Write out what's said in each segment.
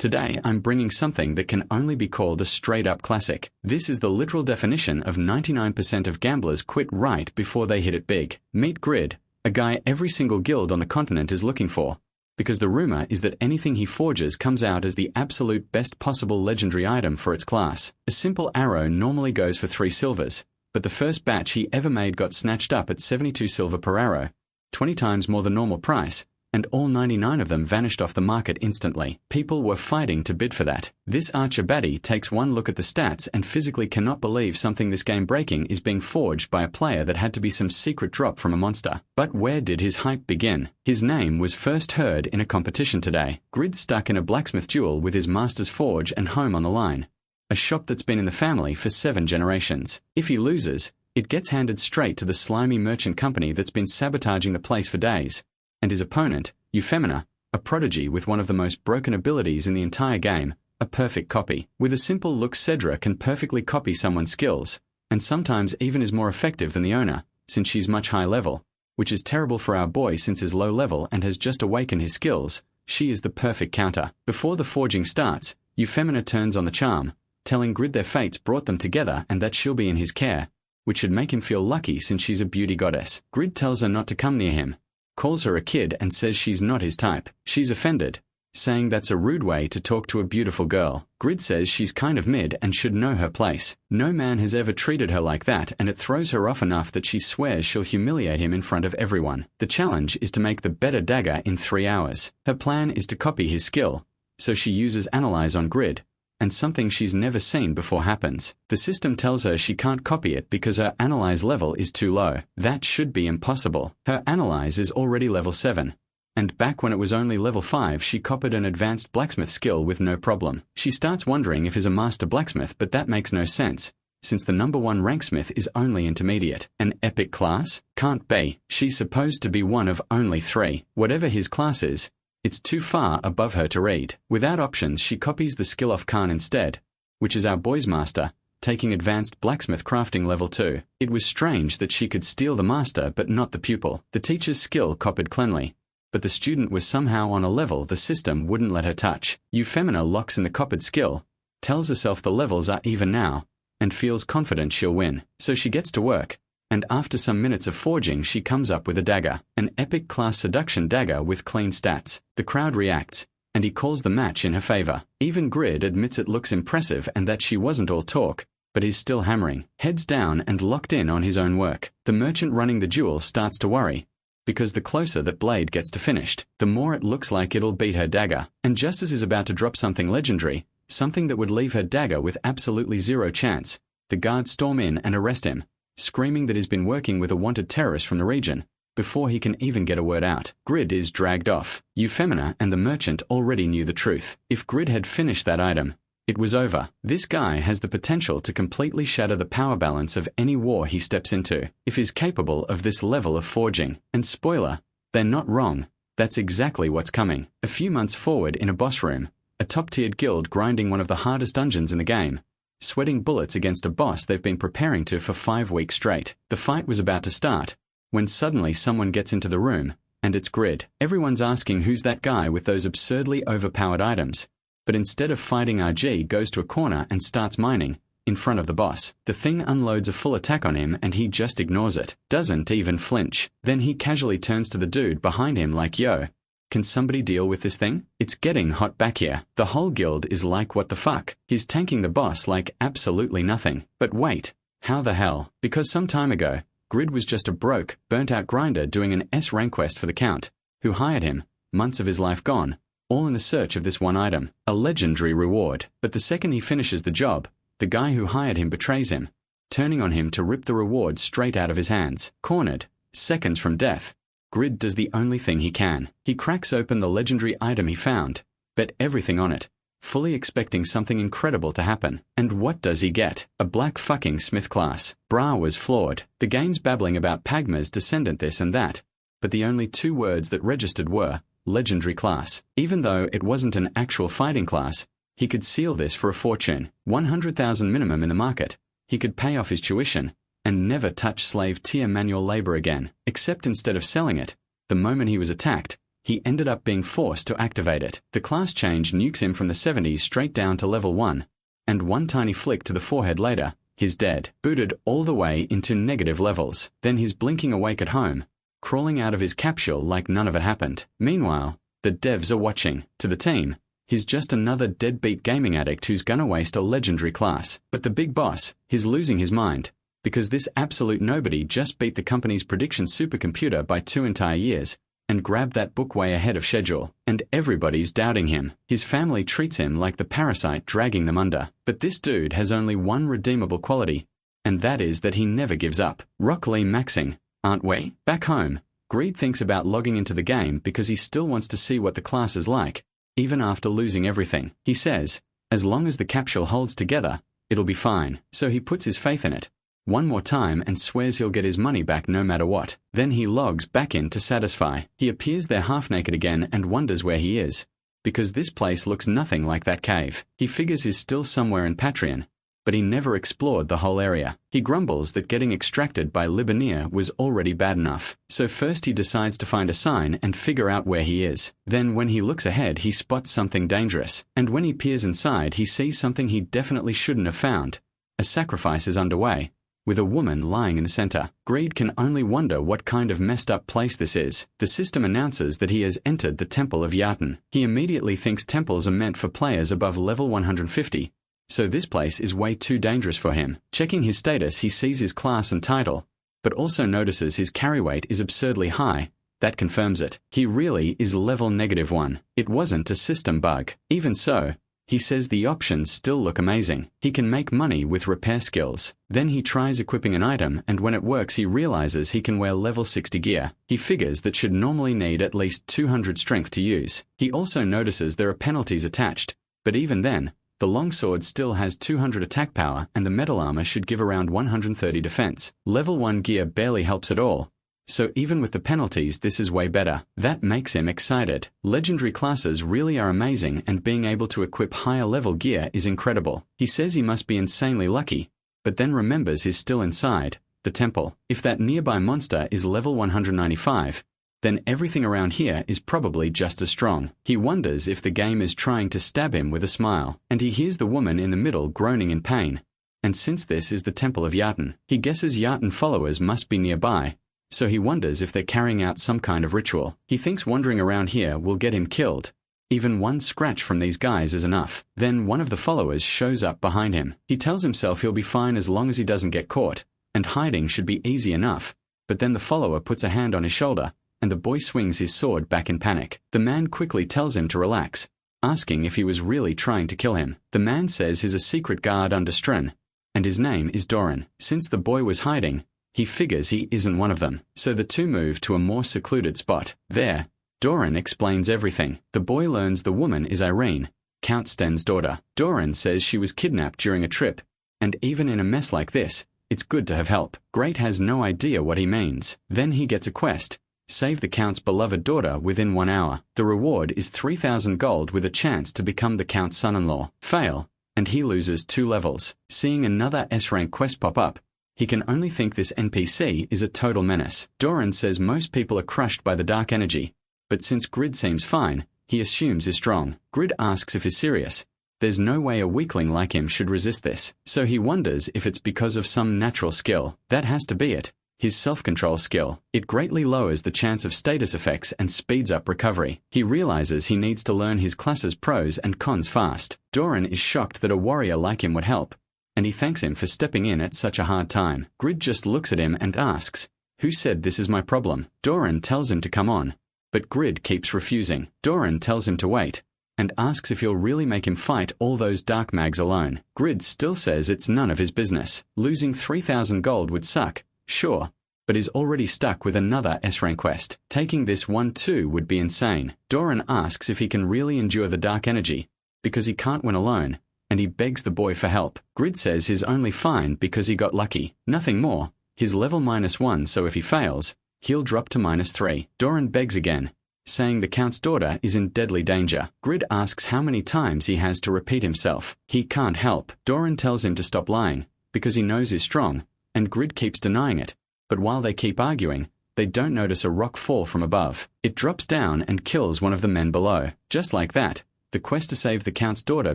Today I'm bringing something that can only be called a straight-up classic. This is the literal definition of 99% of gamblers quit right before they hit it big. Meet Grid, a guy every single guild on the continent is looking for, because the rumor is that anything he forges comes out as the absolute best possible legendary item for its class. A simple arrow normally goes for 3 silvers, but the first batch he ever made got snatched up at 72 silver per arrow, 20 times more than normal price, and all 99 of them vanished off the market instantly. People were fighting to bid for that. This archer baddie takes one look at the stats and physically cannot believe something this game-breaking is being forged by a player that had to be some secret drop from a monster. But where did his hype begin? His name was first heard in a competition today. Grid stuck in a blacksmith duel with his master's forge and home on the line, a shop that's been in the family for 7 generations. If he loses, it gets handed straight to the slimy merchant company that's been sabotaging the place for days. And his opponent, Euphemina, a prodigy with one of the most broken abilities in the entire game, a perfect copy. With a simple look, Cedra can perfectly copy someone's skills, and sometimes even is more effective than the owner, since she's much high level, which is terrible for our boy since he's low level and has just awakened his skills. She is the perfect counter. Before the forging starts, Euphemina turns on the charm, telling Grid their fates brought them together and that she'll be in his care, which should make him feel lucky since she's a beauty goddess. Grid tells her not to come near him, calls her a kid and says she's not his type. She's offended, saying that's a rude way to talk to a beautiful girl. Grid says she's kind of mid and should know her place. No man has ever treated her like that, and it throws her off enough that she swears she'll humiliate him in front of everyone. The challenge is to make the better dagger in 3 hours. Her plan is to copy his skill, so she uses Analyze on Grid, and something she's never seen before happens. The system tells her she can't copy it because her Analyze level is too low. That should be impossible. Her Analyze is already level 7. And back when it was only level 5 she copied an advanced blacksmith skill with no problem. She starts wondering if he's a master blacksmith, but that makes no sense, since the #1 ranksmith is only intermediate. An epic class? Can't be. She's supposed to be one of only 3. Whatever his class is, it's too far above her to read. Without options, she copies the skill of Khan instead, which is our boy's master, taking advanced blacksmith crafting level 2. It was strange that she could steal the master but not the pupil. The teacher's skill copied cleanly, but the student was somehow on a level the system wouldn't let her touch. Euphemina locks in the copied skill, tells herself the levels are even now, and feels confident she'll win. So she gets to work, and after some minutes of forging she comes up with a dagger, an epic class seduction dagger with clean stats. The crowd reacts, and he calls the match in her favor. Even Grid admits it looks impressive and that she wasn't all talk, but he's still hammering, heads down and locked in on his own work. The merchant running the duel starts to worry, because the closer that blade gets to finished, the more it looks like it'll beat her dagger. And just as he's about to drop something legendary, something that would leave her dagger with absolutely 0 chance, the guards storm in and arrest him, screaming that he's been working with a wanted terrorist from the region. Before he can even get a word out, Grid is dragged off. Euphemina and the merchant already knew the truth. If Grid had finished that item, it was over. This guy has the potential to completely shatter the power balance of any war he steps into, if he's capable of this level of forging. And spoiler, they're not wrong. That's exactly what's coming. A few months forward in a boss room, a top-tiered guild grinding one of the hardest dungeons in the game, sweating bullets against a boss they've been preparing to for 5 weeks straight. The fight was about to start, when suddenly someone gets into the room, and it's Grid. Everyone's asking who's that guy with those absurdly overpowered items, but instead of fighting, RG goes to a corner and starts mining, in front of the boss. The thing unloads a full attack on him and he just ignores it, doesn't even flinch. Then he casually turns to the dude behind him like, yo, can somebody deal with this thing? It's getting hot back here. The whole guild is like, what the fuck? He's tanking the boss like absolutely nothing. But wait, how the hell? Because some time ago, Grid was just a broke, burnt-out grinder doing an S rank quest for the Count, who hired him, months of his life gone, all in the search of this one item, a legendary reward. But the second he finishes the job, the guy who hired him betrays him, turning on him to rip the reward straight out of his hands. Cornered, seconds from death, Grid does the only thing he can. He cracks open the legendary item he found, bet everything on it, fully expecting something incredible to happen. And what does he get? A black fucking smith class. Bra was floored. The game's babbling about Pagma's descendant this and that, but the only 2 words that registered were legendary class. Even though it wasn't an actual fighting class, he could seal this for a fortune, 100,000 minimum in the market. He could pay off his tuition, and never touch slave tier manual labor again, except instead of selling it, the moment he was attacked, he ended up being forced to activate it. The class change nukes him from the 70s straight down to level 1, and one tiny flick to the forehead later, he's dead, booted all the way into negative levels. Then he's blinking awake at home, crawling out of his capsule like none of it happened. Meanwhile, the devs are watching. To the team, he's just another deadbeat gaming addict who's gonna waste a legendary class. But the big boss, he's losing his mind, because this absolute nobody just beat the company's prediction supercomputer by 2 entire years, and grabbed that book way ahead of schedule. And everybody's doubting him. His family treats him like the parasite dragging them under. But this dude has only one redeemable quality, and that is that he never gives up. Rock Lee maxing, aren't we? Back home, Greed thinks about logging into the game because he still wants to see what the class is like, even after losing everything. He says, as long as the capsule holds together, it'll be fine. So he puts his faith in it one more time and swears he'll get his money back no matter what. Then he logs back in to satisfy. He appears there half naked again and wonders where he is, because this place looks nothing like that cave. He figures he's still somewhere in Patreon, but he never explored the whole area. He grumbles that getting extracted by Libanir was already bad enough. So first he decides to find a sign and figure out where he is. Then when he looks ahead he spots something dangerous, and when he peers inside he sees something he definitely shouldn't have found. A sacrifice is underway, with a woman lying in the center. Greed can only wonder what kind of messed up place this is. The system announces that he has entered the Temple of Yaten. He immediately thinks temples are meant for players above level 150, so this place is way too dangerous for him. Checking his status, he sees his class and title, but also notices his carry weight is absurdly high. That confirms it. He really is level -1. It wasn't a system bug. Even so, he says the options still look amazing. He can make money with repair skills. Then he tries equipping an item, and when it works he realizes he can wear level 60 gear. He figures that should normally need at least 200 strength to use. He also notices there are penalties attached, but even then, the longsword still has 200 attack power and the metal armor should give around 130 defense. Level 1 gear barely helps at all, so even with the penalties this is way better. That makes him excited. Legendary classes really are amazing, and being able to equip higher level gear is incredible. He says he must be insanely lucky, but then remembers he's still inside the temple. If that nearby monster is level 195, then everything around here is probably just as strong. He wonders if the game is trying to stab him with a smile, and he hears the woman in the middle groaning in pain. And since this is the Temple of Yaten, he guesses Yaten followers must be nearby, so he wonders if they're carrying out some kind of ritual. He thinks wandering around here will get him killed. Even one scratch from these guys is enough. Then one of the followers shows up behind him. He tells himself he'll be fine as long as he doesn't get caught, and hiding should be easy enough. But then the follower puts a hand on his shoulder, and the boy swings his sword back in panic. The man quickly tells him to relax, asking if he was really trying to kill him. The man says he's a secret guard under Stren, and his name is Doran. Since the boy was hiding, he figures he isn't one of them, so the two move to a more secluded spot. There, Doran explains everything. The boy learns the woman is Irene, Count Sten's daughter. Doran says she was kidnapped during a trip, and even in a mess like this, it's good to have help. Great has no idea what he means. Then he gets a quest: save the Count's beloved daughter within 1 hour. The reward is 3,000 gold with a chance to become the Count's son-in-law. Fail, and he loses 2 levels. Seeing another S-rank quest pop up, he can only think this NPC is a total menace. Doran says most people are crushed by the dark energy, but since Grid seems fine, he assumes is strong. Grid asks if he's serious. There's no way a weakling like him should resist this, so he wonders if it's because of some natural skill. That has to be it. His self-control skill. It greatly lowers the chance of status effects and speeds up recovery. He realizes he needs to learn his class's pros and cons fast. Doran is shocked that a warrior like him would help, and he thanks him for stepping in at such a hard time. Grid just looks at him and asks, "Who said this is my problem?" Doran tells him to come on, but Grid keeps refusing. Doran tells him to wait, and asks if he'll really make him fight all those dark mags alone. Grid still says it's none of his business. Losing 3,000 gold would suck, sure, but is already stuck with another S-rank quest. Taking this one too would be insane. Doran asks if he can really endure the dark energy, because he can't win alone, and he begs the boy for help. Grid says he's only fine because he got lucky. Nothing more. He's level -1, so if he fails, he'll drop to -3. Doran begs again, saying the Count's daughter is in deadly danger. Grid asks how many times he has to repeat himself. He can't help. Doran tells him to stop lying, because he knows he's strong, and Grid keeps denying it. But while they keep arguing, they don't notice a rock fall from above. It drops down and kills one of the men below. Just like that, the quest to save the Count's daughter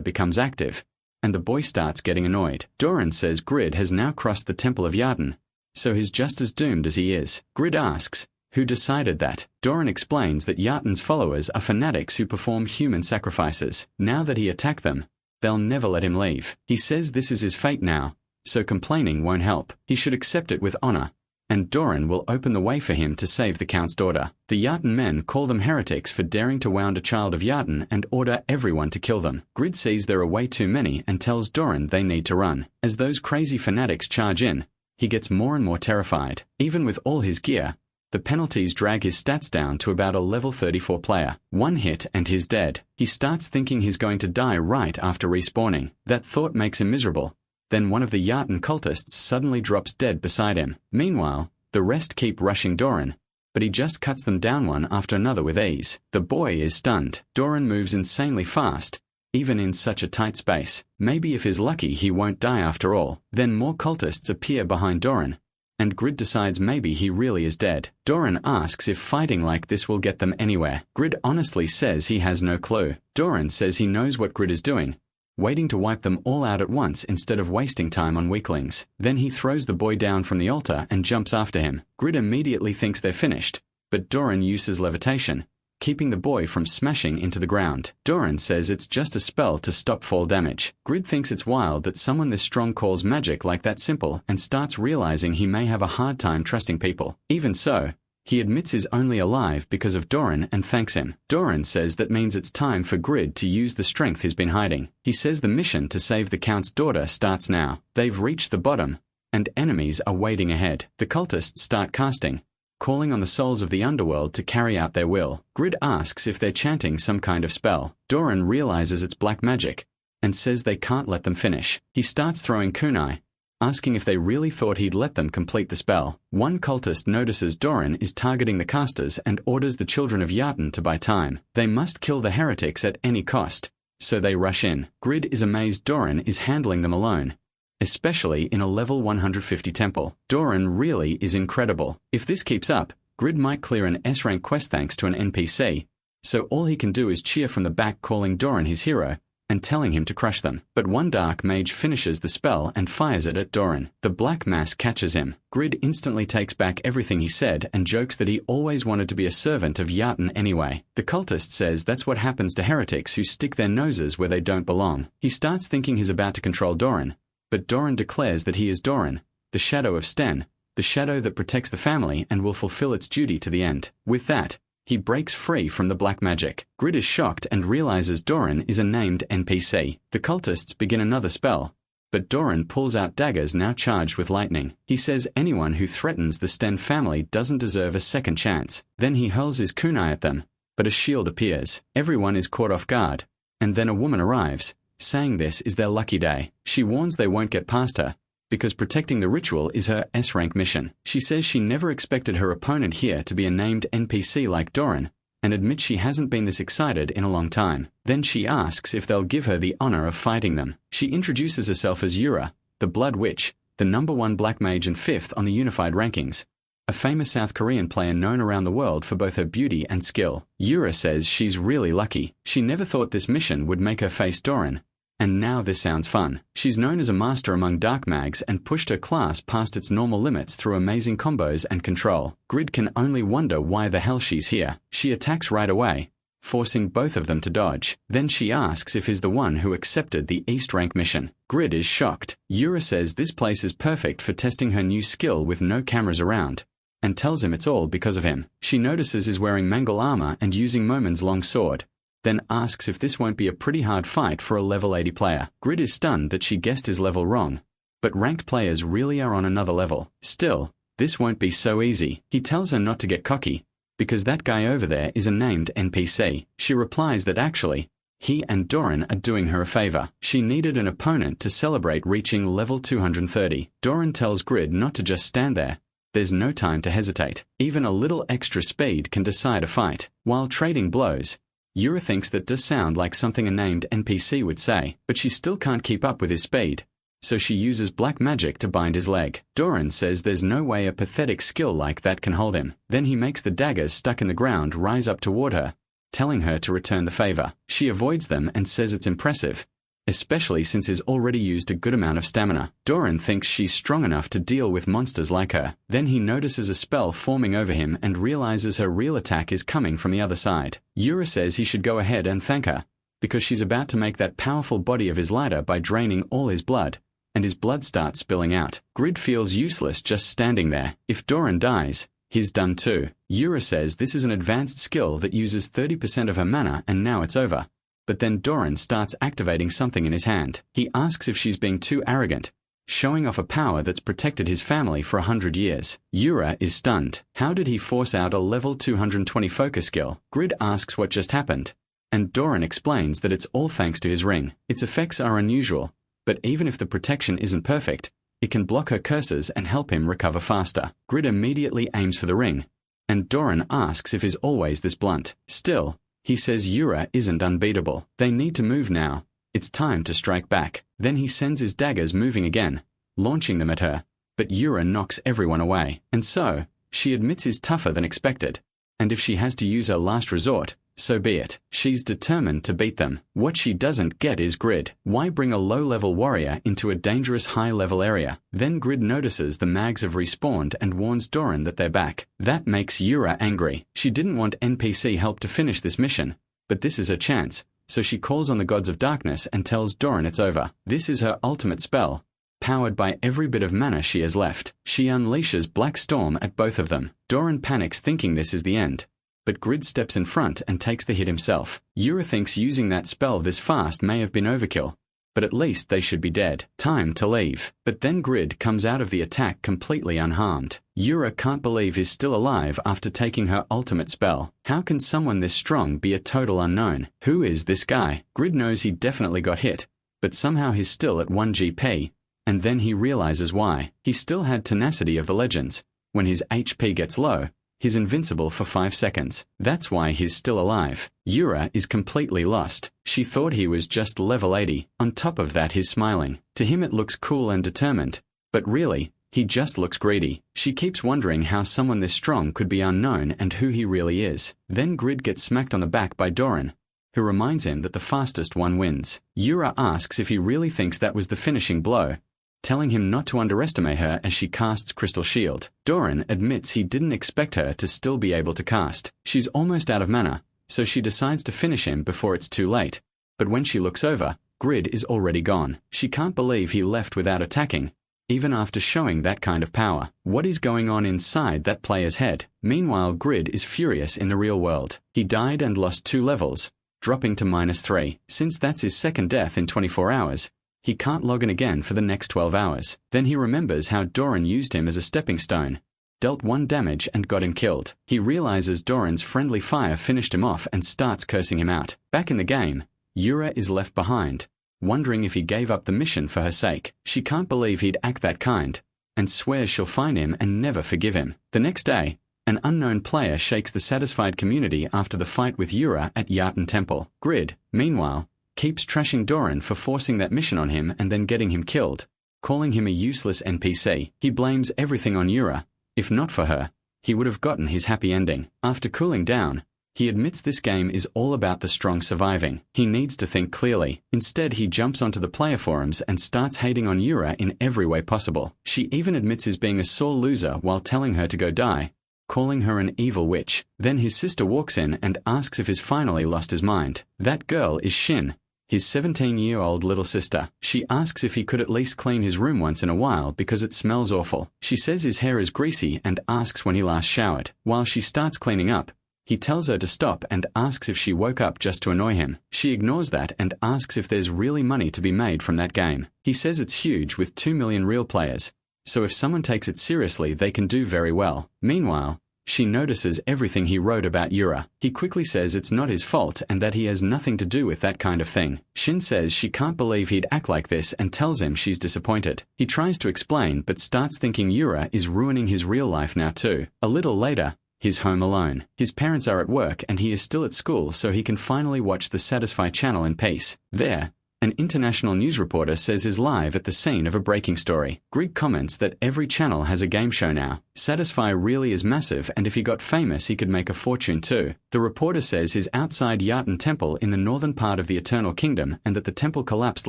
becomes active, and the boy starts getting annoyed. Doran says Grid has now crossed the Temple of Yarden, so he's just as doomed as he is. Grid asks, who decided that? Doran explains that Yarden's followers are fanatics who perform human sacrifices. Now that he attacked them, they'll never let him leave. He says this is his fate now, so complaining won't help. He should accept it with honor, and Doran will open the way for him to save the Count's daughter. The Yarden men call them heretics for daring to wound a child of Yarden and order everyone to kill them. Grid sees there are way too many and tells Doran they need to run. As those crazy fanatics charge in, he gets more and more terrified. Even with all his gear, the penalties drag his stats down to about a level 34 player. One hit and he's dead. He starts thinking he's going to die right after respawning. That thought makes him miserable. Then one of the Yarden cultists suddenly drops dead beside him. Meanwhile, the rest keep rushing Doran, but he just cuts them down one after another with ease. The boy is stunned. Doran moves insanely fast, even in such a tight space. Maybe if he's lucky he won't die after all. Then more cultists appear behind Doran, and Grid decides maybe he really is dead. Doran asks if fighting like this will get them anywhere. Grid honestly says he has no clue. Doran says he knows what Grid is doing, waiting to wipe them all out at once instead of wasting time on weaklings. Then he throws the boy down from the altar and jumps after him. Grid immediately thinks they're finished, but Doran uses levitation, keeping the boy from smashing into the ground. Doran says it's just a spell to stop fall damage. Grid thinks it's wild that someone this strong calls magic like that simple and starts realizing he may have a hard time trusting people. Even so, he admits he's only alive because of Doran and thanks him. Doran says that means it's time for Grid to use the strength he's been hiding. He says the mission to save the Count's daughter starts now. They've reached the bottom, and enemies are wading ahead. The cultists start casting, calling on the souls of the underworld to carry out their will. Grid asks if they're chanting some kind of spell. Doran realizes it's black magic, and says they can't let them finish. He starts throwing kunai, asking if they really thought he'd let them complete the spell. One cultist notices Doran is targeting the casters and orders the children of Yarden to buy time. They must kill the heretics at any cost, so they rush in. Grid is amazed Doran is handling them alone, especially in a level 150 temple. Doran really is incredible. If this keeps up, Grid might clear an S-rank quest thanks to an NPC, so all he can do is cheer from the back calling Doran his hero and telling him to crush them. But one dark mage finishes the spell and fires it at Doran. The black mass catches him. Grid instantly takes back everything he said and jokes that he always wanted to be a servant of Yarden anyway. The cultist says that's what happens to heretics who stick their noses where they don't belong. He starts thinking he's about to control Doran, but Doran declares that he is Doran, the shadow of Sten, the shadow that protects the family and will fulfill its duty to the end. With that, he breaks free from the black magic. Grid is shocked and realizes Doran is a named NPC. The cultists begin another spell, but Doran pulls out daggers now charged with lightning. He says anyone who threatens the Sten family doesn't deserve a second chance. Then he hurls his kunai at them, but a shield appears. Everyone is caught off guard, and then a woman arrives, saying this is their lucky day. She warns they won't get past her, because protecting the ritual is her S-rank mission. She says she never expected her opponent here to be a named NPC like Doran, and admits she hasn't been this excited in a long time. Then she asks if they'll give her the honor of fighting them. She introduces herself as Yura, the Blood Witch, the #1 black mage and 5th on the unified rankings, a famous South Korean player known around the world for both her beauty and skill. Yura says she's really lucky. She never thought this mission would make her face Doran, and now this sounds fun. She's known as a master among dark mags and pushed her class past its normal limits through amazing combos and control. Grid can only wonder why the hell she's here. She attacks right away, forcing both of them to dodge. Then she asks if he's the one who accepted the East rank mission. Grid is shocked. Yura says this place is perfect for testing her new skill with no cameras around, and tells him it's all because of him. She notices he's wearing Mangel armor and using Momon's long sword, then asks if this won't be a pretty hard fight for a level 80 player. Grid is stunned that she guessed his level wrong, but ranked players really are on another level. Still, this won't be so easy. He tells her not to get cocky, because that guy over there is a named NPC. She replies that actually, he and Doran are doing her a favor. She needed an opponent to celebrate reaching level 230. Doran tells Grid not to just stand there. There's no time to hesitate. Even a little extra speed can decide a fight. While trading blows, Yura thinks that does sound like something a named NPC would say, but she still can't keep up with his speed. so she uses black magic to bind his leg. Doran says there's no way a pathetic skill like that can hold him. Then he makes the daggers stuck in the ground rise up toward her, telling her to return the favor. She avoids them and says it's impressive, especially since he's already used a good amount of stamina. Doran thinks she's strong enough to deal with monsters like her. Then he notices a spell forming over him and realizes her real attack is coming from the other side. Yura says he should go ahead and thank her, because she's about to make that powerful body of his lighter by draining all his blood, and his blood starts spilling out. Grid feels useless just standing there. If Doran dies, he's done too. Yura says this is an advanced skill that uses 30% of her mana and now it's over. But then Doran starts activating something in his hand. He asks if she's being too arrogant, showing off a power that's protected his family for 100 years. Yura is stunned. How did he force out a level 220 focus skill? Grid asks what just happened, and Doran explains that it's all thanks to his ring. Its effects are unusual, but even if the protection isn't perfect, it can block her curses and help him recover faster. Grid immediately aims for the ring, and Doran asks if he's always this blunt. Still, he says Yura isn't unbeatable. They need to move now. It's time to strike back. Then he sends his daggers moving again, launching them at her, but Yura knocks everyone away. And so, she admits he's tougher than expected, and if she has to use her last resort, so be it. She's determined to beat them. What she doesn't get is Grid. Why bring a low-level warrior into a dangerous high-level area? Then Grid notices the mags have respawned and warns Doran that they're back. That makes Yura angry. She didn't want NPC help to finish this mission, but this is her chance, so she calls on the gods of darkness and tells Doran it's over. This is her ultimate spell, powered by every bit of mana she has left. She unleashes Black Storm at both of them. Doran panics thinking this is the end, but Grid steps in front and takes the hit himself. Yura thinks using that spell this fast may have been overkill, but at least they should be dead. Time to leave. But then Grid comes out of the attack completely unharmed. Yura can't believe he's still alive after taking her ultimate spell. How can someone this strong be a total unknown? Who is this guy? Grid knows he definitely got hit, but somehow he's still at 1 GP, and then he realizes why. He still had tenacity of the legends. When his HP gets low, he's invincible for 5 seconds. That's why he's still alive. Yura is completely lost. She thought he was just level 80. On top of that, he's smiling. To him it looks cool and determined, but really, he just looks greedy. She keeps wondering how someone this strong could be unknown and who he really is. Then Grid gets smacked on the back by Doran, who reminds him that the fastest one wins. Yura asks if he really thinks that was the finishing blow, telling him not to underestimate her as she casts Crystal Shield. Doran admits he didn't expect her to still be able to cast. She's almost out of mana, so she decides to finish him before it's too late. But when she looks over, Grid is already gone. She can't believe he left without attacking, even after showing that kind of power. What is going on inside that player's head? Meanwhile, Grid is furious in the real world. He died and lost 2 levels, dropping to -3. Since that's his second death in 24 hours, he can't log in again for the next 12 hours. Then he remembers how Doran used him as a stepping stone, dealt 1 damage and got him killed. He realizes Doran's friendly fire finished him off and starts cursing him out. Back in the game, Yura is left behind, wondering if he gave up the mission for her sake. She can't believe he'd act that kind, and swears she'll find him and never forgive him. The next day, an unknown player shakes the satisfied community after the fight with Yura at Yartan Temple. Grid, meanwhile, keeps trashing Doran for forcing that mission on him and then getting him killed, calling him a useless NPC. He blames everything on Yura. If not for her, he would have gotten his happy ending. After cooling down, he admits this game is all about the strong surviving. He needs to think clearly. Instead, he jumps onto the player forums and starts hating on Yura in every way possible. She even admits he's being a sore loser while telling her to go die, calling her an evil witch. Then his sister walks in and asks if he's finally lost his mind. That girl is Shin, his 17-year-old little sister. She asks if he could at least clean his room once in a while because it smells awful. She says his hair is greasy and asks when he last showered. While she starts cleaning up, he tells her to stop and asks if she woke up just to annoy him. She ignores that and asks if there's really money to be made from that game. He says it's huge with 2 million real players, so if someone takes it seriously they can do very well. Meanwhile, she notices everything he wrote about Yura. He quickly says it's not his fault and that he has nothing to do with that kind of thing. Shin says she can't believe he'd act like this and tells him she's disappointed. He tries to explain but starts thinking Yura is ruining his real life now too. A little later, he's home alone. His parents are at work and he is still at school so he can finally watch the Satisfy channel in peace. There, An international news reporter says is live at the scene of a breaking story. Grid comments that every channel has a game show now. Satisfy really is massive, and if he got famous he could make a fortune too. The reporter says he's outside Yahello Temple in the northern part of the Eternal Kingdom and that the temple collapsed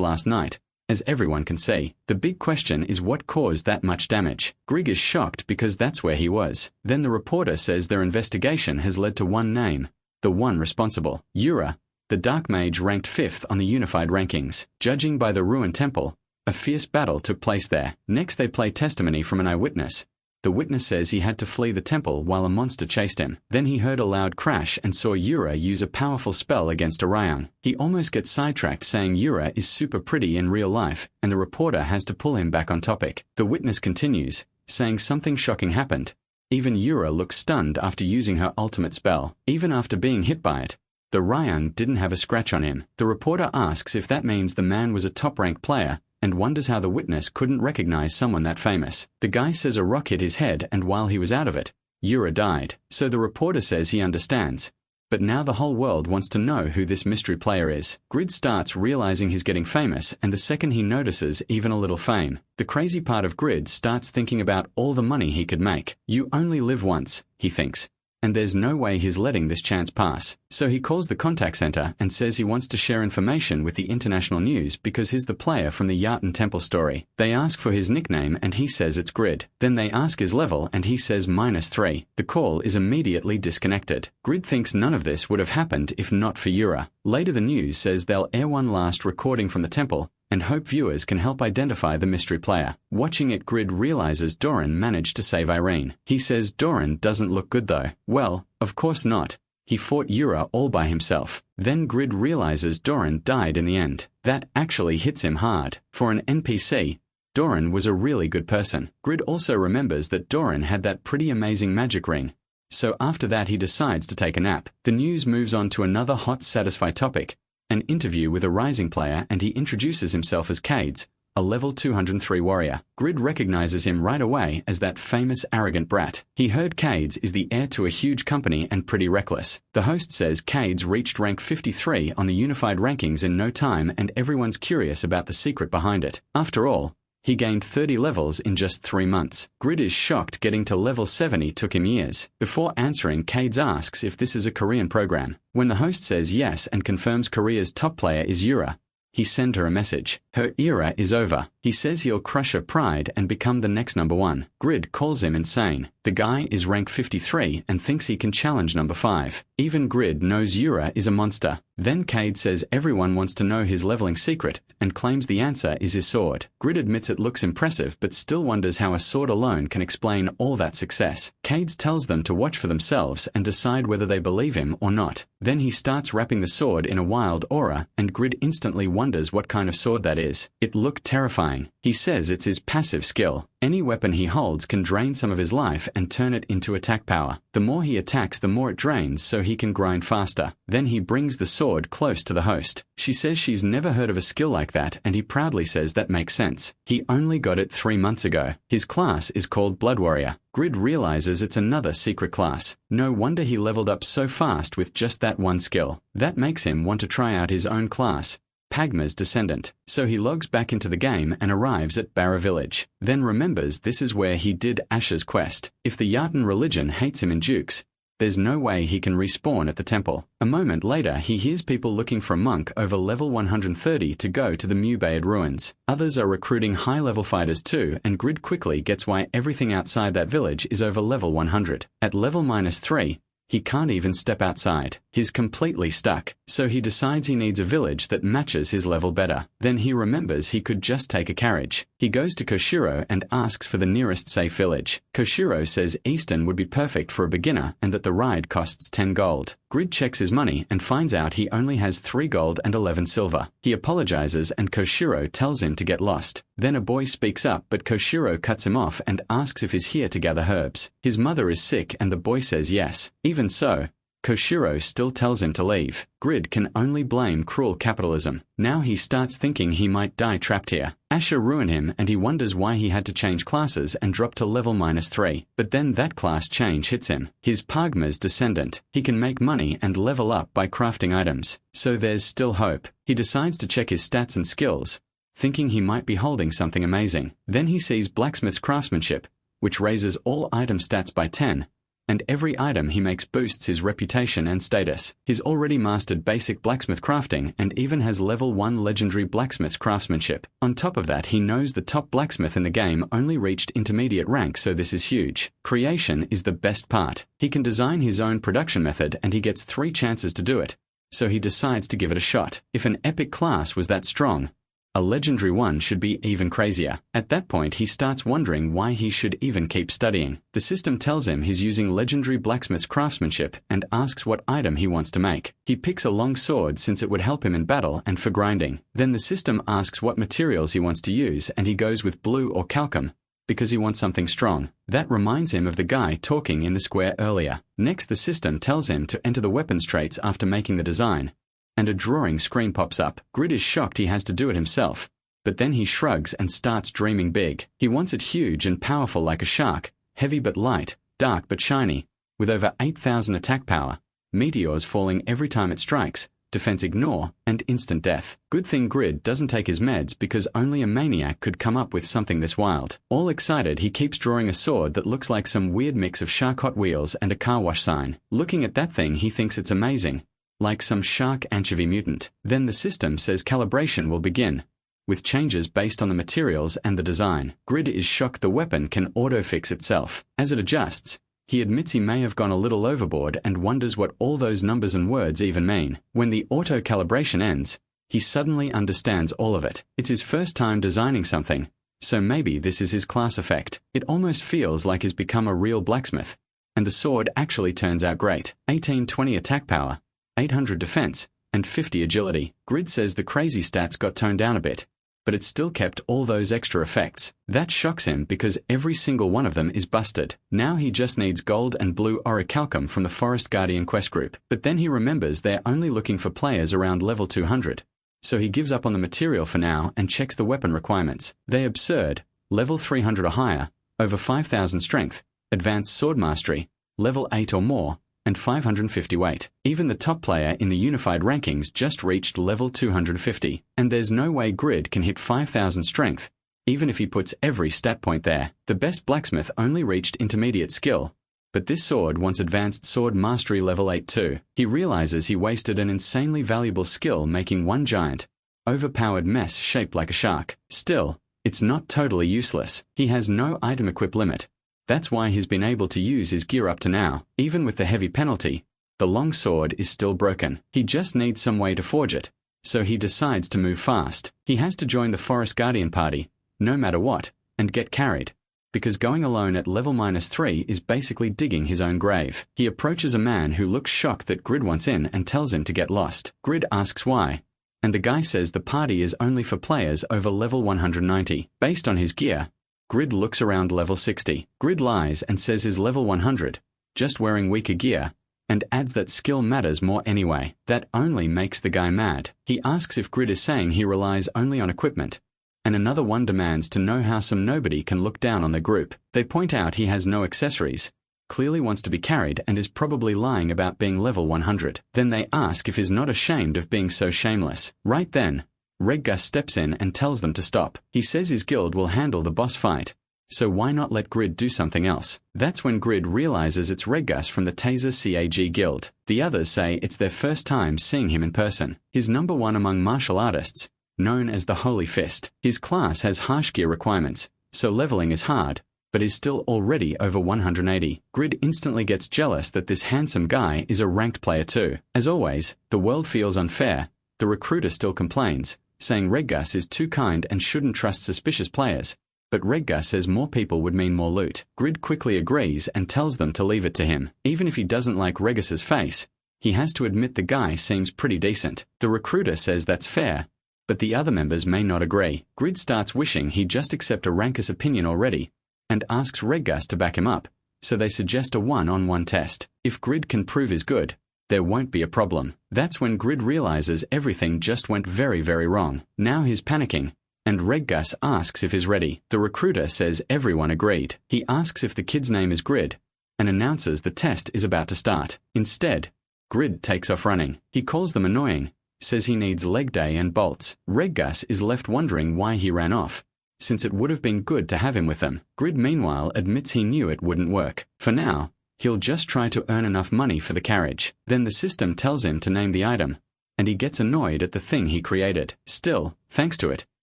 last night. As everyone can see, the big question is what caused that much damage. Grig is shocked because that's where he was. Then the reporter says their investigation has led to one name, the one responsible, Yura, the Dark Mage ranked 5th on the unified rankings. Judging by the ruined temple, a fierce battle took place there. Next they play testimony from an eyewitness. The witness says he had to flee the temple while a monster chased him. Then he heard a loud crash and saw Yura use a powerful spell against Orion. He almost gets sidetracked saying Yura is super pretty in real life, and the reporter has to pull him back on topic. The witness continues, saying something shocking happened. Even Yura looks stunned after using her ultimate spell, even after being hit by it. The Ryan didn't have a scratch on him. The reporter asks if that means the man was a top-ranked player, and wonders how the witness couldn't recognize someone that famous. The guy says a rock hit his head and while he was out of it, Yura died. So the reporter says he understands. But now the whole world wants to know who this mystery player is. Grid starts realizing he's getting famous, and the second he notices even a little fame, the crazy part of Grid starts thinking about all the money he could make. You only live once, he thinks. And there's no way he's letting this chance pass. So he calls the contact center and says he wants to share information with the international news because he's the player from the Yahello Temple story. They ask for his nickname and he says it's Grid. Then they ask his level and he says -3. The call is immediately disconnected. Grid thinks none of this would have happened if not for Yura. Later the news says they'll air one last recording from the temple and hope viewers can help identify the mystery player. Watching it, Grid realizes Doran managed to save Irene. He says Doran doesn't look good though. Well, of course not. He fought Yura all by himself. Then Grid realizes Doran died in the end. That actually hits him hard. For an NPC, Doran was a really good person. Grid also remembers that Doran had that pretty amazing magic ring. So after that he decides to take a nap. The news moves on to another hot Satisfy topic, an interview with a rising player, and he introduces himself as Cades, a level 203 warrior. Grid recognizes him right away as that famous arrogant brat. He heard Cades is the heir to a huge company and pretty reckless. The host says Cades reached rank 53 on the unified rankings in no time, and everyone's curious about the secret behind it. After all, he gained 30 levels in just 3 months. Grid is shocked getting to level 70 took him years. Before answering, Cades asks if this is a Korean program. When the host says yes and confirms Korea's top player is Yura, he sends her a message. Her era is over. He says he'll crush her pride and become the next #1. Grid calls him insane. The guy is rank 53 and thinks he can challenge #5. Even Grid knows Yura is a monster. Then Cade says everyone wants to know his leveling secret and claims the answer is his sword. Grid admits it looks impressive but still wonders how a sword alone can explain all that success. Cade tells them to watch for themselves and decide whether they believe him or not. Then he starts wrapping the sword in a wild aura, and Grid instantly wonders what kind of sword that is. It looked terrifying. He says it's his passive skill. Any weapon he holds can drain some of his life and turn it into attack power. The more he attacks, the more it drains, so he can grind faster. Then he brings the sword close to the host. She says she's never heard of a skill like that, and he proudly says that makes sense. He only got it 3 months ago. His class is called Blood Warrior. Grid realizes it's another secret class. No wonder he leveled up so fast with just that one skill. That makes him want to try out his own class, Pagma's descendant. So he logs back into the game and arrives at Barra Village. Then remembers this is where he did Ash's quest. If the Yahello religion hates him in Dukes, there's no way he can respawn at the temple. A moment later, he hears people looking for a monk over level 130 to go to the Mubayad ruins. Others are recruiting high-level fighters too, and Grid quickly gets why everything outside that village is over level 100. At level -3, he can't even step outside. He's completely stuck, so he decides he needs a village that matches his level better. Then he remembers he could just take a carriage. He goes to Koshiro and asks for the nearest safe village. Koshiro says Easton would be perfect for a beginner and that the ride costs 10 gold. Grid checks his money and finds out he only has 3 gold and 11 silver. He apologizes and Koshiro tells him to get lost. Then a boy speaks up, but Koshiro cuts him off and asks if he's here to gather herbs. His mother is sick and the boy says yes. Even so, Koshiro still tells him to leave. Grid can only blame cruel capitalism. Now he starts thinking he might die trapped here. Asher ruined him and he wonders why he had to change classes and drop to level -3. But then that class change hits him. He's Pagma's descendant. He can make money and level up by crafting items. So there's still hope. He decides to check his stats and skills, thinking he might be holding something amazing. Then he sees blacksmith's craftsmanship, which raises all item stats by 10. And every item he makes boosts his reputation and status. He's already mastered basic blacksmith crafting and even has level 1 legendary blacksmith's craftsmanship. On top of that, he knows the top blacksmith in the game only reached intermediate rank, so this is huge. Creation is the best part. He can design his own production method and he gets 3 chances to do it, so he decides to give it a shot. If an epic class was that strong, a legendary one should be even crazier. At that point, he starts wondering why he should even keep studying. The system tells him he's using legendary blacksmith's craftsmanship and asks what item he wants to make. He picks a long sword since it would help him in battle and for grinding. Then the system asks what materials he wants to use and he goes with blue or calcum because he wants something strong. That reminds him of the guy talking in the square earlier. Next, the system tells him to enter the weapons traits after making the design, and a drawing screen pops up. Grid is shocked he has to do it himself, but then he shrugs and starts dreaming big. He wants it huge and powerful like a shark, heavy but light, dark but shiny, with over 8,000 attack power, meteors falling every time it strikes, defense ignore, and instant death. Good thing Grid doesn't take his meds because only a maniac could come up with something this wild. All excited, he keeps drawing a sword that looks like some weird mix of shark Hot Wheels and a car wash sign. Looking at that thing, he thinks it's amazing, like some shark anchovy mutant. Then the system says calibration will begin, with changes based on the materials and the design. Grid is shocked the weapon can auto-fix itself. As it adjusts, he admits he may have gone a little overboard and wonders what all those numbers and words even mean. When the auto-calibration ends, he suddenly understands all of it. It's his first time designing something, so maybe this is his class effect. It almost feels like he's become a real blacksmith, and the sword actually turns out great. 1820 attack power, 800 defense, and 50 agility. Grid says the crazy stats got toned down a bit, but it still kept all those extra effects. That shocks him because every single one of them is busted. Now he just needs gold and blue orichalcum from the Forest Guardian quest group. But then he remembers they're only looking for players around level 200. So he gives up on the material for now and checks the weapon requirements. They're absurd. Level 300 or higher, over 5,000 strength, advanced sword mastery, level 8 or more, and 550 weight. Even the top player in the unified rankings just reached level 250, and there's no way Grid can hit 5,000 strength, even if he puts every stat point there. The best blacksmith only reached intermediate skill, but this sword wants advanced sword mastery level 8 too. He realizes he wasted an insanely valuable skill making one giant, overpowered mess shaped like a shark. Still, it's not totally useless. He has no item equip limit. That's why he's been able to use his gear up to now. Even with the heavy penalty, the long sword is still broken. He just needs some way to forge it, so he decides to move fast. He has to join the Forest Guardian party, no matter what, and get carried, because going alone at level -3 is basically digging his own grave. He approaches a man who looks shocked that Grid wants in and tells him to get lost. Grid asks why, and the guy says the party is only for players over level 190. Based on his gear, Grid looks around level 60. Grid lies and says he's level 100, just wearing weaker gear, and adds that skill matters more anyway. That only makes the guy mad. He asks if Grid is saying he relies only on equipment, and another one demands to know how some nobody can look down on the group. They point out he has no accessories, clearly wants to be carried, and is probably lying about being level 100. Then they ask if he's not ashamed of being so shameless. Right then, Reggus steps in and tells them to stop. He says his guild will handle the boss fight, so why not let Grid do something else? That's when Grid realizes it's Reggus from the Taser CAG guild. The others say it's their first time seeing him in person. He's number 1 among martial artists, known as the Holy Fist. His class has harsh gear requirements, so leveling is hard, but is still already over 180. Grid instantly gets jealous that this handsome guy is a ranked player too. As always, the world feels unfair. The recruiter still complains, saying Reggus is too kind and shouldn't trust suspicious players, but Reggus says more people would mean more loot. Grid quickly agrees and tells them to leave it to him. Even if he doesn't like Reggus's face, he has to admit the guy seems pretty decent. The recruiter says that's fair, but the other members may not agree. Grid starts wishing he'd just accept a Rankus opinion already, and asks Reggus to back him up, so they suggest a one-on-one test. If Grid can prove is good, there won't be a problem. That's when Grid realizes everything just went very, very wrong. Now he's panicking, and Reggus asks if he's ready. The recruiter says everyone agreed. He asks if the kid's name is Grid, and announces the test is about to start. Instead, Grid takes off running. He calls them annoying, says he needs leg day and bolts. Reggus is left wondering why he ran off, since it would have been good to have him with them. Grid meanwhile admits he knew it wouldn't work. For now, he'll just try to earn enough money for the carriage. Then the system tells him to name the item, and he gets annoyed at the thing he created. Still, thanks to it,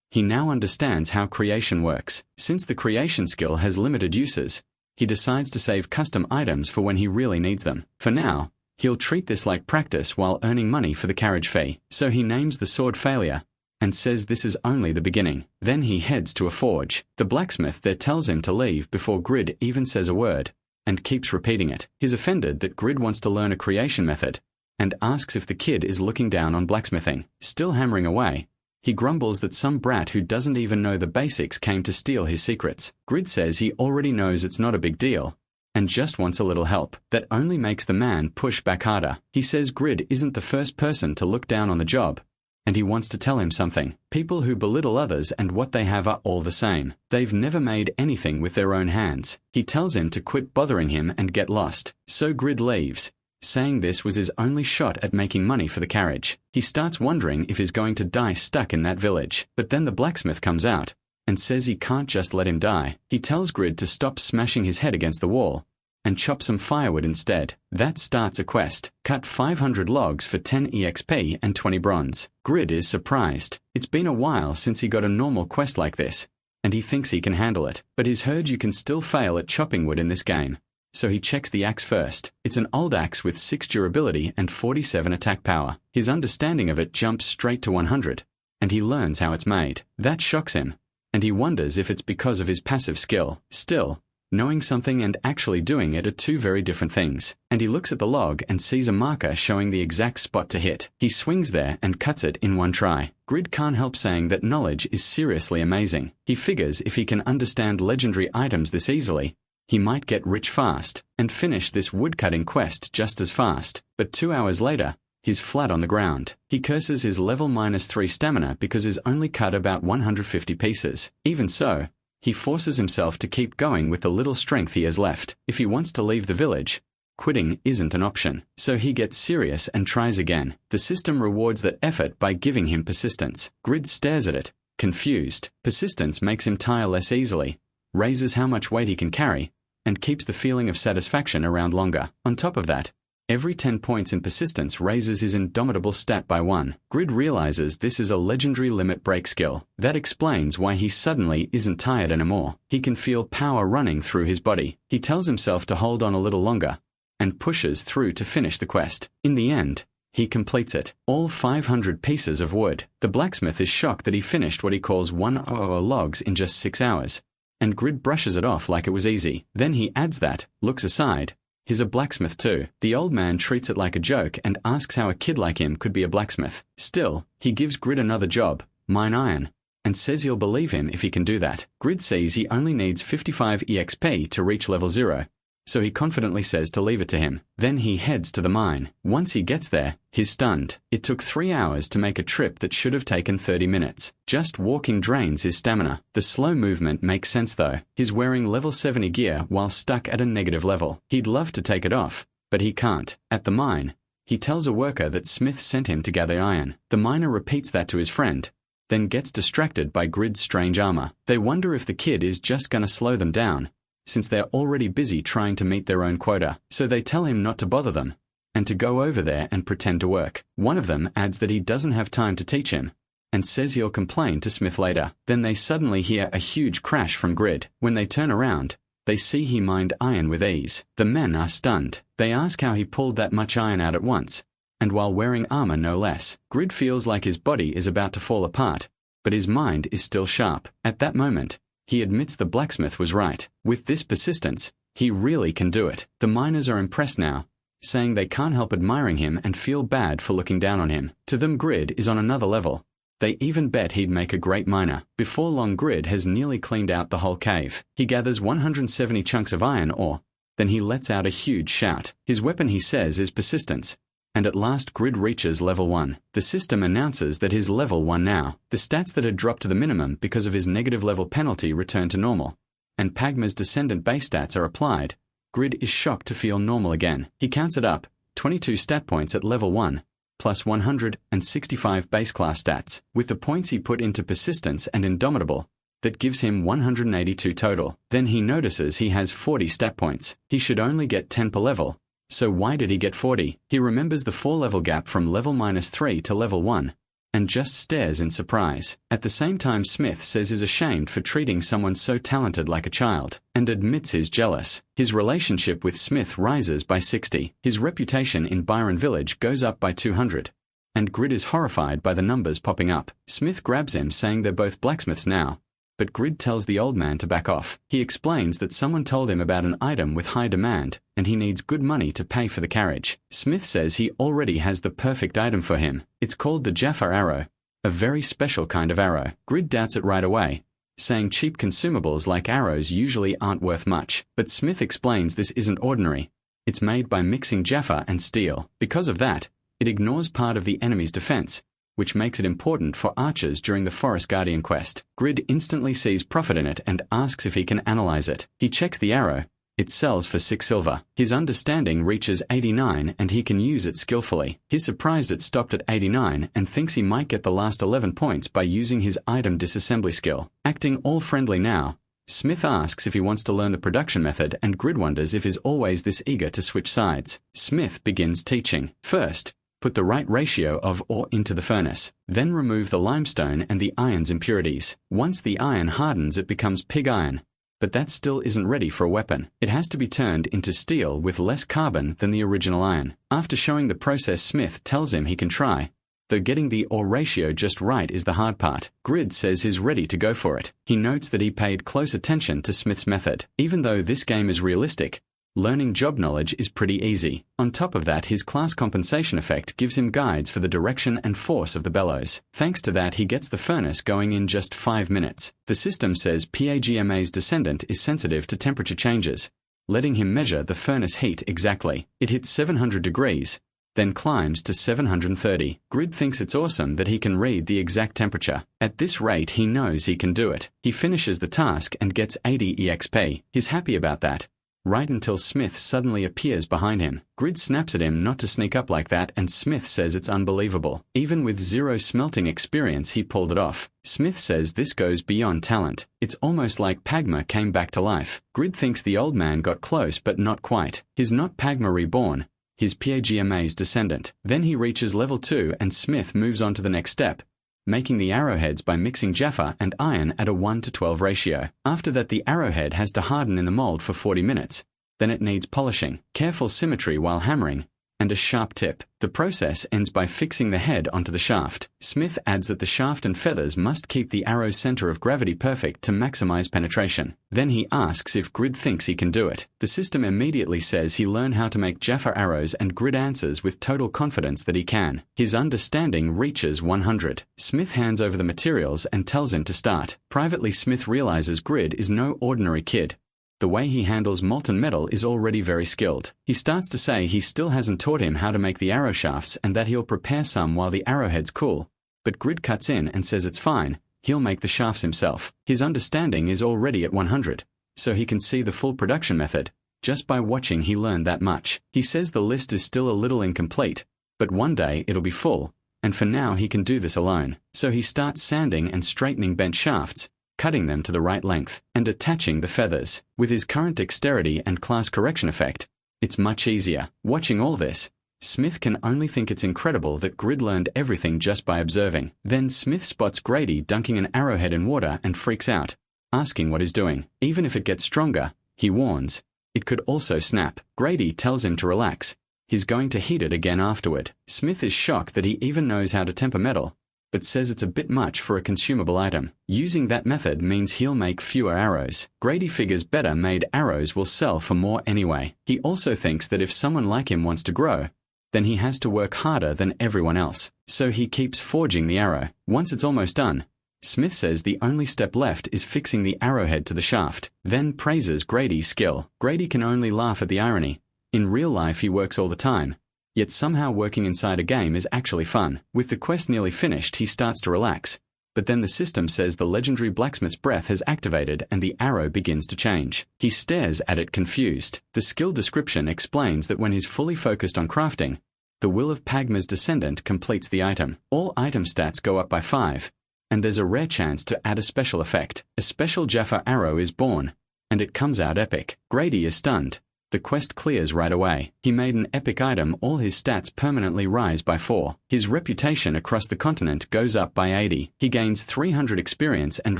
he now understands how creation works. Since the creation skill has limited uses, he decides to save custom items for when he really needs them. For now, he'll treat this like practice while earning money for the carriage fee. So he names the sword Failure, and says this is only the beginning. Then he heads to a forge. The blacksmith there tells him to leave before Grid even says a word, and keeps repeating it. He's offended that Grid wants to learn a creation method, and asks if the kid is looking down on blacksmithing. Still hammering away, he grumbles that some brat who doesn't even know the basics came to steal his secrets. Grid says he already knows it's not a big deal, and just wants a little help. That only makes the man push back harder. He says Grid isn't the first person to look down on the job, and he wants to tell him something. People who belittle others and what they have are all the same. They've never made anything with their own hands. He tells him to quit bothering him and get lost. So Grid leaves, saying this was his only shot at making money for the carriage. He starts wondering if he's going to die stuck in that village. But then the blacksmith comes out, and says he can't just let him die. He tells Grid to stop smashing his head against the wall, and chop some firewood instead. That starts a quest. Cut 500 logs for 10 EXP and 20 bronze. Grid is surprised. It's been a while since he got a normal quest like this, and he thinks he can handle it. But he's heard you can still fail at chopping wood in this game, so he checks the axe first. It's an old axe with 6 durability and 47 attack power. His understanding of it jumps straight to 100, and he learns how it's made. That shocks him, and he wonders if it's because of his passive skill. Still, knowing something and actually doing it are two very different things. And he looks at the log and sees a marker showing the exact spot to hit. He swings there and cuts it in one try. Grid can't help saying that knowledge is seriously amazing. He figures if he can understand legendary items this easily, he might get rich fast, and finish this woodcutting quest just as fast. But 2 hours later, he's flat on the ground. He curses his level -3 stamina because he's only cut about 150 pieces. Even so, he forces himself to keep going with the little strength he has left. If he wants to leave the village, quitting isn't an option. So he gets serious and tries again. The system rewards that effort by giving him persistence. Grid stares at it, confused. Persistence makes him tire less easily, raises how much weight he can carry, and keeps the feeling of satisfaction around longer. On top of that, every 10 points in persistence raises his indomitable stat by 1. Grid realizes this is a legendary limit break skill. That explains why he suddenly isn't tired anymore. He can feel power running through his body. He tells himself to hold on a little longer, and pushes through to finish the quest. In the end, he completes it. All 500 pieces of wood. The blacksmith is shocked that he finished what he calls 100 logs in just 6 hours, and Grid brushes it off like it was easy. Then he adds that, looks aside, he's a blacksmith too. The old man treats it like a joke and asks how a kid like him could be a blacksmith. Still, he gives Grid another job, mine iron, and says he'll believe him if he can do that. Grid sees he only needs 55 EXP to reach level 0, so he confidently says to leave it to him. Then he heads to the mine. Once he gets there, he's stunned. It took 3 hours to make a trip that should have taken 30 minutes. Just walking drains his stamina. The slow movement makes sense though. He's wearing level 70 gear while stuck at a negative level. He'd love to take it off, but he can't. At the mine, he tells a worker that Smith sent him to gather iron. The miner repeats that to his friend, then gets distracted by Grid's strange armor. They wonder if the kid is just gonna slow them down, since they're already busy trying to meet their own quota. So they tell him not to bother them, and to go over there and pretend to work. One of them adds that he doesn't have time to teach him, and says he'll complain to Smith later. Then they suddenly hear a huge crash from Grid. When they turn around, they see he mined iron with ease. The men are stunned. They ask how he pulled that much iron out at once, and while wearing armor no less. Grid feels like his body is about to fall apart, but his mind is still sharp. At that moment, he admits the blacksmith was right. With this persistence, he really can do it. The miners are impressed now, saying they can't help admiring him and feel bad for looking down on him. To them, Grid is on another level. They even bet he'd make a great miner. Before long, Grid has nearly cleaned out the whole cave. He gathers 170 chunks of iron ore, then he lets out a huge shout. His weapon, he says, is persistence, and at last Grid reaches level 1. The system announces that he's level 1 now. The stats that had dropped to the minimum because of his negative level penalty return to normal, and Pagma's descendant base stats are applied. Grid is shocked to feel normal again. He counts it up, 22 stat points at level 1, plus 165 base class stats, with the points he put into persistence and indomitable. That gives him 182 total. Then he notices he has 40 stat points. He should only get 10 per level. So why did he get 40? He remembers the 4-level gap from level -3 to level 1, and just stares in surprise. At the same time, Smith says he's ashamed for treating someone so talented like a child, and admits he's jealous. His relationship with Smith rises by 60. His reputation in Byron Village goes up by 200. And Grid is horrified by the numbers popping up. Smith grabs him, saying they're both blacksmiths now. But Grid tells the old man to back off. He explains that someone told him about an item with high demand, and he needs good money to pay for the carriage. Smith says he already has the perfect item for him. It's called the Jaffa arrow, a very special kind of arrow. Grid doubts it right away, saying cheap consumables like arrows usually aren't worth much. But Smith explains this isn't ordinary. It's made by mixing Jaffa and steel. Because of that, it ignores part of the enemy's defense, which makes it important for archers during the Forest Guardian quest. Grid instantly sees profit in it and asks if he can analyze it. He checks the arrow. It sells for 6 silver. His understanding reaches 89 and he can use it skillfully. He's surprised it stopped at 89 and thinks he might get the last 11 points by using his item disassembly skill. Acting all friendly now, Smith asks if he wants to learn the production method, and Grid wonders if he's always this eager to switch sides. Smith begins teaching. First, put the right ratio of ore into the furnace. Then remove the limestone and the iron's impurities. Once the iron hardens, it becomes pig iron. But that still isn't ready for a weapon. It has to be turned into steel with less carbon than the original iron. After showing the process, Smith tells him he can try, though getting the ore ratio just right is the hard part. Grid says he's ready to go for it. He notes that he paid close attention to Smith's method. Even though this game is realistic, learning job knowledge is pretty easy. On top of that, his class compensation effect gives him guides for the direction and force of the bellows. Thanks to that, he gets the furnace going in just 5 minutes. The system says Pagma's descendant is sensitive to temperature changes, letting him measure the furnace heat exactly. It hits 700 degrees, then climbs to 730. Grid thinks it's awesome that he can read the exact temperature. At this rate, he knows he can do it. He finishes the task and gets 80 EXP. He's happy about that, right until Smith suddenly appears behind him. Grid snaps at him not to sneak up like that, and Smith says it's unbelievable. Even with 0 smelting experience, he pulled it off. Smith says this goes beyond talent. It's almost like Pagma came back to life. Grid thinks the old man got close, but not quite. He's not Pagma reborn. He's Pagma's descendant. Then he reaches level 2 and Smith moves on to the next step, making the arrowheads by mixing Jaffa and iron at a 1:12 ratio. After that, the arrowhead has to harden in the mold for 40 minutes. Then it needs polishing, careful symmetry while hammering, and a sharp tip. The process ends by fixing the head onto the shaft. Smith adds that the shaft and feathers must keep the arrow's center of gravity perfect to maximize penetration. Then he asks if Grid thinks he can do it. The system immediately says he learned how to make Jaffa arrows, and Grid answers with total confidence that he can. His understanding reaches 100. Smith hands over the materials and tells him to start. Privately, Smith realizes Grid is no ordinary kid. The way he handles molten metal is already very skilled. He starts to say he still hasn't taught him how to make the arrow shafts and that he'll prepare some while the arrowheads cool. But Grid cuts in and says it's fine, he'll make the shafts himself. His understanding is already at 100, so he can see the full production method. Just by watching, he learned that much. He says the list is still a little incomplete, but one day it'll be full, and for now he can do this alone. So he starts sanding and straightening bent shafts, cutting them to the right length, and attaching the feathers. With his current dexterity and class correction effect, it's much easier. Watching all this, Smith can only think it's incredible that Grid learned everything just by observing. Then Smith spots Grady dunking an arrowhead in water and freaks out, asking what he's doing. Even if it gets stronger, he warns, it could also snap. Grady tells him to relax. He's going to heat it again afterward. Smith is shocked that he even knows how to temper metal, but says it's a bit much for a consumable item. Using that method means he'll make fewer arrows. Grady figures better made arrows will sell for more anyway. He also thinks that if someone like him wants to grow, then he has to work harder than everyone else. So he keeps forging the arrow. Once it's almost done, Smith says the only step left is fixing the arrowhead to the shaft, then praises Grady's skill. Grady can only laugh at the irony. In real life he works all the time, Yet somehow working inside a game is actually fun. With the quest nearly finished, he starts to relax. But then the system says the legendary blacksmith's breath has activated and the arrow begins to change. He stares at it confused. The skill description explains that when he's fully focused on crafting, the will of Pagma's descendant completes the item. All item stats go up by 5, and there's a rare chance to add a special effect. A special Jaffa arrow is born, and it comes out epic. Grady is stunned. The quest clears right away. He made an epic item, all his stats permanently rise by 4. His reputation across the continent goes up by 80. He gains 300 experience and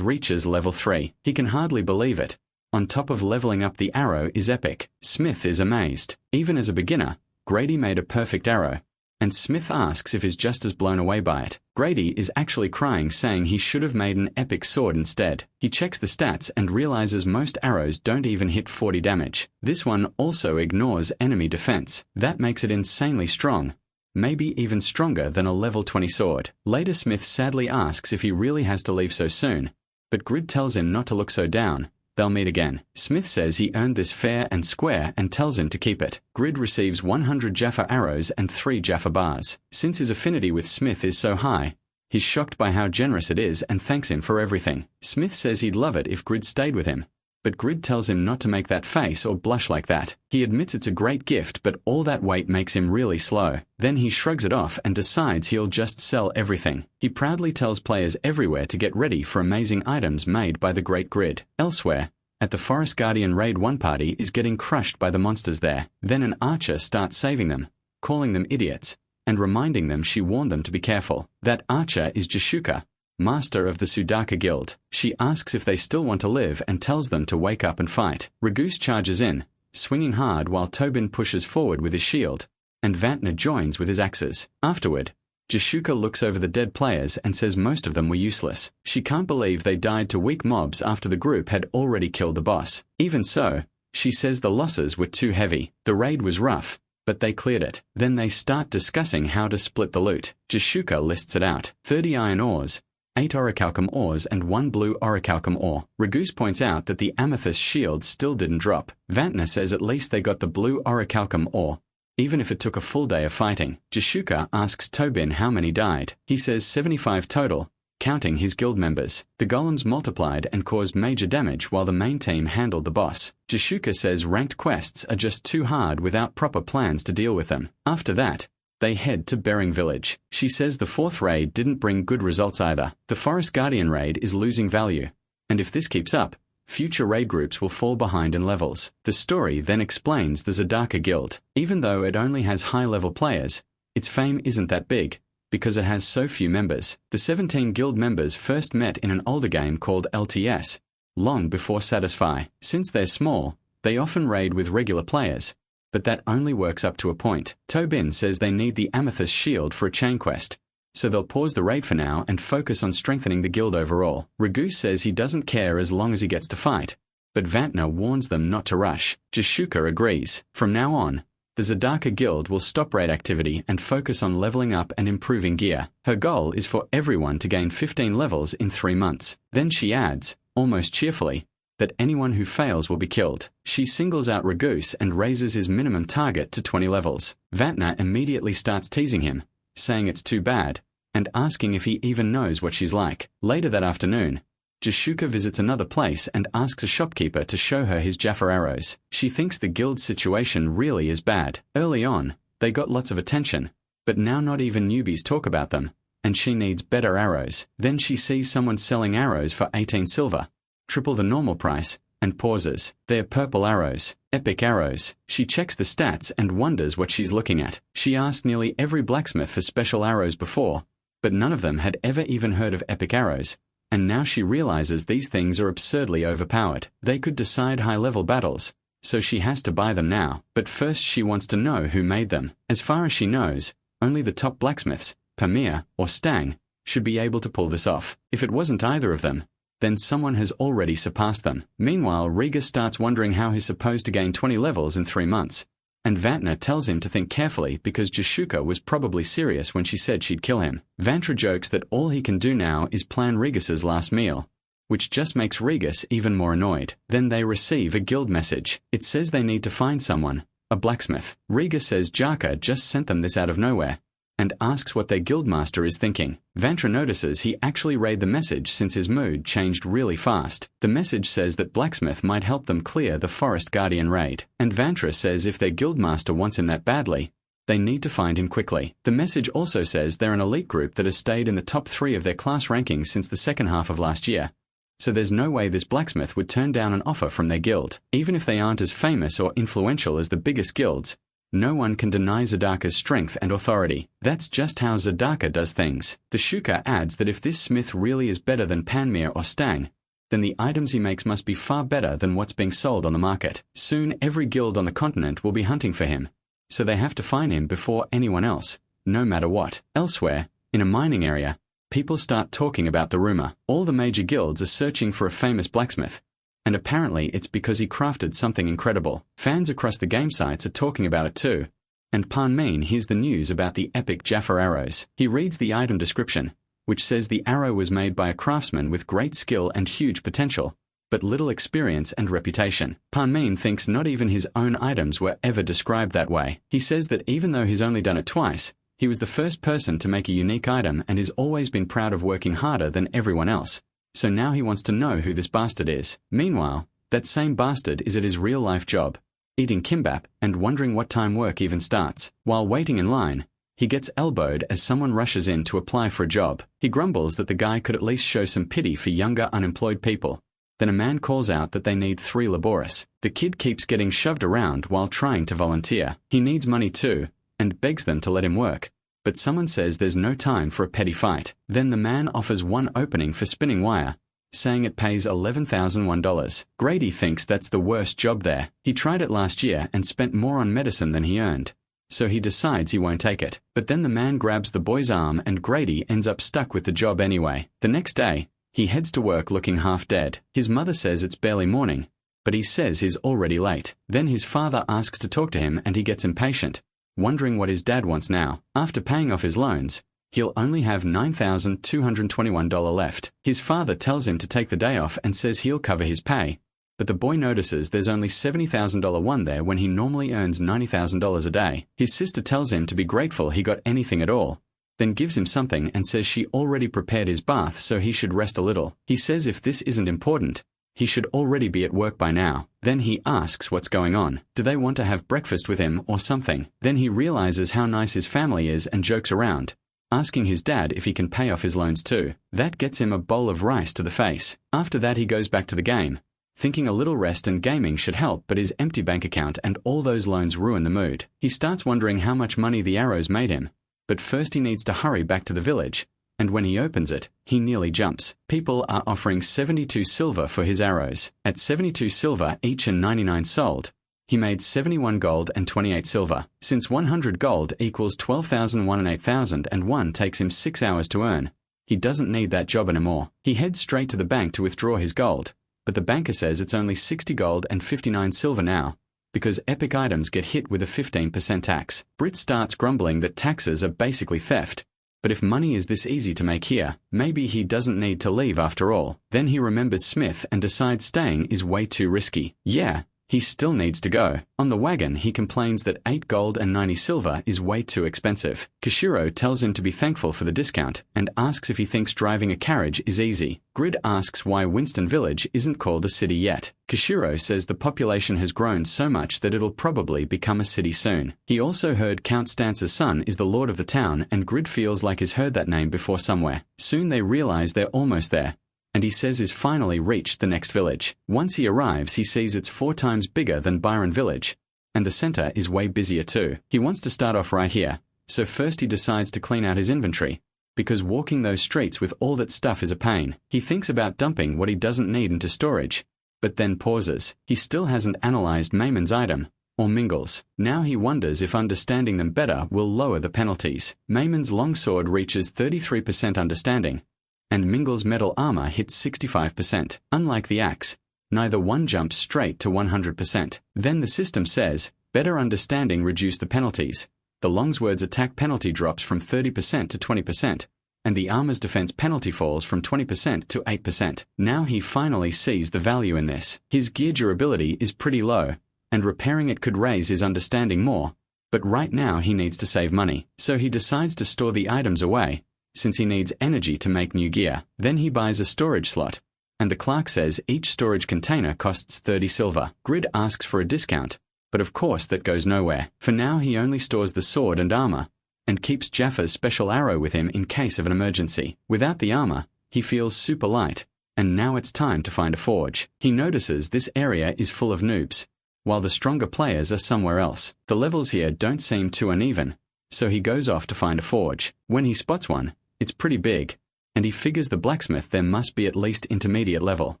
reaches level 3. He can hardly believe it. On top of leveling up, the arrow is epic. Smith is amazed. Even as a beginner, Grady made a perfect arrow, and Smith asks if he's just as blown away by it. Grady is actually crying, saying he should have made an epic sword instead. He checks the stats and realizes most arrows don't even hit 40 damage. This one also ignores enemy defense. That makes it insanely strong, maybe even stronger than a level 20 sword. Later, Smith sadly asks if he really has to leave so soon, but Grid tells him not to look so down. They'll meet again. Smith says he earned this fair and square and tells him to keep it. Grid receives 100 Jaffa arrows and 3 Jaffa bars. Since his affinity with Smith is so high, he's shocked by how generous it is and thanks him for everything. Smith says he'd love it if Grid stayed with him, but Grid tells him not to make that face or blush like that. He admits it's a great gift, but all that weight makes him really slow. Then he shrugs it off and decides he'll just sell everything. He proudly tells players everywhere to get ready for amazing items made by the great Grid. Elsewhere, at the Forest Guardian raid, one party is getting crushed by the monsters there. Then an archer starts saving them, calling them idiots, and reminding them she warned them to be careful. That archer is Jashuka, master of the Sudaka Guild. She asks if they still want to live and tells them to wake up and fight. Ragoose charges in, swinging hard while Tobin pushes forward with his shield, and Vantner joins with his axes. Afterward, Jashuka looks over the dead players and says most of them were useless. She can't believe they died to weak mobs after the group had already killed the boss. Even so, she says the losses were too heavy. The raid was rough, but they cleared it. Then they start discussing how to split the loot. Jashuka lists it out: 30 iron ores, 8 orichalcum ores and 1 blue orichalcum ore. Ragoose points out that the amethyst shield still didn't drop. Vantner says at least they got the blue orichalcum ore, even if it took a full day of fighting. Jashuka asks Tobin how many died. He says 75 total, counting his guild members. The golems multiplied and caused major damage while the main team handled the boss. Jashuka says ranked quests are just too hard without proper plans to deal with them. After that, they head to Bering Village. She says the 4th raid didn't bring good results either. The Forest Guardian raid is losing value, and if this keeps up, future raid groups will fall behind in levels. The story then explains the Zadaka Guild. Even though it only has high-level players, its fame isn't that big, because it has so few members. The 17 guild members first met in an older game called LTS, long before Satisfy. Since they're small, they often raid with regular players, but that only works up to a point. Tobin says they need the Amethyst Shield for a chain quest, so they'll pause the raid for now and focus on strengthening the guild overall. Ragoose says he doesn't care as long as he gets to fight, but Vantner warns them not to rush. Jashuka agrees. From now on, the Zadaka Guild will stop raid activity and focus on leveling up and improving gear. Her goal is for everyone to gain 15 levels in 3 months. Then she adds, almost cheerfully, that anyone who fails will be killed. She singles out Ragoose and raises his minimum target to 20 levels. Vantner immediately starts teasing him, saying it's too bad, and asking if he even knows what she's like. Later that afternoon, Jashuka visits another place and asks a shopkeeper to show her his Jaffa arrows. She thinks the guild's situation really is bad. Early on, they got lots of attention, but now not even newbies talk about them, and she needs better arrows. Then she sees someone selling arrows for 18 silver, triple the normal price, and pauses. They're purple arrows, epic arrows. She checks the stats and wonders what she's looking at. She asked nearly every blacksmith for special arrows before, but none of them had ever even heard of epic arrows, and now she realizes these things are absurdly overpowered. They could decide high-level battles, so she has to buy them now. But first she wants to know who made them. As far as she knows, only the top blacksmiths, Pamir or Stang, should be able to pull this off. If it wasn't either of them, then someone has already surpassed them. Meanwhile, Riga starts wondering how he's supposed to gain 20 levels in 3 months, and Vantner tells him to think carefully because Jashuka was probably serious when she said she'd kill him. Vantner jokes that all he can do now is plan Regis's last meal, which just makes Regis even more annoyed. Then they receive a guild message. It says they need to find someone, a blacksmith. Riga says Jaka just sent them this out of nowhere, and asks what their guildmaster is thinking. Vantra notices he actually read the message since his mood changed really fast. The message says that blacksmith might help them clear the forest guardian raid, and Vantra says if their guildmaster wants him that badly, they need to find him quickly. The message also says they're an elite group that has stayed in the top 3 of their class rankings since the second half of last year, so there's no way this blacksmith would turn down an offer from their guild. Even if they aren't as famous or influential as the biggest guilds, no one can deny Zadaka's strength and authority. That's just how Zadaka does things. The Shuka adds that if this smith really is better than Panmir or Stang, then the items he makes must be far better than what's being sold on the market. Soon every guild on the continent will be hunting for him, so they have to find him before anyone else, no matter what. Elsewhere, in a mining area, people start talking about the rumor. All the major guilds are searching for a famous blacksmith, and apparently it's because he crafted something incredible. Fans across the game sites are talking about it too, and Panmin hears the news about the epic Jaffa arrows. He reads the item description, which says the arrow was made by a craftsman with great skill and huge potential, but little experience and reputation. Panmin thinks not even his own items were ever described that way. He says that even though he's only done it twice, he was the first person to make a unique item and has always been proud of working harder than everyone else. So now he wants to know who this bastard is. Meanwhile, that same bastard is at his real-life job, eating kimbap and wondering what time work even starts. While waiting in line, he gets elbowed as someone rushes in to apply for a job. He grumbles that the guy could at least show some pity for younger unemployed people. Then a man calls out that they need 3 laboris. The kid keeps getting shoved around while trying to volunteer. He needs money too, and begs them to let him work, but someone says there's no time for a petty fight. Then the man offers one opening for spinning wire, saying it pays $11,001. Grady thinks that's the worst job there. He tried it last year and spent more on medicine than he earned, so he decides he won't take it. But then the man grabs the boy's arm and Grady ends up stuck with the job anyway. The next day, he heads to work looking half dead. His mother says it's barely morning, but he says he's already late. Then his father asks to talk to him and he gets impatient, wondering what his dad wants now. After paying off his loans, he'll only have $9,221 left. His father tells him to take the day off and says he'll cover his pay, but the boy notices there's only $70,000 one there when he normally earns $90,000 a day. His sister tells him to be grateful he got anything at all, then gives him something and says she already prepared his bath so he should rest a little. He says if this isn't important, he should already be at work by now. Then he asks what's going on. Do they want to have breakfast with him or something? Then he realizes how nice his family is and jokes around, asking his dad if he can pay off his loans too. That gets him a bowl of rice to the face. After that he goes back to the game, thinking a little rest and gaming should help, but his empty bank account and all those loans ruin the mood. He starts wondering how much money the arrows made him, but first he needs to hurry back to the village, and when he opens it, he nearly jumps. People are offering 72 silver for his arrows. At 72 silver each and 99 sold, he made 71 gold and 28 silver. Since 100 gold equals 12,001 and 8,001 takes him 6 hours to earn, he doesn't need that job anymore. He heads straight to the bank to withdraw his gold, but the banker says it's only 60 gold and 59 silver now, because epic items get hit with a 15% tax. Brit starts grumbling that taxes are basically theft, but if money is this easy to make here, maybe he doesn't need to leave after all. Then he remembers Smith and decides staying is way too risky. Yeah, he still needs to go. On the wagon, he complains that 8 gold and 90 silver is way too expensive. Kishiro tells him to be thankful for the discount and asks if he thinks driving a carriage is easy. Grid asks why Winston Village isn't called a city yet. Kishiro says the population has grown so much that it'll probably become a city soon. He also heard Count Stance's son is the lord of the town, and Grid feels like he's heard that name before somewhere. Soon they realize they're almost there, and he says he's finally reached the next village. Once he arrives, he sees it's 4 times bigger than Byron Village, and the center is way busier too. He wants to start off right here, so first he decides to clean out his inventory, because walking those streets with all that stuff is a pain. He thinks about dumping what he doesn't need into storage, but then pauses. He still hasn't analyzed Maymon's item, or Mingle's. Now he wonders if understanding them better will lower the penalties. Maymon's longsword reaches 33% understanding, and Mingle's metal armor hits 65%. Unlike the axe, neither one jumps straight to 100%. Then the system says, better understanding reduce the penalties. The longsword's attack penalty drops from 30% to 20%, and the armor's defense penalty falls from 20% to 8%. Now he finally sees the value in this. His gear durability is pretty low, and repairing it could raise his understanding more, but right now he needs to save money, so he decides to store the items away, since he needs energy to make new gear. Then he buys a storage slot, and the clerk says each storage container costs 30 silver. Grid asks for a discount, but of course that goes nowhere. For now he only stores the sword and armor, and keeps Jaffa's special arrow with him in case of an emergency. Without the armor, he feels super light, and now it's time to find a forge. He notices this area is full of noobs, while the stronger players are somewhere else. The levels here don't seem too uneven, so he goes off to find a forge. When he spots one, it's pretty big, and he figures the blacksmith there must be at least intermediate level.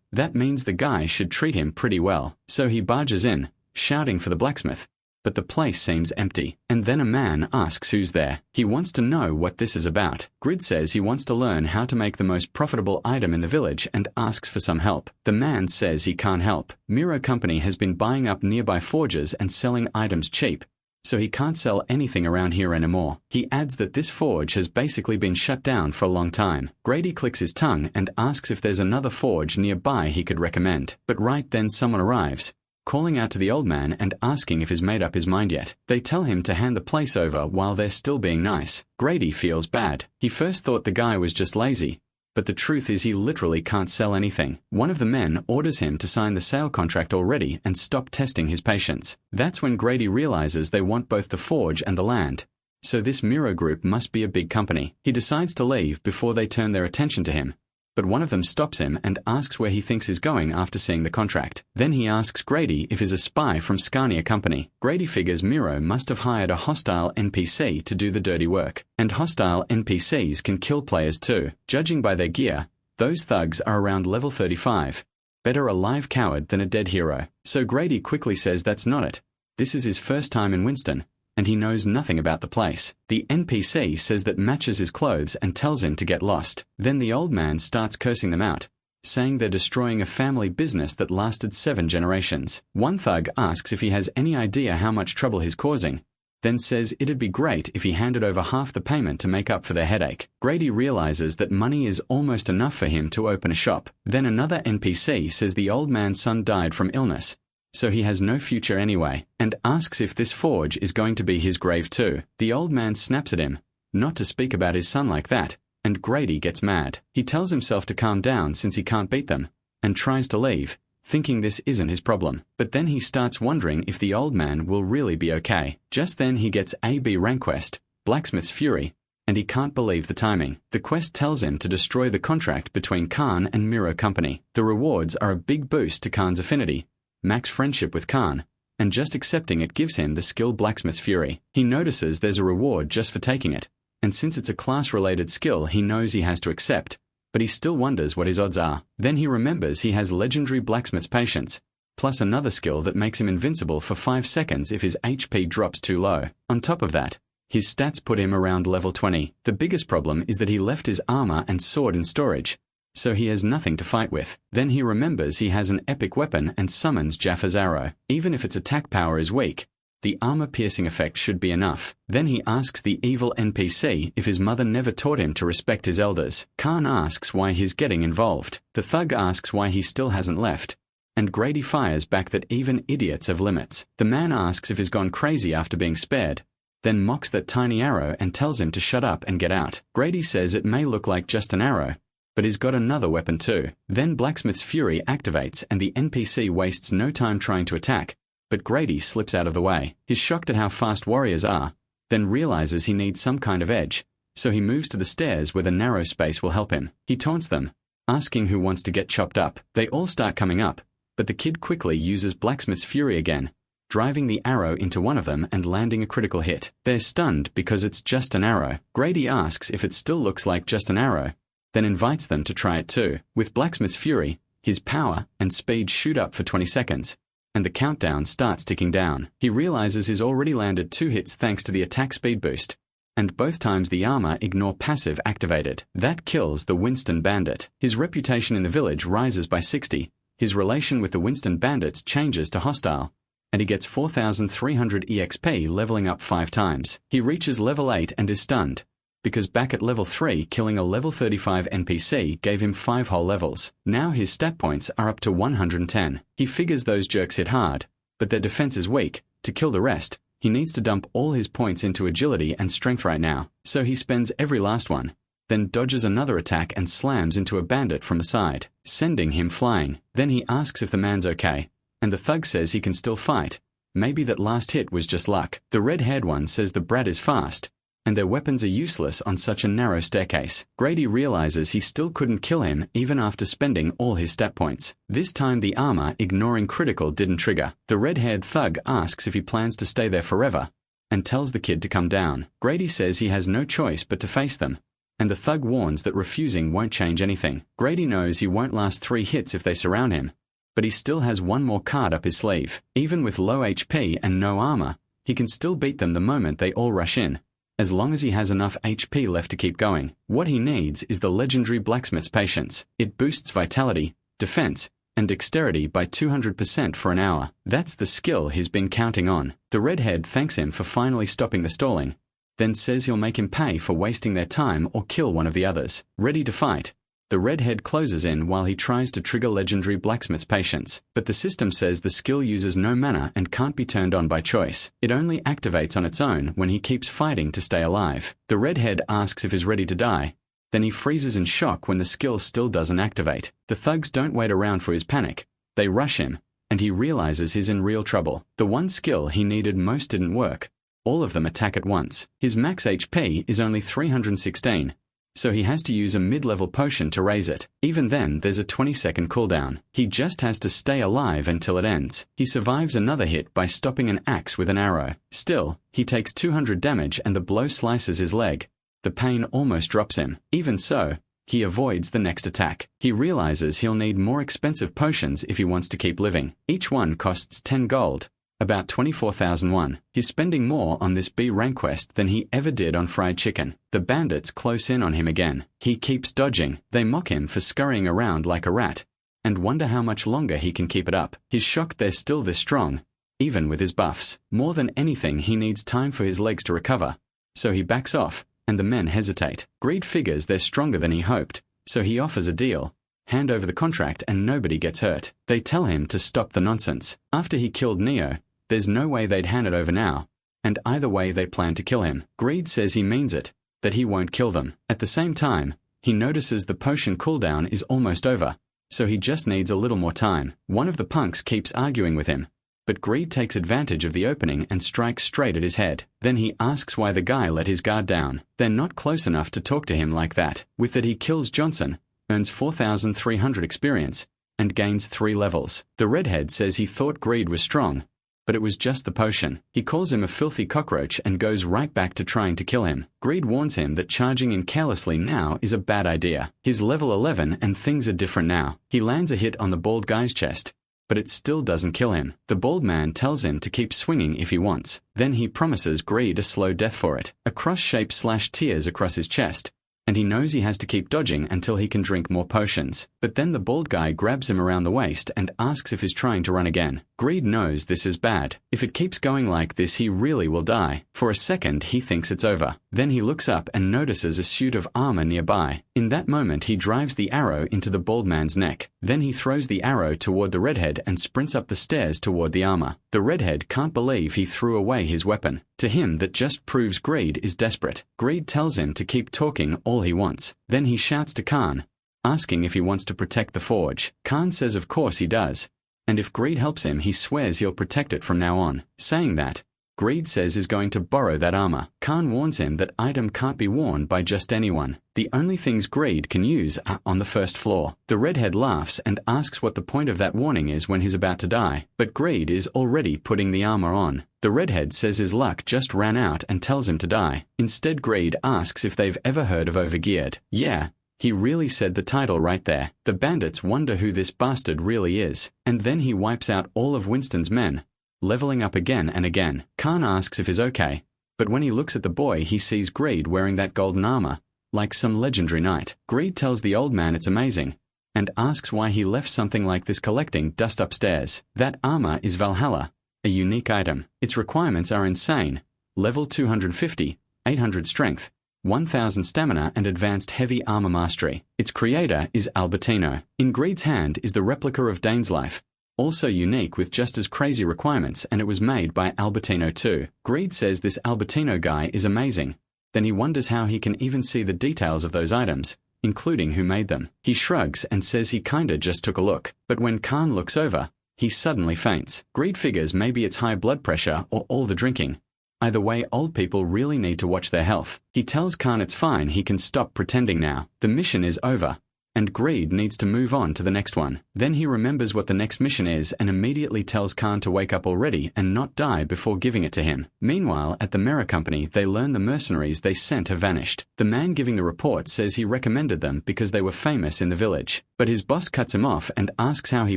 That means the guy should treat him pretty well. So he barges in, shouting for the blacksmith, but the place seems empty. And then a man asks who's there. He wants to know what this is about. Grid says he wants to learn how to make the most profitable item in the village and asks for some help. The man says he can't help. Miro Company has been buying up nearby forges and selling items cheap, so he can't sell anything around here anymore. He adds that this forge has basically been shut down for a long time. Grady clicks his tongue and asks if there's another forge nearby he could recommend. But right then someone arrives, calling out to the old man and asking if he's made up his mind yet. They tell him to hand the place over while they're still being nice. Grady feels bad. He first thought the guy was just lazy, but the truth is he literally can't sell anything. One of the men orders him to sign the sale contract already and stop testing his patience. That's when Grady realizes they want both the forge and the land, so this Miro group must be a big company. He decides to leave before they turn their attention to him, but one of them stops him and asks where he thinks he's going after seeing the contract. Then he asks Grady if he's a spy from Scania Company. Grady figures Miro must have hired a hostile NPC to do the dirty work, and hostile NPCs can kill players too. Judging by their gear, those thugs are around level 35. Better a live coward than a dead hero. So Grady quickly says that's not it. This is his first time in Winston, and he knows nothing about the place. The NPC says that matches his clothes and tells him to get lost. Then the old man starts cursing them out, saying they're destroying a family business that lasted 7 generations. One thug asks if he has any idea how much trouble he's causing, then says it'd be great if he handed over half the payment to make up for their headache. Grady realizes that money is almost enough for him to open a shop. Then another NPC says the old man's son died from illness, so he has no future anyway, and asks if this forge is going to be his grave too. The old man snaps at him, not to speak about his son like that, and Grady gets mad. He tells himself to calm down since he can't beat them, and tries to leave, thinking this isn't his problem. But then he starts wondering if the old man will really be okay. Just then he gets AB rank quest, Blacksmith's Fury, and he can't believe the timing. The quest tells him to destroy the contract between Khan and Miro Company. The rewards are a big boost to Khan's affinity, max friendship with Khan, and just accepting it gives him the skill Blacksmith's Fury. He notices there's a reward just for taking it, and since it's a class-related skill he knows he has to accept, but he still wonders what his odds are. Then he remembers he has legendary Blacksmith's Patience, plus another skill that makes him invincible for 5 seconds if his HP drops too low. On top of that, his stats put him around level 20. The biggest problem is that he left his armor and sword in storage, so he has nothing to fight with. Then he remembers he has an epic weapon and summons Jaffa's arrow. Even if its attack power is weak, the armor-piercing effect should be enough. Then he asks the evil NPC if his mother never taught him to respect his elders. Khan asks why he's getting involved. The thug asks why he still hasn't left, and Grady fires back that even idiots have limits. The man asks if he's gone crazy after being spared, then mocks that tiny arrow and tells him to shut up and get out. Grady says it may look like just an arrow, but he's got another weapon too. Then Blacksmith's Fury activates and the NPC wastes no time trying to attack, but Grady slips out of the way. He's shocked at how fast warriors are, then realizes he needs some kind of edge, so he moves to the stairs where the narrow space will help him. He taunts them, asking who wants to get chopped up. They all start coming up, but the kid quickly uses Blacksmith's Fury again, driving the arrow into one of them and landing a critical hit. They're stunned because it's just an arrow. Grady asks if it still looks like just an arrow, then invites them to try it too. With Blacksmith's Fury, his power and speed shoot up for 20 seconds, and the countdown starts ticking down. He realizes he's already landed 2 hits thanks to the attack speed boost, and both times the armor ignore passive activated. That kills the Winston Bandit. His reputation in the village rises by 60, his relation with the Winston Bandits changes to hostile, and he gets 4,300 EXP leveling up 5 times. He reaches level 8 and is stunned, because back at level 3 killing a level 35 NPC gave him 5 whole levels. Now his stat points are up to 110. He figures those jerks hit hard, but their defense is weak. To kill the rest, he needs to dump all his points into agility and strength right now, so he spends every last one, then dodges another attack and slams into a bandit from the side, sending him flying. Then he asks if the man's okay, and the thug says he can still fight. Maybe that last hit was just luck. The red-haired one says the brat is fast, and their weapons are useless on such a narrow staircase. Grady realizes he still couldn't kill him even after spending all his stat points. This time the armor ignoring critical didn't trigger. The red-haired thug asks if he plans to stay there forever, and tells the kid to come down. Grady says he has no choice but to face them, and the thug warns that refusing won't change anything. Grady knows he won't last 3 hits if they surround him, but he still has one more card up his sleeve. Even with low HP and no armor, he can still beat them the moment they all rush in, as long as he has enough HP left to keep going. What he needs is the legendary blacksmith's patience. It boosts vitality, defense, and dexterity by 200% for an hour. That's the skill he's been counting on. The redhead thanks him for finally stopping the stalling, then says he'll make him pay for wasting their time or kill one of the others. Ready to fight, the redhead closes in while he tries to trigger legendary blacksmith's patience, but the system says the skill uses no mana and can't be turned on by choice. It only activates on its own when he keeps fighting to stay alive. The redhead asks if he's ready to die, then he freezes in shock when the skill still doesn't activate. The thugs don't wait around for his panic. They rush him, and he realizes he's in real trouble. The one skill he needed most didn't work. All of them attack at once. His max HP is only 316. So he has to use a mid-level potion to raise it. Even then, there's a 20-second cooldown. He just has to stay alive until it ends. He survives another hit by stopping an axe with an arrow. Still, he takes 200 damage and the blow slices his leg. The pain almost drops him. Even so, he avoids the next attack. He realizes he'll need more expensive potions if he wants to keep living. Each one costs 10 gold. About 24,001. He's spending more on this B rank quest than he ever did on fried chicken. The bandits close in on him again. He keeps dodging. They mock him for scurrying around like a rat, and wonder how much longer he can keep it up. He's shocked they're still this strong, even with his buffs. More than anything, he needs time for his legs to recover, so he backs off, and the men hesitate. Greed figures they're stronger than he hoped, so he offers a deal. Hand over the contract and nobody gets hurt. They tell him to stop the nonsense. After he killed Neo, there's no way they'd hand it over now, and either way they plan to kill him. Greed says he means it, that he won't kill them. At the same time, he notices the potion cooldown is almost over, so he just needs a little more time. One of the punks keeps arguing with him, but Greed takes advantage of the opening and strikes straight at his head. Then he asks why the guy let his guard down. They're not close enough to talk to him like that. With that he kills Johnson, earns 4,300 experience, and gains 3 levels. The redhead says he thought Greed was strong, but it was just the potion. He calls him a filthy cockroach and goes right back to trying to kill him. Greed warns him that charging in carelessly now is a bad idea. He's level 11 and things are different now. He lands a hit on the bald guy's chest, but it still doesn't kill him. The bald man tells him to keep swinging if he wants. Then he promises Greed a slow death for it. A cross shape slash tears across his chest, and he knows he has to keep dodging until he can drink more potions. But then the bald guy grabs him around the waist and asks if he's trying to run again. Greed knows this is bad. If it keeps going like this, he really will die. For a second, he thinks it's over. Then he looks up and notices a suit of armor nearby. In that moment, he drives the arrow into the bald man's neck. Then he throws the arrow toward the redhead and sprints up the stairs toward the armor. The redhead can't believe he threw away his weapon. To him, that just proves Greed is desperate. Greed tells him to keep talking all he wants. Then he shouts to Khan, asking if he wants to protect the forge. Khan says of course he does, and if Greed helps him, he swears he'll protect it from now on. Saying that, Greed says he's going to borrow that armor. Khan warns him that item can't be worn by just anyone. The only things Greed can use are on the first floor. The redhead laughs and asks what the point of that warning is when he's about to die, but Greed is already putting the armor on. The redhead says his luck just ran out and tells him to die. Instead, Greed asks if they've ever heard of Overgeared. Yeah, he really said the title right there. The bandits wonder who this bastard really is, and then he wipes out all of Winston's men, leveling up again and again. Khan asks if he's okay, but when he looks at the boy, he sees Greed wearing that golden armor, like some legendary knight. Greed tells the old man it's amazing, and asks why he left something like this collecting dust upstairs. That armor is Valhalla, a unique item. Its requirements are insane. Level 250, 800 strength, 1000 stamina and advanced heavy armor mastery. Its creator is Albertino. In Greed's hand is the replica of Dane's life, Also unique with just as crazy requirements, and it was made by Albertino too. Greed says this Albertino guy is amazing. Then he wonders how he can even see the details of those items, including who made them. He shrugs and says he kinda just took a look, but when Khan looks over, he suddenly faints. Greed figures maybe it's high blood pressure or all the drinking. Either way, old people really need to watch their health. He tells Khan it's fine, he can stop pretending now. The mission is over, and Greed needs to move on to the next one. Then he remembers what the next mission is and immediately tells Khan to wake up already and not die before giving it to him. Meanwhile, at the Manga company, they learn the mercenaries they sent have vanished. The man giving the report says he recommended them because they were famous in the village. But his boss cuts him off and asks how he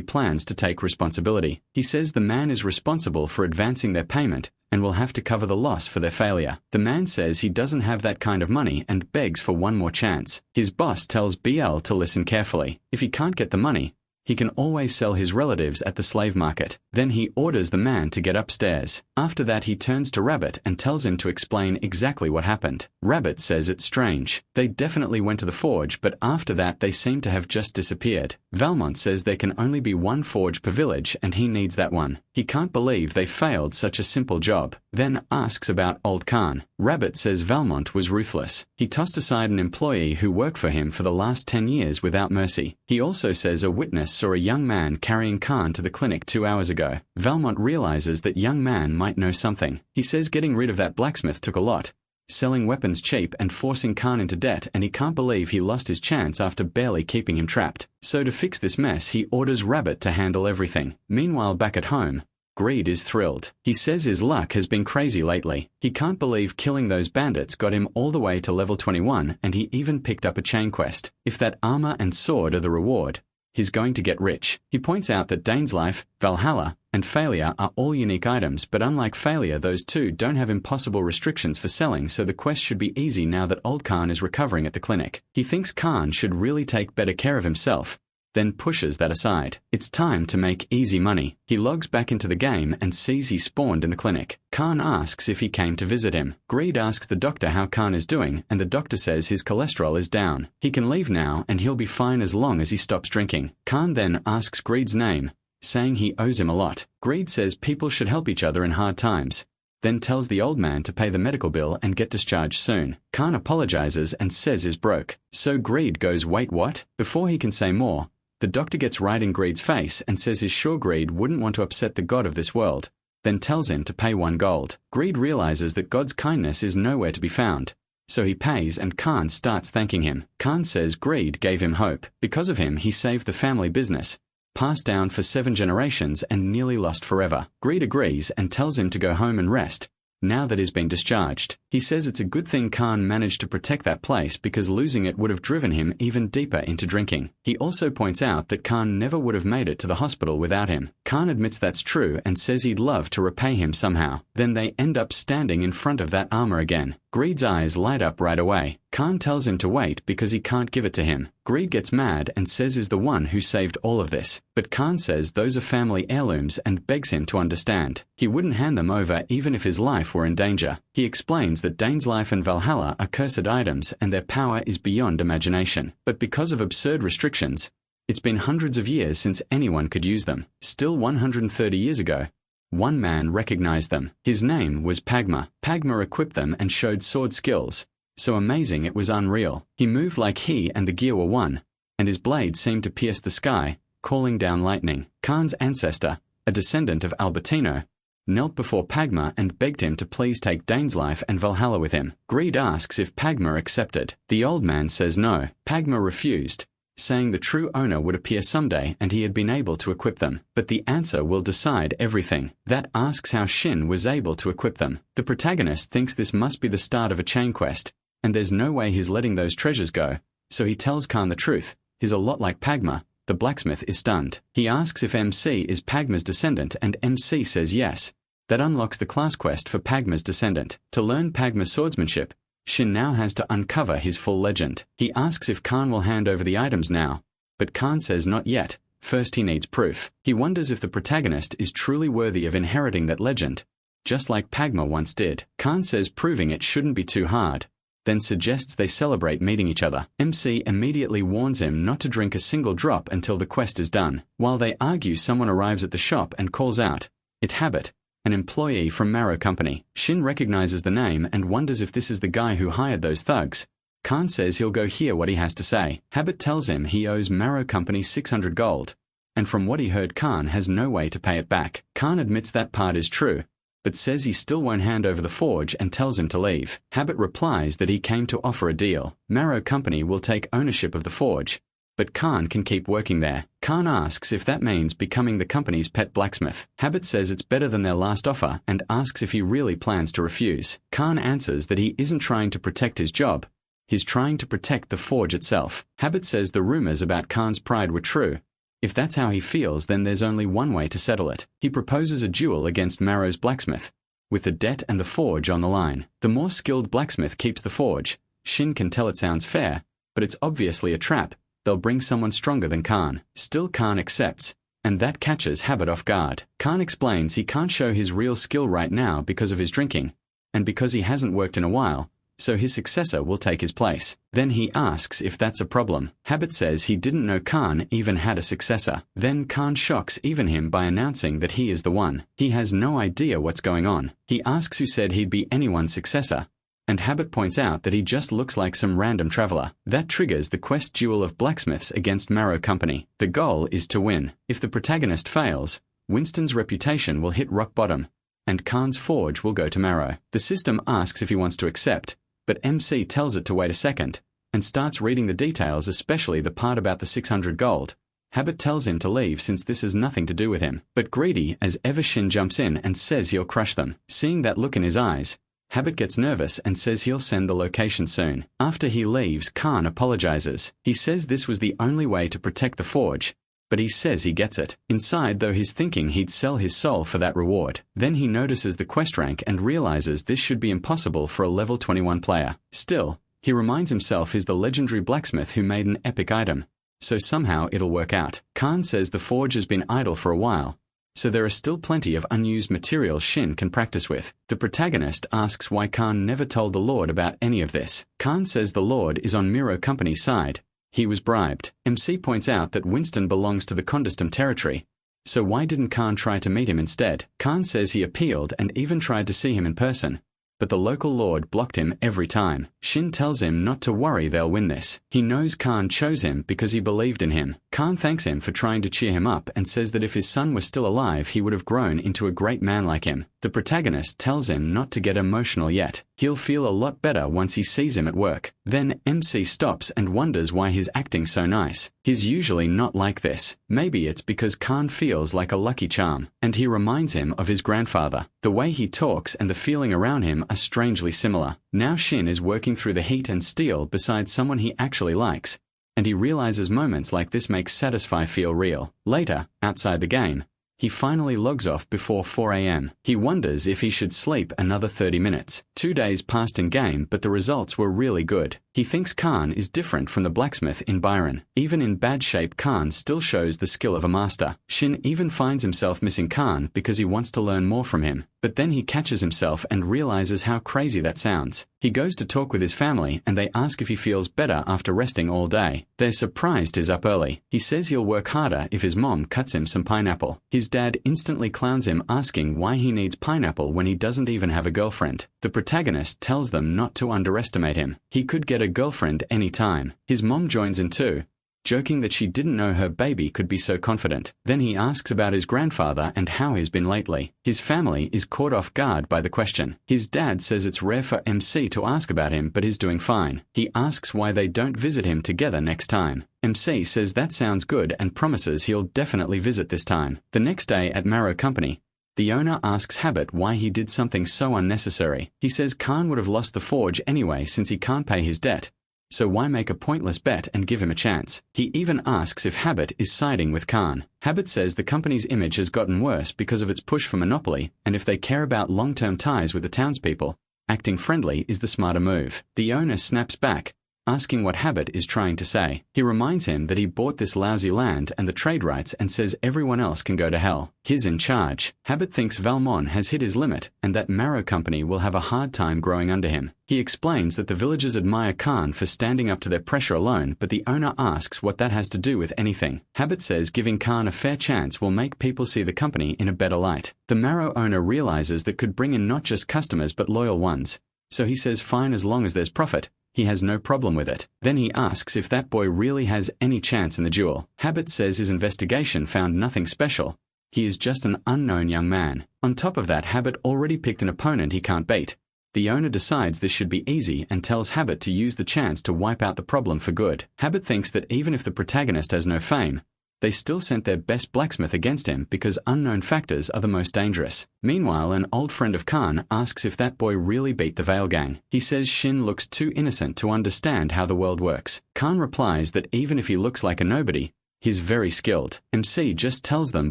plans to take responsibility. He says the man is responsible for advancing their payment and will have to cover the loss for their failure. The man says he doesn't have that kind of money and begs for one more chance. His boss tells BL to listen carefully. If he can't get the money, he can always sell his relatives at the slave market. Then he orders the man to get upstairs. After that he turns to Rabbit and tells him to explain exactly what happened. Rabbit says it's strange. They definitely went to the forge, but after that they seem to have just disappeared. Valmont says there can only be one forge per village and he needs that one. He can't believe they failed such a simple job. Then asks about Old Khan. Rabbit says Valmont was ruthless. He tossed aside an employee who worked for him for the last 10 years without mercy. He also says a witness saw a young man carrying Khan to the clinic 2 hours ago. Valmont realizes that young man might know something. He says getting rid of that blacksmith took a lot, selling weapons cheap and forcing Khan into debt, and he can't believe he lost his chance after barely keeping him trapped. So to fix this mess, he orders Rabbit to handle everything. Meanwhile, back at home, Greed is thrilled. He says his luck has been crazy lately. He can't believe killing those bandits got him all the way to level 21, and he even picked up a chain quest. If that armor and sword are the reward, he's going to get rich. He points out that Dane's life, Valhalla, and failure are all unique items, but unlike failure, those two don't have impossible restrictions for selling, so the quest should be easy now that old Khan is recovering at the clinic. He thinks Khan should really take better care of himself, then pushes that aside. It's time to make easy money. He logs back into the game and sees he spawned in the clinic. Khan asks if he came to visit him. Greed asks the doctor how Khan is doing, and the doctor says his cholesterol is down. He can leave now and he'll be fine as long as he stops drinking. Khan then asks Greed's name, saying he owes him a lot. Greed says people should help each other in hard times, then tells the old man to pay the medical bill and get discharged soon. Khan apologizes and says he's broke. So Greed goes, wait, what? Before he can say more, the doctor gets right in Greed's face and says he's sure Greed wouldn't want to upset the god of this world, then tells him to pay 1 gold. Greed realizes that God's kindness is nowhere to be found, so he pays and Khan starts thanking him. Khan says Greed gave him hope. Because of him, he saved the family business, passed down for 7 generations and nearly lost forever. Greed agrees and tells him to go home and rest, now that he's been discharged. He says it's a good thing Khan managed to protect that place because losing it would have driven him even deeper into drinking. He also points out that Khan never would have made it to the hospital without him. Khan admits that's true and says he'd love to repay him somehow. Then they end up standing in front of that armor again. Greed's eyes light up right away. Khan tells him to wait because he can't give it to him. Greed gets mad and says he's the one who saved all of this. But Khan says those are family heirlooms and begs him to understand. He wouldn't hand them over even if his life were in danger. He explains that Dane's life and Valhalla are cursed items and their power is beyond imagination. But because of absurd restrictions, it's been hundreds of years since anyone could use them. Still 130 years ago, one man recognized them. His name was Pagma. Pagma equipped them and showed sword skills, so amazing it was unreal. He moved like he and the gear were one, and his blade seemed to pierce the sky, calling down lightning. Khan's ancestor, a descendant of Albertino, knelt before Pagma and begged him to please take Dane's life and Valhalla with him. Greed asks if Pagma accepted. The old man says no. Pagma refused, saying the true owner would appear someday and he had been able to equip them. But the answer will decide everything. That asks how Shin was able to equip them. The protagonist thinks this must be the start of a chain quest, and there's no way he's letting those treasures go, so he tells Khan the truth. He's a lot like Pagma. The blacksmith is stunned. He asks if MC is Pagma's descendant and MC says yes. That unlocks the class quest for Pagma's descendant. To learn Pagma's swordsmanship, Shin now has to uncover his full legend. He asks if Khan will hand over the items now, but Khan says not yet. First he needs proof. He wonders if the protagonist is truly worthy of inheriting that legend, just like Pagma once did. Khan says proving it shouldn't be too hard. then suggests they celebrate meeting each other. MC immediately warns him not to drink a single drop until the quest is done. While they argue, someone arrives at the shop and calls out, "It's Habit, an employee from Marrow Company." Shin recognizes the name and wonders if this is the guy who hired those thugs. Khan says he'll go hear what he has to say. Habit tells him he owes Marrow Company 600 gold, and from what he heard, Khan has no way to pay it back. Khan admits that part is true, but says he still won't hand over the forge and tells him to leave. Habit replies that he came to offer a deal. Marrow Company will take ownership of the forge, but Khan can keep working there. Khan asks if that means becoming the company's pet blacksmith. Habit says it's better than their last offer and asks if he really plans to refuse. Khan answers that he isn't trying to protect his job, he's trying to protect the forge itself. Habit says the rumors about Khan's pride were true. If that's how he feels, then there's only one way to settle it. He proposes a duel against Marrow's blacksmith, with the debt and the forge on the line. The more skilled blacksmith keeps the forge. Shin can tell it sounds fair, but it's obviously a trap. They'll bring someone stronger than Khan. Still, Khan accepts, and that catches Habit off guard. Khan explains he can't show his real skill right now because of his drinking, and because he hasn't worked in a while, so his successor will take his place. Then he asks if that's a problem. Habit says he didn't know Khan even had a successor. Then Khan shocks even him by announcing that he is the one. He has no idea what's going on. He asks who said he'd be anyone's successor, and Habit points out that he just looks like some random traveler. That triggers the quest duel of blacksmiths against Marrow Company. The goal is to win. If the protagonist fails, Winston's reputation will hit rock bottom, and Khan's forge will go to Marrow. The system asks if he wants to accept, but MC tells it to wait a second, and starts reading the details, especially the part about the 600 gold. Habit tells him to leave since this has nothing to do with him. But greedy as ever, Shin jumps in and says he'll crush them. Seeing that look in his eyes, Habit gets nervous and says he'll send the location soon. After he leaves, Khan apologizes. He says this was the only way to protect the forge, but he says he gets it. Inside, though, he's thinking he'd sell his soul for that reward. Then he notices the quest rank and realizes this should be impossible for a level 21 player. Still, he reminds himself he's the legendary blacksmith who made an epic item, so somehow it'll work out. Khan says the forge has been idle for a while, so there are still plenty of unused material Shin can practice with. The protagonist asks why Khan never told the Lord about any of this. Khan says the Lord is on Marrow Company's side. He was bribed. MC points out that Winston belongs to the Condestem territory, so why didn't Khan try to meet him instead? Khan says he appealed and even tried to see him in person, but the local lord blocked him every time. Shin tells him not to worry, they'll win this. He knows Khan chose him because he believed in him. Khan thanks him for trying to cheer him up and says that if his son were still alive, he would have grown into a great man like him. The protagonist tells him not to get emotional yet. He'll feel a lot better once he sees him at work. Then MC stops and wonders why he's acting so nice. He's usually not like this. Maybe it's because Khan feels like a lucky charm, and he reminds him of his grandfather. The way he talks and the feeling around him are strangely similar. Now Shin is working through the heat and steel beside someone he actually likes, and he realizes moments like this make Satisfy feel real. Later, outside the game, he finally logs off before 4 a.m. He wonders if he should sleep another 30 minutes. 2 days passed in game, but the results were really good. He thinks Khan is different from the blacksmith in Byron. Even in bad shape, Khan still shows the skill of a master. Shin even finds himself missing Khan because he wants to learn more from him. But then he catches himself and realizes how crazy that sounds. He goes to talk with his family and they ask if he feels better after resting all day. They're surprised he's up early. He says he'll work harder if his mom cuts him some pineapple. His dad instantly clowns him, asking why he needs pineapple when he doesn't even have a girlfriend. The protagonist tells them not to underestimate him. He could get a girlfriend any time. His mom joins in too, joking that she didn't know her baby could be so confident. Then he asks about his grandfather and how he's been lately. His family is caught off guard by the question. His dad says it's rare for MC to ask about him, but he's doing fine. He asks why they don't visit him together next time. MC says that sounds good and promises he'll definitely visit this time. The next day at Marrow Company, the owner asks Habit why he did something so unnecessary. He says Khan would have lost the forge anyway since he can't pay his debt, so why make a pointless bet and give him a chance? He even asks if Habit is siding with Khan. Habit says the company's image has gotten worse because of its push for monopoly, and if they care about long-term ties with the townspeople, acting friendly is the smarter move. The owner snaps back, asking what Habit is trying to say. He reminds him that he bought this lousy land and the trade rights and says everyone else can go to hell. He's in charge. Habit thinks Valmont has hit his limit and that Marrow Company will have a hard time growing under him. He explains that the villagers admire Khan for standing up to their pressure alone, but the owner asks what that has to do with anything. Habit says giving Khan a fair chance will make people see the company in a better light. The Marrow owner realizes that could bring in not just customers but loyal ones. So he says fine as long as there's profit. He has no problem with it. Then he asks if that boy really has any chance in the duel. Habit says his investigation found nothing special. He is just an unknown young man. On top of that, Habit already picked an opponent he can't beat. The owner decides this should be easy and tells Habit to use the chance to wipe out the problem for good. Habit thinks that even if the protagonist has no fame, they still sent their best blacksmith against him because unknown factors are the most dangerous. Meanwhile, an old friend of Khan asks if that boy really beat the Veil Gang. He says Shin looks too innocent to understand how the world works. Khan replies that even if he looks like a nobody, he's very skilled. MC just tells them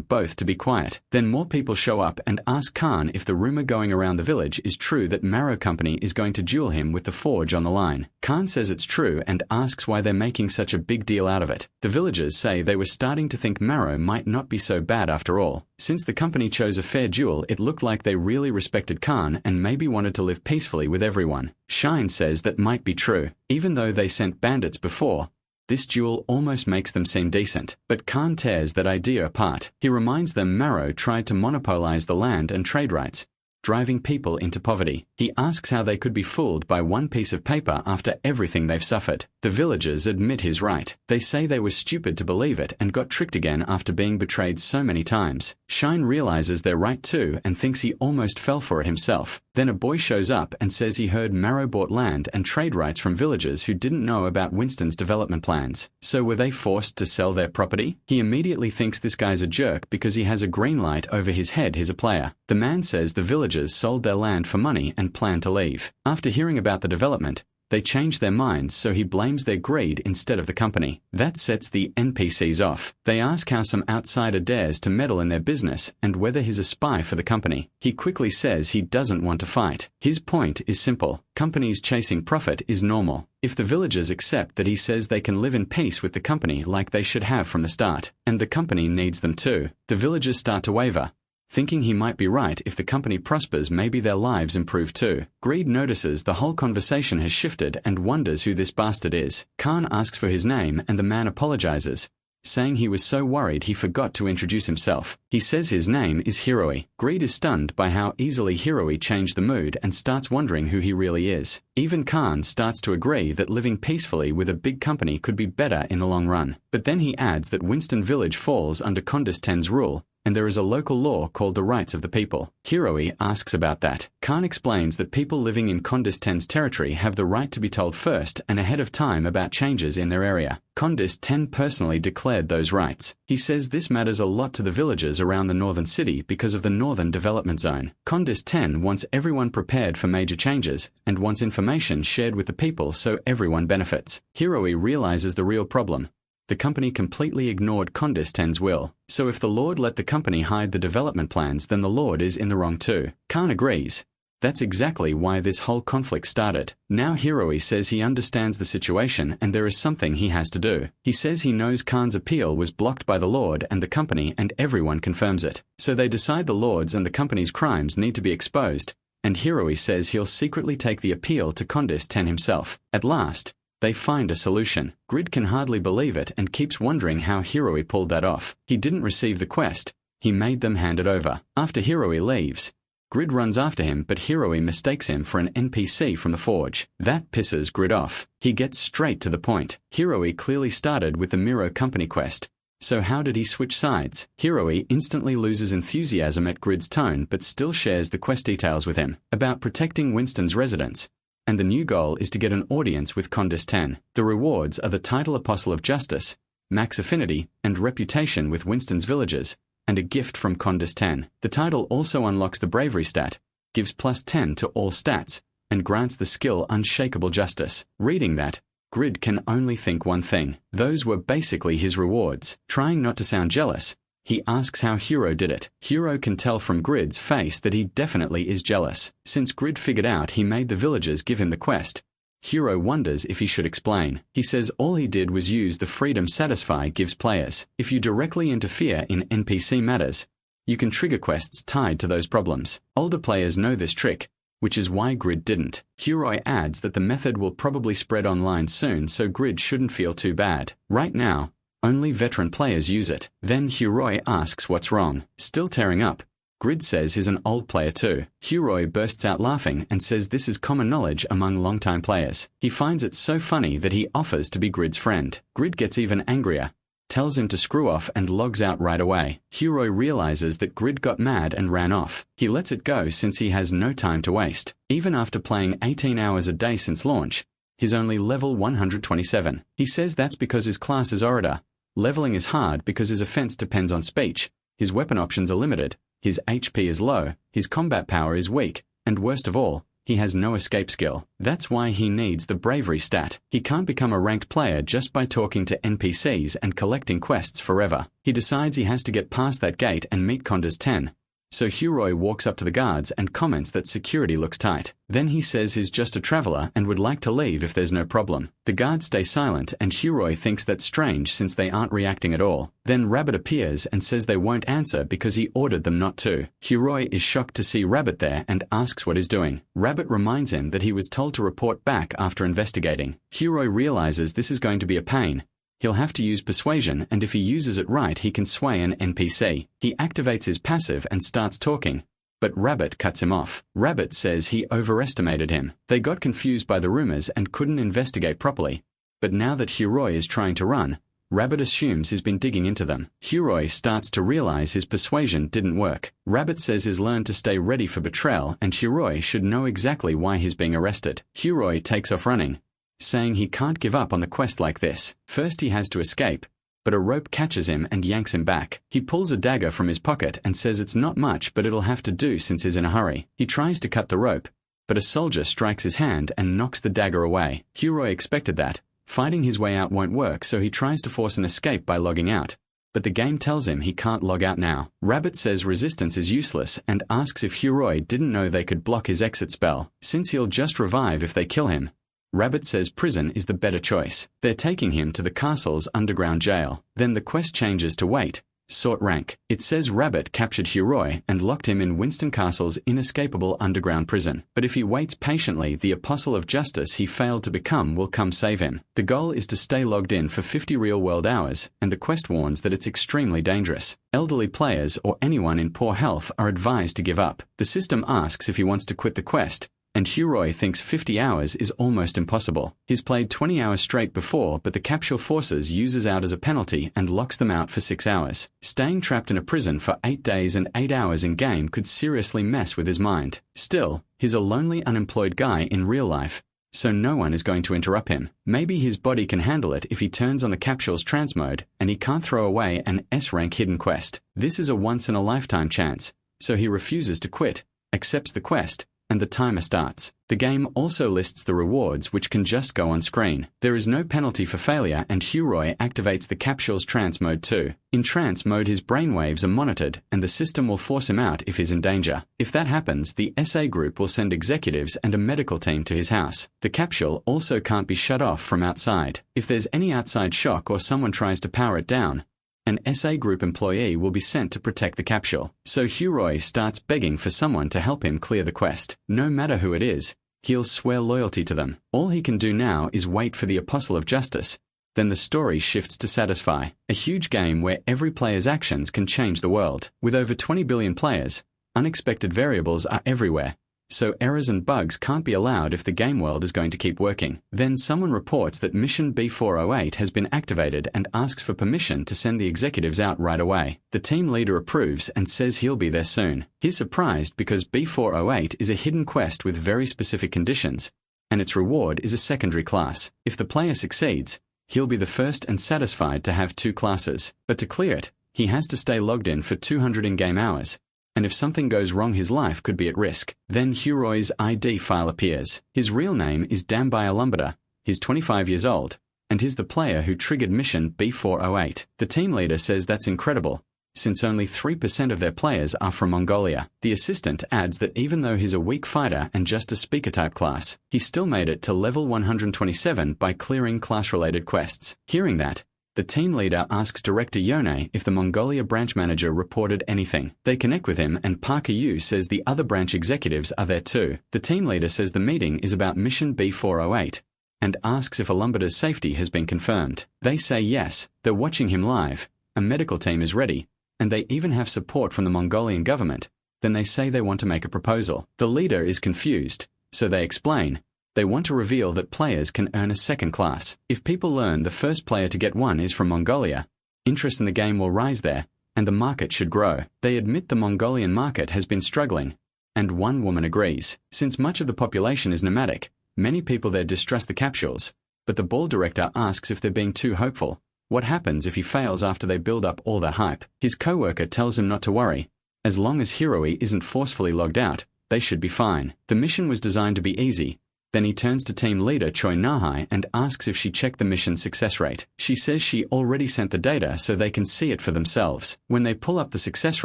both to be quiet. Then more people show up and ask Khan if the rumor going around the village is true that Marrow Company is going to duel him with the forge on the line. Khan says it's true and asks why they're making such a big deal out of it. The villagers say they were starting to think Marrow might not be so bad after all. Since the company chose a fair duel, it looked like they really respected Khan and maybe wanted to live peacefully with everyone. Shine says that might be true. Even though they sent bandits before, this duel almost makes them seem decent, but Khan tears that idea apart. He reminds them Marrow tried to monopolize the land and trade rights, driving people into poverty. He asks how they could be fooled by one piece of paper after everything they've suffered. The villagers admit he's right. They say they were stupid to believe it and got tricked again after being betrayed so many times. Shine realizes they're right too and thinks he almost fell for it himself. Then a boy shows up and says he heard Marrow bought land and trade rights from villagers who didn't know about Winston's development plans. So were they forced to sell their property? He immediately thinks this guy's a jerk because he has a green light over his head he's a player. The man says the villagers sold their land for money and plan to leave. After hearing about the development, they change their minds, so he blames their greed instead of the company. That sets the NPCs off. They ask how some outsider dares to meddle in their business and whether he's a spy for the company. He quickly says he doesn't want to fight. His point is simple. Companies chasing profit is normal. If the villagers accept that he says they can live in peace with the company like they should have from the start, and the company needs them too, the villagers start to waver. Thinking he might be right, if the company prospers maybe their lives improve too. Greed notices the whole conversation has shifted and wonders who this bastard is. Khan asks for his name and the man apologizes, saying he was so worried he forgot to introduce himself. He says his name is Hiroi. Greed is stunned by how easily Hiroi changed the mood and starts wondering who he really is. Even Khan starts to agree that living peacefully with a big company could be better in the long run. But then he adds that Winston Village falls under Condis Ten's rule, and there is a local law called the Rights of the People. Hiroi asks about that. Khan explains that people living in Condis Ten's territory have the right to be told first and ahead of time about changes in their area. Condis Ten personally declared those rights. He says this matters a lot to the villagers around the northern city because of the Northern Development Zone. Condis Ten wants everyone prepared for major changes and wants information shared with the people so everyone benefits. Hiroi realizes the real problem. The company completely ignored Condis Ten's will. So if the Lord let the company hide the development plans, then the Lord is in the wrong too. Khan agrees. That's exactly why this whole conflict started. Now Hiroi says he understands the situation and there is something he has to do. He says he knows Khan's appeal was blocked by the Lord and the company and everyone confirms it. So they decide the Lord's and the company's crimes need to be exposed, and Hiroi says he'll secretly take the appeal to Condis Ten himself. At last, they find a solution. Grid can hardly believe it and keeps wondering how Hiroi pulled that off. He didn't receive the quest. He made them hand it over. After Hiroi leaves, Grid runs after him, but Hiroi mistakes him for an NPC from the forge. That pisses Grid off. He gets straight to the point. Hiroi clearly started with the Miro Company quest. So how did he switch sides? Hiroi instantly loses enthusiasm at Grid's tone but still shares the quest details with him about protecting Winston's residence. And the new goal is to get an audience with Condis Ten. The rewards are the title Apostle of Justice, max affinity, and reputation with Winston's villagers, and a gift from Condis Ten. The title also unlocks the bravery stat, gives +10 to all stats, and grants the skill Unshakable Justice. Reading that, Grid can only think one thing. Those were basically his rewards. Trying not to sound jealous, he asks how Hiro did it. Hiro can tell from Grid's face that he definitely is jealous. Since Grid figured out he made the villagers give him the quest, Hero wonders if he should explain. He says all he did was use the freedom Satisfy gives players. If you directly interfere in NPC matters, you can trigger quests tied to those problems. Older players know this trick, which is why Grid didn't. Hero adds that the method will probably spread online soon, so Grid shouldn't feel too bad. Right now, only veteran players use it. Then Hero asks what's wrong. Still tearing up. Grid says he's an old player too. Hero bursts out laughing and says this is common knowledge among longtime players. He finds it so funny that he offers to be Grid's friend. Grid gets even angrier, tells him to screw off and logs out right away. Hero realizes that Grid got mad and ran off. He lets it go since he has no time to waste. Even after playing 18 hours a day since launch, he's only level 127. He says that's because his class is Orator. Leveling is hard because his offense depends on speech, his weapon options are limited, his HP is low, his combat power is weak, and worst of all, he has no escape skill. That's why he needs the bravery stat. He can't become a ranked player just by talking to NPCs and collecting quests forever. He decides he has to get past that gate and meet Conda's 10. So Hero walks up to the guards and comments that security looks tight. Then he says he's just a traveler and would like to leave if there's no problem. The guards stay silent and Hero thinks that's strange since they aren't reacting at all. Then Rabbit appears and says they won't answer because he ordered them not to. Hero is shocked to see Rabbit there and asks what he's doing. Rabbit reminds him that he was told to report back after investigating. Hero realizes this is going to be a pain. He'll have to use persuasion, and if he uses it right he can sway an NPC. He activates his passive and starts talking, but Rabbit cuts him off. Rabbit says he overestimated him. They got confused by the rumors and couldn't investigate properly, but now that Hero is trying to run, Rabbit assumes he's been digging into them. Hero starts to realize his persuasion didn't work. Rabbit says he's learned to stay ready for betrayal and Hero should know exactly why he's being arrested. Hero takes off running, saying he can't give up on the quest like this. First he has to escape, but a rope catches him and yanks him back. He pulls a dagger from his pocket and says it's not much but it'll have to do since he's in a hurry. He tries to cut the rope, but a soldier strikes his hand and knocks the dagger away. Hero expected that. Fighting his way out won't work, so he tries to force an escape by logging out, but the game tells him he can't log out now. Rabbit says resistance is useless and asks if Hero didn't know they could block his exit spell, since he'll just revive if they kill him. Rabbit says prison is the better choice. They're taking him to the castle's underground jail. Then the quest changes to wait, sort rank. It says Rabbit captured Hero and locked him in Winston Castle's inescapable underground prison. But if he waits patiently, the apostle of justice he failed to become will come save him. The goal is to stay logged in for 50 real-world hours, and the quest warns that it's extremely dangerous. Elderly players or anyone in poor health are advised to give up. The system asks if he wants to quit the quest, and Hero thinks 50 hours is almost impossible. He's played 20 hours straight before, but the capsule forces uses out as a penalty and locks them out for 6 hours. Staying trapped in a prison for 8 days and 8 hours in game could seriously mess with his mind. Still, he's a lonely unemployed guy in real life, so no one is going to interrupt him. Maybe his body can handle it if he turns on the capsule's trans mode, and he can't throw away an S-rank hidden quest. This is a once-in-a-lifetime chance, so he refuses to quit, accepts the quest, and the timer starts. The game also lists the rewards which can just go on screen. There is no penalty for failure and Hero activates the capsule's trance mode too. In trance mode his brainwaves are monitored and the system will force him out if he's in danger. If that happens, the SA group will send executives and a medical team to his house. The capsule also can't be shut off from outside. If there's any outside shock or someone tries to power it down, an SA group employee will be sent to protect the capsule. So Hero starts begging for someone to help him clear the quest. No matter who it is, he'll swear loyalty to them. All he can do now is wait for the Apostle of Justice. Then the story shifts to Satisfy, a huge game where every player's actions can change the world. With over 20 billion players, unexpected variables are everywhere, so errors and bugs can't be allowed if the game world is going to keep working. Then someone reports that mission B408 has been activated and asks for permission to send the executives out right away. The team leader approves and says he'll be there soon. He's surprised because B408 is a hidden quest with very specific conditions, and its reward is a secondary class. If the player succeeds, he'll be the first and satisfied to have 2 classes, but to clear it, he has to stay logged in for 200 in-game hours. And if something goes wrong his life could be at risk. Then Hero's ID file appears. His real name is Dambayalumbuda, he's 25 years old, and he's the player who triggered mission B408. The team leader says that's incredible, since only 3% of their players are from Mongolia. The assistant adds that even though he's a weak fighter and just a speaker-type class, he still made it to level 127 by clearing class-related quests. Hearing that, the team leader asks Director Yone if the Mongolia branch manager reported anything. They connect with him and Parker Yu says the other branch executives are there too. The team leader says the meeting is about mission B408 and asks if Alumbada's safety has been confirmed. They say yes, they're watching him live, a medical team is ready, and they even have support from the Mongolian government. Then they say they want to make a proposal. The leader is confused, so they explain. They want to reveal that players can earn a second class. If people learn the first player to get one is from Mongolia, interest in the game will rise there, and the market should grow. They admit the Mongolian market has been struggling, and one woman agrees. Since much of the population is nomadic, many people there distrust the capsules, but the ball director asks if they're being too hopeful. What happens if he fails after they build up all that hype? His co-worker tells him not to worry. As long as Hiroi isn't forcefully logged out, they should be fine. The mission was designed to be easy. Then he turns to team leader Choi Nahai and asks if she checked the mission success rate. She says she already sent the data so they can see it for themselves. When they pull up the success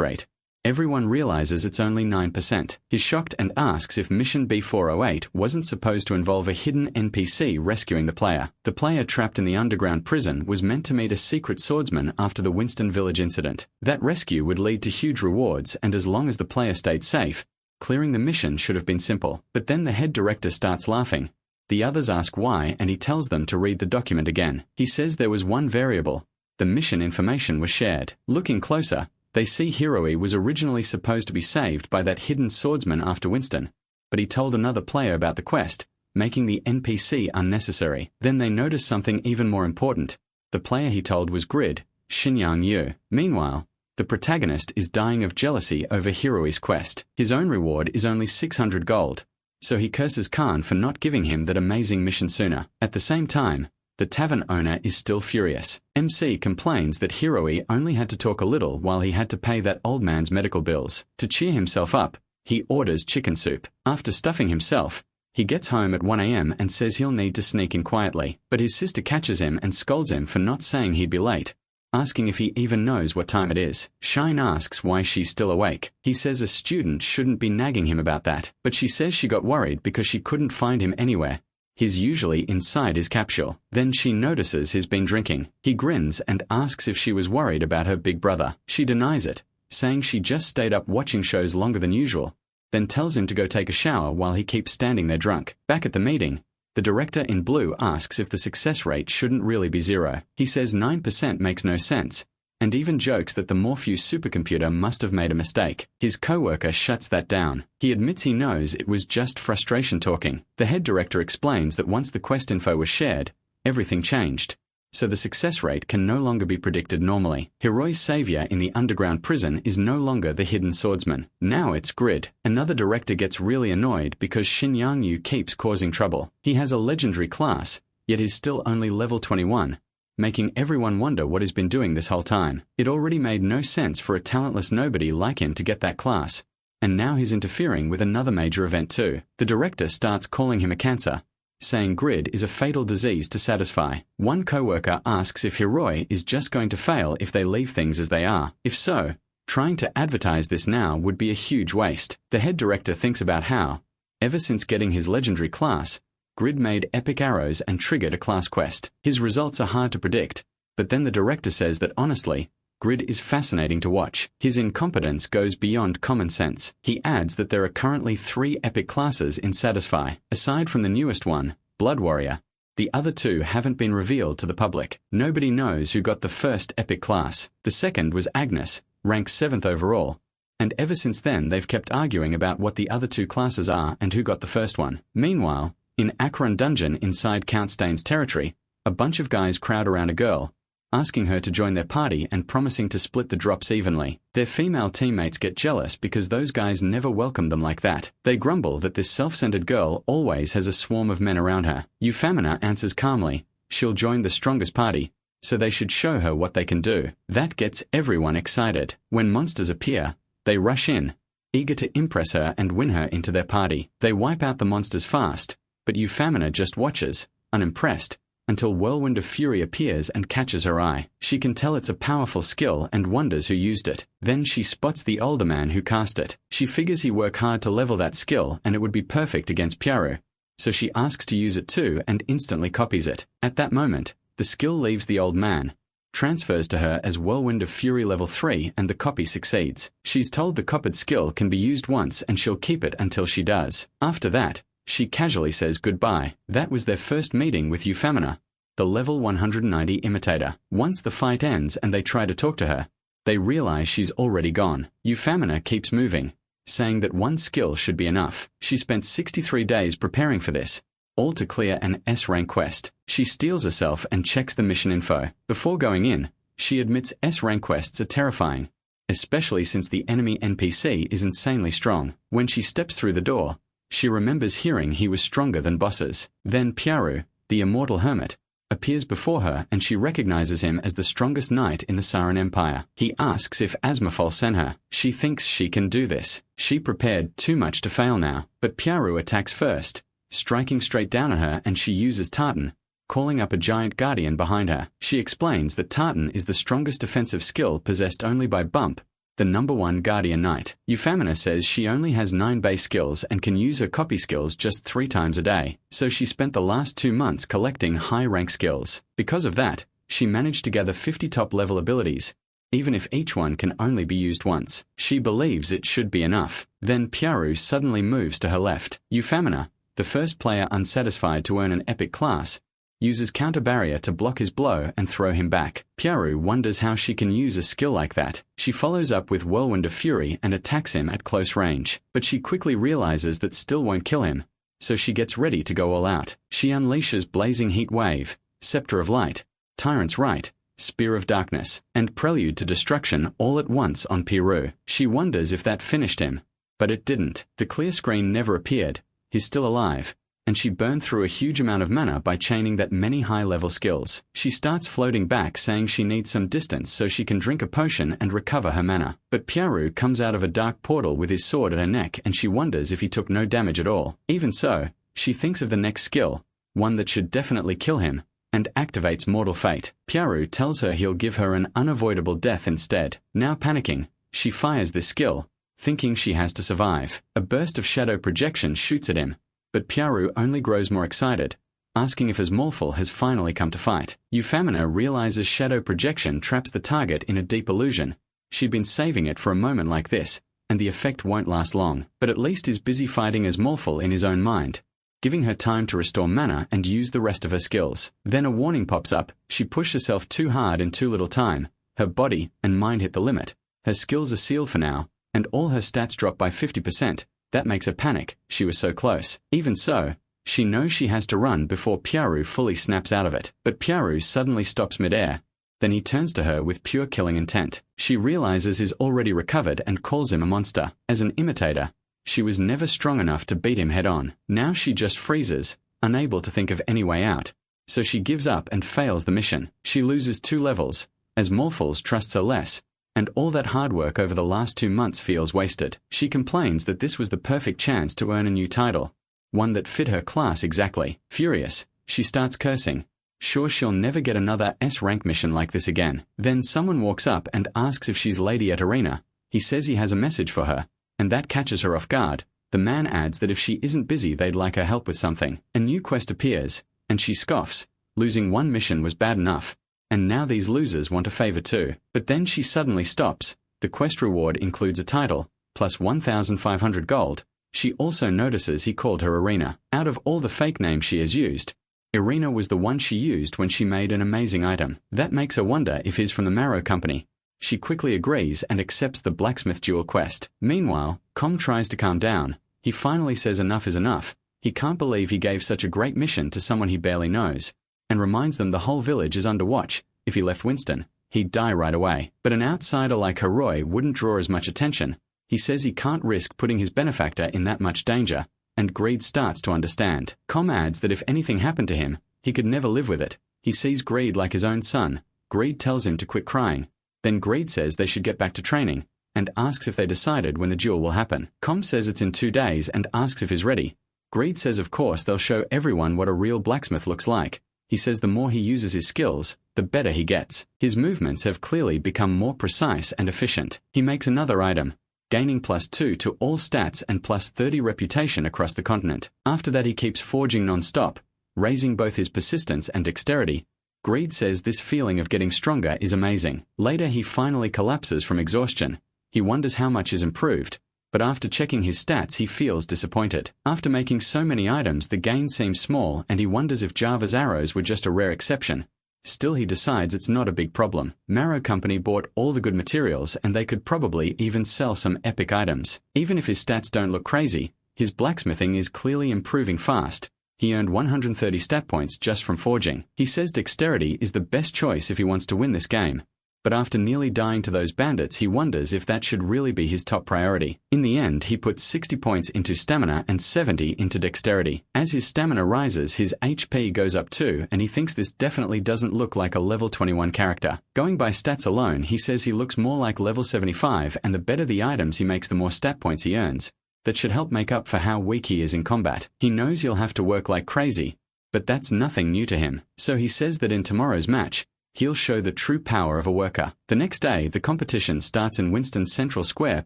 rate, everyone realizes it's only 9%. He's shocked and asks if mission B408 wasn't supposed to involve a hidden NPC rescuing the player. The player trapped in the underground prison was meant to meet a secret swordsman after the Winston Village incident. That rescue would lead to huge rewards, and as long as the player stayed safe, clearing the mission should have been simple. But then the head director starts laughing. The others ask why, and he tells them to read the document again. He says there was one variable. The mission information was shared. Looking closer, they see Hiroi was originally supposed to be saved by that hidden swordsman after Winston, but he told another player about the quest, making the NPC unnecessary. Then they notice something even more important. The player he told was Grid, Xinyang Yu. Meanwhile, the protagonist is dying of jealousy over Hiroi's quest. His own reward is only 600 gold, so he curses Khan for not giving him that amazing mission sooner. At the same time, the tavern owner is still furious. MC complains that Hiroi only had to talk a little while he had to pay that old man's medical bills. To cheer himself up, he orders chicken soup. After stuffing himself, he gets home at 1 a.m. and says he'll need to sneak in quietly. But his sister catches him and scolds him for not saying he'd be late, asking if he even knows what time it is. Shine asks why she's still awake. He says a student shouldn't be nagging him about that, but she says she got worried because she couldn't find him anywhere. He's usually inside his capsule. Then she notices he's been drinking. He grins and asks if she was worried about her big brother. She denies it, saying she just stayed up watching shows longer than usual, then tells him to go take a shower while he keeps standing there drunk. Back at the meeting, the director in blue asks if the success rate shouldn't really be 0. He says 9% makes no sense, and even jokes that the Morpheus supercomputer must have made a mistake. His co-worker shuts that down. He admits he knows it was just frustration talking. The head director explains that once the quest info was shared, everything changed, so the success rate can no longer be predicted normally. Hiroi's savior in the underground prison is no longer the hidden swordsman. Now it's Grid. Another director gets really annoyed because Xinyang Yu keeps causing trouble. He has a legendary class, yet is still only level 21. Making everyone wonder what he's been doing this whole time. It already made no sense for a talentless nobody like him to get that class, and now he's interfering with another major event too. The director starts calling him a cancer, saying Grid is a fatal disease to satisfy. One co-worker asks if Hiroi is just going to fail if they leave things as they are. If so, trying to advertise this now would be a huge waste. The head director thinks about how, ever since getting his legendary class, Grid made epic arrows and triggered a class quest. His results are hard to predict, but then the director says that honestly, Grid is fascinating to watch. His incompetence goes beyond common sense. He adds that there are currently 3 epic classes in Satisfy. Aside from the newest one, Blood Warrior, the other 2 haven't been revealed to the public. Nobody knows who got the first epic class. The second was Agnes, ranked 7th overall, and ever since then they've kept arguing about what the other 2 classes are and who got the first one. Meanwhile, in Akron Dungeon inside Count Stain's territory, a bunch of guys crowd around a girl, asking her to join their party and promising to split the drops evenly. Their female teammates get jealous because those guys never welcome them like that. They grumble that this self-centered girl always has a swarm of men around her. Euphemina answers calmly, she'll join the strongest party, so they should show her what they can do. That gets everyone excited. When monsters appear, they rush in, eager to impress her and win her into their party. They wipe out the monsters fast, but Euphemina just watches, unimpressed, until Whirlwind of Fury appears and catches her eye. She can tell it's a powerful skill and wonders who used it. Then she spots the older man who cast it. She figures he worked hard to level that skill and it would be perfect against Pyaru. So she asks to use it too and instantly copies it. At that moment, the skill leaves the old man, transfers to her as Whirlwind of Fury level 3 and the copy succeeds. She's told the copied skill can be used once and she'll keep it until she does. After that, she casually says goodbye. That was their first meeting with Euphemina, the level 190 imitator. Once the fight ends and they try to talk to her, they realize she's already gone. Euphemina keeps moving, saying that one skill should be enough. She spent 63 days preparing for this, all to clear an S-rank quest. She steels herself and checks the mission info. Before going in, she admits S-rank quests are terrifying, especially since the enemy NPC is insanely strong. When she steps through the door, she remembers hearing he was stronger than bosses. Then Pyaru, the immortal hermit, appears before her and she recognizes him as the strongest knight in the Saran Empire. He asks if Asmafol sent her. She thinks she can do this. She prepared too much to fail now, but Pyaru attacks first, striking straight down at her, and she uses Tartan, calling up a giant guardian behind her. She explains that Tartan is the strongest defensive skill possessed only by Bump, the #1 guardian knight. Euphemina says she only has 9 base skills and can use her copy skills just 3 times a day, so she spent the last 2 months collecting high-rank skills. Because of that, she managed to gather 50 top-level abilities, even if each one can only be used once. She believes it should be enough. Then Pyaru suddenly moves to her left. Euphemina, the first player unsatisfied to earn an epic class, uses counter barrier to block his blow and throw him back. Pyaru wonders how she can use a skill like that. She follows up with Whirlwind of Fury and attacks him at close range, but she quickly realizes that still won't kill him, so she gets ready to go all out. She unleashes Blazing Heat Wave, Scepter of Light, Tyrant's Right, Spear of Darkness, and Prelude to Destruction all at once on Pyaru. She wonders if that finished him, but it didn't. The clear screen never appeared. He's still alive, and she burned through a huge amount of mana by chaining that many high-level skills. She starts floating back, saying she needs some distance so she can drink a potion and recover her mana. But Pyaru comes out of a dark portal with his sword at her neck and she wonders if he took no damage at all. Even so, she thinks of the next skill, one that should definitely kill him, and activates Mortal Fate. Pyaru tells her he'll give her an unavoidable death instead. Now panicking, she fires this skill, thinking she has to survive. A burst of shadow projection shoots at him, but Pyaru only grows more excited, asking if Asmafol has finally come to fight. Euphemina realizes shadow projection traps the target in a deep illusion. She'd been saving it for a moment like this, and the effect won't last long, but at least is busy fighting Asmafol in his own mind, giving her time to restore mana and use the rest of her skills. Then a warning pops up. She pushed herself too hard in too little time. Her body and mind hit the limit. Her skills are sealed for now, and all her stats drop by 50%. That makes her panic. She was so close. Even so, she knows she has to run before Pyaru fully snaps out of it. But Pyaru suddenly stops midair. Then he turns to her with pure killing intent. She realizes he's already recovered and calls him a monster. As an imitator, she was never strong enough to beat him head-on. Now she just freezes, unable to think of any way out. So she gives up and fails the mission. She loses 2 levels, as Morphles trusts her less, and all that hard work over the last 2 months feels wasted. She complains that this was the perfect chance to earn a new title, one that fit her class exactly. Furious, she starts cursing, sure she'll never get another S-rank mission like this again. Then someone walks up and asks if she's Lady at Arena. He says he has a message for her, and that catches her off guard. The man adds that if she isn't busy they'd like her help with something. A new quest appears, and she scoffs. Losing 1 mission was bad enough, and now these losers want a favor too. But then she suddenly stops. The quest reward includes a title, plus 1,500 gold. She also notices he called her Arena. Out of all the fake names she has used, Arena was the one she used when she made an amazing item. That makes her wonder if he's from the Marrow Company. She quickly agrees and accepts the blacksmith duel quest. Meanwhile, Com tries to calm down. He finally says enough is enough. He can't believe he gave such a great mission to someone he barely knows, and reminds them the whole village is under watch. If he left Winston, he'd die right away. But an outsider like Heroi wouldn't draw as much attention. He says he can't risk putting his benefactor in that much danger, and Greed starts to understand. Com adds that if anything happened to him, he could never live with it. He sees Greed like his own son. Greed tells him to quit crying. Then Greed says they should get back to training, and asks if they decided when the duel will happen. Com says it's in 2 days and asks if he's ready. Greed says of course they'll show everyone what a real blacksmith looks like, He says the more he uses his skills, the better he gets. His movements have clearly become more precise and efficient. He makes another item, gaining +2 to all stats and +30 reputation across the continent. After that he keeps forging non-stop, raising both his persistence and dexterity. Greed says this feeling of getting stronger is amazing. Later he finally collapses from exhaustion. He wonders how much is improved, but after checking his stats he feels disappointed. After making so many items the gain seems small and he wonders if Java's arrows were just a rare exception. Still he decides it's not a big problem. Marrow Company bought all the good materials and they could probably even sell some epic items. Even if his stats don't look crazy, his blacksmithing is clearly improving fast. He earned 130 stat points just from forging. He says dexterity is the best choice if he wants to win this game. But after nearly dying to those bandits he wonders if that should really be his top priority. In the end he puts 60 points into stamina and 70 into dexterity. As his stamina rises his HP goes up too and he thinks this definitely doesn't look like a level 21 character. Going by stats alone he says he looks more like level 75 and the better the items he makes the more stat points he earns. That should help make up for how weak he is in combat. He knows he'll have to work like crazy, but that's nothing new to him. So he says that in tomorrow's match, he'll show the true power of a worker. The next day, the competition starts in Winston's central square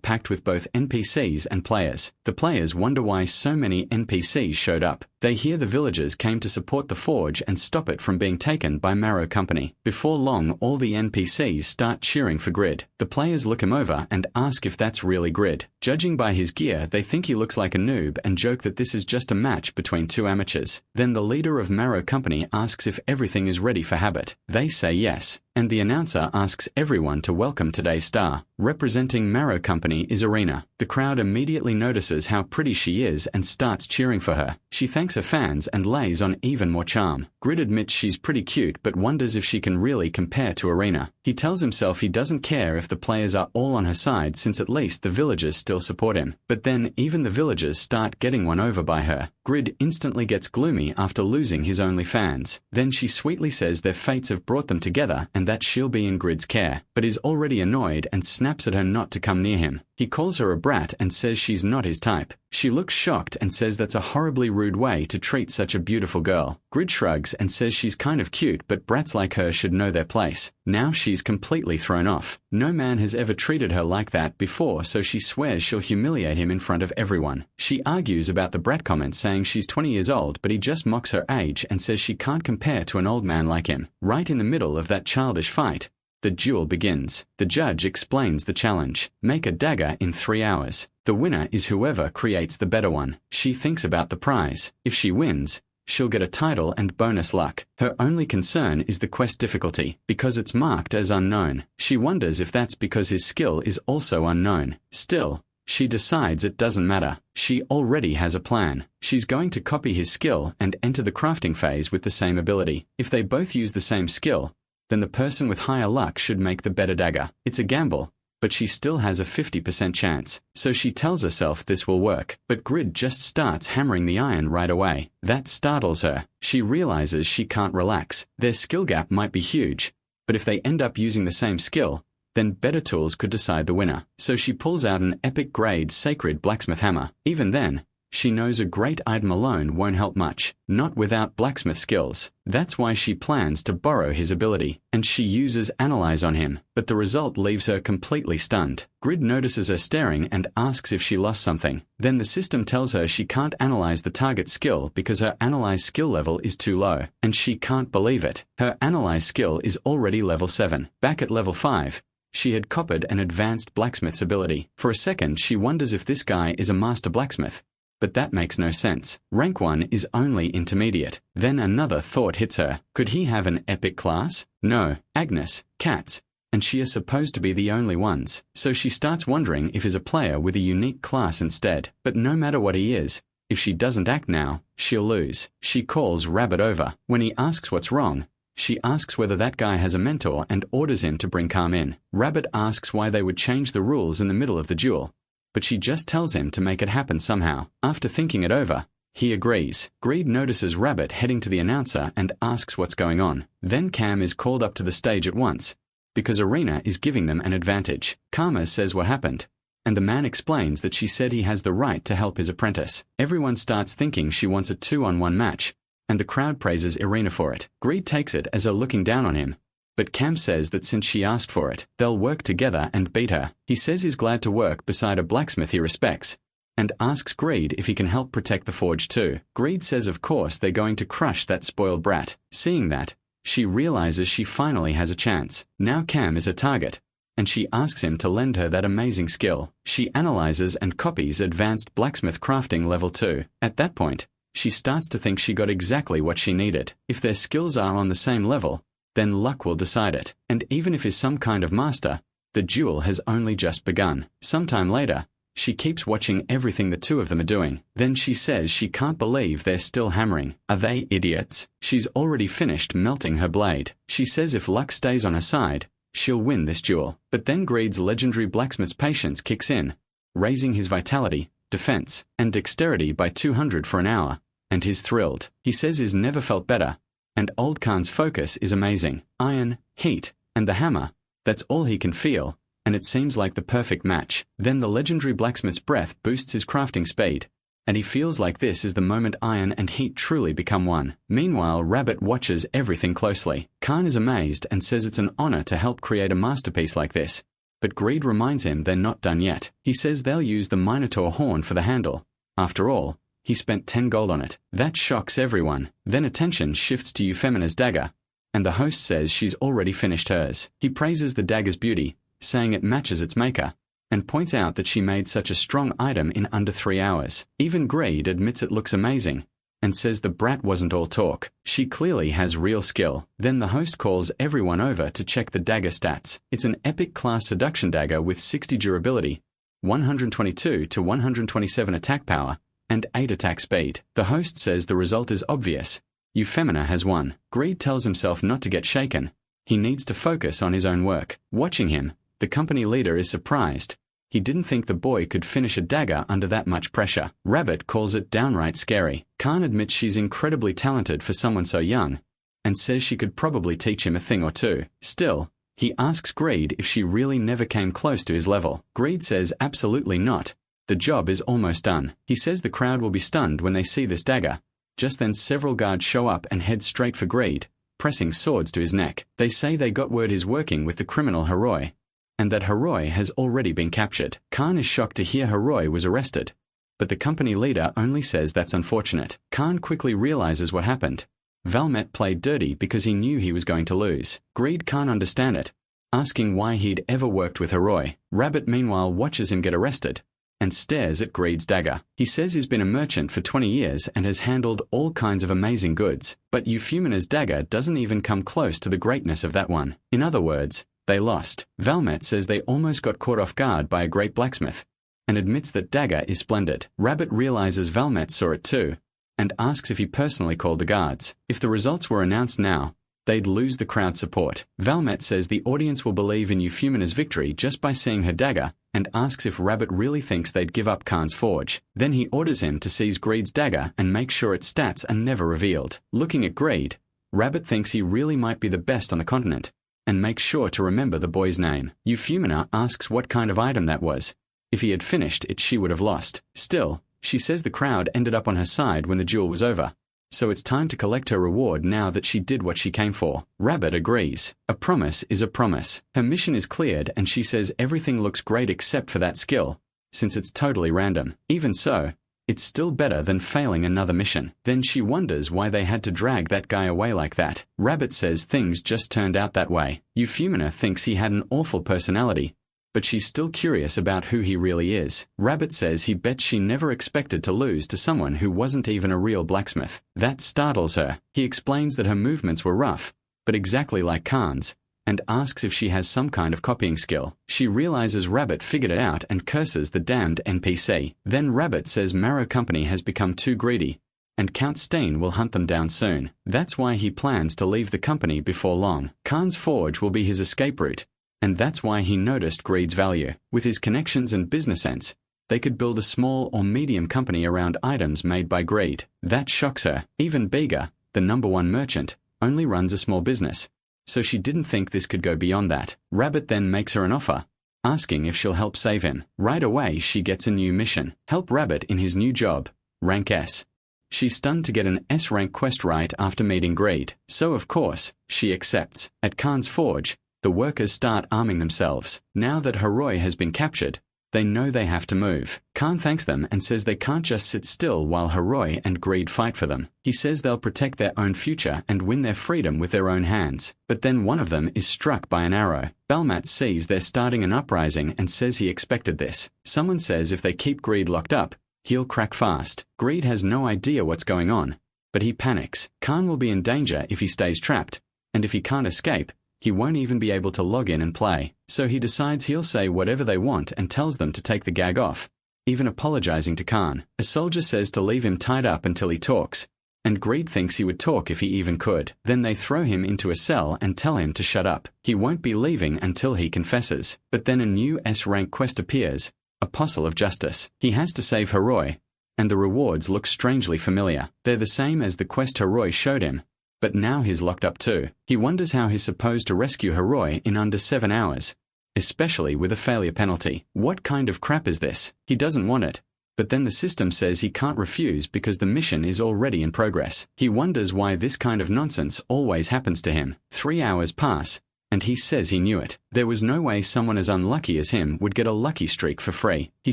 packed with both NPCs and players. The players wonder why so many NPCs showed up. They hear the villagers came to support the forge and stop it from being taken by Marrow Company. Before long, all the NPCs start cheering for Grid. The players look him over and ask if that's really Grid. Judging by his gear, they think he looks like a noob and joke that this is just a match between two amateurs. Then the leader of Marrow Company asks if everything is ready for Habit. They say yes, and the announcer asks everyone to welcome today's star. Representing Marrow Company is Arena. The crowd immediately notices how pretty she is and starts cheering for her. She thanks her fans and lays on even more charm. Grid admits she's pretty cute but wonders if she can really compare to Arena. He tells himself he doesn't care if the players are all on her side since at least the villagers still support him. But then even the villagers start getting won over by her. Grid instantly gets gloomy after losing his only fans. Then she sweetly says their fates have brought them together and that she'll be in Grid's care, but is already annoyed and snaps at her not to come near him. He calls her a brat and says she's not his type. She looks shocked and says that's a horribly rude way to treat such a beautiful girl. Grid shrugs and says she's kind of cute but brats like her should know their place. Now she's completely thrown off. No man has ever treated her like that before, so she swears she'll humiliate him in front of everyone. She argues about the brat comment saying she's 20 years old but he just mocks her age and says she can't compare to an old man like him. Right in the middle of that childish fight, the duel begins. The judge explains the challenge. Make a dagger in 3 hours. The winner is whoever creates the better one. She thinks about the prize. If she wins, she'll get a title and bonus luck. Her only concern is the quest difficulty, because it's marked as unknown. She wonders if that's because his skill is also unknown. Still, she decides it doesn't matter. She already has a plan. She's going to copy his skill and enter the crafting phase with the same ability. If they both use the same skill, then the person with higher luck should make the better dagger. It's a gamble, but she still has a 50% chance, so she tells herself this will work. But Grid just starts hammering the iron right away. That startles her. She realizes she can't relax. Their skill gap might be huge, but if they end up using the same skill, then better tools could decide the winner. So she pulls out an epic grade sacred blacksmith hammer. Even then, she knows a great item alone won't help much, not without blacksmith skills. That's why she plans to borrow his ability, and she uses Analyze on him, but the result leaves her completely stunned. Grid notices her staring and asks if she lost something. Then the system tells her she can't analyze the target skill because her Analyze skill level is too low, and she can't believe it. Her Analyze skill is already level 7. Back at level 5, she had copied an advanced blacksmith's ability. For a second she wonders if this guy is a master blacksmith, but that makes no sense. Rank 1 is only intermediate. Then another thought hits her. Could he have an epic class? No. Agnes, cats, and she is supposed to be the only ones. So she starts wondering if he's a player with a unique class instead. But no matter what he is, if she doesn't act now, she'll lose. She calls Rabbit over. When he asks what's wrong, she asks whether that guy has a mentor and orders him to bring Calm in. Rabbit asks why they would change the rules in the middle of the duel, but she just tells him to make it happen somehow. After thinking it over, he agrees. Greed notices Rabbit heading to the announcer and asks what's going on. Then Cam is called up to the stage at once, because Arena is giving them an advantage. Karma says what happened, and the man explains that she said he has the right to help his apprentice. Everyone starts thinking she wants a 2-on-1 match, and the crowd praises Irina for it. Greed takes it as her looking down on him, but Cam says that since she asked for it, they'll work together and beat her. He says he's glad to work beside a blacksmith he respects, and asks Greed if he can help protect the forge too. Greed says of course they're going to crush that spoiled brat. Seeing that, she realizes she finally has a chance. Now Cam is her target, and she asks him to lend her that amazing skill. She analyzes and copies advanced blacksmith crafting level 2. At that point, she starts to think she got exactly what she needed. If their skills are on the same level, then luck will decide it. And even if he's some kind of master, the duel has only just begun. Sometime later, she keeps watching everything the two of them are doing. Then she says she can't believe they're still hammering. Are they idiots? She's already finished melting her blade. She says if luck stays on her side, she'll win this duel. But then Greed's legendary blacksmith's patience kicks in, raising his vitality, defense, and dexterity by 200 for an hour, and he's thrilled. He says he's never felt better, and old Khan's focus is amazing. Iron, heat, and the hammer, that's all he can feel, and it seems like the perfect match. Then the legendary blacksmith's breath boosts his crafting speed, and he feels like this is the moment iron and heat truly become one. Meanwhile, Rabbit watches everything closely. Khan is amazed and says it's an honor to help create a masterpiece like this, but Greed reminds him they're not done yet. He says they'll use the Minotaur horn for the handle. After all, he spent 10 gold on it. That shocks everyone. Then attention shifts to Euphemia's dagger, and the host says she's already finished hers. He praises the dagger's beauty, saying it matches its maker, and points out that she made such a strong item in under 3 hours. Even Greed admits it looks amazing, and says the brat wasn't all talk. She clearly has real skill. Then the host calls everyone over to check the dagger stats. It's an epic class seduction dagger with 60 durability, 122 to 127 attack power, and 8 attack speed. The host says the result is obvious. Euphemia has won. Greed tells himself not to get shaken. He needs to focus on his own work. Watching him, the company leader is surprised. He didn't think the boy could finish a dagger under that much pressure. Rabbit calls it downright scary. Khan admits she's incredibly talented for someone so young, and says she could probably teach him a thing or two. Still, he asks Greed if she really never came close to his level. Greed says absolutely not. The job is almost done. He says the crowd will be stunned when they see this dagger. Just then several guards show up and head straight for Greed, pressing swords to his neck. They say they got word he's working with the criminal Heroi, and that Heroi has already been captured. Khan is shocked to hear Heroi was arrested, but the company leader only says that's unfortunate. Khan quickly realizes what happened. Valmet played dirty because he knew he was going to lose. Greed can't understand it, asking why he'd ever worked with Heroi. Rabbit meanwhile watches him get arrested, and stares at Greed's dagger. He says he's been a merchant for 20 years and has handled all kinds of amazing goods, but Euphemia's dagger doesn't even come close to the greatness of that one. In other words, they lost. Valmet says they almost got caught off guard by a great blacksmith, and admits that dagger is splendid. Rabbit realizes Valmet saw it too, and asks if he personally called the guards. If the results were announced now, they'd lose the crowd support. Valmet says the audience will believe in Euphemia's victory just by seeing her dagger, and asks if Rabbit really thinks they'd give up Khan's forge. Then he orders him to seize Greed's dagger and make sure its stats are never revealed. Looking at Greed, Rabbit thinks he really might be the best on the continent, and makes sure to remember the boy's name. Euphemia asks what kind of item that was. If he had finished it, she would have lost. Still, she says the crowd ended up on her side when the duel was over, so it's time to collect her reward now that she did what she came for. Rabbit agrees. A promise is a promise. Her mission is cleared and she says everything looks great except for that skill, since it's totally random. Even so, it's still better than failing another mission. Then she wonders why they had to drag that guy away like that. Rabbit says things just turned out that way. Euphemia thinks he had an awful personality, but she's still curious about who he really is. Rabbit says he bets she never expected to lose to someone who wasn't even a real blacksmith. That startles her. He explains that her movements were rough, but exactly like Khan's, and asks if she has some kind of copying skill. She realizes Rabbit figured it out and curses the damned NPC. Then Rabbit says Marrow Company has become too greedy, and Count Steen will hunt them down soon. That's why he plans to leave the company before long. Khan's forge will be his escape route, and that's why he noticed Greed's value. With his connections and business sense, they could build a small or medium company around items made by Greed. That shocks her. Even Bega, the #1 merchant, only runs a small business, so she didn't think this could go beyond that. Rabbit then makes her an offer, asking if she'll help save him. Right away she gets a new mission. Help Rabbit in his new job, rank S. She's stunned to get an S-rank quest right after meeting Greed. So of course, she accepts. At Khan's forge, the workers start arming themselves. Now that Heroi has been captured, they know they have to move. Khan thanks them and says they can't just sit still while Heroi and Greed fight for them. He says they'll protect their own future and win their freedom with their own hands. But then one of them is struck by an arrow. Balmat sees they're starting an uprising and says he expected this. Someone says if they keep Greed locked up, he'll crack fast. Greed has no idea what's going on, but he panics. Khan will be in danger if he stays trapped, and if he can't escape, he won't even be able to log in and play. So he decides he'll say whatever they want and tells them to take the gag off, even apologizing to Khan. A soldier says to leave him tied up until he talks, and Greed thinks he would talk if he even could. Then they throw him into a cell and tell him to shut up. He won't be leaving until he confesses. But then a new S-rank quest appears, Apostle of Justice. He has to save Heroi, and the rewards look strangely familiar. They're the same as the quest Heroi showed him, but now he's locked up too. He wonders how he's supposed to rescue Heroi in under 7 hours, especially with a failure penalty. What kind of crap is this? He doesn't want it, but then the system says he can't refuse because the mission is already in progress. He wonders why this kind of nonsense always happens to him. 3 hours pass, and he says he knew it. There was no way someone as unlucky as him would get a lucky streak for free. He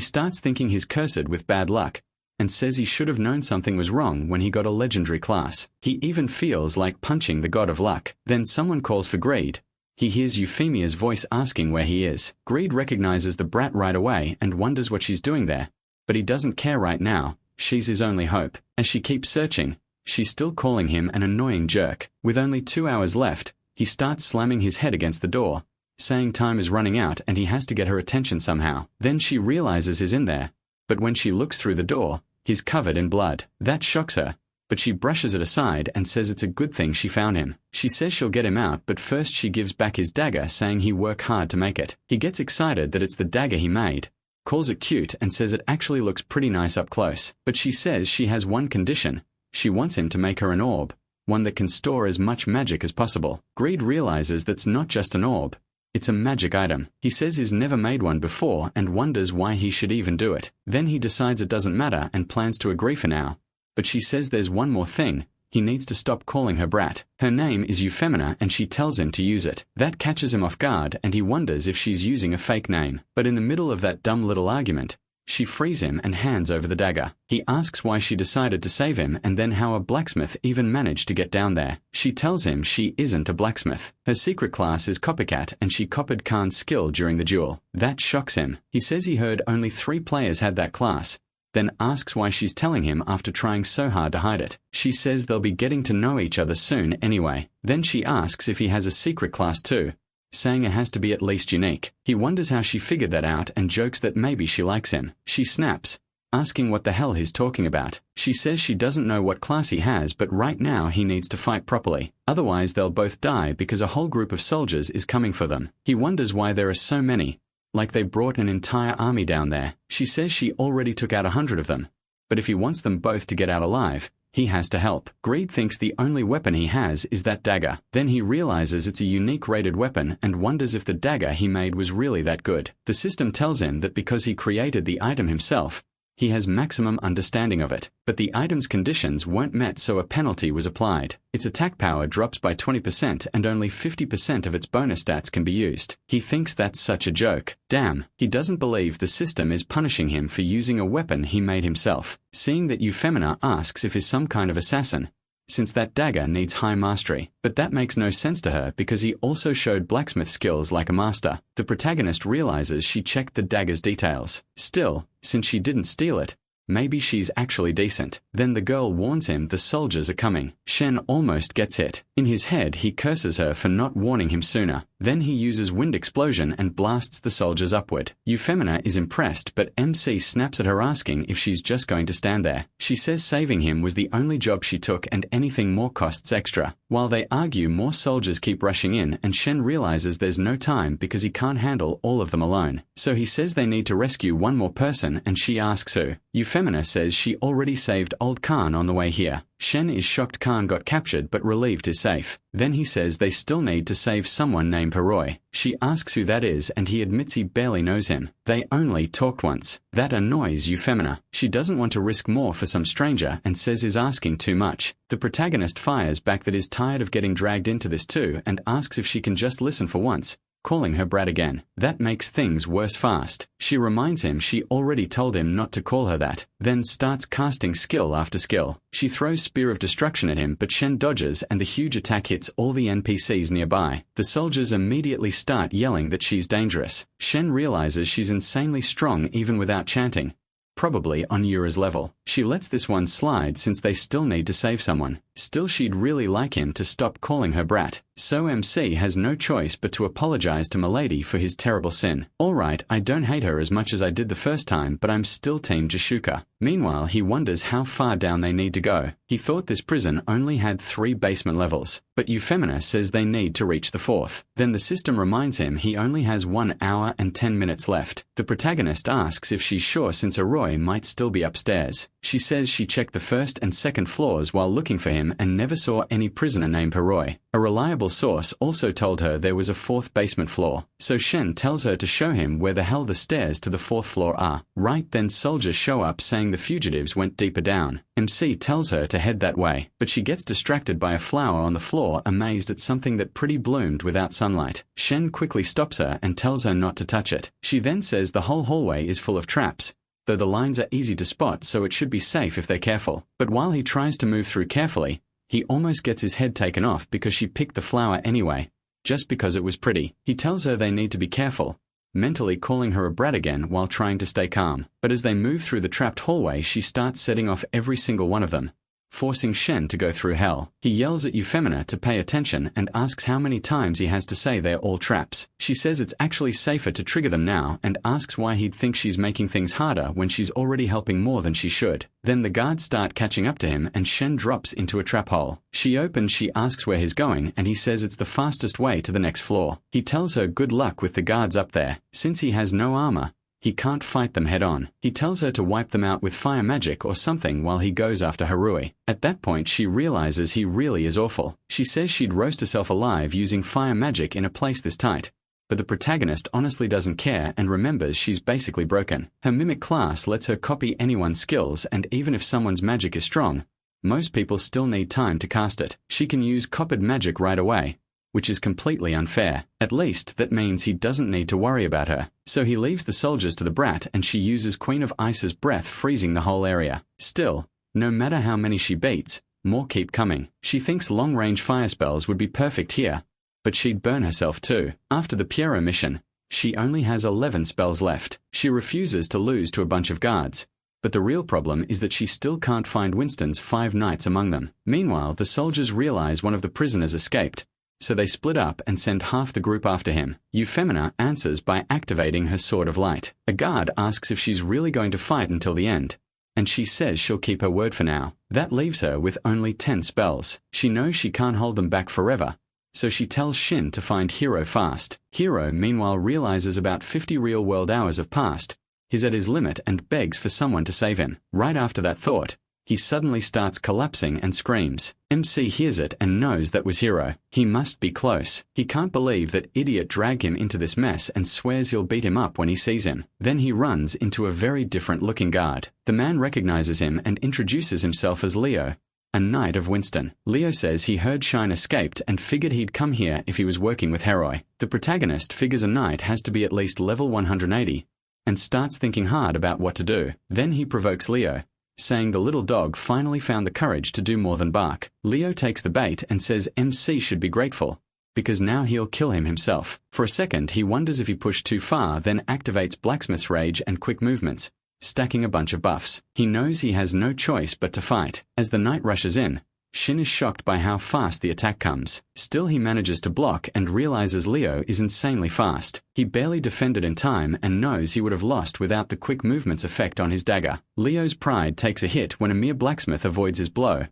starts thinking he's cursed with bad luck, and says he should have known something was wrong when he got a legendary class. He even feels like punching the god of luck. Then someone calls for Greed. He hears Euphemia's voice asking where he is. Greed recognizes the brat right away and wonders what she's doing there, but he doesn't care right now. She's his only hope. As she keeps searching, she's still calling him an annoying jerk. With only 2 hours left, he starts slamming his head against the door, saying time is running out and he has to get her attention somehow. Then she realizes he's in there, but when she looks through the door, he's covered in blood. That shocks her, but she brushes it aside and says it's a good thing she found him. She says she'll get him out, but first she gives back his dagger, saying he worked hard to make it. He gets excited that it's the dagger he made, calls it cute and says it actually looks pretty nice up close. But she says she has one condition. She wants him to make her an orb, one that can store as much magic as possible. Greed realizes that's not just an orb, it's a magic item. He says he's never made one before and wonders why he should even do it. Then he decides it doesn't matter and plans to agree for now. But she says there's one more thing. He needs to stop calling her brat. Her name is Euphemina and she tells him to use it. That catches him off guard and he wonders if she's using a fake name. But in the middle of that dumb little argument, she frees him and hands over the dagger. He asks why she decided to save him and then how a blacksmith even managed to get down there. She tells him she isn't a blacksmith. Her secret class is copycat and she copied Khan's skill during the duel. That shocks him. He says he heard only 3 players had that class, then asks why she's telling him after trying so hard to hide it. She says they'll be getting to know each other soon anyway. Then she asks if he has a secret class too, saying it has to be at least unique. He wonders how she figured that out and jokes that maybe she likes him. She snaps, asking what the hell he's talking about. She says she doesn't know what class he has, but right now he needs to fight properly. Otherwise they'll both die because a whole group of soldiers is coming for them. He wonders why there are so many, like they brought an entire army down there. She says she already took out 100 of them, but if he wants them both to get out alive, he has to help. Greed thinks the only weapon he has is that dagger. Then he realizes it's a unique rated weapon and wonders if the dagger he made was really that good. The system tells him that because he created the item himself, he has maximum understanding of it, but the item's conditions weren't met, so a penalty was applied. Its attack power drops by 20% and only 50% of its bonus stats can be used. He thinks that's such a joke. Damn, he doesn't believe the system is punishing him for using a weapon he made himself. Seeing that Euphemina asks if he's some kind of assassin, since that dagger needs high mastery. But that makes no sense to her because he also showed blacksmith skills like a master. The protagonist realizes she checked the dagger's details. Still, since she didn't steal it, maybe she's actually decent. Then the girl warns him the soldiers are coming. Shen almost gets hit. In his head, he curses her for not warning him sooner. Then he uses wind explosion and blasts the soldiers upward. Euphemina is impressed, but MC snaps at her asking if she's just going to stand there. She says saving him was the only job she took and anything more costs extra. While they argue, more soldiers keep rushing in and Shen realizes there's no time because he can't handle all of them alone. So he says they need to rescue one more person and she asks who. Euphemina says she already saved old Khan on the way here. Shen is shocked Khan got captured but relieved is safe. Then he says they still need to save someone named Heroi. She asks who that is and he admits he barely knows him. They only talked once. That annoys Euphemina. She doesn't want to risk more for some stranger and says is asking too much. The protagonist fires back that is tired of getting dragged into this too and asks if she can just listen for once, calling her brat again. That makes things worse fast. She reminds him she already told him not to call her that, then starts casting skill after skill. She throws Spear of Destruction at him but Shen dodges and the huge attack hits all the NPCs nearby. The soldiers immediately start yelling that she's dangerous. Shen realizes she's insanely strong even without chanting, probably on Yura's level. She lets this one slide since they still need to save someone. Still, she'd really like him to stop calling her brat. So MC has no choice but to apologize to Milady for his terrible sin. Alright, I don't hate her as much as I did the first time, but I'm still Team Jashuka. Meanwhile, he wonders how far down they need to go. He thought this prison only had 3 basement levels, but Euphemina says they need to reach the 4th. Then the system reminds him he only has 1 hour and 10 minutes left. The protagonist asks if she's sure since Heroi might still be upstairs. She says she checked the 1st and 2nd floors while looking for him and never saw any prisoner named Heroi. A reliable source also told her there was a 4th basement floor, so Shen tells her to show him where the hell the stairs to the 4th floor are. Right then soldiers show up saying the fugitives went deeper down. MC tells her to head that way, but she gets distracted by a flower on the floor amazed at something that pretty bloomed without sunlight. Shen quickly stops her and tells her not to touch it. She then says the whole hallway is full of traps, though the lines are easy to spot so it should be safe if they're careful. But while he tries to move through carefully, he almost gets his head taken off because she picked the flower anyway, just because it was pretty. He tells her they need to be careful, mentally calling her a brat again while trying to stay calm. But as they move through the trapped hallway, she starts setting off every single one of them, forcing Shen to go through hell. He yells at Euphemina to pay attention and asks how many times he has to say they're all traps. She says it's actually safer to trigger them now and asks why he'd think she's making things harder when she's already helping more than she should. Then the guards start catching up to him and Shen drops into a trap hole. She asks where he's going and he says it's the fastest way to the next floor. He tells her good luck with the guards up there. Since he has no armor, he can't fight them head-on. He tells her to wipe them out with fire magic or something while he goes after Heroi. At that point she realizes he really is awful. She says she'd roast herself alive using fire magic in a place this tight, but the protagonist honestly doesn't care and remembers she's basically broken. Her mimic class lets her copy anyone's skills, and even if someone's magic is strong, most people still need time to cast it. She can use copied magic right away, which is completely unfair. At least that means he doesn't need to worry about her. So he leaves the soldiers to the brat and she uses Queen of Ice's breath, freezing the whole area. Still, no matter how many she beats, more keep coming. She thinks long-range fire spells would be perfect here, but she'd burn herself too. After the Piero mission, she only has 11 spells left. She refuses to lose to a bunch of guards, but the real problem is that she still can't find Winston's 5 knights among them. Meanwhile, the soldiers realize one of the prisoners escaped, so they split up and send half the group after him. Euphemina answers by activating her Sword of Light. A guard asks if she's really going to fight until the end, and she says she'll keep her word for now. That leaves her with only 10 spells. She knows she can't hold them back forever, so she tells Shin to find Hero fast. Hero, meanwhile, realizes about 50 real-world hours have passed. He's at his limit and begs for someone to save him. Right after that thought, he suddenly starts collapsing and screams. MC hears it and knows that was Hero. He must be close. He can't believe that idiot dragged him into this mess and swears he'll beat him up when he sees him. Then he runs into a very different-looking guard. The man recognizes him and introduces himself as Leo, a knight of Winston. Leo says he heard Shine escaped and figured he'd come here if he was working with Heroi. The protagonist figures a knight has to be at least level 180 and starts thinking hard about what to do. Then he provokes Leo, saying the little dog finally found the courage to do more than bark. Leo takes the bait and says MC should be grateful, because now he'll kill him himself. For a second he wonders if he pushed too far, then activates Blacksmith's Rage and Quick Movements, stacking a bunch of buffs. He knows he has no choice but to fight. As the knight rushes in, Shin is shocked by how fast the attack comes. Still, he manages to block and realizes Leo is insanely fast. He barely defended in time and knows he would have lost without the quick movements effect on his dagger. Leo's pride takes a hit when a mere blacksmith avoids his blow,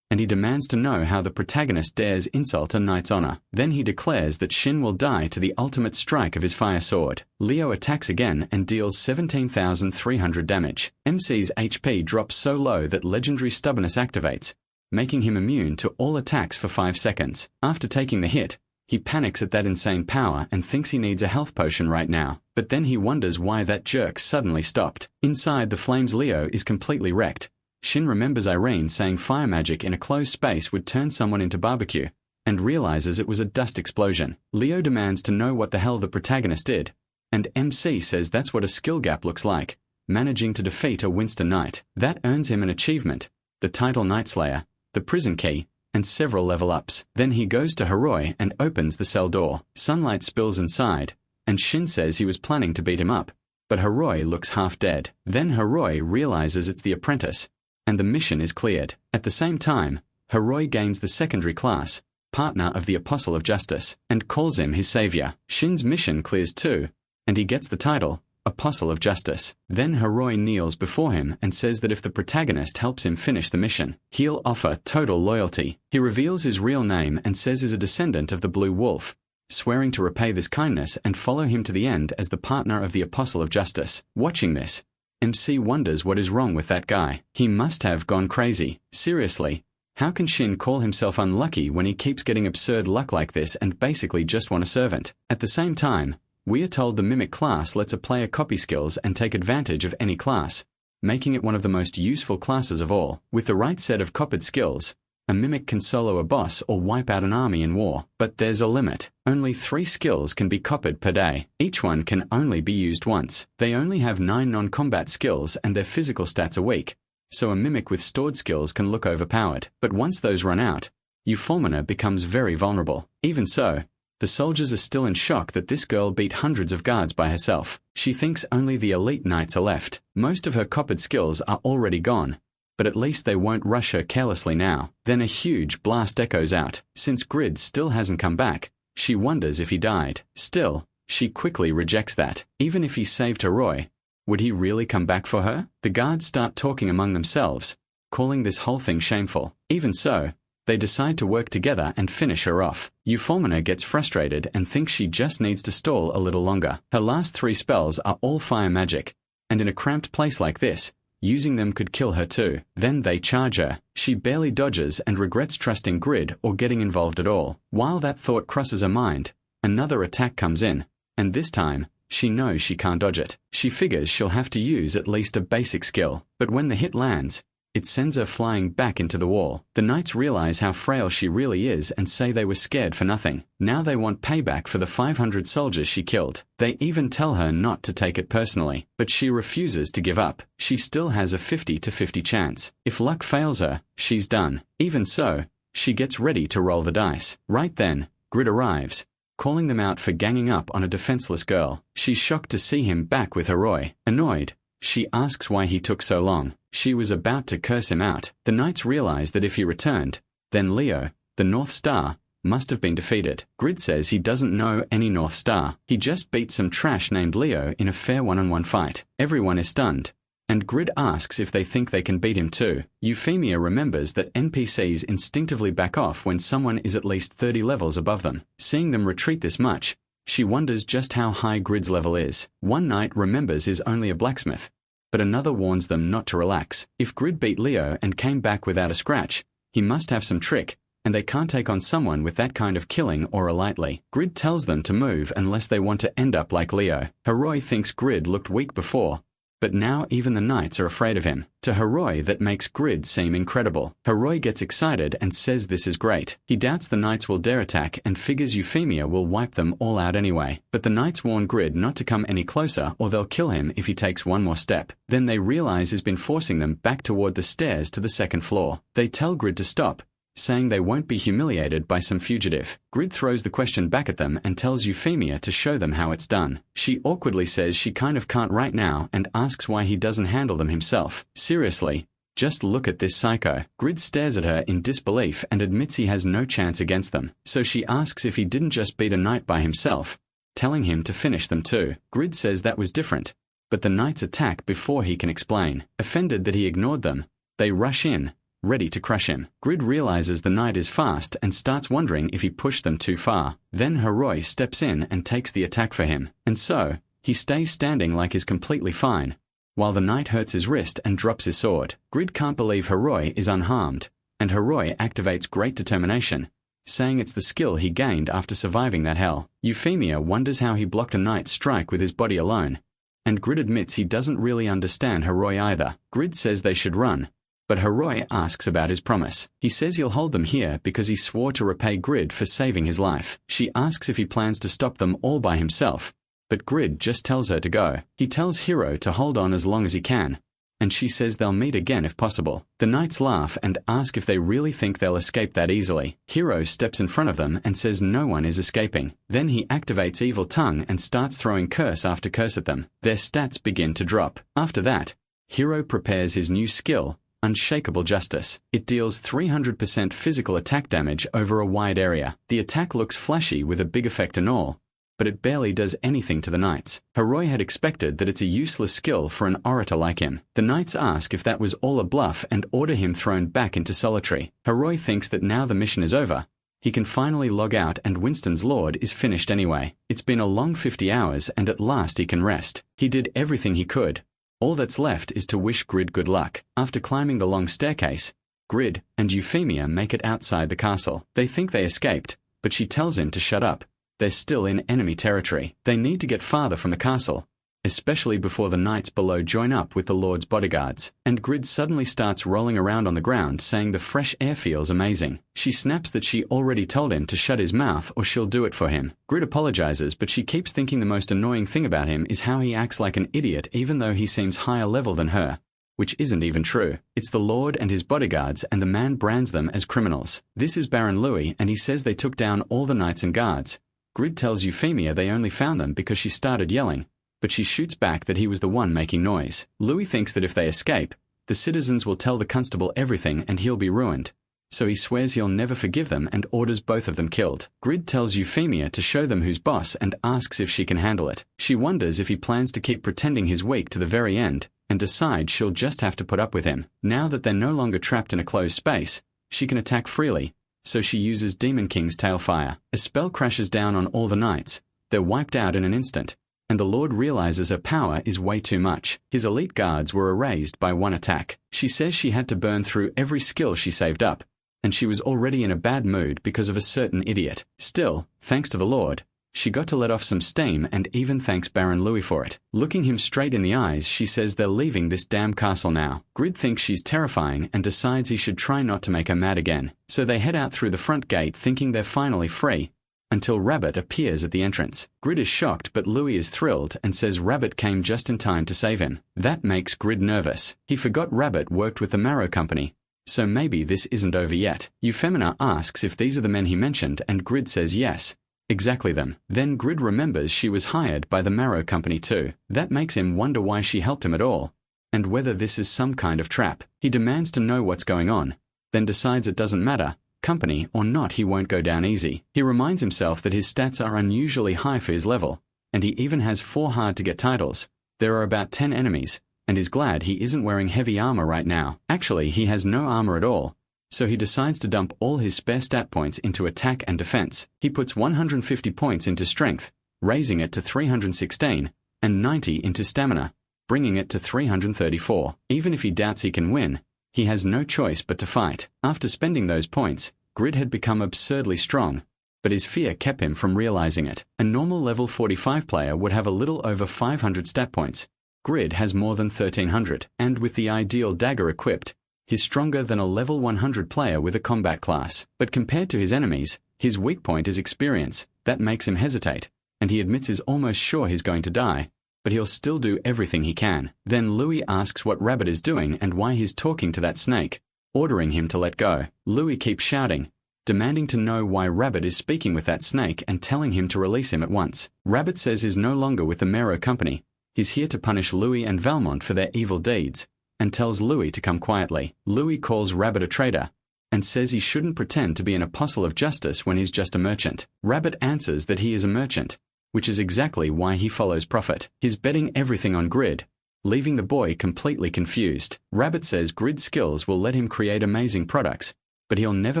and he demands to know how the protagonist dares insult a knight's honor. Then he declares that Shin will die to the ultimate strike of his fire sword. Leo attacks again and deals 17,300 damage. MC's HP drops so low that legendary stubbornness activates, making him immune to all attacks for 5 seconds. After taking the hit, he panics at that insane power and thinks he needs a health potion right now, but then he wonders why that jerk suddenly stopped. Inside the flames, Leo is completely wrecked. Shin remembers Irene saying fire magic in a closed space would turn someone into barbecue, and realizes it was a dust explosion. Leo demands to know what the hell the protagonist did, and MC says that's what a skill gap looks like, managing to defeat a Winston Knight. That earns him an achievement, the title Night Slayer, the prison key, and several level ups. Then he goes to Hiroi and opens the cell door. Sunlight spills inside, and Shin says he was planning to beat him up, but Hiroi looks half dead. Then Hiroi realizes it's the apprentice, and the mission is cleared. At the same time, Hiroi gains the secondary class, partner of the Apostle of Justice, and calls him his savior. Shin's mission clears too, and he gets the title, Apostle of Justice. Then Hiroi kneels before him and says that if the protagonist helps him finish the mission, he'll offer total loyalty. He reveals his real name and says he's a descendant of the Blue Wolf, swearing to repay this kindness and follow him to the end as the partner of the Apostle of Justice. Watching this, MC wonders what is wrong with that guy. He must have gone crazy. Seriously, how can Shin call himself unlucky when he keeps getting absurd luck like this and basically just want a servant? At the same time, we are told the Mimic class lets a player copy skills and take advantage of any class, making it one of the most useful classes of all. With the right set of copied skills, a Mimic can solo a boss or wipe out an army in war. But there's a limit. Only 3 skills can be copied per day. Each one can only be used once. They only have 9 non-combat skills and their physical stats are weak, so a Mimic with stored skills can look overpowered. But once those run out, Euphormina becomes very vulnerable. Even so, the soldiers are still in shock that this girl beat hundreds of guards by herself. She thinks only the elite knights are left. Most of her copied skills are already gone, but at least they won't rush her carelessly now. Then a huge blast echoes out. Since Grid still hasn't come back, she wonders if he died. Still, she quickly rejects that. Even if he saved Hiroi, would he really come back for her? The guards start talking among themselves, calling this whole thing shameful. Even so, they decide to work together and finish her off. Euphormina gets frustrated and thinks she just needs to stall a little longer. Her last 3 spells are all fire magic, and in a cramped place like this, using them could kill her too. Then they charge her. She barely dodges and regrets trusting Grid or getting involved at all. While that thought crosses her mind, another attack comes in, and this time, she knows she can't dodge it. She figures she'll have to use at least a basic skill, but when the hit lands, it sends her flying back into the wall. The knights realize how frail she really is and say they were scared for nothing. Now they want payback for the 500 soldiers she killed. They even tell her not to take it personally, but she refuses to give up. She still has a 50-50 chance. If luck fails her, she's done. Even so, she gets ready to roll the dice. Right then, Grid arrives, calling them out for ganging up on a defenseless girl. She's shocked to see him back with Hiroi. Annoyed, she asks why he took so long. She was about to curse him out. The knights realize that if he returned, then Leo, the North Star, must have been defeated. Grid says he doesn't know any North Star. He just beat some trash named Leo in a fair one-on-one fight. Everyone is stunned, and Grid asks if they think they can beat him too. Euphemia remembers that NPCs instinctively back off when someone is at least 30 levels above them. Seeing them retreat this much, she wonders just how high Grid's level is. One knight remembers he's only a blacksmith, but another warns them not to relax. If Grid beat Leo and came back without a scratch, he must have some trick, and they can't take on someone with that kind of killing aura lightly. Grid tells them to move unless they want to end up like Leo. Hiroi thinks Grid looked weak before, but now even the knights are afraid of him. To Hiroi, that makes Grid seem incredible. Hiroi gets excited and says this is great. He doubts the knights will dare attack and figures Euphemia will wipe them all out anyway. But the knights warn Grid not to come any closer or they'll kill him if he takes one more step. Then they realize he's been forcing them back toward the stairs to the 2nd floor. They tell Grid to stop, saying they won't be humiliated by some fugitive. Grid throws the question back at them and tells Euphemia to show them how it's done. She awkwardly says she kind of can't right now and asks why he doesn't handle them himself. Seriously, just look at this psycho. Grid stares at her in disbelief and admits he has no chance against them. So she asks if he didn't just beat a knight by himself, telling him to finish them too. Grid says that was different, but the knights attack before he can explain. Offended that he ignored them, they rush in, ready to crush him. Grid realizes the knight is fast and starts wondering if he pushed them too far. Then Hiroi steps in and takes the attack for him, and so, he stays standing like he's completely fine, while the knight hurts his wrist and drops his sword. Grid can't believe Hiroi is unharmed, and Heroi activates great determination, saying it's the skill he gained after surviving that hell. Euphemia wonders how he blocked a knight's strike with his body alone, and Grid admits he doesn't really understand Heroi either. Grid says they should run, but Heroi asks about his promise. He says he'll hold them here because he swore to repay Grid for saving his life. She asks if he plans to stop them all by himself, but Grid just tells her to go. He tells Hero to hold on as long as he can, and she says they'll meet again if possible. The knights laugh and ask if they really think they'll escape that easily. Hero steps in front of them and says no one is escaping. Then he activates Evil Tongue and starts throwing curse after curse at them. Their stats begin to drop. After that, Hero prepares his new skill, Unshakable Justice. It deals 300% physical attack damage over a wide area. The attack looks flashy with a big effect and all, but it barely does anything to the knights. Heroi had expected that it's a useless skill for an orator like him. The knights ask if that was all a bluff and order him thrown back into solitary. Heroi thinks that now the mission is over, he can finally log out and Winston's Lord is finished anyway. It's been a long 50 hours and at last he can rest. He did everything he could. All that's left is to wish Grid good luck. After climbing the long staircase, Grid and Euphemia make it outside the castle. They think they escaped, but she tells him to shut up. They're still in enemy territory. They need to get farther from the castle, especially before the knights below join up with the Lord's bodyguards. And Grid suddenly starts rolling around on the ground saying the fresh air feels amazing. She snaps that she already told him to shut his mouth or she'll do it for him. Grid apologizes, but she keeps thinking the most annoying thing about him is how he acts like an idiot even though he seems higher level than her, which isn't even true. It's the Lord and his bodyguards and the man brands them as criminals. This is Baron Louis and he says they took down all the knights and guards. Grid tells Euphemia they only found them because she started yelling, but she shoots back that he was the one making noise. Louis thinks that if they escape, the citizens will tell the constable everything and he'll be ruined, so he swears he'll never forgive them and orders both of them killed. Grid tells Euphemia to show them who's boss and asks if she can handle it. She wonders if he plans to keep pretending he's weak to the very end and decides she'll just have to put up with him. Now that they're no longer trapped in a closed space, she can attack freely, so she uses Demon King's Tailfire. A spell crashes down on all the knights. They're wiped out in an instant, and the Lord realizes her power is way too much. His elite guards were erased by one attack. She says she had to burn through every skill she saved up, and she was already in a bad mood because of a certain idiot. Still, thanks to the Lord, she got to let off some steam and even thanks Baron Louis for it. Looking him straight in the eyes, she says they're leaving this damn castle now. Grid thinks she's terrifying and decides he should try not to make her mad again. So they head out through the front gate thinking they're finally free, until Rabbit appears at the entrance. Grid is shocked, but Louis is thrilled and says Rabbit came just in time to save him. That makes Grid nervous. He forgot Rabbit worked with the Marrow Company, so maybe this isn't over yet. Euphemia asks if these are the men he mentioned and Grid says yes. Exactly them. Then Grid remembers she was hired by the Marrow Company too. That makes him wonder why she helped him at all, and whether this is some kind of trap. He demands to know what's going on, then decides it doesn't matter, company or not, he won't go down easy. He reminds himself that his stats are unusually high for his level, and he even has 4 hard-to-get titles. There are about 10 enemies, and is glad he isn't wearing heavy armor right now. Actually, he has no armor at all, so he decides to dump all his spare stat points into attack and defense. He puts 150 points into strength, raising it to 316, and 90 into stamina, bringing it to 334. Even if he doubts he can win, he has no choice but to fight. After spending those points, Grid had become absurdly strong, but his fear kept him from realizing it. A normal level 45 player would have a little over 500 stat points. Grid has more than 1300, and with the ideal dagger equipped, he's stronger than a level 100 player with a combat class. But compared to his enemies, his weak point is experience. That makes him hesitate, and he admits he's almost sure he's going to die, but he'll still do everything he can. Then Louis asks what Rabbit is doing and why he's talking to that snake, ordering him to let go. Louis keeps shouting, demanding to know why Rabbit is speaking with that snake and telling him to release him at once. Rabbit says he's no longer with the Marrow Company. He's here to punish Louis and Valmont for their evil deeds, and tells Louis to come quietly. Louis calls Rabbit a traitor, and says he shouldn't pretend to be an apostle of justice when he's just a merchant. Rabbit answers that he is a merchant, which is exactly why he follows profit. He's betting everything on Grid, leaving the boy completely confused. Rabbit says Grid's skills will let him create amazing products, but he'll never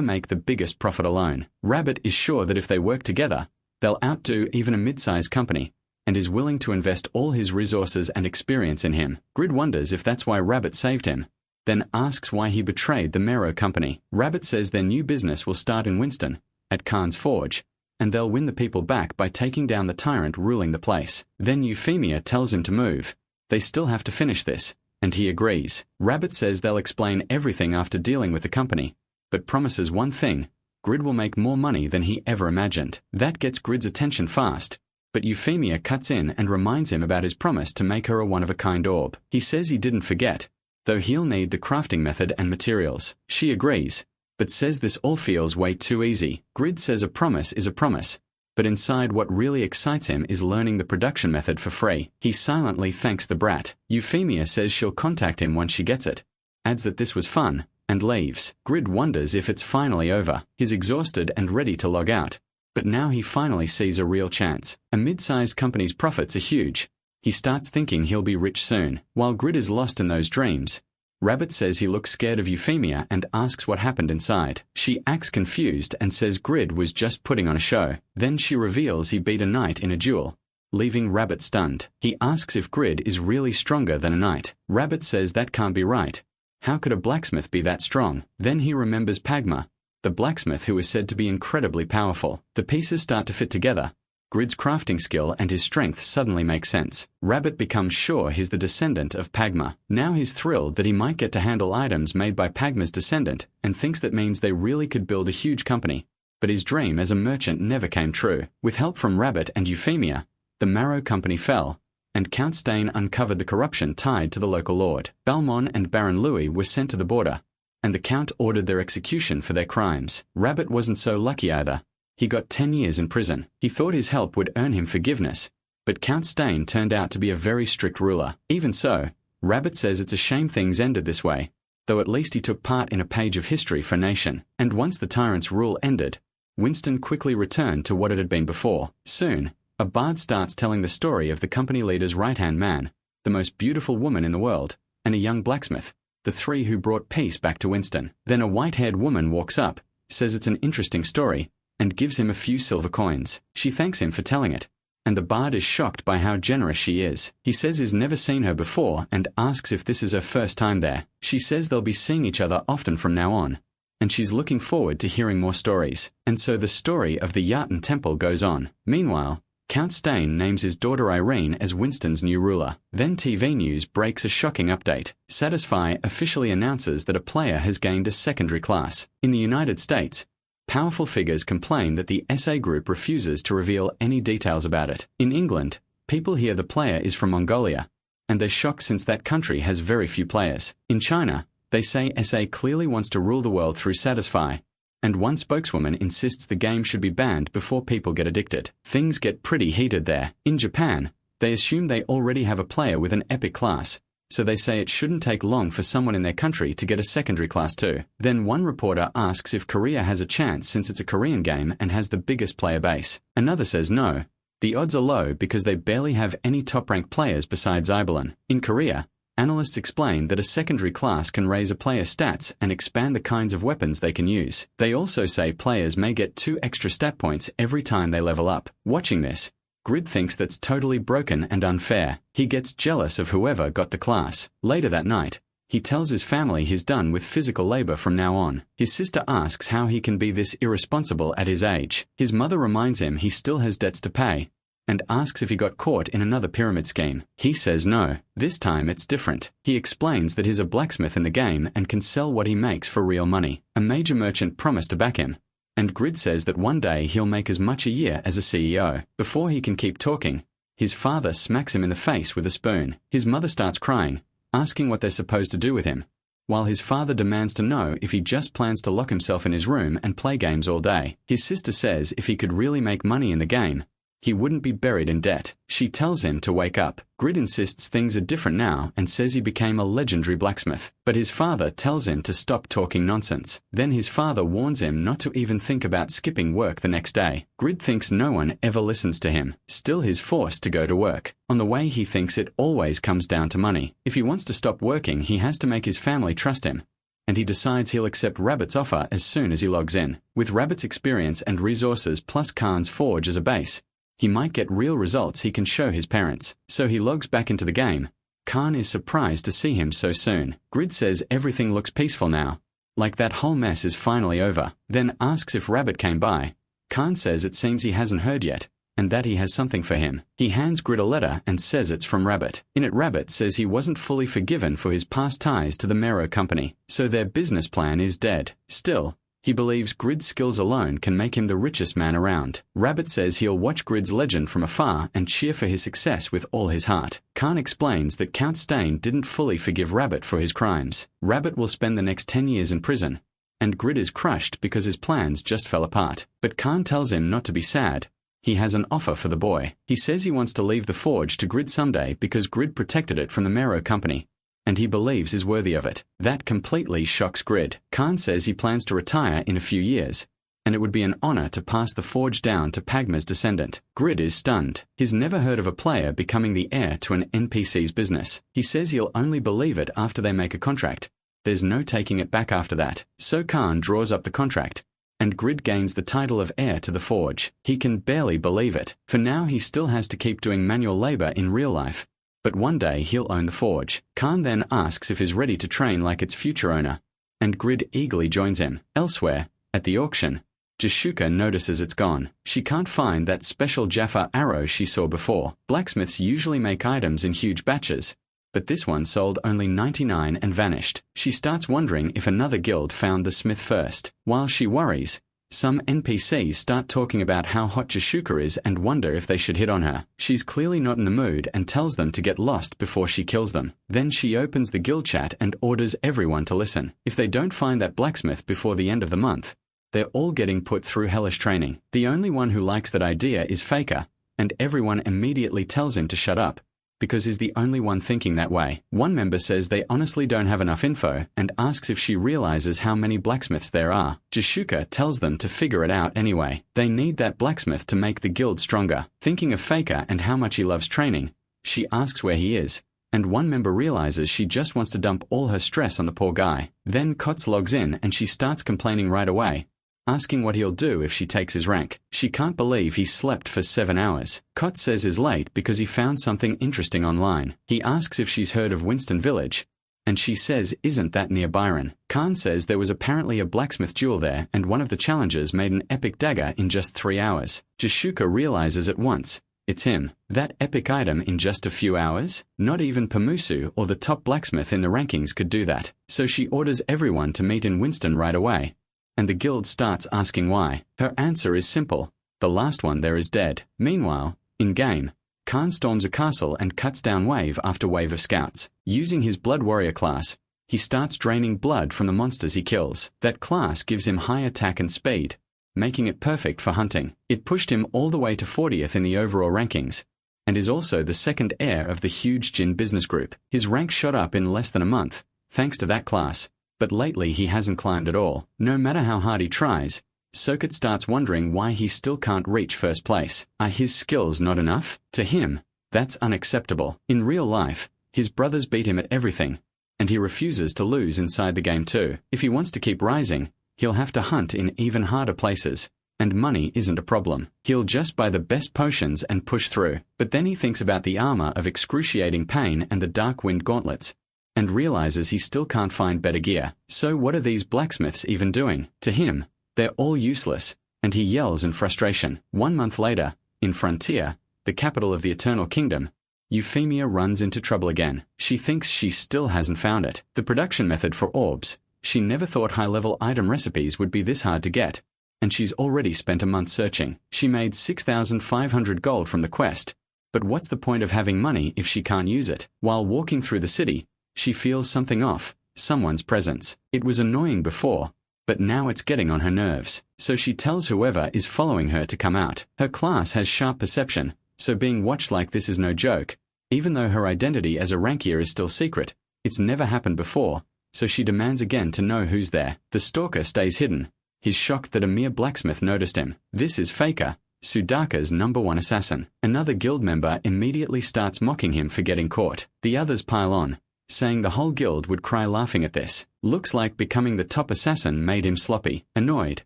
make the biggest profit alone. Rabbit is sure that if they work together, they'll outdo even a mid-sized company, and is willing to invest all his resources and experience in him. Grid wonders if that's why Rabbit saved him, then asks why he betrayed the Mero company. Rabbit says their new business will start in Winston, at Khan's Forge, and they'll win the people back by taking down the tyrant ruling the place. Then Euphemia tells him to move. They still have to finish this, and he agrees. Rabbit says they'll explain everything after dealing with the company, but promises one thing: Grid will make more money than he ever imagined. That gets Grid's attention fast, but Euphemia cuts in and reminds him about his promise to make her a one-of-a-kind orb. He says he didn't forget, though he'll need the crafting method and materials. She agrees, but says this all feels way too easy. Grid says a promise is a promise, but inside what really excites him is learning the production method for free. He silently thanks the brat. Euphemia says she'll contact him once she gets it, adds that this was fun, and leaves. Grid wonders if it's finally over. He's exhausted and ready to log out, but now he finally sees a real chance. A mid-sized company's profits are huge. He starts thinking he'll be rich soon. While Grid is lost in those dreams, Rabbit says he looks scared of Euphemia and asks what happened inside. She acts confused and says Grid was just putting on a show. Then she reveals he beat a knight in a duel, leaving Rabbit stunned. He asks if Grid is really stronger than a knight. Rabbit says that can't be right. How could a blacksmith be that strong? Then he remembers Pagma, the blacksmith who is said to be incredibly powerful. The pieces start to fit together. Grid's crafting skill and his strength suddenly make sense. Rabbit becomes sure he's the descendant of Pagma. Now he's thrilled that he might get to handle items made by Pagma's descendant, and thinks that means they really could build a huge company. But his dream as a merchant never came true. With help from Rabbit and Euphemia, the Marrow company fell, and Count Stain uncovered the corruption tied to the local lord. Balmon and Baron Louis were sent to the border, and the Count ordered their execution for their crimes. Rabbit wasn't so lucky either. He got 10 years in prison. He thought his help would earn him forgiveness, but Count Stain turned out to be a very strict ruler. Even so, Rabbit says it's a shame things ended this way, though at least he took part in a page of history for nation. And once the tyrant's rule ended, Winston quickly returned to what it had been before. Soon, a bard starts telling the story of the company leader's right-hand man, the most beautiful woman in the world, and a young blacksmith, the three who brought peace back to Winston. Then a white-haired woman walks up, says it's an interesting story, and gives him a few silver coins. She thanks him for telling it, and the bard is shocked by how generous she is. He says he's never seen her before and asks if this is her first time there. She says they'll be seeing each other often from now on, and she's looking forward to hearing more stories. And so the story of the Yartan Temple goes on. Meanwhile, Count Stain names his daughter Irene as Winston's new ruler. Then TV News breaks a shocking update. Satisfy officially announces that a player has gained a secondary class. In the United States, powerful figures complain that the SA group refuses to reveal any details about it. In England, people hear the player is from Mongolia, and they're shocked since that country has very few players. In China, they say SA clearly wants to rule the world through Satisfy, and one spokeswoman insists the game should be banned before people get addicted. Things get pretty heated there. In Japan, they assume they already have a player with an epic class, so they say it shouldn't take long for someone in their country to get a secondary class too. Then one reporter asks if Korea has a chance since it's a Korean game and has the biggest player base. Another says no. The odds are low because they barely have any top-ranked players besides Ibelin. In Korea, analysts explain that a secondary class can raise a player's stats and expand the kinds of weapons they can use. They also say players may get 2 extra stat points every time they level up. Watching this, Grid thinks that's totally broken and unfair. He gets jealous of whoever got the class. Later that night, he tells his family he's done with physical labor from now on. His sister asks how he can be this irresponsible at his age. His mother reminds him he still has debts to pay, and asks if he got caught in another pyramid scheme. He says no. This time it's different. He explains that he's a blacksmith in the game and can sell what he makes for real money. A major merchant promised to back him, and Grid says that one day he'll make as much a year as a CEO. Before he can keep talking, his father smacks him in the face with a spoon. His mother starts crying, asking what they're supposed to do with him, while his father demands to know if he just plans to lock himself in his room and play games all day. His sister says if he could really make money in the game, he wouldn't be buried in debt. She tells him to wake up. Grid insists things are different now and says he became a legendary blacksmith. But his father tells him to stop talking nonsense. Then his father warns him not to even think about skipping work the next day. Grid thinks no one ever listens to him. Still, he's forced to go to work. On the way, he thinks it always comes down to money. If he wants to stop working, he has to make his family trust him, and he decides he'll accept Rabbit's offer as soon as he logs in. With Rabbit's experience and resources plus Khan's Forge as a base, he might get real results he can show his parents. So he logs back into the game, Khan is surprised to see him so soon. Grid says everything looks peaceful now, like that whole mess is finally over, then asks if Rabbit came by. Khan says it seems he hasn't heard yet, and that he has something for him. He hands Grid a letter and says it's from Rabbit. In it, Rabbit says he wasn't fully forgiven for his past ties to the Mero company, so their business plan is dead. Still, he believes Grid's skills alone can make him the richest man around. Rabbit says he'll watch Grid's legend from afar and cheer for his success with all his heart. Khan explains that Count Stain didn't fully forgive Rabbit for his crimes. Rabbit will spend the next 10 years in prison, and Grid is crushed because his plans just fell apart. But Khan tells him not to be sad. He has an offer for the boy. He says he wants to leave the forge to Grid someday because Grid protected it from the Mero company, and he believes is worthy of it. That completely shocks Grid. Khan says he plans to retire in a few years, and it would be an honor to pass the forge down to Pagma's descendant. Grid is stunned. He's never heard of a player becoming the heir to an NPC's business. He says he'll only believe it after they make a contract. There's no taking it back after that. So Khan draws up the contract, and Grid gains the title of heir to the forge. He can barely believe it. For now he still has to keep doing manual labor in real life, but one day he'll own the forge. Khan then asks if he's ready to train like its future owner, and Grid eagerly joins him. Elsewhere, at the auction, Jashuka notices it's gone. She can't find that special Jaffa arrow she saw before. Blacksmiths usually make items in huge batches, but this one sold only 99 and vanished. She starts wondering if another guild found the smith first. While she worries, some NPCs start talking about how hot Jashuka is and wonder if they should hit on her. She's clearly not in the mood and tells them to get lost before she kills them. Then she opens the guild chat and orders everyone to listen. If they don't find that blacksmith before the end of the month, they're all getting put through hellish training. The only one who likes that idea is Faker, and everyone immediately tells him to shut up, because he's the only one thinking that way. One member says they honestly don't have enough info and asks if she realizes how many blacksmiths there are. Jashuka tells them to figure it out anyway. They need that blacksmith to make the guild stronger. Thinking of Faker and how much he loves training, she asks where he is, and one member realizes she just wants to dump all her stress on the poor guy. Then Kotz logs in and she starts complaining right away, asking what he'll do if she takes his rank. She can't believe he slept for 7 hours. Kotz says he's late because he found something interesting online. He asks if she's heard of Winston Village, and she says isn't that near Byron. Khan says there was apparently a blacksmith duel there and one of the challengers made an epic dagger in just 3 hours. Jashuka realizes at once, it's him. That epic item in just a few hours? Not even Pamusu or the top blacksmith in the rankings could do that. So she orders everyone to meet in Winston right away, and the guild starts asking why. Her answer is simple: the last one there is dead. Meanwhile, in-game, Khan storms a castle and cuts down wave after wave of scouts. Using his Blood Warrior class, he starts draining blood from the monsters he kills. That class gives him high attack and speed, making it perfect for hunting. It pushed him all the way to 40th in the overall rankings, and is also the second heir of the huge Jin business group. His rank shot up in less than a month, thanks to that class. But lately he hasn't climbed at all. No matter how hard he tries, Circuit starts wondering why he still can't reach first place. Are his skills not enough? To him, that's unacceptable. In real life, his brothers beat him at everything, and he refuses to lose inside the game too. If he wants to keep rising, he'll have to hunt in even harder places, and money isn't a problem. He'll just buy the best potions and push through. But then he thinks about the armor of excruciating pain and the dark wind gauntlets, and realizes he still can't find better gear. So what are these blacksmiths even doing? To him, they're all useless, and he yells in frustration. 1 month later, in Frontier, the capital of the Eternal Kingdom, Euphemia runs into trouble again. She thinks she still hasn't found it. The production method for orbs. She never thought high-level item recipes would be this hard to get, and she's already spent a month searching. She made 6,500 gold from the quest, but what's the point of having money if she can't use it? While walking through the city, she feels something off, someone's presence. It was annoying before, but now it's getting on her nerves. So she tells whoever is following her to come out. Her class has sharp perception, so being watched like this is no joke. Even though her identity as a rankier is still secret, it's never happened before, so she demands again to know who's there. The stalker stays hidden. He's shocked that a mere blacksmith noticed him. This is Faker, Sudaka's #1 assassin. Another guild member immediately starts mocking him for getting caught. The others pile on, saying the whole guild would cry laughing at this. Looks like becoming the top assassin made him sloppy. Annoyed,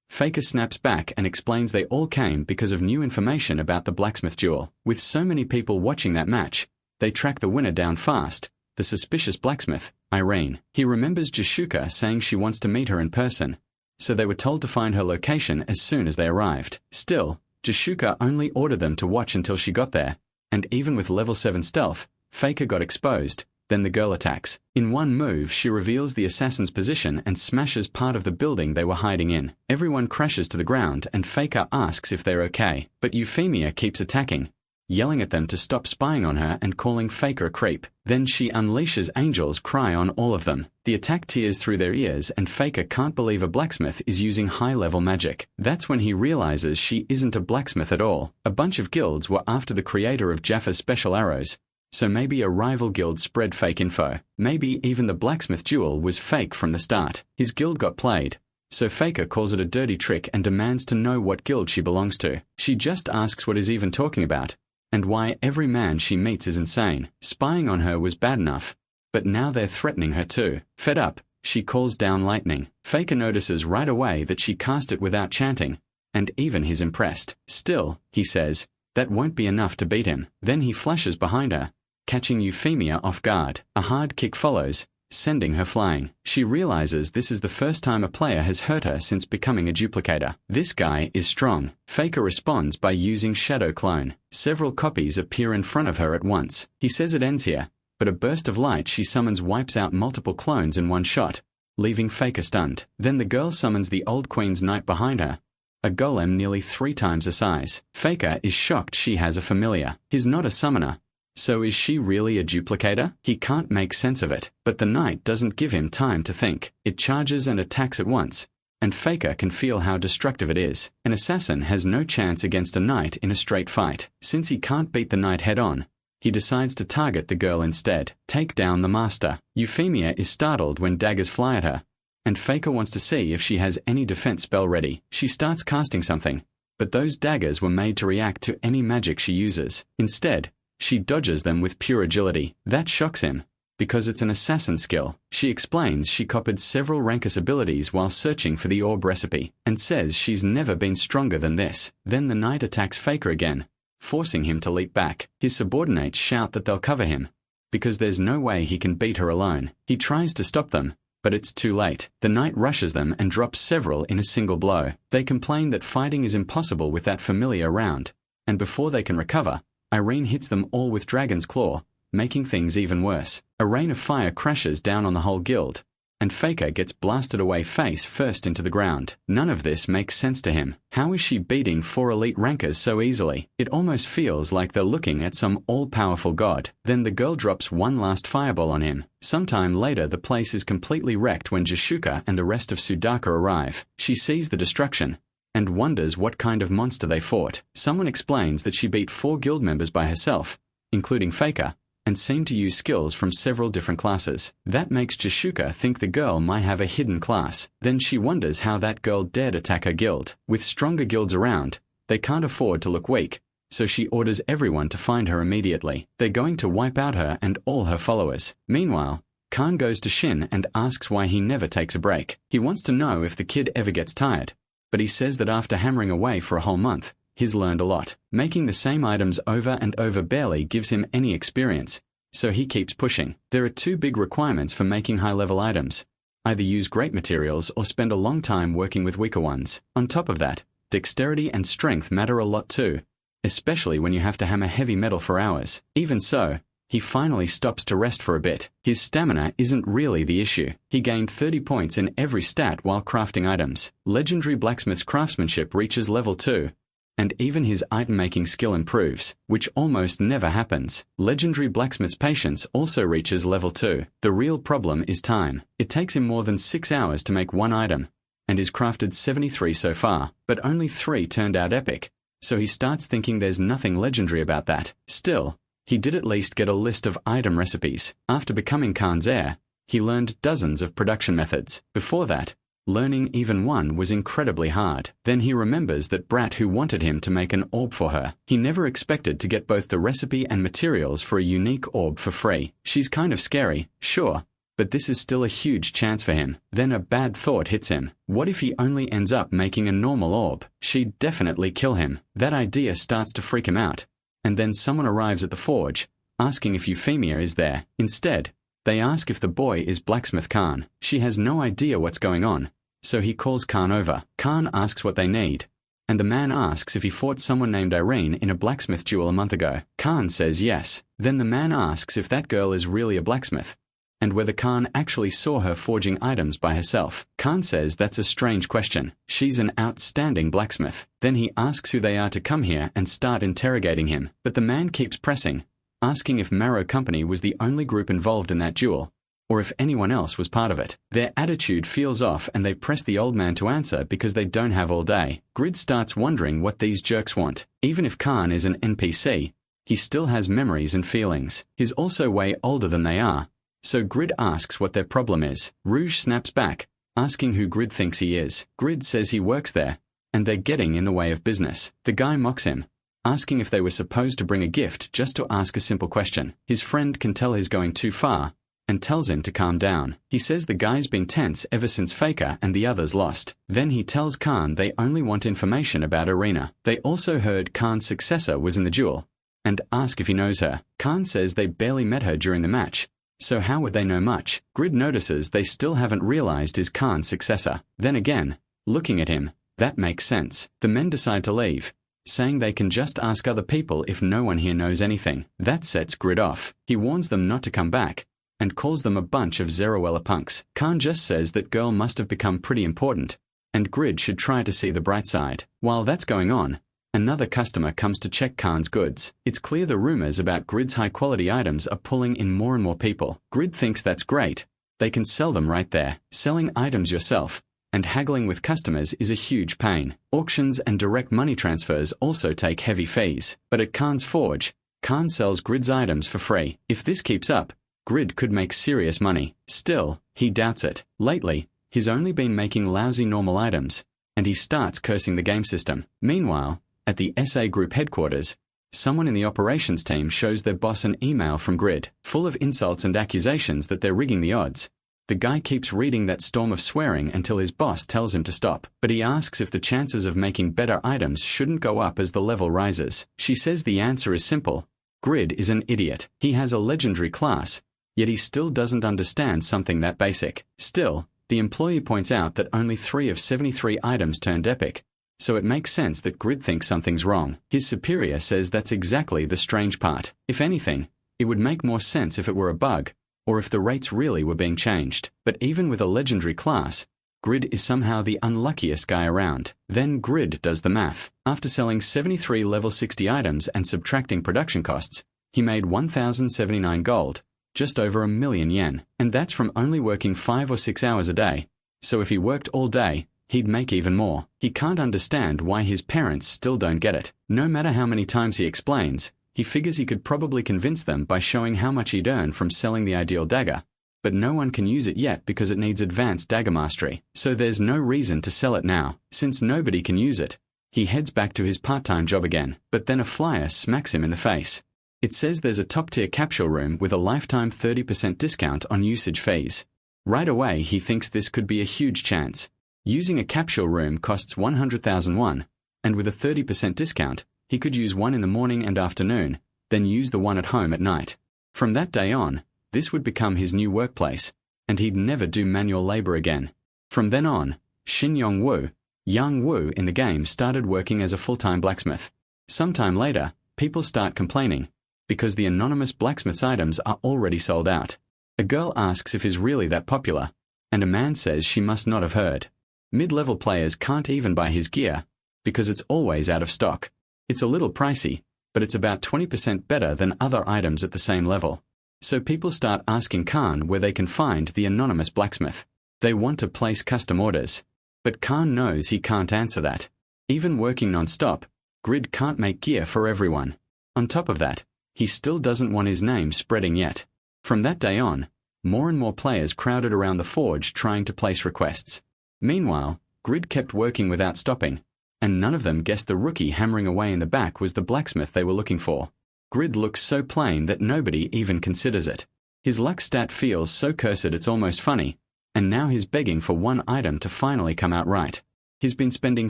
Faker snaps back and explains they all came because of new information about the blacksmith duel. With so many people watching that match, They track the winner down fast, the suspicious blacksmith, Irene. He remembers Jashuka saying she wants to meet her in person, so they were told to find her location as soon as they arrived. Still, Jashuka only ordered them to watch until she got there, and even with level 7 stealth, Faker got exposed. Then the girl attacks. In one move, she reveals the assassin's position and smashes part of the building they were hiding in. Everyone crashes to the ground and Faker asks if they're okay, but Euphemia keeps attacking, yelling at them to stop spying on her and calling Faker a creep. Then she unleashes Angel's Cry on all of them. The attack tears through their ears and Faker can't believe a blacksmith is using high-level magic. That's when he realizes she isn't a blacksmith at all. A bunch of guilds were after the creator of Jaffa's special arrows, so maybe a rival guild spread fake info. Maybe even the blacksmith duel was fake from the start. His guild got played, so Faker calls it a dirty trick and demands to know what guild she belongs to. She just asks what he's even talking about, and why every man she meets is insane. Spying on her was bad enough, but now they're threatening her too. Fed up, she calls down lightning. Faker notices right away that she cast it without chanting, and even he's impressed. Still, he says, that won't be enough to beat him. Then he flashes behind her, catching Euphemia off guard. A hard kick follows, sending her flying. She realizes this is the first time a player has hurt her since becoming a duplicator. This guy is strong. Faker responds by using Shadow Clone. Several copies appear in front of her at once. He says it ends here, but a burst of light she summons wipes out multiple clones in one shot, leaving Faker stunned. Then the girl summons the old queen's knight behind her, a golem nearly 3 times the size. Faker is shocked she has a familiar. He's not a summoner, so is she really a duplicator? He can't make sense of it. But the knight doesn't give him time to think. It charges and attacks at once, and Faker can feel how destructive it is. An assassin has no chance against a knight in a straight fight. Since he can't beat the knight head-on, he decides to target the girl instead. Take down the master. Euphemia is startled when daggers fly at her, and Faker wants to see if she has any defense spell ready. She starts casting something, but those daggers were made to react to any magic she uses. Instead, she dodges them with pure agility. That shocks him, because it's an assassin skill. She explains she copied several Rankus abilities while searching for the orb recipe, and says she's never been stronger than this. Then the knight attacks Faker again, forcing him to leap back. His subordinates shout that they'll cover him, because there's no way he can beat her alone. He tries to stop them, but it's too late. The knight rushes them and drops several in a single blow. They complain that fighting is impossible with that familiar around, and before they can recover, Irene hits them all with Dragon's Claw, making things even worse. A rain of fire crashes down on the whole guild, and Faker gets blasted away face first into the ground. None of this makes sense to him. How is she beating 4 elite rankers so easily? It almost feels like they're looking at some all-powerful god. Then the girl drops one last fireball on him. Sometime later, the place is completely wrecked when Jashuka and the rest of Sudaka arrive. She sees the destruction and wonders what kind of monster they fought. Someone explains that she beat 4 guild members by herself, including Faker, and seemed to use skills from several different classes. That makes Jashuka think the girl might have a hidden class. Then she wonders how that girl dared attack her guild. With stronger guilds around, they can't afford to look weak, so she orders everyone to find her immediately. They're going to wipe out her and all her followers. Meanwhile, Khan goes to Shin and asks why he never takes a break. He wants to know if the kid ever gets tired, but he says that after hammering away for a whole month, he's learned a lot. Making the same items over and over barely gives him any experience, so he keeps pushing. There are 2 big requirements for making high-level items. Either use great materials or spend a long time working with weaker ones. On top of that, dexterity and strength matter a lot too, especially when you have to hammer heavy metal for hours. Even so, he finally stops to rest for a bit. His stamina isn't really the issue. He gained 30 points in every stat while crafting items. Legendary Blacksmith's craftsmanship reaches level 2, and even his item-making skill improves, which almost never happens. Legendary Blacksmith's patience also reaches level 2. The real problem is time. It takes him more than 6 hours to make one item, and he's crafted 73 so far, but only 3 turned out epic, so he starts thinking there's nothing legendary about that. Still, he did at least get a list of item recipes. After becoming Khan's heir, he learned dozens of production methods. Before that, learning even one was incredibly hard. Then he remembers that Brat who wanted him to make an orb for her. He never expected to get both the recipe and materials for a unique orb for free. She's kind of scary, sure, but this is still a huge chance for him. Then a bad thought hits him. What if he only ends up making a normal orb? She'd definitely kill him. That idea starts to freak him out. And then someone arrives at the forge, asking if Euphemia is there. Instead, they ask if the boy is blacksmith Khan. She has no idea what's going on, so he calls Khan over. Khan asks what they need, and the man asks if he fought someone named Irene in a blacksmith duel a month ago. Khan says yes. Then the man asks if that girl is really a blacksmith, and whether Khan actually saw her forging items by herself. Khan says that's a strange question. She's an outstanding blacksmith. Then he asks who they are to come here and start interrogating him. But the man keeps pressing, asking if Marrow Company was the only group involved in that duel, or if anyone else was part of it. Their attitude feels off and they press the old man to answer because they don't have all day. Grid starts wondering what these jerks want. Even if Khan is an NPC, he still has memories and feelings. He's also way older than they are, so Grid asks what their problem is. Rouge snaps back, asking who Grid thinks he is. Grid says he works there, and they're getting in the way of business. The guy mocks him, asking if they were supposed to bring a gift just to ask a simple question. His friend can tell he's going too far, and tells him to calm down. He says the guy's been tense ever since Faker and the others lost. Then he tells Khan they only want information about Arena. They also heard Khan's successor was in the duel, and ask if he knows her. Khan says they barely met her during the match, so how would they know much? Grid notices they still haven't realized is Khan's successor. Then again, looking at him, that makes sense. The men decide to leave, saying they can just ask other people if no one here knows anything. That sets Grid off. He warns them not to come back, and calls them a bunch of Zeruella punks. Khan just says that girl must have become pretty important, and Grid should try to see the bright side. While that's going on, another customer comes to check Khan's goods. It's clear the rumors about Grid's high-quality items are pulling in more and more people. Grid thinks that's great. They can sell them right there. Selling items yourself and haggling with customers is a huge pain. Auctions and direct money transfers also take heavy fees. But at Khan's forge, Khan sells Grid's items for free. If this keeps up, Grid could make serious money. Still, he doubts it. Lately, he's only been making lousy normal items, and he starts cursing the game system. Meanwhile, at the SA Group headquarters, someone in the operations team shows their boss an email from Grid, full of insults and accusations that they're rigging the odds. The guy keeps reading that storm of swearing until his boss tells him to stop, but he asks if the chances of making better items shouldn't go up as the level rises. She says the answer is simple. Grid is an idiot. He has a legendary class, yet he still doesn't understand something that basic. Still, the employee points out that only 3 of 73 items turned epic, so it makes sense that Grid thinks something's wrong. His superior says that's exactly the strange part. If anything, it would make more sense if it were a bug, or if the rates really were being changed. But even with a legendary class, Grid is somehow the unluckiest guy around. Then Grid does the math. After selling 73 level 60 items and subtracting production costs, he made 1,079 gold, just over 1 million yen. And that's from only working 5 or 6 hours a day. So if he worked all day, he'd make even more. He can't understand why his parents still don't get it. No matter how many times he explains, he figures he could probably convince them by showing how much he'd earn from selling the ideal dagger. But no one can use it yet because it needs advanced dagger mastery. So there's no reason to sell it now. Since nobody can use it, he heads back to his part-time job again. But then a flyer smacks him in the face. It says there's a top-tier capsule room with a lifetime 30% discount on usage fees. Right away he thinks this could be a huge chance. Using a capsule room costs 100,000 won, and with a 30% discount, he could use one in the morning and afternoon, then use the one at home at night. From that day on, this would become his new workplace, and he'd never do manual labor again. From then on, Shin Yong-woo, Young Woo in the game, started working as a full-time blacksmith. Sometime later, people start complaining, because the anonymous blacksmith's items are already sold out. A girl asks if he's really that popular, and a man says she must not have heard. Mid-level players can't even buy his gear, because it's always out of stock. It's a little pricey, but it's about 20% better than other items at the same level. So people start asking Khan where they can find the anonymous blacksmith. They want to place custom orders, but Khan knows he can't answer that. Even working non-stop, Grid can't make gear for everyone. On top of that, he still doesn't want his name spreading yet. From that day on, more and more players crowded around the forge trying to place requests. Meanwhile, Grid kept working without stopping, and none of them guessed the rookie hammering away in the back was the blacksmith they were looking for. Grid looks so plain that nobody even considers it. His luck stat feels so cursed it's almost funny, and now he's begging for one item to finally come out right. He's been spending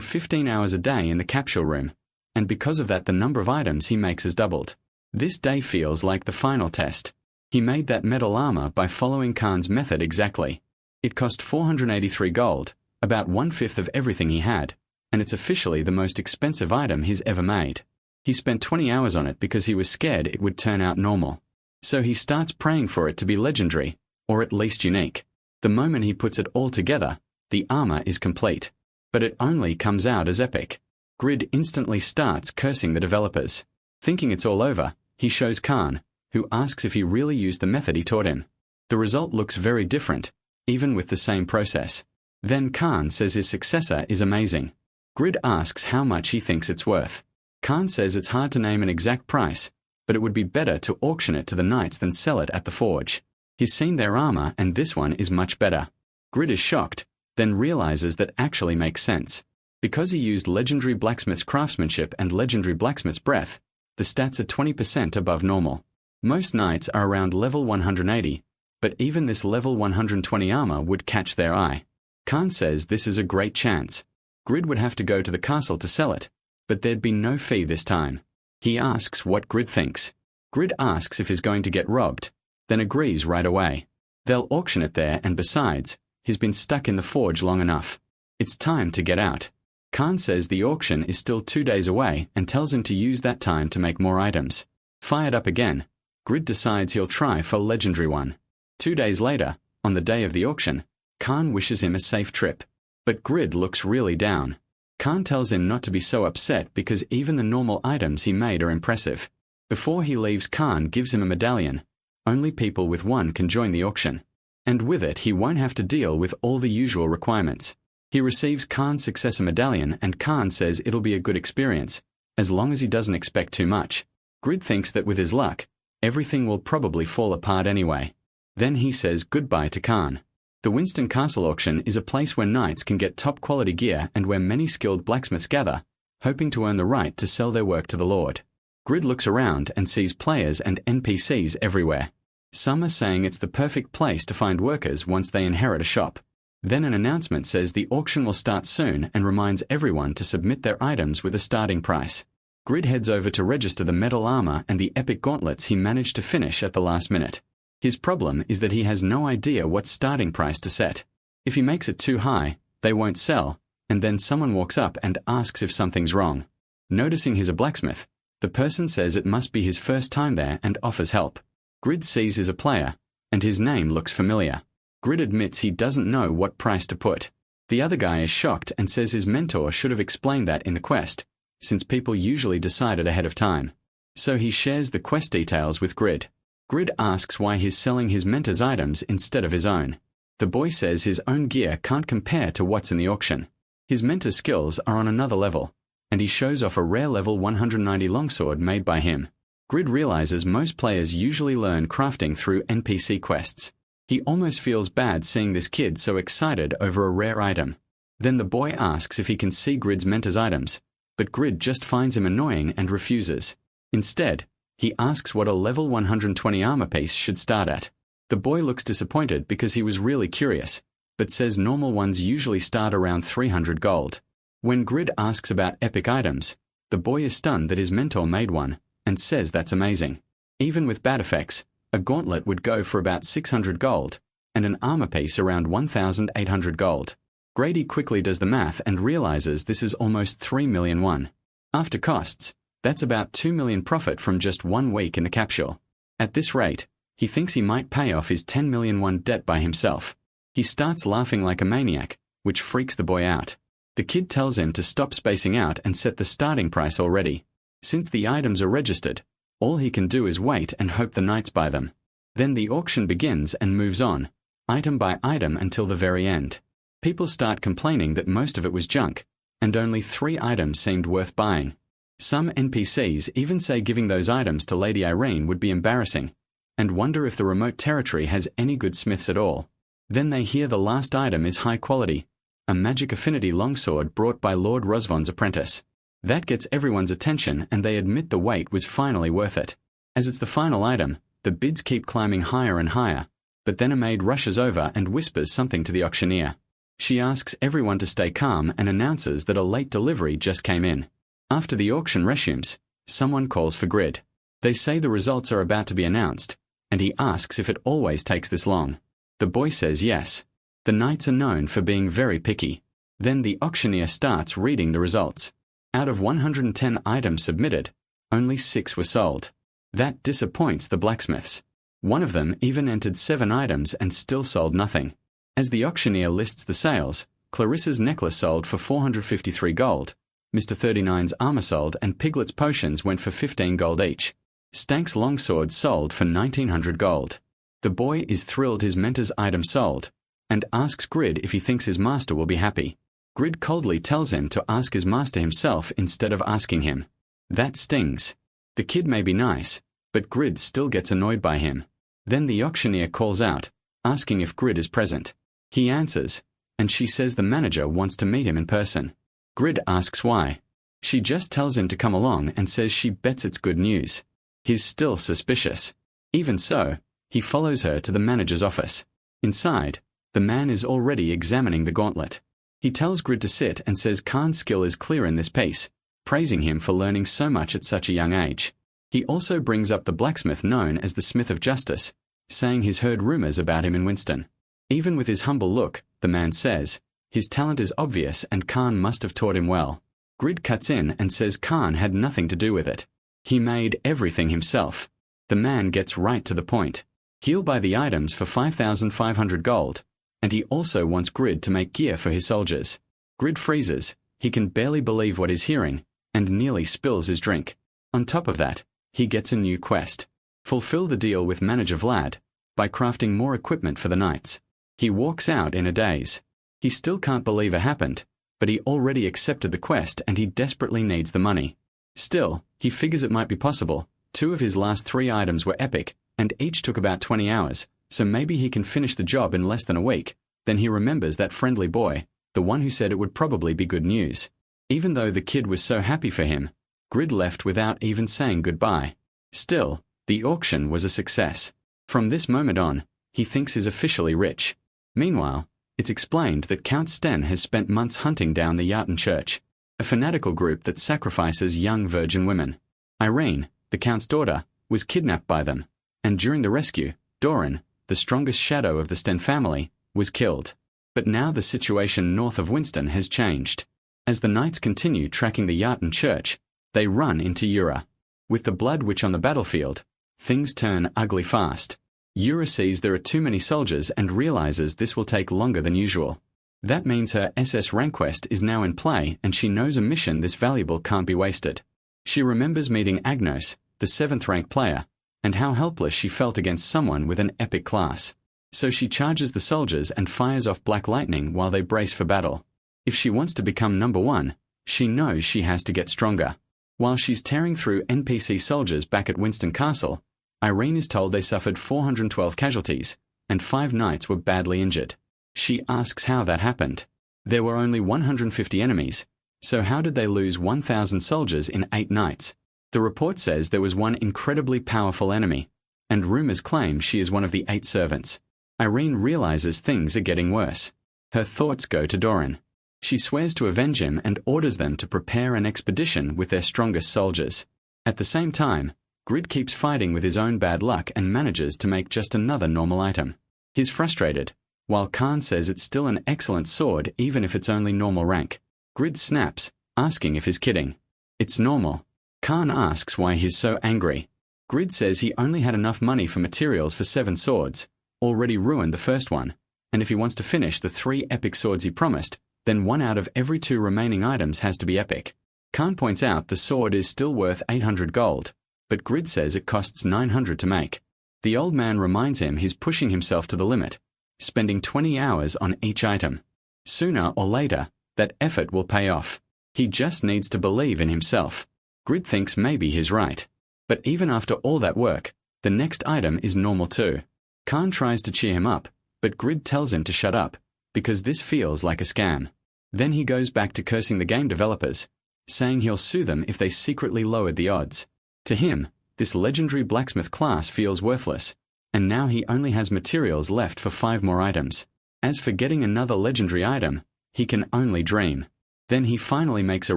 15 hours a day in the capsule room, and because of that the number of items he makes has doubled. This day feels like the final test. He made that metal armor by following Khan's method exactly. It cost 483 gold, about 1/5 of everything he had, and it's officially the most expensive item he's ever made. He spent 20 hours on it because he was scared it would turn out normal. So he starts praying for it to be legendary, or at least unique. The moment he puts it all together, the armor is complete. But it only comes out as epic. Grid instantly starts cursing the developers. Thinking it's all over, he shows Khan, who asks if he really used the method he taught him. The result looks very different, even with the same process. Then Khan says his successor is amazing. Grid asks how much he thinks it's worth. Khan says it's hard to name an exact price, but it would be better to auction it to the knights than sell it at the forge. He's seen their armor and this one is much better. Grid is shocked, then realizes that actually makes sense. Because he used legendary blacksmith's craftsmanship and legendary blacksmith's breath, the stats are 20% above normal. Most knights are around level 180, but even this level 120 armor would catch their eye. Khan says this is a great chance. Grid would have to go to the castle to sell it, but there'd be no fee this time. He asks what Grid thinks. Grid asks if he's going to get robbed, then agrees right away. They'll auction it there, and besides, he's been stuck in the forge long enough. It's time to get out. Khan says the auction is still 2 days away and tells him to use that time to make more items. Fired up again, Grid decides he'll try for legendary one. 2 days later, on the day of the auction, Khan wishes him a safe trip. But Grid looks really down. Khan tells him not to be so upset because even the normal items he made are impressive. Before he leaves, Khan gives him a medallion. Only people with one can join the auction. And with it he won't have to deal with all the usual requirements. He receives Khan's successor medallion and Khan says it'll be a good experience, as long as he doesn't expect too much. Grid thinks that with his luck, everything will probably fall apart anyway. Then he says goodbye to Khan. The Winston Castle auction is a place where knights can get top quality gear and where many skilled blacksmiths gather, hoping to earn the right to sell their work to the Lord. Grid looks around and sees players and NPCs everywhere. Some are saying it's the perfect place to find workers once they inherit a shop. Then an announcement says the auction will start soon and reminds everyone to submit their items with a starting price. Grid heads over to register the metal armor and the epic gauntlets he managed to finish at the last minute. His problem is that he has no idea what starting price to set. If he makes it too high, they won't sell, and then someone walks up and asks if something's wrong. Noticing he's a blacksmith, the person says it must be his first time there and offers help. Grid sees he's a player, and his name looks familiar. Grid admits he doesn't know what price to put. The other guy is shocked and says his mentor should have explained that in the quest, since people usually decide it ahead of time. So he shares the quest details with Grid. Grid asks why he's selling his mentor's items instead of his own. The boy says his own gear can't compare to what's in the auction. His mentor's skills are on another level, and he shows off a rare level 190 longsword made by him. Grid realizes most players usually learn crafting through NPC quests. He almost feels bad seeing this kid so excited over a rare item. Then the boy asks if he can see Grid's mentor's items, but Grid just finds him annoying and refuses. Instead, he asks what a level 120 armor piece should start at. The boy looks disappointed because he was really curious, but says normal ones usually start around 300 gold. When Grid asks about epic items, the boy is stunned that his mentor made one, and says that's amazing. Even with bad effects, a gauntlet would go for about 600 gold, and an armor piece around 1,800 gold. Grady quickly does the math and realizes this is almost 3 million won. After costs, that's about 2 million profit from just 1 week in the capsule. At this rate, he thinks he might pay off his 10 million won debt by himself. He starts laughing like a maniac, which freaks the boy out. The kid tells him to stop spacing out and set the starting price already. Since the items are registered, all he can do is wait and hope the knights buy them. Then the auction begins and moves on, item by item until the very end. People start complaining that most of it was junk, and only 3 items seemed worth buying. Some NPCs even say giving those items to Lady Irene would be embarrassing, and wonder if the remote territory has any good smiths at all. Then they hear the last item is high quality, a magic affinity longsword brought by Lord Rosvon's apprentice. That gets everyone's attention and they admit the wait was finally worth it. As it's the final item, the bids keep climbing higher and higher, but then a maid rushes over and whispers something to the auctioneer. She asks everyone to stay calm and announces that a late delivery just came in. After the auction resumes, someone calls for Grid. They say the results are about to be announced, and he asks if it always takes this long. The boy says yes. The knights are known for being very picky. Then the auctioneer starts reading the results. Out of 110 items submitted, only 6 were sold. That disappoints the blacksmiths. One of them even entered 7 items and still sold nothing. As the auctioneer lists the sales, Clarissa's necklace sold for 453 gold, Mr. 39's armor sold, and Piglet's potions went for 15 gold each. Stank's longsword sold for 1900 gold. The boy is thrilled his mentor's item sold, and asks Grid if he thinks his master will be happy. Grid coldly tells him to ask his master himself instead of asking him. That stings. The kid may be nice, but Grid still gets annoyed by him. Then the auctioneer calls out, asking if Grid is present. He answers, and she says the manager wants to meet him in person. Grid asks why. She just tells him to come along and says she bets it's good news. He's still suspicious. Even so, he follows her to the manager's office. Inside, the man is already examining the gauntlet. He tells Grid to sit and says Khan's skill is clear in this piece, praising him for learning so much at such a young age. He also brings up the blacksmith known as the Smith of Justice, saying he's heard rumors about him in Winston. Even with his humble look, the man says, his talent is obvious and Khan must have taught him well. Grid cuts in and says Khan had nothing to do with it. He made everything himself. The man gets right to the point. He'll buy the items for 5,500 gold, and he also wants Grid to make gear for his soldiers. Grid freezes, he can barely believe what he's hearing, and nearly spills his drink. On top of that, he gets a new quest. Fulfill the deal with manager Vlad by crafting more equipment for the knights. He walks out in a daze. He still can't believe it happened, but he already accepted the quest and he desperately needs the money. Still, he figures it might be possible. 2 of his last 3 items were epic, and each took about 20 hours, so maybe he can finish the job in less than a week. Then he remembers that friendly boy, the one who said it would probably be good news. Even though the kid was so happy for him, Grid left without even saying goodbye. Still, the auction was a success. From this moment on, he thinks he's officially rich. Meanwhile, it's explained that Count Sten has spent months hunting down the Yartan Church, a fanatical group that sacrifices young virgin women. Irene, the Count's daughter, was kidnapped by them, and during the rescue, Doran, the strongest shadow of the Sten family, was killed. But now the situation north of Winston has changed. As the knights continue tracking the Yartan Church, they run into Yura. With the Blood Witch on the battlefield, things turn ugly fast. Yura sees there are too many soldiers and realizes this will take longer than usual. That means her SS rank quest is now in play and she knows a mission this valuable can't be wasted. She remembers meeting Agnos, the 7th rank player, and how helpless she felt against someone with an epic class. So she charges the soldiers and fires off black lightning while they brace for battle. If she wants to become number 1, she knows she has to get stronger. While she's tearing through NPC soldiers back at Winston Castle, Irene is told they suffered 412 casualties, and 5 knights were badly injured. She asks how that happened. There were only 150 enemies, so how did they lose 1,000 soldiers in 8 nights? The report says there was one incredibly powerful enemy, and rumors claim she is one of the 8 servants. Irene realizes things are getting worse. Her thoughts go to Doran. She swears to avenge him and orders them to prepare an expedition with their strongest soldiers. At the same time, Grid keeps fighting with his own bad luck and manages to make just another normal item. He's frustrated, while Khan says it's still an excellent sword even if it's only normal rank. Grid snaps, asking if he's kidding. It's normal. Khan asks why he's so angry. Grid says he only had enough money for materials for 7 swords, already ruined the first one, and if he wants to finish the 3 epic swords he promised, then 1 out of every 2 remaining items has to be epic. Khan points out the sword is still worth 800 gold, but Grid says it costs 900 to make. The old man reminds him he's pushing himself to the limit, spending 20 hours on each item. Sooner or later, that effort will pay off. He just needs to believe in himself. Grid thinks maybe he's right. But even after all that work, the next item is normal too. Khan tries to cheer him up, but Grid tells him to shut up, because this feels like a scam. Then he goes back to cursing the game developers, saying he'll sue them if they secretly lowered the odds. To him, this legendary blacksmith class feels worthless, and now he only has materials left for 5 more items. As for getting another legendary item, he can only dream. Then he finally makes a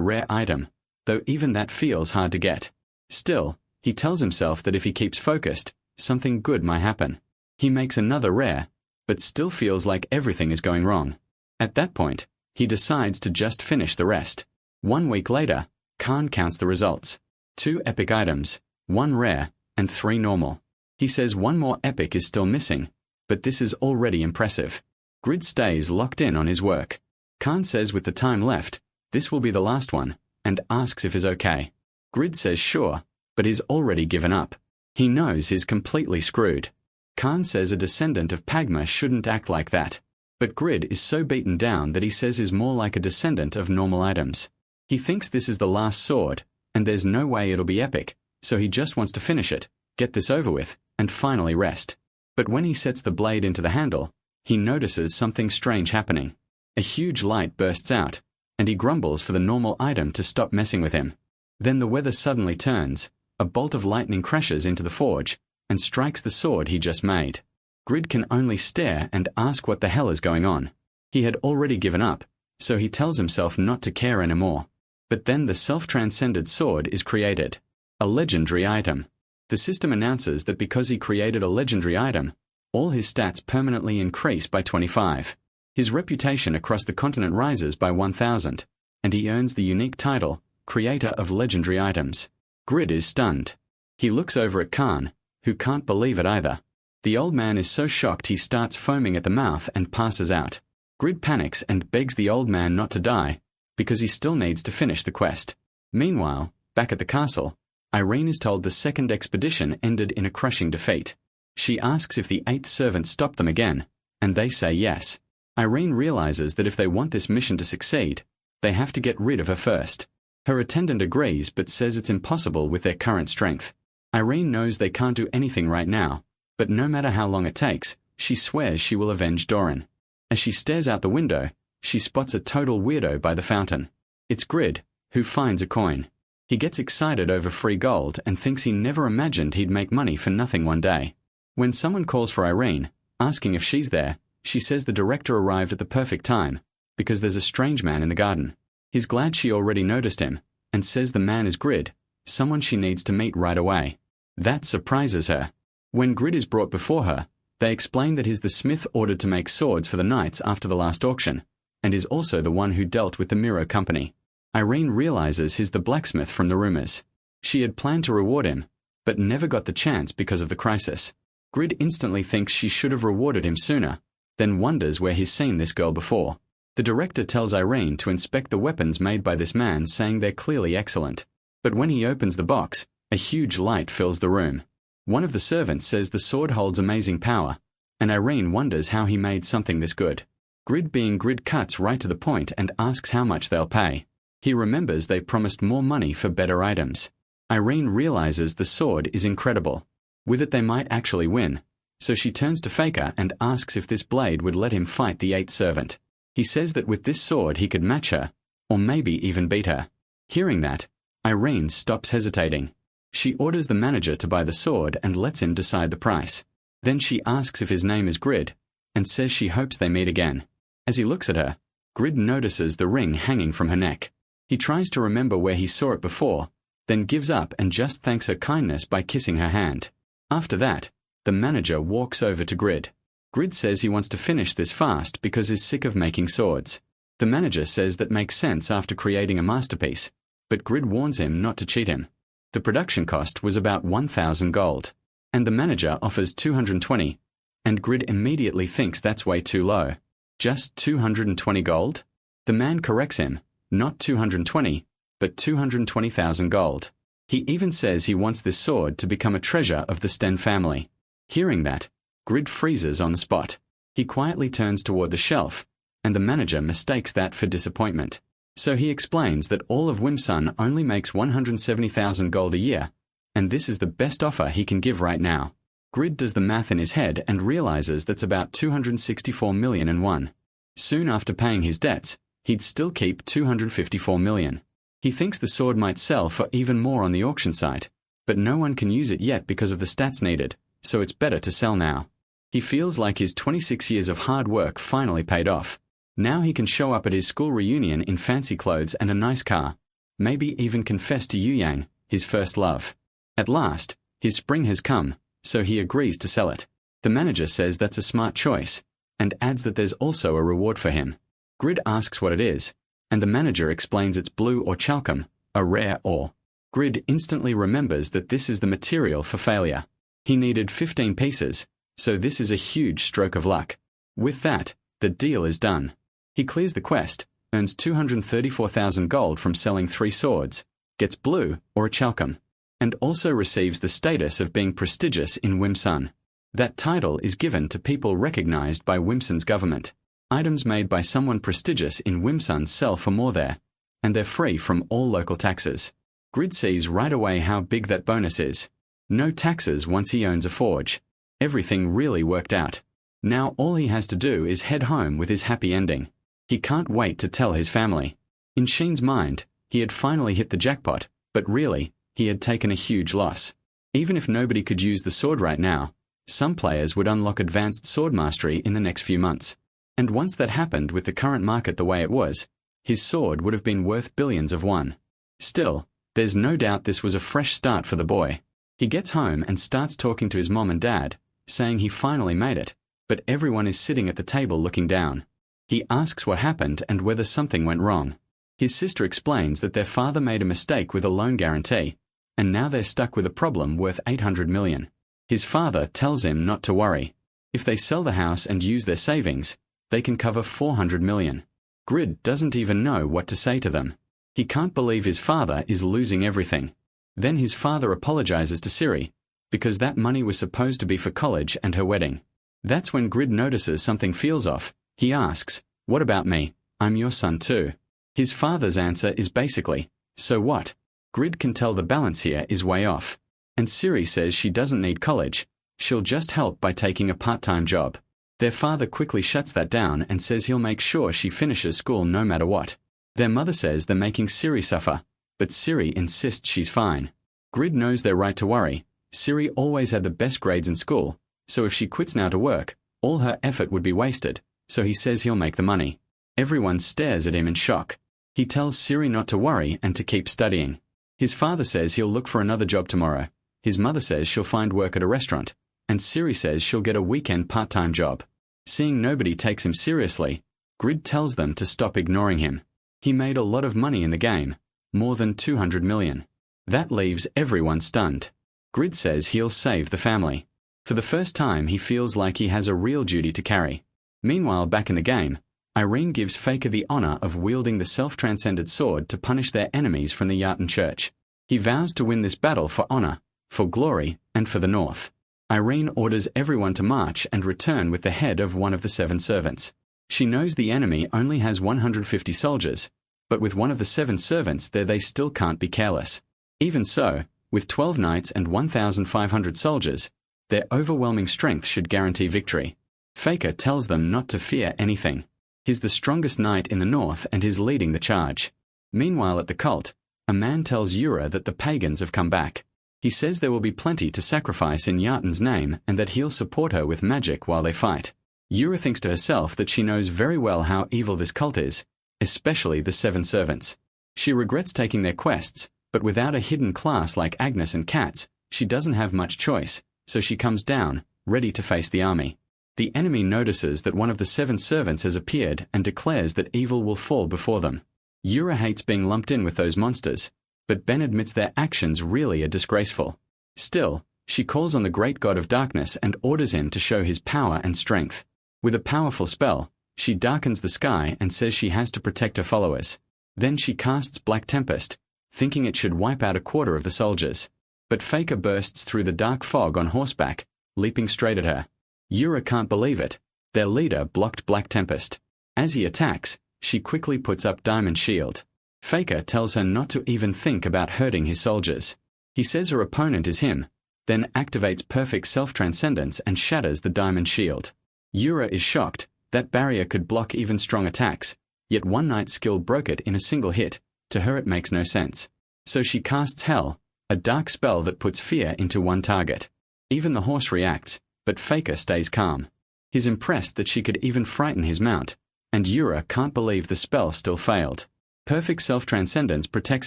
rare item, though even that feels hard to get. Still, He tells himself that if he keeps focused, something good might happen. He makes another rare, but still feels like everything is going wrong. At that point, he decides to just finish the rest. 1 week later, Khan counts the results. 2 epic items, 1 rare, and 3 normal. He says 1 more epic is still missing, but this is already impressive. Grid stays locked in on his work. Khan says with the time left, this will be the last one, and asks if he's okay. Grid says sure, but he's already given up. He knows he's completely screwed. Khan says a descendant of Pagma shouldn't act like that, but Grid is so beaten down that he says is more like a descendant of normal items. He thinks this is the last sword, and there's no way it'll be epic, so he just wants to finish it, get this over with, and finally rest. But when he sets the blade into the handle, he notices something strange happening. A huge light bursts out, and he grumbles for the normal item to stop messing with him. Then the weather suddenly turns, a bolt of lightning crashes into the forge, and strikes the sword he just made. Grid can only stare and ask what the hell is going on. He had already given up, so he tells himself not to care anymore. But then the self-transcended sword is created. A legendary item. The system announces that because he created a legendary item, all his stats permanently increase by 25. His reputation across the continent rises by 1,000, and he earns the unique title, Creator of Legendary Items. Grid is stunned. He looks over at Khan, who can't believe it either. The old man is so shocked he starts foaming at the mouth and passes out. Grid panics and begs the old man not to die, because he still needs to finish the quest. Meanwhile, back at the castle, Irene is told the second expedition ended in a crushing defeat. She asks if the 8th servant stopped them again, and they say yes. Irene realizes that if they want this mission to succeed, they have to get rid of her first. Her attendant agrees but says it's impossible with their current strength. Irene knows they can't do anything right now, but no matter how long it takes, she swears she will avenge Doran. As she stares out the window, she spots a total weirdo by the fountain. It's Grid, who finds a coin. He gets excited over free gold and thinks he never imagined he'd make money for nothing one day. When someone calls for Irene, asking if she's there, she says the director arrived at the perfect time, because there's a strange man in the garden. He's glad she already noticed him, and says the man is Grid, someone she needs to meet right away. That surprises her. When Grid is brought before her, they explain that he's the smith ordered to make swords for the knights after the last auction, and is also the one who dealt with the Mirror Company. Irene realizes he's the blacksmith from the rumors. She had planned to reward him, but never got the chance because of the crisis. Grid instantly thinks she should have rewarded him sooner, then wonders where he's seen this girl before. The director tells Irene to inspect the weapons made by this man, saying they're clearly excellent. But when he opens the box, a huge light fills the room. One of the servants says the sword holds amazing power, and Irene wonders how he made something this good. Grid being Grid cuts right to the point and asks how much they'll pay. He remembers they promised more money for better items. Irene realizes the sword is incredible. With it they might actually win, so she turns to Faker and asks if this blade would let him fight the 8th servant. He says that with this sword he could match her, or maybe even beat her. Hearing that, Irene stops hesitating. She orders the manager to buy the sword and lets him decide the price. Then she asks if his name is Grid, and says she hopes they meet again. As he looks at her, Grid notices the ring hanging from her neck. He tries to remember where he saw it before, then gives up and just thanks her kindness by kissing her hand. After that, the manager walks over to Grid. Grid says he wants to finish this fast because he's sick of making swords. The manager says that makes sense after creating a masterpiece, but Grid warns him not to cheat him. The production cost was about 1,000 gold, and the manager offers 220, and Grid immediately thinks that's way too low. Just 220 gold? The man corrects him, not 220, but 220,000 gold. He even says he wants this sword to become a treasure of the Sten family. Hearing that, Grid freezes on the spot. He quietly turns toward the shelf, and the manager mistakes that for disappointment. So he explains that all of Wimsun only makes 170,000 gold a year, and this is the best offer he can give right now. Grid does the math in his head and realizes that's about 264 million and one. Soon after paying his debts, he'd still keep 254 million. He thinks the sword might sell for even more on the auction site, but no one can use it yet because of the stats needed, so it's better to sell now. He feels like his 26 years of hard work finally paid off. Now he can show up at his school reunion in fancy clothes and a nice car, maybe even confess to Yu Yang, his first love. At last, his spring has come, so he agrees to sell it. The manager says that's a smart choice, and adds that there's also a reward for him. Grid asks what it is, and the manager explains it's blue or chalcum, a rare ore. Grid instantly remembers that this is the material for failure. He needed 15 pieces, so this is a huge stroke of luck. With that, the deal is done. He clears the quest, earns 234,000 gold from selling 3 swords, gets blue or a chalcum, and also receives the status of being prestigious in Wimsun. That title is given to people recognized by Wimsun's government. Items made by someone prestigious in Wimsun sell for more there, and they're free from all local taxes. Grid sees right away how big that bonus is. No taxes once he owns a forge. Everything really worked out. Now all he has to do is head home with his happy ending. He can't wait to tell his family. In Sheen's mind, he had finally hit the jackpot, but really, he had taken a huge loss. Even if nobody could use the sword right now, some players would unlock advanced sword mastery in the next few months. And once that happened with the current market the way it was, his sword would have been worth billions of won. Still, there's no doubt this was a fresh start for the boy. He gets home and starts talking to his mom and dad, saying he finally made it, but everyone is sitting at the table looking down. He asks what happened and whether something went wrong. His sister explains that their father made a mistake with a loan guarantee, and now they're stuck with a problem worth 800 million. His father tells him not to worry. If they sell the house and use their savings, they can cover 400 million. Grid doesn't even know what to say to them. He can't believe his father is losing everything. Then his father apologizes to Siri, because that money was supposed to be for college and her wedding. That's when Grid notices something feels off. He asks, "What about me? I'm your son too." His father's answer is basically, "So what?" Grid can tell the balance here is way off. And Siri says she doesn't need college, she'll just help by taking a part-time job. Their father quickly shuts that down and says he'll make sure she finishes school no matter what. Their mother says they're making Siri suffer, but Siri insists she's fine. Grid knows they're right to worry. Siri always had the best grades in school, so if she quits now to work, all her effort would be wasted, so he says he'll make the money. Everyone stares at him in shock. He tells Siri not to worry and to keep studying. His father says he'll look for another job tomorrow. His mother says she'll find work at a restaurant, and Siri says she'll get a weekend part-time job. Seeing nobody takes him seriously, Grid tells them to stop ignoring him. He made a lot of money in the game, more than 200 million. That leaves everyone stunned. Grid says he'll save the family. For the first time he feels like he has a real duty to carry. Meanwhile, back in the game, Irene gives Faker the honor of wielding the self-transcended sword to punish their enemies from the Yachten Church. He vows to win this battle for honor, for glory, and for the North. Irene orders everyone to march and return with the head of one of the 7 servants. She knows the enemy only has 150 soldiers, but with one of the 7 servants there they still can't be careless. Even so, with 12 knights and 1,500 soldiers, their overwhelming strength should guarantee victory. Faker tells them not to fear anything. He's the strongest knight in the north and is leading the charge. Meanwhile at the cult, a man tells Yura that the pagans have come back. He says there will be plenty to sacrifice in Yaten's name and that he'll support her with magic while they fight. Yura thinks to herself that she knows very well how evil this cult is, especially the 7 servants. She regrets taking their quests, but without a hidden class like Agnes and Katz, she doesn't have much choice, so she comes down, ready to face the army. The enemy notices that one of the 7 servants has appeared and declares that evil will fall before them. Yura hates being lumped in with those monsters, but Ben admits their actions really are disgraceful. Still, she calls on the great god of darkness and orders him to show his power and strength. With a powerful spell, she darkens the sky and says she has to protect her followers. Then she casts Black Tempest, thinking it should wipe out a quarter of the soldiers. But Faker bursts through the dark fog on horseback, leaping straight at her. Yura can't believe it. Their leader blocked Black Tempest. As he attacks, she quickly puts up Diamond Shield. Faker tells her not to even think about hurting his soldiers. He says her opponent is him, then activates perfect self-transcendence and shatters the Diamond Shield. Yura is shocked. That barrier could block even strong attacks, yet one knight's skill broke it in a single hit. To her it makes no sense. So she casts Hell, a dark spell that puts fear into one target. Even the horse reacts, but Faker stays calm. He's impressed that she could even frighten his mount, and Yura can't believe the spell still failed. Perfect self-transcendence protects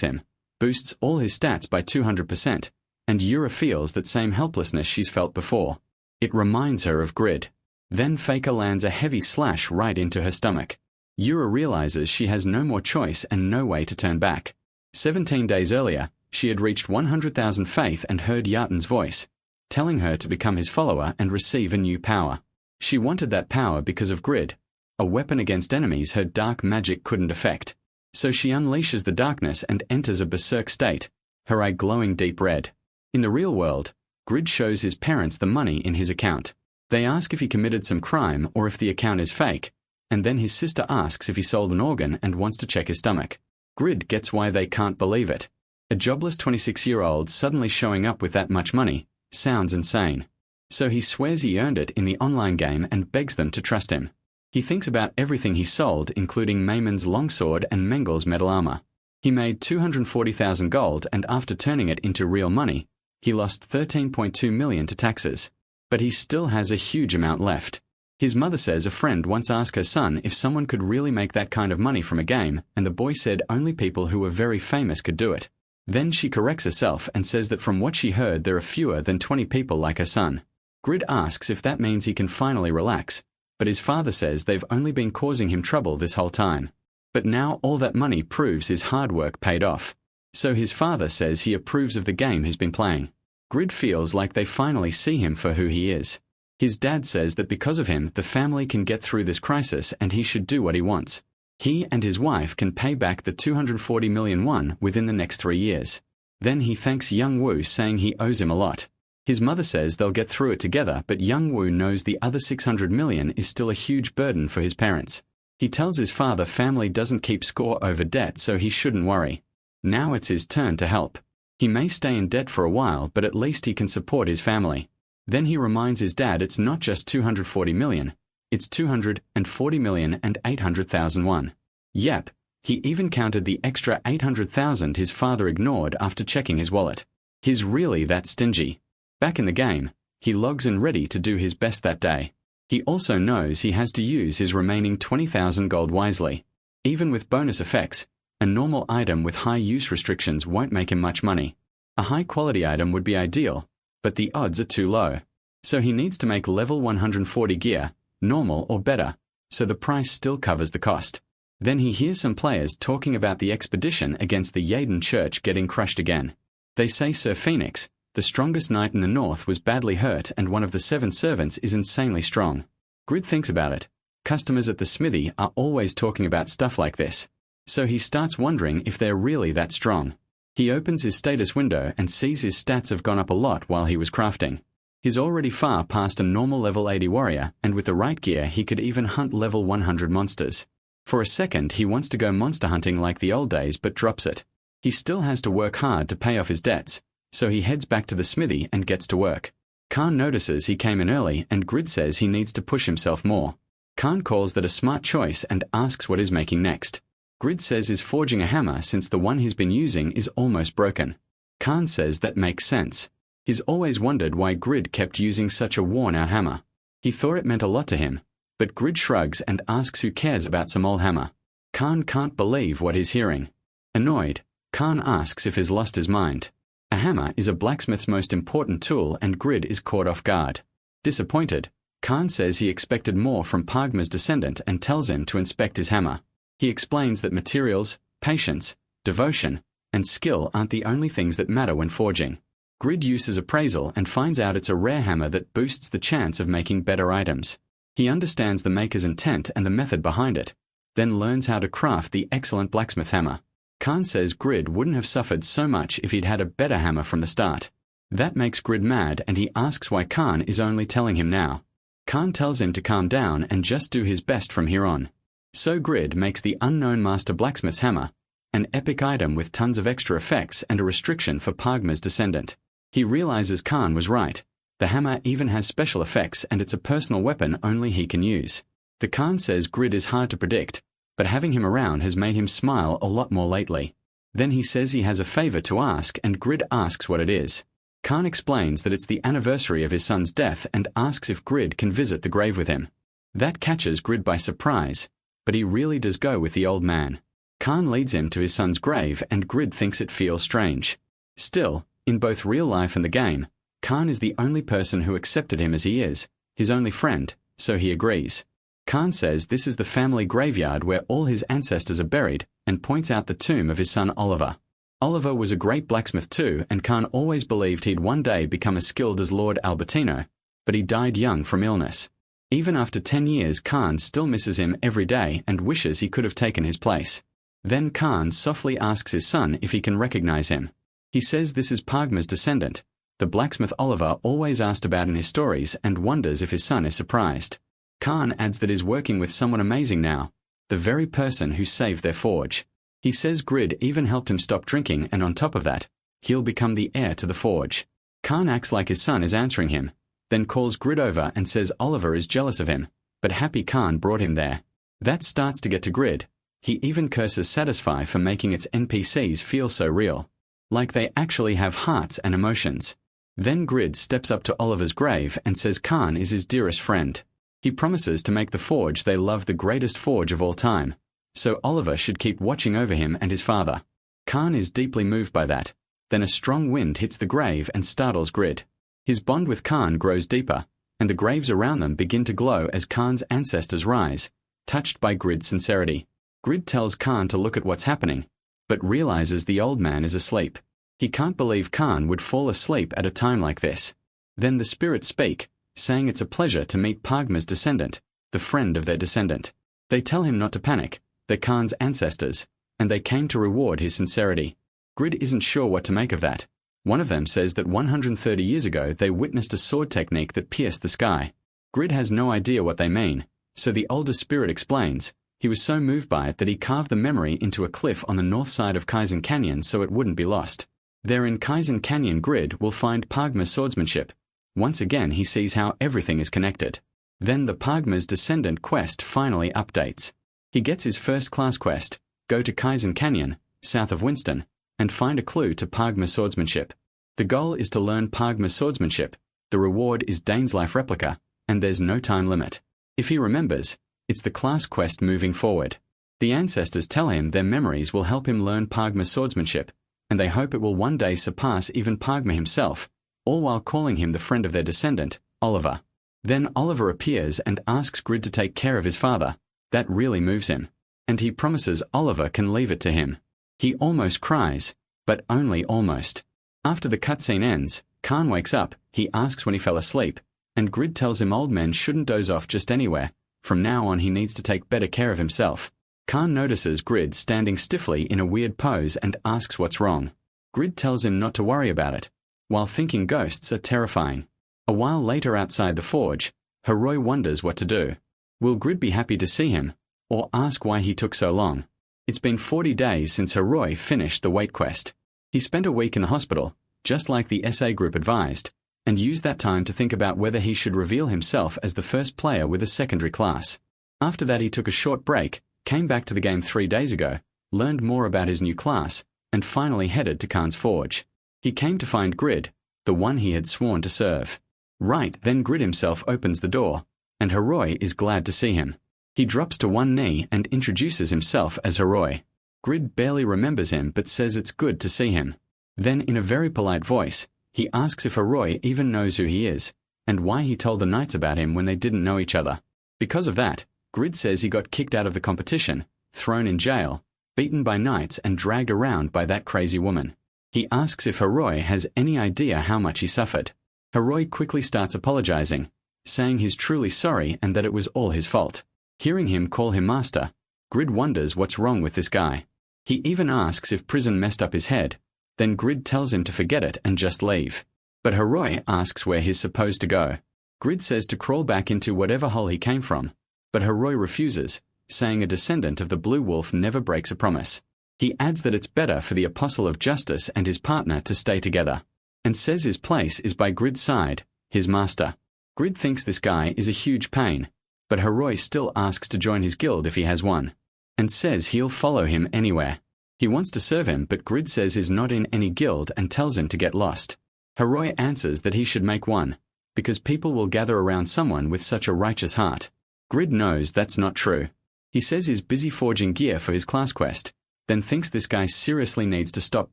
him, boosts all his stats by 200%, and Yura feels that same helplessness she's felt before. It reminds her of Grid. Then Faker lands a heavy slash right into her stomach. Yura realizes she has no more choice and no way to turn back. 17 days earlier, she had reached 100,000 faith and heard Yaten's voice, telling her to become his follower and receive a new power. She wanted that power because of Grid, a weapon against enemies her dark magic couldn't affect. So she unleashes the darkness and enters a berserk state, her eye glowing deep red. In the real world, Grid shows his parents the money in his account. They ask if he committed some crime or if the account is fake, and then his sister asks if he sold an organ and wants to check his stomach. Grid gets why they can't believe it. A jobless 26-year-old suddenly showing up with that much money sounds insane. So he swears he earned it in the online game and begs them to trust him. He thinks about everything he sold, including Maymon's longsword and Mengel's metal armor. He made 240,000 gold, and after turning it into real money, he lost 13.2 million to taxes. But he still has a huge amount left. His mother says a friend once asked her son if someone could really make that kind of money from a game, and the boy said only people who were very famous could do it. Then she corrects herself and says that from what she heard there are fewer than 20 people like her son. Grid asks if that means he can finally relax, but his father says they've only been causing him trouble this whole time. But now all that money proves his hard work paid off. So his father says he approves of the game he's been playing. Grid feels like they finally see him for who he is. His dad says that because of him, the family can get through this crisis and he should do what he wants. He and his wife can pay back the 240 million won within the next 3 years. Then he thanks Young Woo, saying he owes him a lot. His mother says they'll get through it together, but Young Woo knows the other 600 million is still a huge burden for his parents. He tells his father family doesn't keep score over debt, so he shouldn't worry. Now it's his turn to help. He may stay in debt for a while, but at least he can support his family. Then he reminds his dad it's not just 240 million, it's 240 million and 800,000 won. Yep, he even counted the extra 800,000 his father ignored after checking his wallet. He's really that stingy. Back in the game, he logs in ready to do his best that day. He also knows he has to use his remaining 20,000 gold wisely. Even with bonus effects, a normal item with high use restrictions won't make him much money. A high-quality item would be ideal, but the odds are too low. So he needs to make level 140 gear, normal or better, so the price still covers the cost. Then he hears some players talking about the expedition against the Yaden Church getting crushed again. They say Sir Phoenix, the strongest knight in the north, was badly hurt and one of the 7 servants is insanely strong. Grid thinks about it. Customers at the smithy are always talking about stuff like this. So he starts wondering if they're really that strong. He opens his status window and sees his stats have gone up a lot while he was crafting. He's already far past a normal level 80 warrior, and with the right gear he could even hunt level 100 monsters. For a second he wants to go monster hunting like the old days but drops it. He still has to work hard to pay off his debts, so he heads back to the smithy and gets to work. Khan notices he came in early and Grid says he needs to push himself more. Khan calls that a smart choice and asks what he's making next. Grid says he's forging a hammer since the one he's been using is almost broken. Khan says that makes sense. He's always wondered why Grid kept using such a worn-out hammer. He thought it meant a lot to him, but Grid shrugs and asks who cares about some old hammer. Khan can't believe what he's hearing. Annoyed, Khan asks if he's lost his mind. A hammer is a blacksmith's most important tool and Grid is caught off guard. Disappointed, Khan says he expected more from Pagma's descendant and tells him to inspect his hammer. He explains that materials, patience, devotion, and skill aren't the only things that matter when forging. Grid uses appraisal and finds out it's a rare hammer that boosts the chance of making better items. He understands the maker's intent and the method behind it, then learns how to craft the excellent blacksmith hammer. Khan says Grid wouldn't have suffered so much if he'd had a better hammer from the start. That makes Grid mad and he asks why Khan is only telling him now. Khan tells him to calm down and just do his best from here on. So Grid makes the unknown master blacksmith's hammer, an epic item with tons of extra effects and a restriction for Pagma's descendant. He realizes Khan was right. The hammer even has special effects and it's a personal weapon only he can use. The Khan says Grid is hard to predict, but having him around has made him smile a lot more lately. Then he says he has a favor to ask and Grid asks what it is. Khan explains that it's the anniversary of his son's death and asks if Grid can visit the grave with him. That catches Grid by surprise, but he really does go with the old man. Khan leads him to his son's grave and Grid thinks it feels strange. Still, In both real life and the game, Khan is the only person who accepted him as he is, his only friend, so he agrees. Khan says this is the family graveyard where all his ancestors are buried and points out the tomb of his son Oliver. Oliver was a great blacksmith too, and Khan always believed he'd one day become as skilled as Lord Albertino, but he died young from illness. Even after 10 years, Khan still misses him every day and wishes he could have taken his place. Then Khan softly asks his son if he can recognize him. He says this is Pagma's descendant, the blacksmith Oliver always asked about in his stories, and wonders if his son is surprised. Khan adds that he's working with someone amazing now, the very person who saved their forge. He says Grid even helped him stop drinking, and on top of that, he'll become the heir to the forge. Khan acts like his son is answering him, then calls Grid over and says Oliver is jealous of him, but happy Khan brought him there. That starts to get to Grid. He even curses Satisfy for making its NPCs feel so real, like they actually have hearts and emotions. Then Grid steps up to Oliver's grave and says Khan is his dearest friend. He promises to make the forge they love the greatest forge of all time, so Oliver should keep watching over him and his father. Khan is deeply moved by that. Then a strong wind hits the grave and startles Grid. His bond with Khan grows deeper, and the graves around them begin to glow as Khan's ancestors rise, touched by Grid's sincerity. Grid tells Khan to look at what's happening, but realizes the old man is asleep. He can't believe Khan would fall asleep at a time like this. Then the spirits speak, saying it's a pleasure to meet Pagma's descendant, the friend of their descendant. They tell him not to panic, they're Khan's ancestors, and they came to reward his sincerity. Grid isn't sure what to make of that. One of them says that 130 years ago they witnessed a sword technique that pierced the sky. Grid has no idea what they mean, so the older spirit explains, he was so moved by it that he carved the memory into a cliff on the north side of Kaizen Canyon so it wouldn't be lost. There in Kaizen Canyon, Grid will find Pagma's swordsmanship. Once again he sees how everything is connected. Then the Pagma's descendant quest finally updates. He gets his first class quest, go to Kaizen Canyon, south of Winston, and find a clue to Pagma's swordsmanship. The goal is to learn Pagma's swordsmanship, the reward is Dane's life replica, and there's no time limit. If he remembers, it's the class quest moving forward. The ancestors tell him their memories will help him learn Pagma's swordsmanship, and they hope it will one day surpass even Pagma himself, all while calling him the friend of their descendant, Oliver. Then Oliver appears and asks Grid to take care of his father. That really moves him, and he promises Oliver can leave it to him. He almost cries, but only almost. After the cutscene ends, Khan wakes up, he asks when he fell asleep, and Grid tells him old men shouldn't doze off just anywhere. From now on he needs to take better care of himself. Khan notices Grid standing stiffly in a weird pose and asks what's wrong. Grid tells him not to worry about it, while thinking ghosts are terrifying. A while later outside the forge, Heroi wonders what to do. Will Grid be happy to see him, or ask why he took so long? It's been 40 days since Heroi finished the wait quest. He spent a week in the hospital, just like the SA group advised, and used that time to think about whether he should reveal himself as the first player with a secondary class. After that he took a short break, came back to the game 3 days ago, learned more about his new class, and finally headed to Khan's forge. He came to find Grid, the one he had sworn to serve. Right then Grid himself opens the door, and Heroi is glad to see him. He drops to one knee and introduces himself as Heroi. Grid barely remembers him but says it's good to see him. Then in a very polite voice, he asks if Heroi even knows who he is, and why he told the knights about him when they didn't know each other. Because of that, Grid says he got kicked out of the competition, thrown in jail, beaten by knights and dragged around by that crazy woman. He asks if Heroi has any idea how much he suffered. Heroi quickly starts apologizing, saying he's truly sorry and that it was all his fault. Hearing him call him master, Grid wonders what's wrong with this guy. He even asks if prison messed up his head. Then Grid tells him to forget it and just leave. But Heroi asks where he's supposed to go. Grid says to crawl back into whatever hole he came from, but Heroi refuses, saying a descendant of the Blue Wolf never breaks a promise. He adds that it's better for the Apostle of Justice and his partner to stay together, and says his place is by Grid's side, his master. Grid thinks this guy is a huge pain, but Heroi still asks to join his guild if he has one, and says he'll follow him anywhere. He wants to serve him, but Grid says he's not in any guild and tells him to get lost. Heroi answers that he should make one, because people will gather around someone with such a righteous heart. Grid knows that's not true. He says he's busy forging gear for his class quest, then thinks this guy seriously needs to stop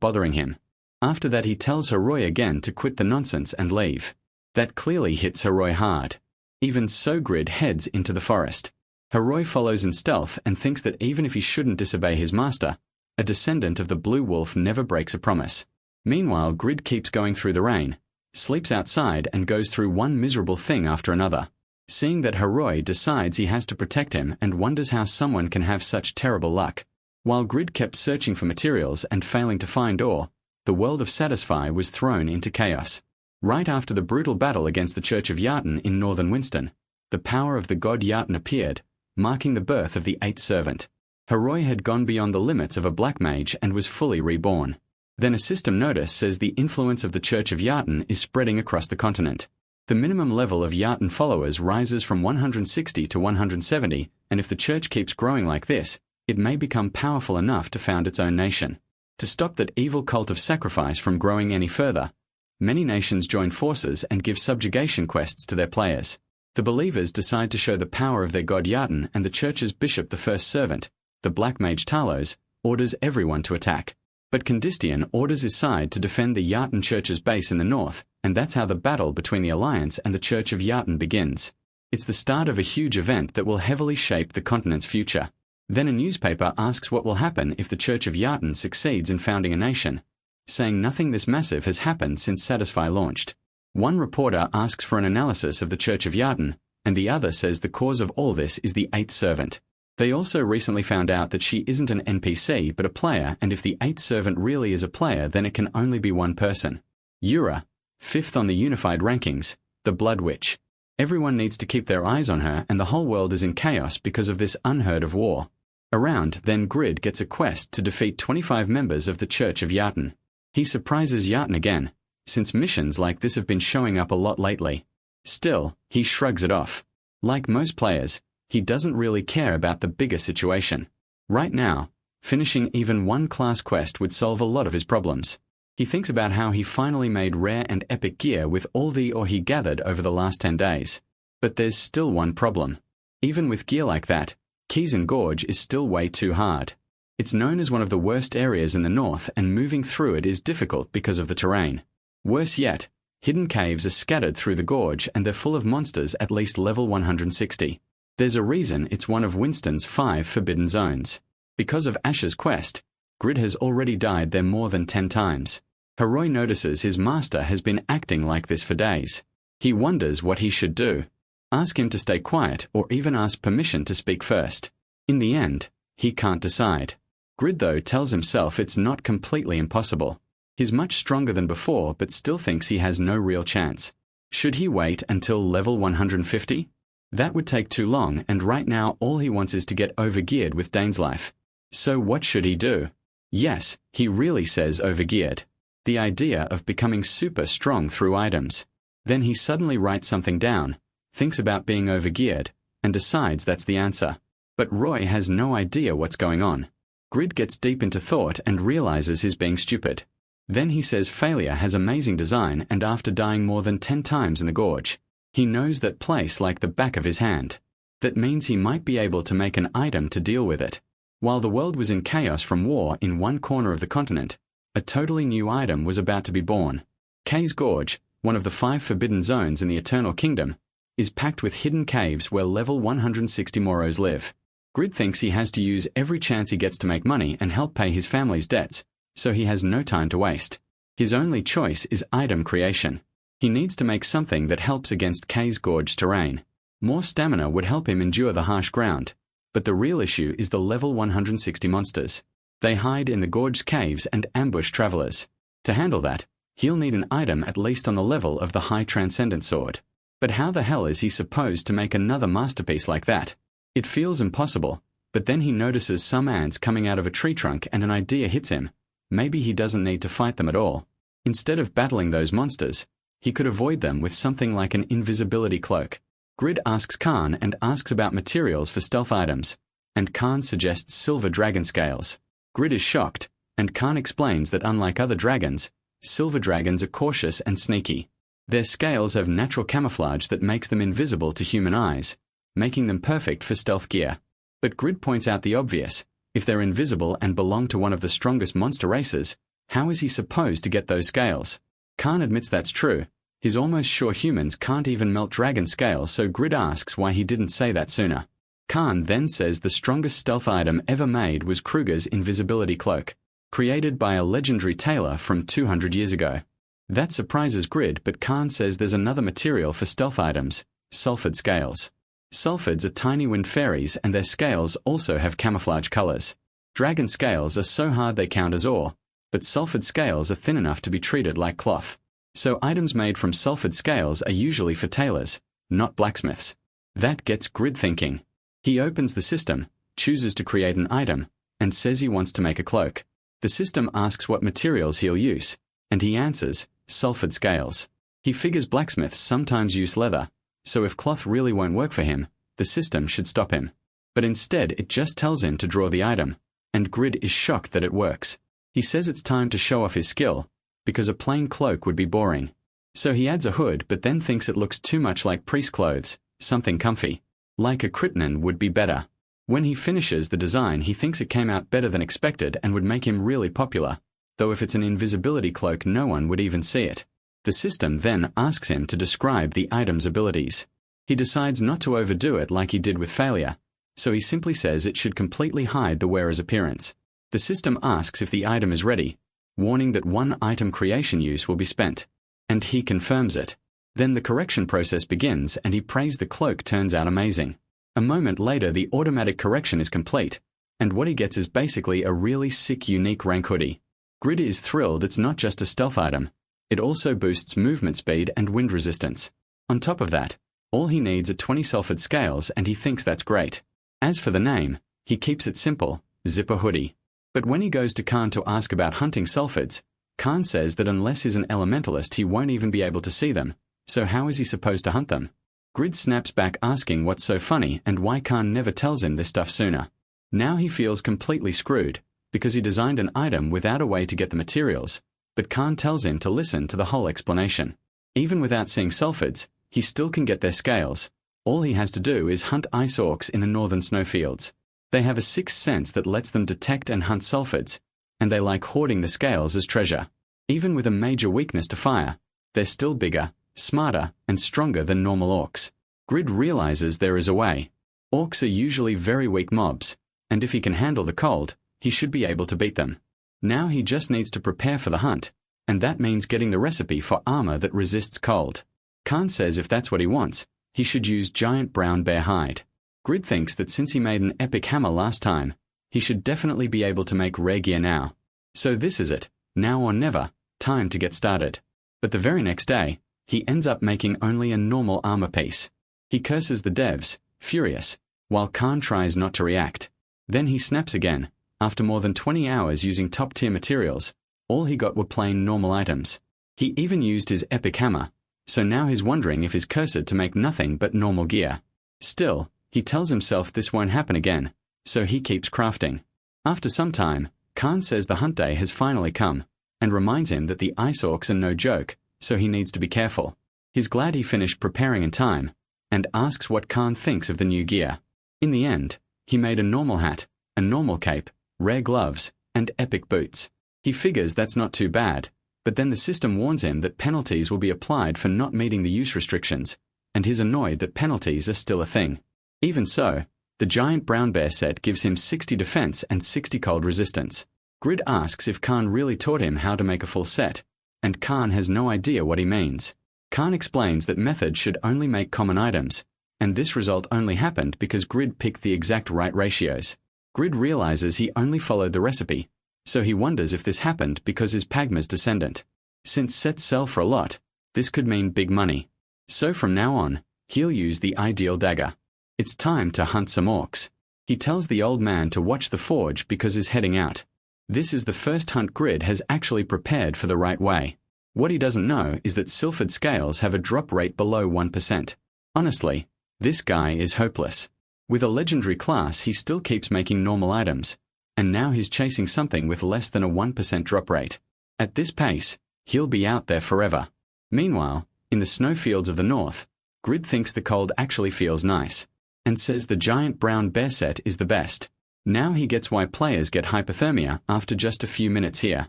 bothering him. After that he tells Heroi again to quit the nonsense and leave. That clearly hits Heroi hard. Even so, Grid heads into the forest. Heroi follows in stealth and thinks that even if he shouldn't disobey his master, a descendant of the Blue Wolf never breaks a promise. Meanwhile, Grid keeps going through the rain, sleeps outside and goes through one miserable thing after another. Seeing that, Heroi decides he has to protect him and wonders how someone can have such terrible luck. While Grid kept searching for materials and failing to find ore, the world of Satisfy was thrown into chaos. Right after the brutal battle against the Church of Yartan in northern Winston, the power of the god Yartan appeared, marking the birth of the Eighth Servant. Heroi had gone beyond the limits of a black mage and was fully reborn. Then a system notice says the influence of the Church of Yartan is spreading across the continent. The minimum level of Yartan followers rises from 160 to 170, and if the church keeps growing like this, it may become powerful enough to found its own nation. To stop that evil cult of sacrifice from growing any further, many nations join forces and give subjugation quests to their players. The believers decide to show the power of their god Yartan, and the church's bishop, the first servant, the black mage Talos, orders everyone to attack. But Condistian orders his side to defend the Yartan church's base in the north, and that's how the battle between the Alliance and the Church of Yartan begins. It's the start of a huge event that will heavily shape the continent's future. Then a newspaper asks what will happen if the Church of Yartan succeeds in founding a nation, saying nothing this massive has happened since Satisfy launched. One reporter asks for an analysis of the Church of Yartan, and the other says the cause of all this is the Eighth Servant. They also recently found out that she isn't an NPC but a player, and if the Eighth Servant really is a player, then it can only be one person. Yura, 5th on the unified rankings, the Blood Witch. Everyone needs to keep their eyes on her, and the whole world is in chaos because of this unheard of war. Around then, Grid gets a quest to defeat 25 members of the Church of Yartan. He surprises Yartan again, since missions like this have been showing up a lot lately. Still, he shrugs it off. Like most players, he doesn't really care about the bigger situation. Right now, finishing even one class quest would solve a lot of his problems. He thinks about how he finally made rare and epic gear with all the ore he gathered over the last 10 days. But there's still one problem. Even with gear like that, Keeson Gorge is still way too hard. It's known as one of the worst areas in the north, and moving through it is difficult because of the terrain. Worse yet, hidden caves are scattered through the gorge, and they're full of monsters at least level 160. There's a reason it's one of Winston's 5 forbidden zones. Because of Ash's quest, Grid has already died there more than 10 times. Heroi notices his master has been acting like this for days. He wonders what he should do. Ask him to stay quiet, or even ask permission to speak first. In the end, he can't decide. Grid, though, tells himself it's not completely impossible. He's much stronger than before, but still thinks he has no real chance. Should he wait until level 150? That would take too long, and right now all he wants is to get overgeared with Dane's life. So what should he do? Yes, he really says overgeared. The idea of becoming super strong through items. Then he suddenly writes something down, thinks about being overgeared, and decides that's the answer. But Roy has no idea what's going on. Grid gets deep into thought and realizes he's being stupid. Then he says failure has amazing design, and after dying more than 10 times in the gorge, he knows that place like the back of his hand. That means he might be able to make an item to deal with it. While the world was in chaos from war in one corner of the continent, a totally new item was about to be born. Kay's Gorge, one of the 5 forbidden zones in the Eternal Kingdom, is packed with hidden caves where level 160 Moros live. Grid thinks he has to use every chance he gets to make money and help pay his family's debts, so he has no time to waste. His only choice is item creation. He needs to make something that helps against Kay's Gorge terrain. More stamina would help him endure the harsh ground, but the real issue is the level 160 monsters. They hide in the gorge's caves and ambush travelers. To handle that, he'll need an item at least on the level of the High Transcendent Sword. But how the hell is he supposed to make another masterpiece like that? It feels impossible, but then he notices some ants coming out of a tree trunk and an idea hits him. Maybe he doesn't need to fight them at all. Instead of battling those monsters, he could avoid them with something like an invisibility cloak. Grid asks Khan and asks about materials for stealth items, and Khan suggests silver dragon scales. Grid is shocked, and Khan explains that unlike other dragons, silver dragons are cautious and sneaky. Their scales have natural camouflage that makes them invisible to human eyes, making them perfect for stealth gear. But Grid points out the obvious. If they're invisible and belong to one of the strongest monster races, How is he supposed to get those scales? Khan admits that's true. He's almost sure humans can't even melt dragon scales, so Grid asks why he didn't say that sooner. Khan then says the strongest stealth item ever made was Kruger's invisibility cloak, created by a legendary tailor from 200 years ago. That surprises Grid, but Khan says there's another material for stealth items: sulphid scales. Sulphids are tiny wind fairies, and their scales also have camouflage colors. Dragon scales are so hard they count as ore, but sulphid scales are thin enough to be treated like cloth. So items made from sulphid scales are usually for tailors, not blacksmiths. That gets Grid thinking. He opens the system, chooses to create an item, and says he wants to make a cloak. The system asks what materials he'll use, and he answers, sulphid scales. He figures blacksmiths sometimes use leather, so if cloth really won't work for him, the system should stop him. But instead it just tells him to draw the item, and Grid is shocked that it works. He says it's time to show off his skill, because a plain cloak would be boring. So he adds a hood, but then thinks it looks too much like priest clothes, something comfy. Like a Kryptonan would be better. When he finishes the design, he thinks it came out better than expected and would make him really popular, though if it's an invisibility cloak no one would even see it. The system then asks him to describe the item's abilities. He decides not to overdo it like he did with failure, so he simply says it should completely hide the wearer's appearance. The system asks if the item is ready, warning that one item creation use will be spent, and he confirms it. Then the correction process begins and he prays the cloak turns out amazing. A moment later the automatic correction is complete, and what he gets is basically a really sick unique rank hoodie. Grid is thrilled it's not just a stealth item, it also boosts movement speed and wind resistance. On top of that, all he needs are 20 sulphid scales and he thinks that's great. As for the name, he keeps it simple, Zipper Hoodie. But when he goes to Khan to ask about hunting sulphids, Khan says that unless he's an elementalist he won't even be able to see them, so how is he supposed to hunt them? Grid snaps back asking what's so funny and why Khan never tells him this stuff sooner. Now he feels completely screwed, because he designed an item without a way to get the materials, but Khan tells him to listen to the whole explanation. Even without seeing sulphids, he still can get their scales. All he has to do is hunt ice orcs in the northern snowfields. They have a sixth sense that lets them detect and hunt sulphids, and they like hoarding the scales as treasure. Even with a major weakness to fire, they're still bigger, smarter, and stronger than normal orcs. Grid realizes there is a way. Orcs are usually very weak mobs, and if he can handle the cold, he should be able to beat them. Now he just needs to prepare for the hunt, and that means getting the recipe for armor that resists cold. Khan says if that's what he wants, he should use giant brown bear hide. Grid thinks that since he made an epic hammer last time, he should definitely be able to make rare gear now. So this is it, now or never, time to get started. But the very next day, he ends up making only a normal armor piece. He curses the devs, furious, while Khan tries not to react. Then he snaps again. After more than 20 hours using top-tier materials, all he got were plain normal items. He even used his epic hammer, so now he's wondering if he's cursed to make nothing but normal gear. Still, he tells himself this won't happen again, so he keeps crafting. After some time, Khan says the hunt day has finally come, and reminds him that the ice orcs are no joke, so he needs to be careful. He's glad he finished preparing in time, and asks what Khan thinks of the new gear. In the end, he made a normal hat, a normal cape, rare gloves, and epic boots. He figures that's not too bad, but then the system warns him that penalties will be applied for not meeting the use restrictions, and he's annoyed that penalties are still a thing. Even so, the giant brown bear set gives him 60 defense and 60 cold resistance. Grid asks if Khan really taught him how to make a full set, and Khan has no idea what he means. Khan explains that methods should only make common items, and this result only happened because Grid picked the exact right ratios. Grid realizes he only followed the recipe, so he wonders if this happened because he's Pagma's descendant. Since sets sell for a lot, this could mean big money. So from now on, he'll use the ideal dagger. It's time to hunt some orcs. He tells the old man to watch the forge because he's heading out. This is the first hunt Grid has actually prepared for the right way. What he doesn't know is that sulphid scales have a drop rate below 1%. Honestly, this guy is hopeless. With a legendary class he still keeps making normal items, and now he's chasing something with less than a 1% drop rate. At this pace, he'll be out there forever. Meanwhile, in the snowfields of the north, Grid thinks the cold actually feels nice, and says the giant brown bear set is the best. Now he gets why players get hypothermia after just a few minutes here.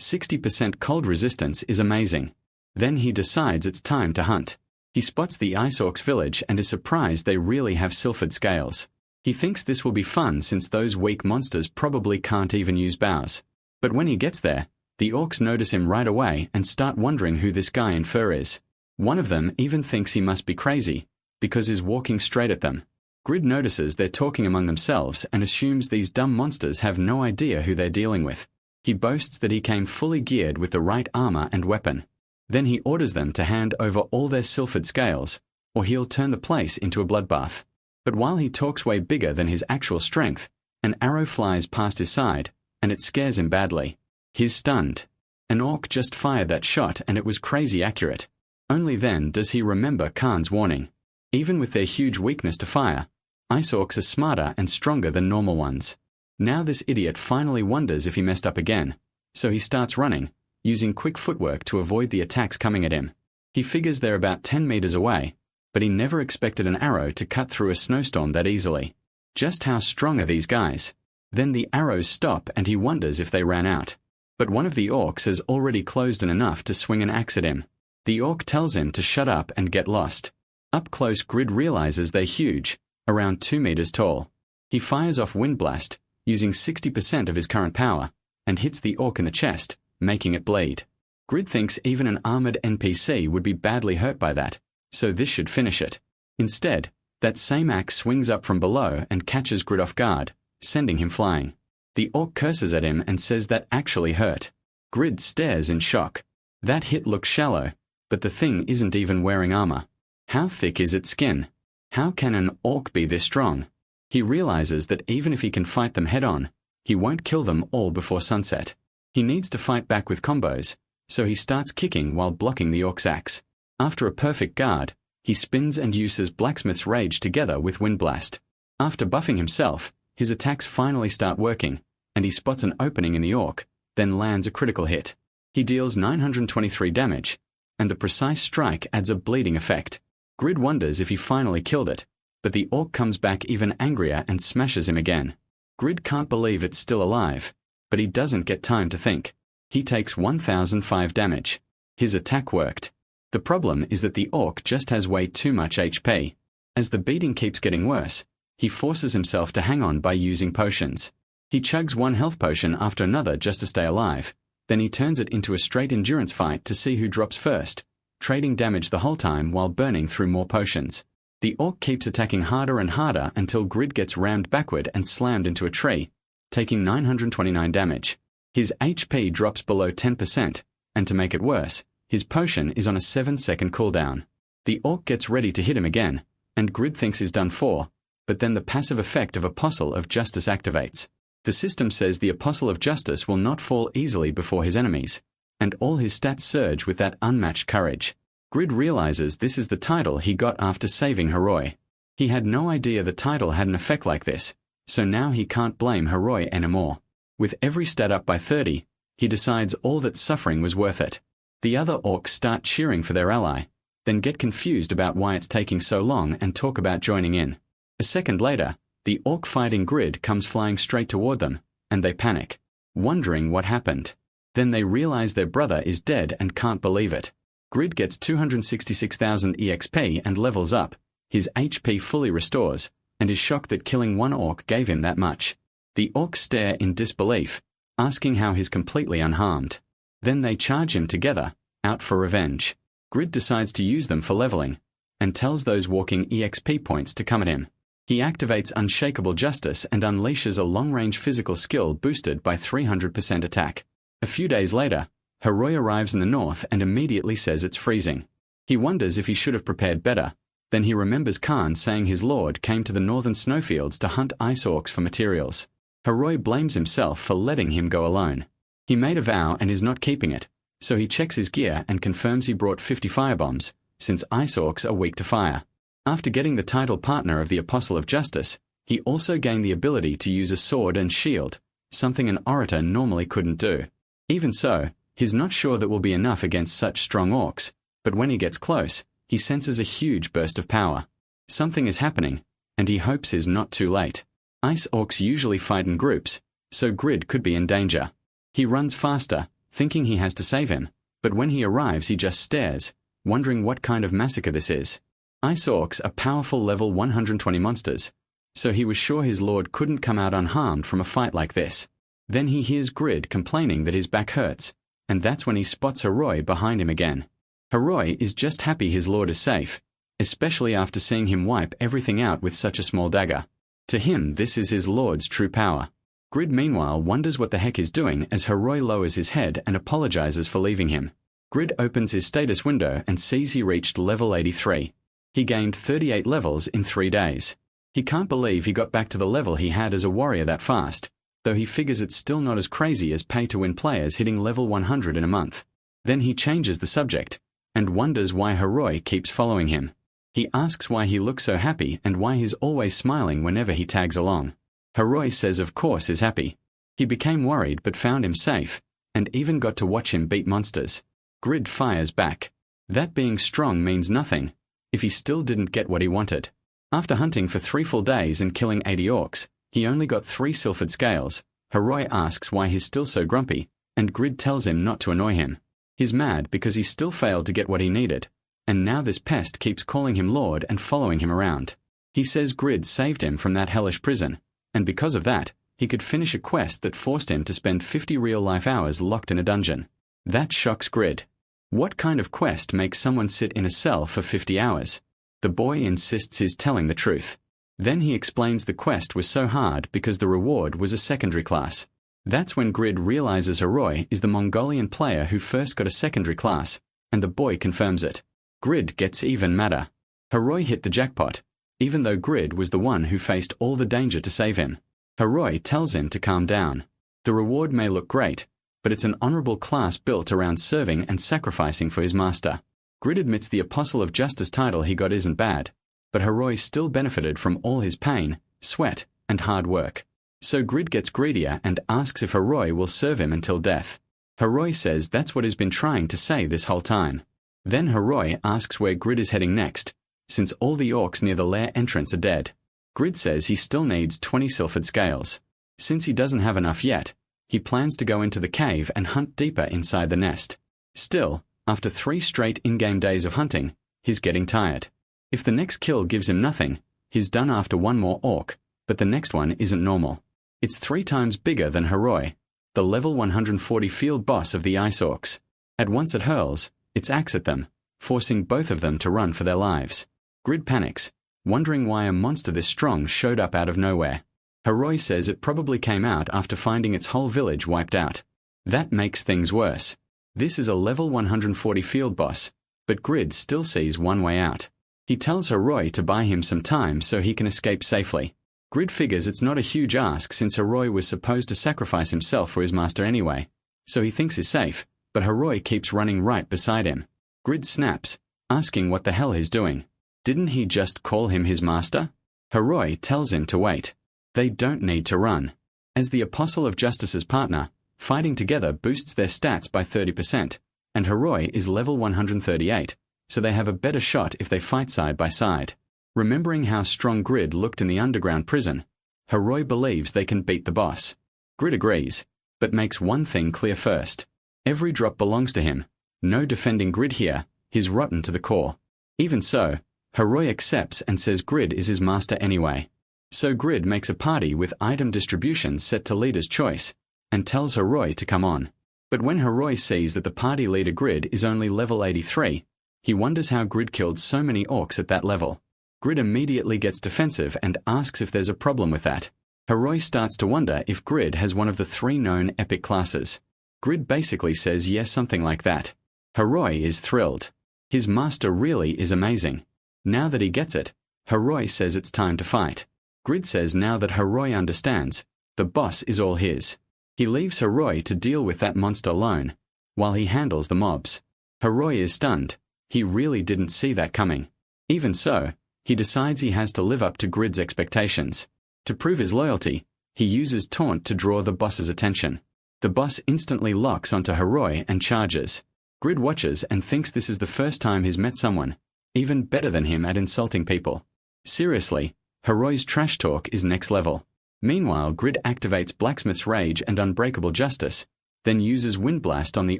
60% cold resistance is amazing. Then he decides it's time to hunt. He spots the Ice Orcs village and is surprised they really have silphied scales. He thinks this will be fun since those weak monsters probably can't even use bows. But when he gets there, the orcs notice him right away and start wondering who this guy in fur is. One of them even thinks he must be crazy, because he's walking straight at them. Grid notices they're talking among themselves and assumes these dumb monsters have no idea who they're dealing with. He boasts that he came fully geared with the right armor and weapon. Then he orders them to hand over all their silphied scales, or he'll turn the place into a bloodbath. But while he talks way bigger than his actual strength, an arrow flies past his side, and it scares him badly. He's stunned. An orc just fired that shot and it was crazy accurate. Only then does he remember Khan's warning. Even with their huge weakness to fire, ice orcs are smarter and stronger than normal ones. Now this idiot finally wonders if he messed up again, so he starts running, using quick footwork to avoid the attacks coming at him. He figures they're about 10 meters away, but he never expected an arrow to cut through a snowstorm that easily. Just how strong are these guys? Then the arrows stop and he wonders if they ran out. But one of the orcs has already closed in enough to swing an axe at him. The orc tells him to shut up and get lost. Up close, Grid realizes they're huge, around 2 meters tall. He fires off Wind Blast, using 60% of his current power, and hits the orc in the chest, making it bleed. Grid thinks even an armored NPC would be badly hurt by that, so this should finish it. Instead, that same axe swings up from below and catches Grid off guard, sending him flying. The orc curses at him and says that actually hurt. Grid stares in shock. That hit looks shallow, but the thing isn't even wearing armor. How thick is its skin? How can an orc be this strong? He realizes that even if he can fight them head-on, he won't kill them all before sunset. He needs to fight back with combos, so he starts kicking while blocking the orc's axe. After a perfect guard, he spins and uses Blacksmith's Rage together with Wind Blast. After buffing himself, his attacks finally start working, and he spots an opening in the orc, then lands a critical hit. He deals 923 damage, and the precise strike adds a bleeding effect. Grid wonders if he finally killed it, but the orc comes back even angrier and smashes him again. Grid can't believe it's still alive, but he doesn't get time to think. He takes 1005 damage. His attack worked. The problem is that the orc just has way too much HP. As the beating keeps getting worse, he forces himself to hang on by using potions. He chugs one health potion after another just to stay alive, then he turns it into a straight endurance fight to see who drops first, trading damage the whole time while burning through more potions. The orc keeps attacking harder and harder until Grid gets rammed backward and slammed into a tree, taking 929 damage. His HP drops below 10%, and to make it worse, his potion is on a 7-second cooldown. The orc gets ready to hit him again, and Grid thinks he's done for, but then the passive effect of Apostle of Justice activates. The system says the Apostle of Justice will not fall easily before his enemies, and all his stats surge with that unmatched courage. Grid realizes this is the title he got after saving Heroi. He had no idea the title had an effect like this, so now he can't blame Heroi anymore. With every stat up by 30, he decides all that suffering was worth it. The other orcs start cheering for their ally, then get confused about why it's taking so long and talk about joining in. A second later, the orc fighting Grid comes flying straight toward them, and they panic, wondering what happened. Then they realize their brother is dead and can't believe it. Grid gets 266,000 EXP and levels up. His HP fully restores, and is shocked that killing one orc gave him that much. The orcs stare in disbelief, asking how he's completely unharmed. Then they charge him together, out for revenge. Grid decides to use them for leveling, and tells those walking EXP points to come at him. He activates Unshakable Justice and unleashes a long-range physical skill boosted by 300% attack. A few days later, Heroi arrives in the north and immediately says it's freezing. He wonders if he should have prepared better. Then he remembers Khan saying his lord came to the northern snowfields to hunt ice orcs for materials. Heroi blames himself for letting him go alone. He made a vow and is not keeping it, so he checks his gear and confirms he brought 50 firebombs, since ice orcs are weak to fire. After getting the title partner of the Apostle of Justice, he also gained the ability to use a sword and shield, something an orator normally couldn't do. Even so, he's not sure that will be enough against such strong orcs, but when he gets close, he senses a huge burst of power. Something is happening, and he hopes is not too late. Ice orcs usually fight in groups, so Grid could be in danger. He runs faster, thinking he has to save him, but when he arrives he just stares, wondering what kind of massacre this is. Ice orcs are powerful level 120 monsters, so he was sure his lord couldn't come out unharmed from a fight like this. Then he hears Grid complaining that his back hurts, and that's when he spots Heroi behind him again. Heroi is just happy his lord is safe, especially after seeing him wipe everything out with such a small dagger. To him, this is his lord's true power. Grid meanwhile wonders what the heck he's doing as Heroi lowers his head and apologizes for leaving him. Grid opens his status window and sees he reached level 83. He gained 38 levels in 3 days. He can't believe he got back to the level he had as a warrior that fast, though he figures it's still not as crazy as pay-to-win players hitting level 100 in a month. Then he changes the subject, and wonders why Heroi keeps following him. He asks why he looks so happy and why he's always smiling whenever he tags along. Heroi says of course he's happy. He became worried but found him safe, and even got to watch him beat monsters. Grid fires back. That being strong means nothing, if he still didn't get what he wanted. After hunting for 3 full days and killing 80 orcs, he only got 3 silvered scales. Heroi asks why he's still so grumpy, and Grid tells him not to annoy him. He's mad because he still failed to get what he needed, and now this pest keeps calling him Lord and following him around. He says Grid saved him from that hellish prison, and because of that, he could finish a quest that forced him to spend 50 real-life hours locked in a dungeon. That shocks Grid. What kind of quest makes someone sit in a cell for 50 hours? The boy insists he's telling the truth. Then he explains the quest was so hard because the reward was a secondary class. That's when Grid realizes Heroi is the Mongolian player who first got a secondary class, and the boy confirms it. Grid gets even madder. Heroi hit the jackpot, even though Grid was the one who faced all the danger to save him. Heroi tells him to calm down. The reward may look great, but it's an honorable class built around serving and sacrificing for his master. Grid admits the Apostle of Justice title he got isn't bad, but Heroi still benefited from all his pain, sweat, and hard work. So Grid gets greedier and asks if Heroi will serve him until death. Heroi says that's what he's been trying to say this whole time. Then Heroi asks where Grid is heading next, since all the orcs near the lair entrance are dead. Grid says he still needs 20 silvered scales. Since he doesn't have enough yet, he plans to go into the cave and hunt deeper inside the nest. Still, after 3 straight in-game days of hunting, he's getting tired. If the next kill gives him nothing, he's done after 1 more orc, but the next one isn't normal. It's 3 times bigger than Heroi, the level 140 field boss of the Ice Orcs. At once it hurls its axe at them, forcing both of them to run for their lives. Grid panics, wondering why a monster this strong showed up out of nowhere. Heroi says it probably came out after finding its whole village wiped out. That makes things worse. This is a level 140 field boss, but Grid still sees one way out. He tells Heroi to buy him some time so he can escape safely. Grid figures it's not a huge ask since Heroi was supposed to sacrifice himself for his master anyway, so he thinks he's safe, but Heroi keeps running right beside him. Grid snaps, asking what the hell he's doing. Didn't he just call him his master? Heroi tells him to wait. They don't need to run. As the Apostle of Justice's partner, fighting together boosts their stats by 30%, and Heroi is level 138, so they have a better shot if they fight side by side. Remembering how strong Grid looked in the underground prison, Heroi believes they can beat the boss. Grid agrees, but makes one thing clear first. Every drop belongs to him. No defending Grid here, he's rotten to the core. Even so, Heroi accepts and says Grid is his master anyway. So Grid makes a party with item distribution set to leader's choice, and tells Heroi to come on. But when Heroi sees that the party leader Grid is only level 83, he wonders how Grid killed so many orcs at that level. Grid immediately gets defensive and asks if there's a problem with that. Heroi starts to wonder if Grid has one of the 3 known epic classes. Grid basically says yes, something like that. Heroi is thrilled. His master really is amazing. Now that he gets it, Heroi says it's time to fight. Grid says now that Heroi understands, the boss is all his. He leaves Heroi to deal with that monster alone, while he handles the mobs. Heroi is stunned. He really didn't see that coming. Even so, he decides he has to live up to Grid's expectations. To prove his loyalty, he uses taunt to draw the boss's attention. The boss instantly locks onto Heroi and charges. Grid watches and thinks this is the first time he's met someone even better than him at insulting people. Seriously, Heroi's trash talk is next level. Meanwhile, Grid activates Blacksmith's Rage and Unbreakable Justice, then uses Wind Blast on the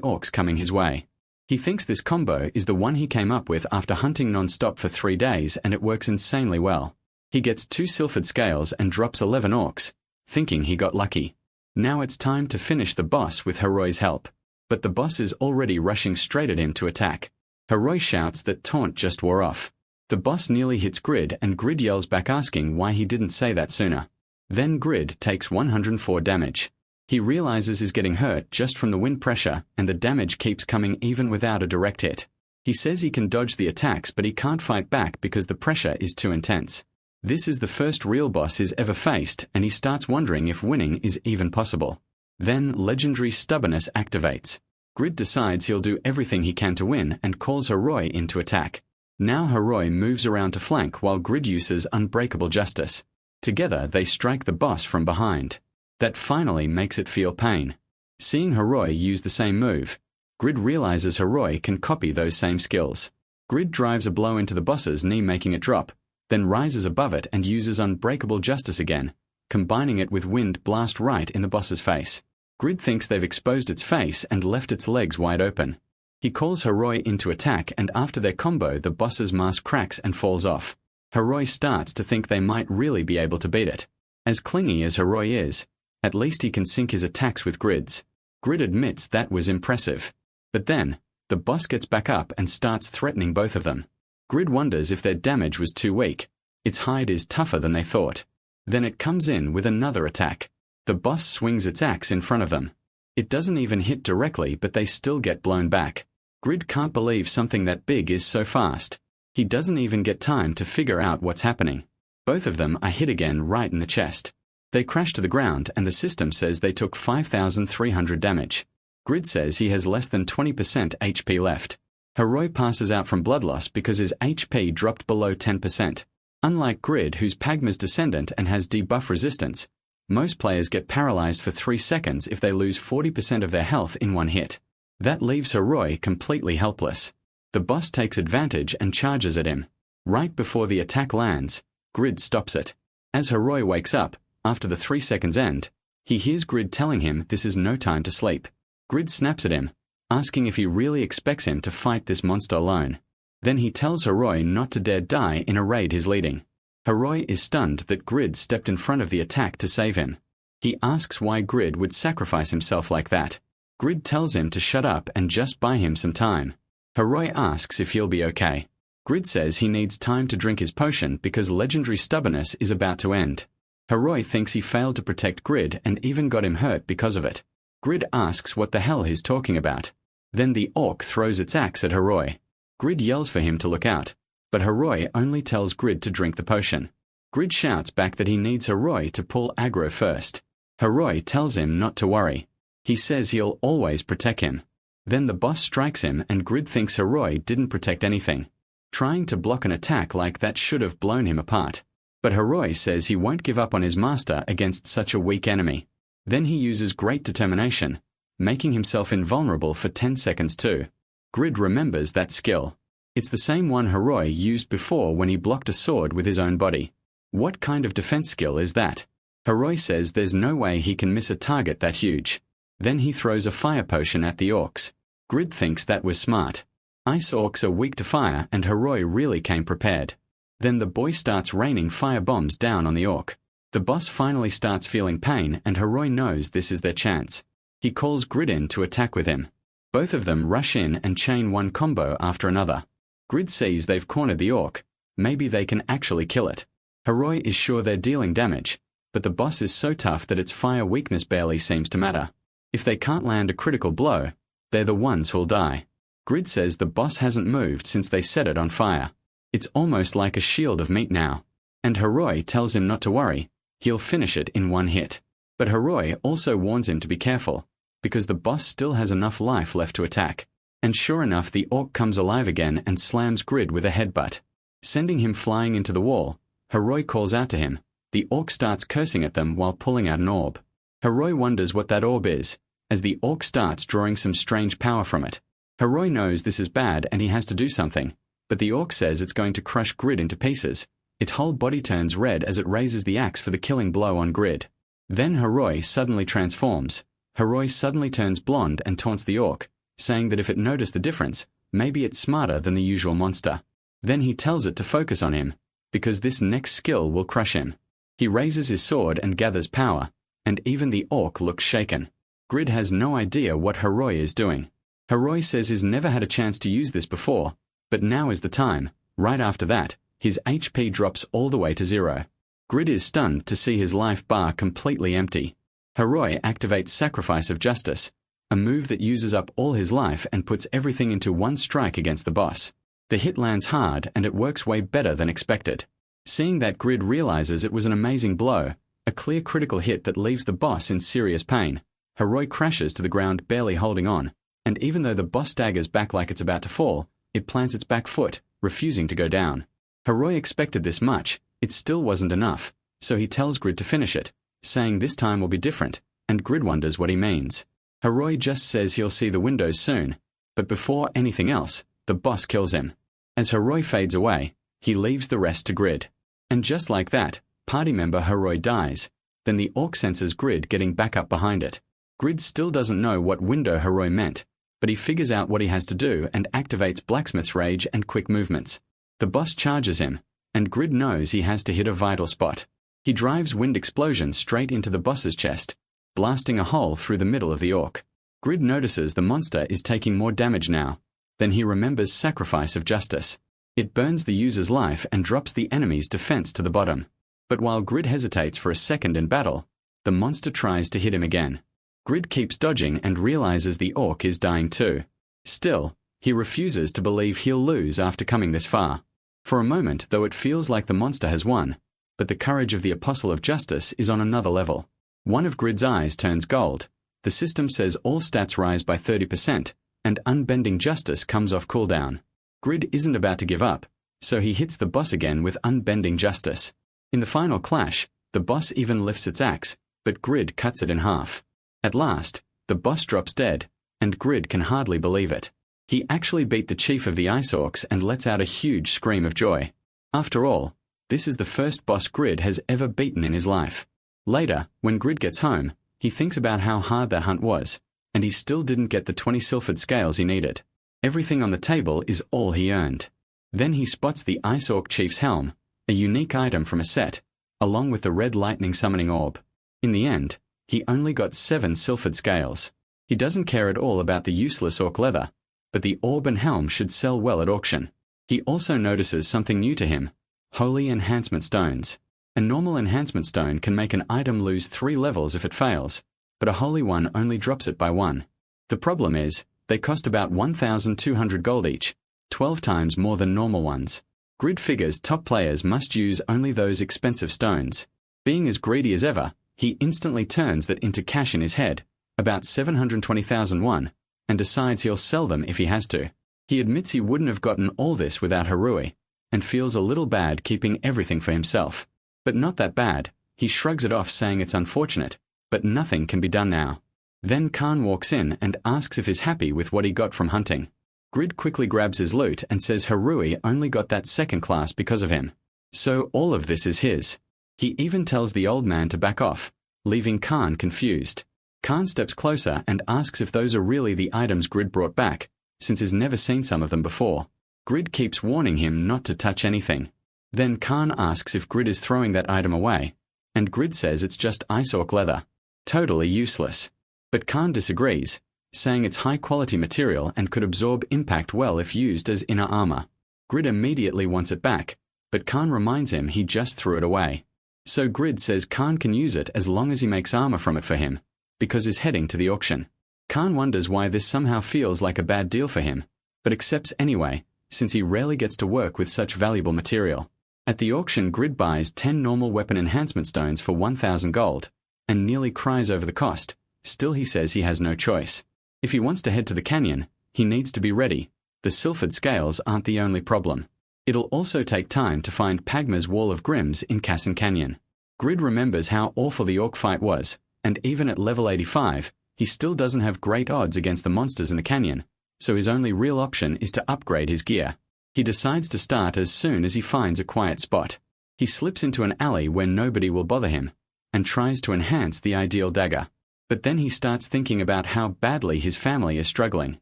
orcs coming his way. He thinks this combo is the one he came up with after hunting non-stop for 3 days, and it works insanely well. He gets 2 Sylphid Scales and drops 11 orcs, thinking he got lucky. Now it's time to finish the boss with Heroi's help. But the boss is already rushing straight at him to attack. Heroi shouts that Taunt just wore off. The boss nearly hits Grid, and Grid yells back asking why he didn't say that sooner. Then Grid takes 104 damage. He realizes he's getting hurt just from the wind pressure, and the damage keeps coming even without a direct hit. He says he can dodge the attacks, but he can't fight back because the pressure is too intense. This is the first real boss he's ever faced, and he starts wondering if winning is even possible. Then legendary stubbornness activates. Grid decides he'll do everything he can to win and calls Heroi in to attack. Now Heroi moves around to flank while Grid uses Unbreakable Justice. Together they strike the boss from behind. That finally makes it feel pain. Seeing Heroi use the same move, Grid realizes Heroi can copy those same skills. Grid drives a blow into the boss's knee, making it drop, then rises above it and uses Unbreakable Justice again, combining it with Wind Blast right in the boss's face. Grid thinks they've exposed its face and left its legs wide open. He calls Heroi in to attack, and after their combo the boss's mask cracks and falls off. Heroi starts to think they might really be able to beat it. As clingy as Heroi is, at least he can sync his attacks with Grid's. Grid admits that was impressive. But then, the boss gets back up and starts threatening both of them. Grid wonders if their damage was too weak. Its hide is tougher than they thought. Then it comes in with another attack. The boss swings its axe in front of them. It doesn't even hit directly, but they still get blown back. Grid can't believe something that big is so fast. He doesn't even get time to figure out what's happening. Both of them are hit again right in the chest. They crash to the ground, and the system says they took 5,300 damage. Grid says he has less than 20% HP left. Heroi passes out from blood loss because his HP dropped below 10%. Unlike Grid, who's Pagma's descendant and has debuff resistance, most players get paralyzed for 3 seconds if they lose 40% of their health in one hit. That leaves Heroi completely helpless. The boss takes advantage and charges at him. Right before the attack lands, Grid stops it. As Heroi wakes up, after the 3 seconds end, he hears Grid telling him this is no time to sleep. Grid snaps at him, asking if he really expects him to fight this monster alone. Then he tells Heroi not to dare die in a raid he's leading. Heroi is stunned that Grid stepped in front of the attack to save him. He asks why Grid would sacrifice himself like that. Grid tells him to shut up and just buy him some time. Heroi asks if he'll be okay. Grid says he needs time to drink his potion because legendary stubbornness is about to end. Heroi thinks he failed to protect Grid and even got him hurt because of it. Grid asks what the hell he's talking about. Then the orc throws its axe at Heroi. Grid yells for him to look out, but Heroi only tells Grid to drink the potion. Grid shouts back that he needs Heroi to pull aggro first. Heroi tells him not to worry. He says he'll always protect him. Then the boss strikes him, and Grid thinks Heroi didn't protect anything. Trying to block an attack like that should have blown him apart. But Heroi says he won't give up on his master against such a weak enemy. Then he uses great determination, making himself invulnerable for 10 seconds too. Grid remembers that skill. It's the same one Heroi used before when he blocked a sword with his own body. What kind of defense skill is that? Heroi says there's no way he can miss a target that huge. Then he throws a fire potion at the orcs. Grid thinks that was smart. Ice orcs are weak to fire, and Heroi really came prepared. Then the boy starts raining fire bombs down on the orc. The boss finally starts feeling pain, and Heroi knows this is their chance. He calls Grid in to attack with him. Both of them rush in and chain one combo after another. Grid sees they've cornered the orc. Maybe they can actually kill it. Heroi is sure they're dealing damage, but the boss is so tough that its fire weakness barely seems to matter. If they can't land a critical blow, they're the ones who'll die. Grid says the boss hasn't moved since they set it on fire. It's almost like a shield of meat now. And Heroi tells him not to worry, he'll finish it in one hit. But Heroi also warns him to be careful, because the boss still has enough life left to attack. And sure enough, the orc comes alive again and slams Grid with a headbutt. Sending him flying into the wall, Heroi calls out to him. The orc starts cursing at them while pulling out an orb. Heroi wonders what that orb is, as the orc starts drawing some strange power from it. Heroi knows this is bad and he has to do something, but the orc says it's going to crush Grid into pieces. Its whole body turns red as it raises the axe for the killing blow on Grid. Then Heroi suddenly transforms, Heroi suddenly turns blonde and taunts the orc, saying that if it noticed the difference, maybe it's smarter than the usual monster. Then he tells it to focus on him, because this next skill will crush him. He raises his sword and gathers power, and even the orc looks shaken. Grid has no idea what Heroi is doing. Heroi says he's never had a chance to use this before, but now is the time. Right after that, his HP drops all the way to 0. Grid is stunned to see his life bar completely empty. Heroi activates Sacrifice of Justice, a move that uses up all his life and puts everything into one strike against the boss. The hit lands hard and it works way better than expected. Seeing that, Grid realizes it was an amazing blow, a clear critical hit that leaves the boss in serious pain. Heroi crashes to the ground barely holding on, and even though the boss staggers back like it's about to fall, it plants its back foot, refusing to go down. Heroi expected this much, it still wasn't enough, so he tells Grid to finish it, saying this time will be different, and Grid wonders what he means. Heroi just says he'll see the windows soon, but before anything else, the boss kills him. As Heroi fades away, he leaves the rest to Grid. And just like that, party member Heroi dies. Then the orc senses Grid getting back up behind it. Grid still doesn't know what window Heroi meant, but he figures out what he has to do and activates Blacksmith's Rage and quick movements. The boss charges him, and Grid knows he has to hit a vital spot. He drives Wind Explosion straight into the boss's chest, blasting a hole through the middle of the orc. Grid notices the monster is taking more damage now. Then he remembers Sacrifice of Justice. It burns the user's life and drops the enemy's defense to the bottom. But while Grid hesitates for a second in battle, the monster tries to hit him again. Grid keeps dodging and realizes the orc is dying too. Still, he refuses to believe he'll lose after coming this far. For a moment, though, it feels like the monster has won, but the courage of the Apostle of Justice is on another level. One of Grid's eyes turns gold. The system says all stats rise by 30%, and Unbending Justice comes off cooldown. Grid isn't about to give up, so he hits the boss again with Unbending Justice. In the final clash, the boss even lifts its axe, but Grid cuts it in half. At last, the boss drops dead, and Grid can hardly believe it. He actually beat the chief of the Ice Orcs and lets out a huge scream of joy. After all, this is the first boss Grid has ever beaten in his life. Later, when Grid gets home, he thinks about how hard that hunt was, and he still didn't get the 20 Sylphid scales he needed. Everything on the table is all he earned. Then he spots the Ice Orc Chief's helm, a unique item from a set, along with the red lightning summoning orb. In the end, he only got 7 Sylphid scales. He doesn't care at all about the useless orc leather, but the orb and helm should sell well at auction. He also notices something new to him: Holy Enhancement Stones. A normal enhancement stone can make an item lose 3 levels if it fails, but a holy one only drops it by 1. The problem is, they cost about 1,200 gold each, 12 times more than normal ones. Grid figures top players must use only those expensive stones. Being as greedy as ever, he instantly turns that into cash in his head, about 720,001, and decides he'll sell them if he has to. He admits he wouldn't have gotten all this without Heroi, and feels a little bad keeping everything for himself. But not that bad. He shrugs it off, saying it's unfortunate, but nothing can be done now. Then Khan walks in and asks if he's happy with what he got from hunting. Grid quickly grabs his loot and says Heroi only got that second class because of him. So all of this is his. He even tells the old man to back off, leaving Khan confused. Khan steps closer and asks if those are really the items Grid brought back, since he's never seen some of them before. Grid keeps warning him not to touch anything. Then Khan asks if Grid is throwing that item away, and Grid says it's just Ice Orc leather. Totally useless. But Khan disagrees, saying it's high-quality material and could absorb impact well if used as inner armor. Grid immediately wants it back, but Khan reminds him he just threw it away. So Grid says Khan can use it as long as he makes armor from it for him, because he's heading to the auction. Khan wonders why this somehow feels like a bad deal for him, but accepts anyway, since he rarely gets to work with such valuable material. At the auction, Grid buys 10 normal weapon enhancement stones for 1,000 gold, and nearly cries over the cost. Still, he says he has no choice. If he wants to head to the canyon, he needs to be ready. The Sylphid scales aren't the only problem. It'll also take time to find Pagma's Wall of Grims in Kassan Canyon. Grid remembers how awful the orc fight was, and even at level 85, he still doesn't have great odds against the monsters in the canyon, so his only real option is to upgrade his gear. He decides to start as soon as he finds a quiet spot. He slips into an alley where nobody will bother him, and tries to enhance the ideal dagger. But then he starts thinking about how badly his family is struggling.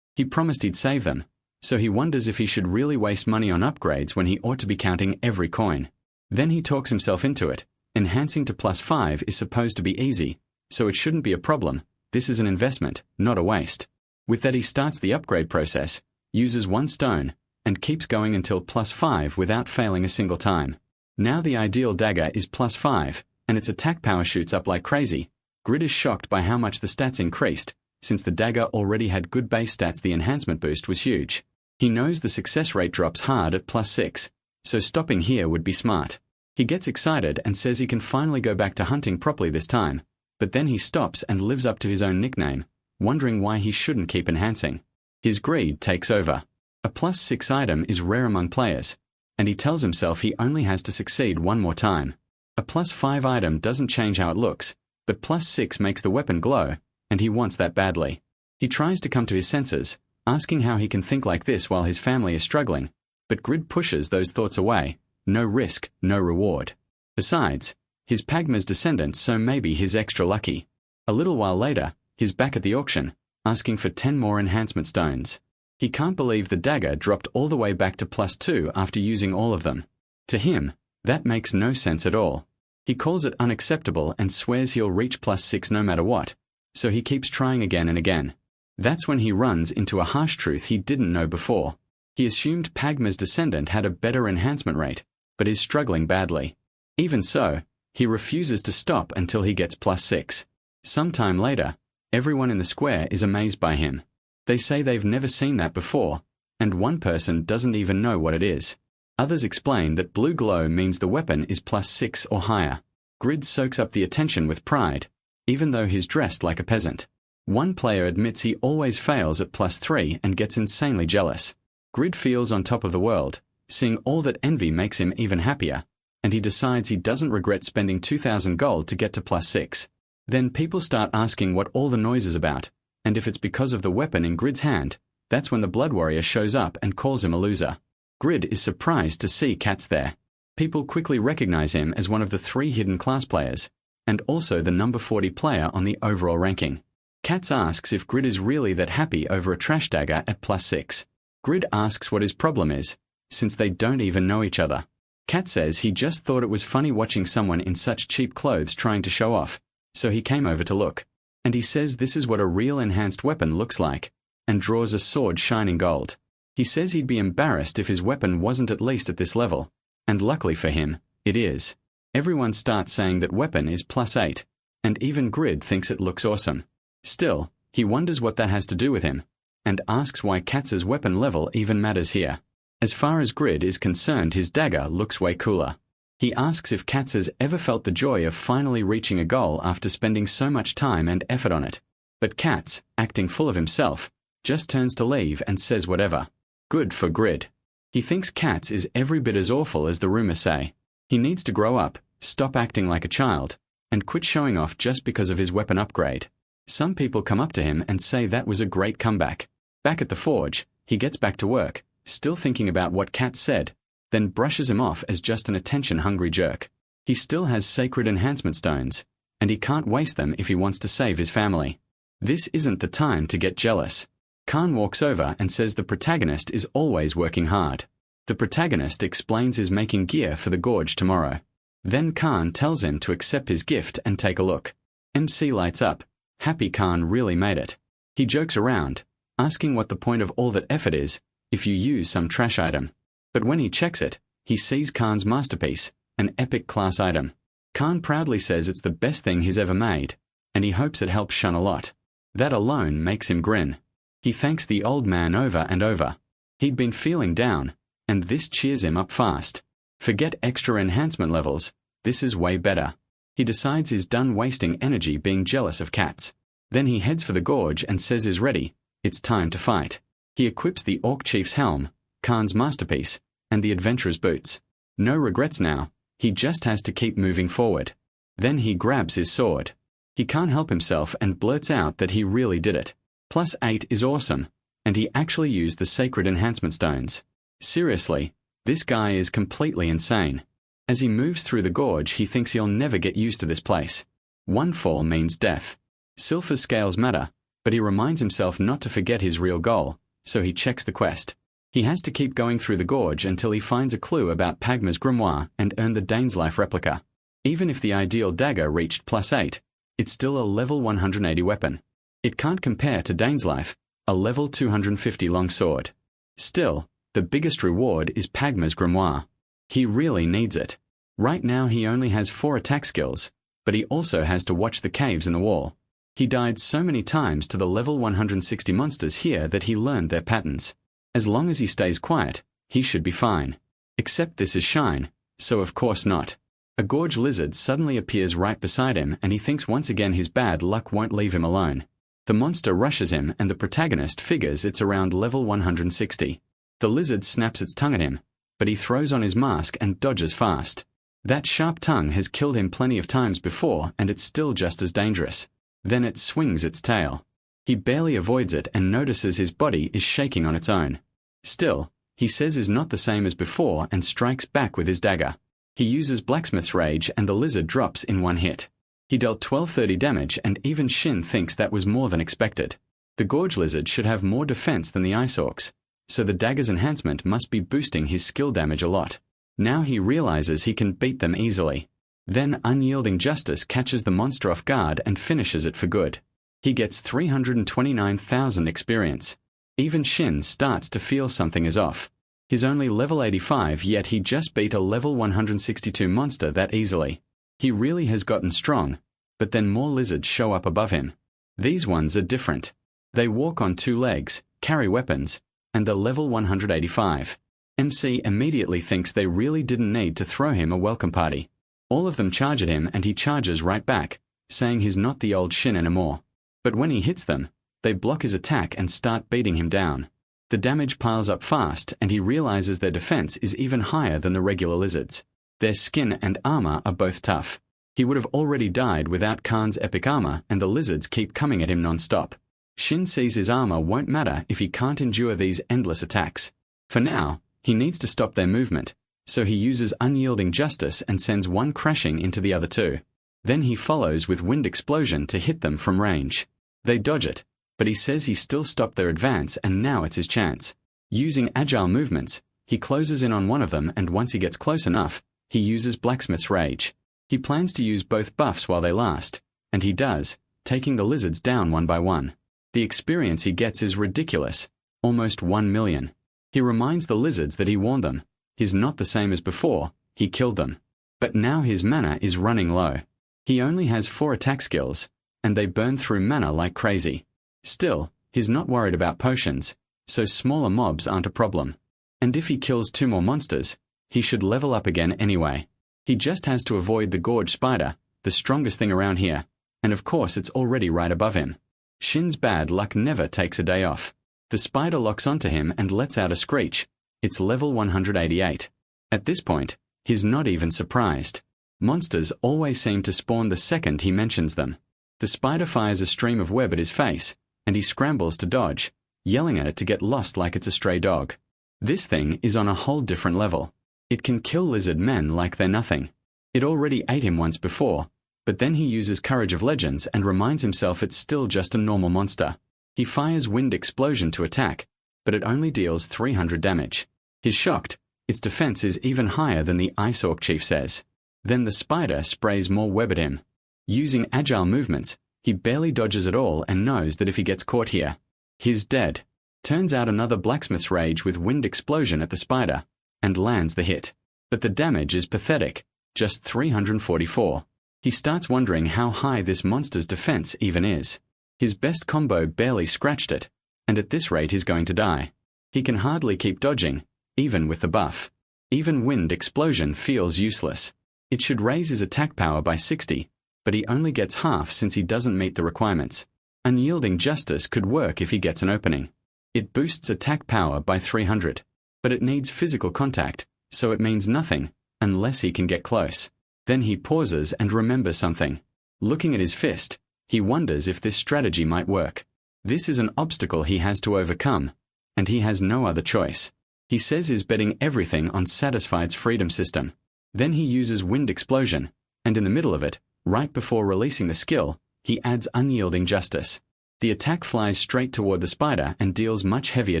He promised he'd save them, so he wonders if he should really waste money on upgrades when he ought to be counting every coin. Then he talks himself into it. Enhancing to +5 is supposed to be easy, so it shouldn't be a problem. This is an investment, not a waste. With that, he starts the upgrade process, uses 1 stone, and keeps going until +5 without failing a single time. Now the ideal dagger is +5, and its attack power shoots up like crazy. Grid is shocked by how much the stats increased. Since the dagger already had good base stats, the enhancement boost was huge. He knows the success rate drops hard at +6, so stopping here would be smart. He gets excited and says he can finally go back to hunting properly this time, but then he stops and lives up to his own nickname, wondering why he shouldn't keep enhancing. His greed takes over. A +6 item is rare among players, and he tells himself he only has to succeed one more time. A +5 item doesn't change how it looks, but +6 makes the weapon glow, and he wants that badly. He tries to come to his senses, asking how he can think like this while his family is struggling, but Grid pushes those thoughts away. No risk, no reward. Besides, he's Pagma's descendant, so maybe he's extra lucky. A little while later, he's back at the auction, asking for 10 more enhancement stones. He can't believe the dagger dropped all the way back to +2 after using all of them. To him, that makes no sense at all. He calls it unacceptable and swears he'll reach +6 no matter what, so he keeps trying again and again. That's when he runs into a harsh truth he didn't know before. He assumed Pagma's descendant had a better enhancement rate, but is struggling badly. Even so, he refuses to stop until he gets +6. Sometime later, everyone in the square is amazed by him. They say they've never seen that before, and one person doesn't even know what it is. Others explain that blue glow means the weapon is +6 or higher. Grid soaks up the attention with pride, even though he's dressed like a peasant. One player admits he always fails at +3 and gets insanely jealous. Grid feels on top of the world. Seeing all that envy makes him even happier, and he decides he doesn't regret spending 2,000 gold to get to +6. Then people start asking what all the noise is about, and if it's because of the weapon in Grid's hand. That's when the Blood Warrior shows up and calls him a loser. Grid is surprised to see Cats there. People quickly recognize him as one of the 3 hidden class players, and also the number 40 player on the overall ranking. Cats asks if Grid is really that happy over a trash dagger at +6. Grid asks what his problem is, since they don't even know each other. Cat says he just thought it was funny watching someone in such cheap clothes trying to show off, so he came over to look. And he says this is what a real enhanced weapon looks like, and draws a sword shining gold. He says he'd be embarrassed if his weapon wasn't at least at this level, and luckily for him, it is. Everyone starts saying that weapon is +8, and even Grid thinks it looks awesome. Still, he wonders what that has to do with him, and asks why Katz's weapon level even matters here. As far as Grid is concerned, his dagger looks way cooler. He asks if Katz has ever felt the joy of finally reaching a goal after spending so much time and effort on it. But Katz, acting full of himself, just turns to leave and says whatever. Good for Grid. He thinks Katz is every bit as awful as the rumors say. He needs to grow up, stop acting like a child, and quit showing off just because of his weapon upgrade. Some people come up to him and say that was a great comeback. Back at the forge, he gets back to work, still thinking about what Katz said, then brushes him off as just an attention-hungry jerk. He still has sacred enhancement stones, and he can't waste them if he wants to save his family. This isn't the time to get jealous. Khan walks over and says the protagonist is always working hard. The protagonist explains he's making gear for the gorge tomorrow. Then Khan tells him to accept his gift and take a look. MC lights up. Happy Khan really made it. He jokes around, asking what the point of all that effort is if you use some trash item. But when he checks it, he sees Khan's masterpiece, an epic class item. Khan proudly says it's the best thing he's ever made, and he hopes it helps Shun a lot. That alone makes him grin. He thanks the old man over and over. He'd been feeling down, and this cheers him up fast. Forget extra enhancement levels, this is way better. He decides he's done wasting energy being jealous of Cats. Then he heads for the gorge and says he's ready. It's time to fight. He equips the Orc Chief's helm, Khan's masterpiece, and the adventurer's boots. No regrets now, he just has to keep moving forward. Then he grabs his sword. He can't help himself and blurts out that he really did it. +8 is awesome, and he actually used the sacred enhancement stones. Seriously, this guy is completely insane. As he moves through the gorge, he thinks he'll never get used to this place. One fall means death. Silpha's scales matter, but he reminds himself not to forget his real goal, so he checks the quest. He has to keep going through the gorge until he finds a clue about Pagma's grimoire and earn the Dainslife replica. Even if the ideal dagger reached +8, it's still a level 180 weapon. It can't compare to Dainslife, a level 250 longsword. Still, the biggest reward is Pagma's grimoire. He really needs it. Right now he only has 4 attack skills, but he also has to watch the caves in the wall. He died so many times to the level 160 monsters here that he learned their patterns. As long as he stays quiet, he should be fine. Except this is Shine, so of course not. A gorge lizard suddenly appears right beside him and he thinks once again his bad luck won't leave him alone. The monster rushes him and the protagonist figures it's around level 160. The lizard snaps its tongue at him, but he throws on his mask and dodges fast. That sharp tongue has killed him plenty of times before and it's still just as dangerous. Then it swings its tail. He barely avoids it and notices his body is shaking on its own. Still, he says is not the same as before and strikes back with his dagger. He uses Blacksmith's Rage and the lizard drops in one hit. He dealt 1230 damage and even Shin thinks that was more than expected. The Gorge Lizard should have more defense than the Ice Orcs, so the dagger's enhancement must be boosting his skill damage a lot. Now he realizes he can beat them easily. Then Unyielding Justice catches the monster off guard and finishes it for good. He gets 329,000 experience. Even Shin starts to feel something is off. He's only level 85 yet he just beat a level 162 monster that easily. He really has gotten strong, but then more lizards show up above him. These ones are different. They walk on 2 legs, carry weapons, and they're level 185. MC immediately thinks they really didn't need to throw him a welcome party. All of them charge at him and he charges right back, saying he's not the old Shin anymore. But when he hits them, they block his attack and start beating him down. The damage piles up fast and he realizes their defense is even higher than the regular lizards. Their skin and armor are both tough. He would have already died without Khan's epic armor and the lizards keep coming at him non-stop. Shin sees his armor won't matter if he can't endure these endless attacks. For now, he needs to stop their movement, so he uses Unyielding Justice and sends one crashing into the other 2. Then he follows with Wind Explosion to hit them from range. They dodge it, but he says he still stopped their advance and now it's his chance. Using agile movements, he closes in on one of them and once he gets close enough, he uses Blacksmith's Rage. He plans to use both buffs while they last, and he does, taking the lizards down one by one. The experience he gets is ridiculous, almost 1 million. He reminds the lizards that he warned them. He's not the same as before, he killed them. But now his mana is running low. He only has 4 attack skills, and they burn through mana like crazy. Still, he's not worried about potions, so smaller mobs aren't a problem. And if he kills 2 more monsters, he should level up again anyway. He just has to avoid the Gorge Spider, the strongest thing around here, and of course it's already right above him. Shin's bad luck never takes a day off. The spider locks onto him and lets out a screech. It's level 188. At this point, he's not even surprised. Monsters always seem to spawn the second he mentions them. The spider fires a stream of web at his face, and he scrambles to dodge, yelling at it to get lost like it's a stray dog. This thing is on a whole different level. It can kill lizard men like they're nothing. It already ate him once before, but then he uses Courage of Legends and reminds himself it's still just a normal monster. He fires Wind Explosion to attack, but it only deals 300 damage. He's shocked. Its defense is even higher than the Ice Orc chief says. Then the spider sprays more web at him. Using agile movements, he barely dodges at all and knows that if he gets caught here, he's dead. Turns out another Blacksmith's Rage with Wind Explosion at the spider, and lands the hit. But the damage is pathetic, just 344. He starts wondering how high this monster's defense even is. His best combo barely scratched it, and at this rate he's going to die. He can hardly keep dodging, even with the buff. Even Wind Explosion feels useless. It should raise his attack power by 60, but he only gets half since he doesn't meet the requirements. Unyielding Justice could work if he gets an opening. It boosts attack power by 300, but it needs physical contact, so it means nothing, unless he can get close. Then he pauses and remembers something. Looking at his fist, he wonders if this strategy might work. This is an obstacle he has to overcome, and he has no other choice. He says he's betting everything on Satisfied's freedom system. Then he uses Wind Explosion, and in the middle of it, right before releasing the skill, he adds unyielding justice. The attack flies straight toward the spider and deals much heavier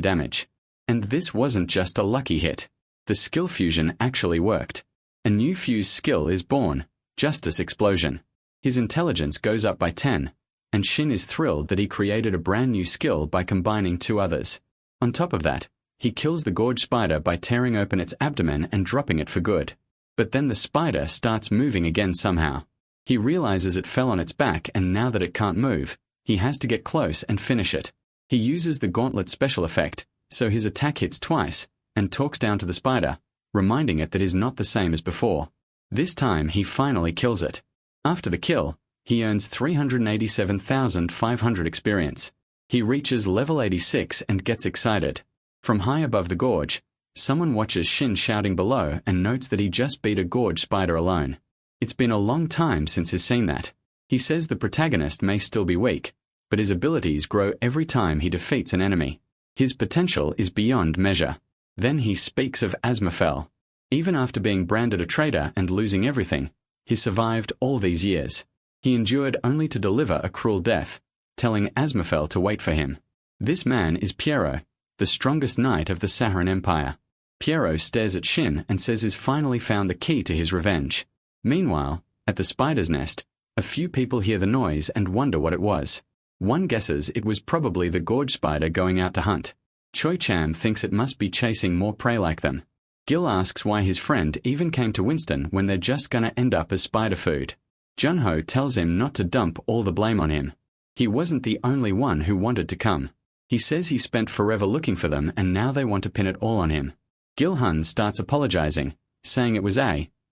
damage. And this wasn't just a lucky hit. The skill fusion actually worked. A new fuse skill is born, Justice Explosion. His intelligence goes up by 10, and Shin is thrilled that he created a brand new skill by combining two others. On top of that, he kills the gorge spider by tearing open its abdomen and dropping it for good. But then the spider starts moving again somehow. He realizes it fell on its back, and now that it can't move, he has to get close and finish it. He uses the gauntlet special effect, so his attack hits twice, and talks down to the spider, reminding it that is not the same as before. This time he finally kills it. After the kill, he earns 387,500 experience. He reaches level 86 and gets excited. From high above the gorge, someone watches Shin shouting below and notes that he just beat a gorge spider alone. It's been a long time since he's seen that. He says the protagonist may still be weak, but his abilities grow every time he defeats an enemy. His potential is beyond measure. Then he speaks of Asmafel. Even after being branded a traitor and losing everything, he survived all these years. He endured only to deliver a cruel death, telling Asmafel to wait for him. This man is Pierrot, the strongest knight of the Saharan Empire. Pierrot stares at Shin and says he's finally found the key to his revenge. Meanwhile, at the spider's nest, a few people hear the noise and wonder what it was. One guesses it was probably the gorge spider going out to hunt. Choi Cham thinks it must be chasing more prey like them. Gil asks why his friend even came to Winston when they're just gonna end up as spider food. Junho tells him not to dump all the blame on him. He wasn't the only one who wanted to come. He says he spent forever looking for them and now they want to pin it all on him. Gil-hun starts apologizing, saying it was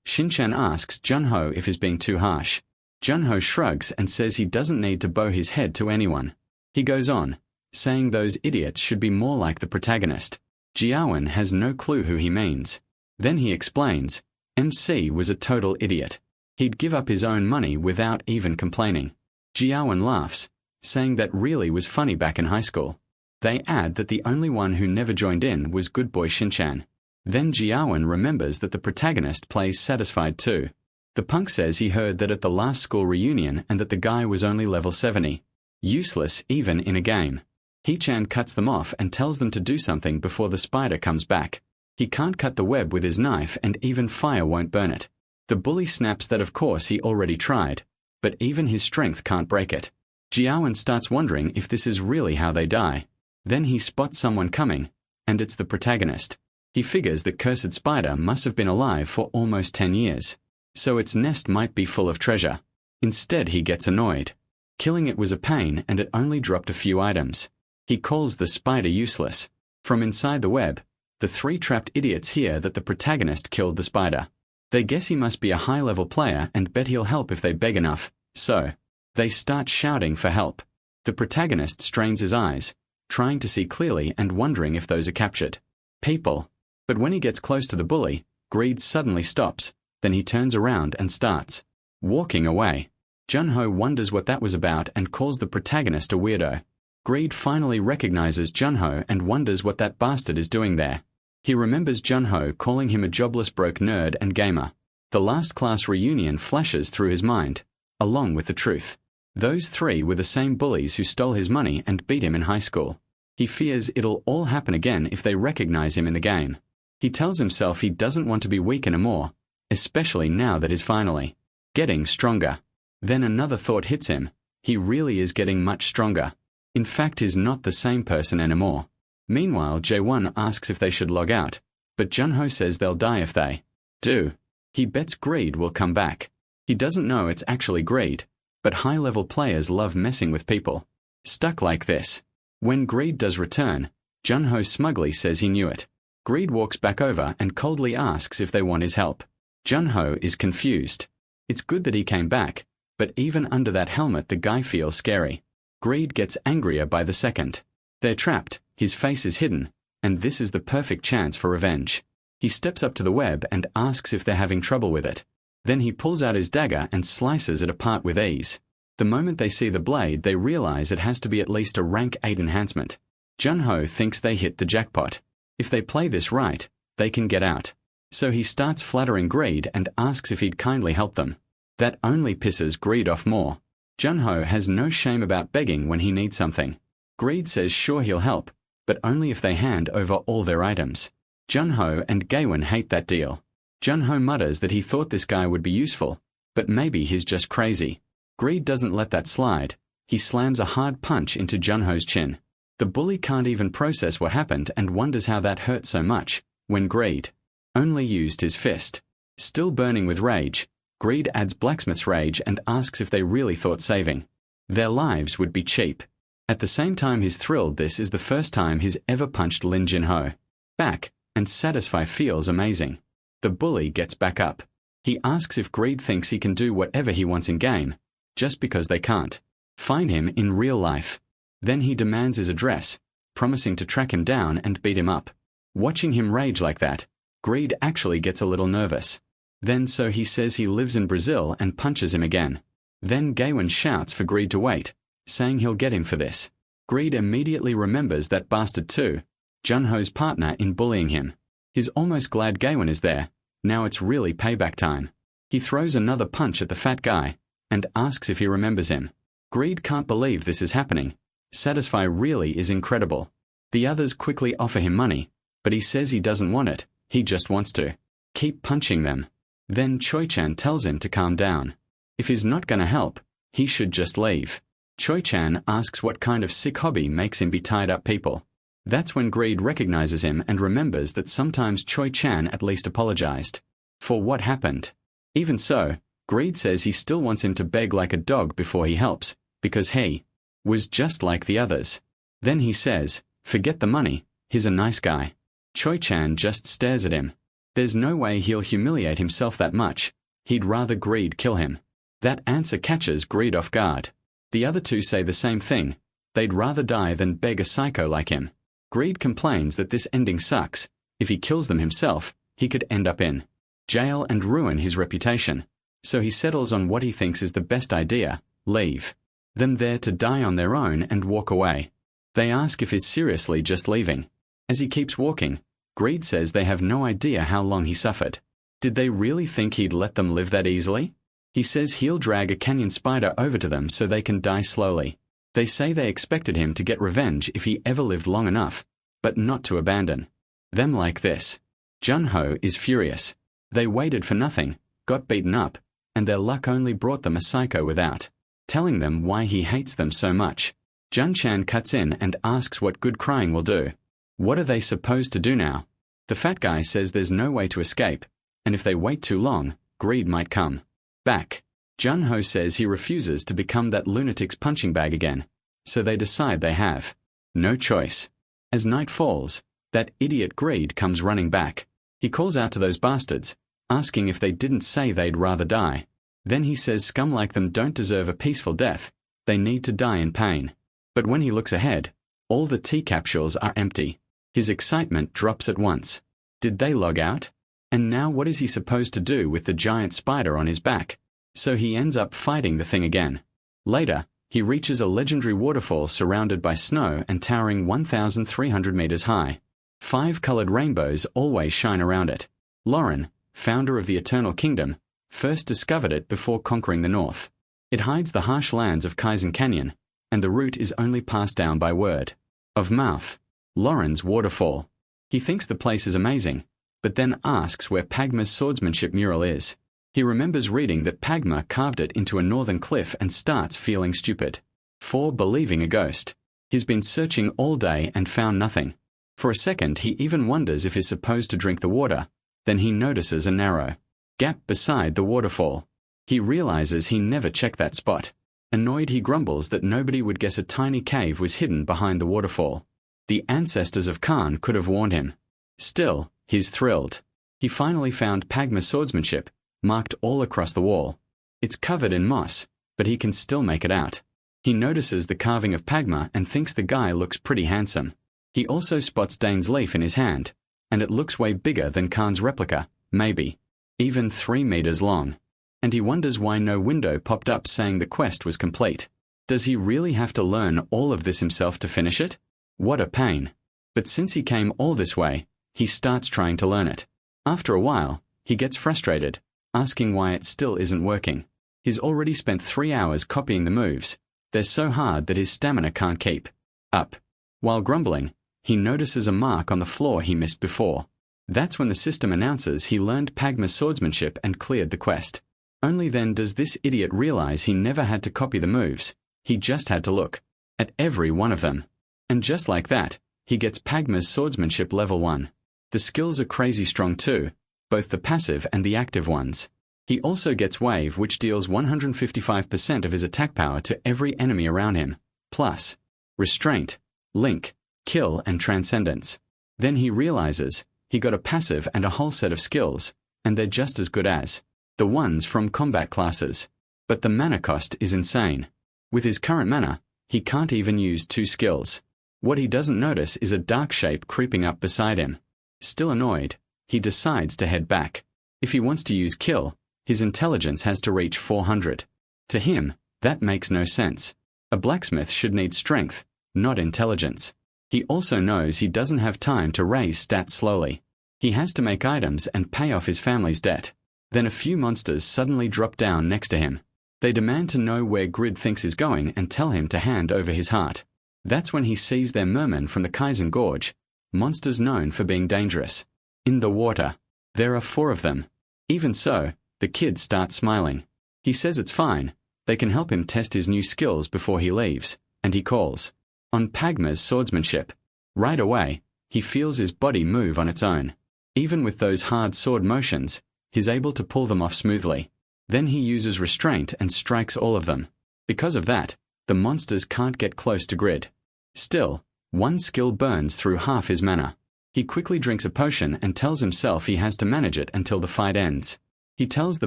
Shin-chan asks Junho if he's being too harsh. Junho shrugs and says he doesn't need to bow his head to anyone. He goes on, saying those idiots should be more like the protagonist. Jiawen has no clue who he means. Then he explains, MC was a total idiot. He'd give up his own money without even complaining. Jiawen laughs, saying that really was funny back in high school. They add that the only one who never joined in was good boy Shin-chan. Then Jiawen remembers that the protagonist plays satisfied too. The punk says he heard that at the last school reunion and that the guy was only level 70. Useless even in a game. Hee-chan cuts them off and tells them to do something before the spider comes back. He can't cut the web with his knife and even fire won't burn it. The bully snaps that of course he already tried, but even his strength can't break it. Jiawen starts wondering if this is really how they die. Then he spots someone coming, and it's the protagonist. He figures that cursed spider must have been alive for almost 10 years, so its nest might be full of treasure. Instead he gets annoyed. Killing it was a pain and it only dropped a few items. He calls the spider useless. From inside the web, the three trapped idiots hear that the protagonist killed the spider. They guess he must be a high-level player and bet he'll help if they beg enough, so they start shouting for help. The protagonist strains his eyes, trying to see clearly and wondering if those are captured people. But when he gets close to the bully, Greed suddenly stops, then he turns around and starts walking away. Junho wonders what that was about and calls the protagonist a weirdo. Greed finally recognizes Junho and wonders what that bastard is doing there. He remembers Junho calling him a jobless broke nerd and gamer. The last class reunion flashes through his mind, along with the truth. Those three were the same bullies who stole his money and beat him in high school. He fears it'll all happen again if they recognize him in the game. He tells himself he doesn't want to be weak anymore, especially now that he's finally getting stronger. Then another thought hits him. He really is getting much stronger. In fact, he's not the same person anymore. Meanwhile, Jae-won asks if they should log out, but Junho says they'll die if they do. He bets Greed will come back. He doesn't know it's actually Greed, but high-level players love messing with people stuck like this. When Greed does return, Junho smugly says he knew it. Greed walks back over and coldly asks if they want his help. Junho is confused. It's good that he came back, but even under that helmet the guy feels scary. Greed gets angrier by the second. They're trapped, his face is hidden, and this is the perfect chance for revenge. He steps up to the web and asks if they're having trouble with it. Then he pulls out his dagger and slices it apart with ease. The moment they see the blade, they realize it has to be at least a rank 8 enhancement. Junho thinks they hit the jackpot. If they play this right, they can get out. So he starts flattering Greed and asks if he'd kindly help them. That only pisses Greed off more. Junho has no shame about begging when he needs something. Greed says sure he'll help, but only if they hand over all their items. Junho and Gaewon hate that deal. Junho mutters that he thought this guy would be useful, but maybe he's just crazy. Greed doesn't let that slide. He slams a hard punch into Junho's chin. The bully can't even process what happened and wonders how that hurt so much, when Greed only used his fist. Still burning with rage, Greed adds blacksmith's rage and asks if they really thought saving their lives would be cheap. At the same time he's thrilled this is the first time he's ever punched Lin Jinho back, and satisfy feels amazing. The bully gets back up. He asks if Greed thinks he can do whatever he wants in-game, just because they can't find him in real life. Then he demands his address, promising to track him down and beat him up. Watching him rage like that, Greed actually gets a little nervous. Then so he says he lives in Brazil and punches him again. Then Gaewon shouts for Greed to wait, saying he'll get him for this. Greed immediately remembers that bastard too, Junho's partner in bullying him. He's almost glad Gaewon is there. Now it's really payback time. He throws another punch at the fat guy, and asks if he remembers him. Greed can't believe this is happening. Satisfy really is incredible. The others quickly offer him money, but he says he doesn't want it, he just wants to keep punching them. Then Choi-chan tells him to calm down. If he's not gonna help, he should just leave. Choi-chan asks what kind of sick hobby makes him be tied up people. That's when Greed recognizes him and remembers that sometimes Choi-chan at least apologized for what happened. Even so, Greed says he still wants him to beg like a dog before he helps, because he was just like the others. Then he says, forget the money, he's a nice guy. Choi-chan just stares at him. There's no way he'll humiliate himself that much. He'd rather Greed kill him. That answer catches Greed off guard. The other two say the same thing. They'd rather die than beg a psycho like him. Greed complains that this ending sucks. If he kills them himself, he could end up in jail and ruin his reputation. So he settles on what he thinks is the best idea, leave them there to die on their own and walk away. They ask if he's seriously just leaving. As he keeps walking, Greed says they have no idea how long he suffered. Did they really think he'd let them live that easily? He says he'll drag a canyon spider over to them so they can die slowly. They say they expected him to get revenge if he ever lived long enough, but not to abandon them like this. Junho is furious. They waited for nothing, got beaten up, and their luck only brought them a psycho without telling them why he hates them so much. Jun-chan cuts in and asks what good crying will do. What are they supposed to do now? The fat guy says there's no way to escape, and if they wait too long, Greed might come back. Junho says he refuses to become that lunatic's punching bag again, so they decide they have no choice. As night falls, that idiot Greed comes running back. He calls out to those bastards, asking if they didn't say they'd rather die. Then he says scum like them don't deserve a peaceful death, they need to die in pain. But when he looks ahead, all the tea capsules are empty. His excitement drops at once. Did they log out? And now what is he supposed to do with the giant spider on his back? So he ends up fighting the thing again. Later, he reaches a legendary waterfall surrounded by snow and towering 1,300 meters high. 5 colored rainbows always shine around it. Lauren, founder of the Eternal Kingdom, first discovered it before conquering the north. It hides the harsh lands of Kaizen Canyon, and the route is only passed down by word of mouth. Lauren's waterfall. He thinks the place is amazing, but then asks where Pagma's swordsmanship mural is. He remembers reading that Pagma carved it into a northern cliff and starts feeling stupid for believing a ghost. He's been searching all day and found nothing. For a second he even wonders if he's supposed to drink the water. Then he notices a narrow gap beside the waterfall. He realizes he never checked that spot. Annoyed, he grumbles that nobody would guess a tiny cave was hidden behind the waterfall. The ancestors of Khan could have warned him. Still, he's thrilled. He finally found Pagma's swordsmanship, marked all across the wall. It's covered in moss, but he can still make it out. He notices the carving of Pagma and thinks the guy looks pretty handsome. He also spots Dane's leaf in his hand, and it looks way bigger than Khan's replica, maybe even 3 meters long. And he wonders why no window popped up saying the quest was complete. Does he really have to learn all of this himself to finish it? What a pain. But since he came all this way, he starts trying to learn it. After a while, he gets frustrated, asking why it still isn't working. He's already spent 3 hours copying the moves. They're so hard that his stamina can't keep up. While grumbling, he notices a mark on the floor he missed before. That's when the system announces he learned Pagma's swordsmanship and cleared the quest. Only then does this idiot realize he never had to copy the moves, he just had to look at every one of them. And just like that, he gets Pagma's swordsmanship level 1. The skills are crazy strong too, both the passive and the active ones. He also gets Wave, which deals 155% of his attack power to every enemy around him, plus Restraint, Link, Kill and Transcendence. Then he realizes he got a passive and a whole set of skills, and they're just as good as the ones from combat classes. But the mana cost is insane. With his current mana, he can't even use 2 skills. What he doesn't notice is a dark shape creeping up beside him. Still annoyed, he decides to head back. If he wants to use Kill, his intelligence has to reach 400. To him, that makes no sense. A blacksmith should need strength, not intelligence. He also knows he doesn't have time to raise stats slowly. He has to make items and pay off his family's debt. Then a few monsters suddenly drop down next to him. They demand to know where Grid thinks is going and tell him to hand over his heart. That's when he sees their mermen from the Kaizen Gorge, monsters known for being dangerous. In the water. There are 4 of them. Even so, the kid starts smiling. He says it's fine, they can help him test his new skills before he leaves, and he calls on Pagma's swordsmanship. Right away, he feels his body move on its own. Even with those hard sword motions, he's able to pull them off smoothly. Then he uses Restraint and strikes all of them. Because of that, the monsters can't get close to Grid. Still, one skill burns through half his mana. He quickly drinks a potion and tells himself he has to manage it until the fight ends. He tells the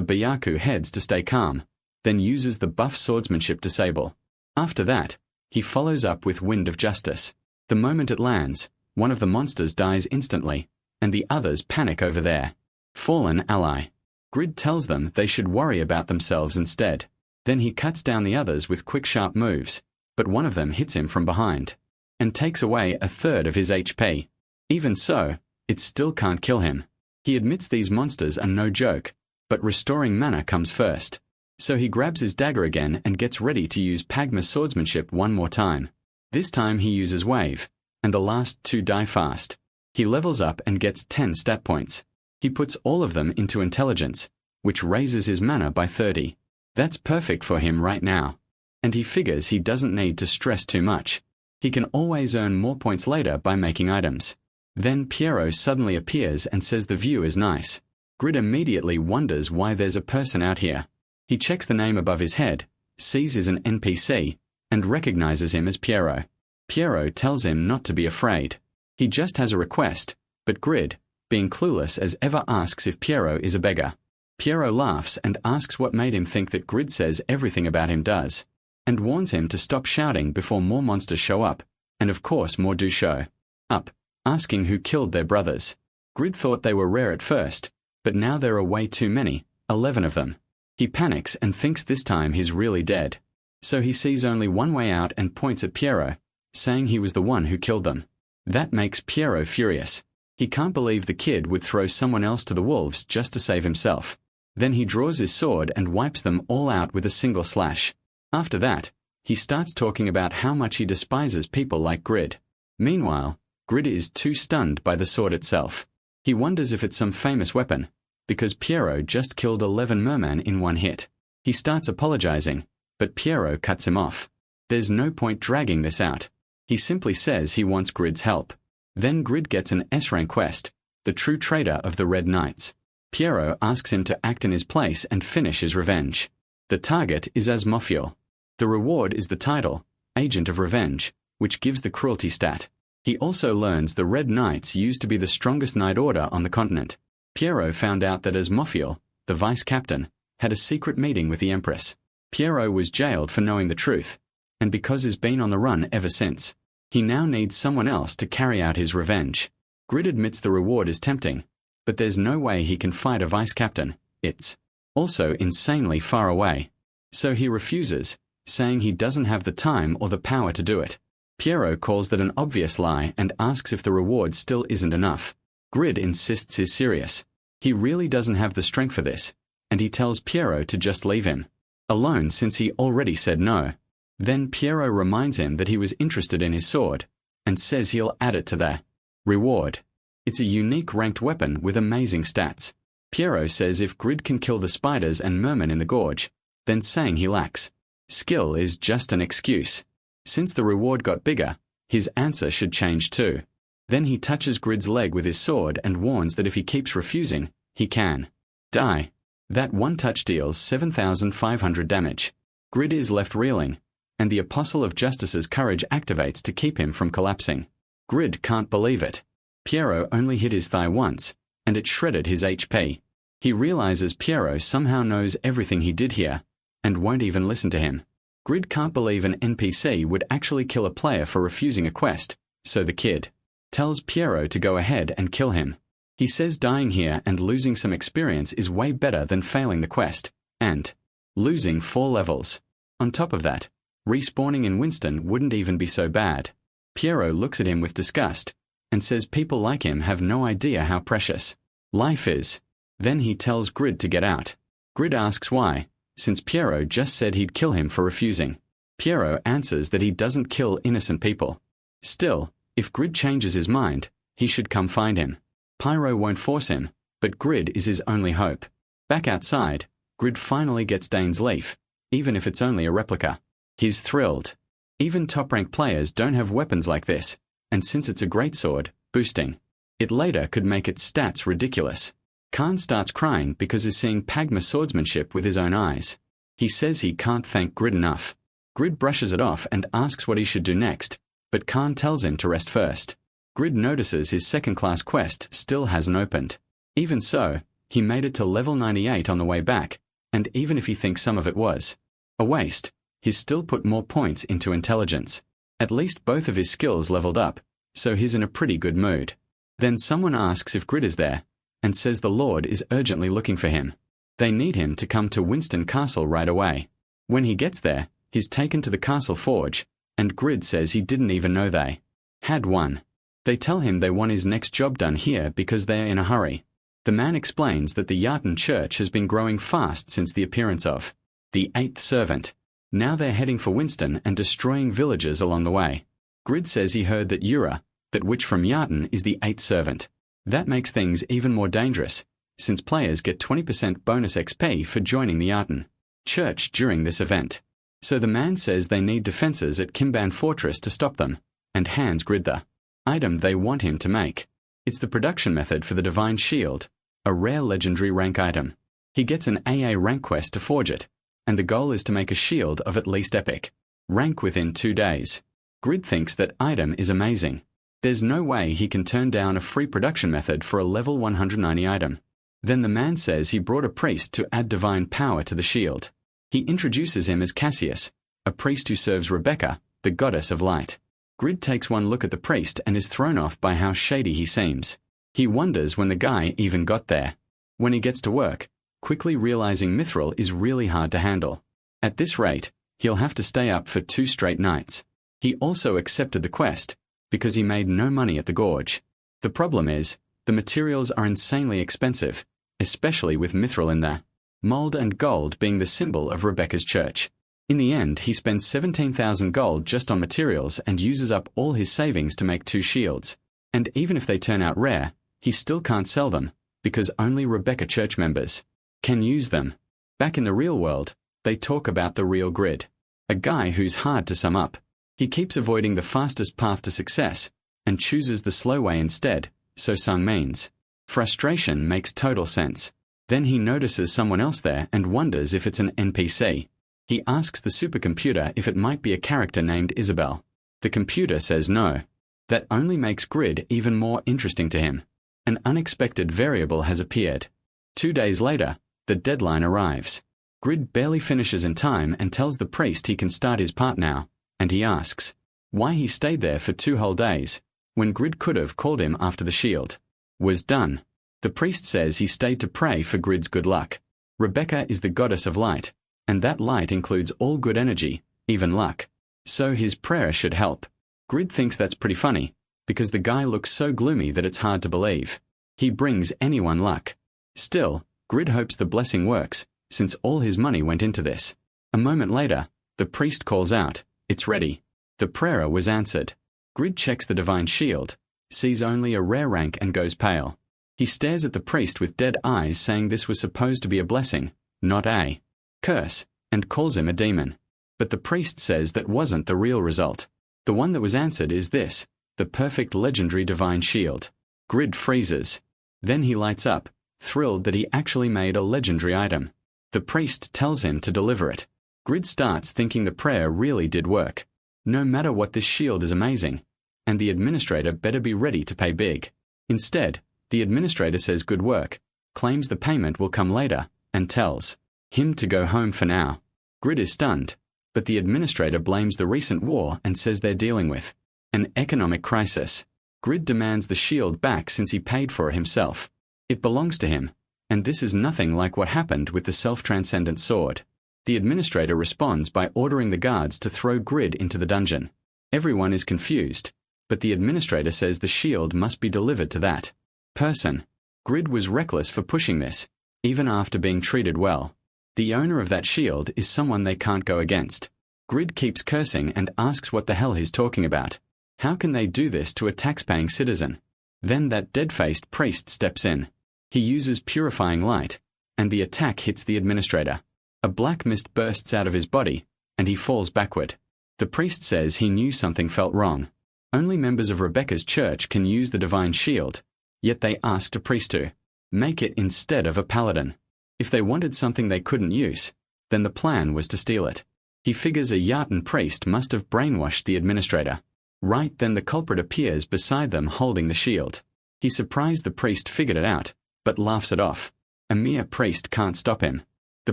Byaku heads to stay calm, then uses the buff swordsmanship disable. After that, he follows up with Wind of Justice. The moment it lands, one of the monsters dies instantly, and the others panic over their fallen ally. Grid tells them they should worry about themselves instead. Then he cuts down the others with quick sharp moves, but one of them hits him from behind and takes away a third of his HP. Even so, it still can't kill him. He admits these monsters are no joke, but restoring mana comes first. So he grabs his dagger again and gets ready to use Pagma's swordsmanship one more time. This time he uses Wave, and the last 2 die fast. He levels up and gets 10 stat points. He puts all of them into intelligence, which raises his mana by 30. That's perfect for him right now. And he figures he doesn't need to stress too much. He can always earn more points later by making items. Then Piero suddenly appears and says the view is nice. Grid immediately wonders why there's a person out here. He checks the name above his head, sees he's an NPC, and recognizes him as Piero. Piero tells him not to be afraid. He just has a request, but Grid, being clueless as ever, asks if Piero is a beggar. Piero laughs and asks what made him think that Grid says everything about him does, and warns him to stop shouting before more monsters show up, and of course more do show up, asking who killed their brothers. Grid thought they were rare at first, but now there are way too many, 11 of them. He panics and thinks this time he's really dead. So he sees only one way out and points at Piero, saying he was the one who killed them. That makes Piero furious. He can't believe the kid would throw someone else to the wolves just to save himself. Then he draws his sword and wipes them all out with a single slash. After that, he starts talking about how much he despises people like Grid. Meanwhile, Grid is too stunned by the sword itself. He wonders if it's some famous weapon, because Piero just killed 11 mermen in one hit. He starts apologizing, but Piero cuts him off. There's no point dragging this out. He simply says he wants Grid's help. Then Grid gets an S-rank quest, the true traitor of the Red Knights. Piero asks him to act in his place and finish his revenge. The target is Asmofiel. The reward is the title, Agent of Revenge, which gives the cruelty stat. He also learns the Red Knights used to be the strongest knight order on the continent. Piero found out that Asmofiel, the vice-captain, had a secret meeting with the Empress. Piero was jailed for knowing the truth, and because he's been on the run ever since. He now needs someone else to carry out his revenge. Grid admits the reward is tempting, but there's no way he can fight a vice-captain. It's also insanely far away. So he refuses, saying he doesn't have the time or the power to do it. Piero calls that an obvious lie and asks if the reward still isn't enough. Grid insists he's serious. He really doesn't have the strength for this, and he tells Piero to just leave him. alone since he already said no. Then Piero reminds him that he was interested in his sword, and says he'll add it to their reward. It's a unique ranked weapon with amazing stats. Piero says if Grid can kill the spiders and mermen in the gorge, then saying he lacks skill is just an excuse. Since the reward got bigger, his answer should change too. Then he touches Grid's leg with his sword and warns that if he keeps refusing, he can die. That one touch deals 7,500 damage. Grid is left reeling, and the Apostle of Justice's courage activates to keep him from collapsing. Grid can't believe it. Piero only hit his thigh once, and it shredded his HP. He realizes Piero somehow knows everything he did here, and won't even listen to him. Grid can't believe an NPC would actually kill a player for refusing a quest, so the kid tells Piero to go ahead and kill him. He says dying here and losing some experience is way better than failing the quest, and losing 4 levels. On top of that, respawning in Winston wouldn't even be so bad. Piero looks at him with disgust, and says people like him have no idea how precious life is. Then he tells Grid to get out. Grid asks why, since Piero just said he'd kill him for refusing. Piero answers that he doesn't kill innocent people. Still, if Grid changes his mind, he should come find him. Pyro won't force him, but Grid is his only hope. Back outside, Grid finally gets Dane's leaf, even if it's only a replica. He's thrilled. Even top-rank players don't have weapons like this, and since it's a greatsword, boosting it later could make its stats ridiculous. Khan starts crying because he's seeing Pagma swordsmanship with his own eyes. He says he can't thank Grid enough. Grid brushes it off and asks what he should do next, but Khan tells him to rest first. Grid notices his second-class quest still hasn't opened. Even so, he made it to level 98 on the way back, and even if he thinks some of it was a waste, he's still put more points into intelligence. At least both of his skills leveled up, so he's in a pretty good mood. Then someone asks if Grid is there, and says the Lord is urgently looking for him. They need him to come to Winston Castle right away. When he gets there, he's taken to the castle forge, and Grid says he didn't even know they had one. They tell him they want his next job done here because they're in a hurry. The man explains that the Yartan Church has been growing fast since the appearance of the 8th servant. Now they're heading for Winston and destroying villages along the way. Grid says he heard that Yura, that witch from Yartan, is the 8th servant. That makes things even more dangerous, since players get 20% bonus XP for joining the Yartan Church during this event. So the man says they need defenses at Kimban Fortress to stop them, and hands Grid the item they want him to make. It's the production method for the Divine Shield, a rare legendary rank item. He gets an AA rank quest to forge it, and the goal is to make a shield of at least epic rank within 2 days. Grid thinks that item is amazing. There's no way he can turn down a free production method for a level 190 item. Then the man says he brought a priest to add divine power to the shield. He introduces him as Cassius, a priest who serves Rebecca, the goddess of light. Grid takes one look at the priest and is thrown off by how shady he seems. He wonders when the guy even got there. When he gets to work, quickly realizing Mithril is really hard to handle. At this rate, he'll have to stay up for 2 straight nights. He also accepted the quest, because he made no money at the gorge. The problem is, the materials are insanely expensive, especially with Mithril in there. Mold and gold being the symbol of Rebecca's church. In the end, he spends 17,000 gold just on materials and uses up all his savings to make 2 shields. And even if they turn out rare, he still can't sell them, because only Rebecca church members can use them. Back in the real world, they talk about the real Grid, a guy who's hard to sum up. He keeps avoiding the fastest path to success, and chooses the slow way instead, so Sung means. Frustration makes total sense. Then he notices someone else there and wonders if it's an NPC. He asks the supercomputer if it might be a character named Isabel. The computer says no. That only makes Grid even more interesting to him. An unexpected variable has appeared. 2 days later, the deadline arrives. Grid barely finishes in time and tells the priest he can start his part now, and he asks why he stayed there for 2 whole days, when Grid could have called him after the shield was done. The priest says he stayed to pray for Grid's good luck. Rebecca is the goddess of light, and that light includes all good energy, even luck. So his prayer should help. Grid thinks that's pretty funny, because the guy looks so gloomy that it's hard to believe. He brings anyone luck. Still, Grid hopes the blessing works, since all his money went into this. A moment later, the priest calls out, "It's ready." The prayer was answered. Grid checks the divine shield, sees only a rare rank and goes pale. He stares at the priest with dead eyes, saying this was supposed to be a blessing, not a curse, and calls him a demon. But the priest says that wasn't the real result. The one that was answered is this, the perfect legendary divine shield. Grid freezes. Then he lights up, thrilled that he actually made a legendary item. The priest tells him to deliver it. Grid starts thinking the prayer really did work. No matter what, this shield is amazing, and the administrator better be ready to pay big. Instead, the administrator says good work, claims the payment will come later, and tells him to go home for now. Grid is stunned, but the administrator blames the recent war and says they're dealing with an economic crisis. Grid demands the shield back since he paid for it himself. It belongs to him, and this is nothing like what happened with the self-transcendent sword. The administrator responds by ordering the guards to throw Grid into the dungeon. Everyone is confused, but the administrator says the shield must be delivered to that person. Grid was reckless for pushing this, even after being treated well. The owner of that shield is someone they can't go against. Grid keeps cursing and asks what the hell he's talking about. How can they do this to a tax-paying citizen? Then that dead-faced priest steps in. He uses purifying light, and the attack hits the administrator. A black mist bursts out of his body, and he falls backward. The priest says he knew something felt wrong. Only members of Rebecca's church can use the divine shield, yet they asked a priest to make it instead of a paladin. If they wanted something they couldn't use, then the plan was to steal it. He figures a Yachten priest must have brainwashed the administrator. Right then the culprit appears beside them holding the shield. He's surprised the priest figured it out, but laughs it off. A mere priest can't stop him. The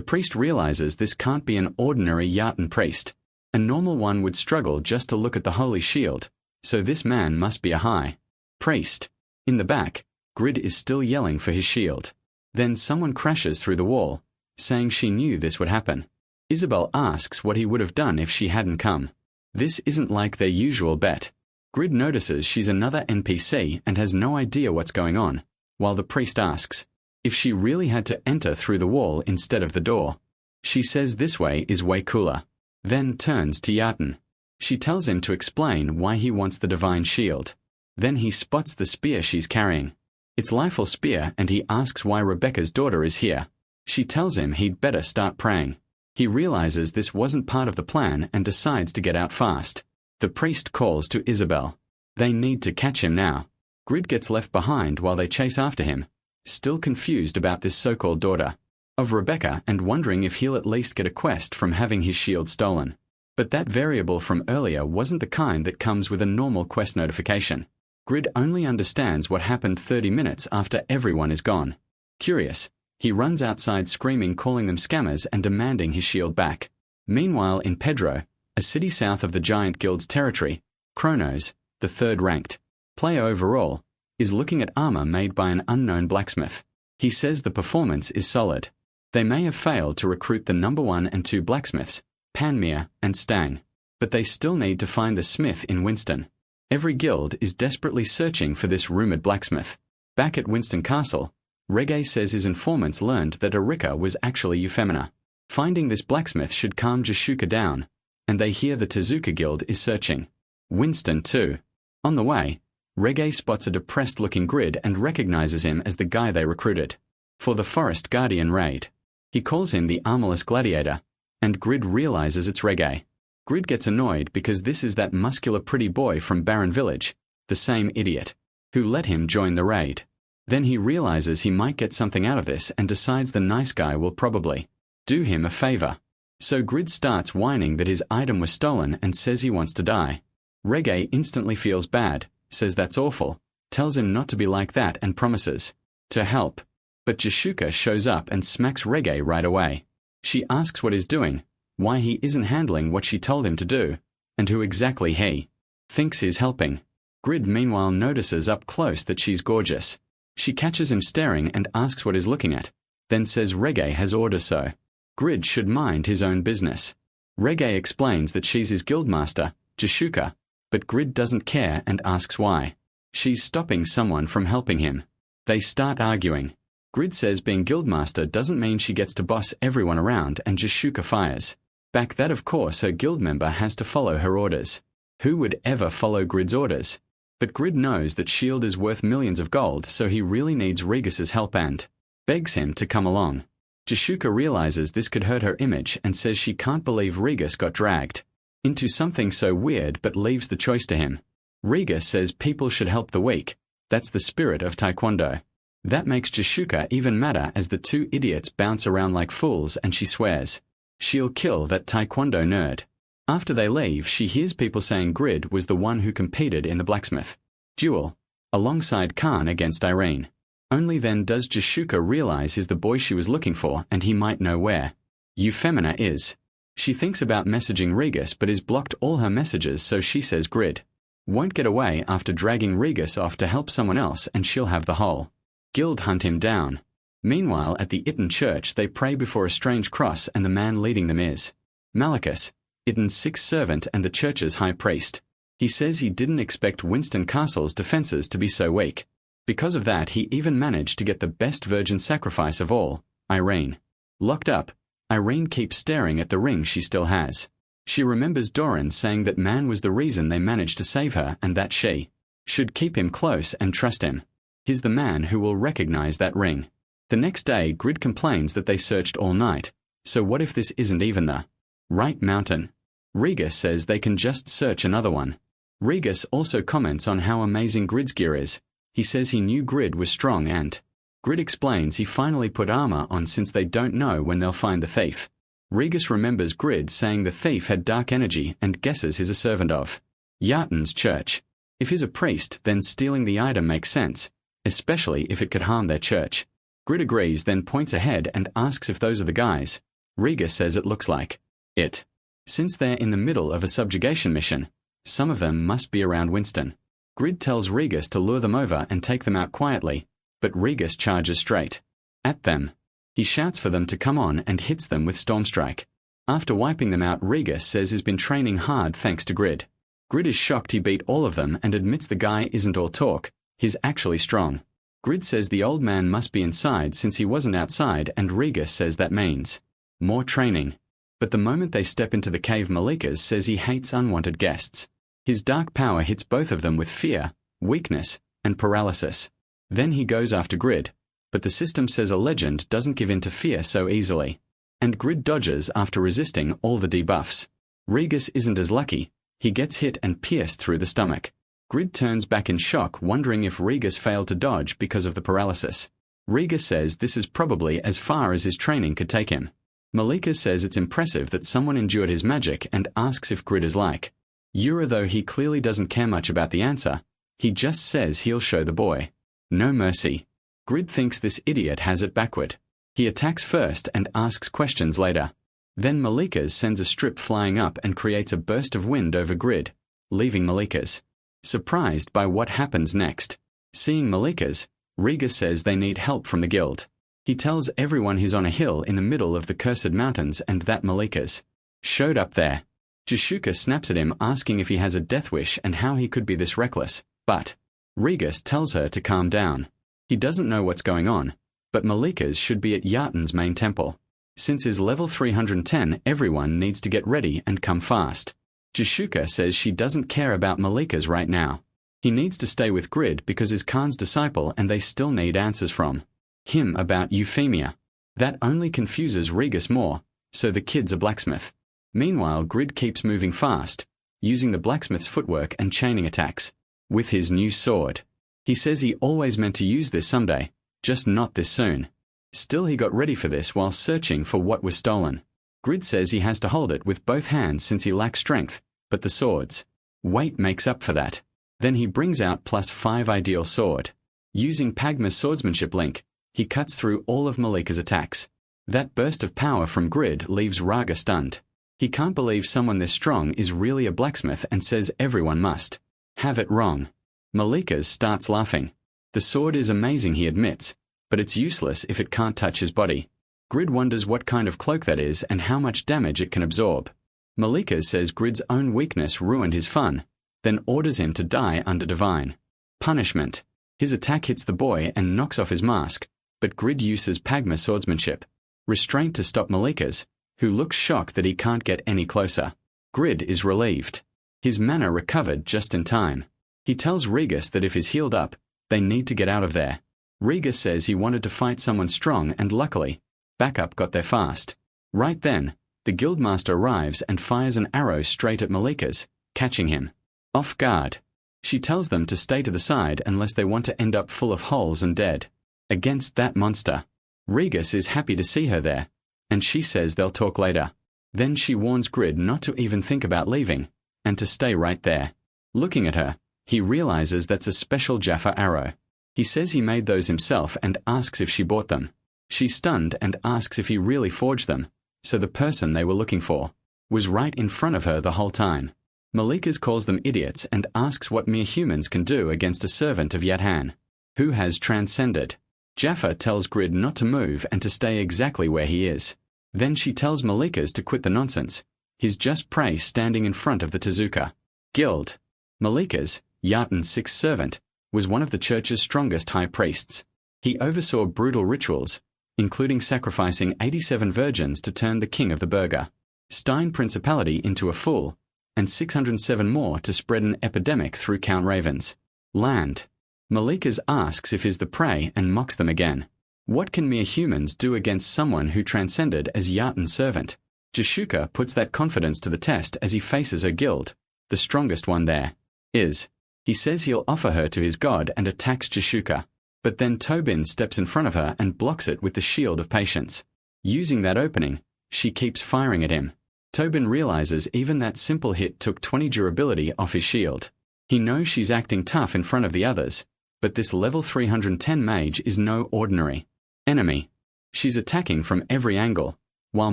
priest realizes this can't be an ordinary Yachten priest. A normal one would struggle just to look at the holy shield, so this man must be a high priest. In the back, Grid is still yelling for his shield. Then someone crashes through the wall, saying she knew this would happen. Isabel asks what he would have done if she hadn't come. This isn't like their usual bet. Grid notices she's another NPC and has no idea what's going on, while the priest asks if she really had to enter through the wall instead of the door. She says this way is way cooler. Then turns to Yachten. She tells him to explain why he wants the divine shield. Then he spots the spear she's carrying. It's Leifel spear, and he asks why Rebecca's daughter is here. She tells him he'd better start praying. He realizes this wasn't part of the plan and decides to get out fast. The priest calls to Isabel. They need to catch him now. Grid gets left behind while they chase after him, still confused about this so-called daughter of Rebecca and wondering if he'll at least get a quest from having his shield stolen. But that variable from earlier wasn't the kind that comes with a normal quest notification. Grid only understands what happened 30 minutes after everyone is gone. Curious, he runs outside screaming, calling them scammers and demanding his shield back. Meanwhile in Pedro, a city south of the Giant Guild's territory, Kronos, the third-ranked player overall, is looking at armor made by an unknown blacksmith. He says the performance is solid. They may have failed to recruit the number 1 and 2 blacksmiths, Panmere and Stang, but they still need to find the smith in Winston. Every guild is desperately searching for this rumored blacksmith. Back at Winston Castle, Reggae says his informants learned that Erika was actually Euphemina. Finding this blacksmith should calm Jashuka down, and they hear the Tezuka Guild is searching Winston too. On the way, Reggae spots a depressed-looking Grid and recognizes him as the guy they recruited for the Forest Guardian raid. He calls him the armorless gladiator, and Grid realizes it's Reggae. Grid gets annoyed because this is that muscular pretty boy from Barren Village, the same idiot, who let him join the raid. Then he realizes he might get something out of this and decides the nice guy will probably do him a favor. So Grid starts whining that his item was stolen and says he wants to die. Reggae instantly feels bad, says that's awful, tells him not to be like that and promises to help. But Jashuka shows up and smacks Reggae right away. She asks what he's doing, why he isn't handling what she told him to do, and who exactly he thinks he's helping. Grid meanwhile notices up close that she's gorgeous. She catches him staring and asks what he's looking at, then says Reggae has orders so Grid should mind his own business. Reggae explains that she's his guildmaster, Jashuka, but Grid doesn't care and asks why. She's stopping someone from helping him. They start arguing. Grid says being guildmaster doesn't mean she gets to boss everyone around, and Jashuka fires Back that of course her guild member has to follow her orders. Who would ever follow Grid's orders? But Grid knows that S.H.I.E.L.D. is worth millions of gold, so he really needs Regis's help and begs him to come along. Jishuka realizes this could hurt her image and says she can't believe Regis got dragged into something so weird but leaves the choice to him. Regis says people should help the weak. That's the spirit of Taekwondo. That makes Jishuka even madder as the two idiots bounce around like fools and she swears she'll kill that Taekwondo nerd. After they leave, she hears people saying Grid was the one who competed in the blacksmith duel alongside Khan against Irene. Only then does Jishuka realize he's the boy she was looking for and he might know where Euphemina is. She thinks about messaging Regis but is blocked all her messages, so she says Grid won't get away after dragging Regis off to help someone else and she'll have the whole guild hunt him down. Meanwhile, at the Itten church they pray before a strange cross and the man leading them is Malachus, Itten's sixth servant and the church's high priest. He says he didn't expect Winston Castle's defenses to be so weak. Because of that he even managed to get the best virgin sacrifice of all, Irene. Locked up, Irene keeps staring at the ring she still has. She remembers Doran saying that man was the reason they managed to save her and that she should keep him close and trust him. He's the man who will recognize that ring. The next day Grid complains that they searched all night, so what if this isn't even the right mountain? Regis says they can just search another one. Regis also comments on how amazing Grid's gear is. He says he knew Grid was strong and Grid explains he finally put armor on since they don't know when they'll find the thief. Regis remembers Grid saying the thief had dark energy and guesses he's a servant of Yartan's church. If he's a priest, then stealing the item makes sense, especially if it could harm their church. Grid agrees, then points ahead and asks if those are the guys. Regis says it looks like it. Since they're in the middle of a subjugation mission, some of them must be around Winston. Grid tells Regis to lure them over and take them out quietly, but Regis charges straight at them. He shouts for them to come on and hits them with Stormstrike. After wiping them out, Regis says he's been training hard thanks to Grid. Grid is shocked he beat all of them and admits the guy isn't all talk, he's actually strong. Grid says the old man must be inside since he wasn't outside, and Regis says that means more training. But the moment they step into the cave, Malika's says he hates unwanted guests. His dark power hits both of them with fear, weakness, and paralysis. Then he goes after Grid, but the system says a legend doesn't give in to fear so easily. And Grid dodges after resisting all the debuffs. Regis isn't as lucky, he gets hit and pierced through the stomach. Grid turns back in shock, wondering if Regis failed to dodge because of the paralysis. Regis says this is probably as far as his training could take him. Malika says it's impressive that someone endured his magic and asks if Grid is like Yura, though he clearly doesn't care much about the answer. He just says he'll show the boy no mercy. Grid thinks this idiot has it backward. He attacks first and asks questions later. Then Malika's sends a strip flying up and creates a burst of wind over Grid, leaving Malika's surprised by what happens next. Seeing Malika's, Regis says they need help from the guild. He tells everyone he's on a hill in the middle of the cursed mountains and that Malika's showed up there. Jishuka snaps at him asking if he has a death wish and how he could be this reckless, but Regis tells her to calm down. He doesn't know what's going on, but Malika's should be at Yartan's main temple. Since his level 310, everyone needs to get ready and come fast. Jishuka says she doesn't care about Malika's right now. He needs to stay with Grid because he's Khan's disciple and they still need answers from him about Euphemia. That only confuses Regis more, so the kid's a blacksmith. Meanwhile, Grid keeps moving fast, using the blacksmith's footwork and chaining attacks with his new sword. He says he always meant to use this someday, just not this soon. Still, he got ready for this while searching for what was stolen. Grid says he has to hold it with both hands since he lacks strength, but the sword's weight makes up for that. Then he brings out +5 ideal sword. Using Pagma's swordsmanship link, he cuts through all of Malika's attacks. That burst of power from Grid leaves Raga stunned. He can't believe someone this strong is really a blacksmith and says everyone must have it wrong. Malika's starts laughing. The sword is amazing, he admits, but it's useless if it can't touch his body. Grid wonders what kind of cloak that is and how much damage it can absorb. Malika says Grid's own weakness ruined his fun, then orders him to die under divine punishment. His attack hits the boy and knocks off his mask, but Grid uses Pagma swordsmanship restraint to stop Malika's, who looks shocked that he can't get any closer. Grid is relieved. His mana recovered just in time. He tells Regis that if he's healed up, they need to get out of there. Regis says he wanted to fight someone strong and luckily, backup got there fast. Right then, the guildmaster arrives and fires an arrow straight at Malika's, catching him off guard. She tells them to stay to the side unless they want to end up full of holes and dead. Against that monster. Regis is happy to see her there, and she says they'll talk later. Then she warns Grid not to even think about leaving, and to stay right there. Looking at her, he realizes that's a special Jaffa arrow. He says he made those himself and asks if she bought them. She's stunned and asks if he really forged them, so the person they were looking for was right in front of her the whole time. Malika's calls them idiots and asks what mere humans can do against a servant of Yathan, who has transcended. Jaffa tells Grid not to move and to stay exactly where he is. Then she tells Malika's to quit the nonsense. He's just prey standing in front of the Tezuka guild. Malika's, Yathan's sixth servant, was one of the church's strongest high priests. He oversaw brutal rituals, including sacrificing 87 virgins to turn the king of the Burger Stein Principality into a fool, and 607 more to spread an epidemic through Count Raven's land. Malika's asks if he's the prey and mocks them again. What can mere humans do against someone who transcended as Yathan's servant? Jashuka puts that confidence to the test as he faces her guild. The strongest one there is. He says he'll offer her to his god and attacks Jashuka. But then Tobin steps in front of her and blocks it with the shield of patience. Using that opening, she keeps firing at him. Tobin realizes even that simple hit took 20 durability off his shield. He knows she's acting tough in front of the others, but this level 310 mage is no ordinary enemy. She's attacking from every angle, while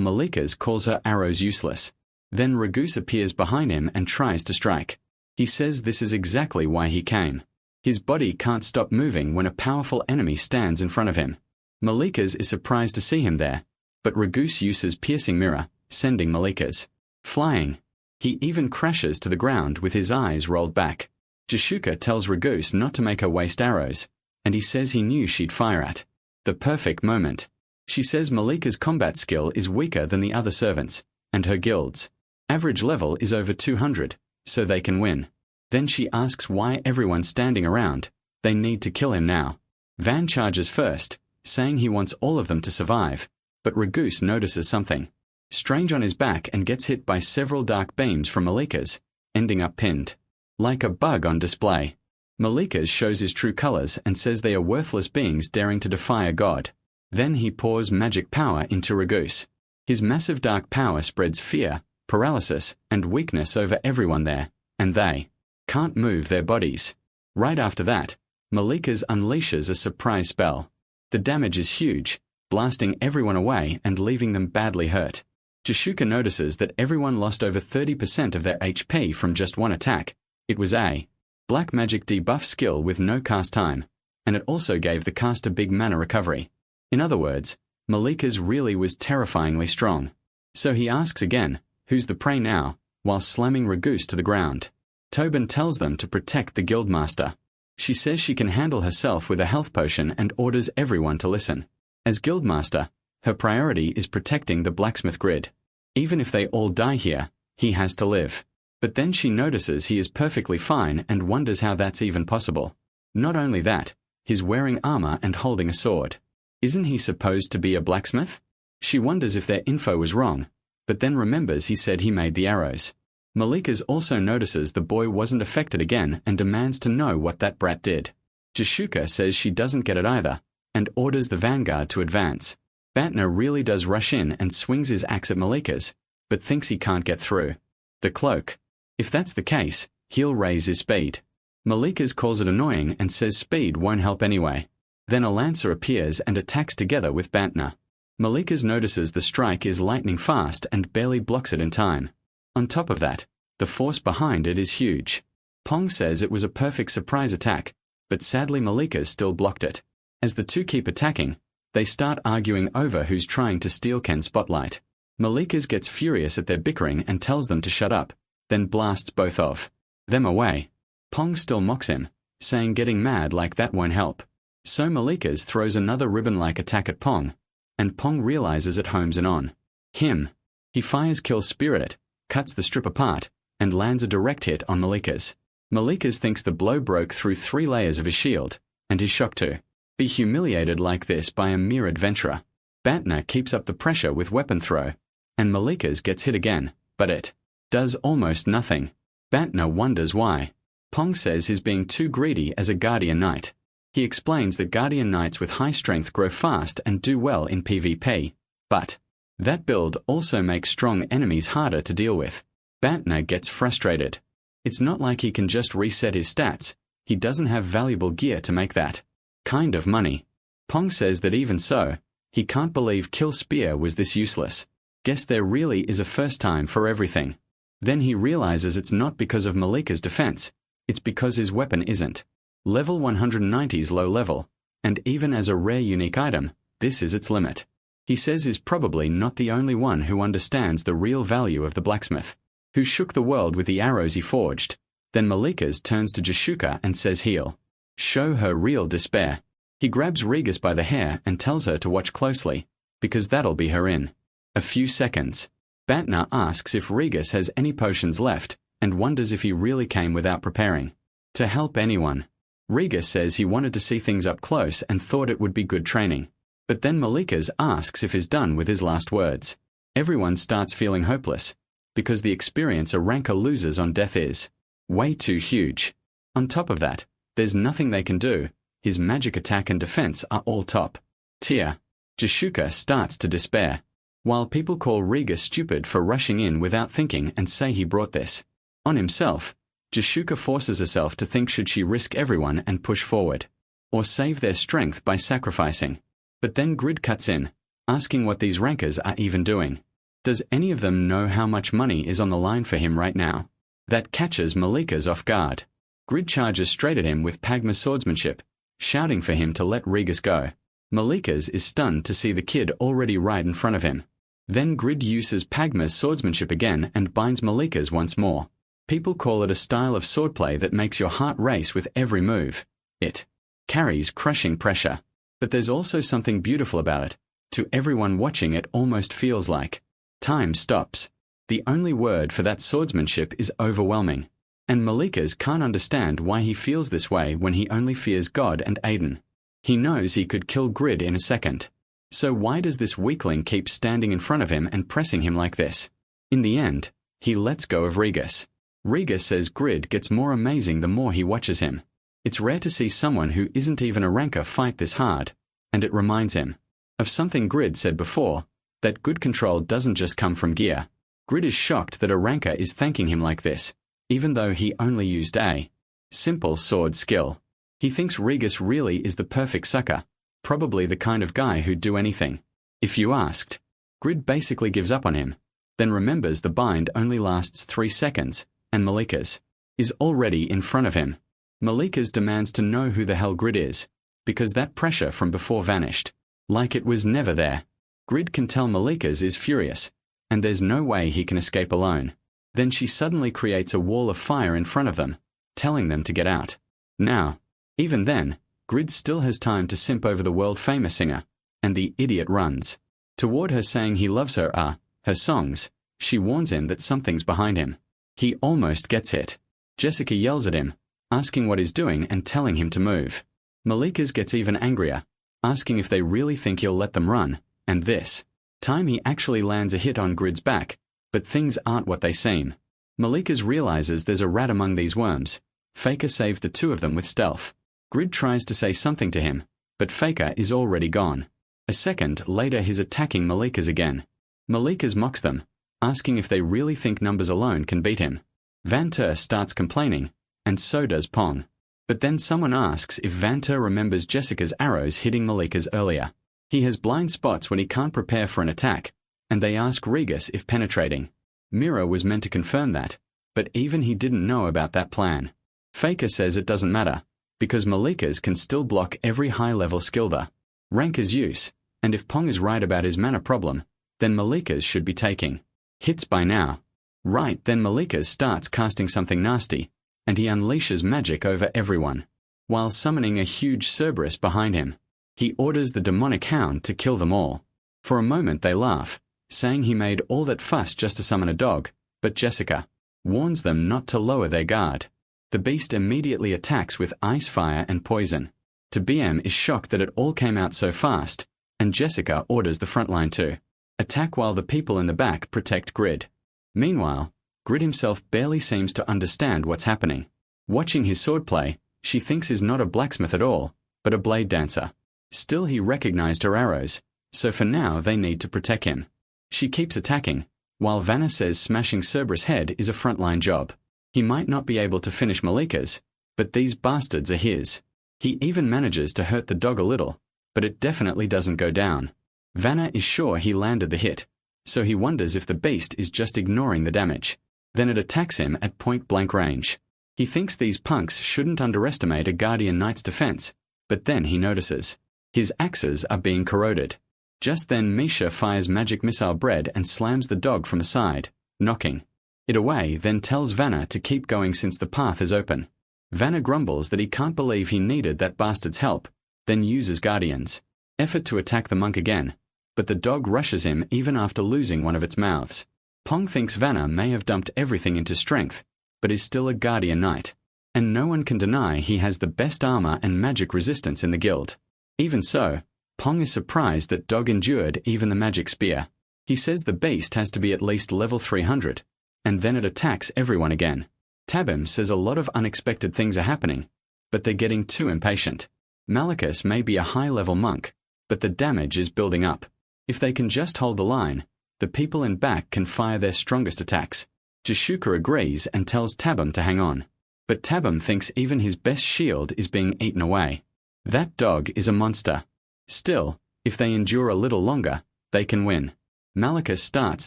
Malika's calls her arrows useless. Then Ragus appears behind him and tries to strike. He says this is exactly why he came. His body can't stop moving when a powerful enemy stands in front of him. Malika's is surprised to see him there, but Ragus uses piercing mirror, sending Malika's flying. He even crashes to the ground with his eyes rolled back. Jashuka tells Ragus not to make her waste arrows, and he says he knew she'd fire at the perfect moment. She says Malika's combat skill is weaker than the other servants, and her guild's average level is over 200, so they can win. Then she asks why everyone's standing around. They need to kill him now. Van charges first, saying he wants all of them to survive, but Ragus notices something strange on his back and gets hit by several dark beams from Malika's, ending up pinned like a bug on display. Malika's shows his true colors and says they are worthless beings daring to defy a god. Then he pours magic power into Ragus. His massive dark power spreads fear, paralysis, and weakness over everyone there, and they can't move their bodies. Right after that, Malika's unleashes a surprise spell. The damage is huge, blasting everyone away and leaving them badly hurt. Jashuka notices that everyone lost over 30% of their HP from just one attack. It was a black magic debuff skill with no cast time, and it also gave the caster big mana recovery. In other words, Malika's really was terrifyingly strong. So he asks again, who's the prey now, while slamming Ragus to the ground. Tobin tells them to protect the guildmaster. She says she can handle herself with a health potion and orders everyone to listen. As guildmaster, her priority is protecting the blacksmith grid. Even if they all die here, he has to live. But then she notices he is perfectly fine and wonders how that's even possible. Not only that, he's wearing armor and holding a sword. Isn't he supposed to be a blacksmith? She wonders if their info was wrong, but then remembers he said he made the arrows. Malika's also notices the boy wasn't affected again and demands to know what that brat did. Jashuka says she doesn't get it either, and orders the vanguard to advance. Bantner really does rush in and swings his axe at Malika's, but thinks he can't get through the cloak. If that's the case, he'll raise his speed. Malika's calls it annoying and says speed won't help anyway. Then a lancer appears and attacks together with Bantner. Malika's notices the strike is lightning fast and barely blocks it in time. On top of that, the force behind it is huge. Pong says it was a perfect surprise attack, but sadly Malika's still blocked it. As the two keep attacking, they start arguing over who's trying to steal Ken's spotlight. Malika's gets furious at their bickering and tells them to shut up, then blasts both of them away. Pong still mocks him, saying getting mad like that won't help. So Malika's throws another ribbon-like attack at Pong, and Pong realizes it homes in on him. He fires Kill Spear at it, cuts the strip apart, and lands a direct hit on Malika's. Malika's thinks the blow broke through 3 layers of his shield, and is shocked to be humiliated like this by a mere adventurer. Bantner keeps up the pressure with weapon throw, and Malika's gets hit again, but it does almost nothing. Bantner wonders why. Pong says he's being too greedy as a Guardian Knight. He explains that Guardian Knights with high strength grow fast and do well in PvP, but that build also makes strong enemies harder to deal with. Bantner gets frustrated. It's not like he can just reset his stats. He doesn't have valuable gear to make that kind of money. Pong says that even so, he can't believe Kill Spear was this useless. Guess there really is a first time for everything. Then he realizes it's not because of Malika's defense, it's because his weapon isn't. Level 190's low level, and even as a rare unique item, this is its limit. He says he's probably not the only one who understands the real value of the blacksmith, who shook the world with the arrows he forged. Then Malika's turns to Jashuka and says he'll show her real despair. He grabs Regis by the hair and tells her to watch closely, because that'll be her in a few seconds. Bantner asks if Regis has any potions left, and wonders if he really came without preparing to help anyone. Regis says he wanted to see things up close and thought it would be good training. But then Malika's asks if he's done with his last words. Everyone starts feeling hopeless, because the experience a ranker loses on death is way too huge. On top of that, there's nothing they can do. His magic attack and defense are all top tier. Jashuka starts to despair. While people call Regis stupid for rushing in without thinking and say he brought this on himself, Jashuka forces herself to think should she risk everyone and push forward, or save their strength by sacrificing. But then Grid cuts in, asking what these rankers are even doing. Does any of them know how much money is on the line for him right now? That catches Malika's off guard. Grid charges straight at him with Pagma's swordsmanship, shouting for him to let Regis go. Malika's is stunned to see the kid already right in front of him. Then Grid uses Pagma's swordsmanship again and binds Malika's once more. People call it a style of swordplay that makes your heart race with every move. It carries crushing pressure. But there's also something beautiful about it. To everyone watching, it almost feels like time stops. The only word for that swordsmanship is overwhelming. And Malika's can't understand why he feels this way when he only fears God and Aiden. He knows he could kill Grid in a second. So why does this weakling keep standing in front of him and pressing him like this? In the end, he lets go of Regis. Regis says Grid gets more amazing the more he watches him. It's rare to see someone who isn't even a ranker fight this hard, and it reminds him of something Grid said before, that good control doesn't just come from gear. Grid is shocked that a ranker is thanking him like this, even though he only used a simple sword skill. He thinks Regis really is the perfect sucker, probably the kind of guy who'd do anything if you asked. Grid basically gives up on him, then remembers the bind only lasts 3 seconds, and Malika's is already in front of him. Malika's demands to know who the hell Grid is, because that pressure from before vanished, like it was never there. Grid can tell Malika's is furious, and there's no way he can escape alone. Then she suddenly creates a wall of fire in front of them, telling them to get out. Now, even then, Grid still has time to simp over the world-famous singer, and the idiot runs toward her saying he loves her songs. She warns him that something's behind him. He almost gets hit. Jessica yells at him, asking what he's doing and telling him to move. Malika's gets even angrier, asking if they really think he'll let them run, and this time he actually lands a hit on Grid's back, but things aren't what they seem. Malika's realizes there's a rat among these worms. Faker saved the 2 of them with stealth. Grid tries to say something to him, but Faker is already gone. A second later he's attacking Malika's again. Malika's mocks them, asking if they really think numbers alone can beat him. Van Ter starts complaining, and so does Pong. But then someone asks if Van Ter remembers Jessica's arrows hitting Malika's earlier. He has blind spots when he can't prepare for an attack, and they ask Regis if penetrating Mirror was meant to confirm that, but even he didn't know about that plan. Faker says it doesn't matter, because Malika's can still block every high-level skill the ranker's use, and if Pong is right about his mana problem, then Malika's should be taking hits by now. Right then Malika's starts casting something nasty, and he unleashes magic over everyone, while summoning a huge Cerberus behind him. He orders the demonic hound to kill them all. For a moment they laugh, saying he made all that fuss just to summon a dog, but Jessica warns them not to lower their guard. The beast immediately attacks with ice, fire, and poison. BM is shocked that it all came out so fast, and Jessica orders the front line to attack while the people in the back protect Grid. Meanwhile, Grid himself barely seems to understand what's happening. Watching his swordplay, she thinks he's not a blacksmith at all, but a blade dancer. Still, he recognized her arrows, so for now they need to protect him. She keeps attacking, while Vanna says smashing Cerberus' head is a frontline job. He might not be able to finish Malika's, but these bastards are his. He even manages to hurt the dog a little, but it definitely doesn't go down. Vanna is sure he landed the hit, so he wonders if the beast is just ignoring the damage. Then it attacks him at point-blank range. He thinks these punks shouldn't underestimate a Guardian Knight's defense, but then he notices his axes are being corroded. Just then Misha fires magic missile bread and slams the dog from the side, knocking it away, then tells Vanna to keep going since the path is open. Vanna grumbles that he can't believe he needed that bastard's help, then uses Guardian's effort to attack the monk again, but the dog rushes him even after losing one of its mouths. Pong thinks Vanna may have dumped everything into strength, but is still a Guardian Knight, and no one can deny he has the best armor and magic resistance in the guild. Even so, Pong is surprised that Dog endured even the magic spear. He says the beast has to be at least level 300, and then it attacks everyone again. Tabim says a lot of unexpected things are happening, but they're getting too impatient. Malachus may be a high-level monk, but the damage is building up. If they can just hold the line, the people in back can fire their strongest attacks. Jashuka agrees and tells Tabim to hang on, but Tabim thinks even his best shield is being eaten away. That dog is a monster. Still, if they endure a little longer, they can win. Malachus starts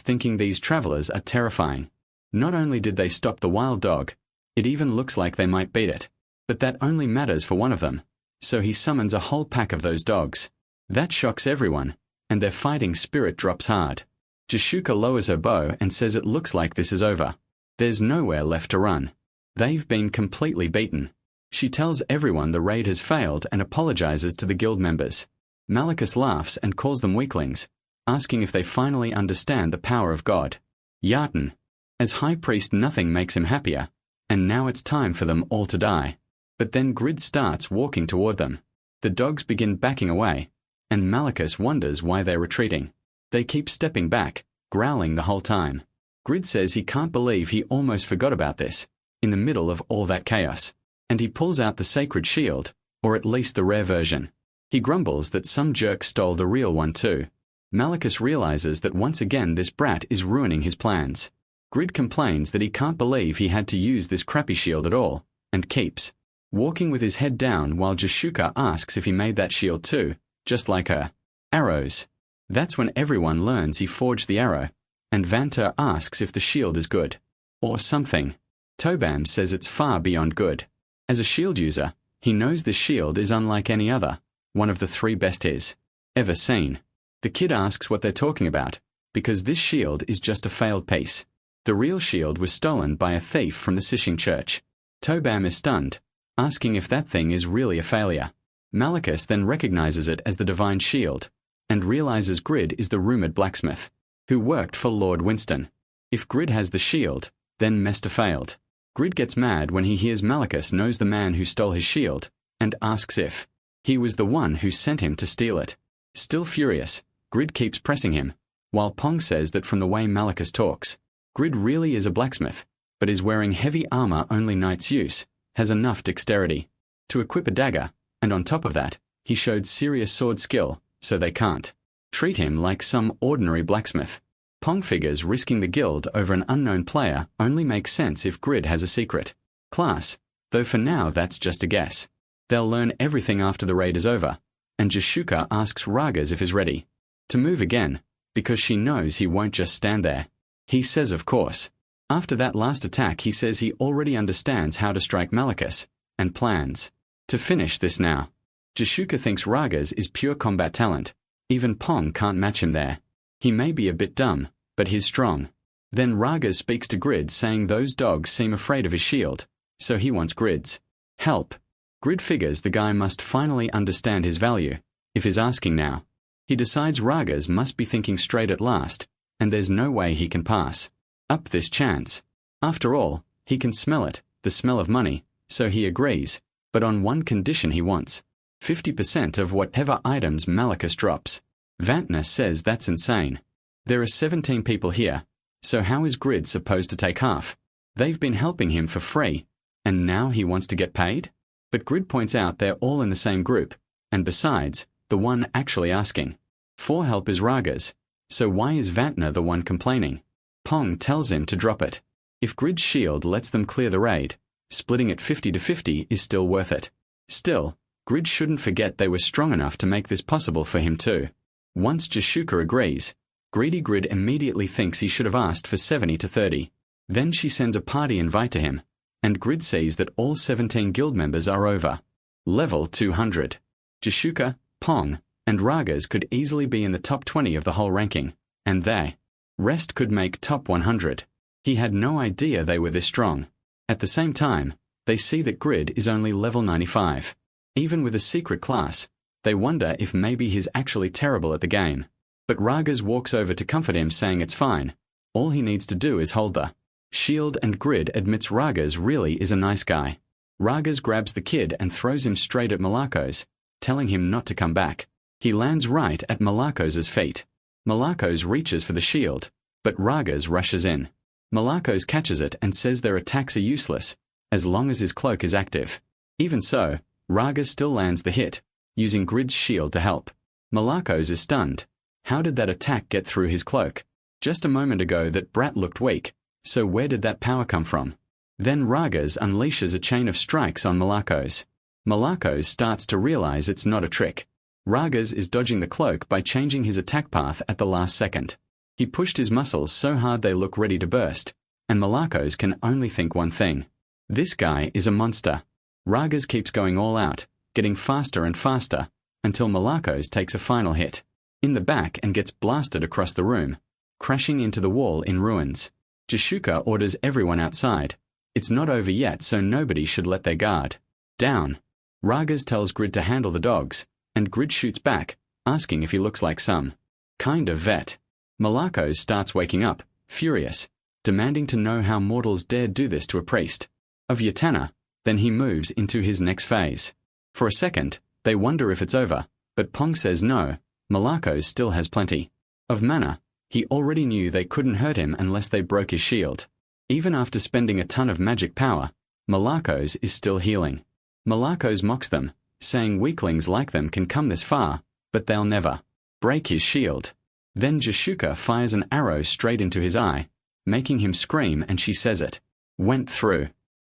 thinking these travelers are terrifying. Not only did they stop the wild dog, it even looks like they might beat it. But that only matters for one of them, so he summons a whole pack of those dogs. That shocks everyone, and their fighting spirit drops hard. Jashuka lowers her bow and says it looks like this is over. There's nowhere left to run. They've been completely beaten. She tells everyone the raid has failed and apologizes to the guild members. Malachus laughs and calls them weaklings, asking if they finally understand the power of God. Yartan. As High Priest, nothing makes him happier, and now it's time for them all to die. But then Grid starts walking toward them. The dogs begin backing away, and Malachus wonders why they're retreating. They keep stepping back, growling the whole time. Grid says he can't believe he almost forgot about this, in the middle of all that chaos, and he pulls out the sacred shield, or at least the rare version. He grumbles that some jerk stole the real one too. Malachus realizes that once again this brat is ruining his plans. Grid complains that he can't believe he had to use this crappy shield at all, and keeps walking with his head down while Jashuka asks if he made that shield too, just like her arrows. That's when everyone learns he forged the arrow, and Vanter asks if the shield is good, or something. Tobam says it's far beyond good. As a shield user, he knows this shield is unlike any other, one of the 3 best he's ever seen. The kid asks what they're talking about, because this shield is just a failed piece. The real shield was stolen by a thief from the Sishing Church. Tobam is stunned, asking if that thing is really a failure. Malachus then recognizes it as the divine shield, and realizes Grid is the rumored blacksmith, who worked for Lord Winston. If Grid has the shield, then Mester failed. Grid gets mad when he hears Malachus knows the man who stole his shield, and asks if he was the one who sent him to steal it. Still furious, Grid keeps pressing him, while Pong says that from the way Malachus talks, Grid really is a blacksmith, but is wearing heavy armor only knights use, has enough dexterity to equip a dagger, and on top of that, he showed serious sword skill, so they can't treat him like some ordinary blacksmith. Pong figures risking the guild over an unknown player only makes sense if Grid has a secret class, though for now that's just a guess. They'll learn everything after the raid is over, and Jashuka asks Ragas if he's ready to move again, because she knows he won't just stand there. He says of course. After that last attack he says he already understands how to strike Malachus, and plans to finish this now. Jashuka thinks Ragas is pure combat talent. Even Pong can't match him there. He may be a bit dumb, but he's strong. Then Ragas speaks to Grid saying those dogs seem afraid of his shield, so he wants Grid's help. Grid figures the guy must finally understand his value, if he's asking now. He decides Ragas must be thinking straight at last, and there's no way he can pass up this chance. After all, he can smell it, the smell of money, so he agrees, but on one condition he wants: 50% of whatever items Malachus drops. Vantner says that's insane. There are 17 people here, so how is Grid supposed to take half? They've been helping him for free, and now he wants to get paid? But Grid points out they're all in the same group, and besides, the one actually asking for help is Raga's, so why is Vantner the one complaining? Pong tells him to drop it. If Grid's shield lets them clear the raid, splitting it 50-50 is still worth it. Still, Grid shouldn't forget they were strong enough to make this possible for him too. Once Jashuka agrees, Greedy Grid immediately thinks he should have asked for 70-30. Then she sends a party invite to him, and Grid sees that all 17 guild members are over. Level 200. Jashuka, Pong, and Ragas could easily be in the top 20 of the whole ranking, and they rest could make top 100. He had no idea they were this strong. At the same time, they see that Grid is only level 95. Even with a secret class, they wonder if maybe he's actually terrible at the game. But Ragas walks over to comfort him, saying it's fine. All he needs to do is hold the shield, and Grid admits Ragas really is a nice guy. Ragas grabs the kid and throws him straight at Malakos, telling him not to come back. He lands right at Malakos' feet. Malakos reaches for the shield, but Ragas rushes in. Malakos catches it and says their attacks are useless, as long as his cloak is active. Even so, Ragas still lands the hit, using Grid's shield to help. Malakos is stunned. How did that attack get through his cloak? Just a moment ago that brat looked weak, so where did that power come from? Then Ragas unleashes a chain of strikes on Malakos. Malakos starts to realize it's not a trick. Ragas is dodging the cloak by changing his attack path at the last second. He pushed his muscles so hard they look ready to burst, and Malakos can only think one thing. This guy is a monster. Ragas keeps going all out, getting faster and faster, until Malakos takes a final hit in the back and gets blasted across the room, crashing into the wall in ruins. Jashuka orders everyone outside. It's not over yet, so nobody should let their guard down. Ragas tells Grid to handle the dogs, and Grid shoots back, asking if he looks like some kind of vet. Malakos starts waking up, furious, demanding to know how mortals dared do this to a priest of Yatana. Then he moves into his next phase. For a second, they wonder if it's over, but Pong says no, Malakos still has plenty of mana. He already knew they couldn't hurt him unless they broke his shield. Even after spending a ton of magic power, Malakos is still healing. Malakos mocks them, saying weaklings like them can come this far, but they'll never break his shield. Then Jashuka fires an arrow straight into his eye, making him scream, and she says it went through.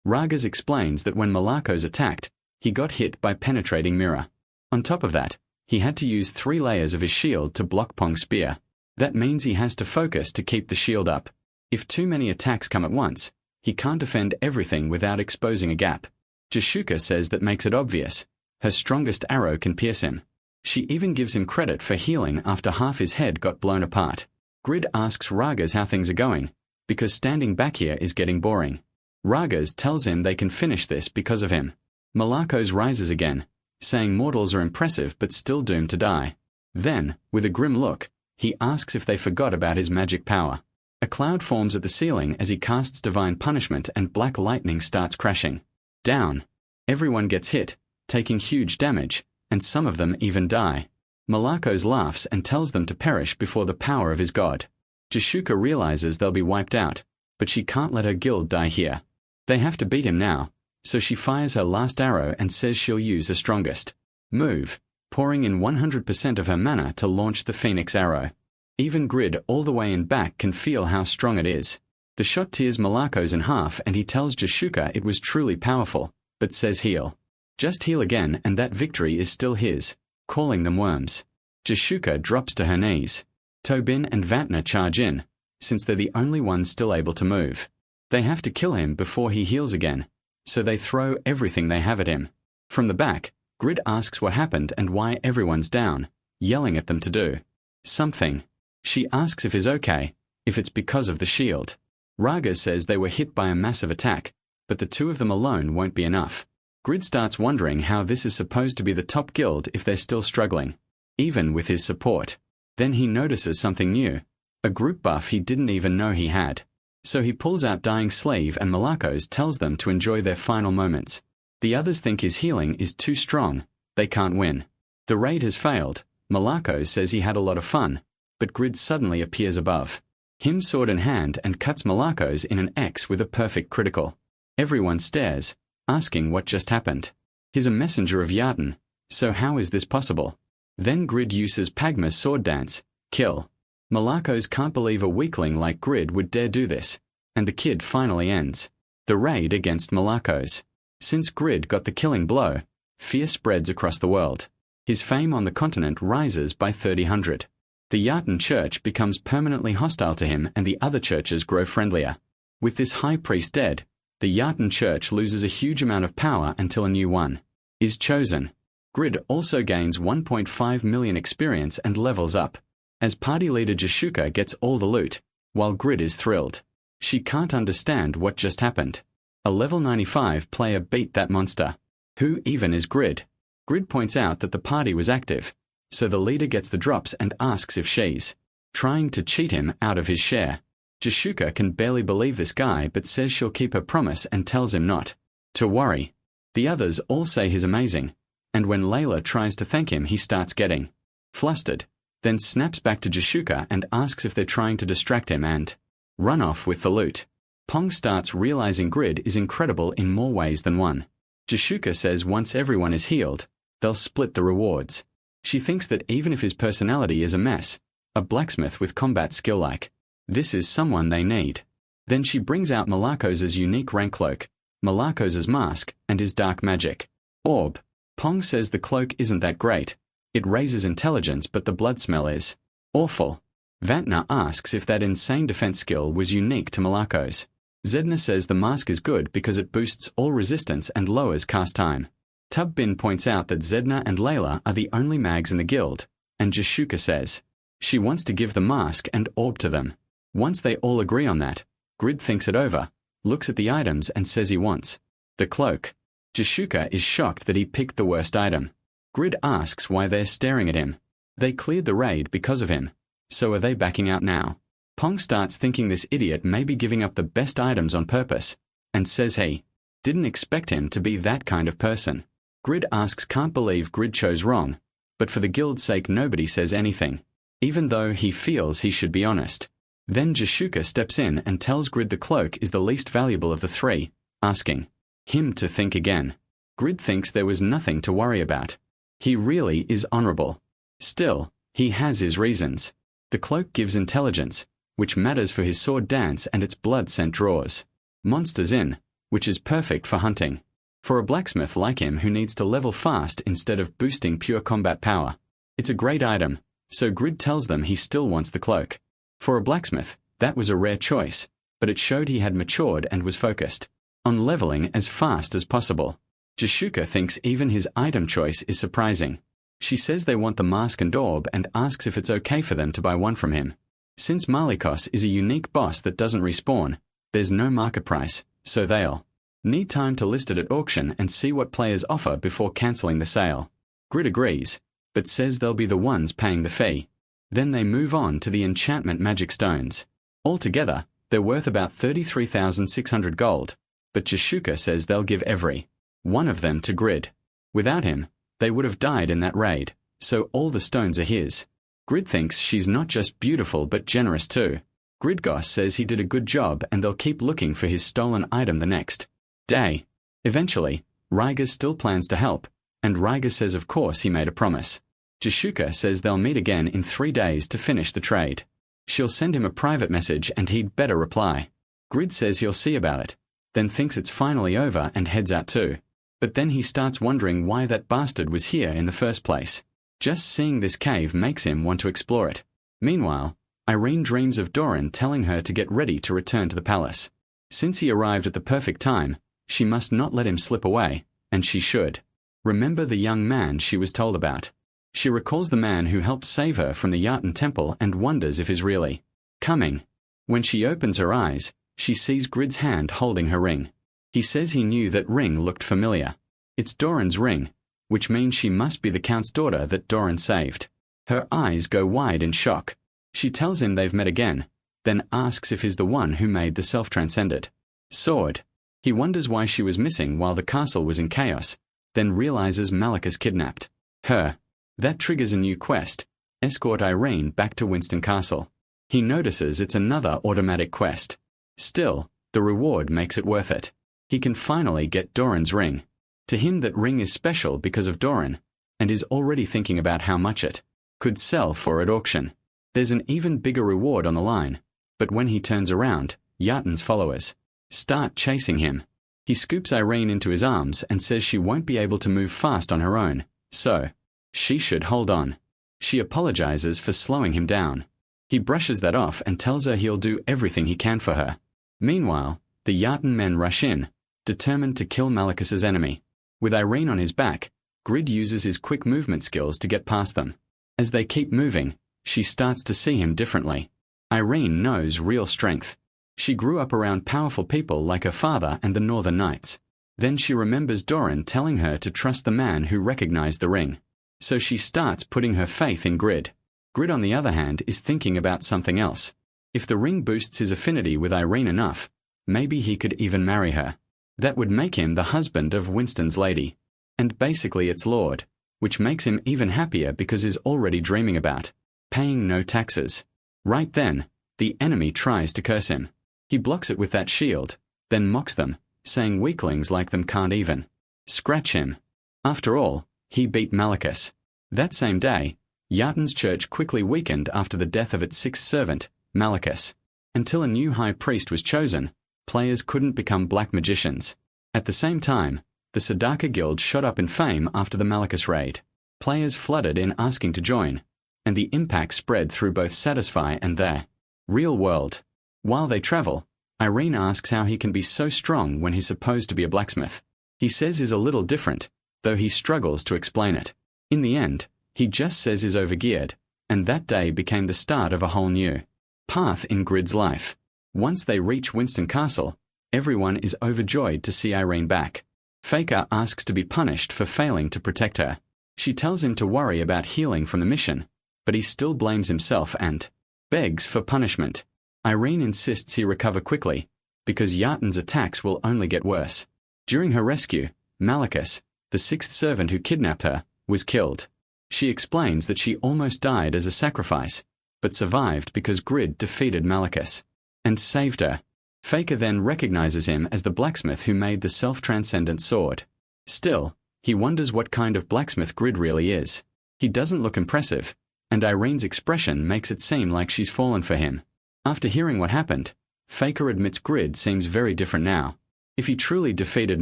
Ragas explains that when Malakos attacked, he got hit by penetrating mirror. On top of that, he had to use 3 layers of his shield to block Pong's spear. That means he has to focus to keep the shield up. If too many attacks come at once, he can't defend everything without exposing a gap. Jashuka says that makes it obvious. Her strongest arrow can pierce him. She even gives him credit for healing after half his head got blown apart. Grid asks Ragas how things are going, because standing back here is getting boring. Ragas tells him they can finish this because of him. Malakos rises again, saying mortals are impressive but still doomed to die. Then, with a grim look, he asks if they forgot about his magic power. A cloud forms at the ceiling as he casts divine punishment, and black lightning starts crashing down. Everyone gets hit, taking huge damage, and some of them even die. Malakos laughs and tells them to perish before the power of his god. Jashuka realizes they'll be wiped out, but she can't let her guild die here. They have to beat him now, so she fires her last arrow and says she'll use her strongest move, pouring in 100% of her mana to launch the Phoenix arrow. Even Grid all the way in back can feel how strong it is. The shot tears Malakos in half, and he tells Jashuka it was truly powerful, but says heal. Just heal again and that victory is still his, calling them worms. Jashuka drops to her knees. Tobin and Vantner charge in, since they're the only ones still able to move. They have to kill him before he heals again, so they throw everything they have at him. From the back, Grid asks what happened and why everyone's down, yelling at them to do something. She asks if he's okay, if it's because of the shield. Raga says they were hit by a massive attack, but the 2 of them alone won't be enough. Grid starts wondering how this is supposed to be the top guild if they're still struggling, even with his support. Then he notices something new. a group buff he didn't even know he had. So he pulls out Dying Sleeve and Malakos tells them to enjoy their final moments. The others think his healing is too strong, they can't win. The raid has failed. Malakos says he had a lot of fun, but Grid suddenly appears above him sword in hand and cuts Malakos in an X with a perfect critical. Everyone stares, asking what just happened. He's a messenger of Yarten, so how is this possible? Then Grid uses Pagma's sword dance, kill. Malakos can't believe a weakling like Grid would dare do this, and the kid finally ends the raid against Malakos. Since Grid got the killing blow, fear spreads across the world. His fame on the continent rises by 300. The Yarten church becomes permanently hostile to him and the other churches grow friendlier. With this high priest dead, the Yarten church loses a huge amount of power until a new one is chosen. Grid also gains 1.5 million experience and levels up. As party leader Jashuka gets all the loot, while Grid is thrilled. She can't understand what just happened. A level 95 player beat that monster. Who even is Grid? Grid points out that the party was active, so the leader gets the drops and asks if she's trying to cheat him out of his share. Jashuka can barely believe this guy but says she'll keep her promise and tells him not to worry. The others all say he's amazing, and when Layla tries to thank him he starts getting flustered, then snaps back to Jashuka and asks if they're trying to distract him and run off with the loot. Pong starts realizing Grid is incredible in more ways than one. Jashuka says once everyone is healed, they'll split the rewards. She thinks that even if his personality is a mess, a blacksmith with combat skill like this is someone they need. Then she brings out Malakos' unique rank cloak, Malakos' mask, and his dark magic orb. Pong says the cloak isn't that great. It raises intelligence but the blood smell is awful. Vantna asks if that insane defense skill was unique to Malakos. Zedna says the mask is good because it boosts all resistance and lowers cast time. Tubbin points out that Zedna and Layla are the only mags in the guild, and Jashuka says she wants to give the mask and orb to them. Once they all agree on that, Grid thinks it over, looks at the items and says he wants the cloak. Jashuka is shocked that he picked the worst item. Grid asks why they're staring at him. They cleared the raid because of him, so are they backing out now? Pong starts thinking this idiot may be giving up the best items on purpose, and says he didn't expect him to be that kind of person. Grid asks can't believe Grid chose wrong, but for the guild's sake nobody says anything, even though he feels he should be honest. Then Jashuka steps in and tells Grid the cloak is the least valuable of the three, asking him to think again. Grid thinks there was nothing to worry about. He really is honorable. Still, he has his reasons. The cloak gives intelligence, which matters for his sword dance and its blood scent draws monsters in, which is perfect for hunting. For a blacksmith like him who needs to level fast instead of boosting pure combat power, it's a great item, so Grid tells them he still wants the cloak. For a blacksmith, that was a rare choice, but it showed he had matured and was focused on leveling as fast as possible. Jashuka thinks even his item choice is surprising. She says they want the mask and orb and asks if it's okay for them to buy one from him. Since Malikos is a unique boss that doesn't respawn, there's no market price, so they'll need time to list it at auction and see what players offer before cancelling the sale. Grid agrees, but says they'll be the ones paying the fee. Then they move on to the enchantment magic stones. Altogether, they're worth about 33,600 gold, but Jashuka says they'll give every one of them to Grid. Without him, they would have died in that raid, so all the stones are his. Grid thinks she's not just beautiful but generous too. Gridgoss says he did a good job and they'll keep looking for his stolen item the next day. Eventually, Ryga still plans to help, and Ryga says of course he made a promise. Jashuka says they'll meet again in 3 days to finish the trade. She'll send him a private message and he'd better reply. Grid says he'll see about it, then thinks it's finally over and heads out too. But then he starts wondering why that bastard was here in the first place. Just seeing this cave makes him want to explore it. Meanwhile, Irene dreams of Doran telling her to get ready to return to the palace. Since he arrived at the perfect time, she must not let him slip away, and she should remember the young man she was told about. She recalls the man who helped save her from the Yarten temple and wonders if he's really coming. When she opens her eyes, she sees Grid's hand holding her ring. He says he knew that ring looked familiar. It's Doran's ring, which means she must be the Count's daughter that Doran saved. Her eyes go wide in shock. She tells him they've met again, then asks if he's the one who made the self-transcended sword. He wonders why she was missing while the castle was in chaos, then realizes Malachus kidnapped her. That triggers a new quest: escort Irene back to Winston Castle. He notices it's another automatic quest. Still, the reward makes it worth it. He can finally get Doran's ring. To him, that ring is special because of Doran, and is already thinking about how much it could sell for at auction. There's an even bigger reward on the line, but when he turns around, Yaten's followers start chasing him. He scoops Irene into his arms and says she won't be able to move fast on her own, so she should hold on. She apologizes for slowing him down. He brushes that off and tells her he'll do everything he can for her. Meanwhile, the Yaten men rush in, determined to kill Malachus's enemy. With Irene on his back, Grid uses his quick movement skills to get past them. As they keep moving, she starts to see him differently. Irene knows real strength. She grew up around powerful people like her father and the Northern Knights. Then she remembers Doran telling her to trust the man who recognized the ring. So she starts putting her faith in Grid. Grid, on the other hand, is thinking about something else. If the ring boosts his affinity with Irene enough, maybe he could even marry her. That would make him the husband of Winston's lady, and basically its lord, which makes him even happier because he's already dreaming about paying no taxes. Right then, the enemy tries to curse him. He blocks it with that shield, then mocks them, saying weaklings like them can't even scratch him. After all, he beat Malachus. That same day, Yaten's church quickly weakened after the death of its sixth servant, Malachus. Until a new high priest was chosen, players couldn't become black magicians. At the same time, the Sadaka Guild shot up in fame after the Malachus raid. Players flooded in asking to join, and the impact spread through both Satisfy and their real world. While they travel, Irene asks how he can be so strong when he's supposed to be a blacksmith. He says he's a little different, though he struggles to explain it. In the end, he just says he's overgeared, and that day became the start of a whole new path in Grid's life. Once they reach Winston Castle, everyone is overjoyed to see Irene back. Faker asks to be punished for failing to protect her. She tells him to worry about healing from the mission, but he still blames himself and begs for punishment. Irene insists he recover quickly, because Yaten's attacks will only get worse. During her rescue, Malachus, the sixth servant who kidnapped her, was killed. She explains that she almost died as a sacrifice, but survived because Grid defeated Malachus and saved her. Faker then recognizes him as the blacksmith who made the self-transcendent sword. Still, he wonders what kind of blacksmith Grid really is. He doesn't look impressive, and Irene's expression makes it seem like she's fallen for him. After hearing what happened, Faker admits Grid seems very different now. If he truly defeated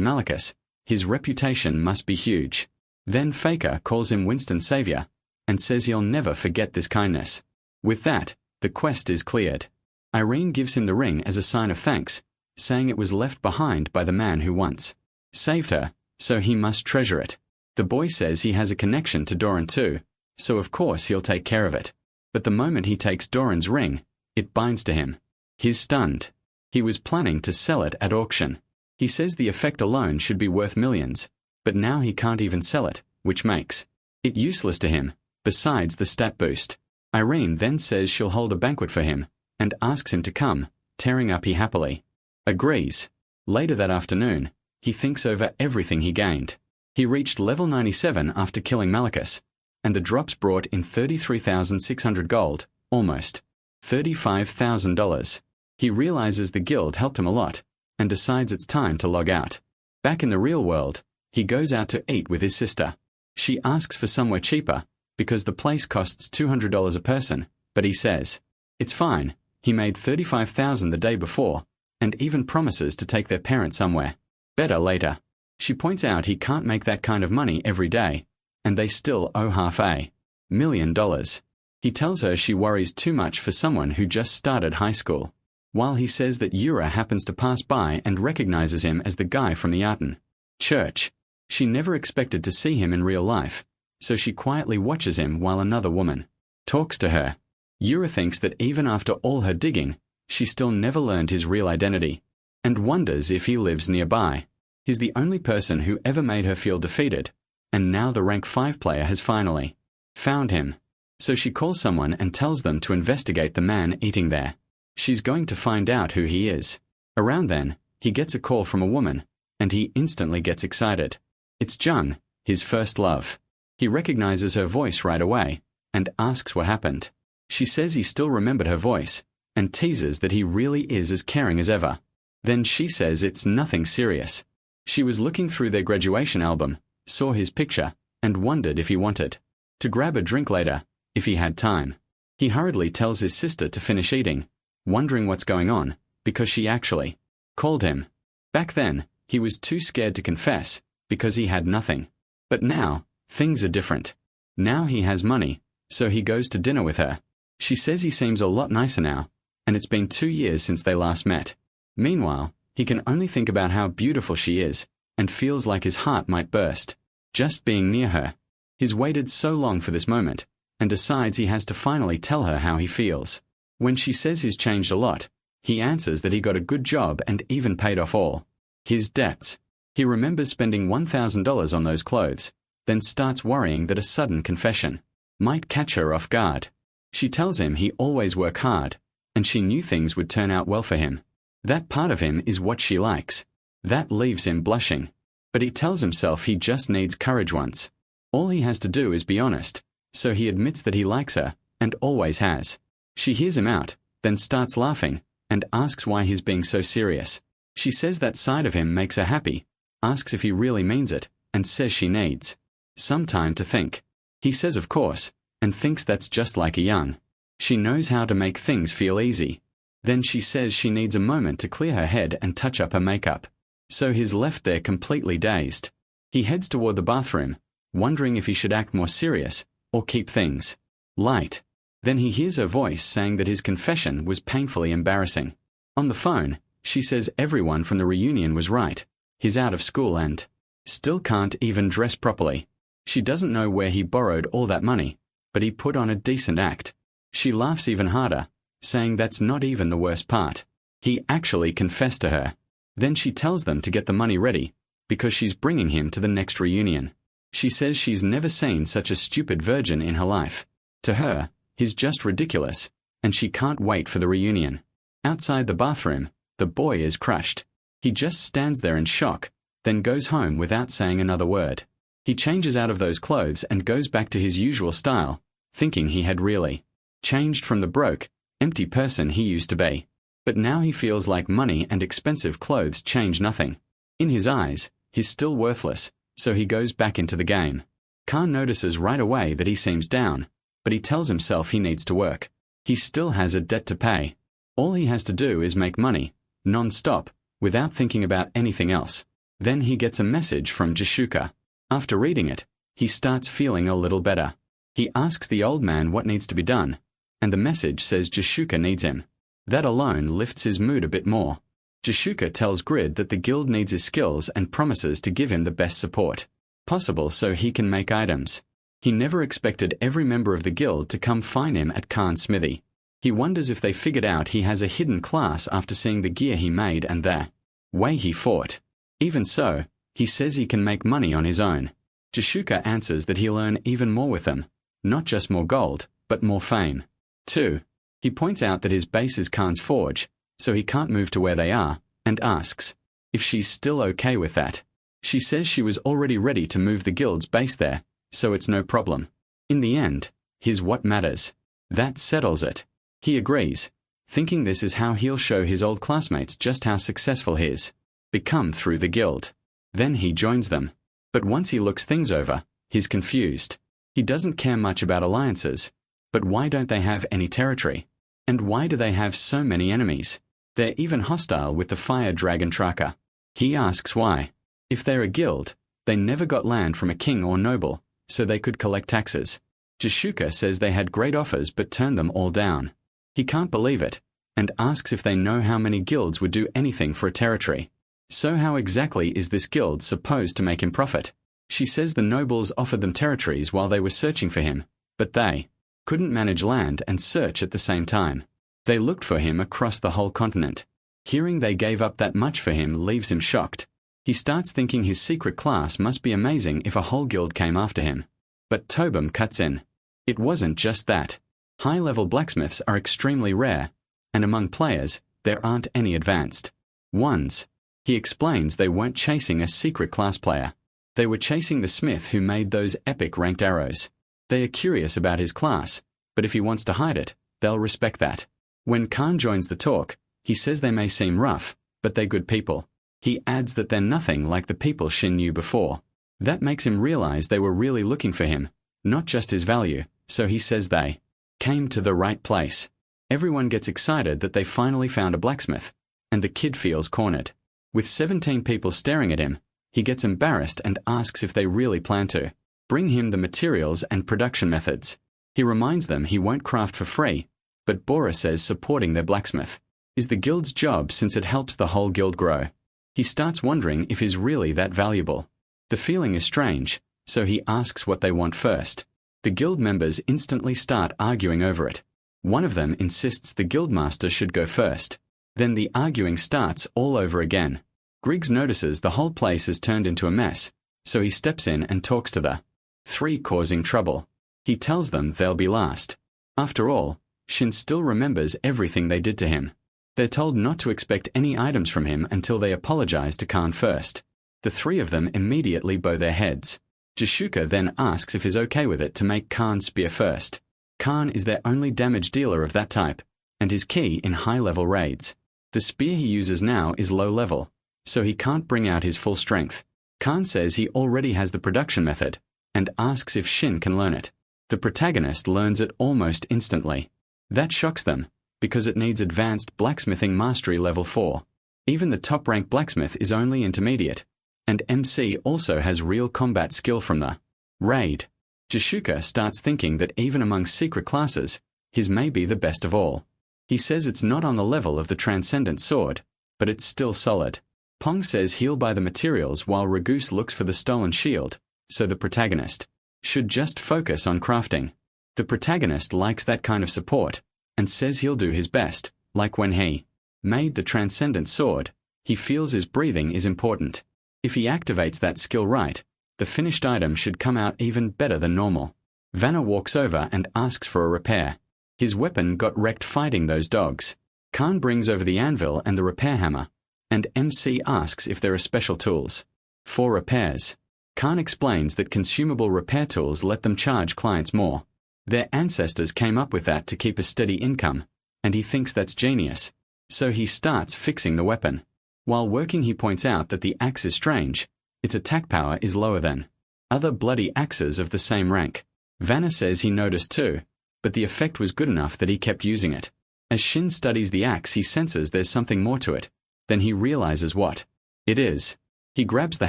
Malachus, his reputation must be huge. Then Faker calls him Winston's savior, and says he'll never forget this kindness. With that, the quest is cleared. Irene gives him the ring as a sign of thanks, saying it was left behind by the man who once saved her, so he must treasure it. The boy says he has a connection to Doran too, so of course he'll take care of it. But the moment he takes Doran's ring, it binds to him. He's stunned. He was planning to sell it at auction. He says the effect alone should be worth millions, but now he can't even sell it, which makes it useless to him, besides the stat boost. Irene then says she'll hold a banquet for him, and asks him to come, tearing up he happily agrees. Later that afternoon, he thinks over everything he gained. He reached level 97 after killing Malachus, and the drops brought in 33,600 gold, almost $35,000. He realizes the guild helped him a lot, and decides it's time to log out. Back in the real world, he goes out to eat with his sister. She asks for somewhere cheaper, because the place costs $200 a person, but he says it's fine. He made $35,000 the day before, and even promises to take their parents somewhere better later. She points out he can't make that kind of money every day, and they still owe $500,000. He tells her she worries too much for someone who just started high school, while he says that Yura happens to pass by and recognizes him as the guy from the Yaten church. She never expected to see him in real life, so she quietly watches him while another woman talks to her. Yura thinks that even after all her digging, she still never learned his real identity, and wonders if he lives nearby. He's the only person who ever made her feel defeated, and now the rank 5 player has finally found him. So she calls someone and tells them to investigate the man eating there. She's going to find out who he is. Around then, he gets a call from a woman, and he instantly gets excited. It's Jung, his first love. He recognizes her voice right away, and asks what happened. She says he still remembered her voice, and teases that he really is as caring as ever. Then she says it's nothing serious. She was looking through their graduation album, saw his picture, and wondered if he wanted to grab a drink later, if he had time. He hurriedly tells his sister to finish eating, wondering what's going on, because she actually called him. Back then, he was too scared to confess, because he had nothing. But now, things are different. Now he has money, so he goes to dinner with her. She says he seems a lot nicer now, and it's been 2 years since they last met. Meanwhile, he can only think about how beautiful she is, and feels like his heart might burst, just being near her. He's waited so long for this moment, and decides he has to finally tell her how he feels. When she says he's changed a lot, he answers that he got a good job and even paid off all his debts. He remembers spending $1,000 on those clothes, then starts worrying that a sudden confession might catch her off guard. She tells him he always work hard, and she knew things would turn out well for him. That part of him is what she likes. That leaves him blushing. But he tells himself he just needs courage once. All he has to do is be honest, so he admits that he likes her, and always has. She hears him out, then starts laughing, and asks why he's being so serious. She says that side of him makes her happy, asks if he really means it, and says she needs some time to think. He says of course, and thinks that's just like a young. She knows how to make things feel easy. Then she says she needs a moment to clear her head and touch up her makeup. So he's left there completely dazed. He heads toward the bathroom, wondering if he should act more serious, or keep things light. Then he hears her voice saying that his confession was painfully embarrassing. On the phone, she says everyone from the reunion was right. He's out of school and still can't even dress properly. She doesn't know where he borrowed all that money, but he put on a decent act. She laughs even harder, saying that's not even the worst part. He actually confessed to her. Then she tells them to get the money ready, because she's bringing him to the next reunion. She says she's never seen such a stupid virgin in her life. To her, he's just ridiculous, and she can't wait for the reunion. Outside the bathroom, the boy is crushed. He just stands there in shock, then goes home without saying another word. He changes out of those clothes and goes back to his usual style, thinking he had really changed from the broke, empty person he used to be. But now he feels like money and expensive clothes change nothing. In his eyes, he's still worthless, so he goes back into the game. Khan notices right away that he seems down, but he tells himself he needs to work. He still has a debt to pay. All he has to do is make money, non-stop, without thinking about anything else. Then he gets a message from Jishuka. After reading it, he starts feeling a little better. He asks the old man what needs to be done, and the message says Jishuka needs him. That alone lifts his mood a bit more. Jishuka tells Grid that the guild needs his skills and promises to give him the best support possible so he can make items. He never expected every member of the guild to come find him at Khan's smithy. He wonders if they figured out he has a hidden class after seeing the gear he made and the way he fought. Even so, he says he can make money on his own. Jishuka answers that he'll earn even more with them, not just more gold, but more fame, too. He points out that his base is Khan's forge, so he can't move to where they are, and asks if she's still okay with that. She says she was already ready to move the guild's base there, so it's no problem. In the end, here's what matters. That settles it. He agrees, thinking this is how he'll show his old classmates just how successful he's become through the guild. Then he joins them. But once he looks things over, he's confused. He doesn't care much about alliances. But why don't they have any territory? And why do they have so many enemies? They're even hostile with the fire dragon tracker. He asks why. If they're a guild, they never got land from a king or noble, so they could collect taxes. Jishuka says they had great offers but turned them all down. He can't believe it, and asks if they know how many guilds would do anything for a territory. So how exactly is this guild supposed to make him profit? She says the nobles offered them territories while they were searching for him, but they couldn't manage land and search at the same time. They looked for him across the whole continent. Hearing they gave up that much for him leaves him shocked. He starts thinking his secret class must be amazing if a whole guild came after him. But Tobin cuts in. It wasn't just that. High-level blacksmiths are extremely rare, and among players, there aren't any advanced ones. He explains they weren't chasing a secret class player. They were chasing the smith who made those epic ranked arrows. They are curious about his class, but if he wants to hide it, they'll respect that. When Khan joins the talk, he says they may seem rough, but they're good people. He adds that they're nothing like the people Shin knew before. That makes him realize they were really looking for him, not just his value, so he says they came to the right place. Everyone gets excited that they finally found a blacksmith, and the kid feels cornered. With 17 people staring at him, he gets embarrassed and asks if they really plan to bring him the materials and production methods. He reminds them he won't craft for free, but Bora says supporting their blacksmith is the guild's job since it helps the whole guild grow. He starts wondering if he's really that valuable. The feeling is strange, so he asks what they want first. The guild members instantly start arguing over it. One of them insists the guildmaster should go first. Then the arguing starts all over again. Griggs notices the whole place has turned into a mess, so he steps in and talks to the three causing trouble. He tells them they'll be last. After all, Shin still remembers everything they did to him. They're told not to expect any items from him until they apologize to Khan first. The three of them immediately bow their heads. Jashuka then asks if he's okay with it to make Khan's spear first. Khan is their only damage dealer of that type, and is key in high-level raids. The spear he uses now is low-level, so he can't bring out his full strength. Khan says he already has the production method, and asks if Shin can learn it. The protagonist learns it almost instantly. That shocks them, because it needs advanced blacksmithing mastery level 4. Even the top-ranked blacksmith is only intermediate, and MC also has real combat skill from the raid. Jashuka starts thinking that even among secret classes, his may be the best of all. He says it's not on the level of the Transcendent Sword, but it's still solid. Pong says he'll buy the materials while Ragoose looks for the stolen shield, so the protagonist should just focus on crafting. The protagonist likes that kind of support, and says he'll do his best, like when he made the Transcendent Sword. He feels his breathing is important. If he activates that skill right, the finished item should come out even better than normal. Vanna walks over and asks for a repair. His weapon got wrecked fighting those dogs. Khan brings over the anvil and the repair hammer, and MC asks if there are special tools for repairs. Khan explains that consumable repair tools let them charge clients more. Their ancestors came up with that to keep a steady income, and he thinks that's genius. So he starts fixing the weapon. While working, he points out that the axe is strange. Its attack power is lower than other bloody axes of the same rank. Vanna says he noticed too, but the effect was good enough that he kept using it. As Shin studies the axe, he senses there's something more to it. Then he realizes what it is. He grabs the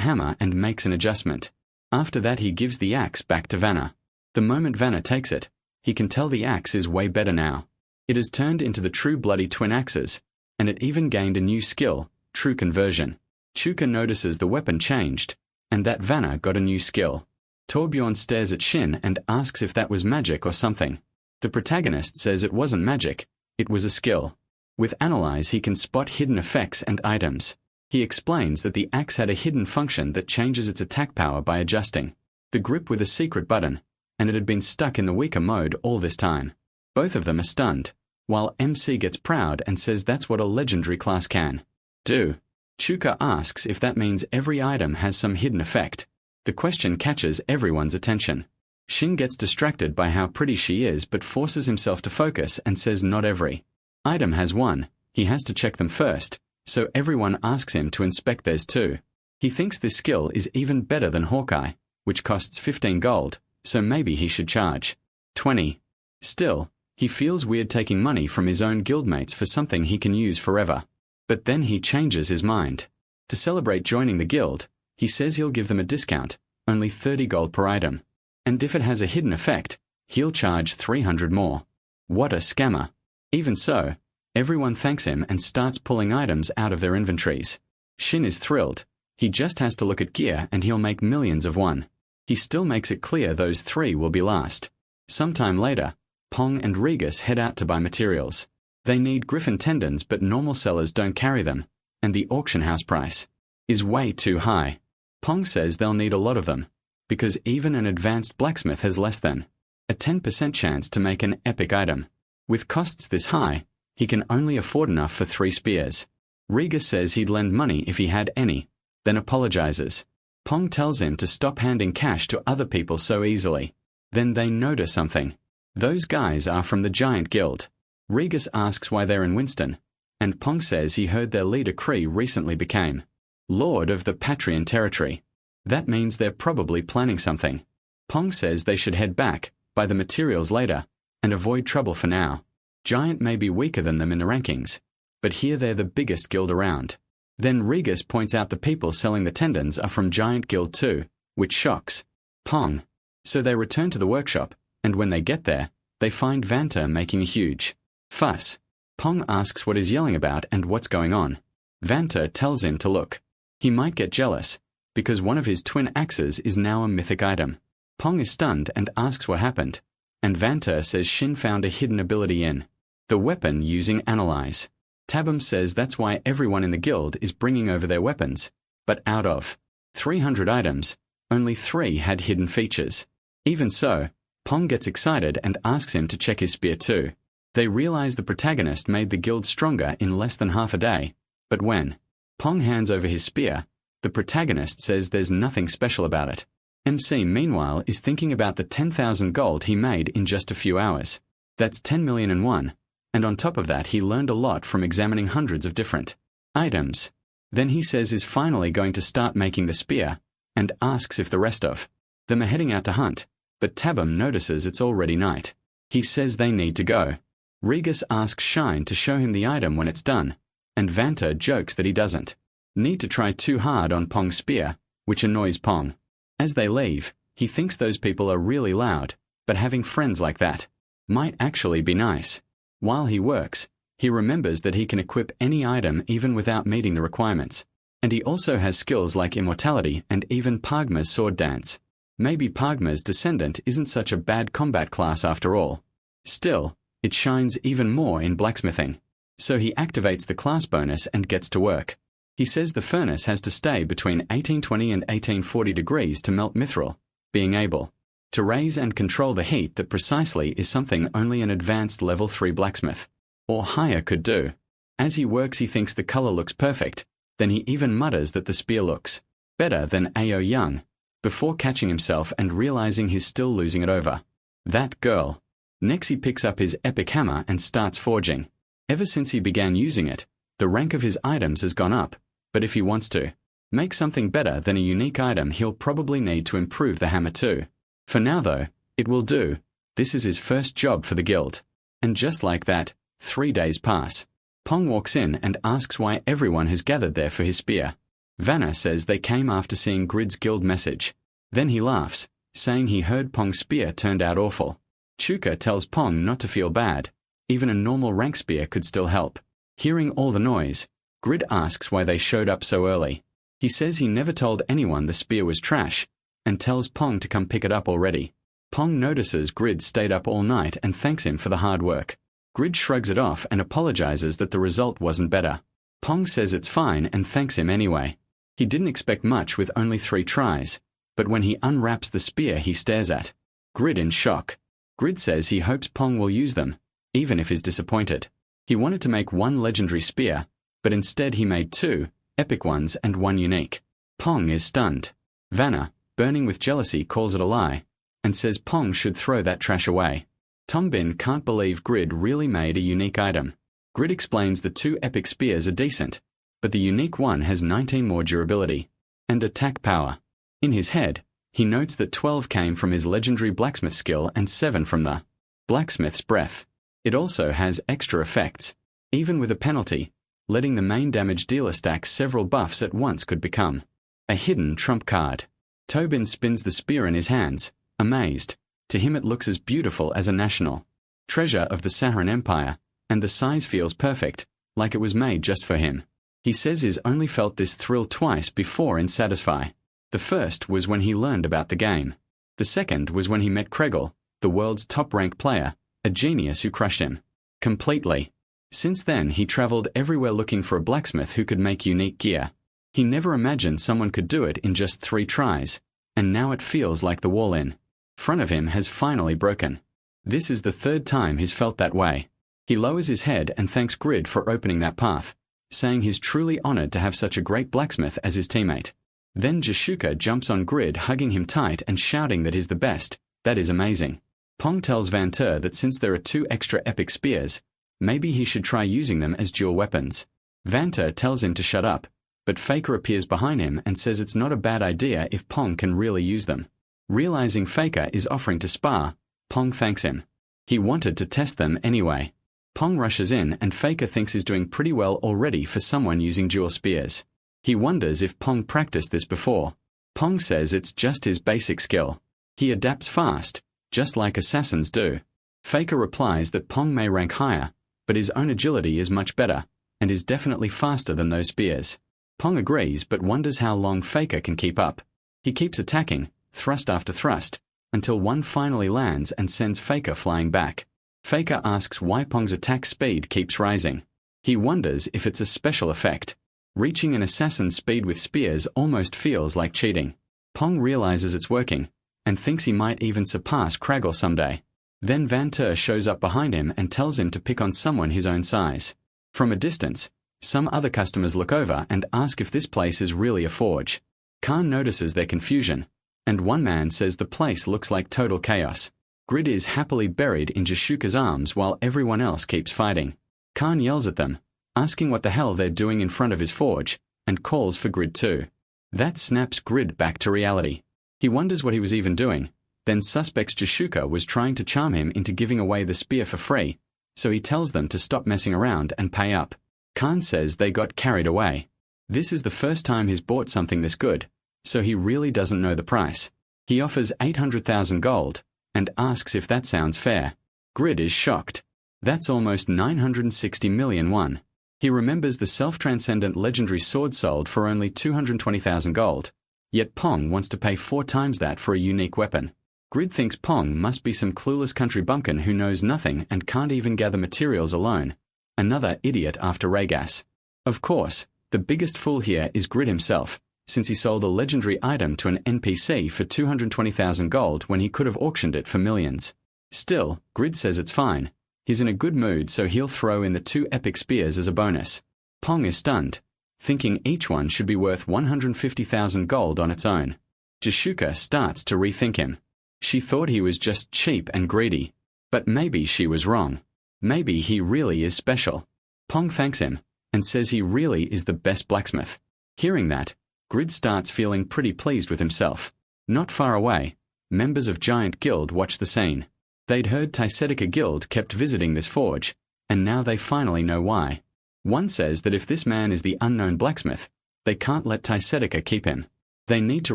hammer and makes an adjustment. After that, he gives the axe back to Vanna. The moment Vanna takes it, he can tell the axe is way better now. It has turned into the true bloody twin axes, and it even gained a new skill, true conversion. Chuka notices the weapon changed, and that Vanna got a new skill. Torbjorn stares at Shin and asks if that was magic or something. The protagonist says it wasn't magic, it was a skill. With Analyze, he can spot hidden effects and items. He explains that the axe had a hidden function that changes its attack power by adjusting the grip with a secret button, and it had been stuck in the weaker mode all this time. Both of them are stunned, while MC gets proud and says that's what a legendary class can do. Chuka asks if that means every item has some hidden effect. The question catches everyone's attention. Shin gets distracted by how pretty she is but forces himself to focus and says not every item has one. He has to check them first, so everyone asks him to inspect theirs too. He thinks this skill is even better than Hawkeye, which costs 15 gold, so maybe he should charge 20. Still, he feels weird taking money from his own guildmates for something he can use forever. But then he changes his mind. To celebrate joining the guild, he says he'll give them a discount, only 30 gold per item. And if it has a hidden effect, he'll charge 300 more. What a scammer. Even so, everyone thanks him and starts pulling items out of their inventories. Shin is thrilled. He just has to look at gear and he'll make millions of one. He still makes it clear those three will be last. Sometime later, Pong and Regus head out to buy materials. They need griffin tendons, but normal sellers don't carry them, and the auction house price is way too high. Pong says they'll need a lot of them, because even an advanced blacksmith has less than a 10% chance to make an epic item. With costs this high, he can only afford enough for 3 spears. Riga says he'd lend money if he had any, then apologizes. Pong tells him to stop handing cash to other people so easily. Then they notice something. Those guys are from the Giant Guild. Regus asks why they're in Winston, and Pong says he heard their leader Cree recently became Lord of the Patrian Territory. That means they're probably planning something. Pong says they should head back, buy the materials later, and avoid trouble for now. Giant may be weaker than them in the rankings, but here they're the biggest guild around. Then Regus points out the people selling the tendons are from Giant Guild too, which shocks Pong. So they return to the workshop, and when they get there, they find Vanta making a huge fuss. Pong asks what he's yelling about and what's going on. Vanta tells him to look. He might get jealous, because one of his twin axes is now a mythic item. Pong is stunned and asks what happened, and Vanta says Shin found a hidden ability in the weapon using Analyze. Tabum says that's why everyone in the guild is bringing over their weapons, but out of 300 items, only 3 had hidden features. Even so, Pong gets excited and asks him to check his spear too. They realize the protagonist made the guild stronger in less than half a day, but when Pong hands over his spear, the protagonist says there's nothing special about it. MC, meanwhile, is thinking about the 10,000 gold he made in just a few hours. That's 10,000,001, and on top of that he learned a lot from examining hundreds of different items. Then he says he's finally going to start making the spear, and asks if the rest of them are heading out to hunt, but Tabum notices it's already night. He says they need to go. Regus asks Shine to show him the item when it's done, and Vanta jokes that he doesn't need to try too hard on Pong's spear, which annoys Pong. As they leave, he thinks those people are really loud, but having friends like that might actually be nice. While he works, he remembers that he can equip any item even without meeting the requirements, and he also has skills like immortality and even Pagma's sword dance. Maybe Pagma's descendant isn't such a bad combat class after all. Still, it shines even more in blacksmithing. So he activates the class bonus and gets to work. He says the furnace has to stay between 1820 and 1840 degrees to melt mithril, being able to raise and control the heat that precisely is something only an advanced level 3 blacksmith or higher could do. As he works he thinks the color looks perfect, then he even mutters that the spear looks better than A.O. Young, before catching himself and realizing he's still losing it over that girl. Next he picks up his epic hammer and starts forging. Ever since he began using it, the rank of his items has gone up, but if he wants to make something better than a unique item he'll probably need to improve the hammer too. For now though, it will do. This is his first job for the guild. And just like that, 3 days pass. Pong walks in and asks why everyone has gathered there for his spear. Vanna says they came after seeing Grid's guild message. Then he laughs, saying he heard Pong's spear turned out awful. Chuka tells Pong not to feel bad. Even a normal rank spear could still help. Hearing all the noise, Grid asks why they showed up so early. He says he never told anyone the spear was trash, and tells Pong to come pick it up already. Pong notices Grid stayed up all night and thanks him for the hard work. Grid shrugs it off and apologizes that the result wasn't better. Pong says it's fine and thanks him anyway. He didn't expect much with only 3 tries, but when he unwraps the spear he stares at Grid in shock. Grid says he hopes Pong will use them, even if he's disappointed. He wanted to make 1 legendary spear, but instead he made 2 epic ones and 1 unique. Pong is stunned. Vanna, burning with jealousy, calls it a lie, and says Pong should throw that trash away. Tombin can't believe Grid really made a unique item. Grid explains the 2 epic spears are decent, but the unique one has 19 more durability and attack power. In his head, he notes that 12 came from his legendary blacksmith skill and 7 from the blacksmith's breath. It also has extra effects. Even with a penalty, letting the main damage dealer stack several buffs at once could become a hidden trump card. Tobin spins the spear in his hands, amazed. To him it looks as beautiful as a national treasure of the Saharan Empire, and the size feels perfect, like it was made just for him. He says he's only felt this thrill twice before in Satisfy. The first was when he learned about the game. The second was when he met Kregel, the world's top-ranked player, a genius who crushed him completely. Since then he traveled everywhere looking for a blacksmith who could make unique gear. He never imagined someone could do it in just 3 tries, and now it feels like the wall-in. Front of him has finally broken. This is the third time he's felt that way. He lowers his head and thanks Grid for opening that path, saying he's truly honored to have such a great blacksmith as his teammate. Then Jashuka jumps on Grid, hugging him tight and shouting that he's the best. That is amazing. Pong tells Vanter that since there are 2 extra epic spears, maybe he should try using them as dual weapons. Vanter tells him to shut up, but Faker appears behind him and says it's not a bad idea if Pong can really use them. Realizing Faker is offering to spar, Pong thanks him. He wanted to test them anyway. Pong rushes in and Faker thinks he's doing pretty well already for someone using dual spears. He wonders if Pong practiced this before. Pong says it's just his basic skill. He adapts fast, just like assassins do. Faker replies that Pong may rank higher, but his own agility is much better, and is definitely faster than those spears. Pong agrees but wonders how long Faker can keep up. He keeps attacking, thrust after thrust, until one finally lands and sends Faker flying back. Faker asks why Pong's attack speed keeps rising. He wonders if it's a special effect. Reaching an assassin's speed with spears almost feels like cheating. Pong realizes it's working, and thinks he might even surpass Craggle someday. Then Vanter shows up behind him and tells him to pick on someone his own size. From a distance, some other customers look over and ask if this place is really a forge. Khan notices their confusion, and one man says the place looks like total chaos. Grid is happily buried in Jashuka's arms while everyone else keeps fighting. Khan yells at them, asking what the hell they're doing in front of his forge, and calls for Grid too. That snaps Grid back to reality. He wonders what he was even doing, then suspects Jashuka was trying to charm him into giving away the spear for free, so he tells them to stop messing around and pay up. Khan says they got carried away. This is the first time he's bought something this good, so he really doesn't know the price. He offers 800,000 gold, and asks if that sounds fair. Grid is shocked. That's almost 960 million won. He remembers the self-transcendent legendary sword sold for only 220,000 gold, yet Pong wants to pay 4 times that for a unique weapon. Grid thinks Pong must be some clueless country bumpkin who knows nothing and can't even gather materials alone. Another idiot after Raygas. Of course, the biggest fool here is Grid himself, since he sold a legendary item to an NPC for 220,000 gold when he could have auctioned it for millions. Still, Grid says it's fine. He's in a good mood, so he'll throw in the 2 epic spears as a bonus. Pong is stunned, thinking each one should be worth 150,000 gold on its own. Jashuka starts to rethink him. She thought he was just cheap and greedy. But maybe she was wrong. Maybe he really is special. Pong thanks him, and says he really is the best blacksmith. Hearing that, Grid starts feeling pretty pleased with himself. Not far away, members of Giant Guild watch the scene. They'd heard Tysetica Guild kept visiting this forge, and now they finally know why. One says that if this man is the unknown blacksmith, they can't let Tysetica keep him. They need to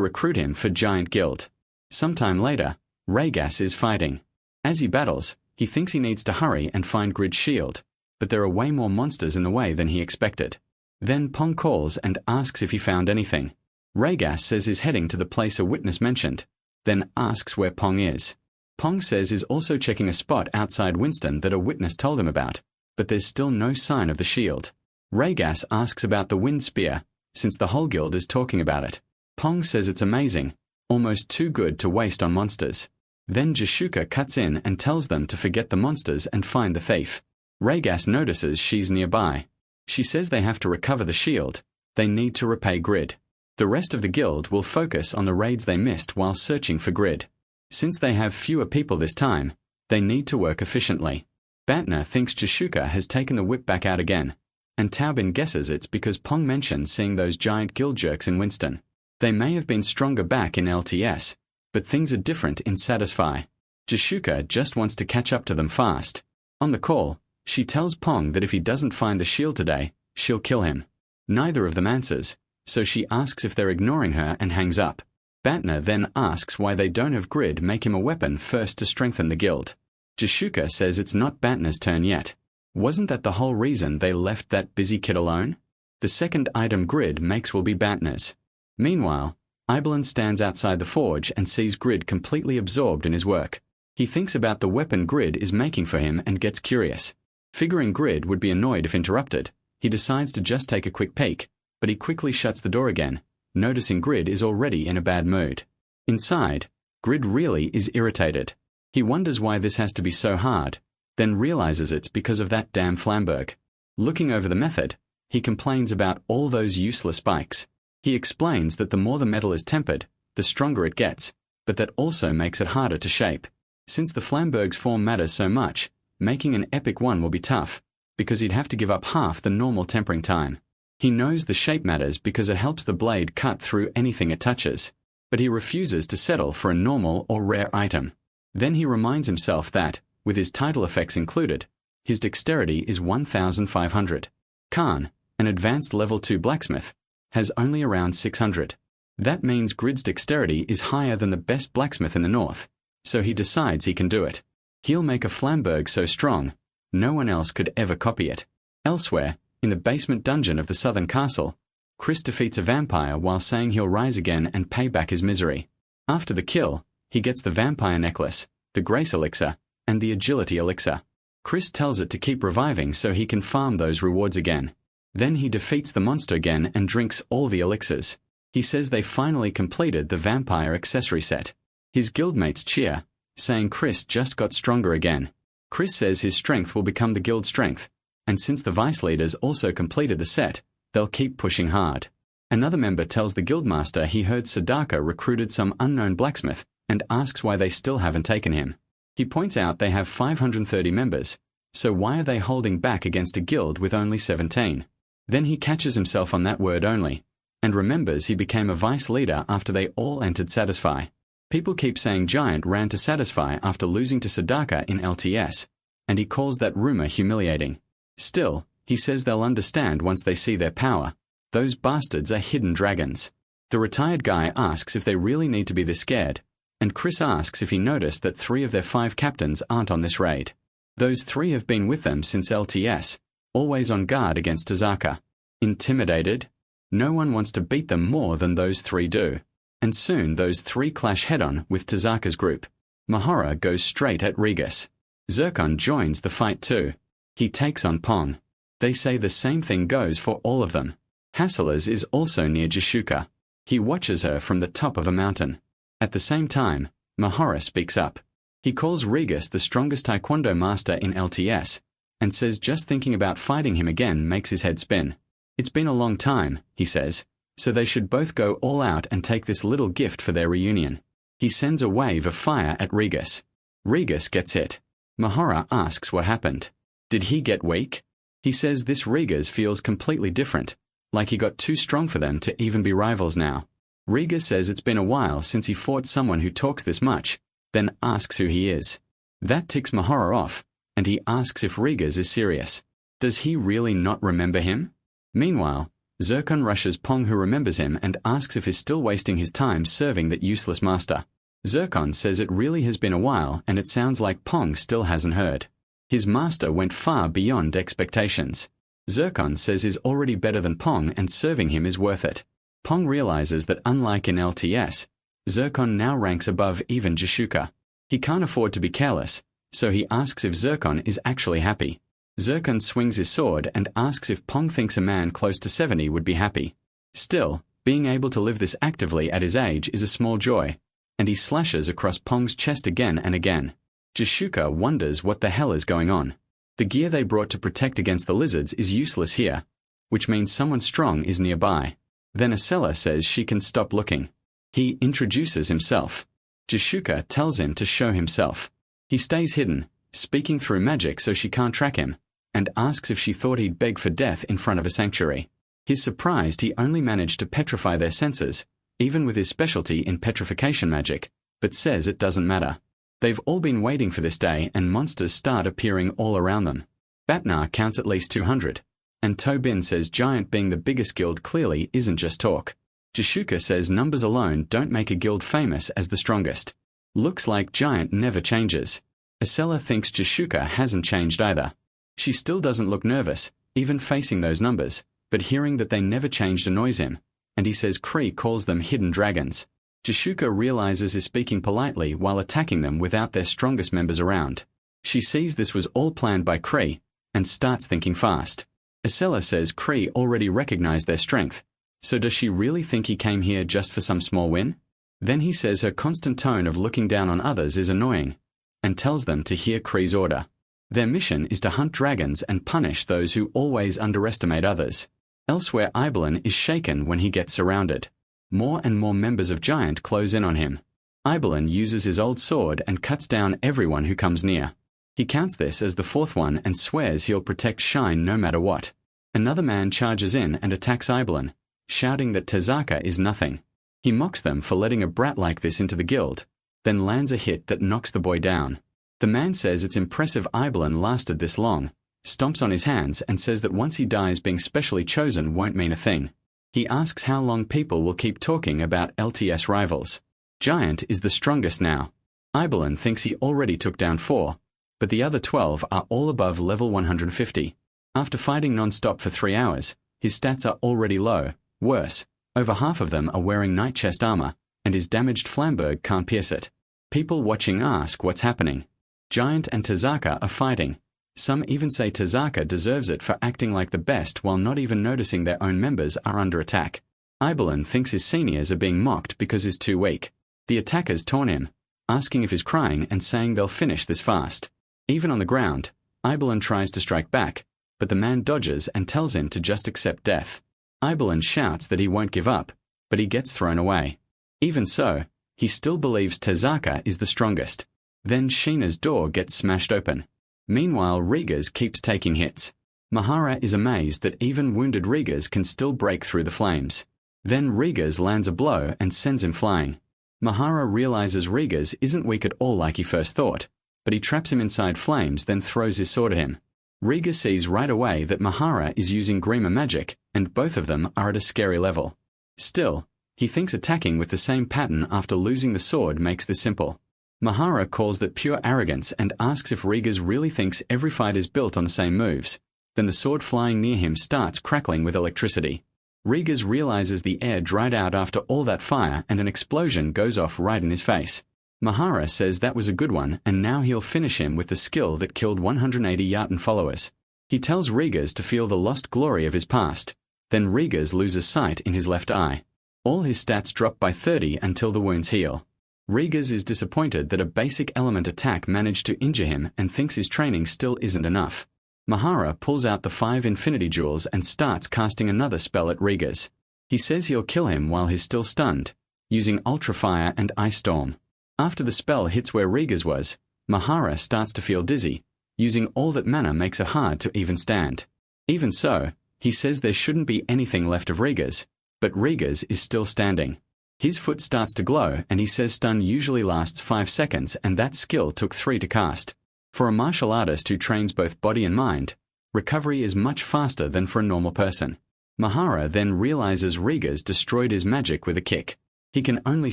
recruit him for Giant Guild. Sometime later, Raygas is fighting. As he battles, he thinks he needs to hurry and find Grid's shield, but there are way more monsters in the way than he expected. Then Pong calls and asks if he found anything. Raygas says he's heading to the place a witness mentioned, then asks where Pong is. Pong says he's also checking a spot outside Winston that a witness told him about, but there's still no sign of the shield. Raygas asks about the wind spear, since the whole guild is talking about it. Pong says it's amazing, almost too good to waste on monsters. Then Jashuka cuts in and tells them to forget the monsters and find the thief. Raygas notices she's nearby. She says they have to recover the shield. They need to repay Grid. The rest of the guild will focus on the raids they missed while searching for Grid. Since they have fewer people this time, they need to work efficiently. Bantner thinks Jashuka has taken the whip back out again, and Taubin guesses it's because Pong mentioned seeing those giant guild jerks in Winston. They may have been stronger back in LTS, but things are different in Satisfy. Jashuka just wants to catch up to them fast. On the call, she tells Pong that if he doesn't find the shield today, she'll kill him. Neither of them answers, so she asks if they're ignoring her and hangs up. Bantner then asks why they don't have Grid make him a weapon first to strengthen the guild. Jashuka says it's not Bantner's turn yet. Wasn't that the whole reason they left that busy kid alone? The second item Grid makes will be Bantner's. Meanwhile, Ibelin stands outside the forge and sees Grid completely absorbed in his work. He thinks about the weapon Grid is making for him and gets curious. Figuring Grid would be annoyed if interrupted, he decides to just take a quick peek, but he quickly shuts the door again, noticing Grid is already in a bad mood. Inside, Grid really is irritated. He wonders why this has to be so hard, then realizes it's because of that damn Flamberg. Looking over the method, he complains about all those useless spikes. He explains that the more the metal is tempered, the stronger it gets, but that also makes it harder to shape. Since the Flamberg's form matters so much, making an epic one will be tough, because he'd have to give up half the normal tempering time. He knows the shape matters because it helps the blade cut through anything it touches, but he refuses to settle for a normal or rare item. Then he reminds himself that, with his title effects included, his dexterity is 1,500. Khan, an advanced level 2 blacksmith, has only around 600. That means Grid's dexterity is higher than the best blacksmith in the north, so he decides he can do it. He'll make a Flamberg so strong, no one else could ever copy it. Elsewhere, in the basement dungeon of the southern castle, Chris defeats a vampire while saying he'll rise again and pay back his misery. After the kill, he gets the vampire necklace, the grace elixir, and the agility elixir. Chris tells it to keep reviving so he can farm those rewards again. Then he defeats the monster again and drinks all the elixirs. He says they finally completed the vampire accessory set. His guildmates cheer, saying Chris just got stronger again. Chris says his strength will become the guild strength, and since the vice leaders also completed the set, they'll keep pushing hard. Another member tells the guildmaster he heard Sadaka recruited some unknown blacksmith and asks why they still haven't taken him. He points out they have 530 members, so why are they holding back against a guild with only 17? Then he catches himself on that word only, and remembers he became a vice leader after they all entered Satisfy. People keep saying Giant ran to Satisfy after losing to Sadaka in LTS, and he calls that rumor humiliating. Still, he says they'll understand once they see their power. Those bastards are hidden dragons. The retired guy asks if they really need to be this scared, and Chris asks if he noticed that 3 of their 5 captains aren't on this raid. Those 3 have been with them since LTS, always on guard against Tazaka. Intimidated? No one wants to beat them more than those 3 do. And soon those 3 clash head-on with Tazaka's group. Mahora goes straight at Regus. Zircon joins the fight too. He takes on Pong. They say the same thing goes for all of them. Hassela's is also near Jishuka. He watches her from the top of a mountain. At the same time, Mahora speaks up. He calls Regus the strongest taekwondo master in LTS, and says just thinking about fighting him again makes his head spin. It's been a long time, he says, so they should both go all out and take this little gift for their reunion. He sends a wave of fire at Regus. Regus gets hit. Mahora asks what happened. Did he get weak? He says this Regus feels completely different, like he got too strong for them to even be rivals now. Regus says it's been a while since he fought someone who talks this much, then asks who he is. That ticks Mahora off, and he asks if Regus is serious. Does he really not remember him? Meanwhile, Zircon rushes Pong, who remembers him, and asks if he's still wasting his time serving that useless master. Zircon says it really has been a while and it sounds like Pong still hasn't heard. His master went far beyond expectations. Zircon says he's already better than Pong and serving him is worth it. Pong realizes that unlike in LTS, Zircon now ranks above even Jishuka. He can't afford to be careless, so he asks if Zircon is actually happy. Zircon swings his sword and asks if Pong thinks a man close to 70 would be happy. Still, being able to live this actively at his age is a small joy, and he slashes across Pong's chest again and again. Jishuka wonders what the hell is going on. The gear they brought to protect against the lizards is useless here, which means someone strong is nearby. Then Asura says she can stop looking. He introduces himself. Jishuka tells him to show himself. He stays hidden, speaking through magic so she can't track him, and asks if she thought he'd beg for death in front of a sanctuary. He's surprised he only managed to petrify their senses, even with his specialty in petrification magic, but says it doesn't matter. They've all been waiting for this day and monsters start appearing all around them. Batnar counts at least 200, and Tobin says Giant being the biggest guild clearly isn't just talk. Jishuka says numbers alone don't make a guild famous as the strongest. Looks like Giant never changes. Asura thinks Jishuka hasn't changed either. She still doesn't look nervous, even facing those numbers, but hearing that they never changed annoys him, and he says Kree calls them hidden dragons. Jishuka realizes is speaking politely while attacking them without their strongest members around. She sees this was all planned by Kree, and starts thinking fast. Asura says Kree already recognized their strength, so does she really think he came here just for some small win? Then he says her constant tone of looking down on others is annoying, and tells them to hear Kree's order. Their mission is to hunt dragons and punish those who always underestimate others. Elsewhere, Ibelin is shaken when he gets surrounded. More and more members of Giant close in on him. Ibelin uses his old sword and cuts down everyone who comes near. He counts this as the fourth one and swears he'll protect Shine no matter what. Another man charges in and attacks Ibelin, shouting that Tezzaka is nothing. He mocks them for letting a brat like this into the guild, then lands a hit that knocks the boy down. The man says it's impressive Ibelin lasted this long, stomps on his hands and says that once he dies being specially chosen won't mean a thing. He asks how long people will keep talking about LTS rivals. Giant is the strongest now. Ibelin thinks he already took down 4, but the other 12 are all above level 150. After fighting non-stop for 3 hours, his stats are already low. Worse, over half of them are wearing knight chest armor, and his damaged Flamberg can't pierce it. People watching ask what's happening. Giant and Tezzaka are fighting. Some even say Tezzaka deserves it for acting like the best while not even noticing their own members are under attack. Ibelin thinks his seniors are being mocked because he's too weak. The attackers taunt him, asking if he's crying and saying they'll finish this fast. Even on the ground, Ibelin tries to strike back, but the man dodges and tells him to just accept death. Ibelin shouts that he won't give up, but he gets thrown away. Even so, he still believes Tezzaka is the strongest. Then Sheena's door gets smashed open. Meanwhile, Rigas keeps taking hits. Mahara is amazed that even wounded Rigas can still break through the flames. Then Rigas lands a blow and sends him flying. Mahara realizes Rigas isn't weak at all like he first thought, but he traps him inside flames then throws his sword at him. Rigas sees right away that Mahara is using Grima magic, and both of them are at a scary level. Still, he thinks attacking with the same pattern after losing the sword makes this simple. Mahara calls that pure arrogance and asks if Rigas really thinks every fight is built on the same moves. Then the sword flying near him starts crackling with electricity. Rigas realizes the air dried out after all that fire and an explosion goes off right in his face. Mahara says that was a good one and now he'll finish him with the skill that killed 180 Jotun followers. He tells Rigas to feel the lost glory of his past. Then Rigas loses sight in his left eye. All his stats drop by 30 until the wounds heal. Rigas is disappointed that a basic element attack managed to injure him and thinks his training still isn't enough. Mahara pulls out the 5 infinity jewels and starts casting another spell at Rigas. He says he'll kill him while he's still stunned, using Ultra Fire and Ice Storm. After the spell hits where Rigas was, Mahara starts to feel dizzy, using all that mana makes it hard to even stand. Even so, he says there shouldn't be anything left of Rigas, but Rigas is still standing. His foot starts to glow and he says stun usually lasts 5 seconds and that skill took 3 to cast. For a martial artist who trains both body and mind, recovery is much faster than for a normal person. Mahara then realizes Rigas destroyed his magic with a kick. He can only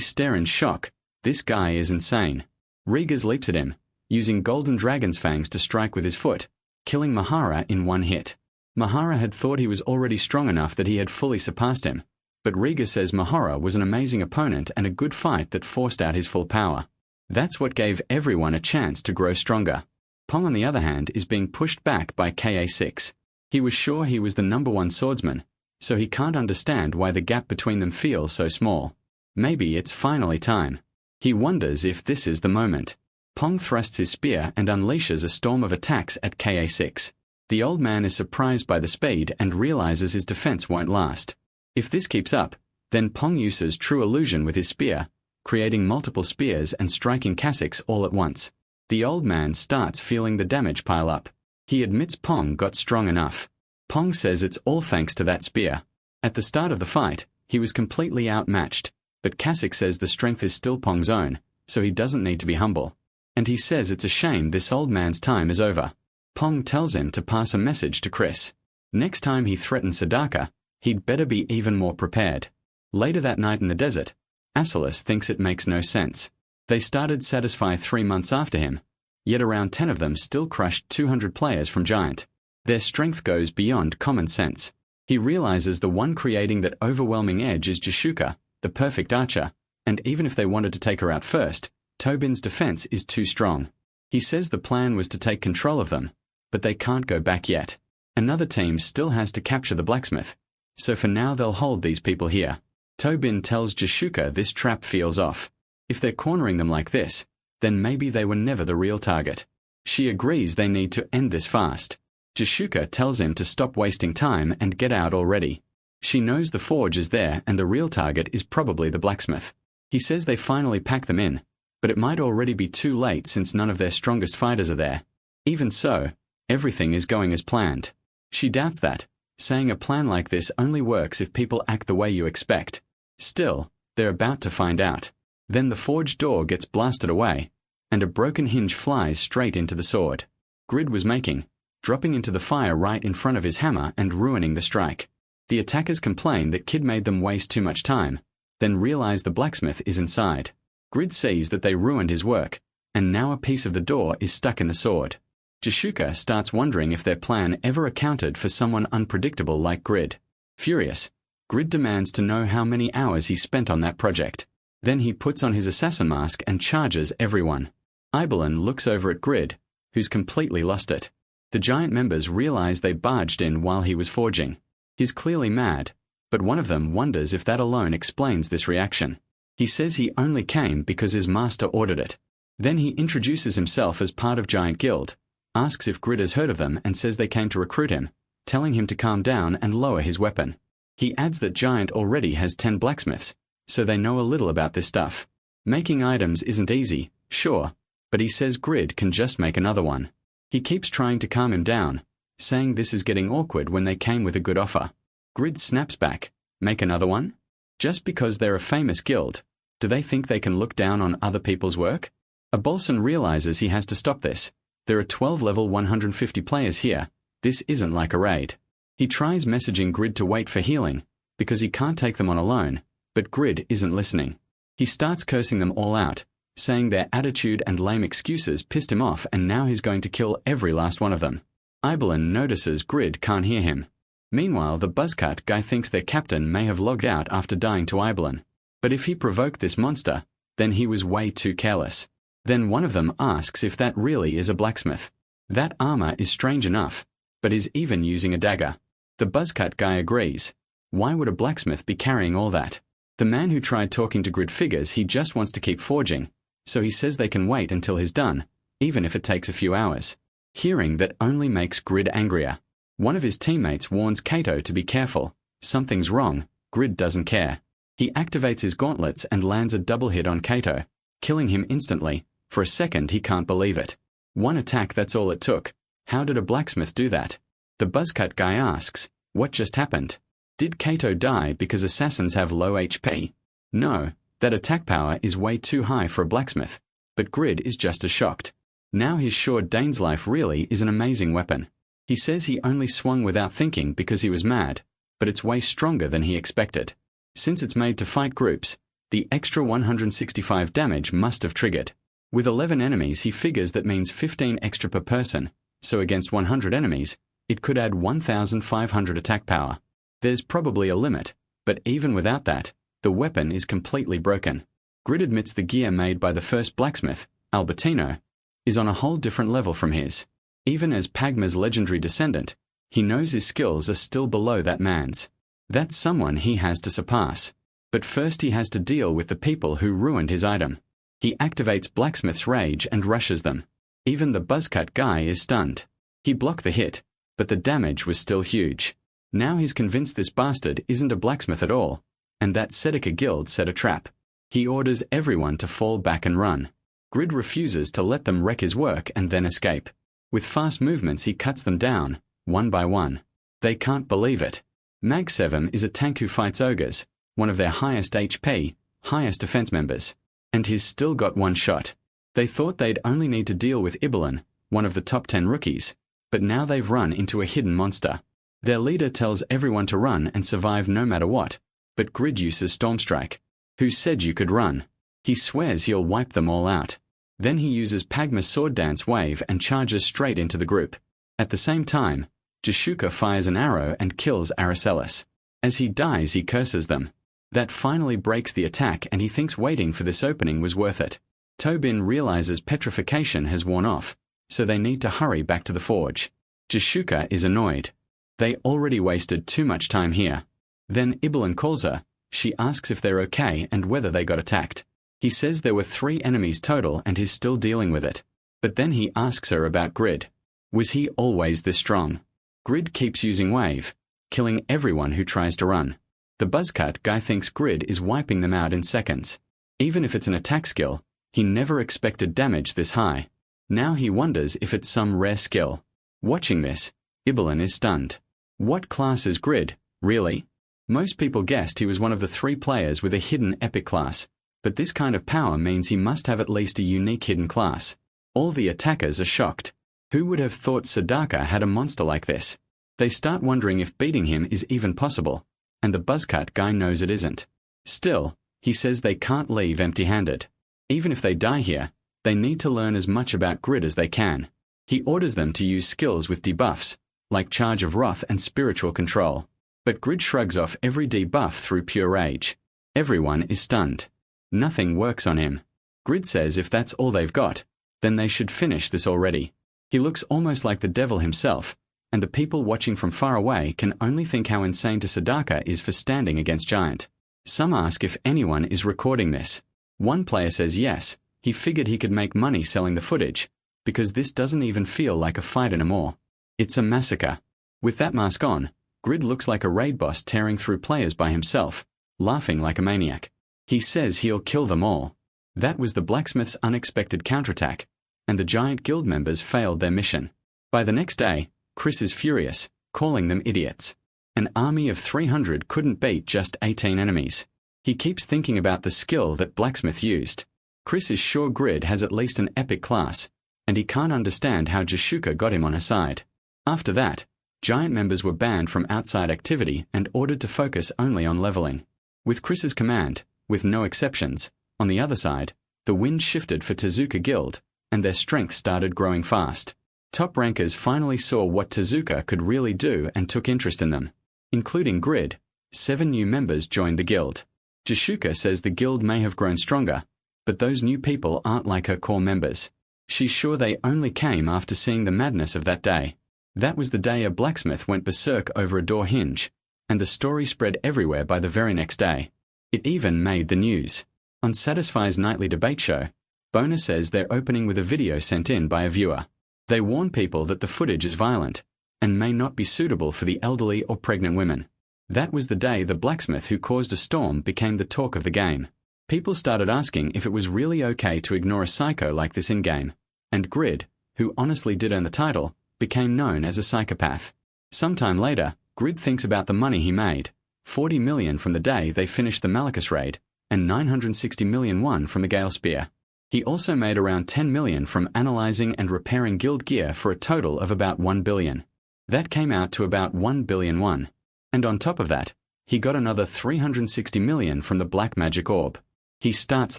stare in shock. This guy is insane. Rigas leaps at him, using Golden Dragon's fangs to strike with his foot, killing Mahara in one hit. Mahara had thought he was already strong enough that he had fully surpassed him, but Rigas says Mahara was an amazing opponent and a good fight that forced out his full power. That's what gave everyone a chance to grow stronger. Pong on the other hand is being pushed back by KA6. He was sure he was the #1 swordsman, so he can't understand why the gap between them feels so small. Maybe it's finally time. He wonders if this is the moment. Pong thrusts his spear and unleashes a storm of attacks at KA6. The old man is surprised by the speed and realizes his defense won't last. If this keeps up, then Pong uses True Illusion with his spear, creating multiple spears and striking Cassix all at once. The old man starts feeling the damage pile up. He admits Pong got strong enough. Pong says it's all thanks to that spear. At the start of the fight, he was completely outmatched, but Cassix says the strength is still Pong's own, so he doesn't need to be humble. And he says it's a shame this old man's time is over. Pong tells him to pass a message to Chris. Next time he threatens Sadaka, he'd better be even more prepared. Later that night in the desert, Asilis thinks it makes no sense. They started Satisfy 3 months after him, yet around 10 of them still crushed 200 players from Giant. Their strength goes beyond common sense. He realizes the one creating that overwhelming edge is Jashuka, the perfect archer, and even if they wanted to take her out first, Tobin's defense is too strong. He says the plan was to take control of them, but they can't go back yet. Another team still has to capture the blacksmith, so for now they'll hold these people here. Tobin tells Jashuka this trap feels off. If they're cornering them like this, then maybe they were never the real target. She agrees they need to end this fast. Jashuka tells him to stop wasting time and get out already. She knows the forge is there and the real target is probably the blacksmith. He says they finally pack them in, but it might already be too late since none of their strongest fighters are there. Even so, everything is going as planned. She doubts that, saying a plan like this only works if people act the way you expect. Still, they're about to find out. Then the forge door gets blasted away, and a broken hinge flies straight into the sword Grid was making, dropping into the fire right in front of his hammer and ruining the strike. The attackers complain that Kid made them waste too much time, then realize the blacksmith is inside. Grid sees that they ruined his work, and now a piece of the door is stuck in the sword. Jashuka starts wondering if their plan ever accounted for someone unpredictable like Grid. Furious, Grid demands to know how many hours he spent on that project. Then he puts on his assassin mask and charges everyone. Ibelin looks over at Grid, who's completely lost it. The giant members realize they barged in while he was forging. He's clearly mad, but one of them wonders if that alone explains this reaction. He says he only came because his master ordered it. Then he introduces himself as part of Giant Guild, asks if Grid has heard of them and says they came to recruit him, telling him to calm down and lower his weapon. He adds that Giant already has 10 blacksmiths, so they know a little about this stuff. Making items isn't easy, sure, but he says Grid can just make another one. He keeps trying to calm him down, saying this is getting awkward when they came with a good offer. Grid snaps back, make another one? Just because they're a famous guild, do they think they can look down on other people's work? Abolson realizes he has to stop this. There are 12 level 150 players here. This isn't like a raid. He tries messaging Grid to wait for healing, because he can't take them on alone, but Grid isn't listening. He starts cursing them all out, saying their attitude and lame excuses pissed him off and now he's going to kill every last one of them. Ibelin notices Grid can't hear him. Meanwhile, the buzzcut guy thinks their captain may have logged out after dying to Ibelin. But if he provoked this monster, then he was way too careless. Then one of them asks if that really is a blacksmith. That armor is strange enough, but is even using a dagger. The buzzcut guy agrees. Why would a blacksmith be carrying all that? The man who tried talking to Grid figures he just wants to keep forging, so he says they can wait until he's done, even if it takes a few hours. Hearing that only makes Grid angrier. One of his teammates warns Kato to be careful. Something's wrong. Grid doesn't care. He activates his gauntlets and lands a double hit on Kato, killing him instantly. For a second he can't believe it. One attack, that's all it took. How did a blacksmith do that? The buzzcut guy asks, what just happened? Did Kato die because assassins have low HP? No, that attack power is way too high for a blacksmith. But Grid is just as shocked. Now he's sure Dane's life really is an amazing weapon. He says he only swung without thinking because he was mad, but it's way stronger than he expected. Since it's made to fight groups, the extra 165 damage must have triggered. With 11 enemies he figures that means 15 extra per person, so against 100 enemies, it could add 1,500 attack power. There's probably a limit, but even without that, the weapon is completely broken. Grid admits the gear made by the first blacksmith, Albertino, is on a whole different level from his. Even as Pagma's legendary descendant, he knows his skills are still below that man's. That's someone he has to surpass. But first he has to deal with the people who ruined his item. He activates Blacksmith's Rage and rushes them. Even the buzzcut guy is stunned. He blocked the hit, but the damage was still huge. Now he's convinced this bastard isn't a blacksmith at all, and that Sedeca Guild set a trap. He orders everyone to fall back and run. Grid refuses to let them wreck his work and then escape. With fast movements he cuts them down, one by one. They can't believe it. Mag7 is a tank who fights ogres, one of their highest HP, highest defense members, and he's still got one shot. They thought they'd only need to deal with Ibelin, one of the top 10 rookies, but now they've run into a hidden monster. Their leader tells everyone to run and survive no matter what, but Grid uses Stormstrike. Who said you could run? He swears he'll wipe them all out. Then he uses Pagma's sword dance wave and charges straight into the group. At the same time, Jashuka fires an arrow and kills Araceli. As he dies he curses them. That finally breaks the attack and he thinks waiting for this opening was worth it. Tobin realizes petrification has worn off, so they need to hurry back to the forge. Jashuka is annoyed. They already wasted too much time here. Then Ibelin calls her, She asks if they're okay and whether they got attacked. He says there were 3 enemies total and he's still dealing with it. But then he asks her about Grid. Was he always this strong? Grid keeps using Wave, killing everyone who tries to run. The buzzcut guy thinks Grid is wiping them out in seconds. Even if it's an attack skill, he never expected damage this high. Now he wonders if it's some rare skill. Watching this, Ibelin is stunned. What class is Grid, really? Most people guessed he was one of the 3 players with a hidden epic class, but this kind of power means he must have at least a unique hidden class. All the attackers are shocked. Who would have thought Sadaka had a monster like this? They start wondering if beating him is even possible, and the buzzcut guy knows it isn't. Still, he says they can't leave empty-handed. Even if they die here, they need to learn as much about Grid as they can. He orders them to use skills with debuffs, like Charge of Wrath and Spiritual Control. But Grid shrugs off every debuff through pure rage. Everyone is stunned. Nothing works on him. Grid says if that's all they've got, then they should finish this already. He looks almost like the devil himself, and the people watching from far away can only think how insane Sadaka is for standing against Giant. Some ask if anyone is recording this. One player says yes, he figured he could make money selling the footage, because this doesn't even feel like a fight anymore. It's a massacre. With that mask on, Grid looks like a raid boss tearing through players by himself, laughing like a maniac. He says he'll kill them all. That was the blacksmith's unexpected counterattack, and the Giant Guild members failed their mission. By the next day, Chris is furious, calling them idiots. An army of 300 couldn't beat just 18 enemies. He keeps thinking about the skill that Blacksmith used. Chris is sure Grid has at least an epic class, and he can't understand how Jashuka got him on her side. After that, Giant members were banned from outside activity and ordered to focus only on leveling. With Chris's command, with no exceptions, on the other side, the wind shifted for Tezuka Guild, and their strength started growing fast. Top rankers finally saw what Tezuka could really do and took interest in them. Including Grid, 7 new members joined the guild. Jashuka says the guild may have grown stronger, but those new people aren't like her core members. She's sure they only came after seeing the madness of that day. That was the day a blacksmith went berserk over a door hinge, and the story spread everywhere by the very next day. It even made the news. On Satisfy's nightly debate show, Bona says they're opening with a video sent in by a viewer. They warn people that the footage is violent, and may not be suitable for the elderly or pregnant women. That was the day the blacksmith who caused a storm became the talk of the game. People started asking if it was really okay to ignore a psycho like this in-game, and Grid, who honestly did earn the title, became known as a psychopath. Sometime later, Grid thinks about the money he made, 40 million from the day they finished the Malachus raid, and 960 million won from the Gale Spear. He also made around 10 million from analyzing and repairing guild gear for a total of about 1 billion. That came out to about 1 billion won. And on top of that, he got another 360 million from the Black Magic Orb. He starts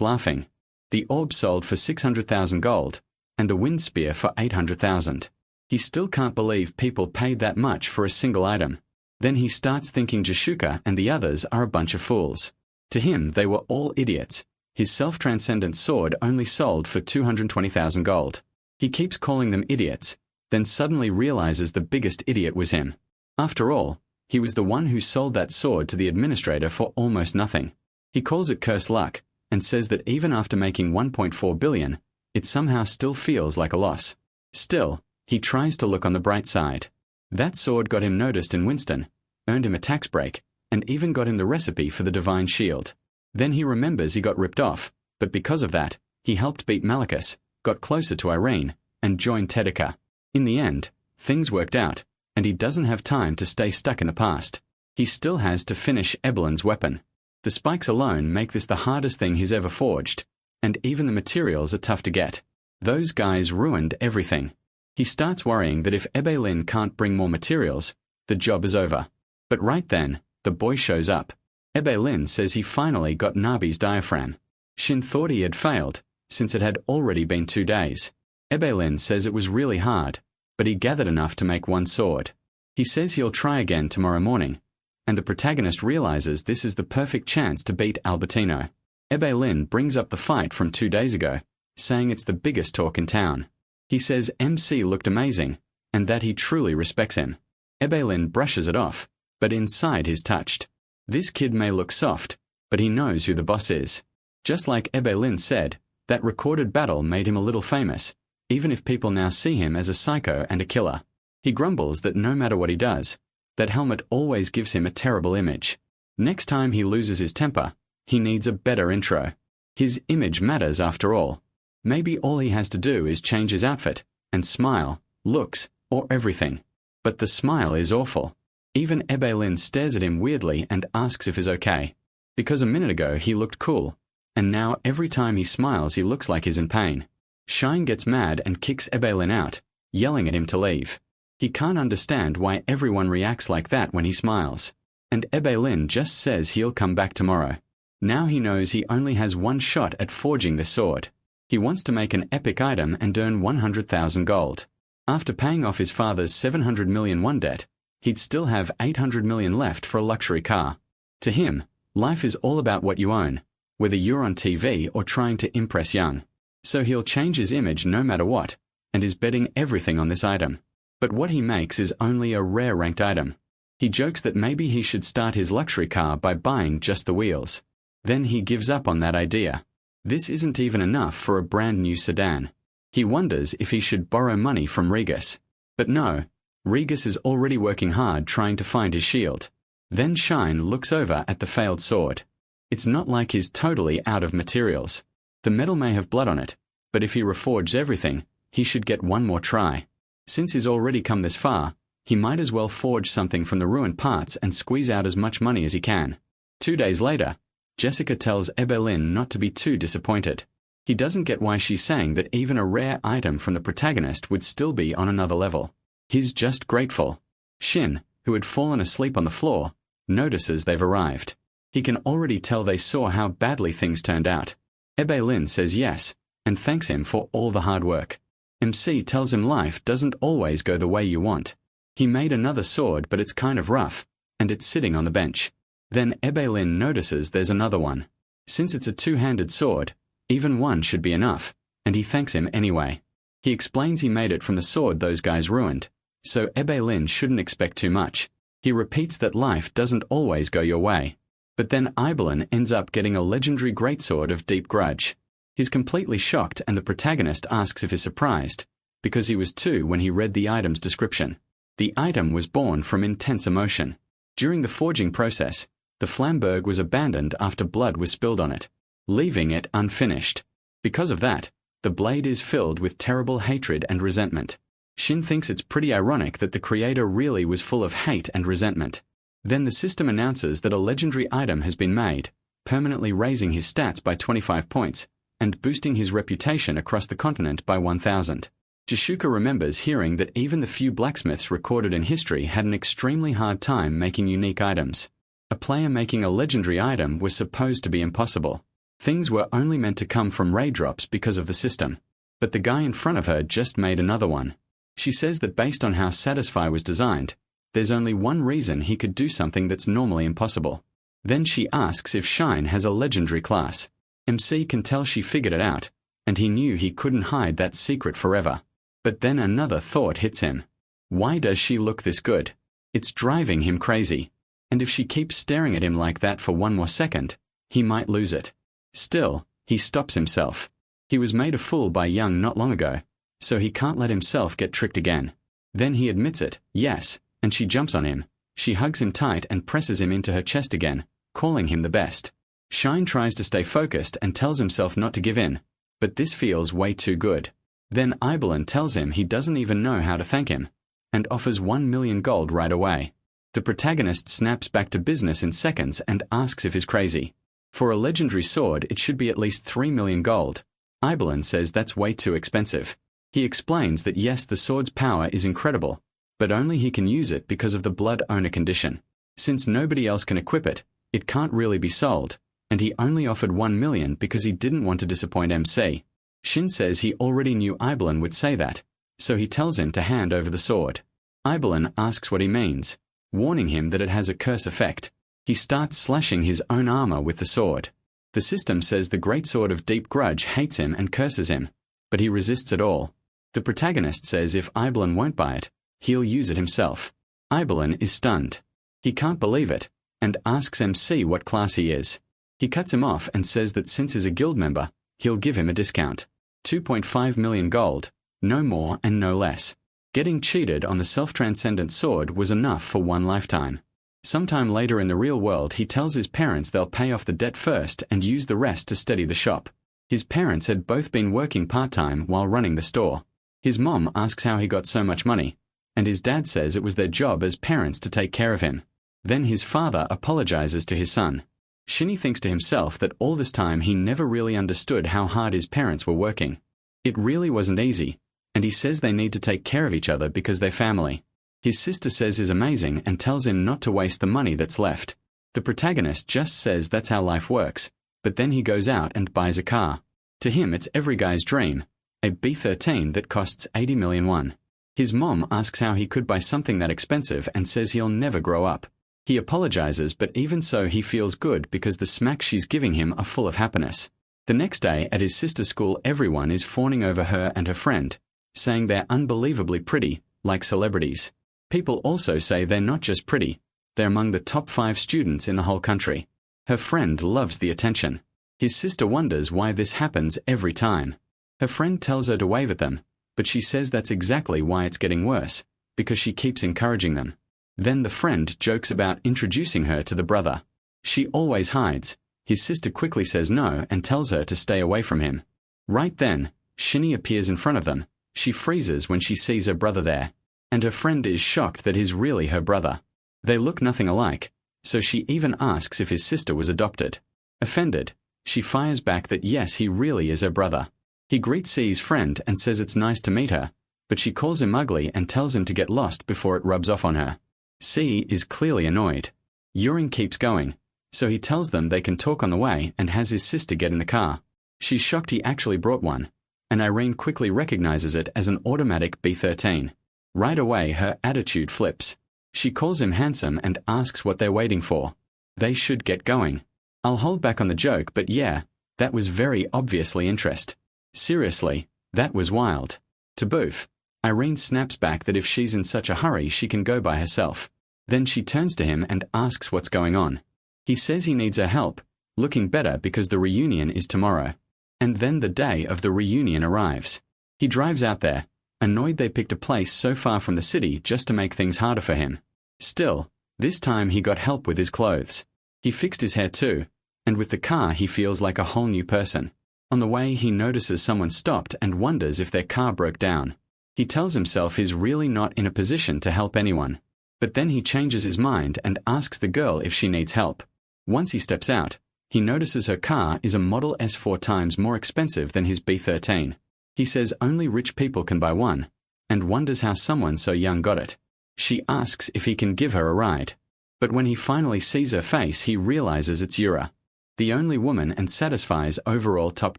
laughing. The orb sold for 600,000 gold, and the Wind Spear for 800,000. He still can't believe people paid that much for a single item. Then he starts thinking Jashuka and the others are a bunch of fools. To him, they were all idiots. His self-transcendent sword only sold for 220,000 gold. He keeps calling them idiots, then suddenly realizes the biggest idiot was him. After all, he was the one who sold that sword to the administrator for almost nothing. He calls it curse luck, and says that even after making 1.4 billion, it somehow still feels like a loss. Still, he tries to look on the bright side. That sword got him noticed in Winston, earned him a tax break, and even got him the recipe for the Divine Shield. Then he remembers he got ripped off, but because of that, he helped beat Malachus, got closer to Irene, and joined Tedica. In the end, things worked out, and he doesn't have time to stay stuck in the past. He still has to finish Ebelin's weapon. The spikes alone make this the hardest thing he's ever forged, and even the materials are tough to get. Those guys ruined everything. He starts worrying that if Ebelin can't bring more materials, the job is over. But right then, the boy shows up. Ebelin says he finally got Nabi's diaphragm. Shin thought he had failed, since it had already been 2 days. Ebelin says it was really hard, but he gathered enough to make one sword. He says he'll try again tomorrow morning, and the protagonist realizes this is the perfect chance to beat Albertino. Ebelin brings up the fight from 2 days ago, saying it's the biggest talk in town. He says MC looked amazing, and that he truly respects him. Ebelin brushes it off, but inside he's touched. This kid may look soft, but he knows who the boss is. Just like Ebelin said, that recorded battle made him a little famous, even if people now see him as a psycho and a killer. He grumbles that no matter what he does, that helmet always gives him a terrible image. Next time he loses his temper, he needs a better intro. His image matters after all. Maybe all he has to do is change his outfit, and smile, looks, or everything. But the smile is awful. Even Ebelin stares at him weirdly and asks if he's okay. Because a minute ago he looked cool, and now every time he smiles he looks like he's in pain. Shine gets mad and kicks Ebelin out, yelling at him to leave. He can't understand why everyone reacts like that when he smiles. And Ebelin just says he'll come back tomorrow. Now he knows he only has one shot at forging the sword. He wants to make an epic item and earn 100,000 gold. After paying off his father's 700 million won debt, he'd still have 800 million left for a luxury car. To him, life is all about what you own, whether you're on TV or trying to impress young. So he'll change his image no matter what, and is betting everything on this item. But what he makes is only a rare ranked item. He jokes that maybe he should start his luxury car by buying just the wheels. Then he gives up on that idea. This isn't even enough for a brand new sedan. He wonders if he should borrow money from Regis. But no, Regis is already working hard trying to find his shield. Then Shine looks over at the failed sword. It's not like he's totally out of materials. The metal may have blood on it, but if he reforges everything, he should get one more try. Since he's already come this far, he might as well forge something from the ruined parts and squeeze out as much money as he can. 2 days later, Jessica tells Ebelin not to be too disappointed. He doesn't get why she's saying that even a rare item from the protagonist would still be on another level. He's just grateful. Shin, who had fallen asleep on the floor, notices they've arrived. He can already tell they saw how badly things turned out. Ebelin says yes, and thanks him for all the hard work. MC tells him life doesn't always go the way you want. He made another sword, but it's kind of rough, and it's sitting on the bench. Then Ebelin notices there's another one. Since it's a two-handed sword, even one should be enough, and he thanks him anyway. He explains he made it from the sword those guys ruined, so Ebelin shouldn't expect too much. He repeats that life doesn't always go your way. But then Ibelin ends up getting a legendary greatsword of deep grudge. He's completely shocked and the protagonist asks if he's surprised, because he was too when he read the item's description. The item was born from intense emotion. During the forging process, the Flamberg was abandoned after blood was spilled on it, leaving it unfinished. Because of that, the blade is filled with terrible hatred and resentment. Shin thinks it's pretty ironic that the creator really was full of hate and resentment. Then the system announces that a legendary item has been made, permanently raising his stats by 25 points, and boosting his reputation across the continent by 1,000. Jishuka remembers hearing that even the few blacksmiths recorded in history had an extremely hard time making unique items. A player making a legendary item was supposed to be impossible. Things were only meant to come from raindrops because of the system. But the guy in front of her just made another one. She says that based on how Satisfy was designed, there's only one reason he could do something that's normally impossible. Then she asks if Shine has a legendary class. MC can tell she figured it out, and he knew he couldn't hide that secret forever. But then another thought hits him. Why does she look this good? It's driving him crazy. And if she keeps staring at him like that for one more second, he might lose it. Still, he stops himself. He was made a fool by Young not long ago, so he can't let himself get tricked again. Then he admits it, yes, and she jumps on him. She hugs him tight and presses him into her chest again, calling him the best. Shine tries to stay focused and tells himself not to give in, but this feels way too good. Then Ibelin tells him he doesn't even know how to thank him, and offers 1 million gold right away. The protagonist snaps back to business in seconds and asks if he's crazy. For a legendary sword, it should be at least 3 million gold. Ibelin says that's way too expensive. He explains that yes, the sword's power is incredible, but only he can use it because of the blood owner condition. Since nobody else can equip it, it can't really be sold, and he only offered 1 million because he didn't want to disappoint MC. Shin says he already knew Ibelin would say that, so he tells him to hand over the sword. Ibelin asks what he means, warning him that it has a curse effect. He starts slashing his own armor with the sword. The system says the greatsword of deep grudge hates him and curses him, but he resists it all. The protagonist says if Ibelin won't buy it, he'll use it himself. Ibelin is stunned. He can't believe it, and asks MC what class he is. He cuts him off and says that since he's a guild member, he'll give him a discount. 2.5 million gold, no more and no less. Getting cheated on the self-transcendent sword was enough for one lifetime. Sometime later in the real world, he tells his parents they'll pay off the debt first and use the rest to steady the shop. His parents had both been working part-time while running the store. His mom asks how he got so much money, and his dad says it was their job as parents to take care of him. Then his father apologizes to his son. Shinny thinks to himself that all this time he never really understood how hard his parents were working. It really wasn't easy, and he says they need to take care of each other because they're family. His sister says he's amazing and tells him not to waste the money that's left. The protagonist just says that's how life works, but then he goes out and buys a car. To him it's every guy's dream, a B13 that costs 80 million won. His mom asks how he could buy something that expensive and says he'll never grow up. He apologizes, but even so he feels good because the smacks she's giving him are full of happiness. The next day at his sister's school, everyone is fawning over her and her friend, saying they're unbelievably pretty, like celebrities. People also say they're not just pretty, they're among the top 5 students in the whole country. Her friend loves the attention. His sister wonders why this happens every time. Her friend tells her to wave at them, but she says that's exactly why it's getting worse, because she keeps encouraging them. Then the friend jokes about introducing her to the brother. She always hides. His sister quickly says no and tells her to stay away from him. Right then, Shinny appears in front of them. She freezes when she sees her brother there, and her friend is shocked that he's really her brother. They look nothing alike, so she even asks if his sister was adopted. Offended, she fires back that yes, he really is her brother. He greets C's friend and says it's nice to meet her, but she calls him ugly and tells him to get lost before it rubs off on her. C is clearly annoyed. Yuring keeps going, so he tells them they can talk on the way and has his sister get in the car. She's shocked he actually brought one, and Irene quickly recognizes it as an automatic B13. Right away her attitude flips. She calls him handsome and asks what they're waiting for. They should get going. I'll hold back on the joke, but yeah, that was very obviously interest. Seriously, that was wild. To boof, Irene snaps back that if she's in such a hurry she can go by herself. Then she turns to him and asks what's going on. He says he needs her help, looking better because the reunion is tomorrow. And then the day of the reunion arrives. He drives out there, annoyed they picked a place so far from the city just to make things harder for him. Still, this time he got help with his clothes. He fixed his hair too, and with the car he feels like a whole new person. On the way he notices someone stopped and wonders if their car broke down. He tells himself he's really not in a position to help anyone. But then he changes his mind and asks the girl if she needs help. Once he steps out, he notices her car is a Model S 4 times more expensive than his B13. He says only rich people can buy one, and wonders how someone so young got it. She asks if he can give her a ride. But when he finally sees her face he realizes it's Yura, the only woman, and satisfies overall top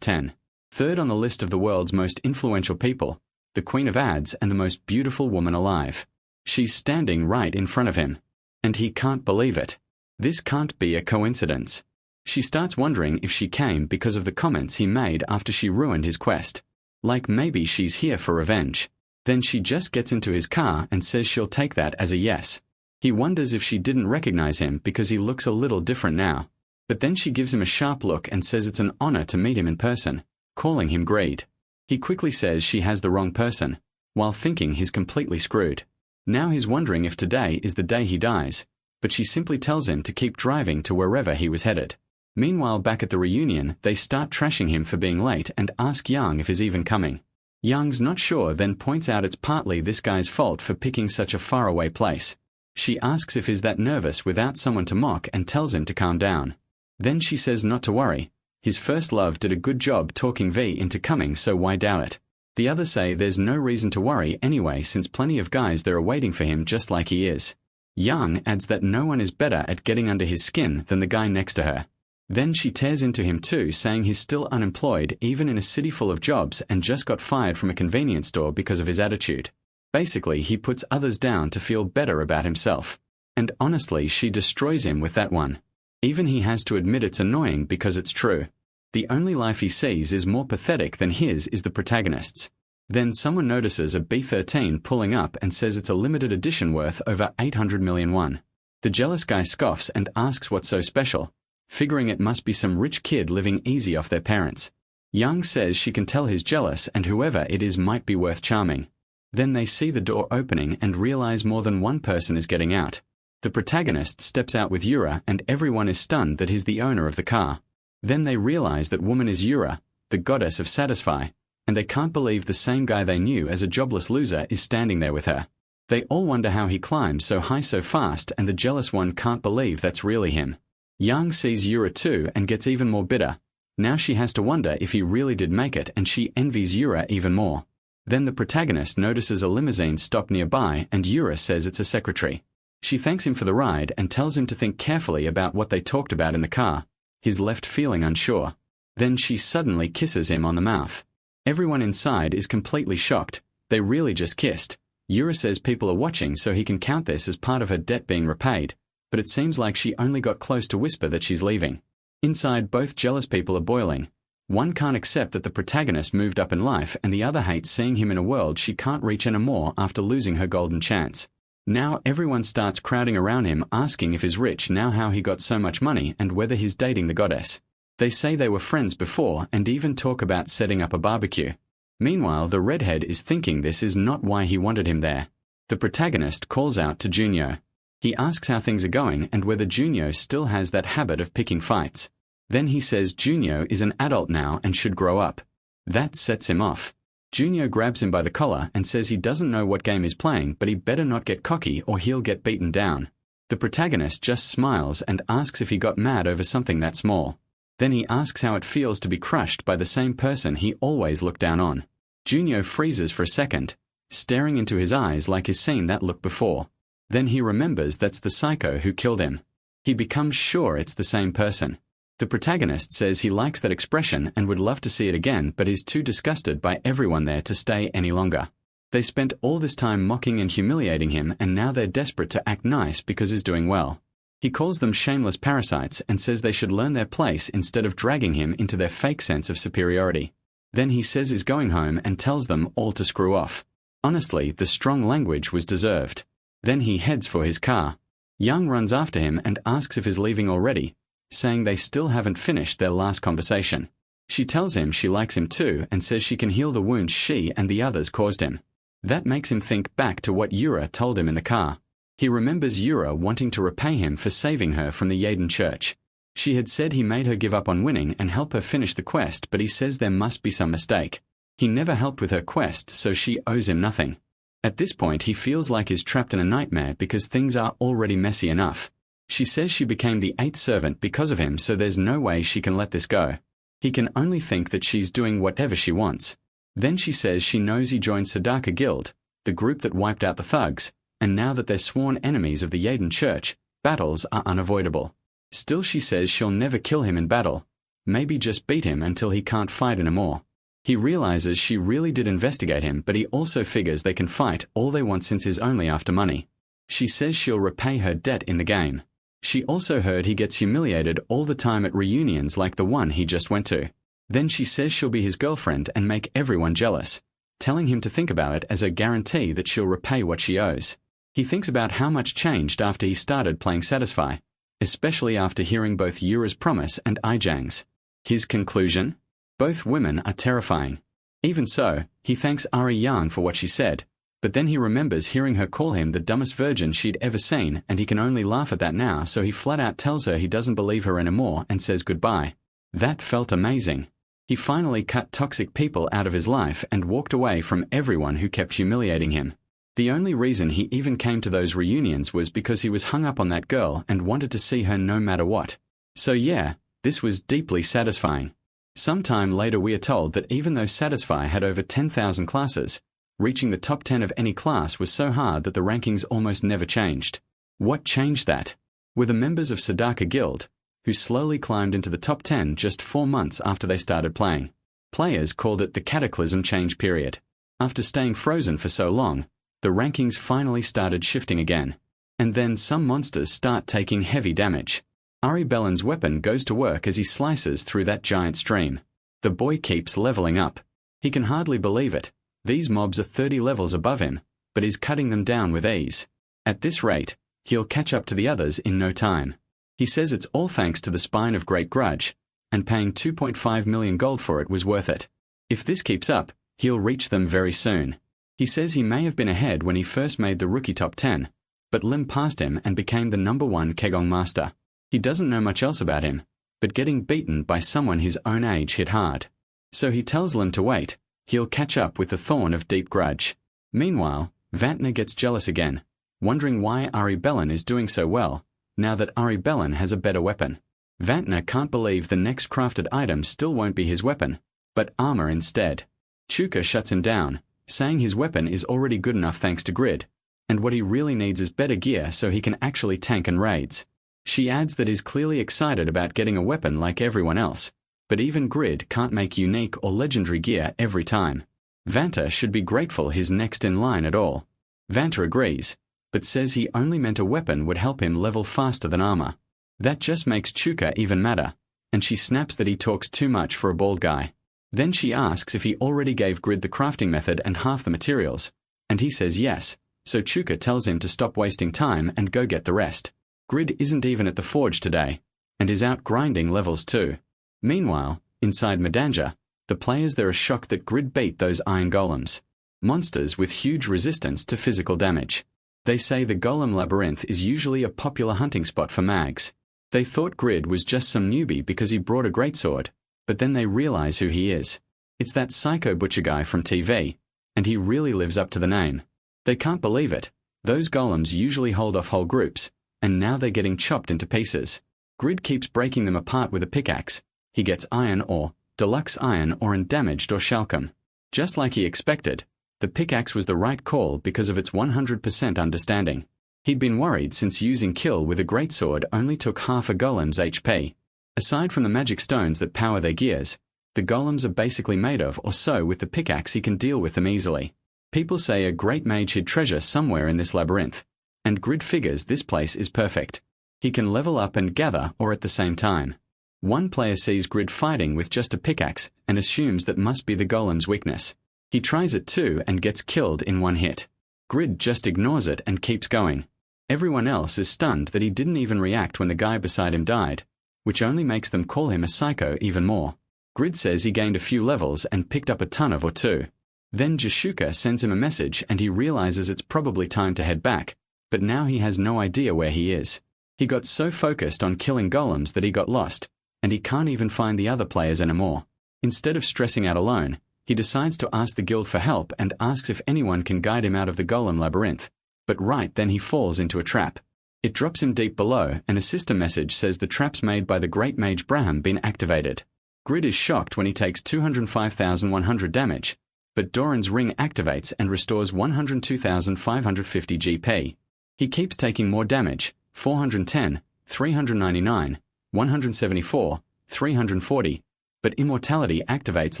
10. Third on the list of the world's most influential people, the queen of ads and the most beautiful woman alive. She's standing right in front of him. And he can't believe it. This can't be a coincidence. She starts wondering if she came because of the comments he made after she ruined his quest. Like maybe she's here for revenge. Then she just gets into his car and says she'll take that as a yes. He wonders if she didn't recognize him because he looks a little different now. But then she gives him a sharp look and says it's an honor to meet him in person, calling him greed. He quickly says she has the wrong person, while thinking he's completely screwed. Now he's wondering if today is the day he dies, but she simply tells him to keep driving to wherever he was headed. Meanwhile, back at the reunion, they start trashing him for being late and ask Yang if he's even coming. Yang's not sure, then points out it's partly this guy's fault for picking such a faraway place. She asks if he's that nervous without someone to mock and tells him to calm down. Then she says not to worry. His first love did a good job talking V into coming, so why doubt it? The others say there's no reason to worry anyway since plenty of guys there are waiting for him just like he is. Yang adds that no one is better at getting under his skin than the guy next to her. Then she tears into him too, saying he's still unemployed even in a city full of jobs and just got fired from a convenience store because of his attitude. Basically, he puts others down to feel better about himself. And honestly, she destroys him with that one. Even he has to admit it's annoying because it's true. The only life he sees is more pathetic than his is the protagonist's. Then someone notices a B13 pulling up and says it's a limited edition worth over 800 million won. The jealous guy scoffs and asks what's so special, figuring it must be some rich kid living easy off their parents. Young says she can tell he's jealous and whoever it is might be worth charming. Then they see the door opening and realize more than one person is getting out. The protagonist steps out with Yura and everyone is stunned that he's the owner of the car. Then they realize that woman is Yura, the goddess of Satisfy, and they can't believe the same guy they knew as a jobless loser is standing there with her. They all wonder how he climbs so high so fast, and the jealous one can't believe that's really him. Yang sees Yura too and gets even more bitter. Now she has to wonder if he really did make it, and she envies Yura even more. Then the protagonist notices a limousine stop nearby and Yura says it's a secretary. She thanks him for the ride and tells him to think carefully about what they talked about in the car. He's left feeling unsure. Then she suddenly kisses him on the mouth. Everyone inside is completely shocked. They really just kissed. Yura says people are watching so he can count this as part of her debt being repaid, but it seems like she only got close to whisper that she's leaving. Inside, both jealous people are boiling. One can't accept that the protagonist moved up in life and the other hates seeing him in a world she can't reach anymore after losing her golden chance. Now everyone starts crowding around him asking if he's rich now, how he got so much money, and whether he's dating the goddess. They say they were friends before and even talk about setting up a barbecue. Meanwhile, the redhead is thinking this is not why he wanted him there. The protagonist calls out to Junyo. He asks how things are going and whether Junyo still has that habit of picking fights. Then he says Junyo is an adult now and should grow up. That sets him off. Junyo grabs him by the collar and says he doesn't know what game he's playing, but he better not get cocky or he'll get beaten down. The protagonist just smiles and asks if he got mad over something that small. Then he asks how it feels to be crushed by the same person he always looked down on. Junyo freezes for a second, staring into his eyes like he's seen that look before. Then he remembers that's the psycho who killed him. He becomes sure it's the same person. The protagonist says he likes that expression and would love to see it again, but is too disgusted by everyone there to stay any longer. They spent all this time mocking and humiliating him, and now they're desperate to act nice because he's doing well. He calls them shameless parasites and says they should learn their place instead of dragging him into their fake sense of superiority. Then he says he's going home and tells them all to screw off. Honestly, the strong language was deserved. Then he heads for his car. Young runs after him and asks if he's leaving already, saying they still haven't finished their last conversation. She tells him she likes him too and says she can heal the wounds she and the others caused him. That makes him think back to what Yura told him in the car. He remembers Yura wanting to repay him for saving her from the Yaden church. She had said he made her give up on winning and help her finish the quest, but he says there must be some mistake. He never helped with her quest, so she owes him nothing. At this point he feels like he's trapped in a nightmare because things are already messy enough. She says she became the 8th servant because of him, so there's no way she can let this go. He can only think that she's doing whatever she wants. Then she says she knows he joined Sadaka Guild, the group that wiped out the thugs, and now that they're sworn enemies of the Yaden church, battles are unavoidable. Still she says she'll never kill him in battle, maybe just beat him until he can't fight anymore. He realizes she really did investigate him, but he also figures they can fight all they want since he's only after money. She says she'll repay her debt in the game. She also heard he gets humiliated all the time at reunions like the one he just went to. Then she says she'll be his girlfriend and make everyone jealous, telling him to think about it as a guarantee that she'll repay what she owes. He thinks about how much changed after he started playing Satisfy, especially after hearing both Yura's promise and Ijang's. His conclusion? Both women are terrifying. Even so, he thanks Ari Yang for what she said, but then he remembers hearing her call him the dumbest virgin she'd ever seen, and he can only laugh at that now, so he flat out tells her he doesn't believe her anymore and says goodbye. That felt amazing. He finally cut toxic people out of his life and walked away from everyone who kept humiliating him. The only reason he even came to those reunions was because he was hung up on that girl and wanted to see her no matter what. So yeah, this was deeply satisfying. Sometime later we are told that even though Satisfy had over 10,000 classes, reaching the top 10 of any class was so hard that the rankings almost never changed. What changed that? Were the members of Sadaka Guild, who slowly climbed into the top 10 just 4 months after they started playing. Players called it the Cataclysm Change Period. After staying frozen for so long, the rankings finally started shifting again. And then some monsters start taking heavy damage. Ari Bellen's weapon goes to work as he slices through that giant stream. The boy keeps leveling up. He can hardly believe it. These mobs are 30 levels above him, but he's cutting them down with ease. At this rate, he'll catch up to the others in no time. He says it's all thanks to the Spine of Great Grudge, and paying 2.5 million gold for it was worth it. If this keeps up, he'll reach them very soon. He says he may have been ahead when he first made the rookie top 10, but Lim passed him and became the #1 Kegong master. He doesn't know much else about him, but getting beaten by someone his own age hit hard. So he tells Lim to wait, he'll catch up with the Thorn of Deep Grudge. Meanwhile, Vantner gets jealous again, wondering why Ari Bellin is doing so well, now that Ari Bellin has a better weapon. Vantner can't believe the next crafted item still won't be his weapon, but armor instead. Chuka shuts him down, saying his weapon is already good enough thanks to Grid, and what he really needs is better gear so he can actually tank and raids. She adds that he's clearly excited about getting a weapon like everyone else, but even Grid can't make unique or legendary gear every time. Vantner should be grateful he's next in line at all. Vantner agrees, but says he only meant a weapon would help him level faster than armor. That just makes Chuka even madder, and she snaps that he talks too much for a bald guy. Then she asks if he already gave Grid the crafting method and half the materials, and he says yes, so Chuka tells him to stop wasting time and go get the rest. Grid isn't even at the forge today, and is out grinding levels too. Meanwhile, inside Medanja, the players there are shocked that Grid beat those iron golems, monsters with huge resistance to physical damage. They say the golem labyrinth is usually a popular hunting spot for mags. They thought Grid was just some newbie because he brought a greatsword, but then they realize who he is. It's that psycho butcher guy from TV, and he really lives up to the name. They can't believe it. Those golems usually hold off whole groups, and now they're getting chopped into pieces. Grid keeps breaking them apart with a pickaxe. He gets iron ore, deluxe iron ore and damaged or shalcom. Just like he expected, the pickaxe was the right call because of its 100% understanding. He'd been worried since using kill with a greatsword only took half a golem's HP. Aside from the magic stones that power their gears, the golems are basically made of or so with the pickaxe he can deal with them easily. People say a great mage hid treasure somewhere in this labyrinth, and Grid figures this place is perfect. He can level up and gather or at the same time. One player sees Grid fighting with just a pickaxe and assumes that must be the golem's weakness. He tries it too and gets killed in one hit. Grid just ignores it and keeps going. Everyone else is stunned that he didn't even react when the guy beside him died, which only makes them call him a psycho even more. Grid says he gained a few levels and picked up a ton of or two. Then Jashuka sends him a message and he realizes it's probably time to head back, but now he has no idea where he is. He got so focused on killing golems that he got lost, and he can't even find the other players anymore. Instead of stressing out alone, he decides to ask the guild for help and asks if anyone can guide him out of the golem labyrinth, but right then he falls into a trap. It drops him deep below and a system message says the trap's made by the great mage Braham been activated. Grid is shocked when he takes 205,100 damage, but Doran's ring activates and restores 102,550 GP. He keeps taking more damage, 410, 399, 174, 340, but immortality activates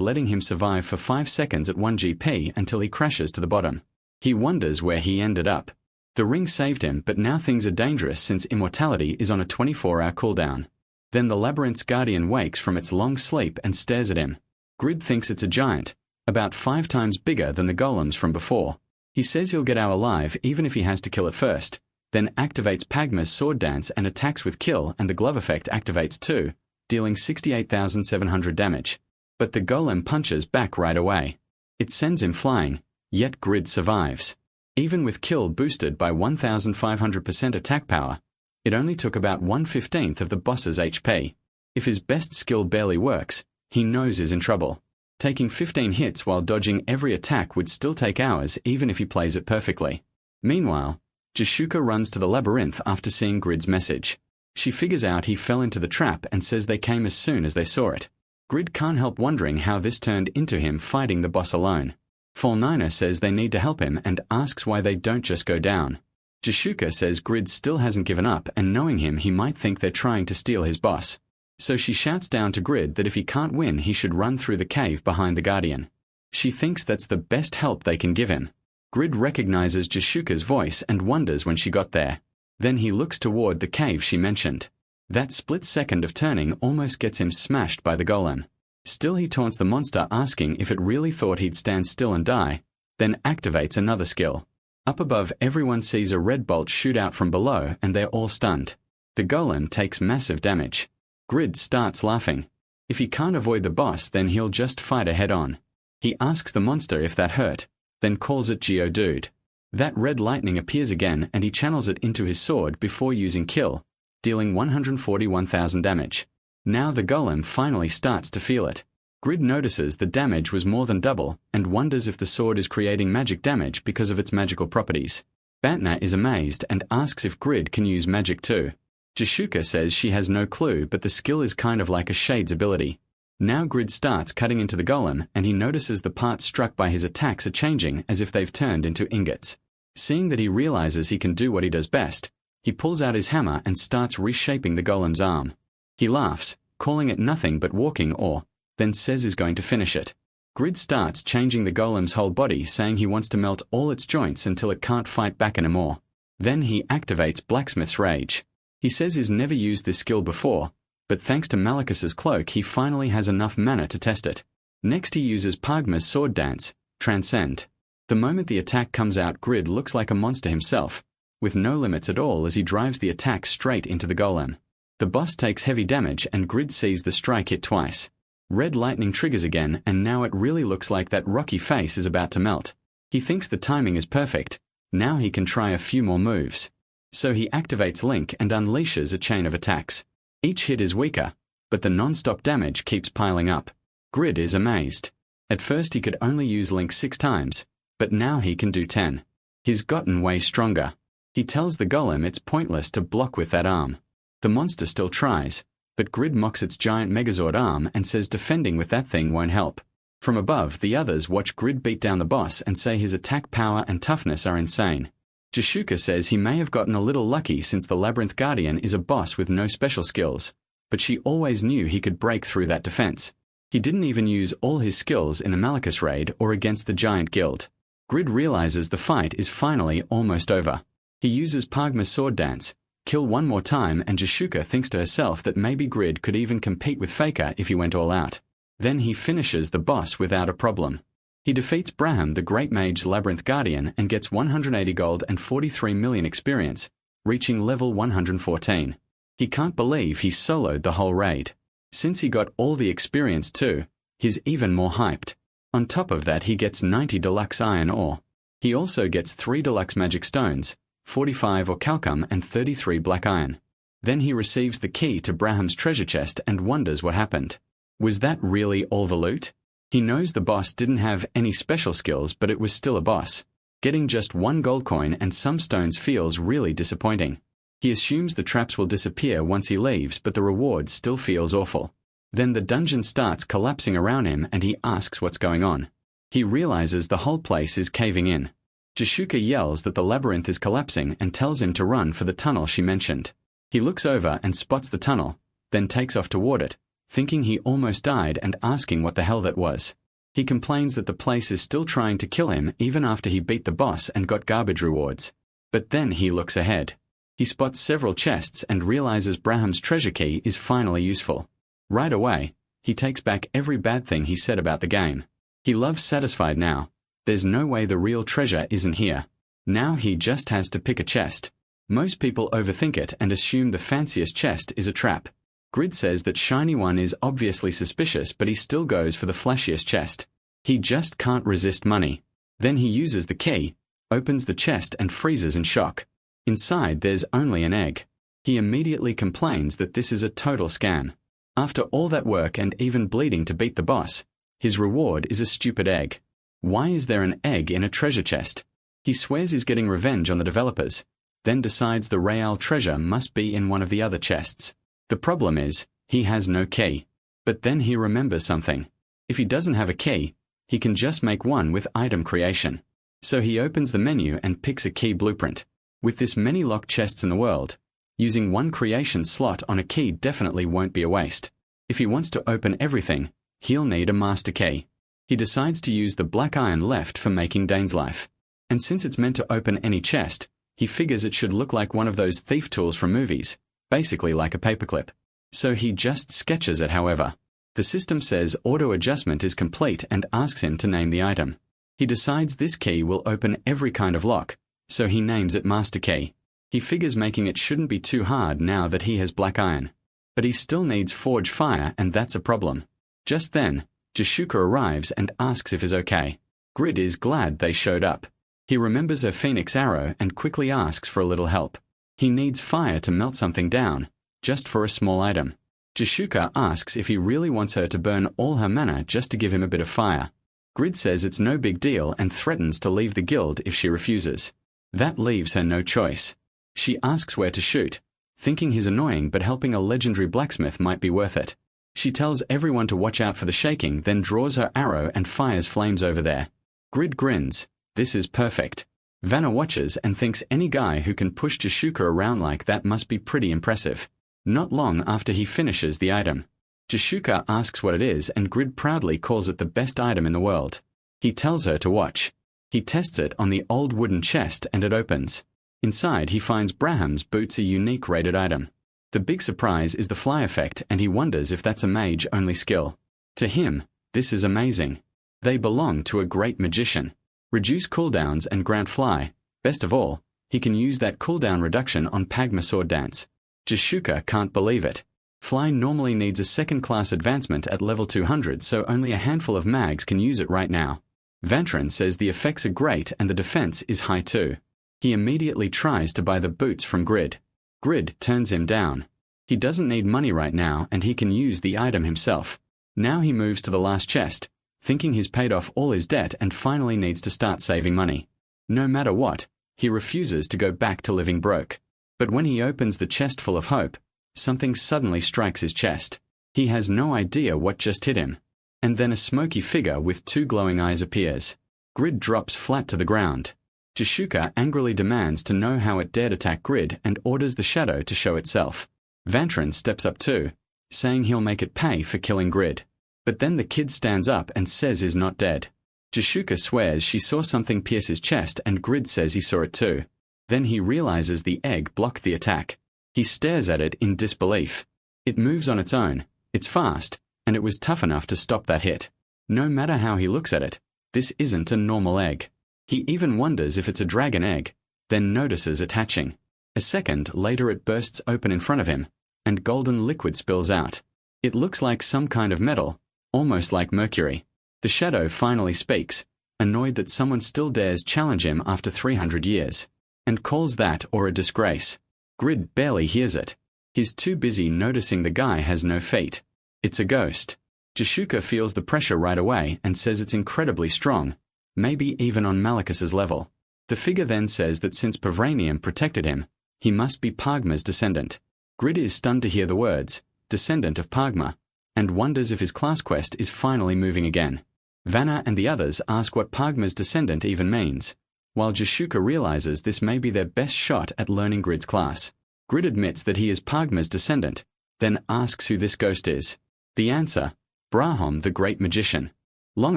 letting him survive for 5 seconds at 1 GP until he crashes to the bottom. He wonders where he ended up. The ring saved him, but now things are dangerous since immortality is on a 24-hour cooldown. Then the labyrinth's guardian wakes from its long sleep and stares at him. Grid thinks it's a giant, about 5 times bigger than the golems from before. He says he'll get out alive even if he has to kill it first, then activates Pagma's sword dance and attacks with kill, and the glove effect activates too, dealing 68,700 damage. But the golem punches back right away. It sends him flying, yet Grid survives. Even with kill boosted by 1,500% attack power, it only took about 1/15 of the boss's HP. If his best skill barely works, he knows he's in trouble. Taking 15 hits while dodging every attack would still take hours even if he plays it perfectly. Meanwhile, Jashuka runs to the labyrinth after seeing Grid's message. She figures out he fell into the trap and says they came as soon as they saw it. Grid can't help wondering how this turned into him fighting the boss alone. Falnina says they need to help him and asks why they don't just go down. Jashuka says Grid still hasn't given up, and knowing him he might think they're trying to steal his boss. So she shouts down to Grid that if he can't win he should run through the cave behind the Guardian. She thinks that's the best help they can give him. Grid recognizes Jashuka's voice and wonders when she got there. Then he looks toward the cave she mentioned. That split second of turning almost gets him smashed by the golem. Still he taunts the monster asking if it really thought he'd stand still and die, then activates another skill. Up above, everyone sees a red bolt shoot out from below and they're all stunned. The golem takes massive damage. Grid starts laughing. If he can't avoid the boss, then he'll just fight her head on. He asks the monster if that hurt, then calls it Geodude. That red lightning appears again and he channels it into his sword before using kill, dealing 141,000 damage. Now the golem finally starts to feel it. Grid notices the damage was more than double and wonders if the sword is creating magic damage because of its magical properties. Bantna is amazed and asks if Grid can use magic too. Jashuka says she has no clue, but the skill is kind of like a shade's ability. Now Grid starts cutting into the golem and he notices the parts struck by his attacks are changing as if they've turned into ingots. Seeing that, he realizes he can do what he does best. He pulls out his hammer and starts reshaping the golem's arm. He laughs, calling it nothing but walking ore, then says he's going to finish it. Grid starts changing the golem's whole body, saying he wants to melt all its joints until it can't fight back anymore. Then he activates Blacksmith's Rage. He says he's never used this skill before, but thanks to Malicus's cloak he finally has enough mana to test it. Next he uses Pagma's sword dance, Transcend. The moment the attack comes out, Grid looks like a monster himself, with no limits at all as he drives the attack straight into the golem. The boss takes heavy damage and Grid sees the strike hit twice. Red lightning triggers again and now it really looks like that rocky face is about to melt. He thinks the timing is perfect. Now he can try a few more moves. So he activates Link and unleashes a chain of attacks. Each hit is weaker, but the non-stop damage keeps piling up. Grid is amazed. At first he could only use Link 6 times, but now he can do 10. He's gotten way stronger. He tells the golem it's pointless to block with that arm. The monster still tries, but Grid mocks its giant Megazord arm and says defending with that thing won't help. From above, the others watch Grid beat down the boss and say his attack power and toughness are insane. Jashuka says he may have gotten a little lucky since the Labyrinth Guardian is a boss with no special skills, but she always knew he could break through that defense. He didn't even use all his skills in a Malicus raid or against the Giant Guild. Grid realizes the fight is finally almost over. He uses Pagma's sword dance, kill one more time, and Jashuka thinks to herself that maybe Grid could even compete with Faker if he went all out. Then he finishes the boss without a problem. He defeats Braham the Great Mage Labyrinth Guardian and gets 180 gold and 43 million experience, reaching level 114. He can't believe he soloed the whole raid. Since he got all the experience too, he's even more hyped. On top of that he gets 90 deluxe iron ore. He also gets 3 deluxe magic stones, 45 orichalcum and 33 black iron. Then he receives the key to Braham's treasure chest and wonders what happened. Was that really all the loot? He knows the boss didn't have any special skills, but it was still a boss. Getting just 1 gold coin and some stones feels really disappointing. He assumes the traps will disappear once he leaves, but the reward still feels awful. Then the dungeon starts collapsing around him and he asks what's going on. He realizes the whole place is caving in. Jashuka yells that the labyrinth is collapsing and tells him to run for the tunnel she mentioned. He looks over and spots the tunnel, then takes off toward it, thinking he almost died and asking what the hell that was. He complains that the place is still trying to kill him even after he beat the boss and got garbage rewards. But then he looks ahead. He spots several chests and realizes Braham's treasure key is finally useful. Right away, he takes back every bad thing he said about the game. He loves satisfied now. There's no way the real treasure isn't here. Now he just has to pick a chest. Most people overthink it and assume the fanciest chest is a trap. Grid says that Shiny One is obviously suspicious, but he still goes for the flashiest chest. He just can't resist money. Then he uses the key, opens the chest and freezes in shock. Inside there's only an egg. He immediately complains that this is a total scam. After all that work and even bleeding to beat the boss, his reward is a stupid egg. Why is there an egg in a treasure chest? He swears he's getting revenge on the developers, then decides the Real treasure must be in one of the other chests. The problem is, he has no key. But then he remembers something. If he doesn't have a key, he can just make one with item creation. So he opens the menu and picks a key blueprint. With this many locked chests in the world, using one creation slot on a key definitely won't be a waste. If he wants to open everything, he'll need a master key. He decides to use the black iron left for making Dane's life. And since it's meant to open any chest, he figures it should look like one of those thief tools from movies, basically like a paperclip. So he just sketches it however. The system says auto adjustment is complete and asks him to name the item. He decides this key will open every kind of lock, so he names it Master Key. He figures making it shouldn't be too hard now that he has black iron. But he still needs forge fire, and that's a problem. Just then, Jashuka arrives and asks if he's okay. Grid is glad they showed up. He remembers her phoenix arrow and quickly asks for a little help. He needs fire to melt something down, just for a small item. Jashuka asks if he really wants her to burn all her mana just to give him a bit of fire. Grid says it's no big deal and threatens to leave the guild if she refuses. That leaves her no choice. She asks where to shoot, thinking he's annoying but helping a legendary blacksmith might be worth it. She tells everyone to watch out for the shaking, then draws her arrow and fires flames over there. Grid grins. This is perfect. Vanna watches and thinks any guy who can push Jashuka around like that must be pretty impressive. Not long after he finishes the item, Jashuka asks what it is and Grid proudly calls it the best item in the world. He tells her to watch. He tests it on the old wooden chest and it opens. Inside he finds Braham's boots, a unique rated item. The big surprise is the fly effect and he wonders if that's a mage-only skill. To him, this is amazing. They belong to a great magician. Reduce cooldowns and grant fly. Best of all, he can use that cooldown reduction on Pagma sword dance. Jashuka can't believe it. Fly normally needs a second-class advancement at level 200, so only a handful of mags can use it right now. Vantran says the effects are great and the defense is high too. He immediately tries to buy the boots from Grid. Grid turns him down. He doesn't need money right now and he can use the item himself. Now he moves to the last chest, thinking he's paid off all his debt and finally needs to start saving money. No matter what, he refuses to go back to living broke. But when he opens the chest full of hope, something suddenly strikes his chest. He has no idea what just hit him. And then a smoky figure with two glowing eyes appears. Grid drops flat to the ground. Jashuka angrily demands to know how it dared attack Grid and orders the shadow to show itself. Vantran steps up too, saying he'll make it pay for killing Grid. But then the kid stands up and says he's not dead. Jashuka swears she saw something pierce his chest and Grid says he saw it too. Then he realizes the egg blocked the attack. He stares at it in disbelief. It moves on its own, it's fast, and it was tough enough to stop that hit. No matter how he looks at it, this isn't a normal egg. He even wonders if it's a dragon egg, then notices it hatching. A second later it bursts open in front of him, and golden liquid spills out. It looks like some kind of metal, almost like mercury. The shadow finally speaks, annoyed that someone still dares challenge him after 300 years, and calls that or a disgrace. Grid barely hears it. He's too busy noticing the guy has no feet. It's a ghost. Jashuka feels the pressure right away and says it's incredibly strong, maybe even on Malicus's level. The figure then says that since Pavranium protected him, he must be Pagma's descendant. Grid is stunned to hear the words, descendant of Pagma, and wonders if his class quest is finally moving again. Vanna and the others ask what Pagma's descendant even means, while Jashuka realizes this may be their best shot at learning Grid's class. Grid admits that he is Pagma's descendant, then asks who this ghost is. The answer, Brahom the great magician. Long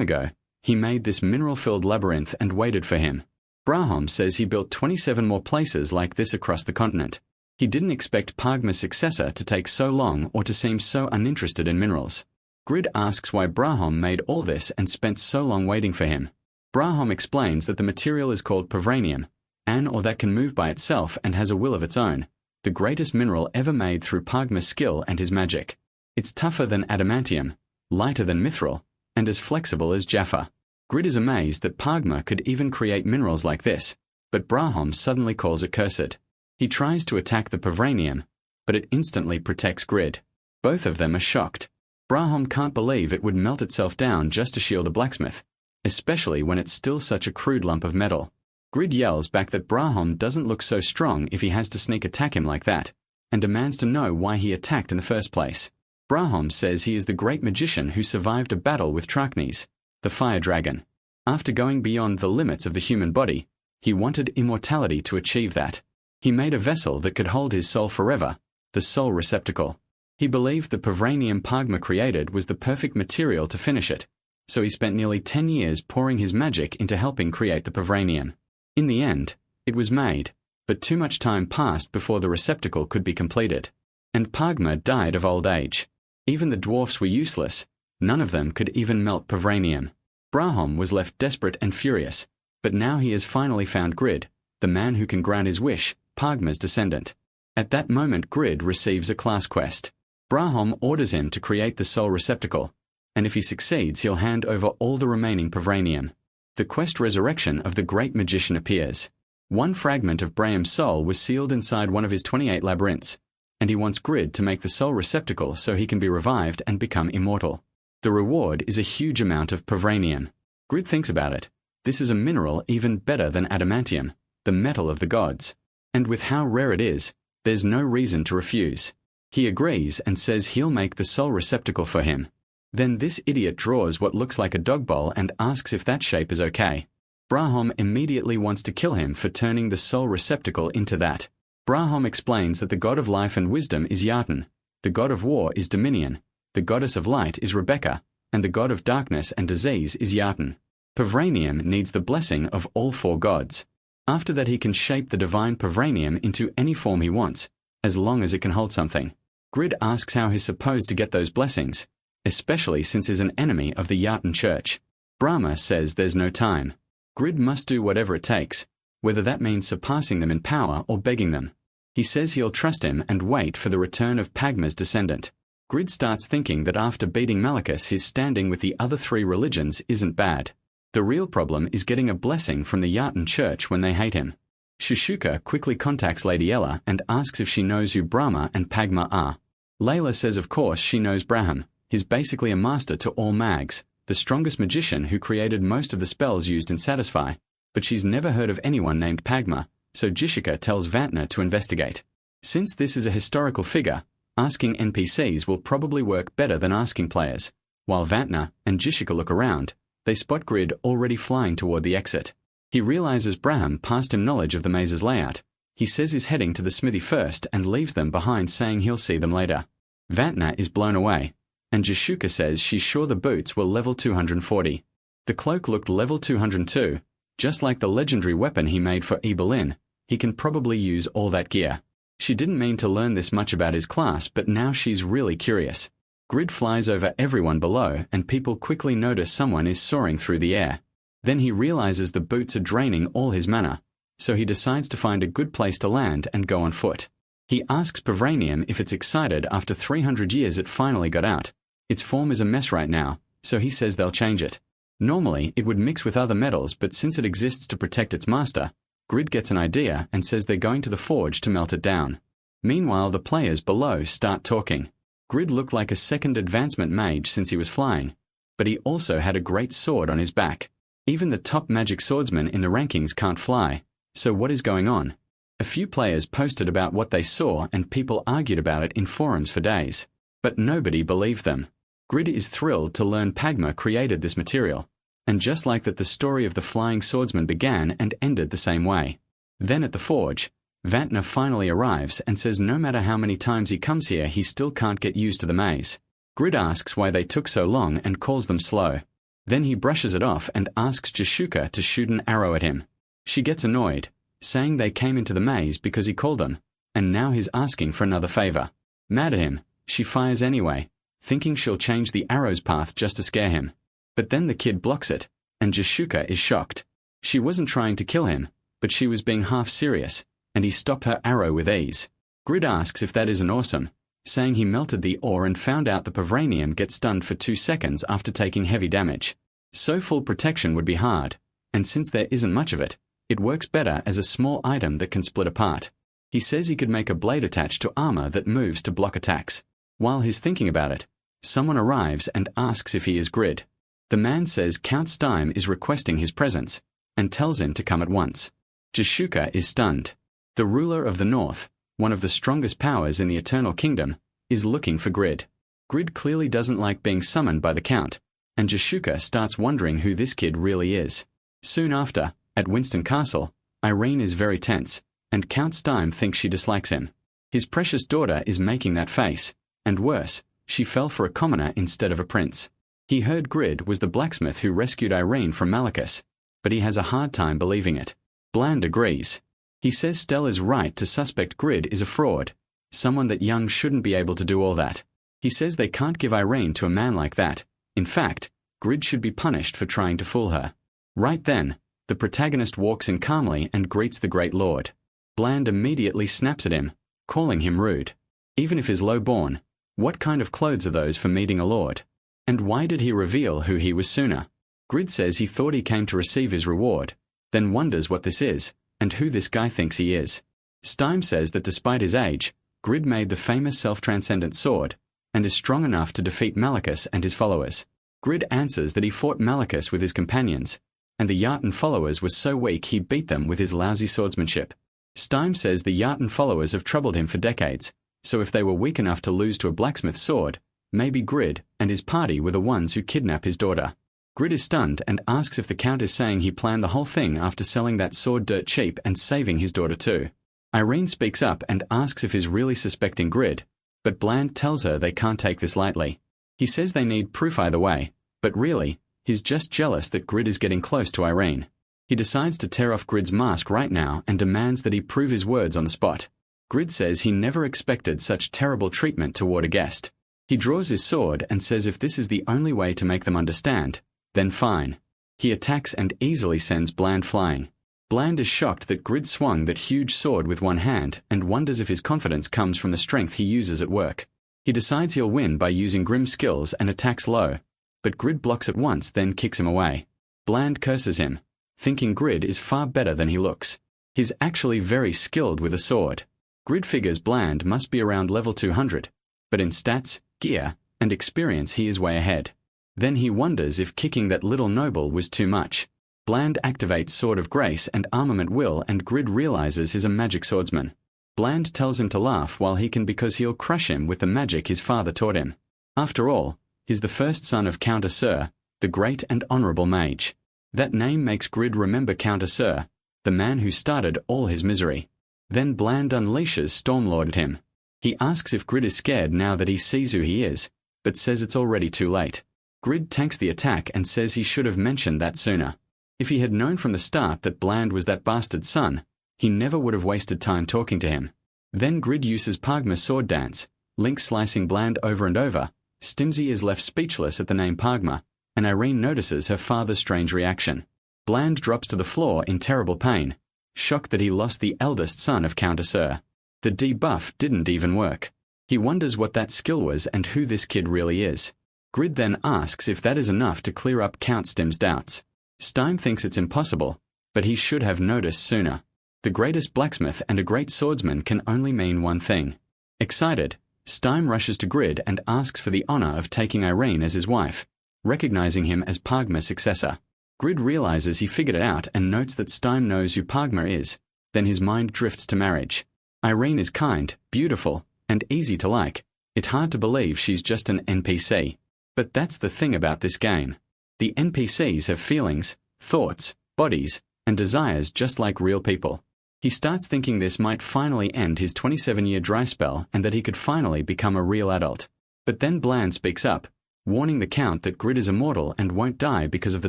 ago, he made this mineral-filled labyrinth and waited for him. Brahom says he built 27 more places like this across the continent. He didn't expect Pagma's successor to take so long or to seem so uninterested in minerals. Grid asks why Brahom made all this and spent so long waiting for him. Brahom explains that the material is called Pavranium, an ore that can move by itself and has a will of its own, the greatest mineral ever made through Pagma's skill and his magic. It's tougher than adamantium, lighter than mithril, and as flexible as Jaffa. Grid is amazed that Pagma could even create minerals like this, but Brahom suddenly calls it cursed. He tries to attack the Pavranium, but it instantly protects Grid. Both of them are shocked. Brahom can't believe it would melt itself down just to shield a blacksmith, especially when it's still such a crude lump of metal. Grid yells back that Brahom doesn't look so strong if he has to sneak attack him like that, and demands to know why he attacked in the first place. Brahom says he is the great magician who survived a battle with Trachnes, the fire dragon. After going beyond the limits of the human body, he wanted immortality to achieve that. He made a vessel that could hold his soul forever, the soul receptacle. He believed the Pavranium Pagma created was the perfect material to finish it, so he spent nearly 10 years pouring his magic into helping create the Pavranium. In the end, it was made, but too much time passed before the receptacle could be completed. And Pagma died of old age. Even the dwarfs were useless. None of them could even melt Pavranium. Brahom was left desperate and furious, but now he has finally found Grid, the man who can grant his wish, Pagma's descendant. At that moment Grid receives a class quest. Brahom orders him to create the soul receptacle, and if he succeeds he'll hand over all the remaining Pavranium. The quest resurrection of the great magician appears. One fragment of Braham's soul was sealed inside one of his 28 labyrinths, and he wants Grid to make the soul receptacle so he can be revived and become immortal. The reward is a huge amount of Pavranium. Grid thinks about it. This is a mineral even better than adamantium, the metal of the gods. And with how rare it is, there's no reason to refuse. He agrees and says he'll make the soul receptacle for him. Then this idiot draws what looks like a dog bowl and asks if that shape is okay. Brahom immediately wants to kill him for turning the soul receptacle into that. Brahom explains that the god of life and wisdom is Yartan, the god of war is Dominion, the goddess of light is Rebecca, and the god of darkness and disease is Yartan. Pavranium needs the blessing of all 4 gods. After that he can shape the divine Pavranium into any form he wants, as long as it can hold something. Grid asks how he's supposed to get those blessings, especially since he's an enemy of the Yartan church. Brahma says there's no time. Grid must do whatever it takes, whether that means surpassing them in power or begging them. He says he'll trust him and wait for the return of Pagma's descendant. Grid starts thinking that after beating Malachus his standing with the other 3 religions isn't bad. The real problem is getting a blessing from the Yartan church when they hate him. Shushuka quickly contacts Lady Ella and asks if she knows who Brahma and Pagma are. Layla says of course she knows Braham. He's basically a master to all mags, the strongest magician who created most of the spells used in Satisfy, but she's never heard of anyone named Pagma, so Jishika tells Vantna to investigate. Since this is a historical figure, asking NPCs will probably work better than asking players. While Vantna and Jishika look around, they spot Grid already flying toward the exit. He realizes Braham passed him knowledge of the maze's layout. He says he's heading to the smithy first and leaves them behind saying he'll see them later. Vantna is blown away, and Jishuka says she's sure the boots were level 240. The cloak looked level 202, just like the legendary weapon he made for Eberlin. He can probably use all that gear. She didn't mean to learn this much about his class, but now she's really curious. Grid flies over everyone below, and people quickly notice someone is soaring through the air. Then he realizes the boots are draining all his mana, so he decides to find a good place to land and go on foot. He asks Pavranium if it's excited after 300 years it finally got out. Its form is a mess right now, so he says they'll change it. Normally, it would mix with other metals, but since it exists to protect its master, Grid gets an idea and says they're going to the forge to melt it down. Meanwhile, the players below start talking. Grid looked like a second advancement mage since he was flying, but he also had a great sword on his back. Even the top magic swordsmen in the rankings can't fly, so what is going on? A few players posted about what they saw and people argued about it in forums for days, but nobody believed them. Grid is thrilled to learn Pagma created this material, and just like that the story of the flying swordsman began and ended the same way. Then at the forge, Vantna finally arrives and says no matter how many times he comes here he still can't get used to the maze. Grid asks why they took so long and calls them slow. Then he brushes it off and asks Jishuka to shoot an arrow at him. She gets annoyed, saying they came into the maze because he called them, and now he's asking for another favor. Mad at him, she fires anyway, thinking she'll change the arrow's path just to scare him. But then the kid blocks it, and Jishuka is shocked. She wasn't trying to kill him, but she was being half serious, and he stopped her arrow with ease. Grid asks if that isn't awesome, saying he melted the ore and found out the Pavranium gets stunned for 2 seconds after taking heavy damage. So full protection would be hard, and since there isn't much of it, it works better as a small item that can split apart. He says he could make a blade attached to armor that moves to block attacks. While he's thinking about it, someone arrives and asks if he is Grid. The man says Count Steim is requesting his presence, and tells him to come at once. Jishuka is stunned. The ruler of the north, one of the strongest powers in the Eternal Kingdom, is looking for Grid. Grid clearly doesn't like being summoned by the Count, and Jishuka starts wondering who this kid really is. Soon after, at Winston Castle, Irene is very tense, and Count Steim thinks she dislikes him. His precious daughter is making that face, and worse, she fell for a commoner instead of a prince. He heard Grid was the blacksmith who rescued Irene from Malachus, but he has a hard time believing it. Bland agrees. He says Stell is right to suspect Grid is a fraud, someone that young shouldn't be able to do all that. He says they can't give Irene to a man like that. In fact, Grid should be punished for trying to fool her. Right then, The protagonist walks in calmly and greets the great lord. Bland immediately snaps at him, calling him rude. Even if he's low-born, what kind of clothes are those for meeting a lord? And why did he reveal who he was sooner? Grid says he thought he came to receive his reward, then wonders what this is, and who this guy thinks he is. Stime says that despite his age, Grid made the famous self-transcendent sword, and is strong enough to defeat Malachus and his followers. Grid answers that he fought Malachus with his companions, and the Jotun followers were so weak he beat them with his lousy swordsmanship. Stime says the Jotun followers have troubled him for decades, so if they were weak enough to lose to a blacksmith's sword, maybe Grid and his party were the ones who kidnap his daughter. Grid is stunned and asks if the Count is saying he planned the whole thing after selling that sword dirt cheap and saving his daughter too. Irene speaks up and asks if he's really suspecting Grid, but Bland tells her they can't take this lightly. He says they need proof either way, but really, he's just jealous that Grid is getting close to Irene. He decides to tear off Grid's mask right now and demands that he prove his words on the spot. Grid says he never expected such terrible treatment toward a guest. He draws his sword and says if this is the only way to make them understand, then fine. He attacks and easily sends Bland flying. Bland is shocked that Grid swung that huge sword with one hand and wonders if his confidence comes from the strength he uses at work. He decides he'll win by using grim skills and attacks low, but Grid blocks at once, then kicks him away. Bland curses him, thinking Grid is far better than he looks. He's actually very skilled with a sword. Grid figures Bland must be around level 200, but in stats, gear, and experience he is way ahead. Then he wonders if kicking that little noble was too much. Bland activates Sword of Grace and Armament Will, and Grid realizes he's a magic swordsman. Bland tells him to laugh while he can because he'll crush him with the magic his father taught him. After all, he's the first son of Count Asura, the great and honorable mage. That name makes Grid remember Count Asura, the man who started all his misery. Then Bland unleashes Stormlord at him. He asks if Grid is scared now that he sees who he is, but says it's already too late. Grid tanks the attack and says he should have mentioned that sooner. If he had known from the start that Bland was that bastard's son, he never would have wasted time talking to him. Then Grid uses Pagma's sword dance, Link slicing Bland over and over. Stimsy is left speechless at the name Pagma, and Irene notices her father's strange reaction. Bland drops to the floor in terrible pain, shocked that he lost the eldest son of Count Asura. The debuff didn't even work. He wonders what that skill was and who this kid really is. Grid then asks if that is enough to clear up Count Stim's doubts. Stime thinks it's impossible, but he should have noticed sooner. The greatest blacksmith and a great swordsman can only mean one thing. Excited, Stime rushes to Grid and asks for the honor of taking Irene as his wife, recognizing him as Pagma's successor. Grid realizes he figured it out and notes that Stime knows who Pagma is, then his mind drifts to marriage. Irene is kind, beautiful, and easy to like. It's hard to believe she's just an NPC. But that's the thing about this game. The NPCs have feelings, thoughts, bodies, and desires just like real people. He starts thinking this might finally end his 27-year dry spell and that he could finally become a real adult. But then Bland speaks up, warning the Count that Grid is immortal and won't die because of the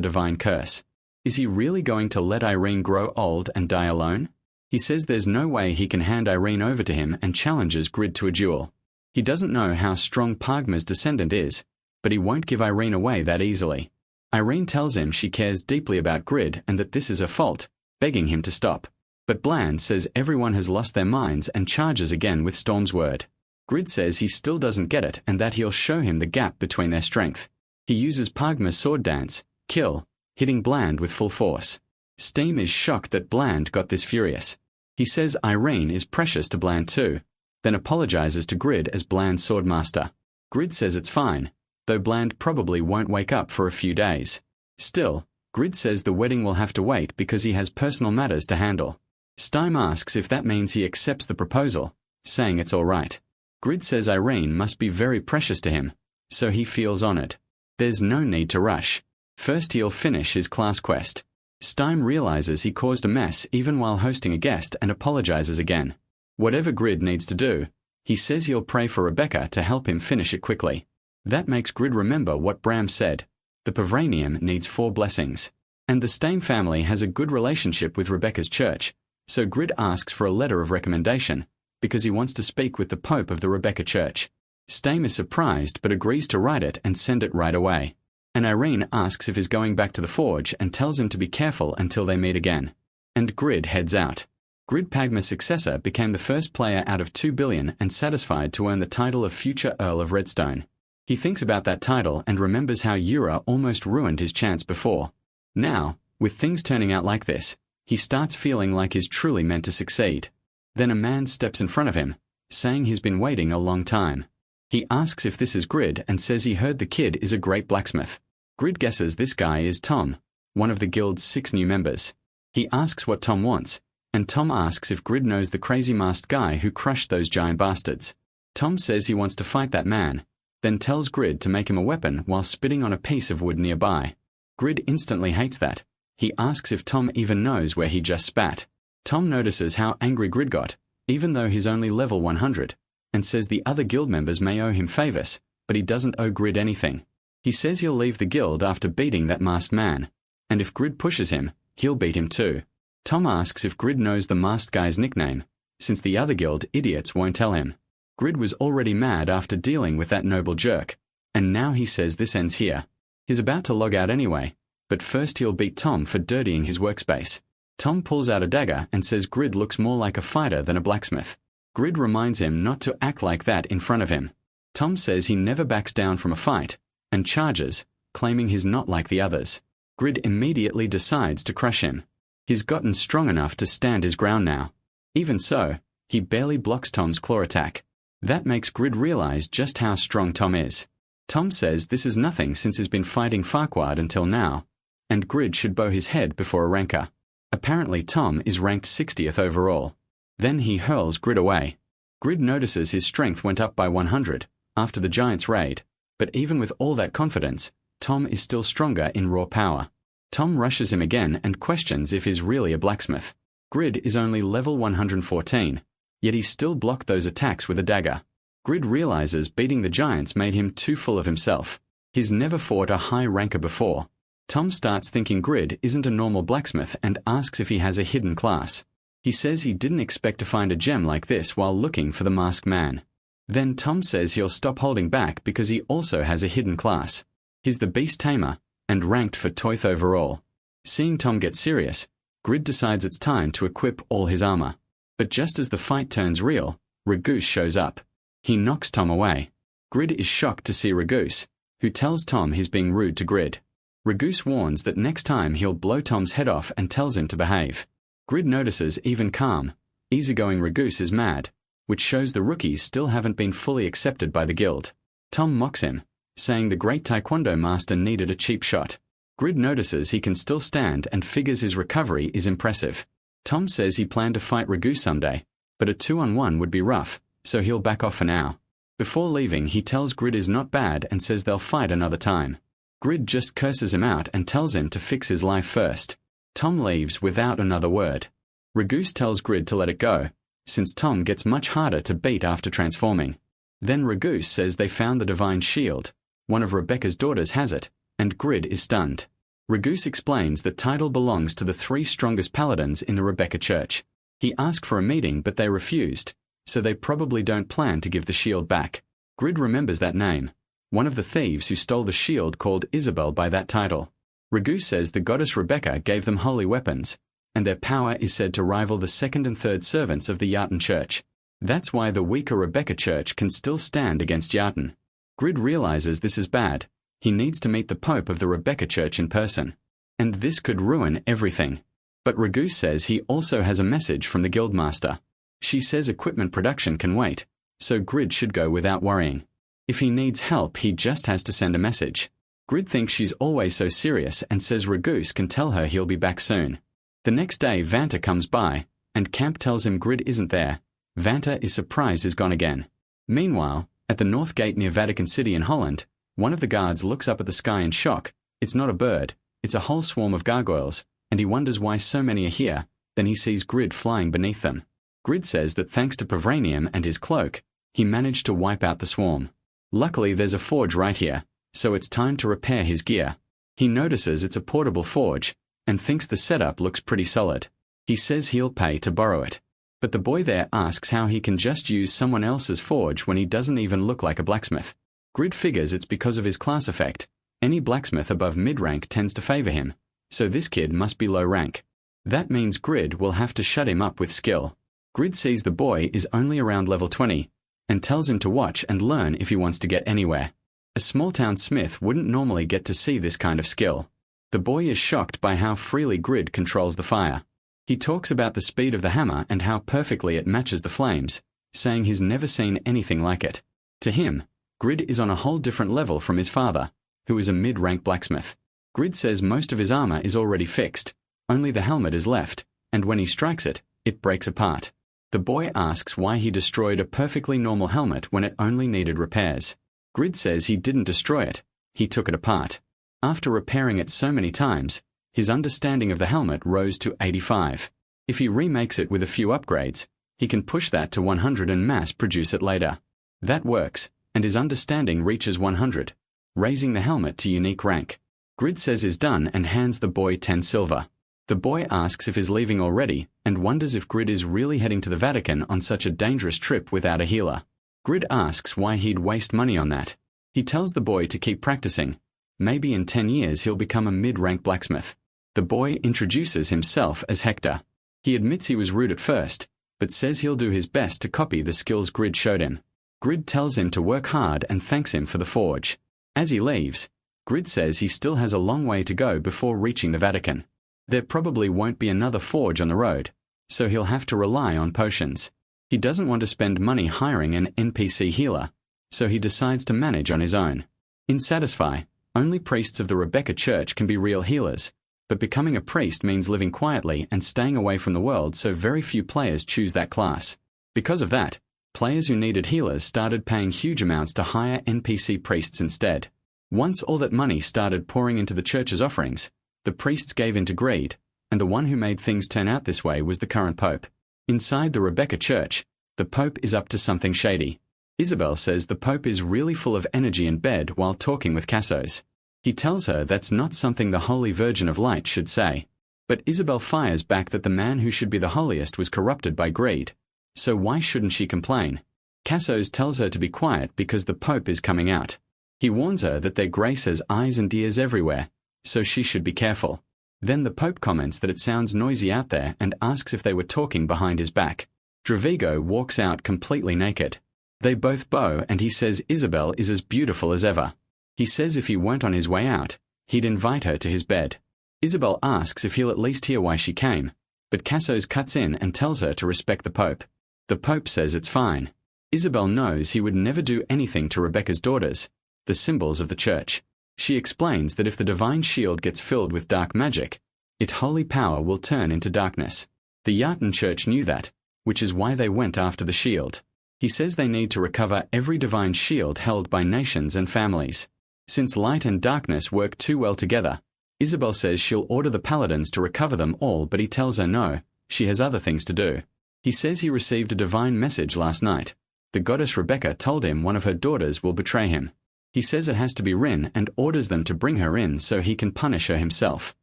divine curse. Is he really going to let Irene grow old and die alone? He says there's no way he can hand Irene over to him and challenges Grid to a duel. He doesn't know how strong Pagma's descendant is, but he won't give Irene away that easily. Irene tells him she cares deeply about Grid and that this is her fault, begging him to stop. But Bland says everyone has lost their minds and charges again with Storm's word. Grid says he still doesn't get it and that he'll show him the gap between their strength. He uses Pagma's sword dance, kill, hitting Bland with full force. Steam is shocked that Bland got this furious. He says Irene is precious to Bland too, then apologizes to Grid as Bland's swordmaster. Grid says it's fine, though Bland probably won't wake up for a few days. Still, Grid says the wedding will have to wait because he has personal matters to handle. Stime asks if that means he accepts the proposal, saying it's all right. Grid says Irene must be very precious to him, so he feels honored. There's no need to rush. First he'll finish his class quest. Stime realizes he caused a mess even while hosting a guest and apologizes again. Whatever Grid needs to do, he says he'll pray for Rebecca to help him finish it quickly. That makes Grid remember what Bram said. The Pavranium needs 4 blessings. And the Stein family has a good relationship with Rebecca's church, so Grid asks for a letter of recommendation, because he wants to speak with the Pope of the Rebecca Church. Stein is surprised but agrees to write it and send it right away. and Irene asks if he's going back to the forge and tells him to be careful until they meet again. And Grid heads out. Grid Pagma's successor became the first player out of 2 billion and satisfied to earn the title of future Earl of Redstone. He thinks about that title and remembers how Yura almost ruined his chance before. Now, with things turning out like this, he starts feeling like he's truly meant to succeed. Then a man steps in front of him, saying he's been waiting a long time. He asks if this is Grid and says he heard the kid is a great blacksmith. Grid guesses this guy is Tom, one of the guild's 6 new members. He asks what Tom wants, and Tom asks if Grid knows the crazy masked guy who crushed those giant bastards. Tom says he wants to fight that man, then tells Grid to make him a weapon while spitting on a piece of wood nearby. Grid instantly hates that. He asks if Tom even knows where he just spat. Tom notices how angry Grid got, even though he's only level 100, and says the other guild members may owe him favors, but he doesn't owe Grid anything. He says he'll leave the guild after beating that masked man, and if Grid pushes him, he'll beat him too. Tom asks if Grid knows the masked guy's nickname, since the other guild idiots won't tell him. Grid was already mad after dealing with that noble jerk, and now he says this ends here. He's about to log out anyway, but first he'll beat Tom for dirtying his workspace. Tom pulls out a dagger and says Grid looks more like a fighter than a blacksmith. Grid reminds him not to act like that in front of him. Tom says he never backs down from a fight, and charges, claiming he's not like the others. Grid immediately decides to crush him. He's gotten strong enough to stand his ground now. Even so, he barely blocks Tom's claw attack. That makes Grid realize just how strong Tom is. Tom says this is nothing since he's been fighting Farquaad until now, and Grid should bow his head before a ranker. Apparently Tom is ranked 60th overall. Then he hurls Grid away. Grid notices his strength went up by 100 after the Giants' raid, but even with all that confidence, Tom is still stronger in raw power. Tom rushes him again and questions if he's really a blacksmith. Grid is only level 114, yet he still blocked those attacks with a dagger. Grid realizes beating the Giants made him too full of himself. He's never fought a high ranker before. Tom starts thinking Grid isn't a normal blacksmith and asks if he has a hidden class. He says he didn't expect to find a gem like this while looking for the masked man. Then Tom says he'll stop holding back because he also has a hidden class. He's the Beast Tamer, and ranked for Toith overall. Seeing Tom get serious, Grid decides it's time to equip all his armor. But just as the fight turns real, Ragoose shows up. He knocks Tom away. Grid is shocked to see Ragoose, who tells Tom he's being rude to Grid. Ragoose warns that next time he'll blow Tom's head off and tells him to behave. Grid notices even calm, easygoing Ragoose is mad, which shows the rookies still haven't been fully accepted by the guild. Tom mocks him, saying the great taekwondo master needed a cheap shot. Grid notices he can still stand and figures his recovery is impressive. Tom says he planned to fight Ragoose someday, but a 2-on-1 would be rough, so he'll back off for now. Before leaving, he tells Grid is not bad and says they'll fight another time. Grid just curses him out and tells him to fix his life first. Tom leaves without another word. Ragoose tells Grid to let it go, since Tom gets much harder to beat after transforming. Then Ragoose says they found the divine shield. One of Rebecca's daughters has it, and Grid is stunned. Ragoose explains the title belongs to the 3 strongest paladins in the Rebecca church. He asked for a meeting but they refused, so they probably don't plan to give the shield back. Grid remembers that name. One of the thieves who stole the shield called Isabel by that title. Ragoose says the goddess Rebecca gave them holy weapons, and their power is said to rival the 2nd and 3rd servants of the Yartan church. That's why the weaker Rebecca church can still stand against Yartan. Grid realizes this is bad. He needs to meet the Pope of the Rebecca church in person. And this could ruin everything. But Ragoose says he also has a message from the guildmaster. She says equipment production can wait, so Grid should go without worrying. If he needs help, he just has to send a message. Grid thinks she's always so serious and says Ragoose can tell her he'll be back soon. The next day, Vanta comes by, and Camp tells him Grid isn't there. Vanta is surprised he's gone again. Meanwhile, at the North Gate near Vatican City in Holland, one of the guards looks up at the sky in shock. It's not a bird, it's a whole swarm of gargoyles, and he wonders why so many are here. Then he sees Grid flying beneath them. Grid says that thanks to Pavranium and his cloak, he managed to wipe out the swarm. Luckily there's a forge right here, so it's time to repair his gear. He notices it's a portable forge, and thinks the setup looks pretty solid. He says he'll pay to borrow it. But the boy there asks how he can just use someone else's forge when he doesn't even look like a blacksmith. Grid figures it's because of his class effect, Any blacksmith above mid-rank tends to favor him, so this kid must be low rank. That means Grid will have to shut him up with skill. Grid sees the boy is only around level 20, and tells him to watch and learn if he wants to get anywhere. A small-town smith wouldn't normally get to see this kind of skill. The boy is shocked by how freely Grid controls the fire. He talks about the speed of the hammer and how perfectly it matches the flames, saying he's never seen anything like it. To him, Grid is on a whole different level from his father, who is a mid-rank blacksmith. Grid says most of his armor is already fixed, only the helmet is left, and when he strikes it, it breaks apart. The boy asks why he destroyed a perfectly normal helmet when it only needed repairs. Grid says he didn't destroy it, he took it apart. After repairing it so many times, his understanding of the helmet rose to 85. If he remakes it with a few upgrades, he can push that to 100 and mass produce it later. That works, and his understanding reaches 100, raising the helmet to unique rank. Grid says is done and hands the boy 10 silver. The boy asks if he's leaving already and wonders if Grid is really heading to the Vatican on such a dangerous trip without a healer. Grid asks why he'd waste money on that. He tells the boy to keep practicing. Maybe in 10 years he'll become a mid-rank blacksmith. The boy introduces himself as Hector. He admits he was rude at first, but says he'll do his best to copy the skills Grid showed him. Grid tells him to work hard and thanks him for the forge. As he leaves, Grid says he still has a long way to go before reaching the Vatican. There probably won't be another forge on the road, so he'll have to rely on potions. He doesn't want to spend money hiring an NPC healer, so he decides to manage on his own. In Satisfy, only priests of the Rebecca Church can be real healers, but becoming a priest means living quietly and staying away from the world, so very few players choose that class. Because of that, players who needed healers started paying huge amounts to hire NPC priests instead. Once all that money started pouring into the church's offerings, the priests gave in to greed, and the one who made things turn out this way was the current pope. Inside the Rebecca Church, the pope is up to something shady. Isabel says the pope is really full of energy in bed while talking with Cassos. He tells her that's not something the Holy Virgin of Light should say. But Isabel fires back that the man who should be the holiest was corrupted by greed. So why shouldn't she complain? Cassos tells her to be quiet because the pope is coming out. He warns her that their grace has eyes and ears everywhere, so she should be careful. Then the pope comments that it sounds noisy out there and asks if they were talking behind his back. Dravigo walks out completely naked. They both bow and he says Isabel is as beautiful as ever. He says if he weren't on his way out, he'd invite her to his bed. Isabel asks if he'll at least hear why she came, but Cassos cuts in and tells her to respect the pope. The pope says it's fine. Isabel knows he would never do anything to Rebecca's daughters, the symbols of the church. She explains that if the divine shield gets filled with dark magic, its holy power will turn into darkness. The Yachten Church knew that, which is why they went after the shield. He says they need to recover every divine shield held by nations and families. Since light and darkness work too well together, Isabel says she'll order the paladins to recover them all, but he tells her no, she has other things to do. He says he received a divine message last night. The goddess Rebecca told him one of her daughters will betray him. He says it has to be Rin and orders them to bring her in so he can punish her himself.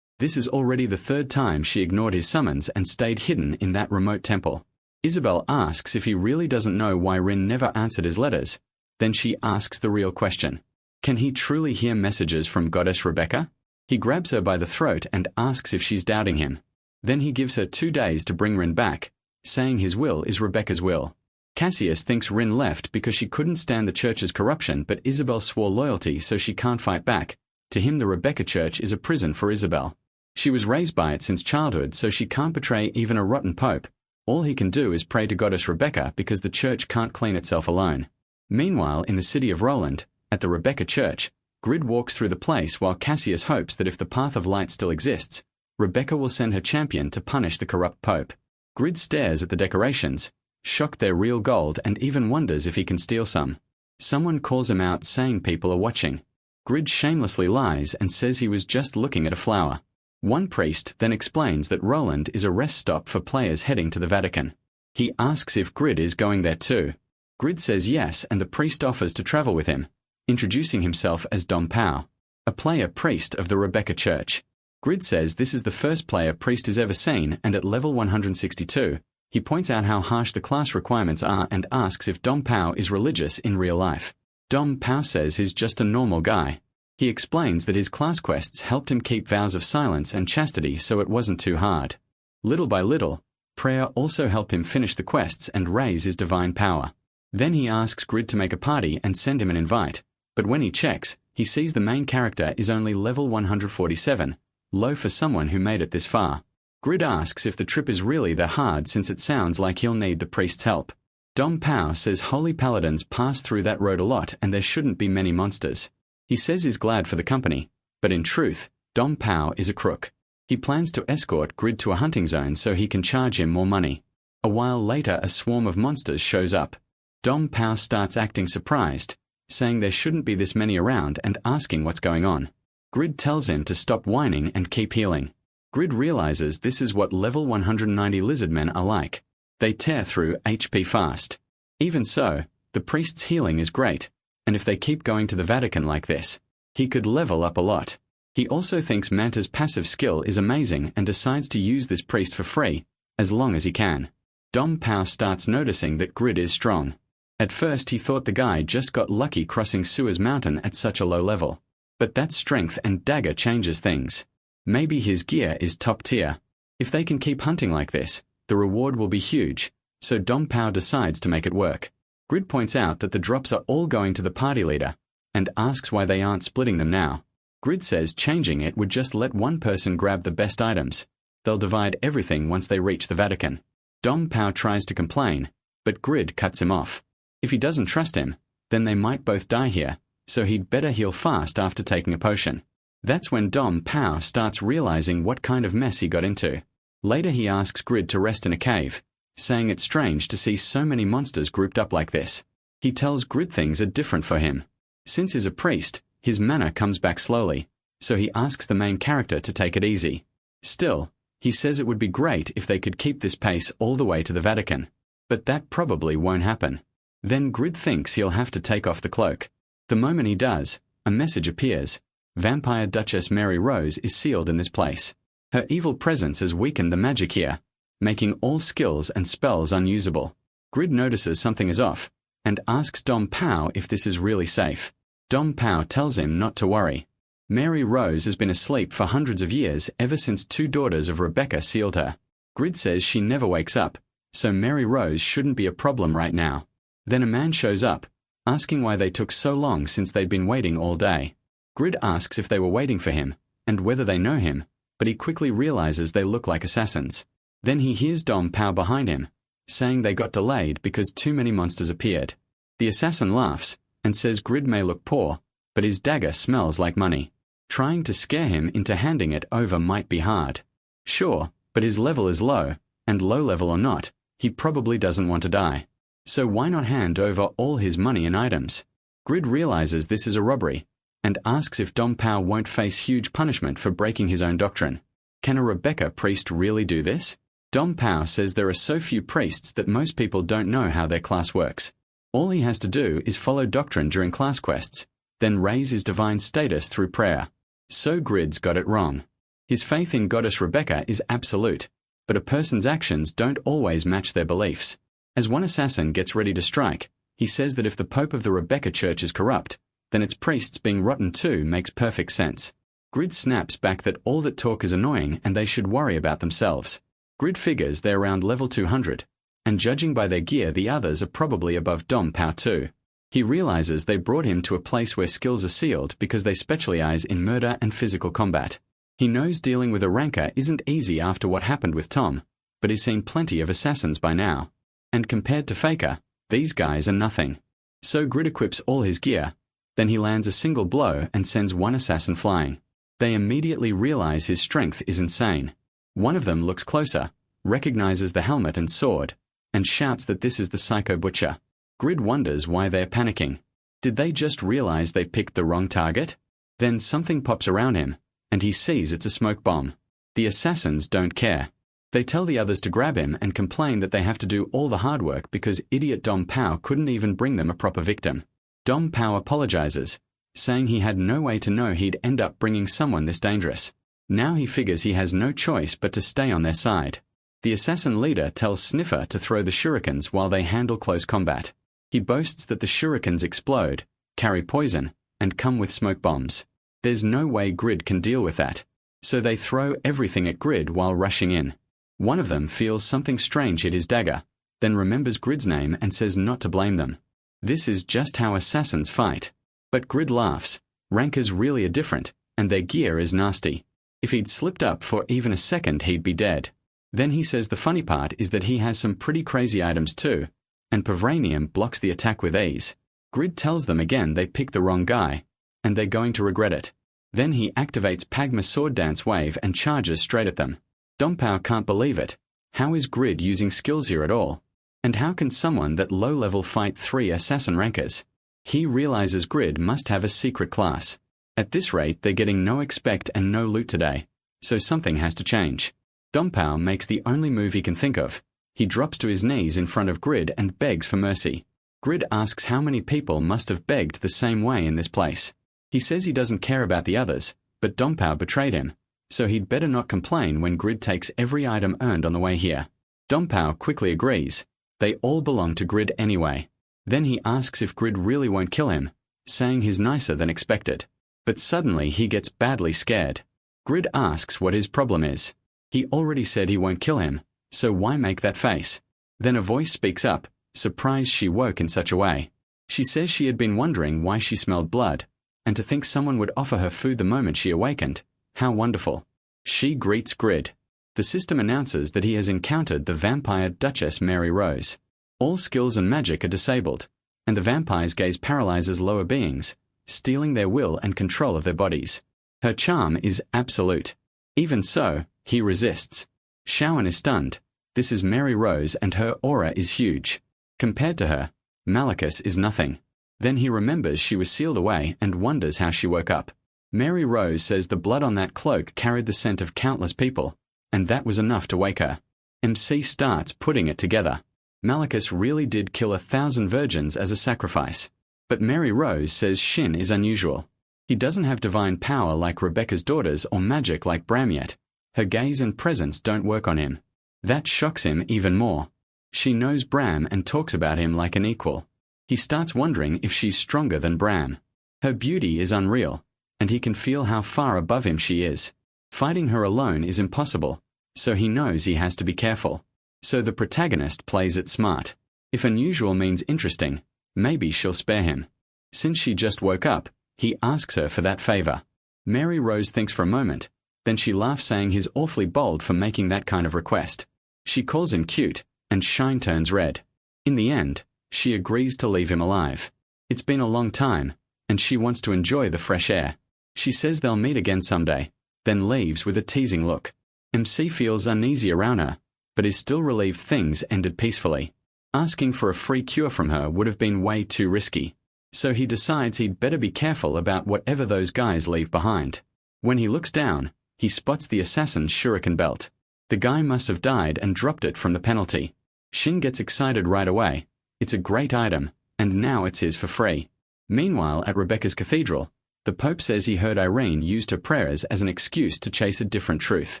This is already the third time she ignored his summons and stayed hidden in that remote temple. Isabel asks if he really doesn't know why Rin never answered his letters. Then she asks the real question. Can he truly hear messages from goddess Rebecca? He grabs her by the throat and asks if she's doubting him. Then he gives her 2 days to bring Rin back, saying his will is Rebecca's will. Cassius thinks Rin left because she couldn't stand the church's corruption, but Isabel swore loyalty so she can't fight back. To him the Rebecca Church is a prison for Isabel. She was raised by it since childhood, so she can't betray even a rotten pope. All he can do is pray to goddess Rebecca because the church can't clean itself alone. Meanwhile, in the city of Roland, at the Rebecca Church, Grid walks through the place while Cassius hopes that if the Path of Light still exists, Rebecca will send her champion to punish the corrupt pope. Grid stares at the decorations, shocked they're real gold, and even wonders if he can steal some. Someone calls him out saying people are watching. Grid shamelessly lies and says he was just looking at a flower. One priest then explains that Roland is a rest stop for players heading to the Vatican. He asks if Grid is going there too. Grid says yes, and the priest offers to travel with him, introducing himself as Dom Pao, a player priest of the Rebecca Church. Grid says this is the first player priest has ever seen, and at level 162, he points out how harsh the class requirements are and asks if Dom Pao is religious in real life. Dom Pao says he's just a normal guy. He explains that his class quests helped him keep vows of silence and chastity, so it wasn't too hard. Little by little, prayer also helped him finish the quests and raise his divine power. Then he asks Grid to make a party and send him an invite, but when he checks, he sees the main character is only level 147, low for someone who made it this far. Grid asks if the trip is really that hard since it sounds like he'll need the priest's help. Dom Pao says holy paladins pass through that road a lot and there shouldn't be many monsters. He says he's glad for the company, but in truth, Dom Pao is a crook. He plans to escort Grid to a hunting zone so he can charge him more money. A while later, a swarm of monsters shows up. Dom Pao starts acting surprised, saying there shouldn't be this many around and asking what's going on. Grid tells him to stop whining and keep healing. Grid realizes this is what level 190 lizardmen are like. They tear through HP fast. Even so, the priest's healing is great, and if they keep going to the Vatican like this, he could level up a lot. He also thinks Manta's passive skill is amazing and decides to use this priest for free, as long as he can. Dom Pao starts noticing that Grid is strong. At first he thought the guy just got lucky crossing Suez Mountain at such a low level. But that strength and dagger changes things. Maybe his gear is top tier. If they can keep hunting like this, the reward will be huge, so Dom Pao decides to make it work. Grid points out that the drops are all going to the party leader, and asks why they aren't splitting them now. Grid says changing it would just let one person grab the best items. They'll divide everything once they reach the Vatican. Dom Pao tries to complain, but Grid cuts him off. If he doesn't trust him, then they might both die here, so he'd better heal fast after taking a potion. That's when Dom Pao starts realizing what kind of mess he got into. Later he asks Grid to rest in a cave, saying it's strange to see so many monsters grouped up like this. He tells Grid things are different for him. Since he's a priest, his mana comes back slowly, so he asks the main character to take it easy. Still, he says it would be great if they could keep this pace all the way to the Vatican. But that probably won't happen. Then Grid thinks he'll have to take off the cloak. The moment he does, a message appears. Vampire Duchess Mary Rose is sealed in this place. Her evil presence has weakened the magic here, making all skills and spells unusable. Grid notices something is off, and asks Dom Pao if this is really safe. Dom Pao tells him not to worry. Mary Rose has been asleep for hundreds of years ever since two daughters of Rebecca sealed her. Grid says she never wakes up, so Mary Rose shouldn't be a problem right now. Then a man shows up, asking why they took so long since they'd been waiting all day. Grid asks if they were waiting for him, and whether they know him, but he quickly realizes they look like assassins. Then he hears Dom Pao behind him, saying they got delayed because too many monsters appeared. The assassin laughs, and says Grid may look poor, but his dagger smells like money. Trying to scare him into handing it over might be hard. Sure, but his level is low, and low level or not, he probably doesn't want to die. So why not hand over all his money and items? Grid realizes this is a robbery, and asks if Dom Pao won't face huge punishment for breaking his own doctrine. Can a Rebecca priest really do this? Dom Pao says there are so few priests that most people don't know how their class works. All he has to do is follow doctrine during class quests, then raise his divine status through prayer. So Grid's got it wrong. His faith in Goddess Rebecca is absolute, but a person's actions don't always match their beliefs. As one assassin gets ready to strike, he says that if the Pope of the Rebecca Church is corrupt, then its priests being rotten too makes perfect sense. Grid snaps back that all that talk is annoying and they should worry about themselves. Grid figures they're around level 200, and judging by their gear the others are probably above Dom Pao too. He realizes they brought him to a place where skills are sealed because they specialize in murder and physical combat. He knows dealing with a ranker isn't easy after what happened with Tom, but he's seen plenty of assassins by now. And compared to Faker, these guys are nothing. So Grid equips all his gear, then he lands a single blow and sends one assassin flying. They immediately realize his strength is insane. One of them looks closer, recognizes the helmet and sword, and shouts that this is the Psycho Butcher. Grid wonders why they're panicking. Did they just realize they picked the wrong target? Then something pops around him, and he sees it's a smoke bomb. The assassins don't care. They tell the others to grab him and complain that they have to do all the hard work because idiot Dom Pao couldn't even bring them a proper victim. Dom Pao apologizes, saying he had no way to know he'd end up bringing someone this dangerous. Now he figures he has no choice but to stay on their side. The assassin leader tells Sniffer to throw the shurikens while they handle close combat. He boasts that the shurikens explode, carry poison, and come with smoke bombs. There's no way Grid can deal with that. So they throw everything at Grid while rushing in. One of them feels something strange hit his dagger, then remembers Grid's name and says not to blame them. This is just how assassins fight. But Grid laughs. Rankers really are different, and their gear is nasty. If he'd slipped up for even a second, he'd be dead. Then he says the funny part is that he has some pretty crazy items too, and Pavranium blocks the attack with ease. Grid tells them again they picked the wrong guy, and they're going to regret it. Then he activates Pagma's sword dance wave and charges straight at them. Dompao can't believe it. How is Grid using skills here at all? And how can someone that low-level fight 3 assassin rankers? He realizes Grid must have a secret class. At this rate they're getting no expect and no loot today, so something has to change. Dompao makes the only move he can think of. He drops to his knees in front of Grid and begs for mercy. Grid asks how many people must have begged the same way in this place. He says he doesn't care about the others, but Dompao betrayed him, so he'd better not complain when Grid takes every item earned on the way here. Dompao quickly agrees. They all belong to Grid anyway. Then he asks if Grid really won't kill him, saying he's nicer than expected. But suddenly he gets badly scared. Grid asks what his problem is. He already said he won't kill him, so why make that face? Then a voice speaks up, surprised she woke in such a way. She says she had been wondering why she smelled blood, and to think someone would offer her food the moment she awakened. How wonderful. She greets Grid. The system announces that he has encountered the vampire Duchess Mary Rose. All skills and magic are disabled, and the vampire's gaze paralyzes lower beings, stealing their will and control of their bodies. Her charm is absolute. Even so, he resists. Shawan is stunned. This is Mary Rose and her aura is huge. Compared to her, Malachus is nothing. Then he remembers she was sealed away and wonders how she woke up. Mary Rose says the blood on that cloak carried the scent of countless people, and that was enough to wake her. MC starts putting it together. Malachus really did kill 1,000 virgins as a sacrifice. But Mary Rose says Shin is unusual. He doesn't have divine power like Rebecca's daughters or magic like Bram yet. Her gaze and presence don't work on him. That shocks him even more. She knows Bram and talks about him like an equal. He starts wondering if she's stronger than Bram. Her beauty is unreal, and he can feel how far above him she is. Fighting her alone is impossible, so he knows he has to be careful. So the protagonist plays it smart. If unusual means interesting, maybe she'll spare him. Since she just woke up, he asks her for that favor. Mary Rose thinks for a moment, then she laughs saying he's awfully bold for making that kind of request. She calls him cute, and Shine turns red. In the end, she agrees to leave him alive. It's been a long time, and she wants to enjoy the fresh air. She says they'll meet again someday, then leaves with a teasing look. MC feels uneasy around her, but is still relieved things ended peacefully. Asking for a free cure from her would have been way too risky, so he decides he'd better be careful about whatever those guys leave behind. When he looks down, he spots the assassin's shuriken belt. The guy must have died and dropped it from the penalty. Shin gets excited right away. It's a great item, and now it's his for free. Meanwhile, at Rebecca's cathedral, the Pope says he heard Irene used her prayers as an excuse to chase a different truth.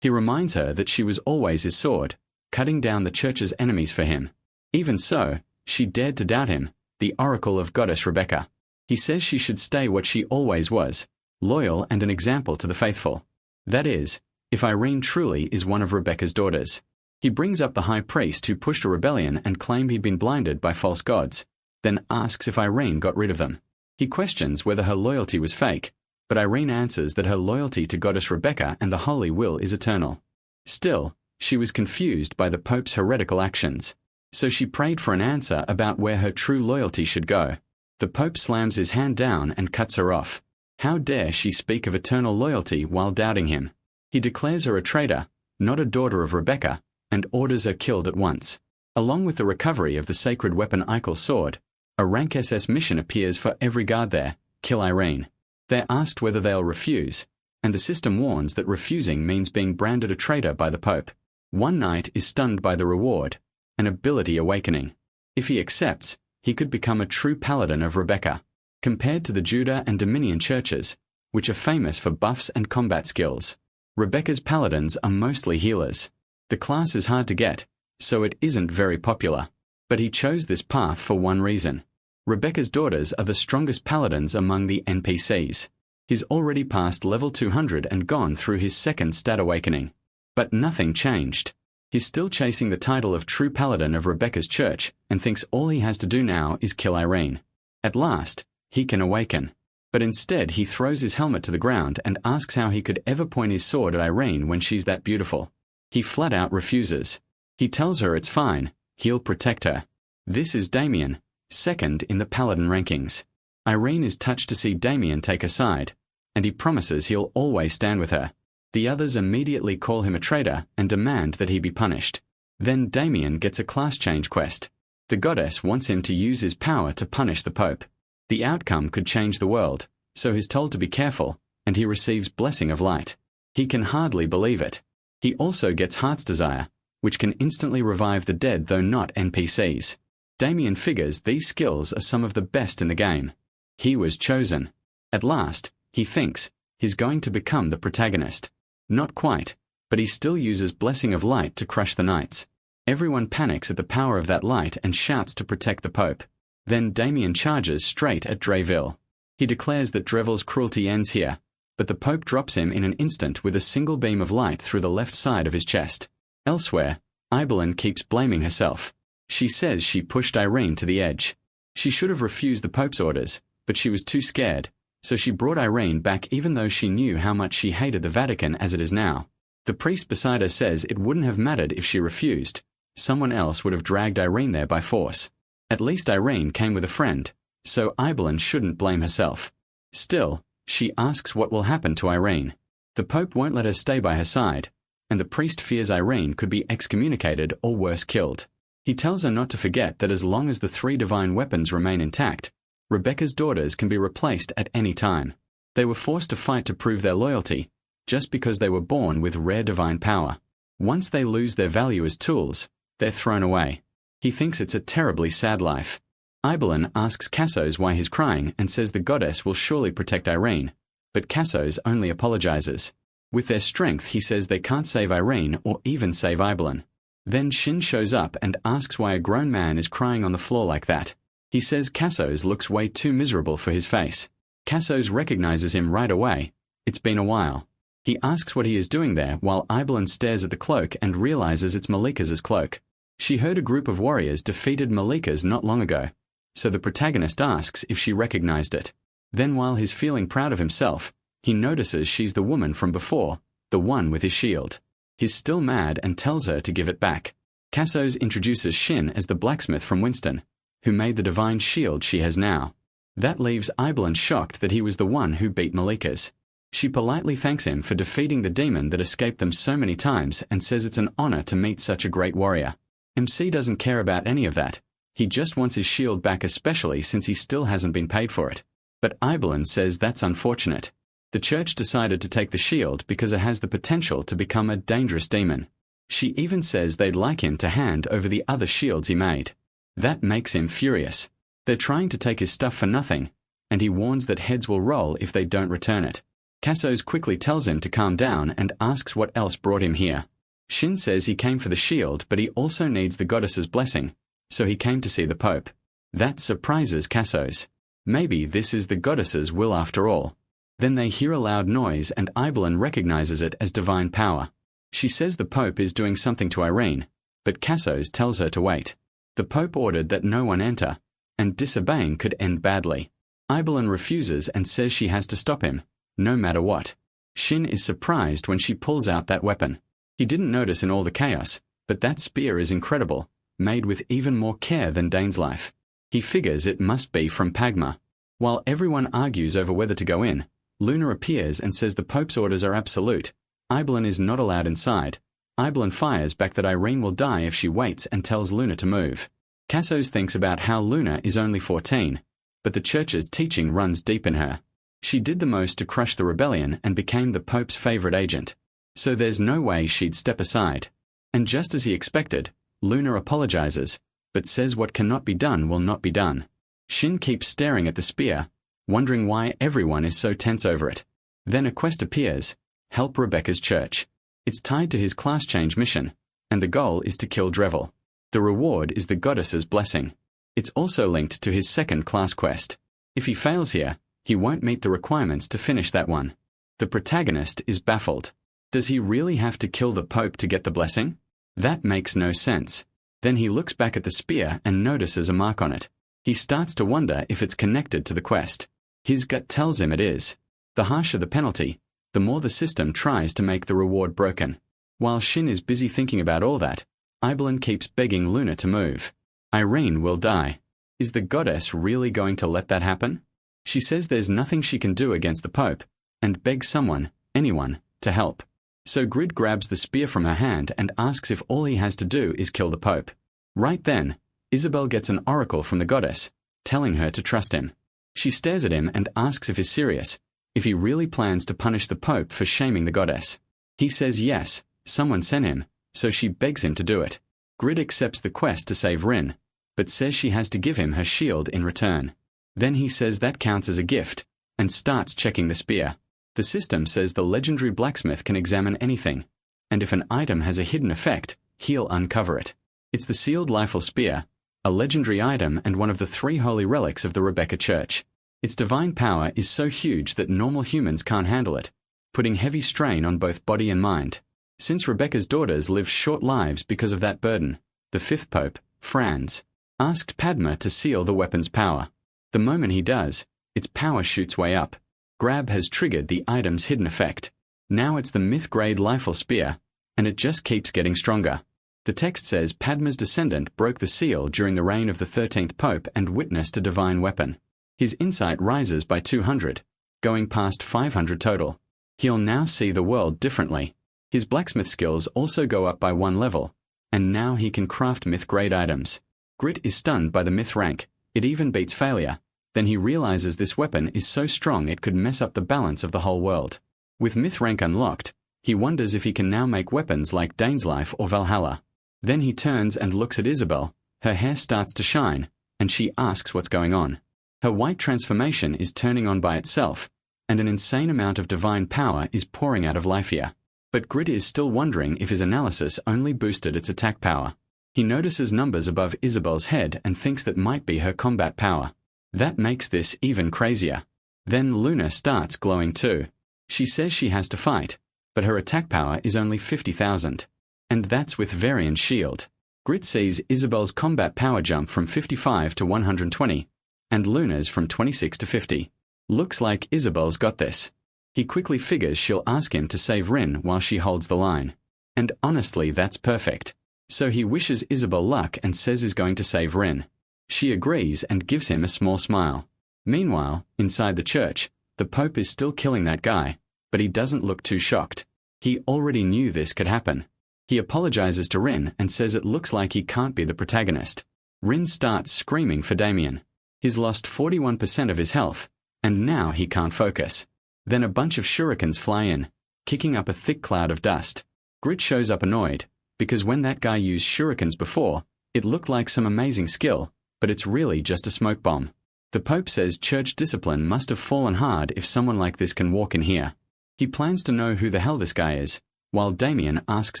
He reminds her that she was always his sword, cutting down the church's enemies for him. Even so, she dared to doubt him, the oracle of goddess Rebecca. He says she should stay what she always was, loyal and an example to the faithful. That is, if Irene truly is one of Rebecca's daughters. He brings up the high priest who pushed a rebellion and claimed he'd been blinded by false gods, then asks if Irene got rid of them. He questions whether her loyalty was fake, but Irene answers that her loyalty to goddess Rebecca and the Holy Will is eternal. Still, she was confused by the Pope's heretical actions, so she prayed for an answer about where her true loyalty should go. The Pope slams his hand down and cuts her off. How dare she speak of eternal loyalty while doubting him? He declares her a traitor, not a daughter of Rebecca, and orders her killed at once. Along with the recovery of the sacred weapon Eichel's sword, a rank SS mission appears for every guard there: kill Irene. They're asked whether they'll refuse, and the system warns that refusing means being branded a traitor by the Pope. One knight is stunned by the reward, an ability awakening. If he accepts, he could become a true paladin of Rebecca. Compared to the Judah and Dominion churches, which are famous for buffs and combat skills, Rebecca's paladins are mostly healers. The class is hard to get, so it isn't very popular. But he chose this path for one reason. Rebecca's daughters are the strongest paladins among the NPCs. He's already passed level 200 and gone through his second stat awakening. But nothing changed. He's still chasing the title of true paladin of Rebecca's church and thinks all he has to do now is kill Irene. At last, he can awaken. But instead he throws his helmet to the ground and asks how he could ever point his sword at Irene when she's that beautiful. He flat out refuses. He tells her it's fine, he'll protect her. This is Damien, second in the paladin rankings. Irene is touched to see Damien take her side, and he promises he'll always stand with her. The others immediately call him a traitor and demand that he be punished. Then Damien gets a class change quest. The goddess wants him to use his power to punish the Pope. The outcome could change the world, so he's told to be careful, and he receives Blessing of Light. He can hardly believe it. He also gets Heart's Desire, which can instantly revive the dead though not NPCs. Damien figures these skills are some of the best in the game. He was chosen. At last, he thinks, he's going to become the protagonist. Not quite, but he still uses Blessing of Light to crush the knights. Everyone panics at the power of that light and shouts to protect the Pope. Then Damien charges straight at Dreville. He declares that Dreville's cruelty ends here, but the Pope drops him in an instant with a single beam of light through the left side of his chest. Elsewhere, Ibelin keeps blaming herself. She says she pushed Irene to the edge. She should have refused the Pope's orders, but she was too scared, so she brought Irene back even though she knew how much she hated the Vatican as it is now. The priest beside her says it wouldn't have mattered if she refused. Someone else would have dragged Irene there by force. At least Irene came with a friend, so Ibelin shouldn't blame herself. Still, she asks what will happen to Irene. The Pope won't let her stay by her side, and the priest fears Irene could be excommunicated or worse killed. He tells her not to forget that as long as the 3 divine weapons remain intact, Rebecca's daughters can be replaced at any time. They were forced to fight to prove their loyalty, just because they were born with rare divine power. Once they lose their value as tools, they're thrown away. He thinks it's a terribly sad life. Ibelin asks Cassos why he's crying and says the goddess will surely protect Irene, but Cassos only apologizes. With their strength, he says they can't save Irene or even save Ibelin. Then Shin shows up and asks why a grown man is crying on the floor like that. He says Cassos looks way too miserable for his face. Cassos recognizes him right away. It's been a while. He asks what he is doing there while Ibelin stares at the cloak and realizes it's Malika's cloak. She heard a group of warriors defeated Malika's not long ago, so the protagonist asks if she recognized it. Then while he's feeling proud of himself, he notices she's the woman from before, the one with his shield. He's still mad and tells her to give it back. Cassos introduces Shin as the blacksmith from Winston, who made the divine shield she has now. That leaves Ibelin shocked that he was the one who beat Malika's. She politely thanks him for defeating the demon that escaped them so many times and says it's an honor to meet such a great warrior. MC doesn't care about any of that. He just wants his shield back, especially since he still hasn't been paid for it. But Ibelin says that's unfortunate. The church decided to take the shield because it has the potential to become a dangerous demon. She even says they'd like him to hand over the other shields he made. That makes him furious. They're trying to take his stuff for nothing, and he warns that heads will roll if they don't return it. Cassos quickly tells him to calm down and asks what else brought him here. Shin says he came for the shield, but he also needs the goddess's blessing, so he came to see the Pope. That surprises Cassos. Maybe this is the goddess's will after all. Then they hear a loud noise and Ibelin recognizes it as divine power. She says the Pope is doing something to Irene, but Cassos tells her to wait. The Pope ordered that no one enter, and disobeying could end badly. Ibelin refuses and says she has to stop him, no matter what. Shin is surprised when she pulls out that weapon. He didn't notice in all the chaos, but that spear is incredible, made with even more care than Dane's life. He figures it must be from Pagma. While everyone argues over whether to go in, Luna appears and says the Pope's orders are absolute. Ibelin is not allowed inside. Ibelin fires back that Irene will die if she waits and tells Luna to move. Cassos thinks about how Luna is only 14, but the church's teaching runs deep in her. She did the most to crush the rebellion and became the Pope's favorite agent, so there's no way she'd step aside. And just as he expected, Luna apologizes, but says what cannot be done will not be done. Shin keeps staring at the spear, wondering why everyone is so tense over it. Then a quest appears: help Rebecca's church. It's tied to his class change mission, and the goal is to kill Dreville. The reward is the goddess's blessing. It's also linked to his second class quest. If he fails here, He won't meet the requirements to finish that one. The protagonist is baffled. Does he really have to kill the Pope to get the blessing? That makes no sense. Then he looks back at the spear and notices a mark on it. He starts to wonder if it's connected to the quest. His gut tells him it is. The harsher the penalty, the more the system tries to make the reward broken. While Shin is busy thinking about all that, Eibelin keeps begging Luna to move. Irene will die. Is the goddess really going to let that happen? She says there's nothing she can do against the Pope, and begs someone, anyone, to help. So Grid grabs the spear from her hand and asks if all he has to do is kill the Pope. Right then, Isabel gets an oracle from the goddess, telling her to trust him. She stares at him and asks if he's serious, if he really plans to punish the Pope for shaming the goddess. He says yes, someone sent him, so she begs him to do it. Grid accepts the quest to save Rin, but says she has to give him her shield in return. Then he says that counts as a gift, and starts checking the spear. The system says the legendary blacksmith can examine anything, and if an item has a hidden effect, he'll uncover it. It's the sealed Leifel spear, a legendary item and one of the 3 holy relics of the Rebecca Church. Its divine power is so huge that normal humans can't handle it, putting heavy strain on both body and mind. Since Rebecca's daughters live short lives because of that burden, the 5th Pope, Franz, asked Padma to seal the weapon's power. The moment he does, its power shoots way up. Grab has triggered the item's hidden effect. Now it's the myth-grade Leifel spear, and it just keeps getting stronger. The text says Padma's descendant broke the seal during the reign of the 13th Pope and witnessed a divine weapon. His insight rises by 200, going past 500 total. He'll now see the world differently. His blacksmith skills also go up by 1 level, and now he can craft myth-grade items. Grit is stunned by the myth rank. It even beats failure. Then he realizes this weapon is so strong it could mess up the balance of the whole world. With myth rank unlocked, he wonders if he can now make weapons like Dane's Life or Valhalla. Then he turns and looks at Isabel. Her hair starts to shine, and she asks what's going on. Her white transformation is turning on by itself, and an insane amount of divine power is pouring out of Lifeia. But Grit is still wondering if his analysis only boosted its attack power. He notices numbers above Isabel's head and thinks that might be her combat power. That makes this even crazier. Then Luna starts glowing too. She says she has to fight, but her attack power is only 50,000. And that's with Varian's shield. Grit sees Isabel's combat power jump from 55 to 120, and Luna's from 26 to 50. Looks like Isabel's got this. He quickly figures she'll ask him to save Rin while she holds the line. And honestly, that's perfect. So he wishes Isabel luck and says he's going to save Rin. She agrees and gives him a small smile. Meanwhile, inside the church, the Pope is still killing that guy, but he doesn't look too shocked. He already knew this could happen. He apologizes to Rin and says it looks like he can't be the protagonist. Rin starts screaming for Damien. He's lost 41% of his health, and now he can't focus. Then a bunch of shurikens fly in, kicking up a thick cloud of dust. Grit shows up annoyed, because when that guy used shurikens before, it looked like some amazing skill, but it's really just a smoke bomb. The Pope says church discipline must have fallen hard if someone like this can walk in here. He plans to know who the hell this guy is, while Damien asks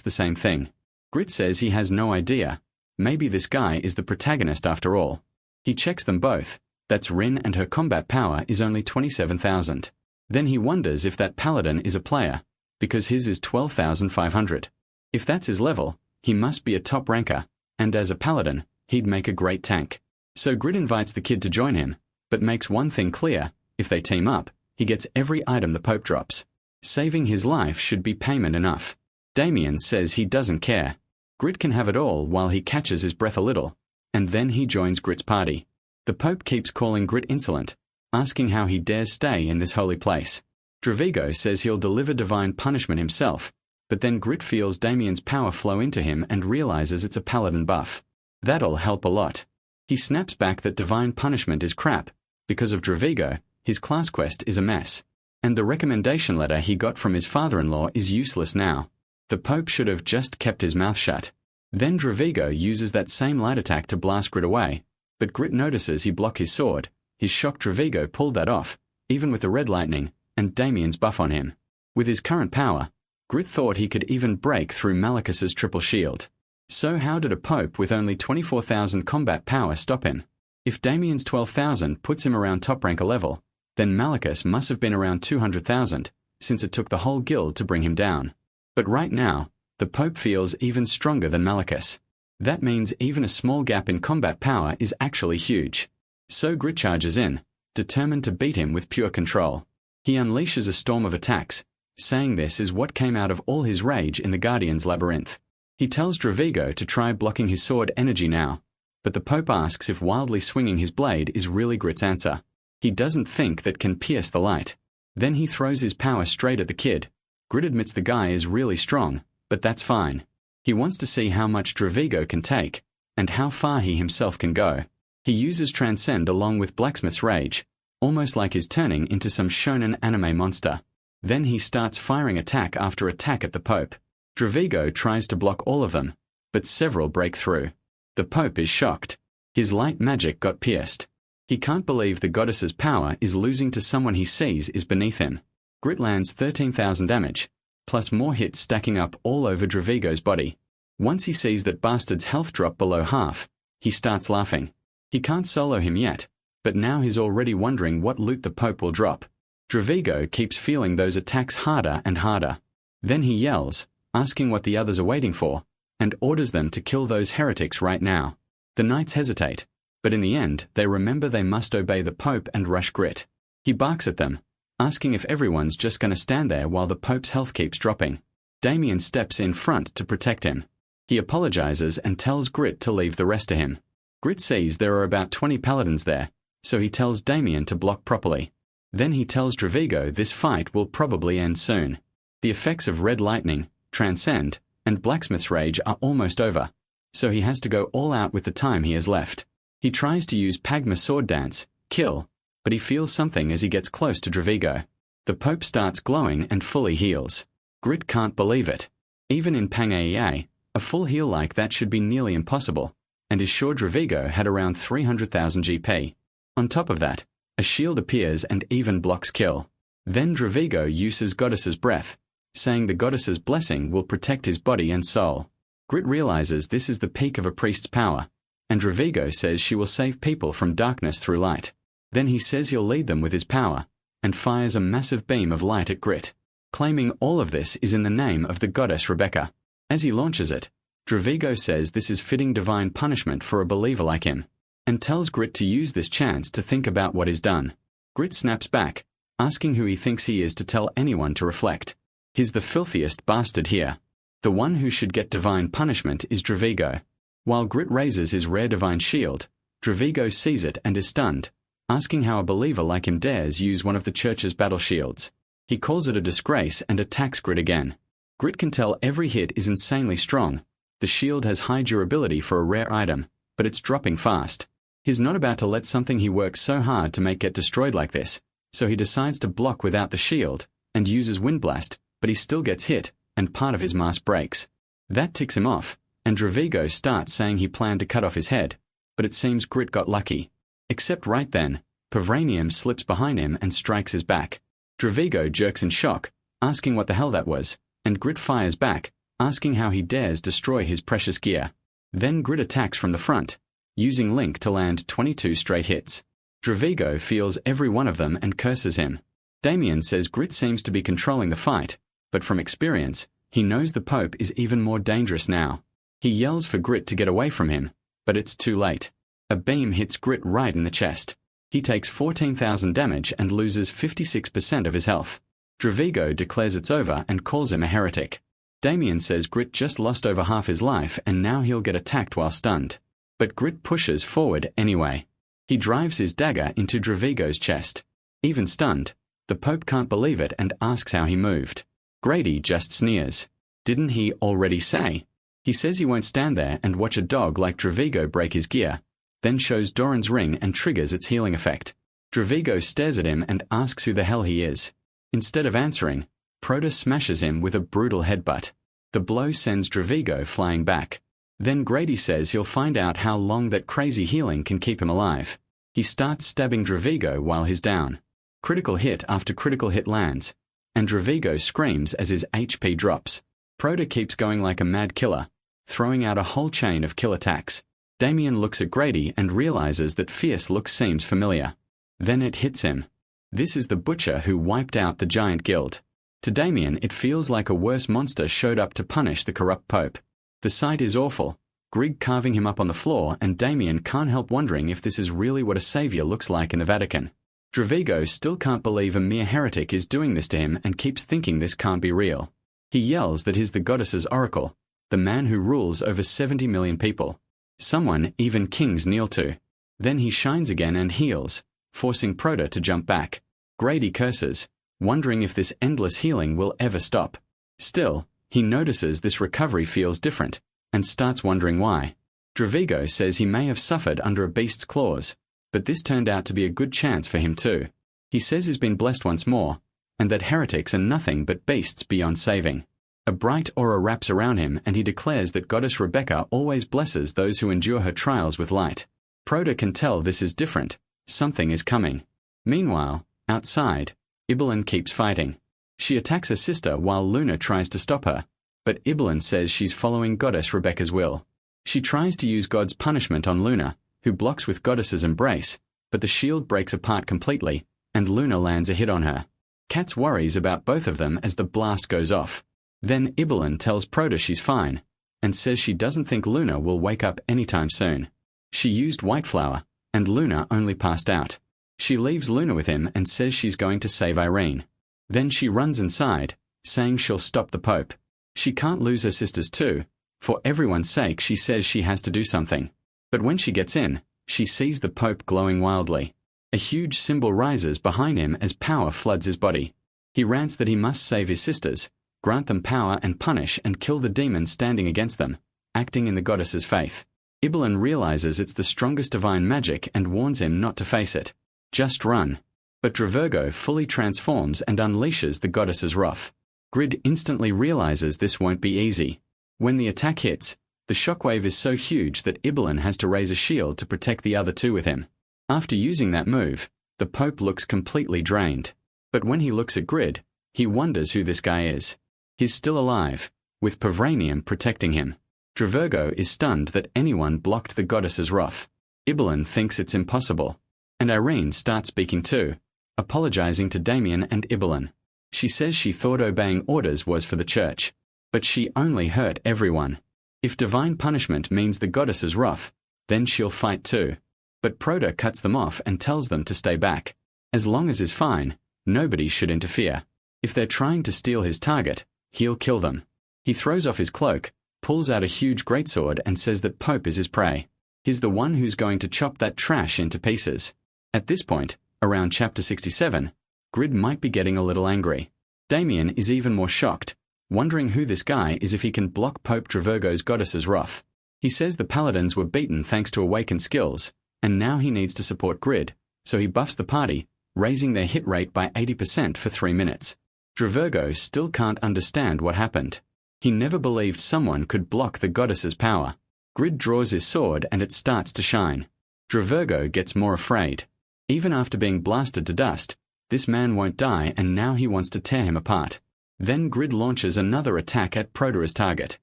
the same thing. Grit says he has no idea. Maybe this guy is the protagonist after all. He checks them both. That's Rin, and her combat power is only 27,000. Then he wonders if that paladin is a player, because his is 12,500. If that's his level, he must be a top ranker, and as a paladin, he'd make a great tank. So Grit invites the kid to join him, but makes one thing clear: if they team up, he gets every item the Pope drops. Saving his life should be payment enough. Damien says he doesn't care. Grit can have it all while he catches his breath a little, and then he joins Grit's party. The Pope keeps calling Grit insolent, asking how he dares stay in this holy place. Dravigo says he'll deliver divine punishment himself, but then Grit feels Damien's power flow into him and realizes it's a paladin buff. That'll help a lot. He snaps back that divine punishment is crap. Because of Dravigo, his class quest is a mess. And the recommendation letter he got from his father-in-law is useless now. The Pope should have just kept his mouth shut. Then Dravigo uses that same light attack to blast Grit away, but Grit notices he blocked his sword. His shocked Dravigo pulled that off, even with the red lightning, and Damien's buff on him. With his current power, Grit thought he could even break through Malicus's triple shield. So how did a Pope with only 24,000 combat power stop him? If Damien's 12,000 puts him around top ranker level, Then Malachus must have been around 200,000, since it took the whole guild to bring him down. But right now, the Pope feels even stronger than Malachus. That means even a small gap in combat power is actually huge. So Grit charges in, determined to beat him with pure control. He unleashes a storm of attacks, saying this is what came out of all his rage in the Guardian's Labyrinth. He tells Dravigo to try blocking his sword energy now, but the Pope asks if wildly swinging his blade is really Grit's answer. He doesn't think that can pierce the light. Then he throws his power straight at the kid. Grit admits the guy is really strong, but that's fine. He wants to see how much Dravigo can take, and how far he himself can go. He uses Transcend along with Blacksmith's Rage, almost like he's turning into some shonen anime monster. Then he starts firing attack after attack at the Pope. Dravigo tries to block all of them, but several break through. The Pope is shocked. His light magic got pierced. He can't believe the goddess's power is losing to someone he sees is beneath him. Grit lands 13,000 damage, plus more hits stacking up all over Dravigo's body. Once he sees that Bastard's health drop below half, he starts laughing. He can't solo him yet, but now he's already wondering what loot the Pope will drop. Dravigo keeps feeling those attacks harder and harder. Then he yells, asking what the others are waiting for, and orders them to kill those heretics right now. The knights hesitate, but in the end they remember they must obey the Pope and rush Grit. He barks at them, asking if everyone's just going to stand there while the Pope's health keeps dropping. Damien steps in front to protect him. He apologizes and tells Grit to leave the rest to him. Grit sees there are about 20 paladins there, so he tells Damien to block properly. Then he tells Dravigo this fight will probably end soon. The effects of Red Lightning, Transcend, and Blacksmith's Rage are almost over, so he has to go all out with the time he has left. He tries to use Pagma Sword Dance, Kill, but he feels something as he gets close to Dravigo. The Pope starts glowing and fully heals. Grit can't believe it. Even in Pangaea, a full heal like that should be nearly impossible, and is sure Dravigo had around 300,000 GP. On top of that, a shield appears and even blocks Kill. Then Dravigo uses Goddess's Breath, saying the Goddess's blessing will protect his body and soul. Grit realizes this is the peak of a priest's power, and Dravigo says she will save people from darkness through light. Then he says he'll lead them with his power, and fires a massive beam of light at Grit, claiming all of this is in the name of the goddess Rebecca. As he launches it, Dravigo says this is fitting divine punishment for a believer like him, and tells Grit to use this chance to think about what is done. Grit snaps back, asking who he thinks he is to tell anyone to reflect. He's the filthiest bastard here. The one who should get divine punishment is Dravigo. While Grit raises his rare divine shield, Dravigo sees it and is stunned, asking how a believer like him dares use one of the church's battle shields. He calls it a disgrace and attacks Grit again. Grit can tell every hit is insanely strong. The shield has high durability for a rare item, but it's dropping fast. He's not about to let something he worked so hard to make get destroyed like this, so he decides to block without the shield, and uses Wind Blast, but he still gets hit, and part of his mask breaks. That ticks him off, and Dravigo starts saying he planned to cut off his head, but it seems Grit got lucky. Except right then, Pavranium slips behind him and strikes his back. Dravigo jerks in shock, asking what the hell that was, and Grit fires back, asking how he dares destroy his precious gear. Then Grit attacks from the front, using Link to land 22 straight hits. Dravigo feels every one of them and curses him. Damien says Grit seems to be controlling the fight, but from experience, he knows the Pope is even more dangerous now. He yells for Grit to get away from him, but it's too late. A beam hits Grit right in the chest. He takes 14,000 damage and loses 56% of his health. Dravigo declares it's over and calls him a heretic. Damien says Grit just lost over half his life and now he'll get attacked while stunned. But Grit pushes forward anyway. He drives his dagger into Dravigo's chest. Even stunned, the Pope can't believe it and asks how he moved. Grady just sneers. Didn't he already say? He says he won't stand there and watch a dog like Dravigo break his gear, then shows Doran's ring and triggers its healing effect. Dravigo stares at him and asks who the hell he is. Instead of answering, Proda smashes him with a brutal headbutt. The blow sends Dravigo flying back. Then Grady says he'll find out how long that crazy healing can keep him alive. He starts stabbing Dravigo while he's down. Critical hit after critical hit lands, and Dravigo screams as his HP drops. Proda keeps going like a mad killer, throwing out a whole chain of kill attacks. Damien looks at Grady and realizes that fierce look seems familiar. Then it hits him. This is the butcher who wiped out the giant guild. To Damien, it feels like a worse monster showed up to punish the corrupt Pope. The sight is awful. Grid carving him up on the floor, and Damien can't help wondering if this is really what a savior looks like in the Vatican. Dravigo still can't believe a mere heretic is doing this to him and keeps thinking this can't be real. He yells that he's the goddess's oracle, the man who rules over 70 million people. Someone even kings kneel to. Then he shines again and heals, forcing Proto to jump back. Grady curses, wondering if this endless healing will ever stop. Still, he notices this recovery feels different, and starts wondering why. Dravigo says he may have suffered under a beast's claws, but this turned out to be a good chance for him too. He says he's been blessed once more, and that heretics are nothing but beasts beyond saving. A bright aura wraps around him, and he declares that Goddess Rebecca always blesses those who endure her trials with light. Proto can tell this is different. Something is coming. Meanwhile, outside, Ibelin keeps fighting. She attacks her sister while Luna tries to stop her, but Ibelin says she's following Goddess Rebecca's will. She tries to use God's punishment on Luna, who blocks with Goddess's embrace, but the shield breaks apart completely, and Luna lands a hit on her. Katz worries about both of them as the blast goes off. Then Ibelin tells Proto she's fine, and says she doesn't think Luna will wake up anytime soon. She used white flour, and Luna only passed out. She leaves Luna with him and says she's going to save Irene. Then she runs inside, saying she'll stop the Pope. She can't lose her sisters too. For everyone's sake, she says she has to do something. But when she gets in, she sees the Pope glowing wildly. A huge symbol rises behind him as power floods his body. He rants that he must save his sisters, grant them power and punish and kill the demons standing against them, acting in the goddess's faith. Ibelin realizes it's the strongest divine magic and warns him not to face it. Just run. But Dravigo fully transforms and unleashes the goddess's wrath. Grid instantly realizes this won't be easy. When the attack hits, the shockwave is so huge that Ibelin has to raise a shield to protect the other two with him. After using that move, the Pope looks completely drained. But when he looks at Grid, he wonders who this guy is. He's still alive, with Pavranium protecting him. Dravigo is stunned that anyone blocked the goddess's wrath. Ibelin thinks it's impossible. And Irene starts speaking too, apologizing to Damien and Ibelin. She says she thought obeying orders was for the church, but she only hurt everyone. If divine punishment means the goddess's wrath, then she'll fight too. But Proto cuts them off and tells them to stay back. As long as he's fine, nobody should interfere. If they're trying to steal his target, he'll kill them. He throws off his cloak, pulls out a huge greatsword and says that Pope is his prey. He's the one who's going to chop that trash into pieces. At this point, around chapter 67, Grid might be getting a little angry. Damien is even more shocked, wondering who this guy is if he can block Pope Dravigo's goddess's wrath. He says the paladins were beaten thanks to awakened skills, and now he needs to support Grid, so he buffs the party, raising their hit rate by 80% for 3 minutes. Dravigo still can't understand what happened. He never believed someone could block the goddess's power. Grid draws his sword and it starts to shine. Dravigo gets more afraid. Even after being blasted to dust, this man won't die and now he wants to tear him apart. Then Grid launches another attack at Proto's target.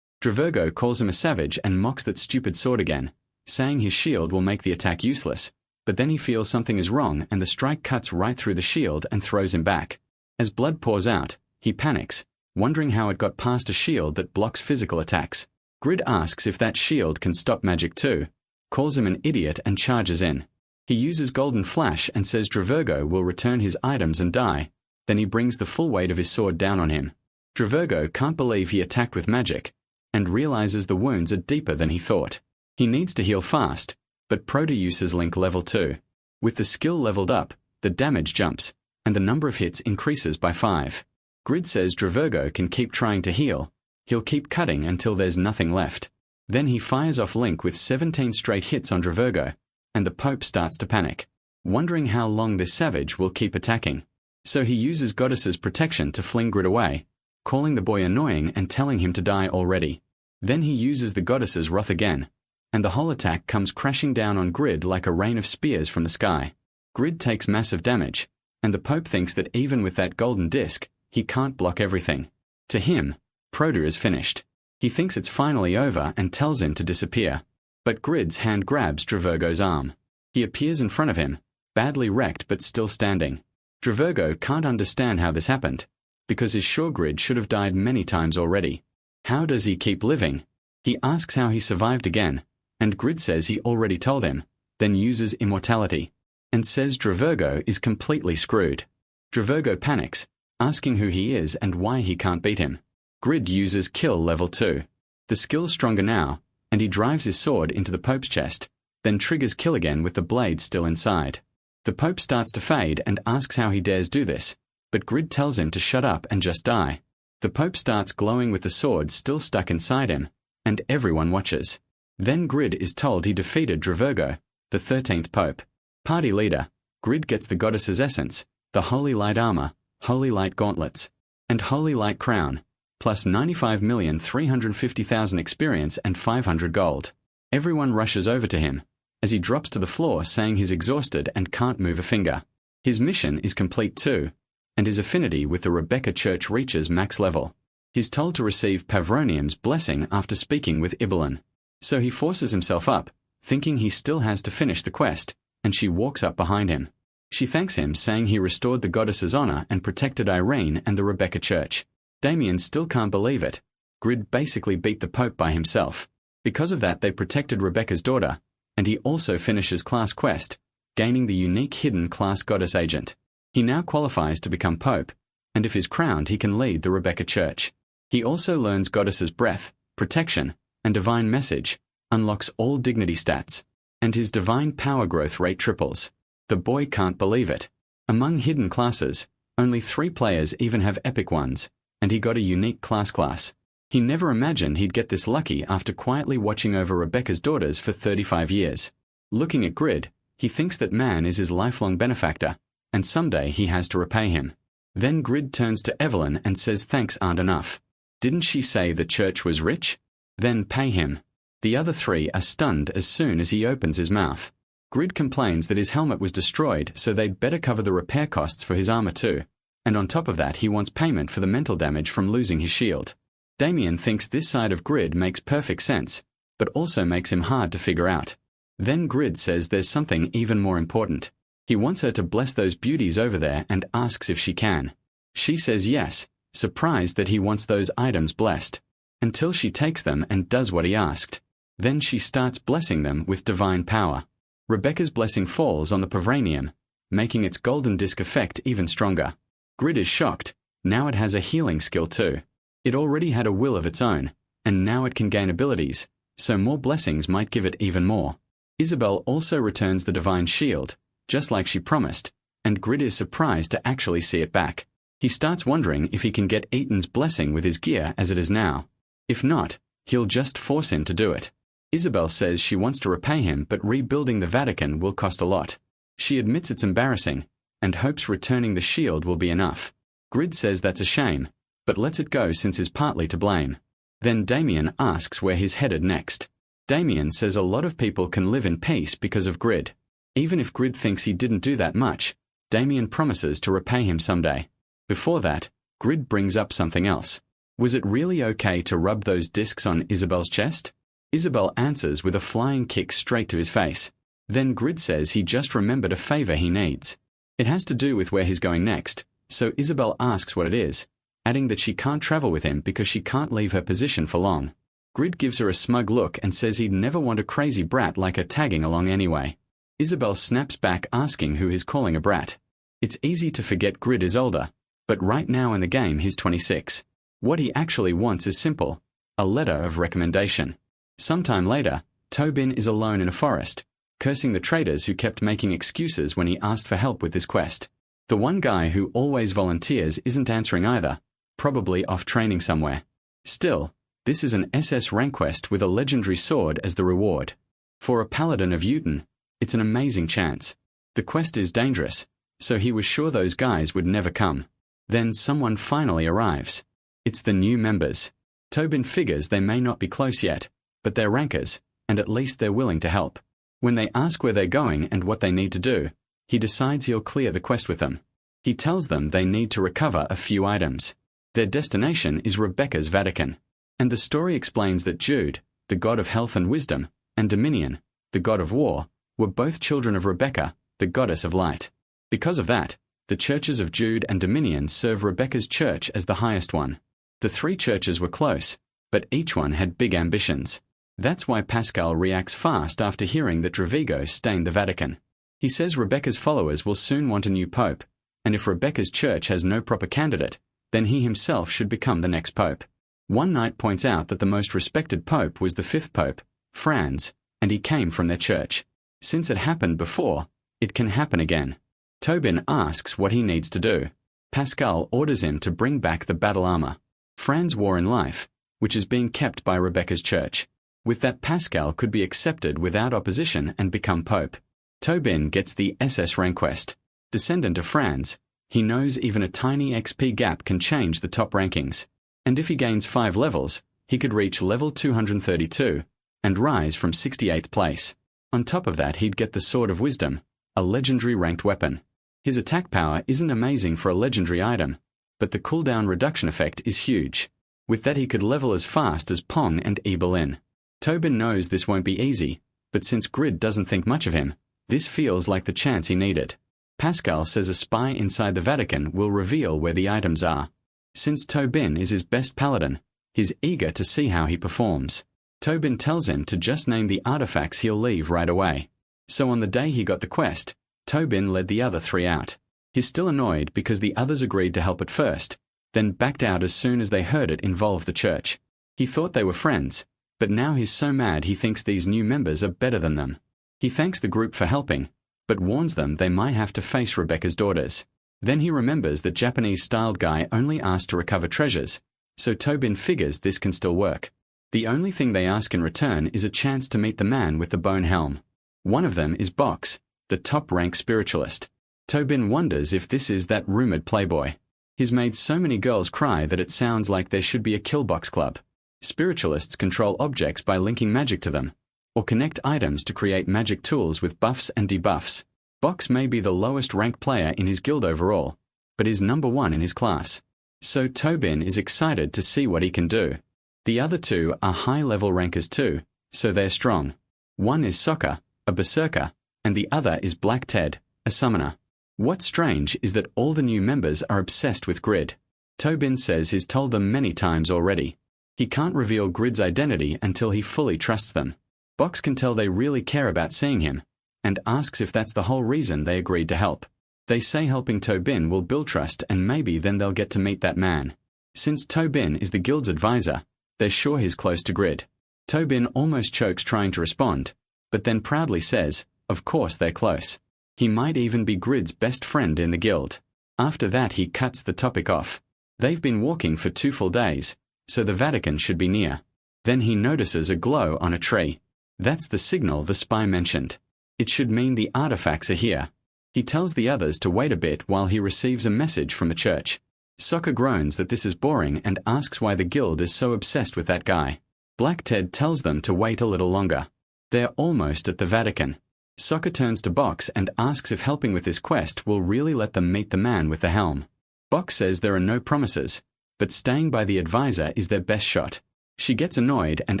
Dravigo calls him a savage and mocks that stupid sword again, saying his shield will make the attack useless, but then he feels something is wrong and the strike cuts right through the shield and throws him back. As blood pours out, he panics, wondering how it got past a shield that blocks physical attacks. Grid asks if that shield can stop magic too, calls him an idiot and charges in. He uses Golden Flash and says Dravigo will return his items and die. Then he brings the full weight of his sword down on him. Dravigo can't believe he attacked with magic, and realizes the wounds are deeper than he thought. He needs to heal fast, but Proto uses Link level 2. With the skill leveled up, the damage jumps, and the number of hits increases by 5. Grid says Dravigo can keep trying to heal. He'll keep cutting until there's nothing left. Then he fires off Link with 17 straight hits on Dravigo, and the Pope starts to panic, wondering how long this savage will keep attacking. So he uses Goddess's protection to fling Grid away, calling the boy annoying and telling him to die already. Then he uses the Goddess's wrath again, and the whole attack comes crashing down on Grid like a rain of spears from the sky. Grid takes massive damage, and the Pope thinks that even with that golden disc, he can't block everything. To him, Proto is finished. He thinks it's finally over and tells him to disappear. But Grid's hand grabs Dravigo's arm. He appears in front of him, badly wrecked but still standing. Dravergo can't understand how this happened, because his sure Grid should have died many times already. How does he keep living? He asks how he survived again, and Grid says he already told him, then uses immortality, and says Dravergo is completely screwed. Dravergo panics, asking who he is and why he can't beat him. Grid uses Kill level 2. The skill's stronger now, and he drives his sword into the Pope's chest, then triggers Kill again with the blade still inside. The Pope starts to fade and asks how he dares do this, but Grid tells him to shut up and just die. The Pope starts glowing with the sword still stuck inside him, and everyone watches. Then Grid is told he defeated Dravergo, the 13th Pope. Party leader, Grid gets the goddess's essence, the Holy Light armor, Holy Light gauntlets, and Holy Light crown, plus 95,350,000 experience and 500 gold. Everyone rushes over to him, as he drops to the floor saying he's exhausted and can't move a finger. His mission is complete too, and his affinity with the Rebecca Church reaches max level. He's told to receive Pavronium's blessing after speaking with Ibelin. So he forces himself up, thinking he still has to finish the quest, and she walks up behind him. She thanks him, saying he restored the goddess's honor and protected Irene and the Rebecca Church. Damien still can't believe it. Grid basically beat the Pope by himself. Because of that, they protected Rebecca's daughter, and he also finishes class quest, gaining the unique hidden class goddess agent. He now qualifies to become Pope, and if he's crowned he can lead the Rebecca Church. He also learns Goddess's Breath, Protection, and Divine Message, unlocks all dignity stats, and his divine power growth rate triples. The boy can't believe it. Among hidden classes, only 3 players even have epic ones, and he got a unique class. He never imagined he'd get this lucky after quietly watching over Rebecca's daughters for 35 years. Looking at Grid, he thinks that Man is his lifelong benefactor, and someday he has to repay him. Then Grid turns to Evelyn and says thanks aren't enough. Didn't she say the church was rich? Then pay him. The other 3 are stunned as soon as he opens his mouth. Grid complains that his helmet was destroyed, so they'd better cover the repair costs for his armor too, and on top of that he wants payment for the mental damage from losing his shield. Damien thinks this side of Grid makes perfect sense, but also makes him hard to figure out. Then Grid says there's something even more important. He wants her to bless those beauties over there and asks if she can. She says yes, surprised that he wants those items blessed, until she takes them and does what he asked. Then she starts blessing them with divine power. Rebecca's blessing falls on the Pavranium, making its golden disc effect even stronger. Grid is shocked. Now it has a healing skill too. It already had a will of its own, and now it can gain abilities, so more blessings might give it even more. Isabel also returns the divine shield, just like she promised, and Grid is surprised to actually see it back. He starts wondering if he can get Eaton's blessing with his gear as it is now. If not, he'll just force him to do it. Isabel says she wants to repay him, but rebuilding the Vatican will cost a lot. She admits it's embarrassing, and hopes returning the shield will be enough. Grid says that's a shame, but lets it go since he's partly to blame. Then Damien asks where he's headed next. Damien says a lot of people can live in peace because of Grid. Even if Grid thinks he didn't do that much, Damien promises to repay him someday. Before that, Grid brings up something else. Was it really okay to rub those discs on Isabel's chest? Isabel answers with a flying kick straight to his face. Then Grid says he just remembered a favor he needs. It has to do with where he's going next, so Isabel asks what it is, adding that she can't travel with him because she can't leave her position for long. Grid gives her a smug look and says he'd never want a crazy brat like her tagging along anyway. Isabel snaps back asking who he's calling a brat. It's easy to forget Grid is older, but right now in the game he's 26. What he actually wants is simple: a letter of recommendation. Sometime later, Tobin is alone in a forest, cursing the traders who kept making excuses when he asked for help with this quest. The one guy who always volunteers isn't answering either, probably off training somewhere. Still, this is an SS rank quest with a legendary sword as the reward. For a paladin of Uton, it's an amazing chance. The quest is dangerous, so he was sure those guys would never come. Then someone finally arrives. It's the new members. Tobin figures they may not be close yet, but they're rankers, and at least they're willing to help. When they ask where they're going and what they need to do, he decides he'll clear the quest with them. He tells them they need to recover a few items. Their destination is Rebecca's Vatican, and the story explains that Jude, the god of health and wisdom, and Dominion, the god of war, were both children of Rebecca, the goddess of light. Because of that, The churches of Jude and Dominion serve Rebecca's church as the highest one. The three churches were close, but each one had big ambitions. That's why Pascal reacts fast after hearing that Rovigo stained the Vatican. He says Rebecca's followers will soon want a new pope, and if Rebecca's church has no proper candidate, then he himself should become the next pope. One Knight points out that the most respected pope was the fifth pope, Franz, and he came from their church. Since it happened before, it can happen again. Tobin asks what he needs to do. Pascal orders him to bring back the battle armor. Franz wore in life, which is being kept by Rebecca's church. With that, Pascal could be accepted without opposition and become pope. Tobin gets the SS Ranquest. Descendant of Franz, he knows even a tiny XP gap can change the top rankings. And if he gains 5 levels, he could reach level 232 and rise from 68th place. On top of that, he'd get the Sword of Wisdom, a legendary ranked weapon. His attack power isn't amazing for a legendary item, but the cooldown reduction effect is huge. With that, he could level as fast as Pong and Eberlin. Tobin knows this won't be easy, but since Grid doesn't think much of him, this feels like the chance he needed. Pascal says a spy inside the Vatican will reveal where the items are. Since Tobin is his best paladin, he's eager to see how he performs. Tobin tells him to just name the artifacts he'll leave right away. So on the day he got the quest, Tobin led the other 3 out. He's still annoyed because the others agreed to help at first, then backed out as soon as they heard it involved the church. He thought they were friends, but now he's so mad he thinks these new members are better than them. He thanks the group for helping, but warns them they might have to face Rebecca's daughters. Then he remembers that Japanese-styled guy only asked to recover treasures, so Tobin figures this can still work. The only thing they ask in return is a chance to meet the man with the bone helm. One of them is Box, the top-rank spiritualist. Tobin wonders if this is that rumored playboy. He's made so many girls cry that it sounds like there should be a Killbox club. Spiritualists control objects by linking magic to them, or connect items to create magic tools with buffs and debuffs. Box may be the lowest rank player in his guild overall, but is number 1 in his class. So Tobin is excited to see what he can do. The other 2 are high-level rankers too, so they're strong. One is Sokka, a berserker, and the other is Black Ted, a summoner. What's strange is that all the new members are obsessed with Grid. Tobin says he's told them many times already. He can't reveal Grid's identity until he fully trusts them. Box can tell they really care about seeing him, and asks if that's the whole reason they agreed to help. They say helping Tobin will build trust and maybe then they'll get to meet that man. Since Tobin is the guild's advisor, they're sure he's close to Grid. Tobin almost chokes trying to respond, but then proudly says, of course they're close. He might even be Grid's best friend in the guild. After that he cuts the topic off. They've been walking for 2 full days, so the Vatican should be near. Then he notices a glow on a tree. That's the signal the spy mentioned. It should mean the artifacts are here. He tells the others to wait a bit while he receives a message from the church. Sokka groans that this is boring and asks why the guild is so obsessed with that guy. Black Ted tells them to wait a little longer. They're almost at the Vatican. Sokka turns to Box and asks if helping with this quest will really let them meet the man with the helm. Box says there are no promises, but staying by the advisor is their best shot. She gets annoyed and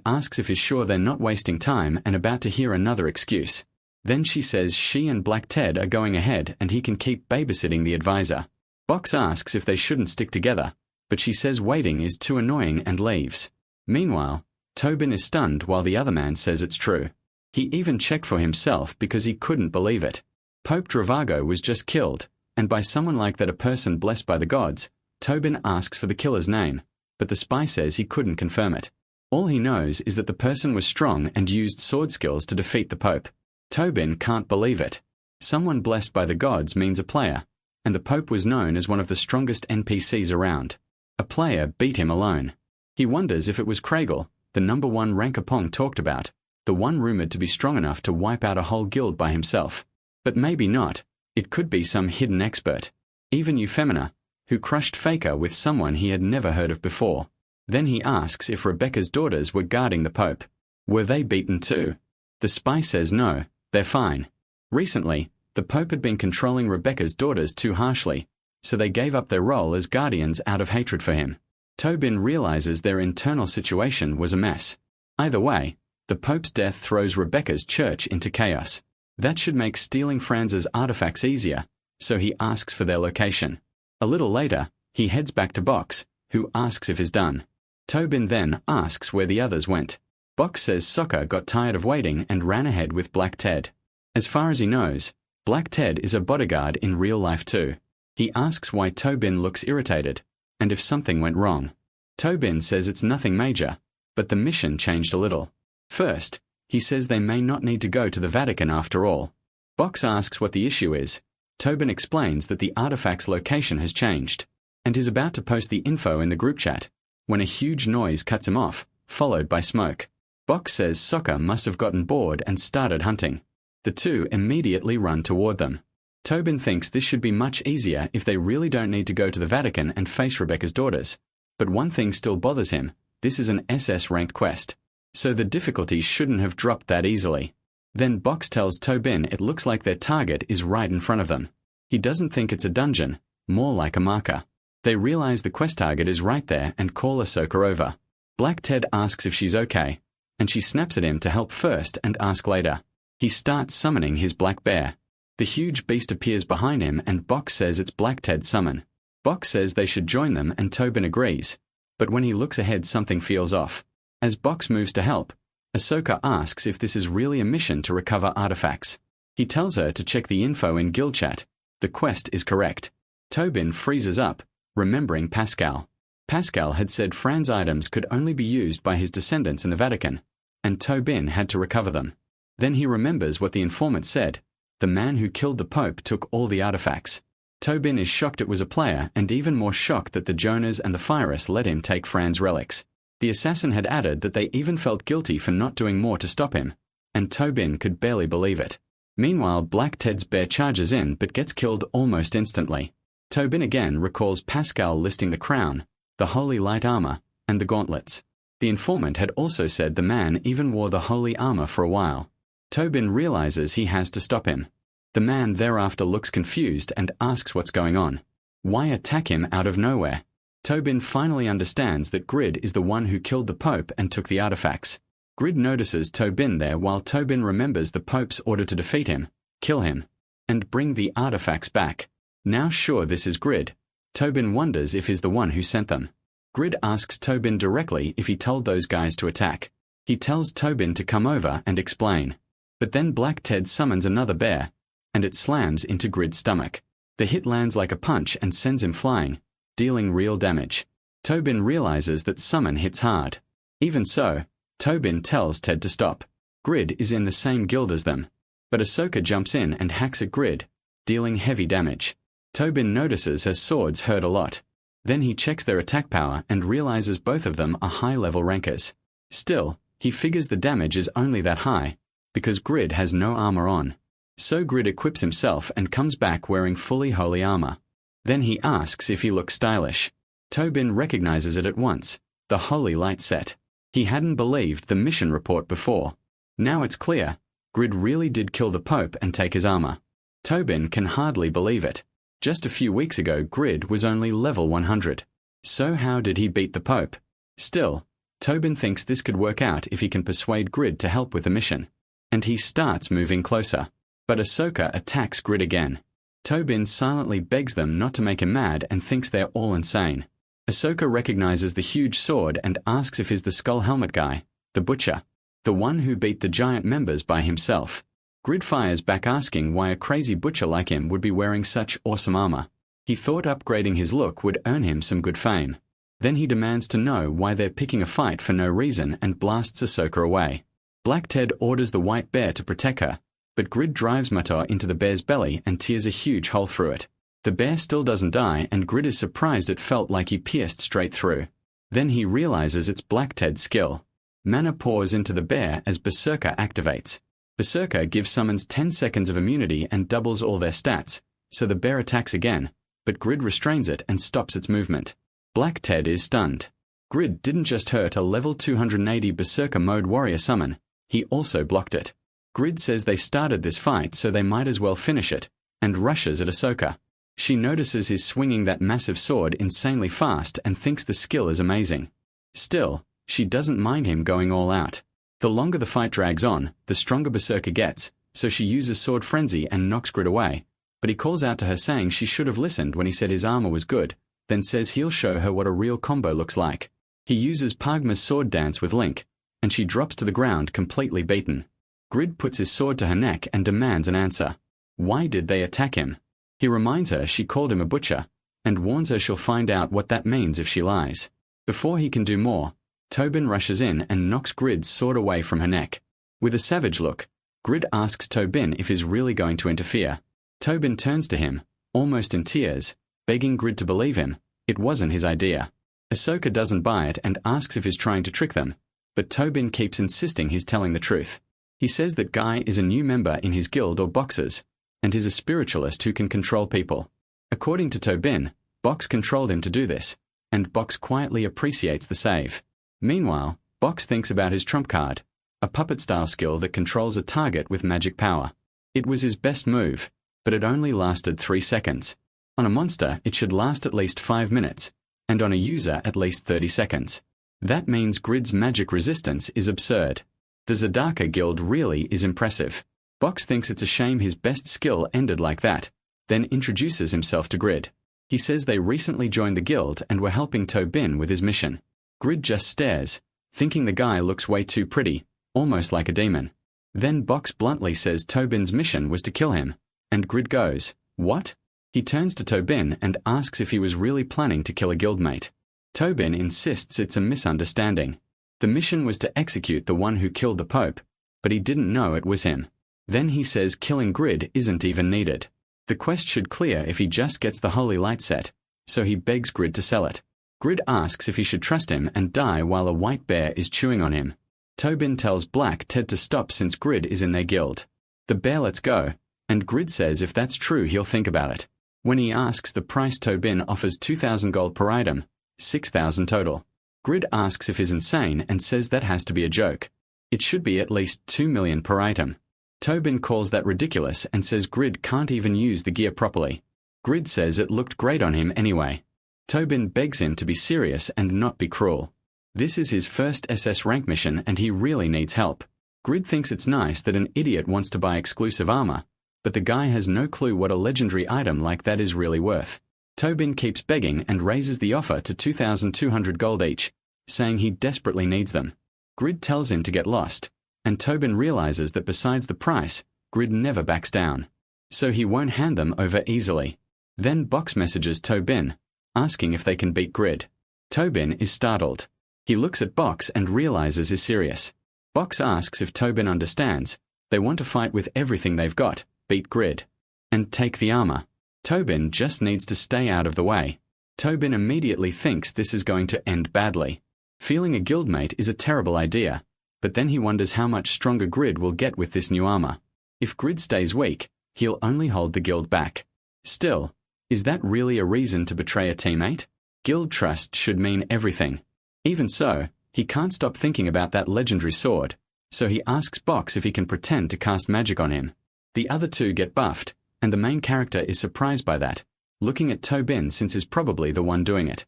asks if he's sure they're not wasting time and about to hear another excuse. Then she says she and Black Ted are going ahead and he can keep babysitting the advisor. Box asks if they shouldn't stick together, but she says waiting is too annoying and leaves. Meanwhile, Tobin is stunned while the other man says it's true. He even checked for himself because he couldn't believe it. Pope Dravago was just killed, and by someone like that, a person blessed by the gods. Tobin asks for the killer's name, but the spy says he couldn't confirm it. All he knows is that the person was strong and used sword skills to defeat the Pope. Tobin can't believe it. Someone blessed by the gods means a player, and the Pope was known as one of the strongest NPCs around. A player beat him alone. He wonders if it was Kragle, the number 1 ranker Pong talked about, the one rumored to be strong enough to wipe out a whole guild by himself. But maybe not. It could be some hidden expert. Even Euphemina, who crushed Faker with someone he had never heard of before. Then he asks if Rebecca's daughters were guarding the Pope. Were they beaten too? The spy says no, they're fine. Recently, the Pope had been controlling Rebecca's daughters too harshly, so they gave up their role as guardians out of hatred for him. Tobin realizes their internal situation was a mess. Either way, the Pope's death throws Rebecca's church into chaos. That should make stealing Franz's artifacts easier, so he asks for their location. A little later, he heads back to Box, who asks if he's done. Tobin then asks where the others went. Box says Sokka got tired of waiting and ran ahead with Black Ted. As far as he knows, Black Ted is a bodyguard in real life too. He asks why Tobin looks irritated, and if something went wrong. Tobin says it's nothing major, but the mission changed a little. First, he says they may not need to go to the Vatican after all. Box asks what the issue is. Tobin explains that the artifact's location has changed, and is about to post the info in the group chat, when a huge noise cuts him off, followed by smoke. Box says Sokka must have gotten bored and started hunting. The two immediately run toward them. Tobin thinks this should be much easier if they really don't need to go to the Vatican and face Rebecca's daughters. But one thing still bothers him: this is an SS-ranked quest, so the difficulty shouldn't have dropped that easily. Then Box tells Tobin it looks like their target is right in front of them. He doesn't think it's a dungeon, more like a marker. They realize the quest target is right there and call Ahsoka over. Black Ted asks if she's okay, and she snaps at him to help first and ask later. He starts summoning his black bear. The huge beast appears behind him and Box says it's Black Ted's summon. Box says they should join them and Tobin agrees, but when he looks ahead something feels off. As Box moves to help, Ahsoka asks if this is really a mission to recover artifacts. He tells her to check the info in guild chat. The quest is correct. Tobin freezes up, remembering Pascal. Pascal had said Fran's items could only be used by his descendants in the Vatican, and Tobin had to recover them. Then he remembers what the informant said. The man who killed the Pope took all the artifacts. Tobin is shocked it was a player and even more shocked that the Jonas and the Fyrus let him take Fran's relics. The assassin had added that they even felt guilty for not doing more to stop him, and Tobin could barely believe it. Meanwhile, Black Ted's bear charges in but gets killed almost instantly. Tobin again recalls Pascal listing the crown, the holy light armor, and the gauntlets. The informant had also said the man even wore the holy armor for a while. Tobin realizes he has to stop him. The man thereafter looks confused and asks what's going on. Why attack him out of nowhere? Tobin finally understands that Grid is the one who killed the Pope and took the artifacts. Grid notices Tobin there while Tobin remembers the Pope's order to defeat him, kill him, and bring the artifacts back. Now sure this is Grid, Tobin wonders if he's the one who sent them. Grid asks Tobin directly if he told those guys to attack. He tells Tobin to come over and explain. But then Black Ted summons another bear, and it slams into Grid's stomach. The hit lands like a punch and sends him flying, dealing real damage. Tobin realizes that summon hits hard. Even so, Tobin tells Ted to stop. Grid is in the same guild as them, but Ahsoka jumps in and hacks at Grid, dealing heavy damage. Tobin notices her swords hurt a lot. Then he checks their attack power and realizes both of them are high-level rankers. Still, he figures the damage is only that high, because Grid has no armor on. So Grid equips himself and comes back wearing fully holy armor. Then he asks if he looks stylish. Tobin recognizes it at once, the holy light set. He hadn't believed the mission report before. Now it's clear, Grid really did kill the Pope and take his armor. Tobin can hardly believe it. Just a few weeks ago Grid was only level 100. So how did he beat the Pope? Still, Tobin thinks this could work out if he can persuade Grid to help with the mission. And he starts moving closer. But Ahsoka attacks Grid again. Tobin silently begs them not to make him mad and thinks they're all insane. Ahsoka recognizes the huge sword and asks if he's the skull helmet guy, the butcher, the one who beat the giant members by himself. Grid fires back asking why a crazy butcher like him would be wearing such awesome armor. He thought upgrading his look would earn him some good fame. Then he demands to know why they're picking a fight for no reason and blasts Ahsoka away. Black Ted orders the white bear to protect her, but Grid drives Matar into the bear's belly and tears a huge hole through it. The bear still doesn't die and Grid is surprised it felt like he pierced straight through. Then he realizes it's Black Ted's skill. Mana pours into the bear as Berserker activates. Berserker gives summons 10 seconds of immunity and doubles all their stats, so the bear attacks again, but Grid restrains it and stops its movement. Black Ted is stunned. Grid didn't just hurt a level 280 Berserker mode warrior summon, he also blocked it. Grid says they started this fight so they might as well finish it, and rushes at Ahsoka. She notices his swinging that massive sword insanely fast and thinks the skill is amazing. Still, she doesn't mind him going all out. The longer the fight drags on, the stronger Berserker gets, so she uses Sword Frenzy and knocks Grid away, but he calls out to her saying she should have listened when he said his armor was good, then says he'll show her what a real combo looks like. He uses Pagma's sword dance with Link, and she drops to the ground completely beaten. Grid puts his sword to her neck and demands an answer. Why did they attack him? He reminds her she called him a butcher, and warns her she'll find out what that means if she lies. Before he can do more, Tobin rushes in and knocks Grid's sword away from her neck. With a savage look, Grid asks Tobin if he's really going to interfere. Tobin turns to him, almost in tears, begging Grid to believe him. It wasn't his idea. Ahsoka doesn't buy it and asks if he's trying to trick them, but Tobin keeps insisting he's telling the truth. He says that Guy is a new member in his guild or boxes, and is a spiritualist who can control people. According to Tobin, Box controlled him to do this, and Box quietly appreciates the save. Meanwhile, Box thinks about his trump card, a puppet-style skill that controls a target with magic power. It was his best move, but it only lasted 3 seconds. On a monster, it should last at least 5 minutes, and on a user at least 30 seconds. That means Grid's magic resistance is absurd. The Zadaka guild really is impressive. Box thinks it's a shame his best skill ended like that, then introduces himself to Grid. He says they recently joined the guild and were helping Tobin with his mission. Grid just stares, thinking the guy looks way too pretty, almost like a demon. Then Box bluntly says Tobin's mission was to kill him, and Grid goes, "What?" He turns to Tobin and asks if he was really planning to kill a guildmate. Tobin insists it's a misunderstanding. The mission was to execute the one who killed the Pope, but he didn't know it was him. Then he says killing Grid isn't even needed. The quest should clear if he just gets the holy light set, so he begs Grid to sell it. Grid asks if he should trust him and die while a white bear is chewing on him. Tobin tells Black Ted to stop since Grid is in their guild. The bear lets go, and Grid says if that's true he'll think about it. When he asks the price, Tobin offers 2,000 gold per item, 6,000 total. Grid asks if he's insane and says that has to be a joke. It should be at least 2 million per item. Tobin calls that ridiculous and says Grid can't even use the gear properly. Grid says it looked great on him anyway. Tobin begs him to be serious and not be cruel. This is his first SS rank mission and he really needs help. Grid thinks it's nice that an idiot wants to buy exclusive armor, but the guy has no clue what a legendary item like that is really worth. Tobin keeps begging and raises the offer to 2,200 gold each, saying he desperately needs them. Grid tells him to get lost, and Tobin realizes that besides the price, Grid never backs down. So he won't hand them over easily. Then Box messages Tobin, asking if they can beat Grid. Tobin is startled. He looks at Box and realizes he's serious. Box asks if Tobin understands. They want to fight with everything they've got, beat Grid, and take the armor. Tobin just needs to stay out of the way. Tobin immediately thinks this is going to end badly. Feeling a guildmate is a terrible idea, but then he wonders how much stronger Grid will get with this new armor. If Grid stays weak, he'll only hold the guild back. Still, is that really a reason to betray a teammate? Guild trust should mean everything. Even so, he can't stop thinking about that legendary sword, so he asks Box if he can pretend to cast magic on him. The other two get buffed, and the main character is surprised by that, looking at Tobin since he's probably the one doing it.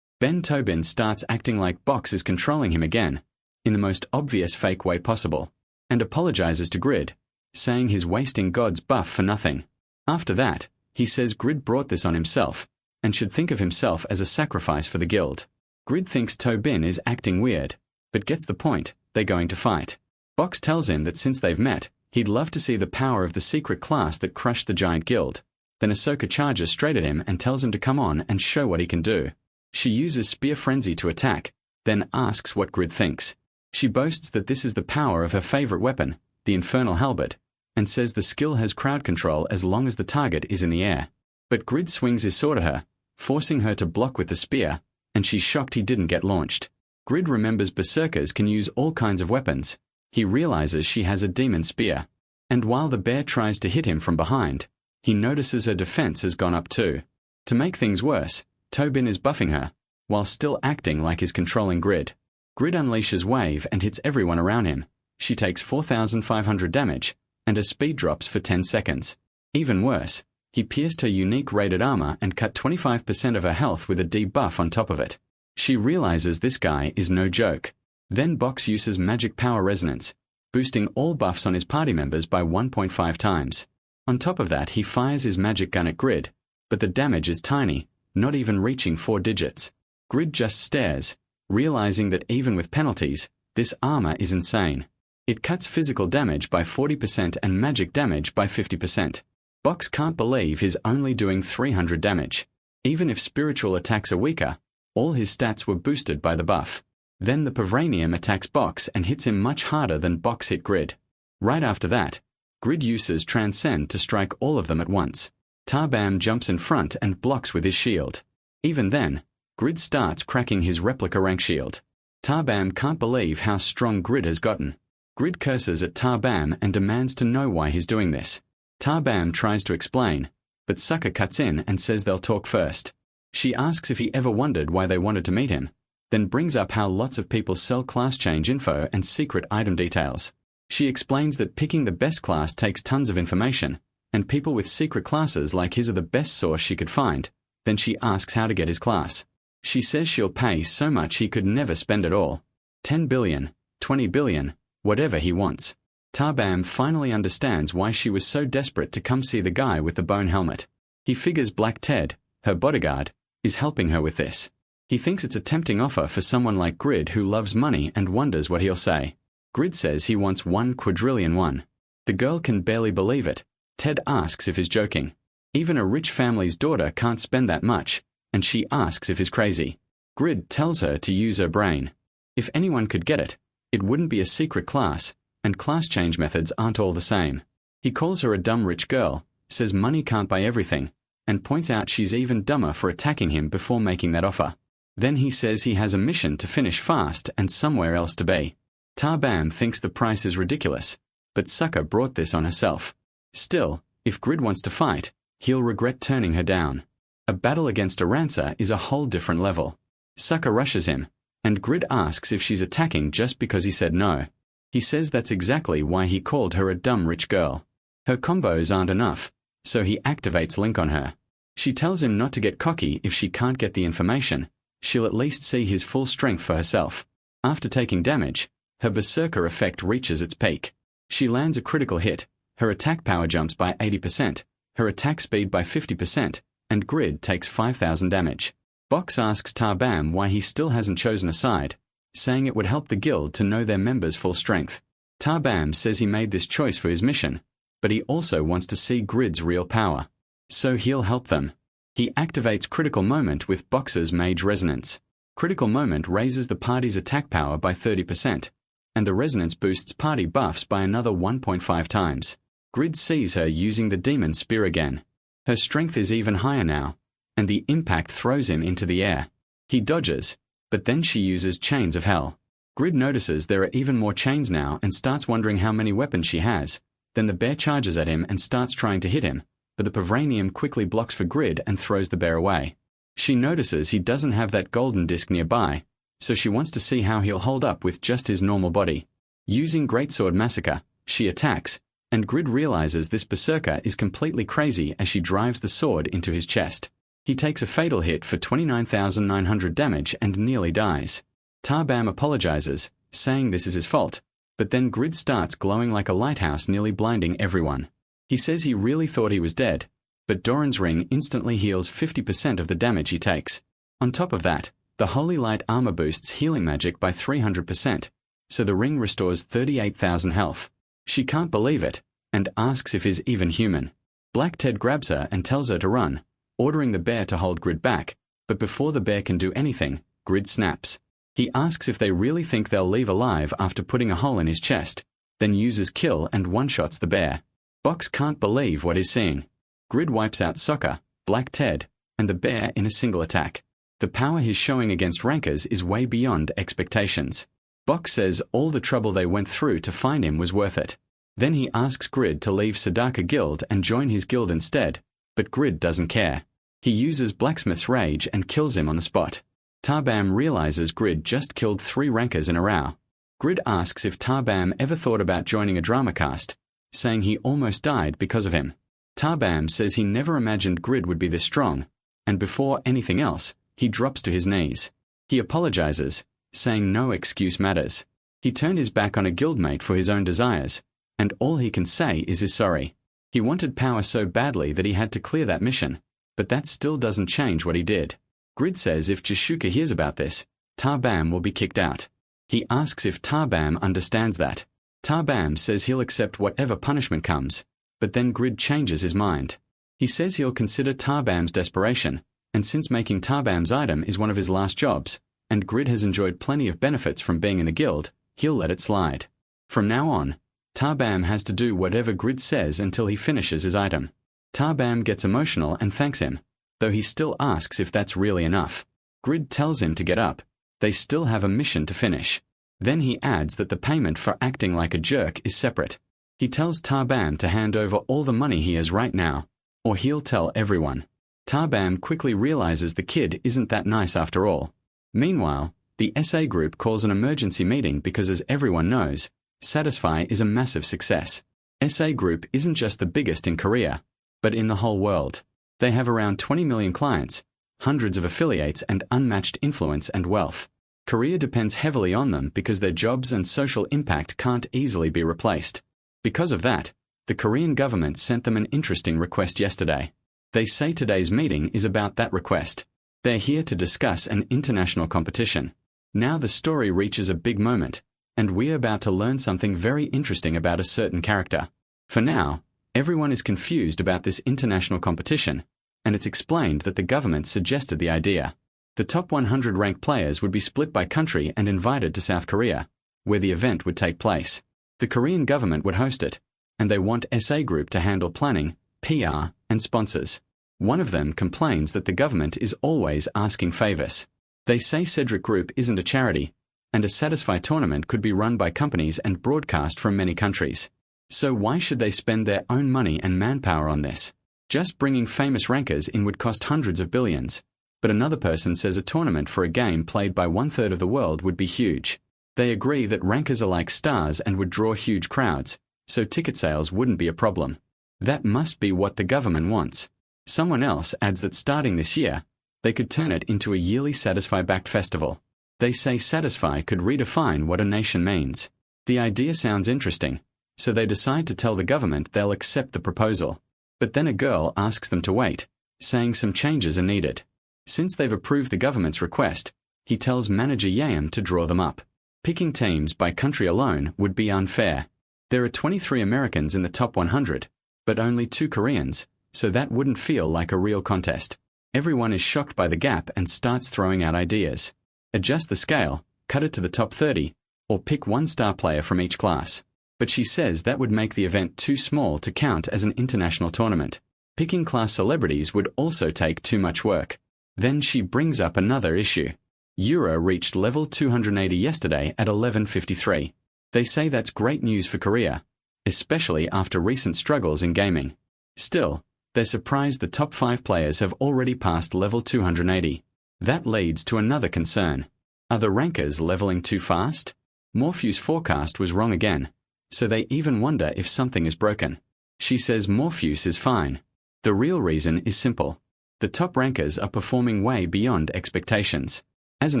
Tobin starts acting like Box is controlling him again, in the most obvious fake way possible, and apologizes to Grid, saying he's wasting God's buff for nothing. After that, he says Grid brought this on himself, and should think of himself as a sacrifice for the guild. Grid thinks Tobin is acting weird, but gets the point, they're going to fight. Box tells him that since they've met, he'd love to see the power of the secret class that crushed the giant guild. Then Ahsoka charges straight at him and tells him to come on and show what he can do. She uses Spear Frenzy to attack, then asks what Grid thinks. She boasts that this is the power of her favorite weapon, the Infernal Halberd, and says the skill has crowd control as long as the target is in the air. But Grid swings his sword at her, forcing her to block with the spear, and she's shocked he didn't get launched. Grid remembers berserkers can use all kinds of weapons. He realizes she has a demon spear, and while the bear tries to hit him from behind, he notices her defense has gone up too. To make things worse, Tobin is buffing her, while still acting like he's controlling Grid. Grid unleashes Wave and hits everyone around him. She takes 4,500 damage, and her speed drops for 10 seconds. Even worse, he pierced her unique rated armor and cut 25% of her health with a debuff on top of it. She realizes this guy is no joke. Then Box uses magic power resonance, boosting all buffs on his party members by 1.5 times. On top of that, he fires his magic gun at Grid, but the damage is tiny, not even reaching 4 digits. Grid just stares, realizing that even with penalties, this armor is insane. It cuts physical damage by 40% and magic damage by 50%. Box can't believe he's only doing 300 damage. Even if spiritual attacks are weaker, all his stats were boosted by the buff. Then the Pavranium attacks Box and hits him much harder than Box hit Grid. Right after that, Grid uses Transcend to strike all of them at once. Tarbam jumps in front and blocks with his shield. Even then, Grid starts cracking his replica rank shield. Tarbam can't believe how strong Grid has gotten. Grid curses at Tarbam and demands to know why he's doing this. Tarbam tries to explain, but Sucker cuts in and says they'll talk first. She asks if he ever wondered why they wanted to meet him, then brings up how lots of people sell class change info and secret item details. She explains that picking the best class takes tons of information, and people with secret classes like his are the best source she could find. Then she asks how to get his class. She says she'll pay so much he could never spend it all. 10 billion, 20 billion, whatever he wants. Tarbam finally understands why she was so desperate to come see the guy with the bone helmet. He figures Black Ted, her bodyguard, is helping her with this. He thinks it's a tempting offer for someone like Grid who loves money and wonders what he'll say. Grid says he wants 1 quadrillion won. The girl can barely believe it. Ted asks if he's joking. Even a rich family's daughter can't spend that much, and she asks if he's crazy. Grid tells her to use her brain. If anyone could get it, it wouldn't be a secret class, and class change methods aren't all the same. He calls her a dumb rich girl, says money can't buy everything, and points out she's even dumber for attacking him before making that offer. Then he says he has a mission to finish fast and somewhere else to be. Tarbam thinks the price is ridiculous, but Sucker brought this on herself. Still, if Grid wants to fight, he'll regret turning her down. A battle against Aranza is a whole different level. Sucker rushes him, and Grid asks if she's attacking just because he said no. He says that's exactly why he called her a dumb rich girl. Her combos aren't enough, so he activates Link on her. She tells him not to get cocky if she can't get the information. She'll at least see his full strength for herself. After taking damage, her Berserker effect reaches its peak. She lands a critical hit, her attack power jumps by 80%, her attack speed by 50%, and Grid takes 5,000 damage. Box asks Tarbam why he still hasn't chosen a side, saying it would help the guild to know their members' full strength. Tarbam says he made this choice for his mission, but he also wants to see Grid's real power. So he'll help them. He activates Critical Moment with Box's Mage Resonance. Critical Moment raises the party's attack power by 30%, and the resonance boosts party buffs by another 1.5 times. Grid sees her using the Demon Spear again. Her strength is even higher now, and the impact throws him into the air. He dodges, but then she uses Chains of Hell. Grid notices there are even more chains now and starts wondering how many weapons she has. Then the bear charges at him and starts trying to hit him, but the Pavranium quickly blocks for Grid and throws the bear away. She notices he doesn't have that golden disc nearby, so she wants to see how he'll hold up with just his normal body. Using Greatsword Massacre, she attacks, and Grid realizes this Berserker is completely crazy as she drives the sword into his chest. He takes a fatal hit for 29,900 damage and nearly dies. Tarbam apologizes, saying this is his fault, but then Grid starts glowing like a lighthouse, nearly blinding everyone. He says he really thought he was dead, but Doran's ring instantly heals 50% of the damage he takes. On top of that, the Holy Light armor boosts healing magic by 300%, so the ring restores 38,000 health. She can't believe it, and asks if he's even human. Black Ted grabs her and tells her to run, ordering the bear to hold Grid back, but before the bear can do anything, Grid snaps. He asks if they really think they'll leave alive after putting a hole in his chest, then uses Kill and one-shots the bear. Box can't believe what he's seeing. Grid wipes out Sokka, Black Ted, and the bear in a single attack. The power he's showing against rankers is way beyond expectations. Box says all the trouble they went through to find him was worth it. Then he asks Grid to leave Sadaka Guild and join his guild instead, but Grid doesn't care. He uses Blacksmith's Rage and kills him on the spot. Tarbam realizes Grid just killed 3 rankers in a row. Grid asks if Tarbam ever thought about joining a drama cast, saying he almost died because of him. Tarbam says he never imagined Grid would be this strong, and before anything else, he drops to his knees. He apologizes, saying no excuse matters. He turned his back on a guildmate for his own desires, and all he can say is he's sorry. He wanted power so badly that he had to clear that mission, but that still doesn't change what he did. Grid says if Jishuka hears about this, Tarbam will be kicked out. He asks if Tarbam understands that. Tarbam says he'll accept whatever punishment comes, but then Grid changes his mind. He says he'll consider Tarbam's desperation, and since making Tarbam's item is one of his last jobs, and Grid has enjoyed plenty of benefits from being in the guild, he'll let it slide. From now on, Tarbam has to do whatever Grid says until he finishes his item. Tarbam gets emotional and thanks him, though he still asks if that's really enough. Grid tells him to get up. They still have a mission to finish. Then he adds that the payment for acting like a jerk is separate. He tells Tarbam to hand over all the money he has right now, or he'll tell everyone. Tarbam quickly realizes the kid isn't that nice after all. Meanwhile, the SA group calls an emergency meeting because, as everyone knows, Satisfy is a massive success. SA group isn't just the biggest in Korea, but in the whole world. They have around 20 million clients, hundreds of affiliates and unmatched influence and wealth. Korea depends heavily on them because their jobs and social impact can't easily be replaced. Because of that, the Korean government sent them an interesting request yesterday. They say today's meeting is about that request. They're here to discuss an international competition. Now the story reaches a big moment, and we're about to learn something very interesting about a certain character. For now, everyone is confused about this international competition, and it's explained that the government suggested the idea. The top 100 ranked players would be split by country and invited to South Korea, where the event would take place. The Korean government would host it, and they want SA Group to handle planning, PR, and sponsors. One of them complains that the government is always asking favors. They say Cedric Group isn't a charity, and a Satisfy tournament could be run by companies and broadcast from many countries. So why should they spend their own money and manpower on this? Just bringing famous rankers in would cost hundreds of billions. But another person says a tournament for a game played by 1/3 of the world would be huge. They agree that rankers are like stars and would draw huge crowds, so ticket sales wouldn't be a problem. That must be what the government wants. Someone else adds that starting this year, they could turn it into a yearly Satisfy-backed festival. They say Satisfy could redefine what a nation means. The idea sounds interesting, so they decide to tell the government they'll accept the proposal. But then a girl asks them to wait, saying some changes are needed. Since they've approved the government's request, he tells manager Yahello to draw them up. Picking teams by country alone would be unfair. There are 23 Americans in the top 100, but only 2 Koreans, so that wouldn't feel like a real contest. Everyone is shocked by the gap and starts throwing out ideas. Adjust the scale, cut it to the top 30, or pick one star player from each class. But she says that would make the event too small to count as an international tournament. Picking class celebrities would also take too much work. Then she brings up another issue. Yura reached level 280 yesterday at 11:53. They say that's great news for Korea, especially after recent struggles in gaming. Still, they're surprised the top 5 players have already passed level 280. That leads to another concern. Are the rankers leveling too fast? Morphew's forecast was wrong again, so they even wonder if something is broken. She says Morpheus is fine. The real reason is simple. The top rankers are performing way beyond expectations. As an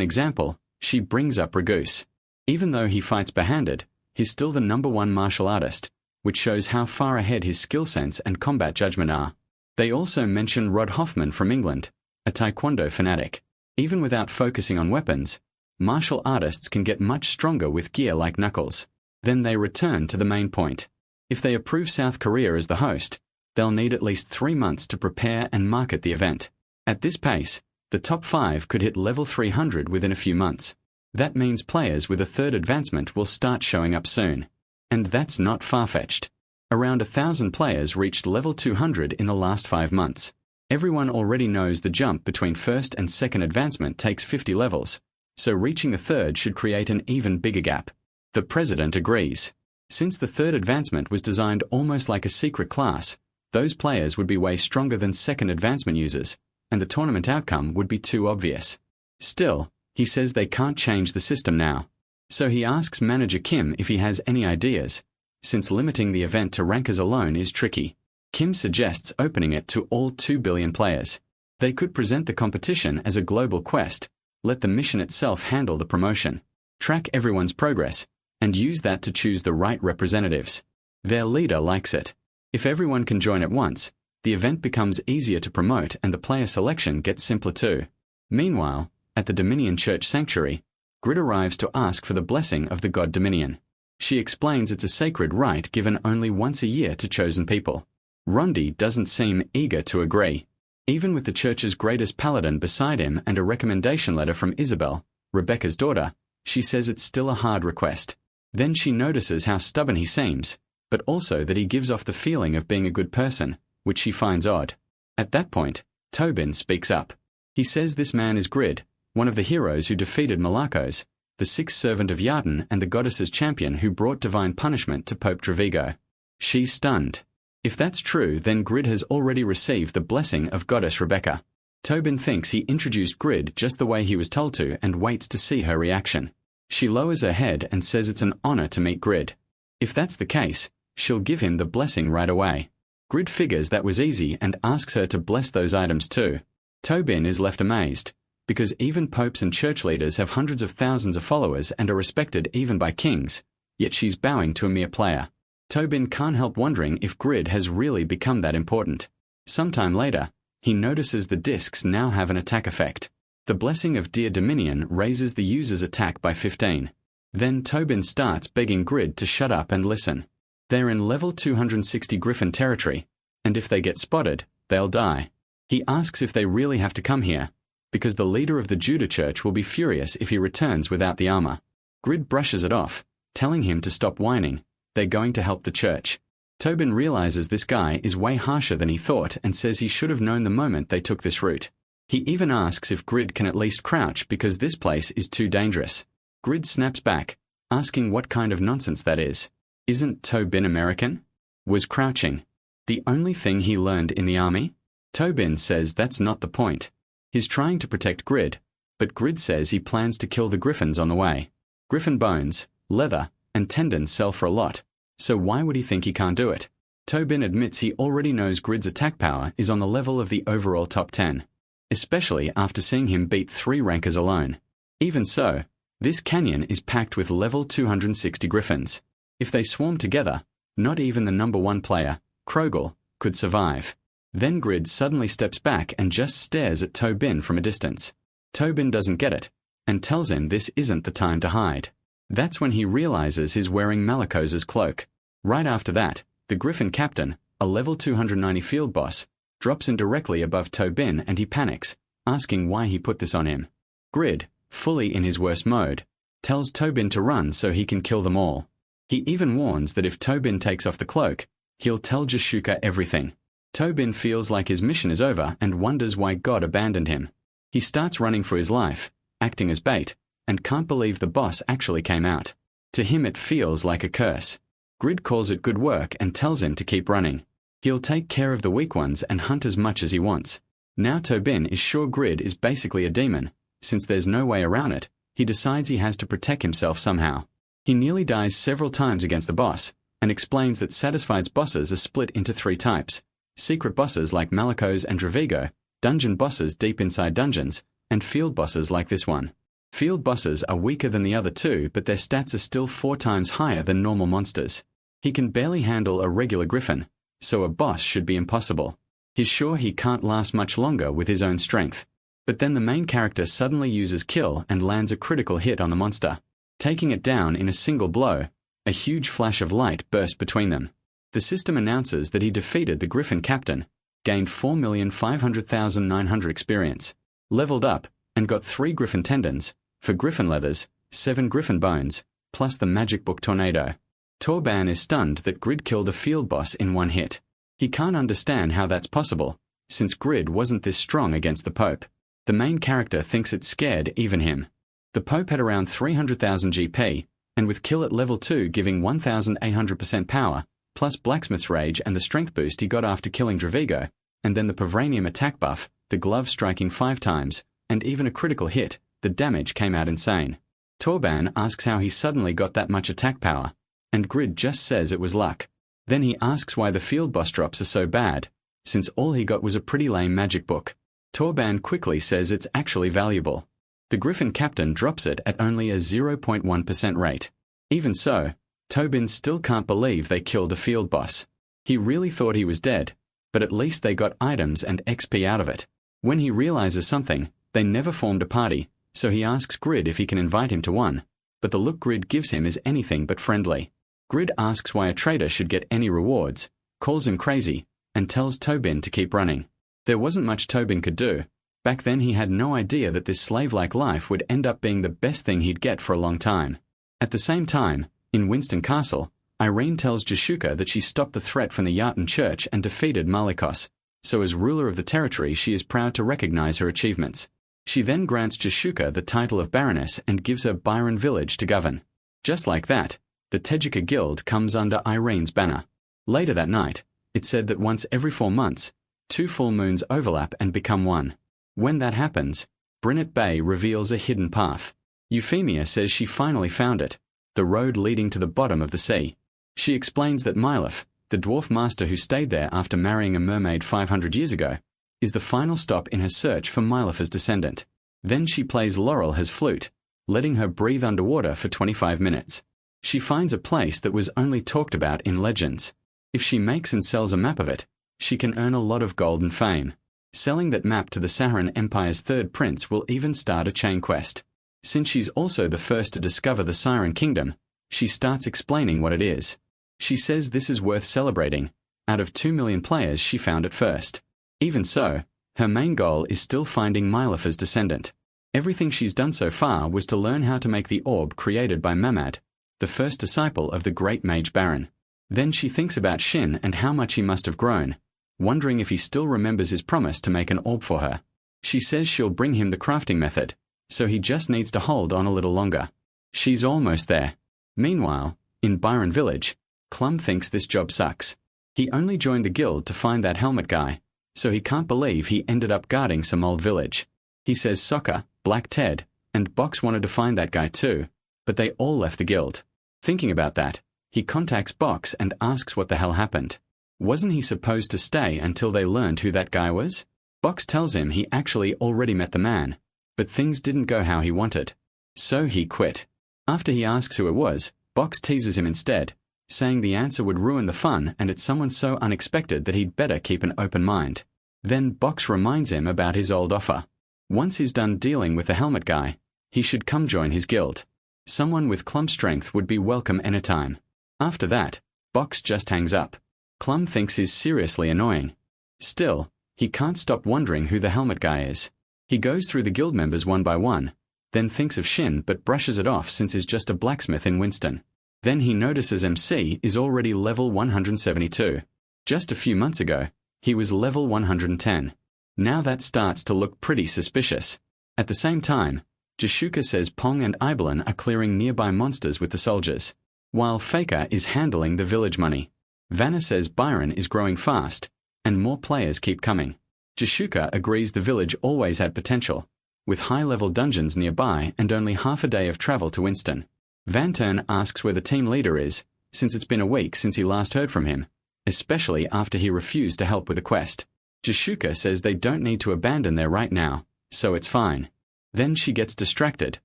example, she brings up Ragoose. Even though he fights barehanded, he's still the #1 martial artist, which shows how far ahead his skill sense and combat judgment are. They also mention Rod Hoffman from England, a taekwondo fanatic. Even without focusing on weapons, martial artists can get much stronger with gear like Knuckles. Then they return to the main point. If they approve South Korea as the host, they'll need at least 3 months to prepare and market the event. At this pace, the top 5 could hit level 300 within a few months. That means players with a 3rd advancement will start showing up soon. And that's not far-fetched. Around 1,000 players reached level 200 in the last 5 months. Everyone already knows the jump between 1st and 2nd advancement takes 50 levels, so reaching the 3rd should create an even bigger gap. The president agrees. Since the 3rd advancement was designed almost like a secret class, those players would be way stronger than 2nd advancement users, and the tournament outcome would be too obvious. Still, he says they can't change the system now. So he asks manager Kim if he has any ideas, since limiting the event to rankers alone is tricky. Kim suggests opening it to all 2 billion players. They could present the competition as a global quest, let the mission itself handle the promotion, track everyone's progress, and use that to choose the right representatives. Their leader likes it. If everyone can join at once, the event becomes easier to promote and the player selection gets simpler too. Meanwhile, at the Dominion Church Sanctuary, Grid arrives to ask for the blessing of the god Dominion. She explains it's a sacred rite given only once a year to chosen people. Rondi doesn't seem eager to agree. Even with the church's greatest paladin beside him and a recommendation letter from Isabel, Rebecca's daughter, she says it's still a hard request. Then she notices how stubborn he seems, but also that he gives off the feeling of being a good person, which she finds odd. At that point, Tobin speaks up. He says this man is Grid, one of the heroes who defeated Malakos, the sixth servant of Yarden and the goddess's champion who brought divine punishment to Pope Dravigo. She's stunned. If that's true, then Grid has already received the blessing of goddess Rebecca. Tobin thinks he introduced Grid just the way he was told to and waits to see her reaction. She lowers her head and says it's an honor to meet Grid. If that's the case, she'll give him the blessing right away. Grid figures that was easy and asks her to bless those items too. Tobin is left amazed, because even popes and church leaders have hundreds of thousands of followers and are respected even by kings, yet she's bowing to a mere player. Tobin can't help wondering if Grid has really become that important. Sometime later, he notices the discs now have an attack effect. The blessing of Dear Dominion raises the user's attack by 15. Then Tobin starts begging Grid to shut up and listen. They're in level 260 Griffin territory, and if they get spotted, they'll die. He asks if they really have to come here, because the leader of the Judah Church will be furious if he returns without the armor. Grid brushes it off, telling him to stop whining. They're going to help the church. Tobin realizes this guy is way harsher than he thought and says he should have known the moment they took this route. He even asks if Grid can at least crouch because this place is too dangerous. Grid snaps back, asking what kind of nonsense that is. Isn't Tobin American? Was crouching the only thing he learned in the army? Tobin says that's not the point. He's trying to protect Grid, but Grid says he plans to kill the griffins on the way. Griffin bones, leather, and tendons sell for a lot, so why would he think he can't do it? Tobin admits he already knows Grid's attack power is on the level of the overall top 10, especially after seeing him beat 3 rankers alone. Even so, this canyon is packed with level 260 griffins. If they swarm together, not even the number 1 player, Krogel, could survive. Then Grid suddenly steps back and just stares at Tobin from a distance. Tobin doesn't get it, and tells him this isn't the time to hide. That's when he realizes he's wearing Malakos's cloak. Right after that, the Griffin captain, a level 290 field boss, drops in directly above Tobin and he panics, asking why he put this on him. Grid, fully in his worst mode, tells Tobin to run so he can kill them all. He even warns that if Tobin takes off the cloak, he'll tell Jashuka everything. Tobin feels like his mission is over and wonders why God abandoned him. He starts running for his life, acting as bait, and can't believe the boss actually came out. To him it feels like a curse. Grid calls it good work and tells him to keep running. He'll take care of the weak ones and hunt as much as he wants. Now Tobin is sure Grid is basically a demon. Since there's no way around it, he decides he has to protect himself somehow. He nearly dies several times against the boss, and explains that Satisfied's bosses are split into 3 types. Secret bosses like Malakos and Dravigo, dungeon bosses deep inside dungeons, and field bosses like this one. Field bosses are weaker than the other 2, but their stats are still 4 times higher than normal monsters. He can barely handle a regular griffin, so a boss should be impossible. He's sure he can't last much longer with his own strength. But then the main character suddenly uses kill and lands a critical hit on the monster. Taking it down in a single blow, a huge flash of light burst between them. The system announces that he defeated the Griffin captain, gained 4,500,900 experience, leveled up, and got 3 Griffin tendons, for Griffin leathers, 7 Griffin bones, plus the magic book Tornado. Torban is stunned that Grid killed a field boss in 1 hit. He can't understand how that's possible, since Grid wasn't this strong against the Pope. The main character thinks it scared even him. The Pope had around 300,000 GP, and with kill at level 2 giving 1,800% power, plus Blacksmith's Rage and the strength boost he got after killing Dravigo, and then the Pavranium attack buff, the glove striking 5 times, and even a critical hit, the damage came out insane. Torban asks how he suddenly got that much attack power, and Grid just says it was luck. Then he asks why the field boss drops are so bad, since all he got was a pretty lame magic book. Torban quickly says it's actually valuable. The Griffin captain drops it at only a 0.1% rate. Even so, Tobin still can't believe they killed a field boss. He really thought he was dead, but at least they got items and XP out of it. When he realizes something, they never formed a party, so he asks Grid if he can invite him to one, but the look Grid gives him is anything but friendly. Grid asks why a trader should get any rewards, calls him crazy, and tells Tobin to keep running. There wasn't much Tobin could do. Back then he had no idea that this slave-like life would end up being the best thing he'd get for a long time. At the same time, in Winston Castle, Irene tells Jashuka that she stopped the threat from the Yartan Church and defeated Malikos, so as ruler of the territory she is proud to recognize her achievements. She then grants Jashuka the title of Baroness and gives her Byron village to govern. Just like that, the Tejika Guild comes under Irene's banner. Later that night, it said that once every 4 months, 2 full moons overlap and become one. When that happens, Brinnet Bay reveals a hidden path. Euphemia says she finally found it, the road leading to the bottom of the sea. She explains that Mylif, the dwarf master who stayed there after marrying a mermaid 500 years ago, is the final stop in her search for Mylif's descendant. Then she plays Laurel his flute, letting her breathe underwater for 25 minutes. She finds a place that was only talked about in legends. If she makes and sells a map of it, she can earn a lot of gold and fame. Selling that map to the Saharan Empire's third prince will even start a chain quest. Since she's also the first to discover the Siren Kingdom, she starts explaining what it is. She says this is worth celebrating. Out of 2 million players she found it first. Even so, her main goal is still finding Mylif's descendant. Everything she's done so far was to learn how to make the orb created by Mamad, the first disciple of the great mage Baron. Then she thinks about Shin and how much he must have grown, wondering if he still remembers his promise to make an orb for her. She says she'll bring him the crafting method, so he just needs to hold on a little longer. She's almost there. Meanwhile, in Byron Village, Clum thinks this job sucks. He only joined the guild to find that helmet guy, so he can't believe he ended up guarding some old village. He says Sokka, Black Ted, and Box wanted to find that guy too, but they all left the guild. Thinking about that, he contacts Box and asks what the hell happened. Wasn't he supposed to stay until they learned who that guy was? Box tells him he actually already met the man, but things didn't go how he wanted. So he quit. After he asks who it was, Box teases him instead, saying the answer would ruin the fun and it's someone so unexpected that he'd better keep an open mind. Then Box reminds him about his old offer. Once he's done dealing with the helmet guy, he should come join his guild. Someone with Clum strength would be welcome anytime. After that, Box just hangs up. Clum thinks he's seriously annoying. Still, he can't stop wondering who the helmet guy is. He goes through the guild members one by one, then thinks of Shin but brushes it off since he's just a blacksmith in Winston. Then he notices MC is already level 172. Just a few months ago, he was level 110. Now that starts to look pretty suspicious. At the same time, Jashuka says Pong and Ibelin are clearing nearby monsters with the soldiers, while Faker is handling the village money. Vanna says Byron is growing fast, and more players keep coming. Jashuka agrees the village always had potential, with high-level dungeons nearby and only half a day of travel to Winston. Van Turn asks where the team leader is, since it's been a week since he last heard from him, especially after he refused to help with a quest. Jashuka says they don't need to abandon there right now, so it's fine. Then she gets distracted,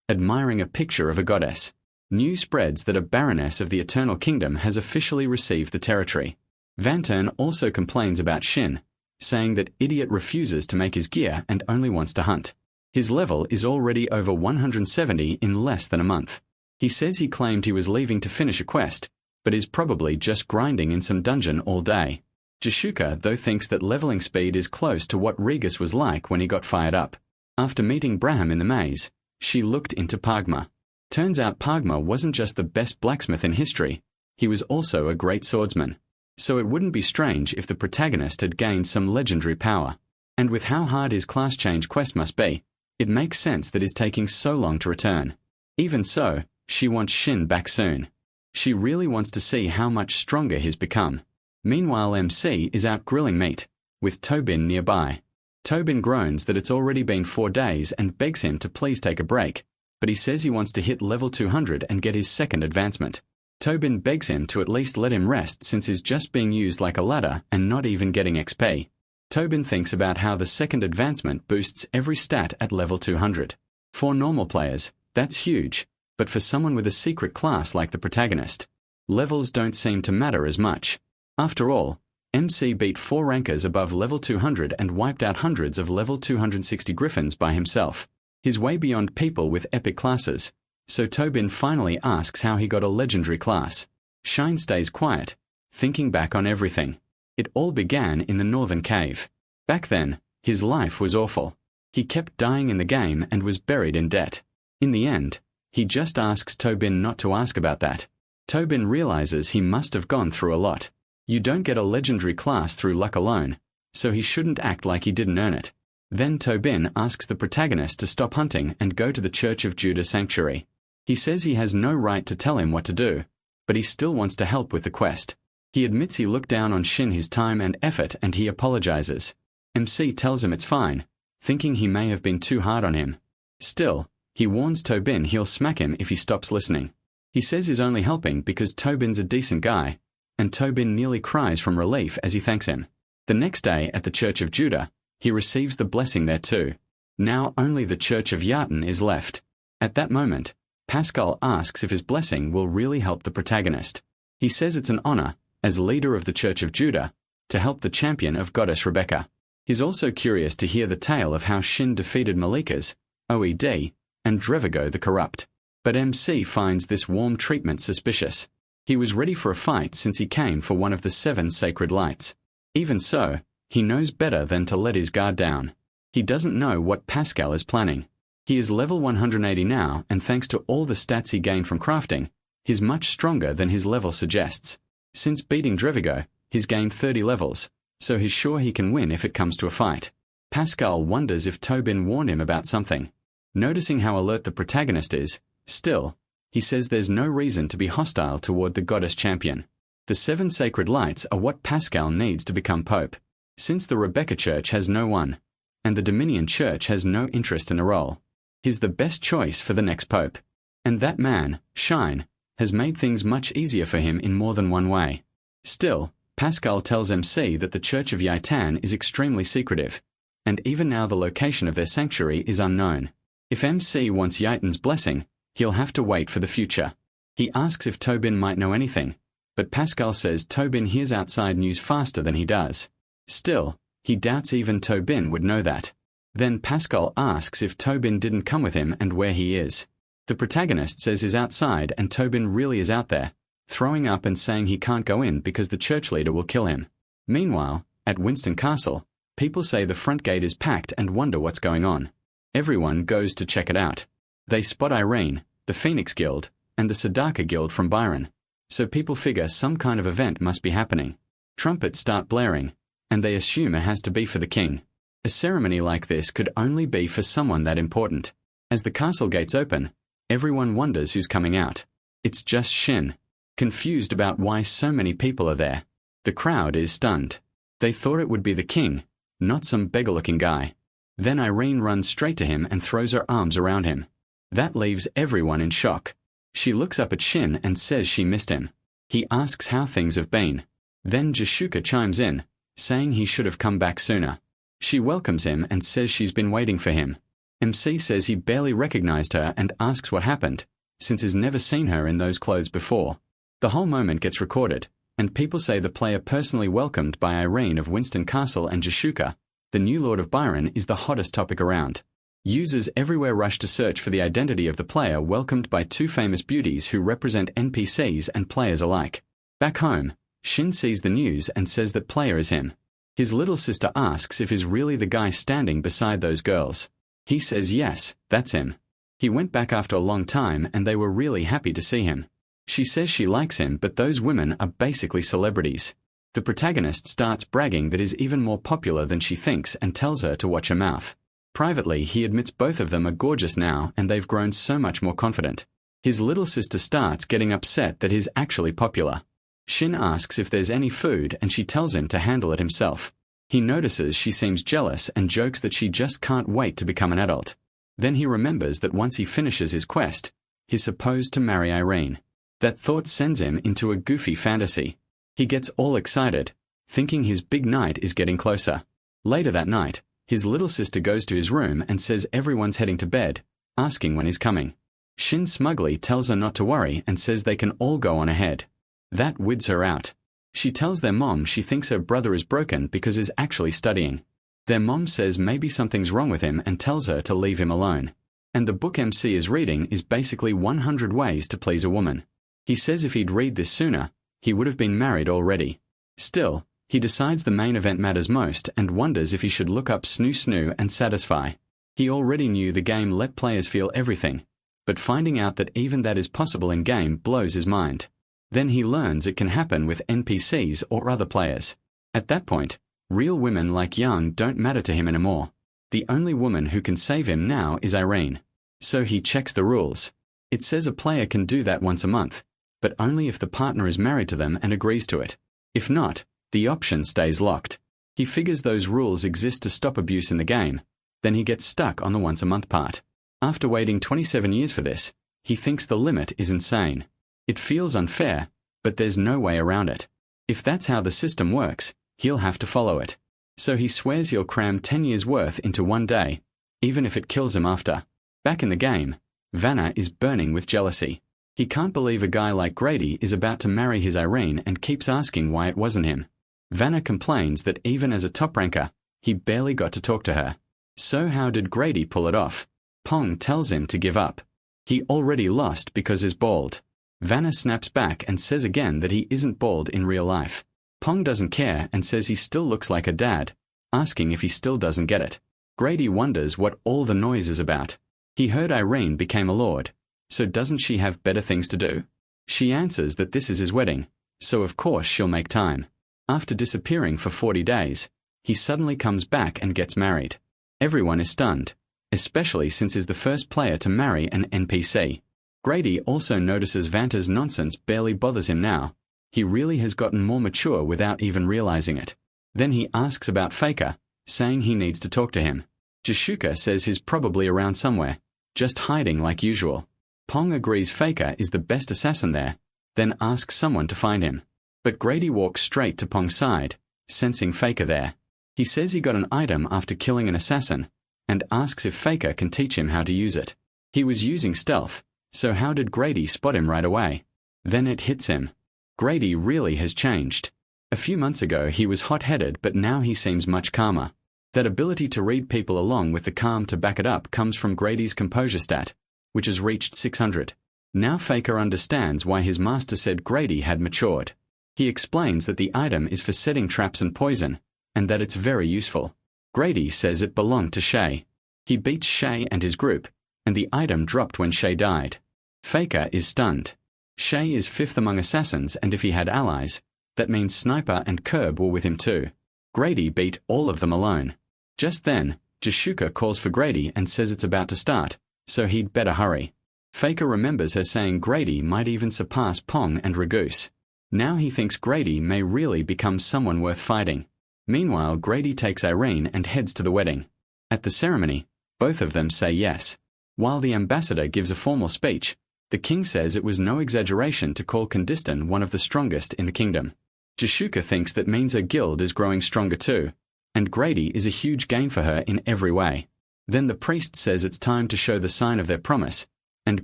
admiring a picture of a goddess. News spreads that a baroness of the Eternal Kingdom has officially received the territory. Van Turn also complains about Shin, saying that Idiot refuses to make his gear and only wants to hunt. His level is already over 170 in less than a month. He says he claimed he was leaving to finish a quest, but is probably just grinding in some dungeon all day. Jashuka, though, thinks that leveling speed is close to what Regus was like when he got fired up. After meeting Braham in the maze, she looked into Pagma. Turns out Pagma wasn't just the best blacksmith in history, he was also a great swordsman. So it wouldn't be strange if the protagonist had gained some legendary power. And with how hard his class change quest must be, it makes sense that he's taking so long to return. Even so, she wants Shin back soon. She really wants to see how much stronger he's become. Meanwhile, MC is out grilling meat, with Tobin nearby. Tobin groans that it's already been 4 days and begs him to please take a break, but he says he wants to hit level 200 and get his second advancement. Tobin begs him to at least let him rest since he's just being used like a ladder and not even getting XP. Tobin thinks about how the second advancement boosts every stat at level 200. For normal players, that's huge, but for someone with a secret class like the protagonist, levels don't seem to matter as much. After all, MC beat 4 rankers above level 200 and wiped out hundreds of level 260 griffins by himself. He's way beyond people with epic classes, so Tobin finally asks how he got a legendary class. Shine stays quiet, thinking back on everything. It all began in the northern cave. Back then, his life was awful. He kept dying in the game and was buried in debt. In the end, he just asks Tobin not to ask about that. Tobin realizes he must have gone through a lot. You don't get a legendary class through luck alone, so he shouldn't act like he didn't earn it. Then Tobin asks the protagonist to stop hunting and go to the Church of Judah sanctuary. He says he has no right to tell him what to do, but he still wants to help with the quest. He admits he looked down on Shin his time and effort and he apologizes. MC tells him it's fine, thinking he may have been too hard on him. Still, he warns Tobin he'll smack him if he stops listening. He says he's only helping because Tobin's a decent guy, and Tobin nearly cries from relief as he thanks him. The next day at the Church of Judah, he receives the blessing there too. Now only the Church of Yaten is left. At that moment, Pascal asks if his blessing will really help the protagonist. He says it's an honor, as leader of the Church of Judah, to help the champion of Goddess Rebecca. He's also curious to hear the tale of how Shin defeated Malikas, OED, and Drevigo the Corrupt. But MC finds this warm treatment suspicious. He was ready for a fight since he came for one of the 7 sacred lights. Even so, he knows better than to let his guard down. He doesn't know what Pascal is planning. He is level 180 now, and thanks to all the stats he gained from crafting, he's much stronger than his level suggests. Since beating Drevigo, he's gained 30 levels, so he's sure he can win if it comes to a fight. Pascal wonders if Tobin warned him about something. Noticing how alert the protagonist is, still, he says there's no reason to be hostile toward the goddess champion. The 7 sacred lights are what Pascal needs to become pope. Since the Rebecca Church has no one, and the Dominion Church has no interest in a role, he's the best choice for the next pope. And that man, Shine, has made things much easier for him in more than one way. Still, Pascal tells MC that the Church of Yaitan is extremely secretive, and even now the location of their sanctuary is unknown. If MC wants Yaitan's blessing, he'll have to wait for the future. He asks if Tobin might know anything, but Pascal says Tobin hears outside news faster than he does. Still, he doubts even Tobin would know that. Then Pascal asks if Tobin didn't come with him and where he is. The protagonist says he's outside and Tobin really is out there, throwing up and saying he can't go in because the church leader will kill him. Meanwhile, at Winston Castle, people say the front gate is packed and wonder what's going on. Everyone goes to check it out. They spot Irene, the Phoenix Guild, and the Sadaka Guild from Byron, so people figure some kind of event must be happening. Trumpets start blaring, and they assume it has to be for the king. A ceremony like this could only be for someone that important. As the castle gates open, everyone wonders who's coming out. It's just Shin, confused about why so many people are there. The crowd is stunned. They thought it would be the king, not some beggar-looking guy. Then Irene runs straight to him and throws her arms around him. That leaves everyone in shock. She looks up at Shin and says she missed him. He asks how things have been. Then Jashuka chimes in, saying he should have come back sooner. She welcomes him and says she's been waiting for him. MC says he barely recognized her and asks what happened, since he's never seen her in those clothes before. The whole moment gets recorded, and people say the player personally welcomed by Irene of Winston Castle and Jashuka, the new Lord of Byron, is the hottest topic around. Users everywhere rush to search for the identity of the player welcomed by 2 famous beauties who represent NPCs and players alike. Back home, Shin sees the news and says that player is him. His little sister asks if he's really the guy standing beside those girls. He says yes, that's him. He went back after a long time and they were really happy to see him. She says she likes him, but those women are basically celebrities. The protagonist starts bragging that he's even more popular than she thinks and tells her to watch her mouth. Privately, he admits both of them are gorgeous now and they've grown so much more confident. His little sister starts getting upset that he's actually popular. Shin asks if there's any food and she tells him to handle it himself. He notices she seems jealous and jokes that she just can't wait to become an adult. Then he remembers that once he finishes his quest, he's supposed to marry Irene. That thought sends him into a goofy fantasy. He gets all excited, thinking his big night is getting closer. Later that night, his little sister goes to his room and says everyone's heading to bed, asking when he's coming. Shin smugly tells her not to worry and says they can all go on ahead. That wids her out. She tells their mom she thinks her brother is broken because he's actually studying. Their mom says maybe something's wrong with him and tells her to leave him alone. And the book MC is reading is basically 100 Ways to Please a Woman. He says if he'd read this sooner, he would have been married already. Still, he decides the main event matters most and wonders if he should look up snoo snoo and satisfy. He already knew the game let players feel everything, but finding out that even that is possible in-game blows his mind. Then he learns it can happen with NPCs or other players. At that point, real women like Young don't matter to him anymore. The only woman who can save him now is Irene. So he checks the rules. It says a player can do that once a month, but only if the partner is married to them and agrees to it. If not, the option stays locked. He figures those rules exist to stop abuse in the game, then he gets stuck on the once-a-month part. After waiting 27 years for this, he thinks the limit is insane. It feels unfair, but there's no way around it. If that's how the system works, he'll have to follow it. So he swears he'll cram 10 years' worth into one day, even if it kills him after. Back in the game, Vanna is burning with jealousy. He can't believe a guy like Grady is about to marry his Irene and keeps asking why it wasn't him. Vanna complains that even as a top ranker, he barely got to talk to her. So how did Grady pull it off? Pong tells him to give up. He already lost because he's bald. Vanna snaps back and says again that he isn't bald in real life. Pong doesn't care and says he still looks like a dad, asking if he still doesn't get it. Grady wonders what all the noise is about. He heard Irene became a lord, so doesn't she have better things to do? She answers that this is his wedding, so of course she'll make time. After disappearing for 40 days, he suddenly comes back and gets married. Everyone is stunned, especially since he's the first player to marry an NPC. Grady also notices Vanta's nonsense barely bothers him now. He really has gotten more mature without even realizing it. Then he asks about Faker, saying he needs to talk to him. Jishuka says he's probably around somewhere, just hiding like usual. Pong agrees Faker is the best assassin there, then asks someone to find him. But Grady walks straight to Pong's side, sensing Faker there. He says he got an item after killing an assassin, and asks if Faker can teach him how to use it. He was using stealth, so how did Grady spot him right away? Then it hits him. Grady really has changed. A few months ago he was hot-headed, but now he seems much calmer. That ability to read people along with the calm to back it up comes from Grady's composure stat, which has reached 600. Now Faker understands why his master said Grady had matured. He explains that the item is for setting traps and poison, and that it's very useful. Grady says it belonged to Shay. He beats Shay and his group, and the item dropped when Shay died. Faker is stunned. Shay is 5th among assassins, and if he had allies, that means Sniper and Curb were with him too. Grady beat all of them alone. Just then, Jishuka calls for Grady and says it's about to start, so he'd better hurry. Faker remembers her saying Grady might even surpass Pong and Ragoose. Now he thinks Grady may really become someone worth fighting. Meanwhile, Grady takes Irene and heads to the wedding. At the ceremony, both of them say yes. While the ambassador gives a formal speech, the king says it was no exaggeration to call Kandistan one of the strongest in the kingdom. Jishuka thinks that means her guild is growing stronger too, and Grady is a huge gain for her in every way. Then the priest says it's time to show the sign of their promise, and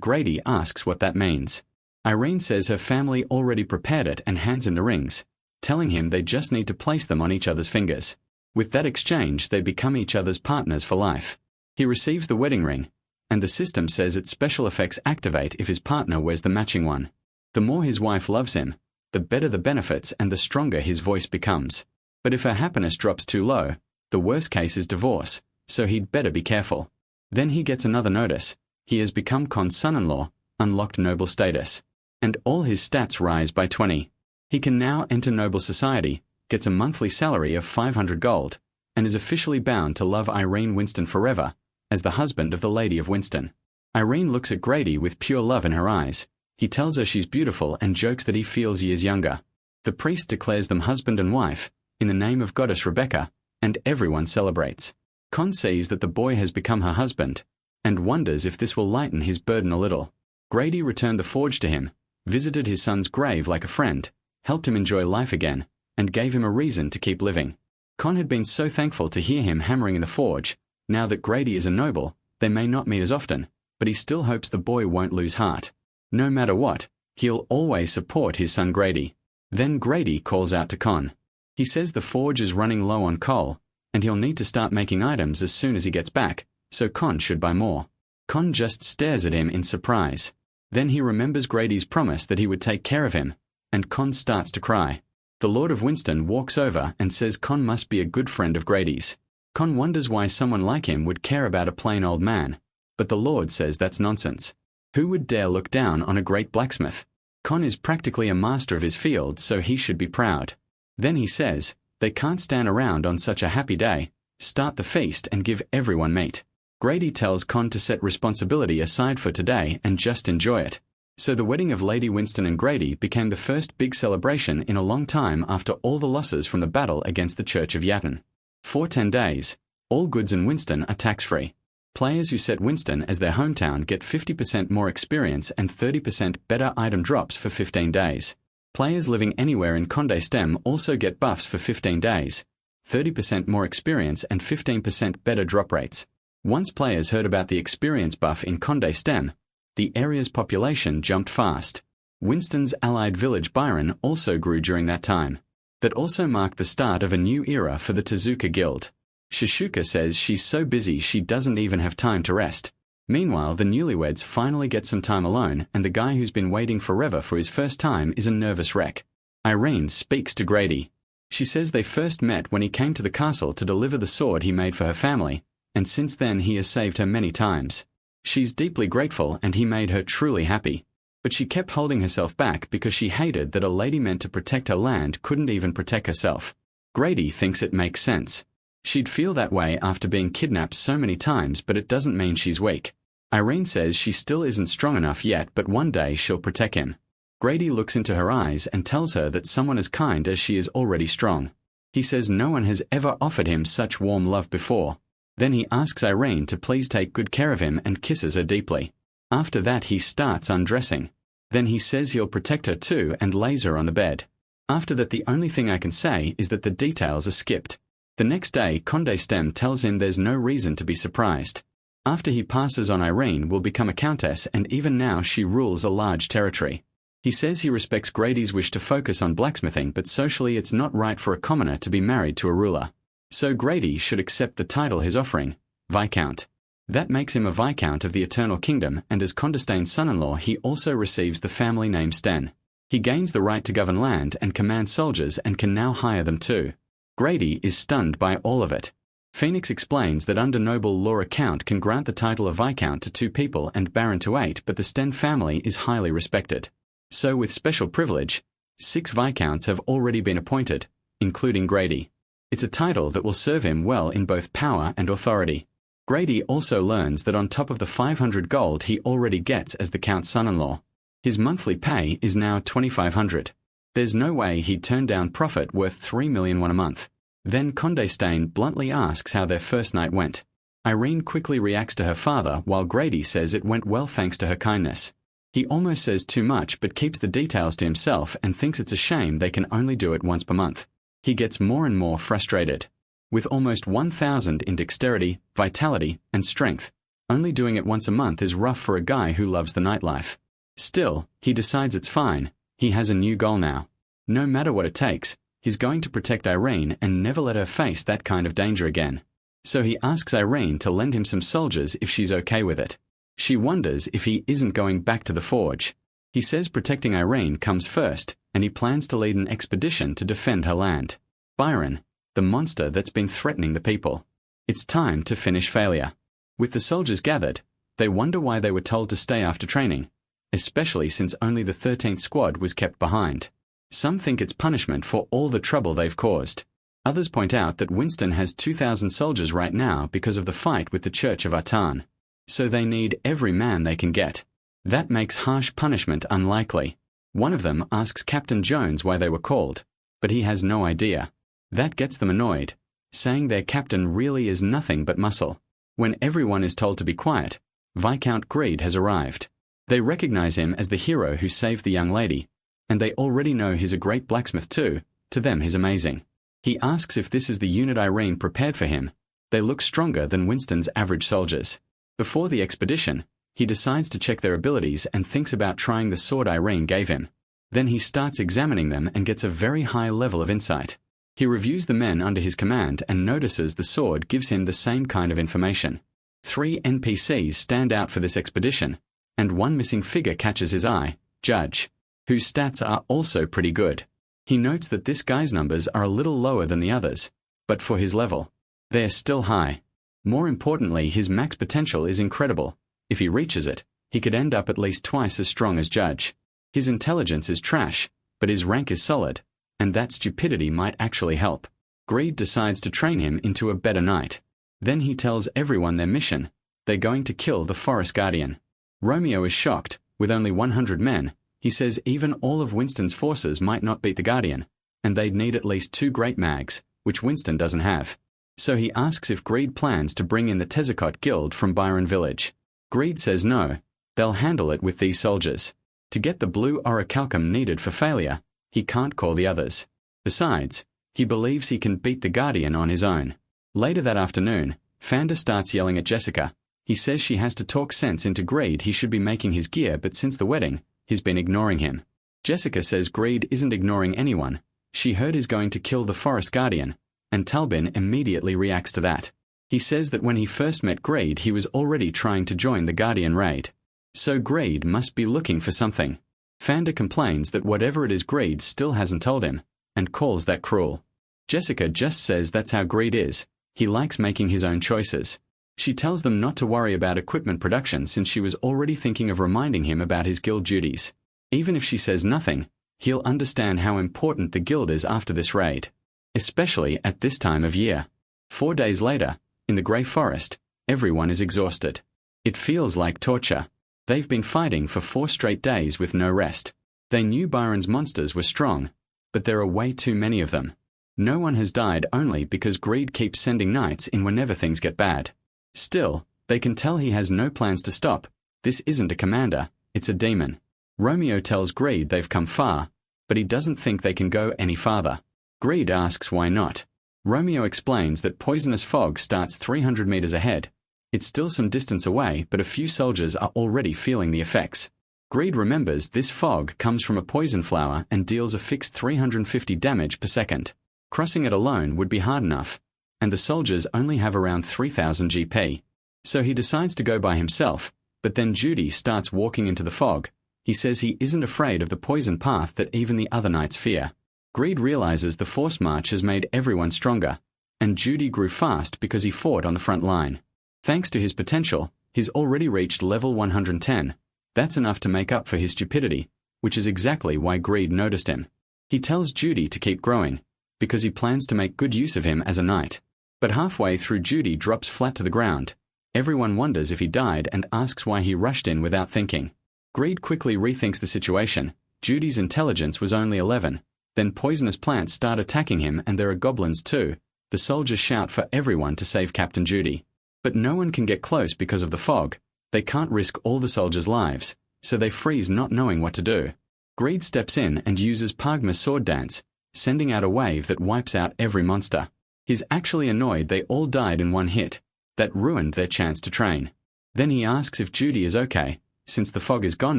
Grady asks what that means. Irene says her family already prepared it and hands him the rings, telling him they just need to place them on each other's fingers. With that exchange, they become each other's partners for life. He receives the wedding ring, and the system says its special effects activate if his partner wears the matching one. The more his wife loves him, the better the benefits and the stronger his voice becomes. But if her happiness drops too low, the worst case is divorce, so he'd better be careful. Then he gets another notice. He has become Khan's son-in-law, unlocked noble status, and all his stats rise by 20. He can now enter noble society, gets a monthly salary of 500 gold, and is officially bound to love Irene Winston forever, as the husband of the Lady of Winston. Irene looks at Grady with pure love in her eyes. He tells her she's beautiful and jokes that he feels years younger. The priest declares them husband and wife, in the name of goddess Rebecca, and everyone celebrates. Khan sees that the boy has become her husband, and wonders if this will lighten his burden a little. Grady returned the forge to him, visited his son's grave like a friend, helped him enjoy life again, and gave him a reason to keep living. Khan had been so thankful to hear him hammering in the forge. Now that Grady is a noble, they may not meet as often, but he still hopes the boy won't lose heart. No matter what, he'll always support his son Grady. Then Grady calls out to Con. He says the forge is running low on coal, and he'll need to start making items as soon as he gets back, so Con should buy more. Con just stares at him in surprise. Then he remembers Grady's promise that he would take care of him, and Con starts to cry. The Lord of Winston walks over and says Con must be a good friend of Grady's. Con wonders why someone like him would care about a plain old man, but the Lord says that's nonsense. Who would dare look down on a great blacksmith? Con is practically a master of his field, so he should be proud. Then he says, they can't stand around on such a happy day, start the feast and give everyone meat. Grady tells Con to set responsibility aside for today and just enjoy it. So the wedding of Lady Winston and Grady became the first big celebration in a long time after all the losses from the battle against the Church of Yatton. For 10 days, all goods in Winston are tax-free. Players who set Winston as their hometown get 50% more experience and 30% better item drops for 15 days. Players living anywhere in Condé Stem also get buffs for 15 days, 30% more experience and 15% better drop rates. Once players heard about the experience buff in Condé Stem, the area's population jumped fast. Winston's allied village Byron also grew during that time. That also marked the start of a new era for the Tezuka Guild. Shishuka says she's so busy she doesn't even have time to rest. Meanwhile, the newlyweds finally get some time alone, and the guy who's been waiting forever for his first time is a nervous wreck. Irene speaks to Grady. She says they first met when he came to the castle to deliver the sword he made for her family, and since then he has saved her many times. She's deeply grateful and he made her truly happy. But she kept holding herself back because she hated that a lady meant to protect her land couldn't even protect herself. Grady thinks it makes sense. She'd feel that way after being kidnapped so many times, but it doesn't mean she's weak. Irene says she still isn't strong enough yet, but one day she'll protect him. Grady looks into her eyes and tells her that someone as kind as she is already strong. He says no one has ever offered him such warm love before. Then he asks Irene to please take good care of him and kisses her deeply. After that he starts undressing. Then he says he'll protect her too and lays her on the bed. After that the only thing I can say is that the details are skipped. The next day Condé Stem tells him there's no reason to be surprised. After he passes on, Irene will become a countess, and even now she rules a large territory. He says he respects Grady's wish to focus on blacksmithing, but socially it's not right for a commoner to be married to a ruler. So Grady should accept the title he's offering, Viscount. That makes him a Viscount of the Eternal Kingdom, and as Condestain's son-in-law he also receives the family name Sten. He gains the right to govern land and command soldiers and can now hire them too. Grady is stunned by all of it. Phoenix explains that under noble law a count can grant the title of Viscount to 2 people and Baron to 8, but the Sten family is highly respected. So with special privilege, 6 Viscounts have already been appointed, including Grady. It's a title that will serve him well in both power and authority. Grady also learns that on top of the 500 gold he already gets as the Count's son-in-law, his monthly pay is now 2,500. There's no way he'd turn down profit worth 3 million won a month. Then Condestain bluntly asks how their first night went. Irene quickly reacts to her father while Grady says it went well thanks to her kindness. He almost says too much but keeps the details to himself and thinks it's a shame they can only do it once per month. He gets more and more frustrated. With almost 1,000 in dexterity, vitality, and strength, only doing it once a month is rough for a guy who loves the nightlife. Still, he decides it's fine. He has a new goal now. No matter what it takes, he's going to protect Irene and never let her face that kind of danger again. So he asks Irene to lend him some soldiers if she's okay with it. She wonders if he isn't going back to the forge. He says protecting Irene comes first, and he plans to lead an expedition to defend her land. Byron, the monster that's been threatening the people. It's time to finish failure. With the soldiers gathered, they wonder why they were told to stay after training, especially since only the 13th squad was kept behind. Some think it's punishment for all the trouble they've caused. Others point out that Winston has 2,000 soldiers right now because of the fight with the Church of Artan. So they need every man they can get. That makes harsh punishment unlikely. One of them asks Captain Jones why they were called, but he has no idea. That gets them annoyed, saying their captain really is nothing but muscle. When everyone is told to be quiet, Viscount Greed has arrived. They recognize him as the hero who saved the young lady, and they already know he's a great blacksmith too. To them he's amazing. He asks if this is the unit Irene prepared for him. They look stronger than Winston's average soldiers. Before the expedition, he decides to check their abilities and thinks about trying the sword Irene gave him. Then he starts examining them and gets a very high level of insight. He reviews the men under his command and notices the sword gives him the same kind of information. 3 NPCs stand out for this expedition, and one missing figure catches his eye, Judge, whose stats are also pretty good. He notes that this guy's numbers are a little lower than the others, but for his level, they're still high. More importantly, his max potential is incredible. If he reaches it, he could end up at least twice as strong as Judge. His intelligence is trash, but his rank is solid, and that stupidity might actually help. Greed decides to train him into a better knight. Then he tells everyone their mission. They're going to kill the Forest Guardian. Romeo is shocked. With only 100 men, he says even all of Winston's forces might not beat the Guardian, and they'd need at least 2 great mags, which Winston doesn't have. So he asks if Greed plans to bring in the Tezzacot Guild from Byron Village. Greed says no, they'll handle it with these soldiers. To get the blue orichalcum needed for failure, he can't call the others. Besides, he believes he can beat the Guardian on his own. Later that afternoon, Fanda starts yelling at Jessica. He says she has to talk sense into Greed. He should be making his gear, but since the wedding, he's been ignoring him. Jessica says Greed isn't ignoring anyone. She heard he's going to kill the Forest Guardian, and Talbin immediately reacts to that. He says that when he first met Greed, he was already trying to join the Guardian raid. So Greed must be looking for something. Fanda complains that whatever it is Greed still hasn't told him, and calls that cruel. Jessica just says that's how Greed is. He likes making his own choices. She tells them not to worry about equipment production since she was already thinking of reminding him about his guild duties. Even if she says nothing, he'll understand how important the guild is after this raid. Especially at this time of year. 4 days later, in the Grey Forest, everyone is exhausted. It feels like torture. They've been fighting for 4 straight days with no rest. They knew Byron's monsters were strong, but there are way too many of them. No one has died only because Greed keeps sending knights in whenever things get bad. Still, they can tell he has no plans to stop. This isn't a commander, it's a demon. Romeo tells Greed they've come far, but he doesn't think they can go any farther. Greed asks why not. Romeo explains that poisonous fog starts 300 meters ahead. It's still some distance away, but a few soldiers are already feeling the effects. Greed remembers this fog comes from a poison flower and deals a fixed 350 damage per second. Crossing it alone would be hard enough, and the soldiers only have around 3,000 GP. So he decides to go by himself, but then Judy starts walking into the fog. He says he isn't afraid of the poison path that even the other knights fear. Greed realizes the force march has made everyone stronger, and Judy grew fast because he fought on the front line. Thanks to his potential, he's already reached level 110. That's enough to make up for his stupidity, which is exactly why Greed noticed him. He tells Judy to keep growing, because he plans to make good use of him as a knight. But halfway through, Judy drops flat to the ground. Everyone wonders if he died and asks why he rushed in without thinking. Greed quickly rethinks the situation. Judy's intelligence was only 11. Then poisonous plants start attacking him, and there are goblins too. The soldiers shout for everyone to save Captain Judy. But no one can get close because of the fog. They can't risk all the soldiers' lives, so they freeze not knowing what to do. Greed steps in and uses Pagma's sword dance, sending out a wave that wipes out every monster. He's actually annoyed they all died in one hit. That ruined their chance to train. Then he asks if Judy is okay. Since the fog is gone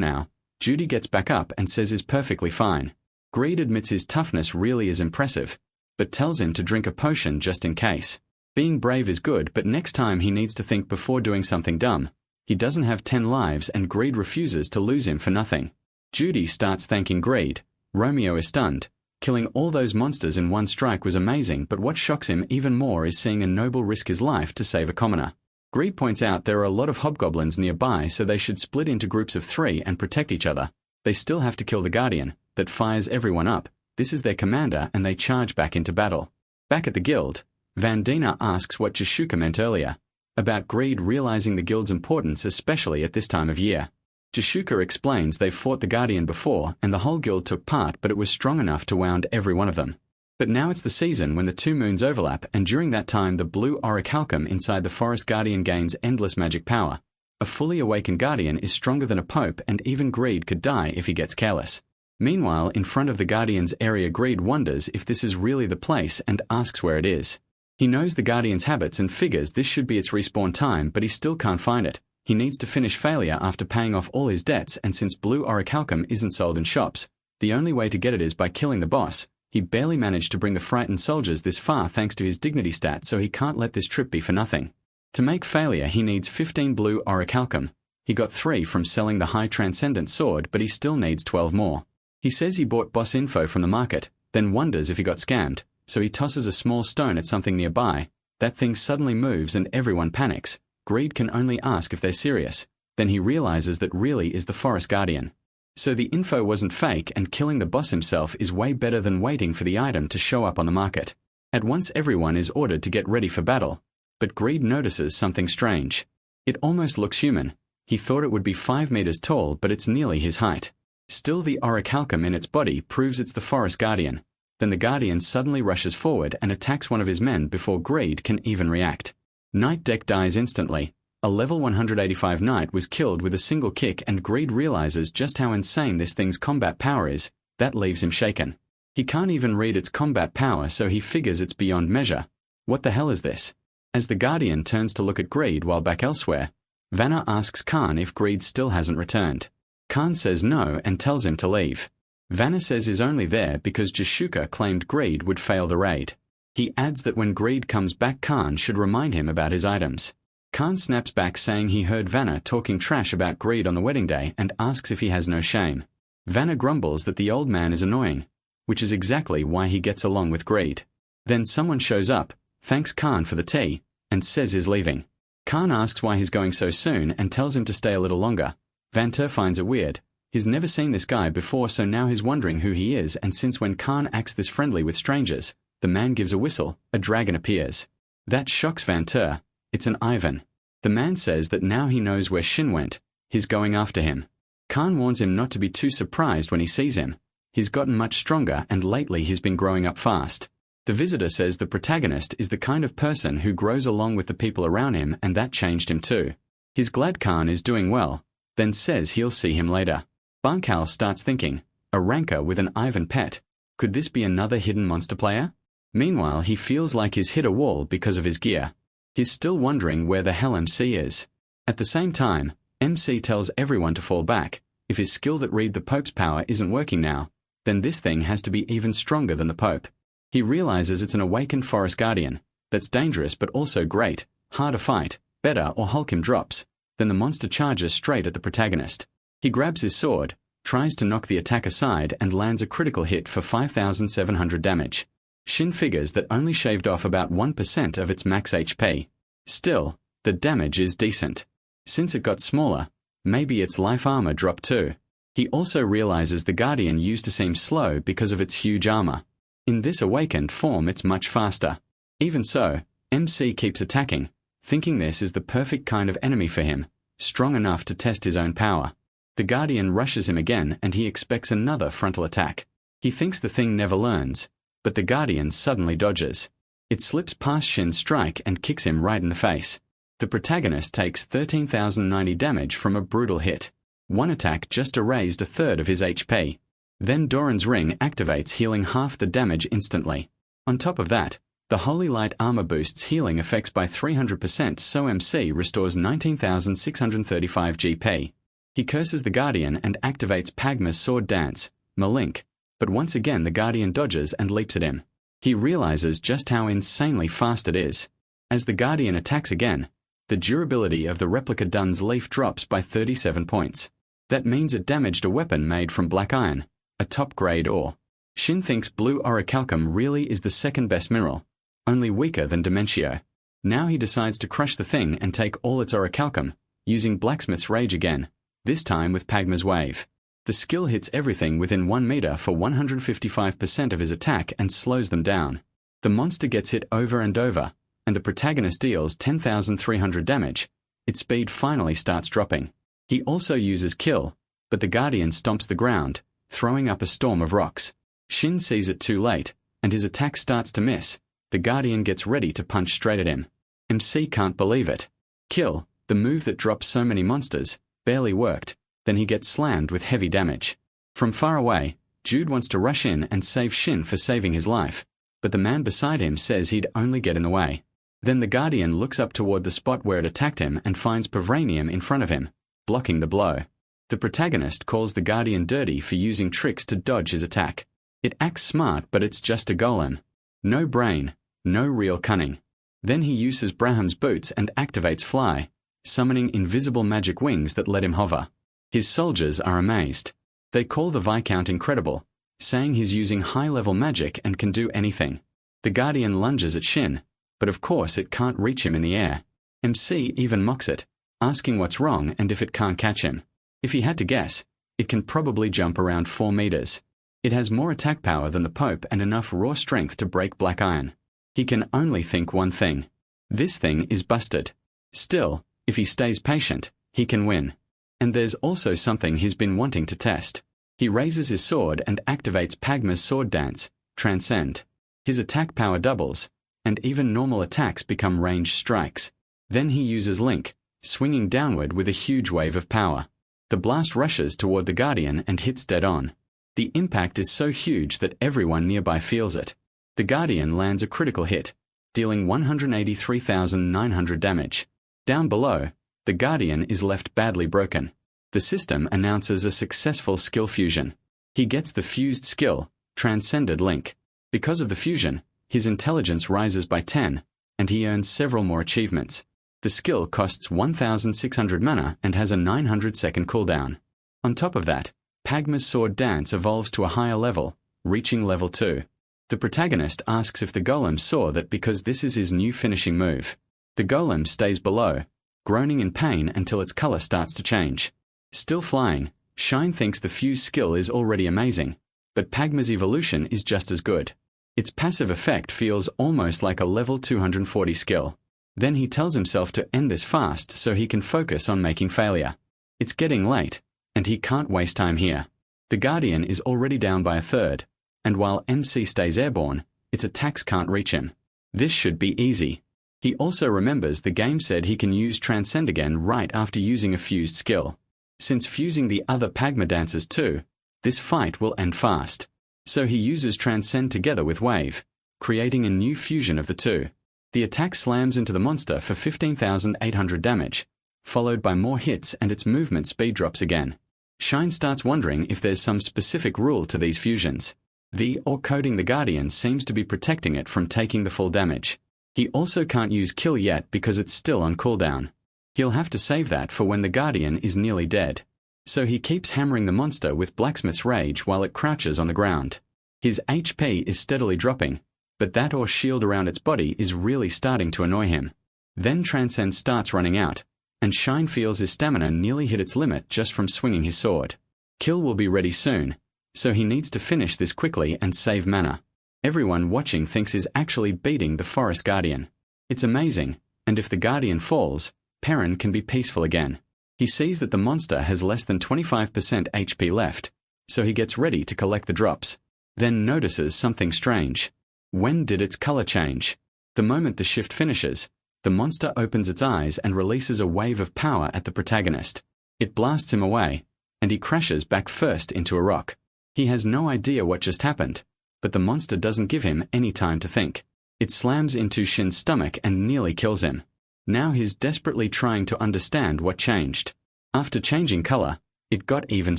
now, Judy gets back up and says is perfectly fine. Greed admits his toughness really is impressive, but tells him to drink a potion just in case. Being brave is good, but next time he needs to think before doing something dumb. He doesn't have 10 lives and Greed refuses to lose him for nothing. Judy starts thanking Greed. Romeo is stunned. Killing all those monsters in one strike was amazing, but what shocks him even more is seeing a noble risk his life to save a commoner. Greed points out there are a lot of hobgoblins nearby, so they should split into groups of 3 and protect each other. They still have to kill the Guardian, that fires everyone up. This is their commander and they charge back into battle. Back at the guild, Vandina asks what Jashuka meant earlier, about Greed realizing the guild's importance especially at this time of year. Jashuka explains they've fought the Guardian before and the whole guild took part, but it was strong enough to wound every one of them. But now it's the season when the 2 moons overlap, and during that time the blue orichalcum inside the Forest Guardian gains endless magic power. A fully awakened Guardian is stronger than a pope, and even Greed could die if he gets careless. Meanwhile, in front of the Guardian's area, Greed wonders if this is really the place and asks where it is. He knows the Guardian's habits and figures this should be its respawn time, but he still can't find it. He needs to finish failure after paying off all his debts, and since blue orichalcum isn't sold in shops, The only way to get it is by killing the boss. He barely managed to bring the frightened soldiers this far thanks to his dignity stat, so he can't let this trip be for nothing. To make failure, he needs 15 blue orichalcum. He got 3 from selling the high transcendent sword, but he still needs 12 more. He says he bought boss info from the market, then wonders if he got scammed, so he tosses a small stone at something nearby. That thing suddenly moves and everyone panics. Greed can only ask if they're serious. Then he realizes that really is the forest guardian. So the info wasn't fake, and killing the boss himself is way better than waiting for the item to show up on the market. At once everyone is ordered to get ready for battle. But Greed notices something strange. It almost looks human. He thought it would be 5 meters tall, but it's nearly his height. Still, the orichalcum in its body proves it's the forest guardian. Then the guardian suddenly rushes forward and attacks one of his men before Greed can even react. Knight Deck dies instantly. A level 185 knight was killed with a single kick, and Greed realizes just how insane this thing's combat power is. That leaves him shaken. He can't even read its combat power, so he figures it's beyond measure. What the hell is this? As the guardian turns to look at Greed while back elsewhere, Vanna asks Khan if Greed still hasn't returned. Khan says no and tells him to leave. Vanna says he's only there because Jashuka claimed Greed would fail the raid. He adds that when Greed comes back, Khan should remind him about his items. Khan snaps back, saying he heard Vanna talking trash about Greed on the wedding day and asks if he has no shame. Vanna grumbles that the old man is annoying, which is exactly why he gets along with Greed. Then someone shows up, thanks Khan for the tea, and says he's leaving. Khan asks why he's going so soon and tells him to stay a little longer. Vanter finds it weird. He's never seen this guy before, so now he's wondering who he is, and since when Khan acts this friendly with strangers, the man gives a whistle, a dragon appears. That shocks Vanter. It's an Ivan. The man says that now he knows where Shin went. He's going after him. Khan warns him not to be too surprised when he sees him. He's gotten much stronger, and lately he's been growing up fast. The visitor says the protagonist is the kind of person who grows along with the people around him, and that changed him too. He's glad Khan is doing well, then says he'll see him later. Bankal starts thinking, a ranker with an Ivan pet. Could this be another hidden monster player? Meanwhile, he feels like he's hit a wall because of his gear. He's still wondering where the hell MC is. At the same time, MC tells everyone to fall back. If his skill that read the Pope's power isn't working now, then this thing has to be even stronger than the Pope. He realizes it's an awakened forest guardian. That's dangerous but also great, hard to fight, better or Hulk him drops. Then the monster charges straight at the protagonist. He grabs his sword, tries to knock the attack aside and lands a critical hit for 5,700 damage. Shin figures that only shaved off about 1% of its max HP. Still, the damage is decent. Since it got smaller, maybe its life armor dropped too. He also realizes the Guardian used to seem slow because of its huge armor. In this awakened form it's much faster. Even so, MC keeps attacking, thinking this is the perfect kind of enemy for him, strong enough to test his own power. The Guardian rushes him again and he expects another frontal attack. He thinks the thing never learns, but the Guardian suddenly dodges. It slips past Shin's strike and kicks him right in the face. The protagonist takes 13,090 damage from a brutal hit. One attack just erased a third of his HP. Then Doran's ring activates, healing half the damage instantly. On top of that, the Holy Light armor boosts healing effects by 300%, so MC restores 19,635 GP. He curses the Guardian and activates Pagma's sword dance, Malink, but once again the Guardian dodges and leaps at him. He realizes just how insanely fast it is. As the Guardian attacks again, the durability of the replica Dun's leaf drops by 37 points. That means it damaged a weapon made from black iron, a top-grade ore. Shin thinks blue orichalcum really is the second best mineral, only weaker than Dementio. Now he decides to crush the thing and take all its orichalcum, using Blacksmith's Rage again, this time with Pagma's Wave. The skill hits everything within 1 meter for 155% of his attack and slows them down. The monster gets hit over and over, and the protagonist deals 10,300 damage. Its speed finally starts dropping. He also uses Kill, but the Guardian stomps the ground, throwing up a storm of rocks. Shin sees it too late, and his attack starts to miss. The Guardian gets ready to punch straight at him. MC can't believe it. Kill, the move that drops so many monsters, barely worked. Then he gets slammed with heavy damage. From far away, Jude wants to rush in and save Shin for saving his life, but the man beside him says he'd only get in the way. Then the Guardian looks up toward the spot where it attacked him and finds Pavranium in front of him, blocking the blow. The protagonist calls the Guardian dirty for using tricks to dodge his attack. It acts smart, but it's just a golem. No brain, no real cunning. Then he uses Braham's boots and activates Fly, summoning invisible magic wings that let him hover. His soldiers are amazed. They call the Viscount incredible, saying he's using high-level magic and can do anything. The Guardian lunges at Shin, but of course it can't reach him in the air. MC even mocks it, asking what's wrong and if it can't catch him. If he had to guess, it can probably jump around 4 meters. It has more attack power than the Pope and enough raw strength to break black iron. He can only think one thing. This thing is busted. Still, if he stays patient, he can win. And there's also something he's been wanting to test. He raises his sword and activates Pagma's sword dance, Transcend. His attack power doubles, and even normal attacks become ranged strikes. Then he uses Link, swinging downward with a huge wave of power. The blast rushes toward the Guardian and hits dead on. The impact is so huge that everyone nearby feels it. The Guardian lands a critical hit, dealing 183,900 damage. Down below, the Guardian is left badly broken. The system announces a successful skill fusion. He gets the fused skill, Transcended Link. Because of the fusion, his intelligence rises by 10, and he earns several more achievements. The skill costs 1,600 mana and has a 900-second cooldown. On top of that, Pagma's sword dance evolves to a higher level, reaching level 2. The protagonist asks if the golem saw that because this is his new finishing move. The golem stays below, groaning in pain until its color starts to change. Still flying, Shine thinks the fuse skill is already amazing, but Pagma's evolution is just as good. Its passive effect feels almost like a level 240 skill. Then he tells himself to end this fast so he can focus on making failure. It's getting late, and he can't waste time here. The Guardian is already down by a third, and while MC stays airborne, its attacks can't reach him. This should be easy. He also remembers the game said he can use Transcend again right after using a fused skill. Since fusing the other Pagma dancers too, this fight will end fast. So he uses Transcend together with Wave, creating a new fusion of the two. The attack slams into the monster for 15,800 damage, followed by more hits and its movement speed drops again. Shine starts wondering if there's some specific rule to these fusions. The or coding the Guardian seems to be protecting it from taking the full damage. He also can't use Kill yet because it's still on cooldown. He'll have to save that for when the Guardian is nearly dead. So he keeps hammering the monster with Blacksmith's Rage while it crouches on the ground. His HP is steadily dropping, but that or shield around its body is really starting to annoy him. Then Transcend starts running out, and Shine feels his stamina nearly hit its limit just from swinging his sword. Kill will be ready soon, so he needs to finish this quickly and save mana. Everyone watching thinks he's actually beating the Forest Guardian. It's amazing, and if the Guardian falls, Perrin can be peaceful again. He sees that the monster has less than 25% HP left, so he gets ready to collect the drops. Then notices something strange. When did its color change? The moment the shift finishes, the monster opens its eyes and releases a wave of power at the protagonist. It blasts him away, and he crashes back first into a rock. He has no idea what just happened, but the monster doesn't give him any time to think. It slams into Shin's stomach and nearly kills him. Now he's desperately trying to understand what changed. After changing color, it got even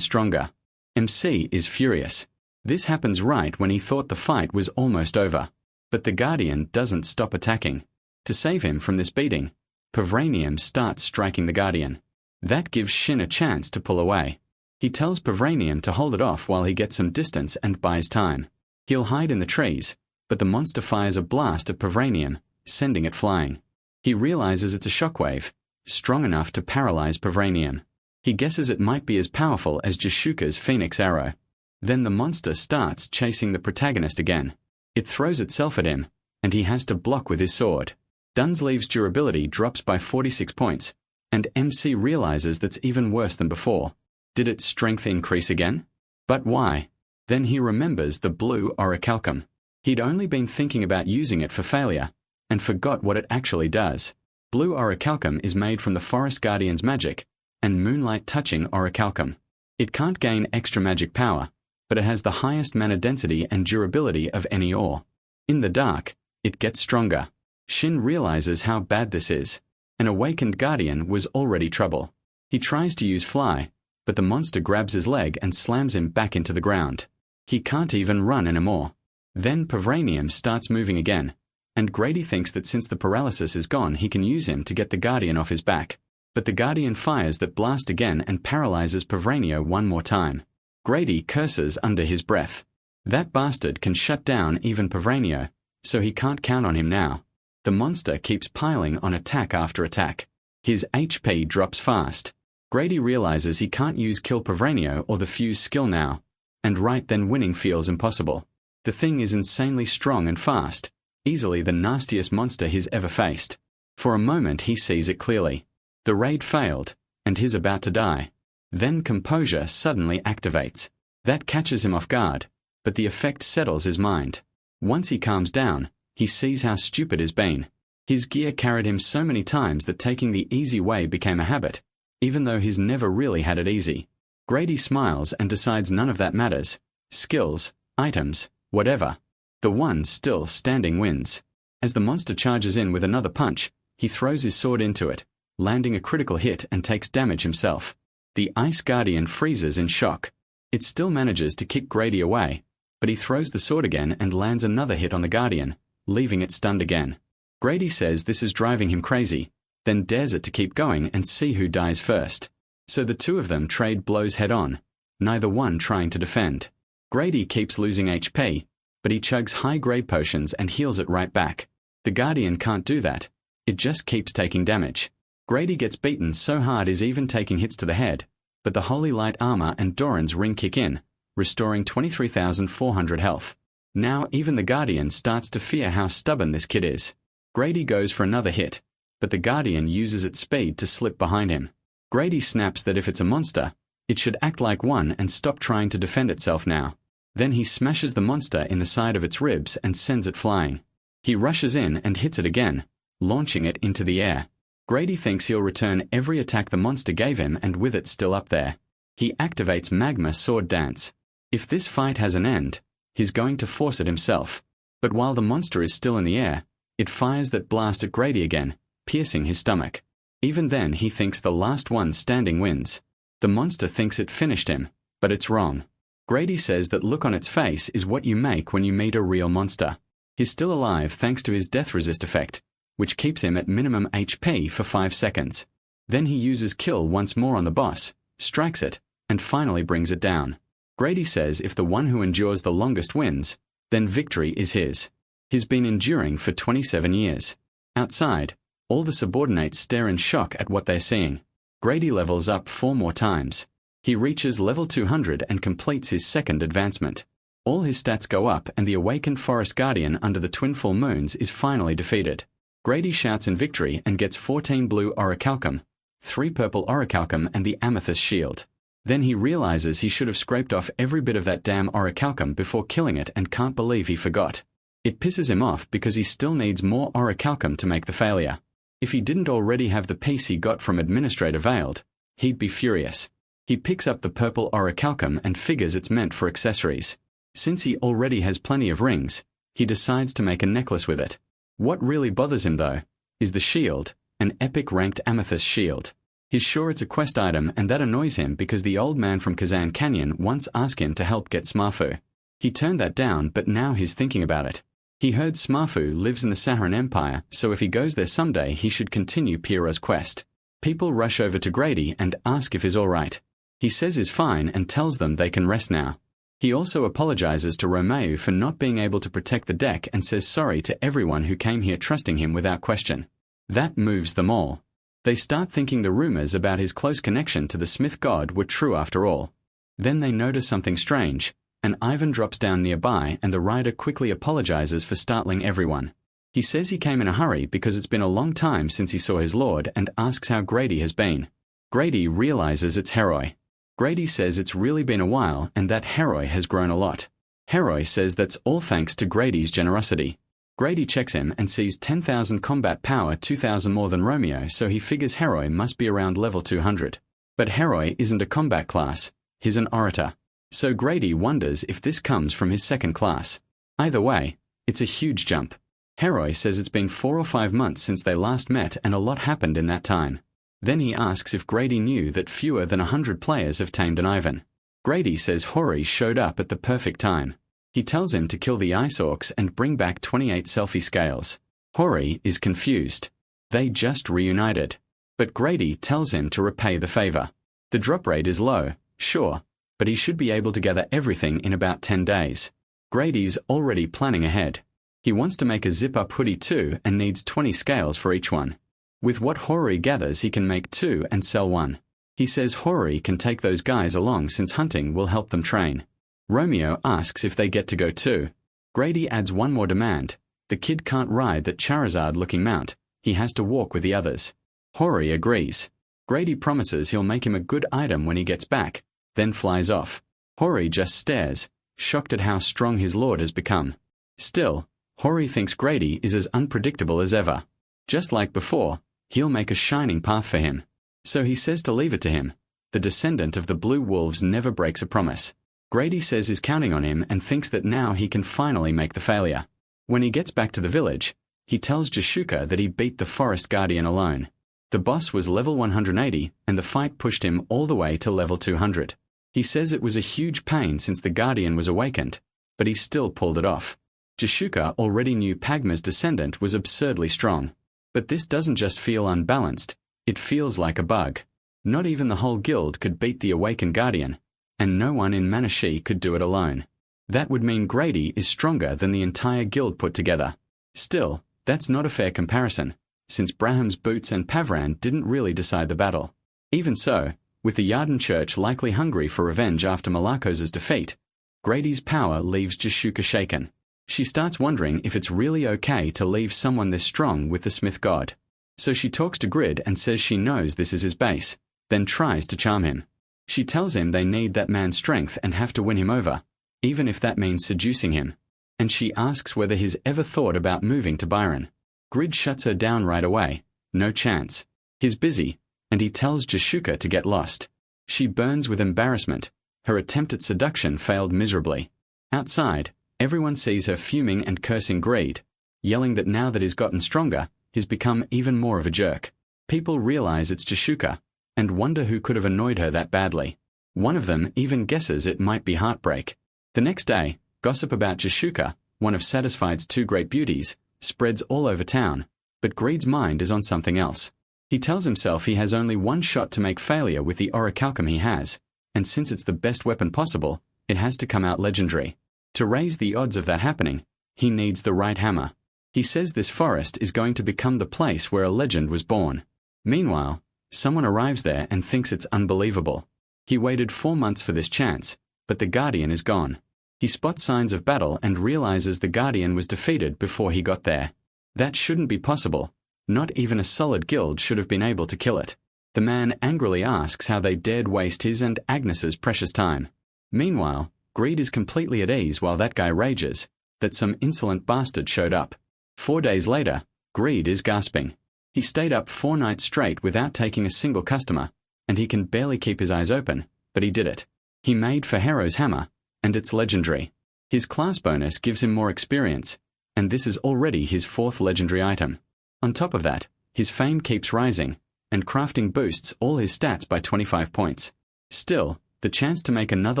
stronger. MC is furious. This happens right when he thought the fight was almost over. But the Guardian doesn't stop attacking. To save him from this beating, Pavranium starts striking the Guardian. That gives Shin a chance to pull away. He tells Pavranium to hold it off while he gets some distance and buys time. He'll hide in the trees, but the monster fires a blast at Pavranium, sending it flying. He realizes it's a shockwave, strong enough to paralyze Pavranium. He guesses it might be as powerful as Jashuka's Phoenix Arrow. Then the monster starts chasing the protagonist again. It throws itself at him, and he has to block with his sword. Dunsleeve's durability drops by 46 points, and MC realizes that's even worse than before. Did its strength increase again? But why? Then he remembers the blue orichalcum. He'd only been thinking about using it for failure, and forgot what it actually does. Blue orichalcum is made from the Forest Guardian's magic, and moonlight-touching orichalcum. It can't gain extra magic power, but it has the highest mana density and durability of any ore. In the dark, it gets stronger. Shin realizes how bad this is. An awakened Guardian was already trouble. He tries to use Fly, but the monster grabs his leg and slams him back into the ground. He can't even run anymore. Then Pavranium starts moving again, and Grady thinks that since the paralysis is gone he can use him to get the Guardian off his back. But the Guardian fires that blast again and paralyzes Pavranio one more time. Grady curses under his breath. That bastard can shut down even Pavranio, so he can't count on him now. The monster keeps piling on attack after attack. His HP drops fast. Grady realizes he can't use Kill Pavranio or the Fuse skill now, and right then winning feels impossible. The thing is insanely strong and fast, easily the nastiest monster he's ever faced. For a moment he sees it clearly. The raid failed, and he's about to die. Then composure suddenly activates. That catches him off guard, but the effect settles his mind. Once he calms down, he sees how stupid he's been. His gear carried him so many times that taking the easy way became a habit, even though he's never really had it easy. Grady smiles and decides none of that matters. Skills, items, whatever. The one still standing wins. As the monster charges in with another punch, he throws his sword into it, landing a critical hit and takes damage himself. The Ice Guardian freezes in shock. It still manages to kick Grady away, but he throws the sword again and lands another hit on the Guardian, leaving it stunned again. Grady says this is driving him crazy, then dares it to keep going and see who dies first. So the two of them trade blows head-on, neither one trying to defend. Grady keeps losing HP, but he chugs high-grade potions and heals it right back. The Guardian can't do that. It just keeps taking damage. Grady gets beaten so hard he's even taking hits to the head, but the Holy Light Armor and Doran's Ring kick in, restoring 23,400 health. Now even the Guardian starts to fear how stubborn this kid is. Grady goes for another hit, but the Guardian uses its speed to slip behind him. Grady snaps that if it's a monster, it should act like one and stop trying to defend itself now. Then he smashes the monster in the side of its ribs and sends it flying. He rushes in and hits it again, launching it into the air. Grady thinks he'll return every attack the monster gave him and with it still up there. He activates Magma Sword Dance. If this fight has an end, he's going to force it himself. But while the monster is still in the air, it fires that blast at Grady again, piercing his stomach. Even then he thinks the last one standing wins. The monster thinks it finished him, but it's wrong. Grady says that look on its face is what you make when you meet a real monster. He's still alive thanks to his death resist effect, which keeps him at minimum HP for 5 seconds. Then he uses Kill once more on the boss, strikes it, and finally brings it down. Grady says if the one who endures the longest wins, then victory is his. He's been enduring for 27 years. Outside, all the subordinates stare in shock at what they're seeing. Grady levels up 4 more times. He reaches level 200 and completes his second advancement. All his stats go up and the awakened Forest Guardian under the Twin Full Moons is finally defeated. Grady shouts in victory and gets 14 blue orichalcum, 3 purple orichalcum and the amethyst shield. Then he realizes he should have scraped off every bit of that damn orichalcum before killing it and can't believe he forgot. It pisses him off because he still needs more orichalcum to make the failure. If he didn't already have the piece he got from Administrator Veiled, he'd be furious. He picks up the purple orichalcum and figures it's meant for accessories. Since he already has plenty of rings, he decides to make a necklace with it. What really bothers him, though, is the shield, an epic ranked amethyst shield. He's sure it's a quest item and that annoys him because the old man from Kazan Canyon once asked him to help get Smarfu. He turned that down but now he's thinking about it. He heard Smarfu lives in the Saharan Empire, so if he goes there someday he should continue Piero's quest. People rush over to Grady and ask if he's alright. He says he's fine and tells them they can rest now. He also apologizes to Romeu for not being able to protect the deck and says sorry to everyone who came here trusting him without question. That moves them all. They start thinking the rumors about his close connection to the Smith god were true after all. Then they notice something strange, and Ivan drops down nearby and the rider quickly apologizes for startling everyone. He says he came in a hurry because it's been a long time since he saw his lord and asks how Grady has been. Grady realizes it's Heroi. Grady says it's really been a while and that Heroi has grown a lot. Heroi says that's all thanks to Grady's generosity. Grady checks him and sees 10,000 combat power, 2,000 more than Romeo, so he figures Heroi must be around level 200. But Heroi isn't a combat class, he's an orator. So Grady wonders if this comes from his second class. Either way, it's a huge jump. Heroi says it's been 4 or 5 months since they last met and a lot happened in that time. Then he asks if Grady knew that fewer than 100 players have tamed an Ivan. Grady says Hori showed up at the perfect time. He tells him to kill the ice orcs and bring back 28 selfie scales. Hori is confused. They just reunited. But Grady tells him to repay the favor. The drop rate is low, sure, but he should be able to gather everything in about 10 days. Grady's already planning ahead. He wants to make a zip-up hoodie too and needs 20 scales for each one. With what Hori gathers, he can make 2 and sell 1. He says Hori can take those guys along since hunting will help them train. Romeo asks if they get to go too. Grady adds one more demand. The kid can't ride that Charizard-looking mount. He has to walk with the others. Hori agrees. Grady promises he'll make him a good item when he gets back, then flies off. Hori just stares, shocked at how strong his lord has become. Still, Hori thinks Grady is as unpredictable as ever. Just like before, he'll make a shining path for him. So he says to leave it to him. The descendant of the Blue Wolves never breaks a promise. Grady says he's counting on him and thinks that now he can finally make the failure. When he gets back to the village, he tells Jashuka that he beat the Forest Guardian alone. The boss was level 180 and the fight pushed him all the way to level 200. He says it was a huge pain since the Guardian was awakened, but he still pulled it off. Jashuka already knew Pagma's descendant was absurdly strong. But this doesn't just feel unbalanced, it feels like a bug. Not even the whole guild could beat the awakened Guardian, and no one in Manhwa could do it alone. That would mean Grady is stronger than the entire guild put together. Still, that's not a fair comparison, since Braham's boots and Pavran didn't really decide the battle. Even so, with the Yarden Church likely hungry for revenge after Malakos' defeat, Grady's power leaves Jashuka shaken. She starts wondering if it's really okay to leave someone this strong with the Smith God. So she talks to Grid and says she knows this is his base, then tries to charm him. She tells him they need that man's strength and have to win him over, even if that means seducing him. And she asks whether he's ever thought about moving to Byron. Grid shuts her down right away. No chance. He's busy, and he tells Jashuka to get lost. She burns with embarrassment. Her attempt at seduction failed miserably. Outside, everyone sees her fuming and cursing Grid, yelling that now that he's gotten stronger, he's become even more of a jerk. People realize it's Jashuka, and wonder who could have annoyed her that badly. One of them even guesses it might be Heartbreak. The next day, gossip about Jashuka, one of Satisfied's 2 great beauties, spreads all over town, but Greed's mind is on something else. He tells himself he has only one shot to make failure with the orichalcum he has, and since it's the best weapon possible, it has to come out legendary. To raise the odds of that happening, he needs the right hammer. He says this forest is going to become the place where a legend was born. Meanwhile, someone arrives there and thinks it's unbelievable. He waited 4 months for this chance, but the Guardian is gone. He spots signs of battle and realizes the Guardian was defeated before he got there. That shouldn't be possible. Not even a solid guild should have been able to kill it. The man angrily asks how they dared waste his and Agnes's precious time. Meanwhile, Greed is completely at ease while that guy rages that some insolent bastard showed up. 4 days later, Greed is gasping. He stayed up 4 nights straight without taking a single customer, and he can barely keep his eyes open, but he did it. He made Fahero's hammer, and it's legendary. His class bonus gives him more experience, and this is already his 4th legendary item. On top of that, his fame keeps rising, and crafting boosts all his stats by 25 points. Still, the chance to make another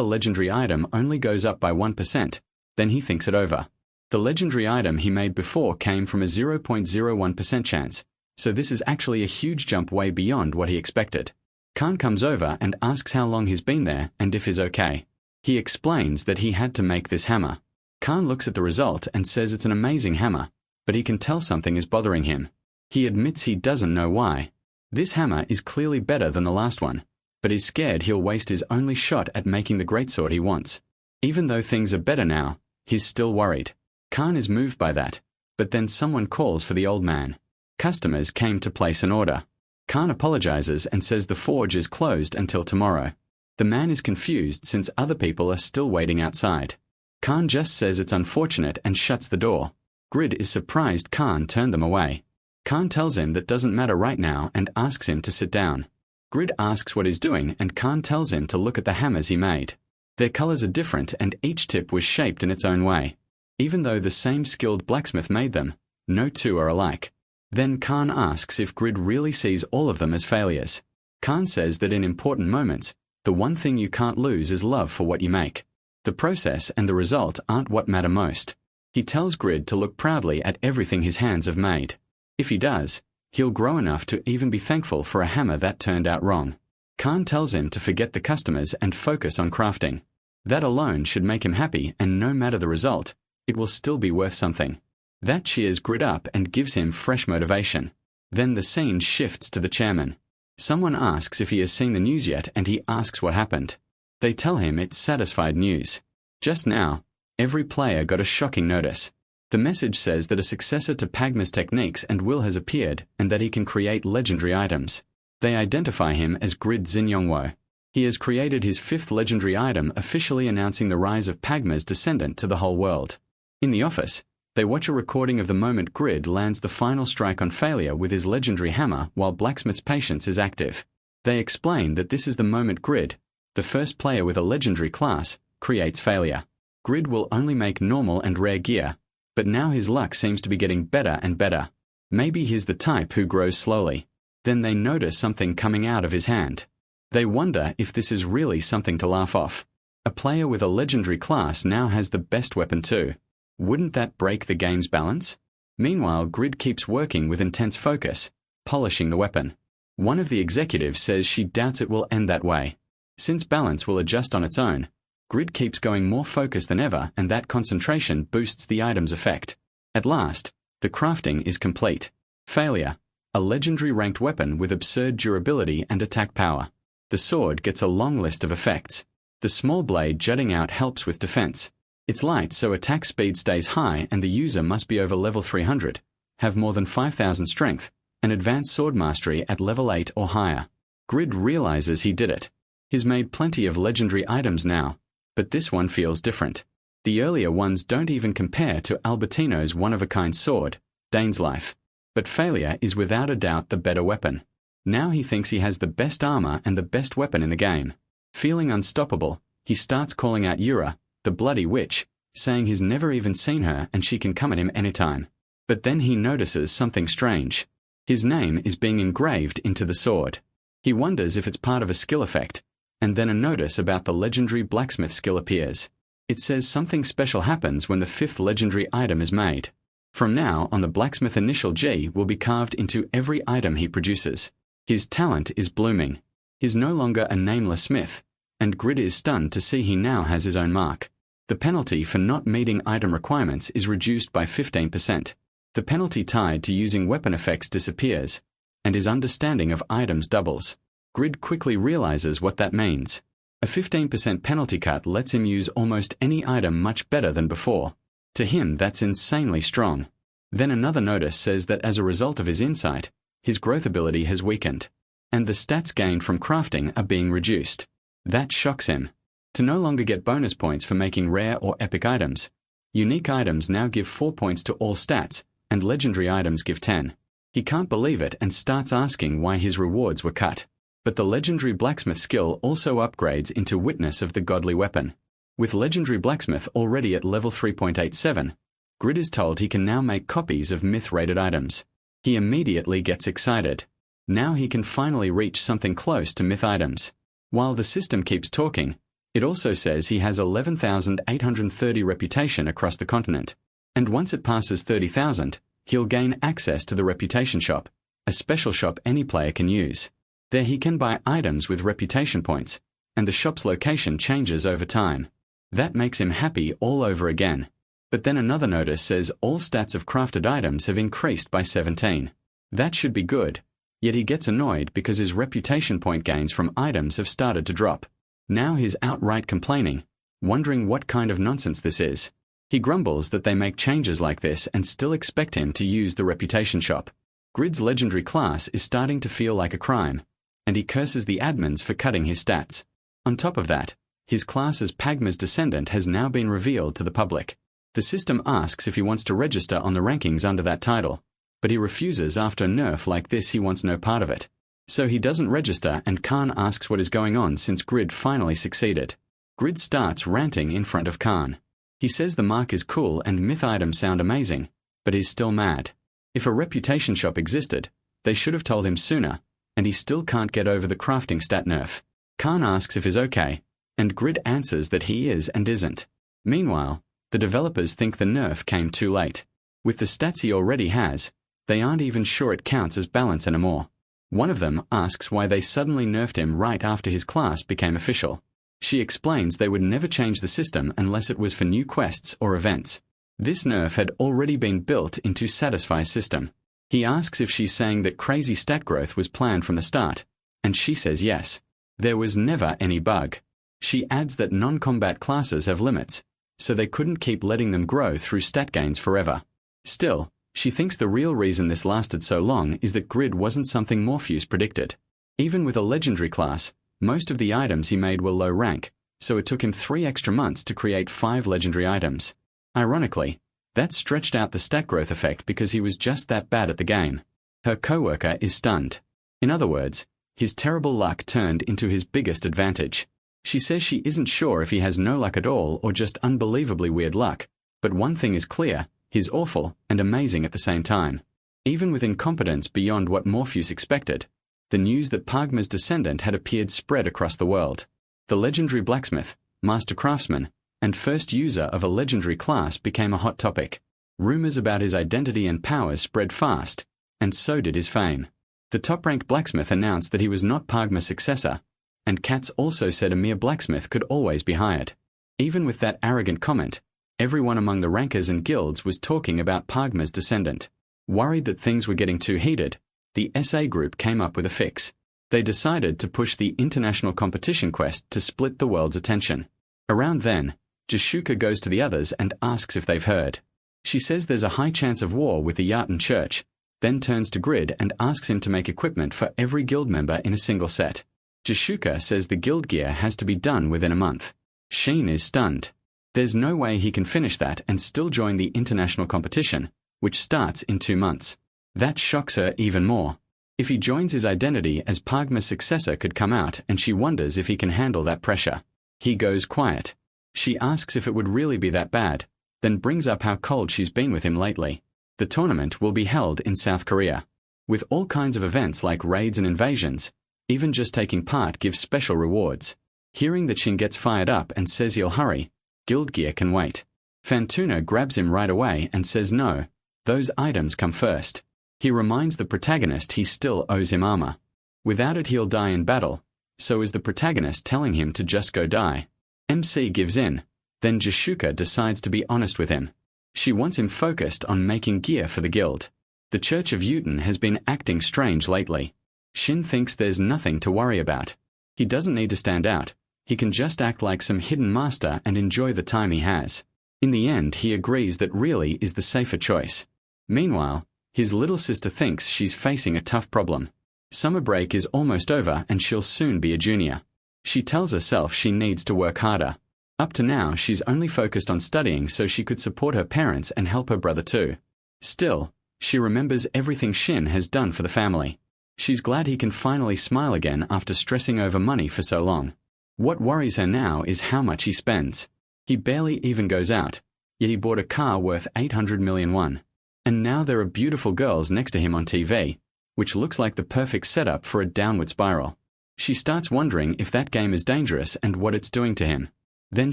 legendary item only goes up by 1%, then he thinks it over. The legendary item he made before came from a 0.01% chance, so this is actually a huge jump way beyond what he expected. Khan comes over and asks how long he's been there and if he's okay. He explains that he had to make this hammer. Khan looks at the result and says it's an amazing hammer, but he can tell something is bothering him. He admits he doesn't know why. This hammer is clearly better than the last one, but he's scared he'll waste his only shot at making the greatsword he wants. Even though things are better now, he's still worried. Khan is moved by that, but then someone calls for the old man. Customers came to place an order. Khan apologizes and says the forge is closed until tomorrow. The man is confused since other people are still waiting outside. Khan just says it's unfortunate and shuts the door. Grid is surprised Khan turned them away. Khan tells him that doesn't matter right now and asks him to sit down. Grid asks what he's doing and Khan tells him to look at the hammers he made. Their colors are different and each tip was shaped in its own way. Even though the same skilled blacksmith made them, no two are alike. Then Khan asks if Grid really sees all of them as failures. Khan says that in important moments, the one thing you can't lose is love for what you make. The process and the result aren't what matter most. He tells Grid to look proudly at everything his hands have made. If he does, he'll grow enough to even be thankful for a hammer that turned out wrong. Khan tells him to forget the customers and focus on crafting. That alone should make him happy, and no matter the result, it will still be worth something. That cheers Grid up and gives him fresh motivation. Then the scene shifts to the chairman. Someone asks if he has seen the news yet, and he asks what happened. They tell him it's satisfied news. Just now, every player got a shocking notice. The message says that a successor to Pagma's techniques and will has appeared, and that he can create legendary items. They identify him as Grid Xinyongwo. He has created his 5th legendary item, officially announcing the rise of Pagma's descendant to the whole world. In the office, they watch a recording of the moment Grid lands the final strike on failure with his legendary hammer while Blacksmith's patience is active. They explain that this is the moment Grid, the first player with a legendary class, creates failure. Grid will only make normal and rare gear, but now his luck seems to be getting better and better. Maybe he's the type who grows slowly. Then they notice something coming out of his hand. They wonder if this is really something to laugh off. A player with a legendary class now has the best weapon too. Wouldn't that break the game's balance? Meanwhile, Grid keeps working with intense focus, polishing the weapon. One of the executives says she doubts it will end that way. Since balance will adjust on its own, Grid keeps going more focused than ever, and that concentration boosts the item's effect. At last, the crafting is complete. Failure, a legendary ranked weapon with absurd durability and attack power. The sword gets a long list of effects. The small blade jutting out helps with defense. It's light, so attack speed stays high, and the user must be over level 300, have more than 5,000 strength, and advanced sword mastery at level 8 or higher. Grid realizes he did it. He's made plenty of legendary items now, but this one feels different. The earlier ones don't even compare to Albertino's one-of-a-kind sword, Dane's Life. But failure is without a doubt the better weapon. Now he thinks he has the best armor and the best weapon in the game. Feeling unstoppable, he starts calling out Yura, the bloody witch, saying he's never even seen her and she can come at him anytime. But then he notices something strange. His name is being engraved into the sword. He wonders if it's part of a skill effect, and then a notice about the legendary blacksmith skill appears. It says something special happens when the 5th legendary item is made. From now on, the blacksmith initial G will be carved into every item he produces. His talent is blooming. He's no longer a nameless smith, and Grid is stunned to see he now has his own mark. The penalty for not meeting item requirements is reduced by 15%. The penalty tied to using weapon effects disappears, and his understanding of items doubles. Grid quickly realizes what that means. A 15% penalty cut lets him use almost any item much better than before. To him, that's insanely strong. Then another notice says that as a result of his insight, his growth ability has weakened, and the stats gained from crafting are being reduced. That shocks him. To no longer get bonus points for making rare or epic items, unique items now give 4 points to all stats, and legendary items give 10. He can't believe it and starts asking why his rewards were cut. But the legendary blacksmith skill also upgrades into Witness of the Godly Weapon. With legendary blacksmith already at level 3.87, Grid is told he can now make copies of myth-rated items. He immediately gets excited. Now he can finally reach something close to myth items. While the system keeps talking, it also says he has 11,830 reputation across the continent. And once it passes 30,000, he'll gain access to the reputation shop, a special shop any player can use. There he can buy items with reputation points, and the shop's location changes over time. That makes him happy all over again. But then another notice says all stats of crafted items have increased by 17. That should be good, yet he gets annoyed because his reputation point gains from items have started to drop. Now he's outright complaining, wondering what kind of nonsense this is. He grumbles that they make changes like this and still expect him to use the reputation shop. Grid's legendary class is starting to feel like a crime, and he curses the admins for cutting his stats. On top of that, his class as Pagma's descendant has now been revealed to the public. The system asks if he wants to register on the rankings under that title, but he refuses. After a nerf like this, he wants no part of it. So he doesn't register, and Khan asks what is going on since Grid finally succeeded. Grid starts ranting in front of Khan. He says the mark is cool and myth items sound amazing, but he's still mad. If a reputation shop existed, they should have told him sooner, and he still can't get over the crafting stat nerf. Khan asks if he's okay, and Grid answers that he is and isn't. Meanwhile, the developers think the nerf came too late. With the stats he already has, they aren't even sure it counts as balance anymore. One of them asks why they suddenly nerfed him right after his class became official. She explains they would never change the system unless it was for new quests or events. This nerf had already been built into Satisfy's system. He asks if she's saying that crazy stat growth was planned from the start, and she says yes. There was never any bug. She adds that non-combat classes have limits, so they couldn't keep letting them grow through stat gains forever. Still, she thinks the real reason this lasted so long is that Grid wasn't something Morpheus predicted. Even with a legendary class, most of the items he made were low rank, so it took him 3 extra months to create 5 legendary items. Ironically, that stretched out the stat growth effect because he was just that bad at the game. Her coworker is stunned. In other words, his terrible luck turned into his biggest advantage. She says she isn't sure if he has no luck at all or just unbelievably weird luck, but one thing is clear, he's awful and amazing at the same time. Even with incompetence beyond what Morpheus expected, the news that Pagma's descendant had appeared spread across the world. The legendary blacksmith, master craftsman, and first user of a legendary class became a hot topic. Rumors about his identity and powers spread fast, and so did his fame. The top-ranked blacksmith announced that he was not Pagma's successor, and Katz also said a mere blacksmith could always be hired. Even with that arrogant comment, everyone among the rankers and guilds was talking about Pagma's descendant. Worried that things were getting too heated, the SA group came up with a fix. They decided to push the international competition quest to split the world's attention. Around then, Jashuka goes to the others and asks if they've heard. She says there's a high chance of war with the Yartan Church, then turns to Grid and asks him to make equipment for every guild member in a single set. Jashuka says the guild gear has to be done within a month. Sheen is stunned. There's no way he can finish that and still join the international competition, which starts in 2 months. That shocks her even more. If he joins, his identity as Pagma's successor could come out, and she wonders if he can handle that pressure. He goes quiet. She asks if it would really be that bad, then brings up how cold she's been with him lately. The tournament will be held in South Korea. With all kinds of events like raids and invasions, even just taking part gives special rewards. Hearing that Shin gets fired up and says he'll hurry, guild gear can wait. Fantuna grabs him right away and says no, those items come first. He reminds the protagonist he still owes him armor. Without it he'll die in battle, so is the protagonist telling him to just go die. MC gives in, then Jashuka decides to be honest with him. She wants him focused on making gear for the guild. The Church of Yutan has been acting strange lately. Shin thinks there's nothing to worry about. He doesn't need to stand out. He can just act like some hidden master and enjoy the time he has. In the end, he agrees that really is the safer choice. Meanwhile, his little sister thinks she's facing a tough problem. Summer break is almost over and she'll soon be a junior. She tells herself she needs to work harder. Up to now, she's only focused on studying so she could support her parents and help her brother too. Still, she remembers everything Shin has done for the family. She's glad he can finally smile again after stressing over money for so long. What worries her now is how much he spends. He barely even goes out, yet he bought a car worth 800 million won. And now there are beautiful girls next to him on TV, which looks like the perfect setup for a downward spiral. She starts wondering if that game is dangerous and what it's doing to him. Then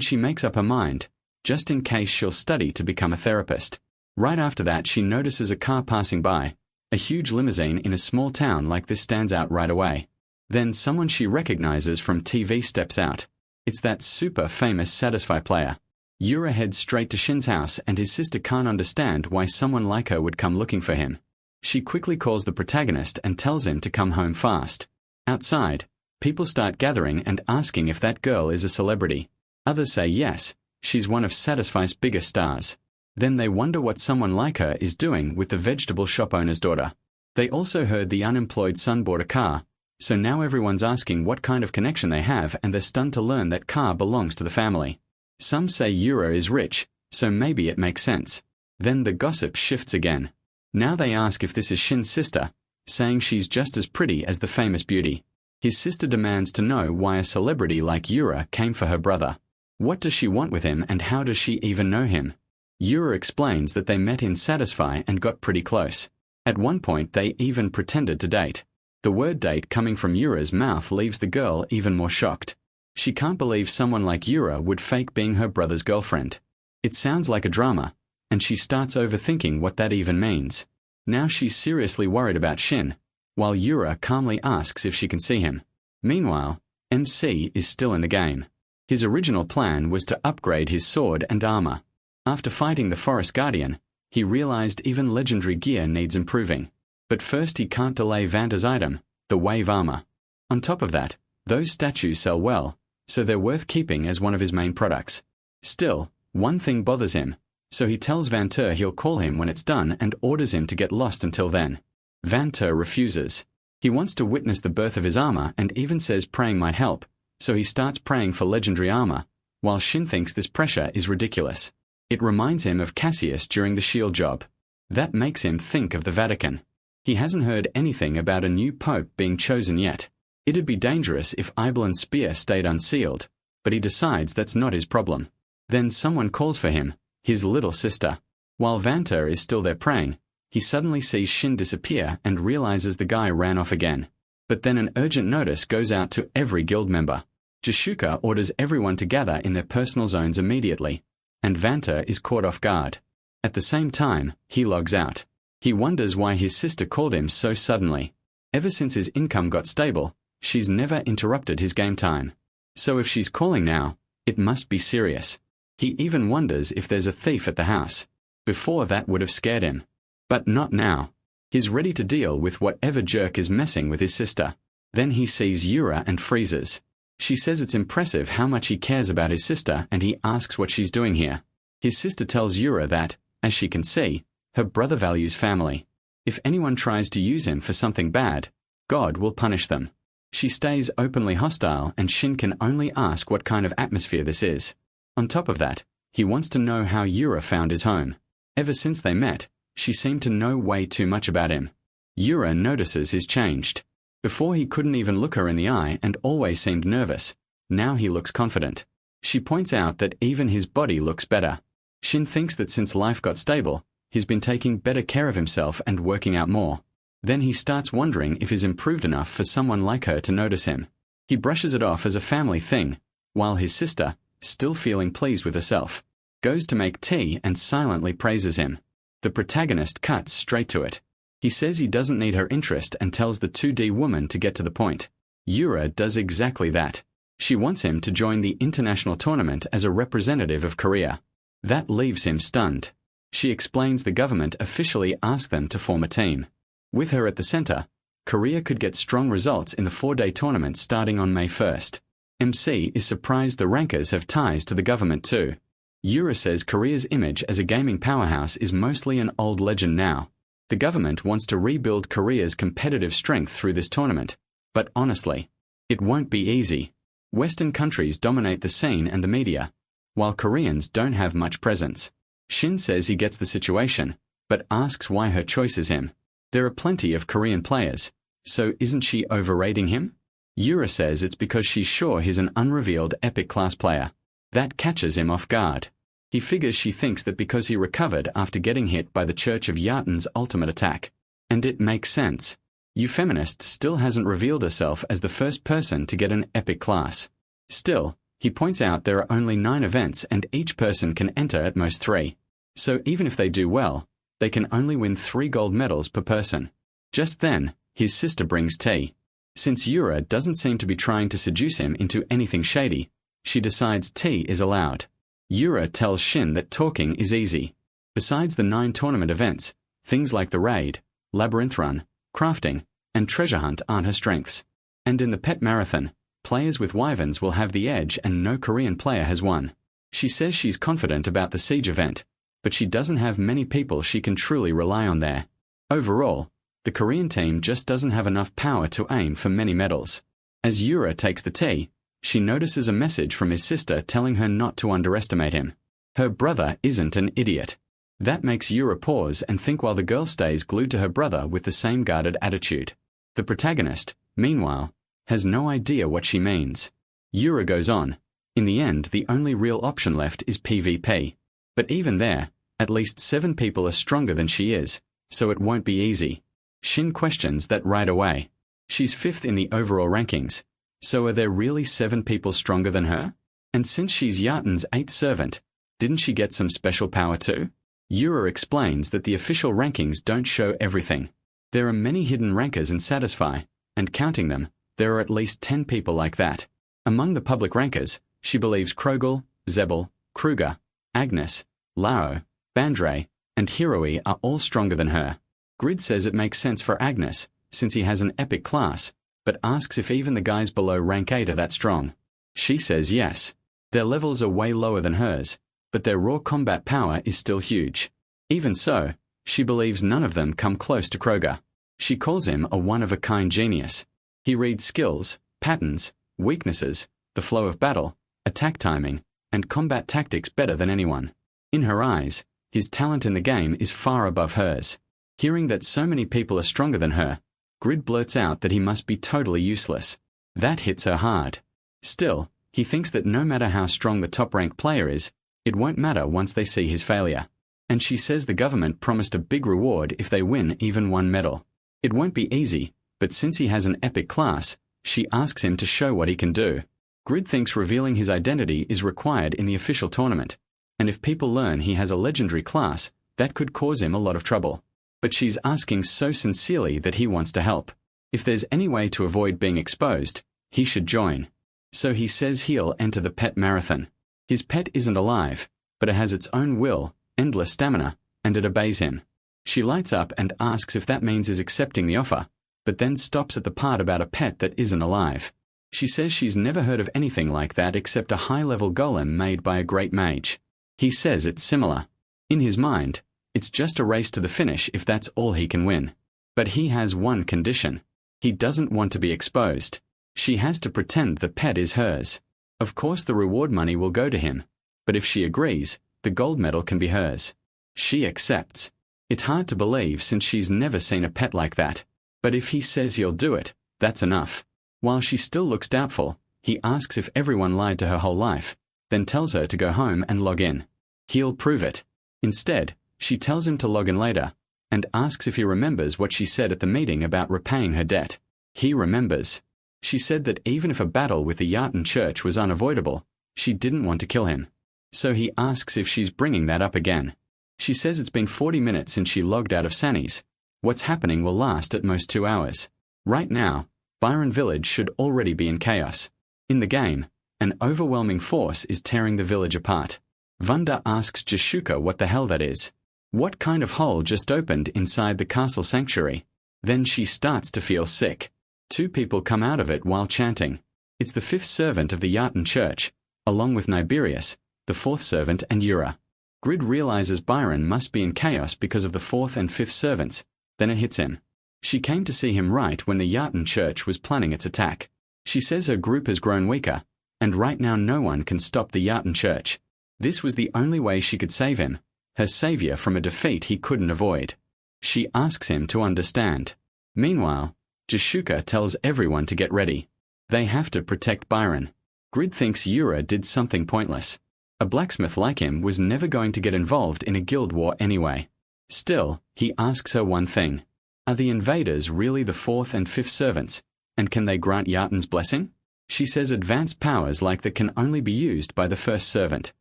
she makes up her mind, just in case she'll study to become a therapist. Right after that, she notices a car passing by. A huge limousine in a small town like this stands out right away. Then someone she recognizes from TV steps out. It's that super famous Satisfy player. Yura heads straight to Shin's house and his sister can't understand why someone like her would come looking for him. She quickly calls the protagonist and tells him to come home fast. Outside, people start gathering and asking if that girl is a celebrity. Others say yes, she's one of Satisfy's biggest stars. Then they wonder what someone like her is doing with the vegetable shop owner's daughter. They also heard the unemployed son bought a car, so now everyone's asking what kind of connection they have, and they're stunned to learn that car belongs to the family. Some say Yura is rich, so maybe it makes sense. Then the gossip shifts again. Now they ask if this is Shin's sister, saying she's just as pretty as the famous beauty. His sister demands to know why a celebrity like Yura came for her brother. What does she want with him and how does she even know him? Yura explains that they met in Satisfy and got pretty close. At one point they even pretended to date. The word date coming from Yura's mouth leaves the girl even more shocked. She can't believe someone like Yura would fake being her brother's girlfriend. It sounds like a drama, and she starts overthinking what that even means. Now she's seriously worried about Shin, while Yura calmly asks if she can see him. Meanwhile, MC is still in the game. His original plan was to upgrade his sword and armor. After fighting the Forest Guardian, he realized even legendary gear needs improving. But first he can't delay Vanta's item, the wave armor. On top of that, those statues sell well, so they're worth keeping as one of his main products. Still, one thing bothers him, so he tells Vanta he'll call him when it's done and orders him to get lost until then. Vanta refuses. He wants to witness the birth of his armor and even says praying might help, so he starts praying for legendary armor, while Shin thinks this pressure is ridiculous. It reminds him of Cassius during the shield job. That makes him think of the Vatican. He hasn't heard anything about a new pope being chosen yet. It'd be dangerous if Ibelin's spear stayed unsealed, but he decides that's not his problem. Then someone calls for him, his little sister. While Vanta is still there praying, he suddenly sees Shin disappear and realizes the guy ran off again. But then an urgent notice goes out to every guild member. Jishuka orders everyone to gather in their personal zones immediately, and Vanta is caught off guard. At the same time, he logs out. He wonders why his sister called him so suddenly. Ever since his income got stable, she's never interrupted his game time. So if she's calling now, it must be serious. He even wonders if there's a thief at the house. Before that would have scared him. But not now. He's ready to deal with whatever jerk is messing with his sister. Then he sees Yura and freezes. She says it's impressive how much he cares about his sister, and he asks what she's doing here. His sister tells Yura that, as she can see, her brother values family. If anyone tries to use him for something bad, God will punish them. She stays openly hostile, and Shin can only ask what kind of atmosphere this is. On top of that, he wants to know how Yura found his home. Ever since they met, she seemed to know way too much about him. Yura notices he's changed. Before he couldn't even look her in the eye and always seemed nervous. Now he looks confident. She points out that even his body looks better. Shin thinks that since life got stable, he's been taking better care of himself and working out more. Then he starts wondering if he's improved enough for someone like her to notice him. He brushes it off as a family thing, while his sister, still feeling pleased with herself, goes to make tea and silently praises him. The protagonist cuts straight to it. He says he doesn't need her interest and tells the 2D woman to get to the point. Yura does exactly that. She wants him to join the international tournament as a representative of Korea. That leaves him stunned. She explains the government officially asked them to form a team. With her at the center, Korea could get strong results in the 4-day tournament starting on May 1st. MC is surprised the rankers have ties to the government too. Yura says Korea's image as a gaming powerhouse is mostly an old legend now. The government wants to rebuild Korea's competitive strength through this tournament. But honestly, it won't be easy. Western countries dominate the scene and the media, while Koreans don't have much presence. Shin says he gets the situation, but asks why her choice is him. There are plenty of Korean players, so isn't she overrating him? Yura says it's because she's sure he's an unrevealed epic class player. That catches him off guard. He figures she thinks that because he recovered after getting hit by the Church of Yaten's ultimate attack. And it makes sense. Eufeminist still hasn't revealed herself as the first person to get an epic class. Still, he points out there are only 9 events and each person can enter at most 3. So even if they do well, they can only win 3 gold medals per person. Just then, his sister brings tea. Since Yura doesn't seem to be trying to seduce him into anything shady, she decides tea is allowed. Yura tells Shin that talking is easy. Besides the 9 tournament events, things like the raid, labyrinth run, crafting, and treasure hunt aren't her strengths. And in the pet marathon, players with wyverns will have the edge and no Korean player has won. She says she's confident about the siege event, but she doesn't have many people she can truly rely on there. Overall, the Korean team just doesn't have enough power to aim for many medals. As Yura takes the tea, she notices a message from his sister telling her not to underestimate him. Her brother isn't an idiot. That makes Yura pause and think while the girl stays glued to her brother with the same guarded attitude. The protagonist, meanwhile, has no idea what she means. Yura goes on. In the end, the only real option left is PvP. But even there, at least 7 people are stronger than she is, so it won't be easy. Shin questions that right away. She's 5th in the overall rankings, so are there really 7 people stronger than her? And since she's Yaten's 8th servant, didn't she get some special power too? Yura explains that the official rankings don't show everything. There are many hidden rankers in Satisfy, and counting them, there are at least 10 people like that. Among the public rankers, she believes Krogel, Zebel, Kruger, Agnes, Lao, Bandre, and Hiroi are all stronger than her. Grid says it makes sense for Agnes, since he has an epic class, but asks if even the guys below rank 8 are that strong. She says yes. Their levels are way lower than hers, but their raw combat power is still huge. Even so, she believes none of them come close to Kroger. She calls him a one-of-a-kind genius. He reads skills, patterns, weaknesses, the flow of battle, attack timing, and combat tactics better than anyone. In her eyes, his talent in the game is far above hers. Hearing that so many people are stronger than her, Grid blurts out that he must be totally useless. That hits her hard. Still, he thinks that no matter how strong the top-ranked player is, it won't matter once they see his failure. And she says the government promised a big reward if they win even one medal. It won't be easy, but since he has an epic class, she asks him to show what he can do. Grid thinks revealing his identity is required in the official tournament, and if people learn he has a legendary class, that could cause him a lot of trouble. But she's asking so sincerely that he wants to help. If there's any way to avoid being exposed, he should join. So he says he'll enter the pet marathon. His pet isn't alive, but it has its own will, endless stamina, and it obeys him. She lights up and asks if that means he's accepting the offer, but then stops at the part about a pet that isn't alive. She says she's never heard of anything like that except a high-level golem made by a great mage. He says it's similar. In his mind, it's just a race to the finish if that's all he can win. But he has one condition. He doesn't want to be exposed. She has to pretend the pet is hers. Of course the reward money will go to him, but if she agrees, the gold medal can be hers. She accepts. It's hard to believe since she's never seen a pet like that, but if he says he'll do it, that's enough. While she still looks doubtful, he asks if everyone lied to her whole life, then tells her to go home and log in. He'll prove it. Instead, she tells him to log in later, and asks if he remembers what she said at the meeting about repaying her debt. He remembers. She said that even if a battle with the Yaten Church was unavoidable, she didn't want to kill him. So he asks if she's bringing that up again. She says it's been 40 minutes since she logged out of Sani's. What's happening will last at most 2 hours. Right now, Byron Village should already be in chaos. In the game, an overwhelming force is tearing the village apart. Vunda asks Jashuka what the hell that is. What kind of hole just opened inside the castle sanctuary? Then she starts to feel sick. 2 people come out of it while chanting. It's the 5th servant of the Yaten Church, along with Niberius, the 4th servant, and Yura. Grid realizes Byron must be in chaos because of the 4th and 5th servants. Then it hits him. She came to see him right when the Yaten Church was planning its attack. She says her group has grown weaker, and right now no one can stop the Yaten Church. This was the only way she could save him, her savior from a defeat he couldn't avoid. She asks him to understand. Meanwhile, Jashuka tells everyone to get ready. They have to protect Byron. Grid thinks Yura did something pointless. A blacksmith like him was never going to get involved in a guild war anyway. Still, he asks her one thing. Are the invaders really the 4th and 5th servants, and can they grant Yaten's blessing? She says advanced powers like that can only be used by the 1st servant.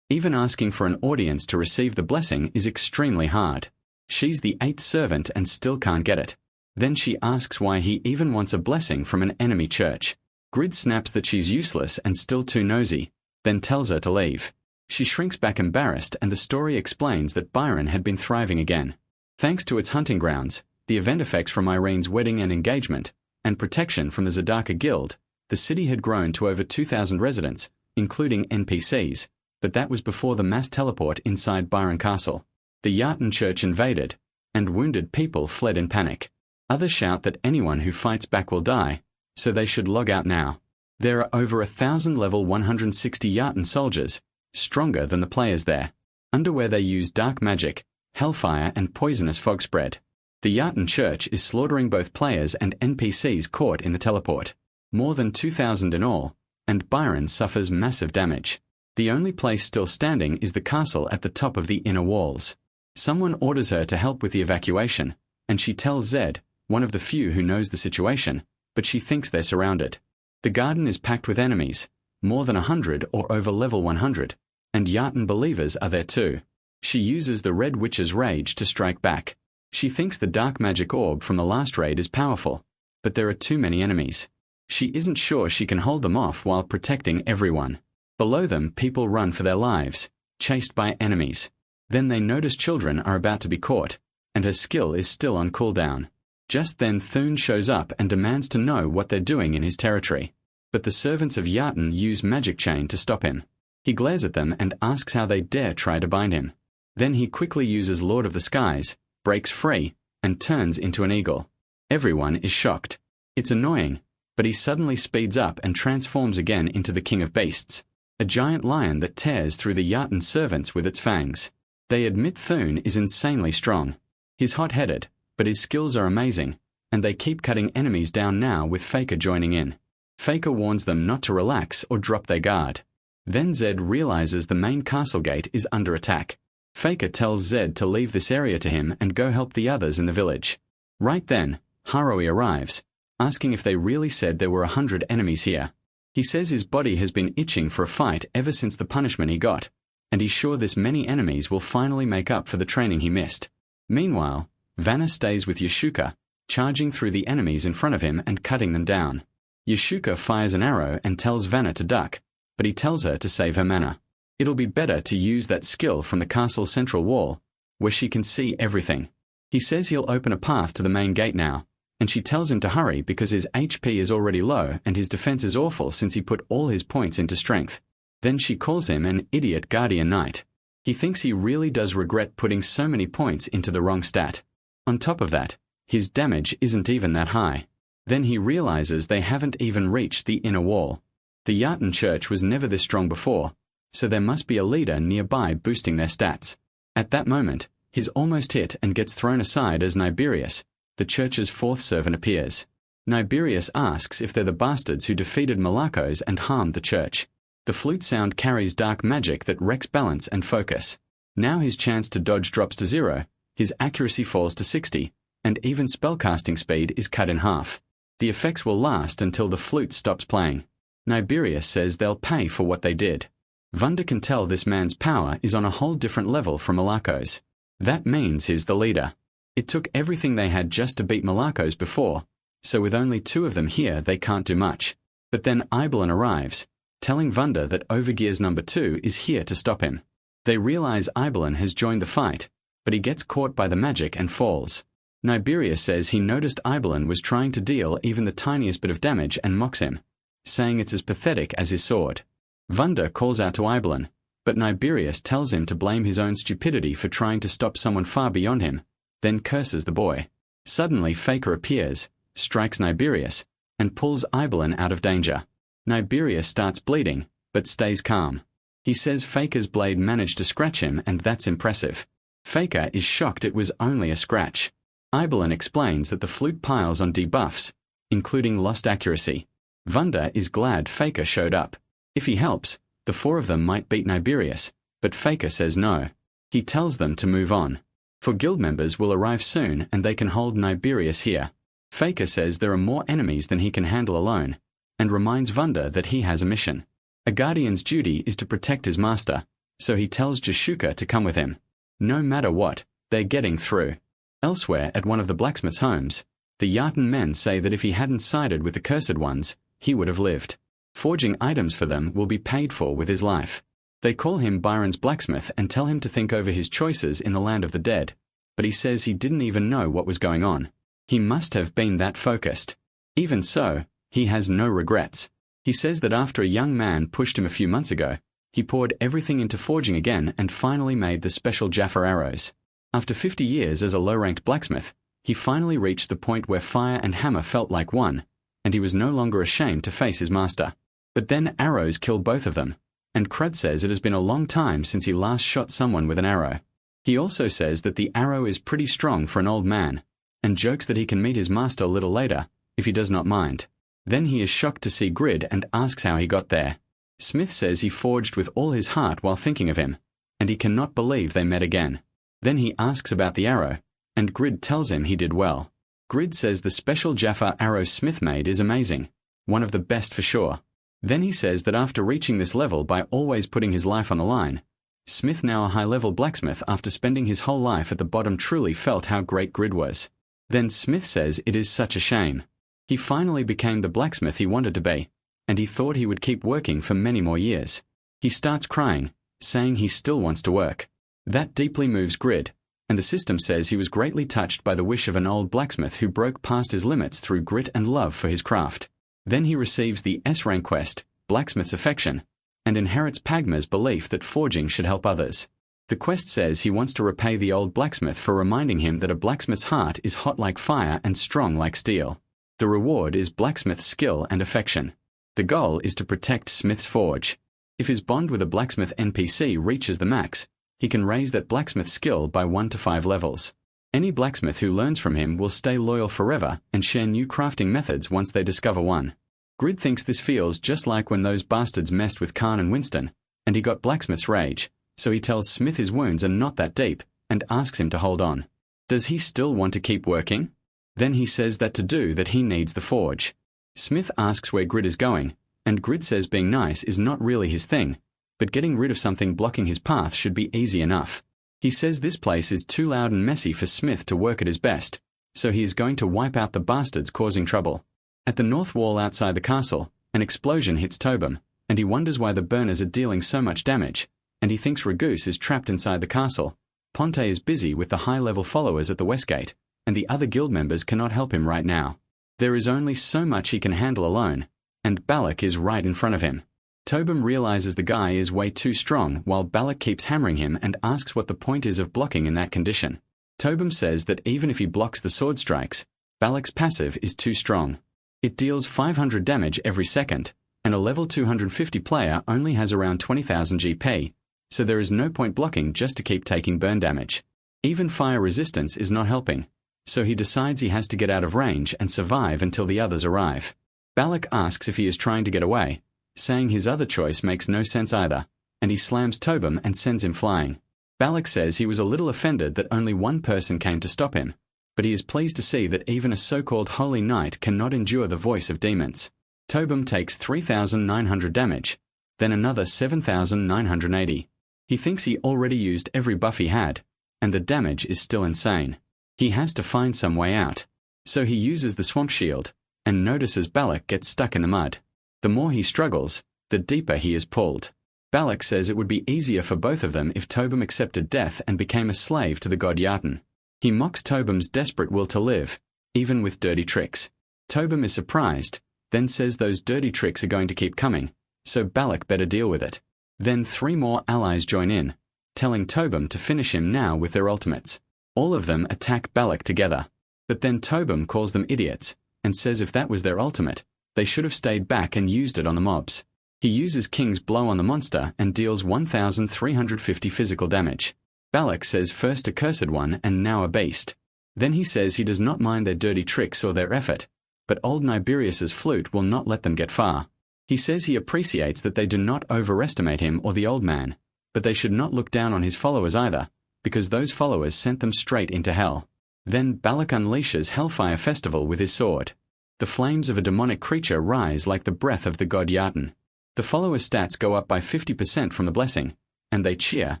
Even asking for an audience to receive the blessing is extremely hard. She's the 8th servant and still can't get it. Then she asks why he even wants a blessing from an enemy church. Grid snaps that she's useless and still too nosy, then tells her to leave. She shrinks back embarrassed, and the story explains that Byron had been thriving again. Thanks to its hunting grounds, the event effects from Irene's wedding and engagement, and protection from the Zadaka Guild, the city had grown to over 2,000 residents, including NPCs, but that was before the mass teleport inside Byron Castle. The Yaten Church invaded, and wounded people fled in panic. Others shout that anyone who fights back will die, so they should log out now. There are over 1,000 level 160 Yaten soldiers, stronger than the players there. Under where they use dark magic, hellfire and poisonous fog spread. The Yaten Church is slaughtering both players and NPCs caught in the teleport. More than 2,000 in all, and Byron suffers massive damage. The only place still standing is the castle at the top of the inner walls. Someone orders her to help with the evacuation, and she tells Zed, one of the few who knows the situation, but she thinks they're surrounded. The garden is packed with enemies, more than 100 or over level 100, and Jotun believers are there too. She uses the Red Witch's rage to strike back. She thinks the dark magic orb from the last raid is powerful, but there are too many enemies. She isn't sure she can hold them off while protecting everyone. Below them, people run for their lives, chased by enemies. Then they notice children are about to be caught, and her skill is still on cooldown. Just then Thune shows up and demands to know what they're doing in his territory. But the servants of Jotun use Magic Chain to stop him. He glares at them and asks how they dare try to bind him. Then he quickly uses Lord of the Skies, breaks free, and turns into an eagle. Everyone is shocked. It's annoying, but he suddenly speeds up and transforms again into the King of Beasts, a giant lion that tears through the Jotun servants with its fangs. They admit Thune is insanely strong. He's hot-headed, but his skills are amazing, and they keep cutting enemies down now with Faker joining in. Faker warns them not to relax or drop their guard. Then Zed realizes the main castle gate is under attack. Faker tells Zed to leave this area to him and go help the others in the village. Right then, Haruhi arrives, asking if they really said there were 100 enemies here. He says his body has been itching for a fight ever since the punishment he got, and he's sure this many enemies will finally make up for the training he missed. Meanwhile, Vanna stays with Yashuka, charging through the enemies in front of him and cutting them down. Yashuka fires an arrow and tells Vanna to duck, but he tells her to save her mana. It'll be better to use that skill from the castle's central wall, where she can see everything. He says he'll open a path to the main gate now, and she tells him to hurry because his HP is already low and his defense is awful since he put all his points into strength. Then she calls him an idiot guardian knight. He thinks he really does regret putting so many points into the wrong stat. On top of that, his damage isn't even that high. Then he realizes they haven't even reached the inner wall. The Jotun church was never this strong before, so there must be a leader nearby boosting their stats. At that moment, he's almost hit and gets thrown aside as Niberius, the church's fourth servant, appears. Niberius asks if they're the bastards who defeated Malakos and harmed the church. The flute sound carries dark magic that wrecks balance and focus. Now his chance to dodge drops to 0, his accuracy falls to 60, and even spellcasting speed is cut in half. The effects will last until the flute stops playing. Niberius says they'll pay for what they did. Vunda can tell this man's power is on a whole different level from Malakos. That means he's the leader. It took everything they had just to beat Malakos before, so with only 2 of them here they can't do much. But then Eibelin arrives, telling Vunda that Overgear's number 2 is here to stop him. They realize Eibelin has joined the fight, but he gets caught by the magic and falls. Niberius says he noticed Eibelin was trying to deal even the tiniest bit of damage and mocks him, saying it's as pathetic as his sword. Vunda calls out to Eibelin, but Niberius tells him to blame his own stupidity for trying to stop someone far beyond him, then curses the boy. Suddenly Faker appears, strikes Niberius, and pulls Eibelin out of danger. Niberius starts bleeding, but stays calm. He says Faker's blade managed to scratch him and that's impressive. Faker is shocked it was only a scratch. Eibelin explains that the flute piles on debuffs, including lost accuracy. Vunda is glad Faker showed up. If he helps, the 4 of them might beat Niberius, but Faker says no. He tells them to move on. For guild members will arrive soon and they can hold Niberius here. Faker says there are more enemies than he can handle alone, and reminds Vunda that he has a mission. A guardian's duty is to protect his master, so he tells Jashuka to come with him. No matter what, they're getting through. Elsewhere at one of the blacksmith's homes, the Jotun men say that if he hadn't sided with the Cursed Ones, he would have lived. Forging items for them will be paid for with his life. They call him Byron's blacksmith and tell him to think over his choices in the land of the dead, but he says he didn't even know what was going on. He must have been that focused. Even so, he has no regrets. He says that after a young man pushed him a few months ago, he poured everything into forging again and finally made the special Jaffa arrows. After 50 years as a low-ranked blacksmith, he finally reached the point where fire and hammer felt like one, and he was no longer ashamed to face his master. But then arrows killed both of them, and Crud says it has been a long time since he last shot someone with an arrow. He also says that the arrow is pretty strong for an old man, and jokes that he can meet his master a little later, if he does not mind. Then he is shocked to see Grid and asks how he got there. Smith says he forged with all his heart while thinking of him, and he cannot believe they met again. Then he asks about the arrow, and Grid tells him he did well. Grid says the special Jaffa arrow Smith made is amazing, one of the best for sure. Then he says that after reaching this level by always putting his life on the line, Smith, now a high-level blacksmith after spending his whole life at the bottom, truly felt how great Grid was. Then Smith says it is such a shame. He finally became the blacksmith he wanted to be, and he thought he would keep working for many more years. He starts crying, saying he still wants to work. That deeply moves Grid, and the system says he was greatly touched by the wish of an old blacksmith who broke past his limits through grit and love for his craft. Then he receives the S-rank quest, Blacksmith's Affection, and inherits Pagma's belief that forging should help others. The quest says he wants to repay the old blacksmith for reminding him that a blacksmith's heart is hot like fire and strong like steel. The reward is blacksmith's skill and affection. The goal is to protect Smith's forge. If his bond with a blacksmith NPC reaches the max, he can raise that blacksmith skill by 1 to 5 levels. Any blacksmith who learns from him will stay loyal forever and share new crafting methods once they discover one. Grid thinks this feels just like when those bastards messed with Khan and Winston, and he got blacksmith's rage, so he tells Smith his wounds are not that deep, and asks him to hold on. Does he still want to keep working? Then he says that to do that he needs the forge. Smith asks where Grid is going, and Grid says being nice is not really his thing, but getting rid of something blocking his path should be easy enough. He says this place is too loud and messy for Smith to work at his best, so he is going to wipe out the bastards causing trouble. At the north wall outside the castle, an explosion hits Tobin, and he wonders why the burners are dealing so much damage, and he thinks Ragoose is trapped inside the castle. Ponte is busy with the high-level followers at the west gate, and the other guild members cannot help him right now. There is only so much he can handle alone, and Balak is right in front of him. Tobin realizes the guy is way too strong while Balak keeps hammering him and asks what the point is of blocking in that condition. Tobin says that even if he blocks the sword strikes, Balak's passive is too strong. It deals 500 damage every second, and a level 250 player only has around 20,000 GP, so there is no point blocking just to keep taking burn damage. Even fire resistance is not helping, so he decides he has to get out of range and survive until the others arrive. Balak asks if he is trying to get away, saying his other choice makes no sense either, and he slams Tobin and sends him flying. Balak says he was a little offended that only one person came to stop him, but he is pleased to see that even a so-called holy knight cannot endure the voice of demons. Tobin takes 3,900 damage, then another 7,980. He thinks he already used every buff he had, and the damage is still insane. He has to find some way out, so he uses the swamp shield, and notices Balak gets stuck in the mud. The more he struggles, the deeper he is pulled. Balak says it would be easier for both of them if Tobin accepted death and became a slave to the god Yartan. He mocks Tobin's desperate will to live, even with dirty tricks. Tobin is surprised, then says those dirty tricks are going to keep coming, so Balak better deal with it. Then 3 more allies join in, telling Tobin to finish him now with their ultimates. All of them attack Balak together, but then Tobin calls them idiots, and says if that was their ultimate, they should have stayed back and used it on the mobs. He uses King's Blow on the monster and deals 1,350 physical damage. Balak says first a cursed one and now a beast. Then he says he does not mind their dirty tricks or their effort, but old Niberius's flute will not let them get far. He says he appreciates that they do not overestimate him or the old man, but they should not look down on his followers either, because those followers sent them straight into hell. Then Balak unleashes Hellfire Festival with his sword. The flames of a demonic creature rise like the breath of the god Yartan. The followers' stats go up by 50% from the blessing, and they cheer,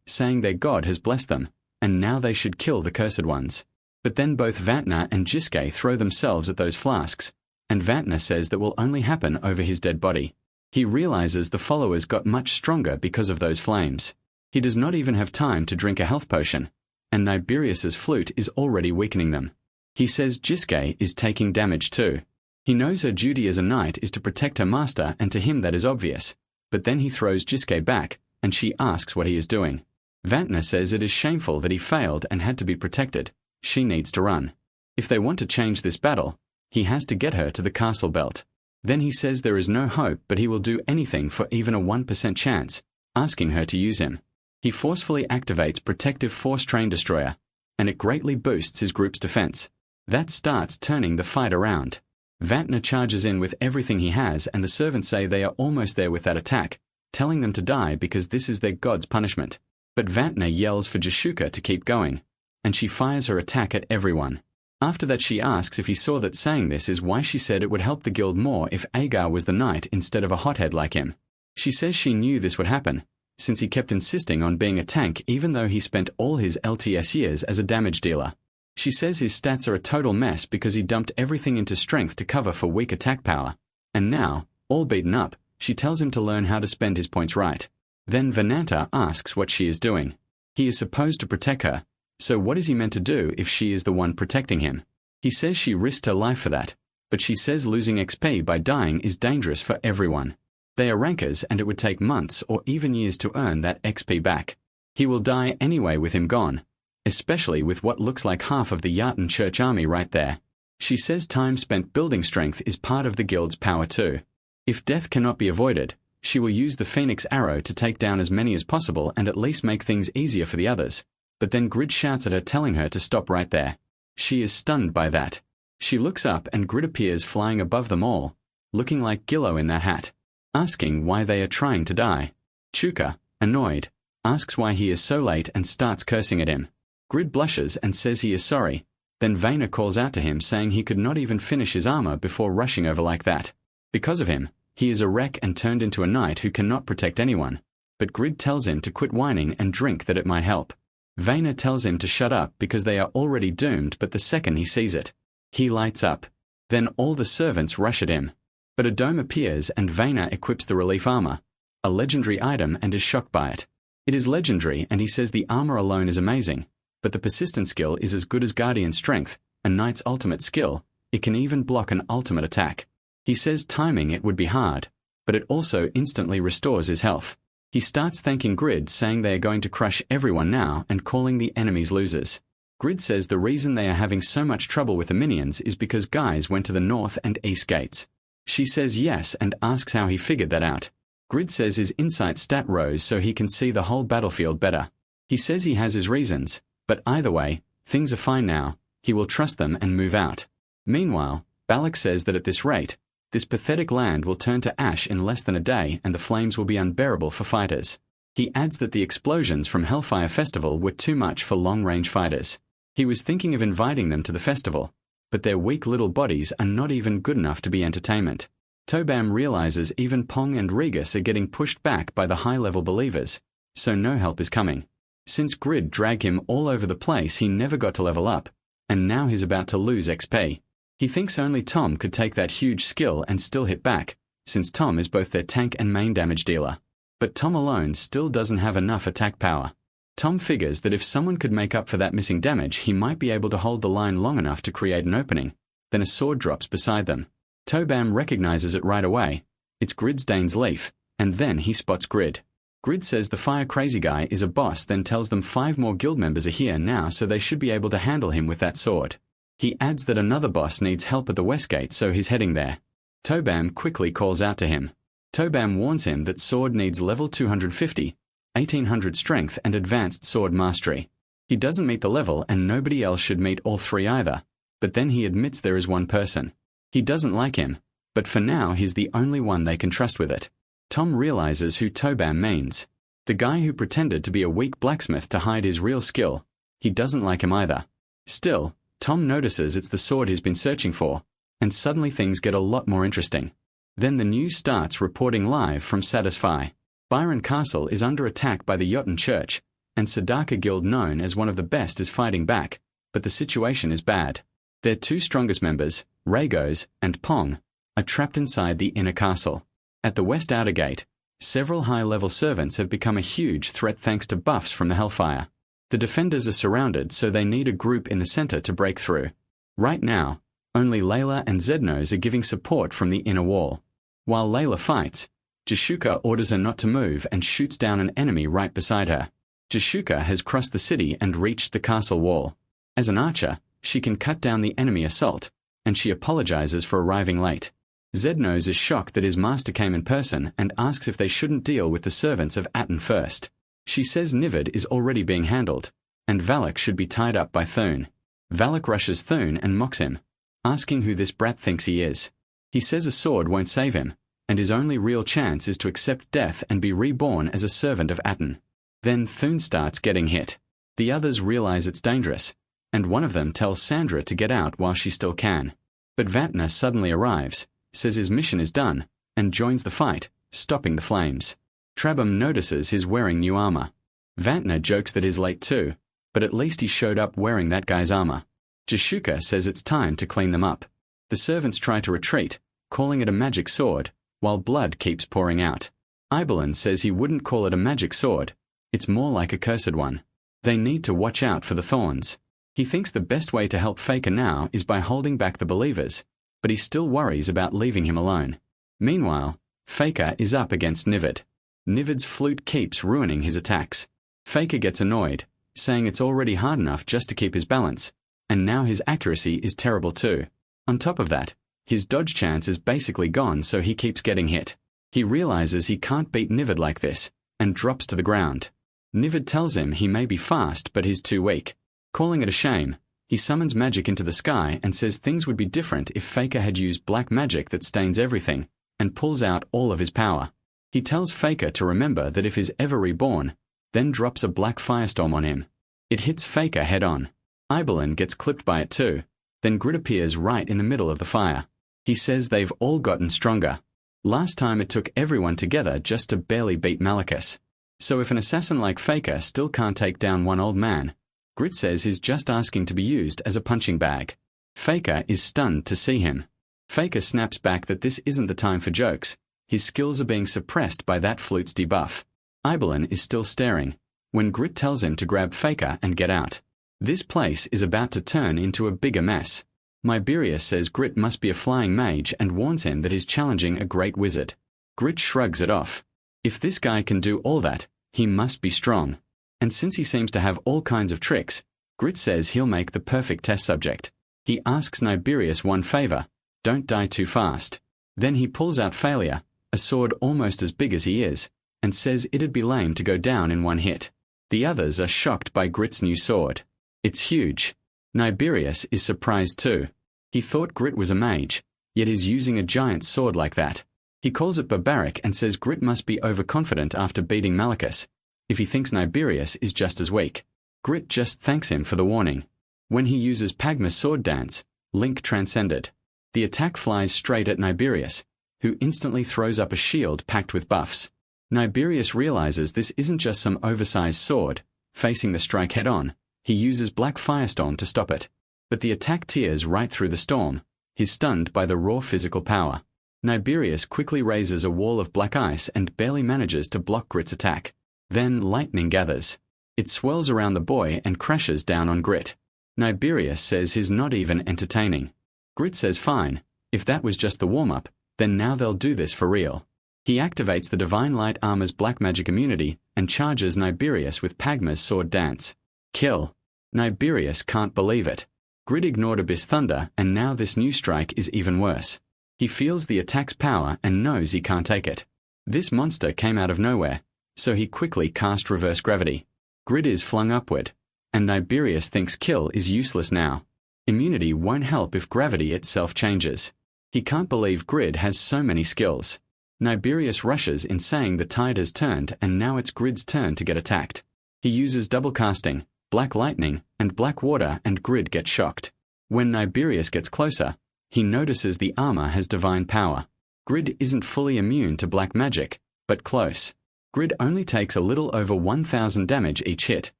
saying their god has blessed them, and now they should kill the cursed ones. But then both Vantna and Jiske throw themselves at those flasks, and Vantna says that will only happen over his dead body. He realizes the followers got much stronger because of those flames. He does not even have time to drink a health potion, and Niberius's flute is already weakening them. He says Jiske is taking damage too. He knows her duty as a knight is to protect her master, and to him that is obvious, but then he throws Jiske back, and she asks what he is doing. Vantna says it is shameful that he failed and had to be protected. She needs to run. If they want to change this battle, he has to get her to the castle belt. Then he says there is no hope, but he will do anything for even a 1% chance, asking her to use him. He forcefully activates Protective Force Train Destroyer, and it greatly boosts his group's defense. That starts turning the fight around. Vantna charges in with everything he has, and the servants say they are almost there with that attack, telling them to die because this is their god's punishment. But Vantna yells for Jashuka to keep going, and she fires her attack at everyone. After that she asks if he saw that saying this is why she said it would help the guild more if Agar was the knight instead of a hothead like him. She says she knew this would happen, since he kept insisting on being a tank even though he spent all his LTS years as a damage dealer. She says his stats are a total mess because he dumped everything into strength to cover for weak attack power, and now, all beaten up, she tells him to learn how to spend his points right. Then Venanta asks what she is doing. He is supposed to protect her, so what is he meant to do if she is the one protecting him? He says she risked her life for that, but she says losing XP by dying is dangerous for everyone. They are rankers and it would take months or even years to earn that XP back. He will die anyway with him gone, especially with what looks like half of the Yartan Church army right there. She says time spent building strength is part of the guild's power too. If death cannot be avoided, she will use the Phoenix Arrow to take down as many as possible and at least make things easier for the others. But then Grid shouts at her telling her to stop right there. She is stunned by that. She looks up and Grid appears flying above them all, looking like Gillo in that hat, asking why they are trying to die. Chuka, annoyed, asks why he is so late and starts cursing at him. Grid blushes and says he is sorry. Then Vaina calls out to him saying he could not even finish his armor before rushing over like that. Because of him, he is a wreck and turned into a knight who cannot protect anyone. But Grid tells him to quit whining and drink that it might help. Vaina tells him to shut up because they are already doomed, but the second he sees it, he lights up. Then all the servants rush at him. But a dome appears and Vaina equips the relief armor, a legendary item, and is shocked by it. It is legendary and he says the armor alone is amazing, but the persistent skill is as good as Guardian Strength, a knight's ultimate skill. It can even block an ultimate attack. He says timing it would be hard, but it also instantly restores his health. He starts thanking Grid, saying they are going to crush everyone now and calling the enemies losers. Grid says the reason they are having so much trouble with the minions is because guys went to the north and east gates. She says yes and asks how he figured that out. Grid says his insight stat rose so he can see the whole battlefield better. He says he has his reasons, but either way, things are fine now. He will trust them and move out. Meanwhile, Balak says that at this rate, this pathetic land will turn to ash in less than a day and the flames will be unbearable for fighters. He adds that the explosions from Hellfire Festival were too much for long-range fighters. He was thinking of inviting them to the festival, but their weak little bodies are not even good enough to be entertainment. Tobam realizes even Pong and Regus are getting pushed back by the high-level believers, so no help is coming. Since Grid dragged him all over the place, he never got to level up, and now he's about to lose XP. He thinks only Tom could take that huge skill and still hit back, since Tom is both their tank and main damage dealer. But Tom alone still doesn't have enough attack power. Tom figures that if someone could make up for that missing damage, he might be able to hold the line long enough to create an opening. Then a sword drops beside them. Tobam recognizes it right away. It's Gridsdane's leaf, and then he spots Grid. Grid says the fire crazy guy is a boss, then tells them 5 more guild members are here now, so they should be able to handle him with that sword. He adds that another boss needs help at the west gate, so he's heading there. Tobam quickly calls out to him. Tobam warns him that sword needs level 250, 1800 strength and advanced sword mastery. He doesn't meet the level and nobody else should meet all 3 either, but then he admits there is one person. He doesn't like him, but for now he's the only one they can trust with it. Tom realizes who Tobam means. The guy who pretended to be a weak blacksmith to hide his real skill. He doesn't like him either. Still, Tom notices it's the sword he's been searching for, and suddenly things get a lot more interesting. Then the news starts reporting live from Satisfy. Byron Castle is under attack by the Jotun Church, and Sadaka Guild, known as one of the best, is fighting back, but the situation is bad. Their 2 strongest members, Ragos and Pong, are trapped inside the inner castle. At the west outer gate, several high-level servants have become a huge threat thanks to buffs from the Hellfire. The defenders are surrounded, so they need a group in the center to break through. Right now, only Layla and Zednos are giving support from the inner wall. While Layla fights, Jashuka orders her not to move and shoots down an enemy right beside her. Jashuka has crossed the city and reached the castle wall. As an archer, she can cut down the enemy assault, and she apologizes for arriving late. Zednos is shocked that his master came in person and asks if they shouldn't deal with the servants of Aten first. She says Nivid is already being handled, and Valak should be tied up by Thune. Valak rushes Thune and mocks him, asking who this brat thinks he is. He says a sword won't save him, and his only real chance is to accept death and be reborn as a servant of Aten. Then Thune starts getting hit. The others realize it's dangerous, and one of them tells Sandra to get out while she still can. But Vatna suddenly arrives, says his mission is done, and joins the fight, stopping the flames. Trabham notices he's wearing new armor. Vatna jokes that he's late too, but at least he showed up wearing that guy's armor. Jashuka says it's time to clean them up. The servants try to retreat, calling it a magic sword, while blood keeps pouring out. Iberlin says he wouldn't call it a magic sword, it's more like a cursed one. They need to watch out for the thorns. He thinks the best way to help Faker now is by holding back the believers, but he still worries about leaving him alone. Meanwhile, Faker is up against Nivid. Nivid's flute keeps ruining his attacks. Faker gets annoyed, saying it's already hard enough just to keep his balance, and now his accuracy is terrible too. On top of that, his dodge chance is basically gone, so he keeps getting hit. He realizes he can't beat Nivid like this, and drops to the ground. Nivid tells him he may be fast, but he's too weak. Calling it a shame, he summons magic into the sky and says things would be different if Faker had used black magic that stains everything, and pulls out all of his power. He tells Faker to remember that if he's ever reborn, then drops a black firestorm on him. It hits Faker head-on. Iberlin gets clipped by it too. Then Grid appears right in the middle of the fire. He says they've all gotten stronger. Last time it took everyone together just to barely beat Malachus. So if an assassin like Faker still can't take down one old man, Grit says he's just asking to be used as a punching bag. Faker is stunned to see him. Faker snaps back that this isn't the time for jokes. His skills are being suppressed by that flute's debuff. Iberlin is still staring, when Grit tells him to grab Faker and get out. This place is about to turn into a bigger mess. Myberius says Grit must be a flying mage and warns him that he's challenging a great wizard. Grit shrugs it off. If this guy can do all that, he must be strong. And since he seems to have all kinds of tricks, Grit says he'll make the perfect test subject. He asks Niberius one favor: don't die too fast. Then he pulls out Failure, a sword almost as big as he is, and says it'd be lame to go down in one hit. The others are shocked by Grit's new sword. It's huge. Niberius is surprised too. He thought Grit was a mage, yet is using a giant sword like that. He calls it barbaric and says Grit must be overconfident after beating Malachus, if he thinks Niberius is just as weak. Grit just thanks him for the warning. When he uses Pagma's sword dance, Link transcended. The attack flies straight at Niberius, who instantly throws up a shield packed with buffs. Niberius realizes this isn't just some oversized sword. Facing the strike head-on, he uses Black Firestorm to stop it. But the attack tears right through the storm. He's stunned by the raw physical power. Niberius quickly raises a wall of black ice and barely manages to block Grit's attack. Then lightning gathers. It swirls around the boy and crashes down on Grit. Niberius says he's not even entertaining. Grit says fine, if that was just the warm-up, then now they'll do this for real. He activates the Divine Light Armor's black magic immunity and charges Niberius with Pagma's sword dance. Kill. Niberius can't believe it. Grit ignored Abyss Thunder, and now this new strike is even worse. He feels the attack's power and knows he can't take it. This monster came out of nowhere, so he quickly cast Reverse Gravity. Grit is flung upward, and Niberius thinks kill is useless now. Immunity won't help if gravity itself changes. He can't believe Grid has so many skills. Niberius rushes in saying the tide has turned and now it's Grid's turn to get attacked. He uses double casting, Black Lightning, and Black Water, and Grid gets shocked. When Niberius gets closer, he notices the armor has divine power. Grid isn't fully immune to black magic, but close. Grid only takes a little over 1,000 damage each hit,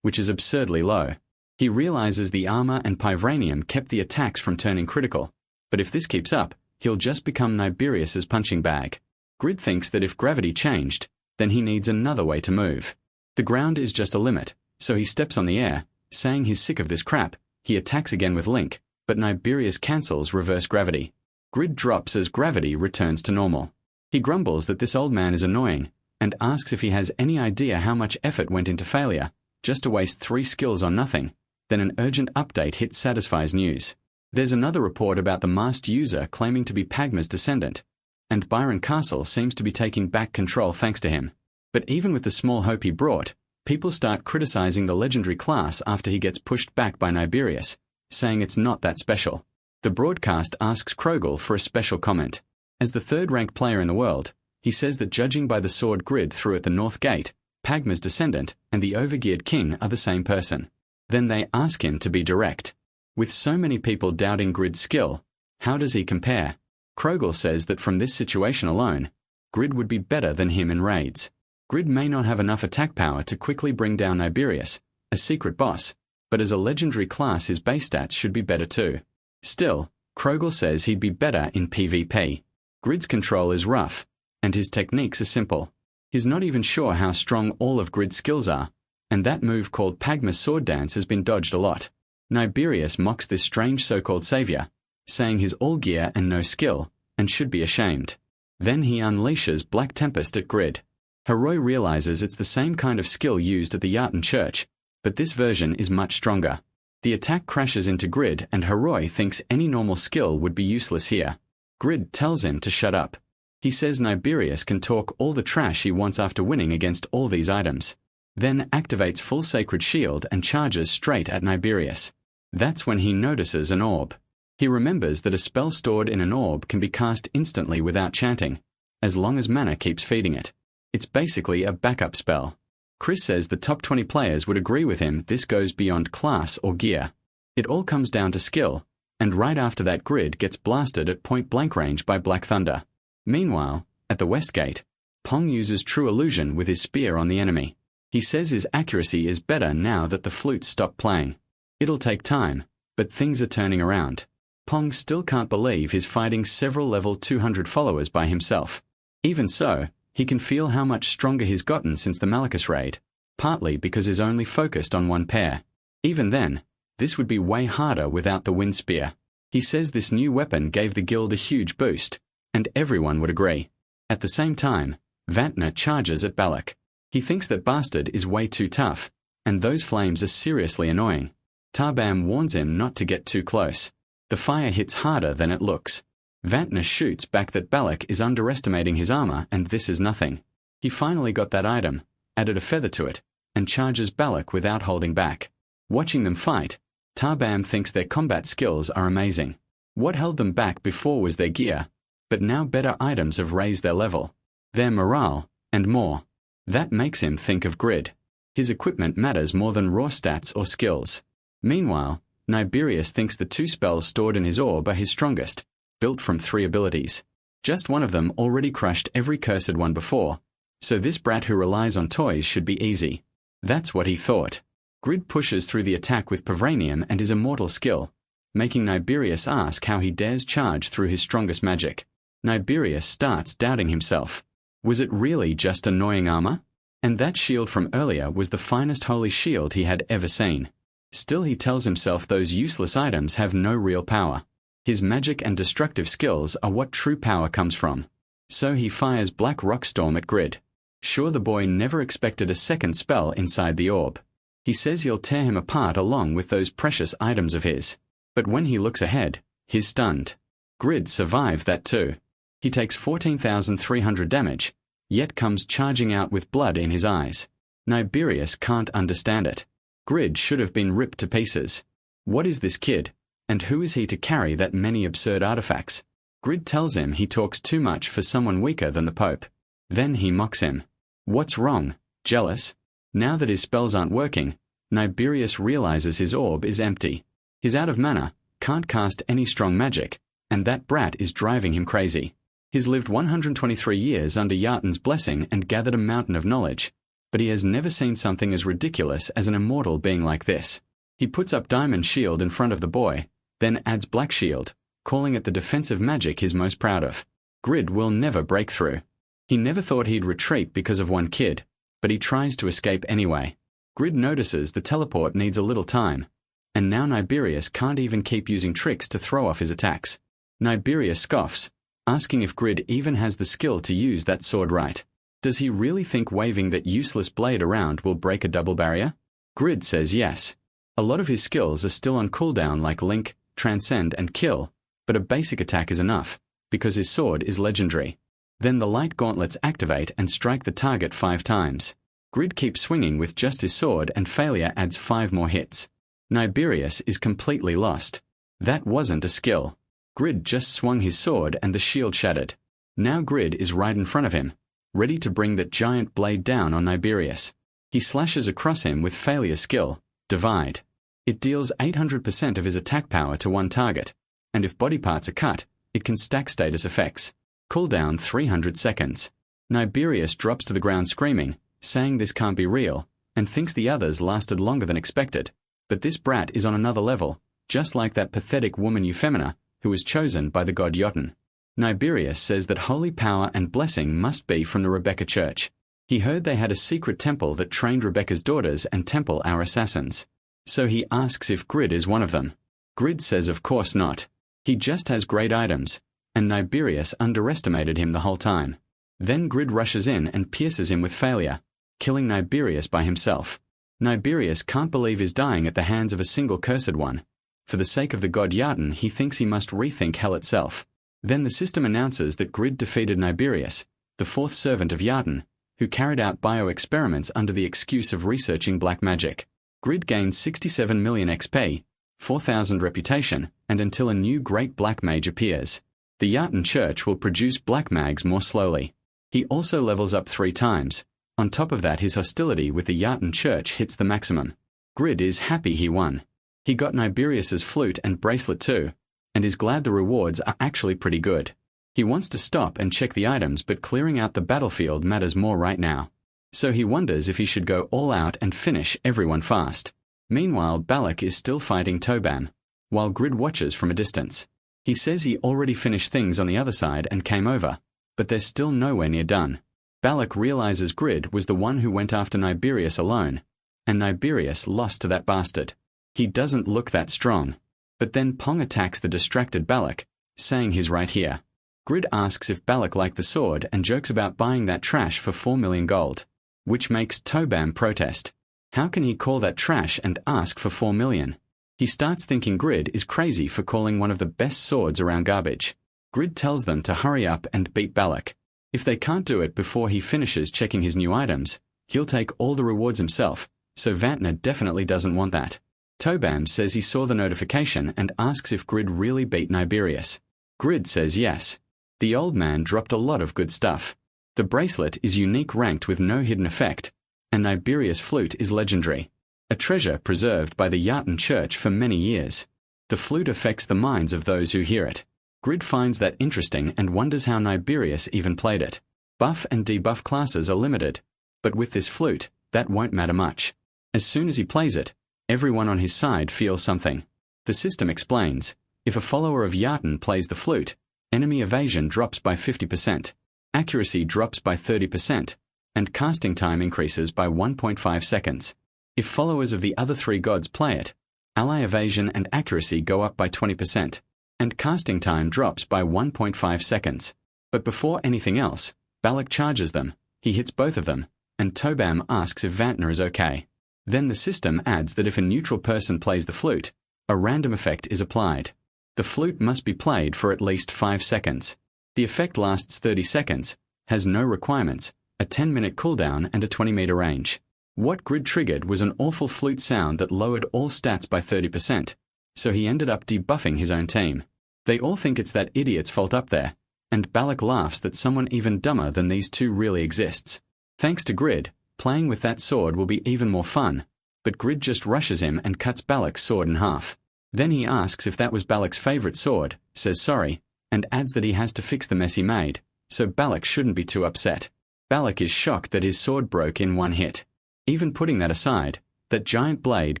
which is absurdly low. He realizes the armor and Pyvranium kept the attacks from turning critical, but if this keeps up, he'll just become Niberius's punching bag. Grid thinks that if gravity changed, then he needs another way to move. The ground is just a limit, so he steps on the air, saying he's sick of this crap. He attacks again with Link, but Niberius cancels reverse gravity. Grid drops as gravity returns to normal. He grumbles that this old man is annoying, and asks if he has any idea how much effort went into Failure, just to waste 3 skills on nothing. Then an urgent update hits Satisfy's news. There's another report about the masked user claiming to be Pagma's descendant, and Byron Castle seems to be taking back control thanks to him. But even with the small hope he brought, people start criticizing the legendary class after he gets pushed back by Niberius, saying it's not that special. The broadcast asks Krogel for a special comment. As the third-ranked player in the world, he says that judging by the sword Grid threw at the North Gate, Pagma's descendant, and the overgeared king are the same person. Then they ask him to be direct. With so many people doubting Grid's skill, how does he compare? Krogel says that from this situation alone, Grid would be better than him in raids. Grid may not have enough attack power to quickly bring down Niberius, a secret boss, but as a legendary class his base stats should be better too. Still, Krogel says he'd be better in PvP. Grid's control is rough, and his techniques are simple. He's not even sure how strong all of Grid's skills are, and that move called Pagma's sword dance has been dodged a lot. Niberius mocks this strange so-called savior, saying he's all gear and no skill, and should be ashamed. Then he unleashes Black Tempest at Grid. Heroi realizes it's the same kind of skill used at the Yartan Church, but this version is much stronger. The attack crashes into Grid and Heroi thinks any normal skill would be useless here. Grid tells him to shut up. He says Niberius can talk all the trash he wants after winning against all these items. Then activates full Sacred Shield and charges straight at Niberius. That's when he notices an orb. He remembers that a spell stored in an orb can be cast instantly without chanting, as long as mana keeps feeding it. It's basically a backup spell. Chris says the top 20 players would agree with him this goes beyond class or gear. It all comes down to skill, and right after that Grid gets blasted at point-blank range by Black Thunder. Meanwhile, at the West Gate, Pong uses True Illusion with his spear on the enemy. He says his accuracy is better now that the flutes stopped playing. It'll take time, but things are turning around. Pong still can't believe he's fighting several level 200 followers by himself. Even so, he can feel how much stronger he's gotten since the Malachus raid, partly because he's only focused on one pair. Even then, this would be way harder without the wind spear. He says this new weapon gave the guild a huge boost, and everyone would agree. At the same time, Vantner charges at Balak. He thinks that Bastard is way too tough, and those flames are seriously annoying. Tarbam warns him not to get too close. The fire hits harder than it looks. Vantner shoots back that Balak is underestimating his armor and this is nothing. He finally got that item, added a feather to it, and charges Balak without holding back. Watching them fight, Tarbam thinks their combat skills are amazing. What held them back before was their gear, but now better items have raised their level, their morale, and more. That makes him think of Grid. His equipment matters more than raw stats or skills. Meanwhile, Niberius thinks the 2 spells stored in his orb are his strongest, built from 3 abilities. Just one of them already crushed every cursed one before, so this brat who relies on toys should be easy. That's what he thought. Grid pushes through the attack with Pavranium and his immortal skill, making Niberius ask how he dares charge through his strongest magic. Niberius starts doubting himself. Was it really just annoying armor? And that shield from earlier was the finest holy shield he had ever seen. Still he tells himself those useless items have no real power. His magic and destructive skills are what true power comes from. So he fires Black Rockstorm at Grid. Sure, the boy never expected a second spell inside the orb. He says he'll tear him apart along with those precious items of his. But when he looks ahead, he's stunned. Grid survived that too. He takes 14,300 damage, yet comes charging out with blood in his eyes. Niberius can't understand it. Grid should have been ripped to pieces. What is this kid, and who is he to carry that many absurd artifacts? Grid tells him he talks too much for someone weaker than the Pope. Then he mocks him. What's wrong? Jealous? Now that his spells aren't working, Niberius realizes his orb is empty. He's out of mana, can't cast any strong magic, and that brat is driving him crazy. He's lived 123 years under Yartan's blessing and gathered a mountain of knowledge, but he has never seen something as ridiculous as an immortal being like this. He puts up Diamond Shield in front of the boy, then adds Black Shield, calling it the defensive magic he's most proud of. Grid will never break through. He never thought he'd retreat because of one kid, but he tries to escape anyway. Grid notices the teleport needs a little time, and now Niberius can't even keep using tricks to throw off his attacks. Niberius scoffs, asking if Grid even has the skill to use that sword right. Does he really think waving that useless blade around will break a double barrier? Grid says yes. A lot of his skills are still on cooldown like Link, Transcend and Kill, but a basic attack is enough, because his sword is legendary. Then the light gauntlets activate and strike the target 5 times. Grid keeps swinging with just his sword and failure adds 5 more hits. Niberius is completely lost. That wasn't a skill. Grid just swung his sword and the shield shattered. Now Grid is right in front of him, ready to bring that giant blade down on Niberius. He slashes across him with failure skill, Divide. It deals 800% of his attack power to one target, and if body parts are cut, it can stack status effects. Cooldown 300 seconds. Niberius drops to the ground screaming, saying this can't be real, and thinks the others lasted longer than expected. But this brat is on another level, just like that pathetic woman Euphemina, who was chosen by the god Jotun. Niberius says that holy power and blessing must be from the Rebecca Church. He heard they had a secret temple that trained Rebecca's daughters and temple our assassins. So he asks if Grid is one of them. Grid says of course not. He just has great items, and Niberius underestimated him the whole time. Then Grid rushes in and pierces him with failure, killing Niberius by himself. Niberius can't believe he's dying at the hands of a single cursed one. For the sake of the god Jotun, he thinks he must rethink hell itself. Then the system announces that Grid defeated Niberius, the fourth servant of Jotun, who carried out bio-experiments under the excuse of researching black magic. Grid gains 67 million XP, 4,000 reputation, and until a new great black mage appears. The Jotun Church will produce black mags more slowly. He also levels up 3 times. On top of that, his hostility with the Jotun Church hits the maximum. Grid is happy he won. He got Niberius's flute and bracelet too, and is glad the rewards are actually pretty good. He wants to stop and check the items, but clearing out the battlefield matters more right now. So he wonders if he should go all out and finish everyone fast. Meanwhile, Balak is still fighting Tobam, while Grid watches from a distance. He says he already finished things on the other side and came over, but they're still nowhere near done. Balak realizes Grid was the one who went after Niberius alone, and Niberius lost to that bastard. He doesn't look that strong. But then Pong attacks the distracted Balak, saying he's right here. Grid asks if Balak liked the sword and jokes about buying that trash for 4 million gold, which makes Tobam protest. How can he call that trash and ask for 4 million? He starts thinking Grid is crazy for calling one of the best swords around garbage. Grid tells them to hurry up and beat Balak. If they can't do it before he finishes checking his new items, he'll take all the rewards himself, so Vantner definitely doesn't want that. Tobam says he saw the notification and asks if Grid really beat Niberius. Grid says yes. The old man dropped a lot of good stuff. The bracelet is unique ranked with no hidden effect, and Niberius' flute is legendary. A treasure preserved by the Jotun Church for many years. The flute affects the minds of those who hear it. Grid finds that interesting and wonders how Niberius even played it. Buff and debuff classes are limited, but with this flute, that won't matter much. As soon as he plays it, everyone on his side feels something. The system explains, if a follower of Jotun plays the flute, enemy evasion drops by 50%, accuracy drops by 30%, and casting time increases by 1.5 seconds. If followers of the other 3 gods play it, ally evasion and accuracy go up by 20%, and casting time drops by 1.5 seconds. But before anything else, Balak charges them, he hits both of them, and Tobam asks if Vantner is okay. Then the system adds that if a neutral person plays the flute, a random effect is applied. The flute must be played for at least 5 seconds. The effect lasts 30 seconds, has no requirements, a 10-minute cooldown and a 20-meter range. What Grid triggered was an awful flute sound that lowered all stats by 30%, so he ended up debuffing his own team. They all think it's that idiot's fault up there, and Balak laughs that someone even dumber than these two really exists. Thanks to Grid, playing with that sword will be even more fun, but Grid just rushes him and cuts Balak's sword in half. Then he asks if that was Balak's favorite sword, says sorry, and adds that he has to fix the mess he made, so Balak shouldn't be too upset. Balak is shocked that his sword broke in one hit. Even putting that aside, that giant blade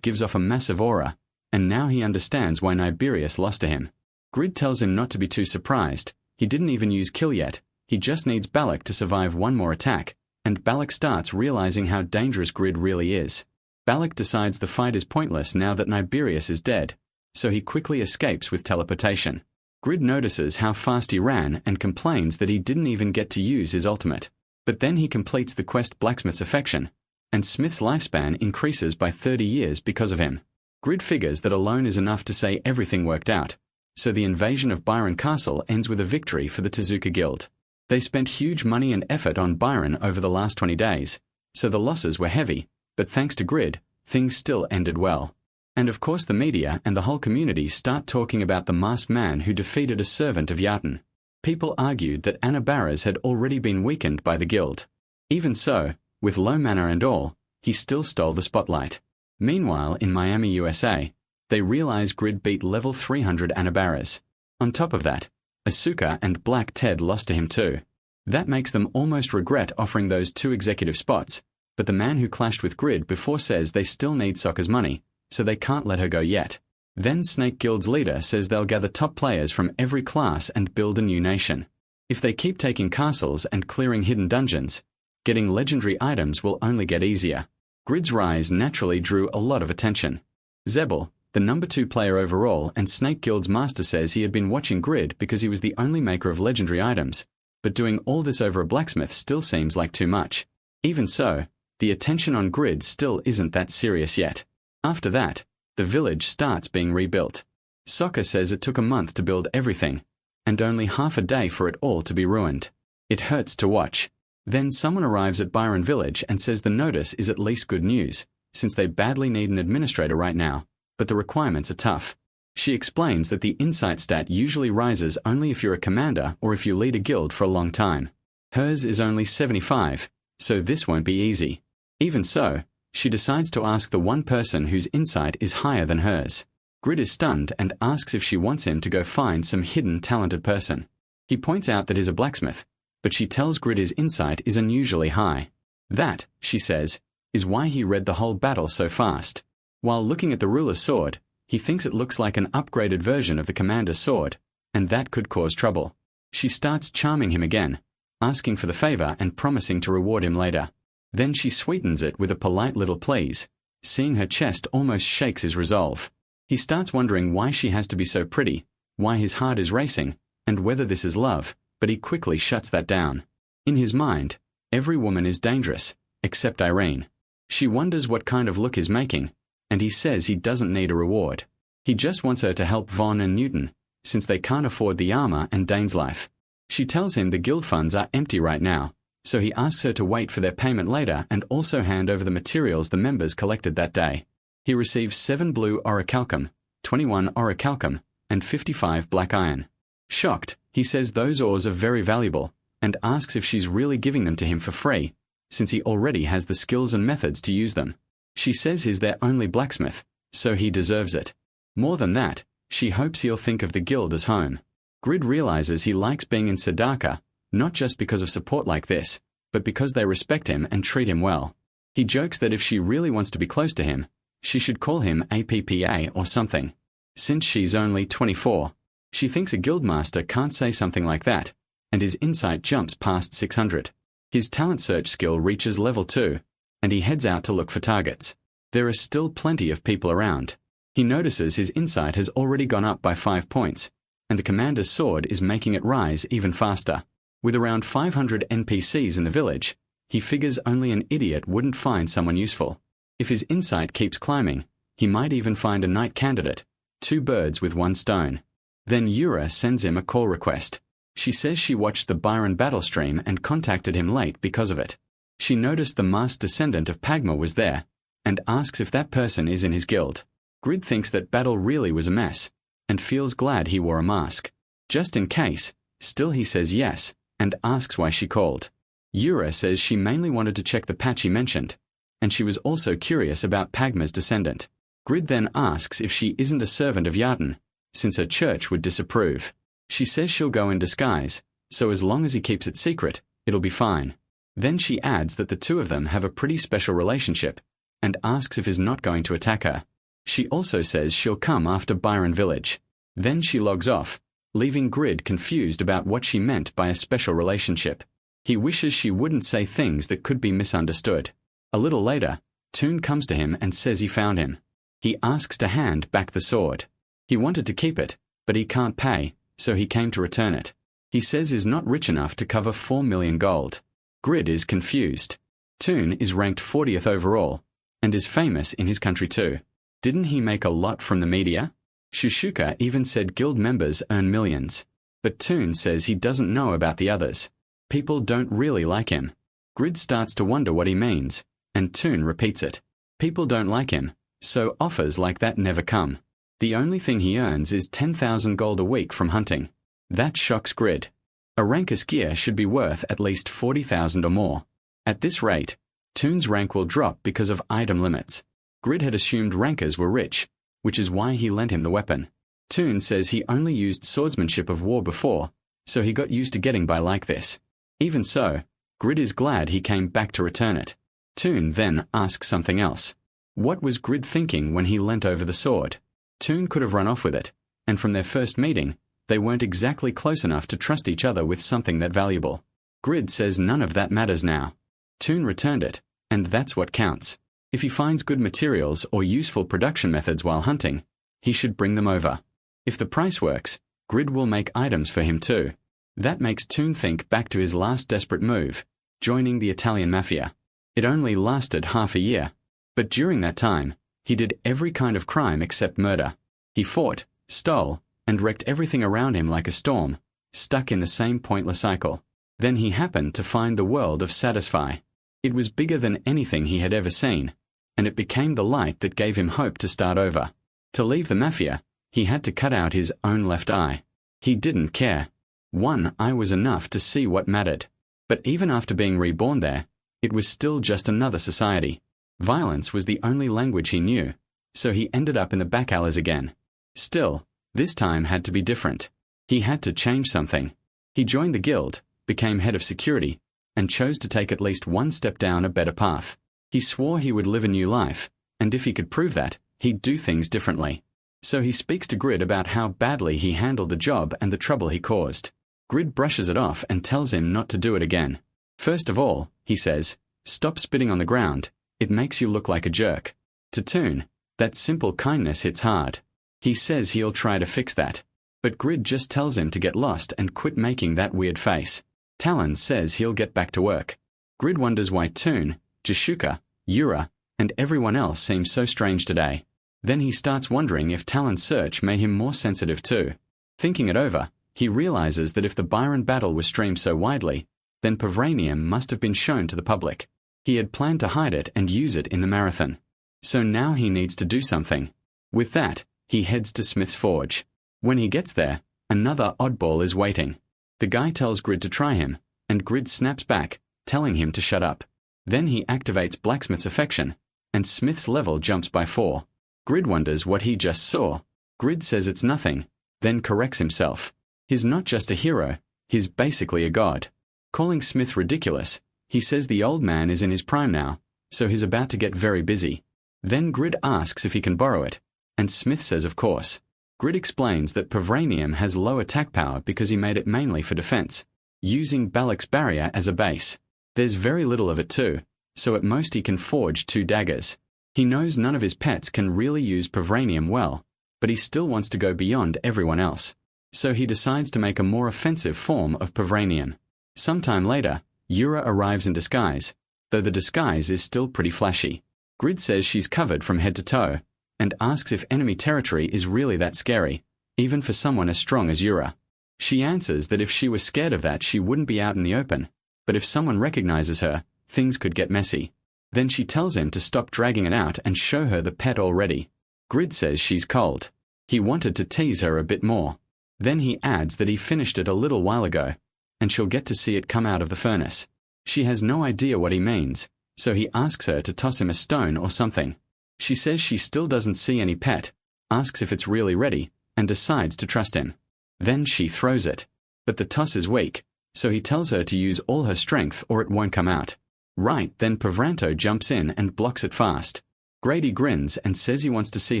gives off a massive aura, and now he understands why Niberius lost to him. Grid tells him not to be too surprised. He didn't even use kill yet, he just needs Balak to survive one more attack, and Balak starts realizing how dangerous Grid really is. Balak decides the fight is pointless now that Niberius is dead, so he quickly escapes with teleportation. Grid notices how fast he ran and complains that he didn't even get to use his ultimate. But then he completes the quest Blacksmith's Affection, and Smith's lifespan increases by 30 years because of him. Grid figures that alone is enough to say everything worked out, so the invasion of Byron Castle ends with a victory for the Tezuka Guild. They spent huge money and effort on Byron over the last 20 days, so the losses were heavy, but thanks to Grid, things still ended well. And of course the media and the whole community start talking about the masked man who defeated a servant of Jotun. People argued that Anibaras had already been weakened by the guild. Even so, with low mana and all, he still stole the spotlight. Meanwhile, in Miami, USA, they realize Grid beat level 300 Anibaras. On top of that, Asuka and Black Ted lost to him too. That makes them almost regret offering those 2 executive spots, but the man who clashed with Grid before says they still need Sokka's money, so they can't let her go yet. Then Snake Guild's leader says they'll gather top players from every class and build a new nation. If they keep taking castles and clearing hidden dungeons, getting legendary items will only get easier. Grid's rise naturally drew a lot of attention. Zebel, the number 2 player overall and Snake Guild's master, says he had been watching Grid because he was the only maker of legendary items, but doing all this over a blacksmith still seems like too much. Even so, the attention on Grid still isn't that serious yet. After that, the village starts being rebuilt. Sokka says it took a month to build everything, and only half a day for it all to be ruined. It hurts to watch. Then someone arrives at Byron Village and says the notice is at least good news, since they badly need an administrator right now, but the requirements are tough. She explains that the insight stat usually rises only if you're a commander or if you lead a guild for a long time. Hers is only 75, so this won't be easy. Even so, she decides to ask the one person whose insight is higher than hers. Grid is stunned and asks if she wants him to go find some hidden talented person. He points out that he's a blacksmith, but she tells Grid his insight is unusually high. That, she says, is why he read the whole battle so fast. While looking at the ruler's sword, he thinks it looks like an upgraded version of the commander's sword, and that could cause trouble. She starts charming him again, asking for the favor and promising to reward him later. Then she sweetens it with a polite little please. Seeing her chest almost shakes his resolve. He starts wondering why she has to be so pretty, why his heart is racing, and whether this is love, but he quickly shuts that down. In his mind, every woman is dangerous, except Irene. She wonders what kind of look he's making, and he says he doesn't need a reward. He just wants her to help Vaughn and Newton, since they can't afford the armor and Dane's life. She tells him the guild funds are empty right now, so he asks her to wait for their payment later and also hand over the materials the members collected that day. He receives 7 blue orichalcum, 21 orichalcum, and 55 black iron. Shocked, he says those ores are very valuable, and asks if she's really giving them to him for free, since he already has the skills and methods to use them. She says he's their only blacksmith, so he deserves it. More than that, she hopes he'll think of the guild as home. Grid realizes he likes being in Sadaka, not just because of support like this, but because they respect him and treat him well. He jokes that if she really wants to be close to him, she should call him APPA or something. Since she's only 24, she thinks a guildmaster can't say something like that, and his insight jumps past 600. His talent search skill reaches level 2, and he heads out to look for targets. There are still plenty of people around. He notices his insight has already gone up by 5 points, and the commander's sword is making it rise even faster. With around 500 NPCs in the village, he figures only an idiot wouldn't find someone useful. If his insight keeps climbing, he might even find a knight candidate, 2 birds with 1 stone. Then Yura sends him a call request. She says she watched the Byron battle stream and contacted him late because of it. She noticed the masked descendant of Pagma was there, and asks if that person is in his guild. Grid thinks that battle really was a mess, and feels glad he wore a mask. Just in case, still he says yes, and asks why she called. Yura says she mainly wanted to check the patch he mentioned, and she was also curious about Pagma's descendant. Grid then asks if she isn't a servant of Yarden, since her church would disapprove. She says she'll go in disguise, so as long as he keeps it secret, it'll be fine. Then she adds that the 2 of them have a pretty special relationship, and asks if he's not going to attack her. She also says she'll come after Byron Village. Then she logs off, leaving Grid confused about what she meant by a special relationship. He wishes she wouldn't say things that could be misunderstood. A little later, Toon comes to him and says he found him. He asks to hand back the sword. He wanted to keep it, but he can't pay, so he came to return it. He says he's not rich enough to cover 4 million gold. Grid is confused. Toon is ranked 40th overall, and is famous in his country too. Didn't he make a lot from the media? Shushuka even said guild members earn millions. But Toon says he doesn't know about the others. People don't really like him. Grid starts to wonder what he means, and Toon repeats it. People don't like him, so offers like that never come. The only thing he earns is 10,000 gold a week from hunting. That shocks Grid. A rankus gear should be worth at least 40,000 or more. At this rate, Toon's rank will drop because of item limits. Grid had assumed rankers were rich, which is why he lent him the weapon. Toon says he only used swordsmanship of war before, so he got used to getting by like this. Even so, Grid is glad he came back to return it. Toon then asks something else. What was Grid thinking when he leant over the sword? Toon could have run off with it, and from their first meeting, they weren't exactly close enough to trust each other with something that valuable. Grid says none of that matters now. Toon returned it, and that's what counts. If he finds good materials or useful production methods while hunting, he should bring them over. If the price works, Grid will make items for him too. That makes Toon think back to his last desperate move, joining the Italian mafia. It only lasted half a year, but during that time, he did every kind of crime except murder. He fought, stole, and wrecked everything around him like a storm, stuck in the same pointless cycle. Then he happened to find the world of Satisfy. It was bigger than anything he had ever seen, and it became the light that gave him hope to start over. To leave the mafia, he had to cut out his own left eye. He didn't care. One eye was enough to see what mattered. But even after being reborn there, it was still just another society. Violence was the only language he knew, so he ended up in the back alleys again. Still, this time had to be different. He had to change something. He joined the guild, became head of security, and chose to take at least one step down a better path. He swore he would live a new life, and if he could prove that, he'd do things differently. So he speaks to Grid about how badly he handled the job and the trouble he caused. Grid brushes it off and tells him not to do it again. First of all, he says, stop spitting on the ground, it makes you look like a jerk. To Toon, that simple kindness hits hard. He says he'll try to fix that. But Grid just tells him to get lost and quit making that weird face. Talon says he'll get back to work. Grid wonders why Toon, Jishuka, Yura, and everyone else seems so strange today. Then he starts wondering if Talon's search made him more sensitive too. Thinking it over, he realizes that if the Byron battle was streamed so widely, then Pavranium must have been shown to the public. He had planned to hide it and use it in the marathon. So now he needs to do something. With that, he heads to Smith's Forge. When he gets there, another oddball is waiting. The guy tells Grid to try him, and Grid snaps back, telling him to shut up. Then he activates Blacksmith's affection, and Smith's level jumps by 4. Grid wonders what he just saw. Grid says it's nothing, then corrects himself. He's not just a hero, he's basically a god. Calling Smith ridiculous, he says the old man is in his prime now, so he's about to get very busy. Then Grid asks if he can borrow it, and Smith says of course. Grid explains that Pavranium has low attack power because he made it mainly for defense, using Balak's barrier as a base. There's very little of it too, so at most he can forge 2 daggers. He knows none of his pets can really use Pavranium well, but he still wants to go beyond everyone else. So he decides to make a more offensive form of Pavranium. Sometime later, Yura arrives in disguise, though the disguise is still pretty flashy. Grid says she's covered from head to toe, and asks if enemy territory is really that scary, even for someone as strong as Yura. She answers that if she was scared of that she wouldn't be out in the open, but if someone recognizes her, things could get messy. Then she tells him to stop dragging it out and show her the pet already. Grid says she's cold. He wanted to tease her a bit more. Then he adds that he finished it a little while ago, and she'll get to see it come out of the furnace. She has no idea what he means, so he asks her to toss him a stone or something. She says she still doesn't see any pet, asks if it's really ready, and decides to trust him. Then she throws it. But the toss is weak, so he tells her to use all her strength or it won't come out. Right then Pavranto jumps in and blocks it fast. Grady grins and says he wants to see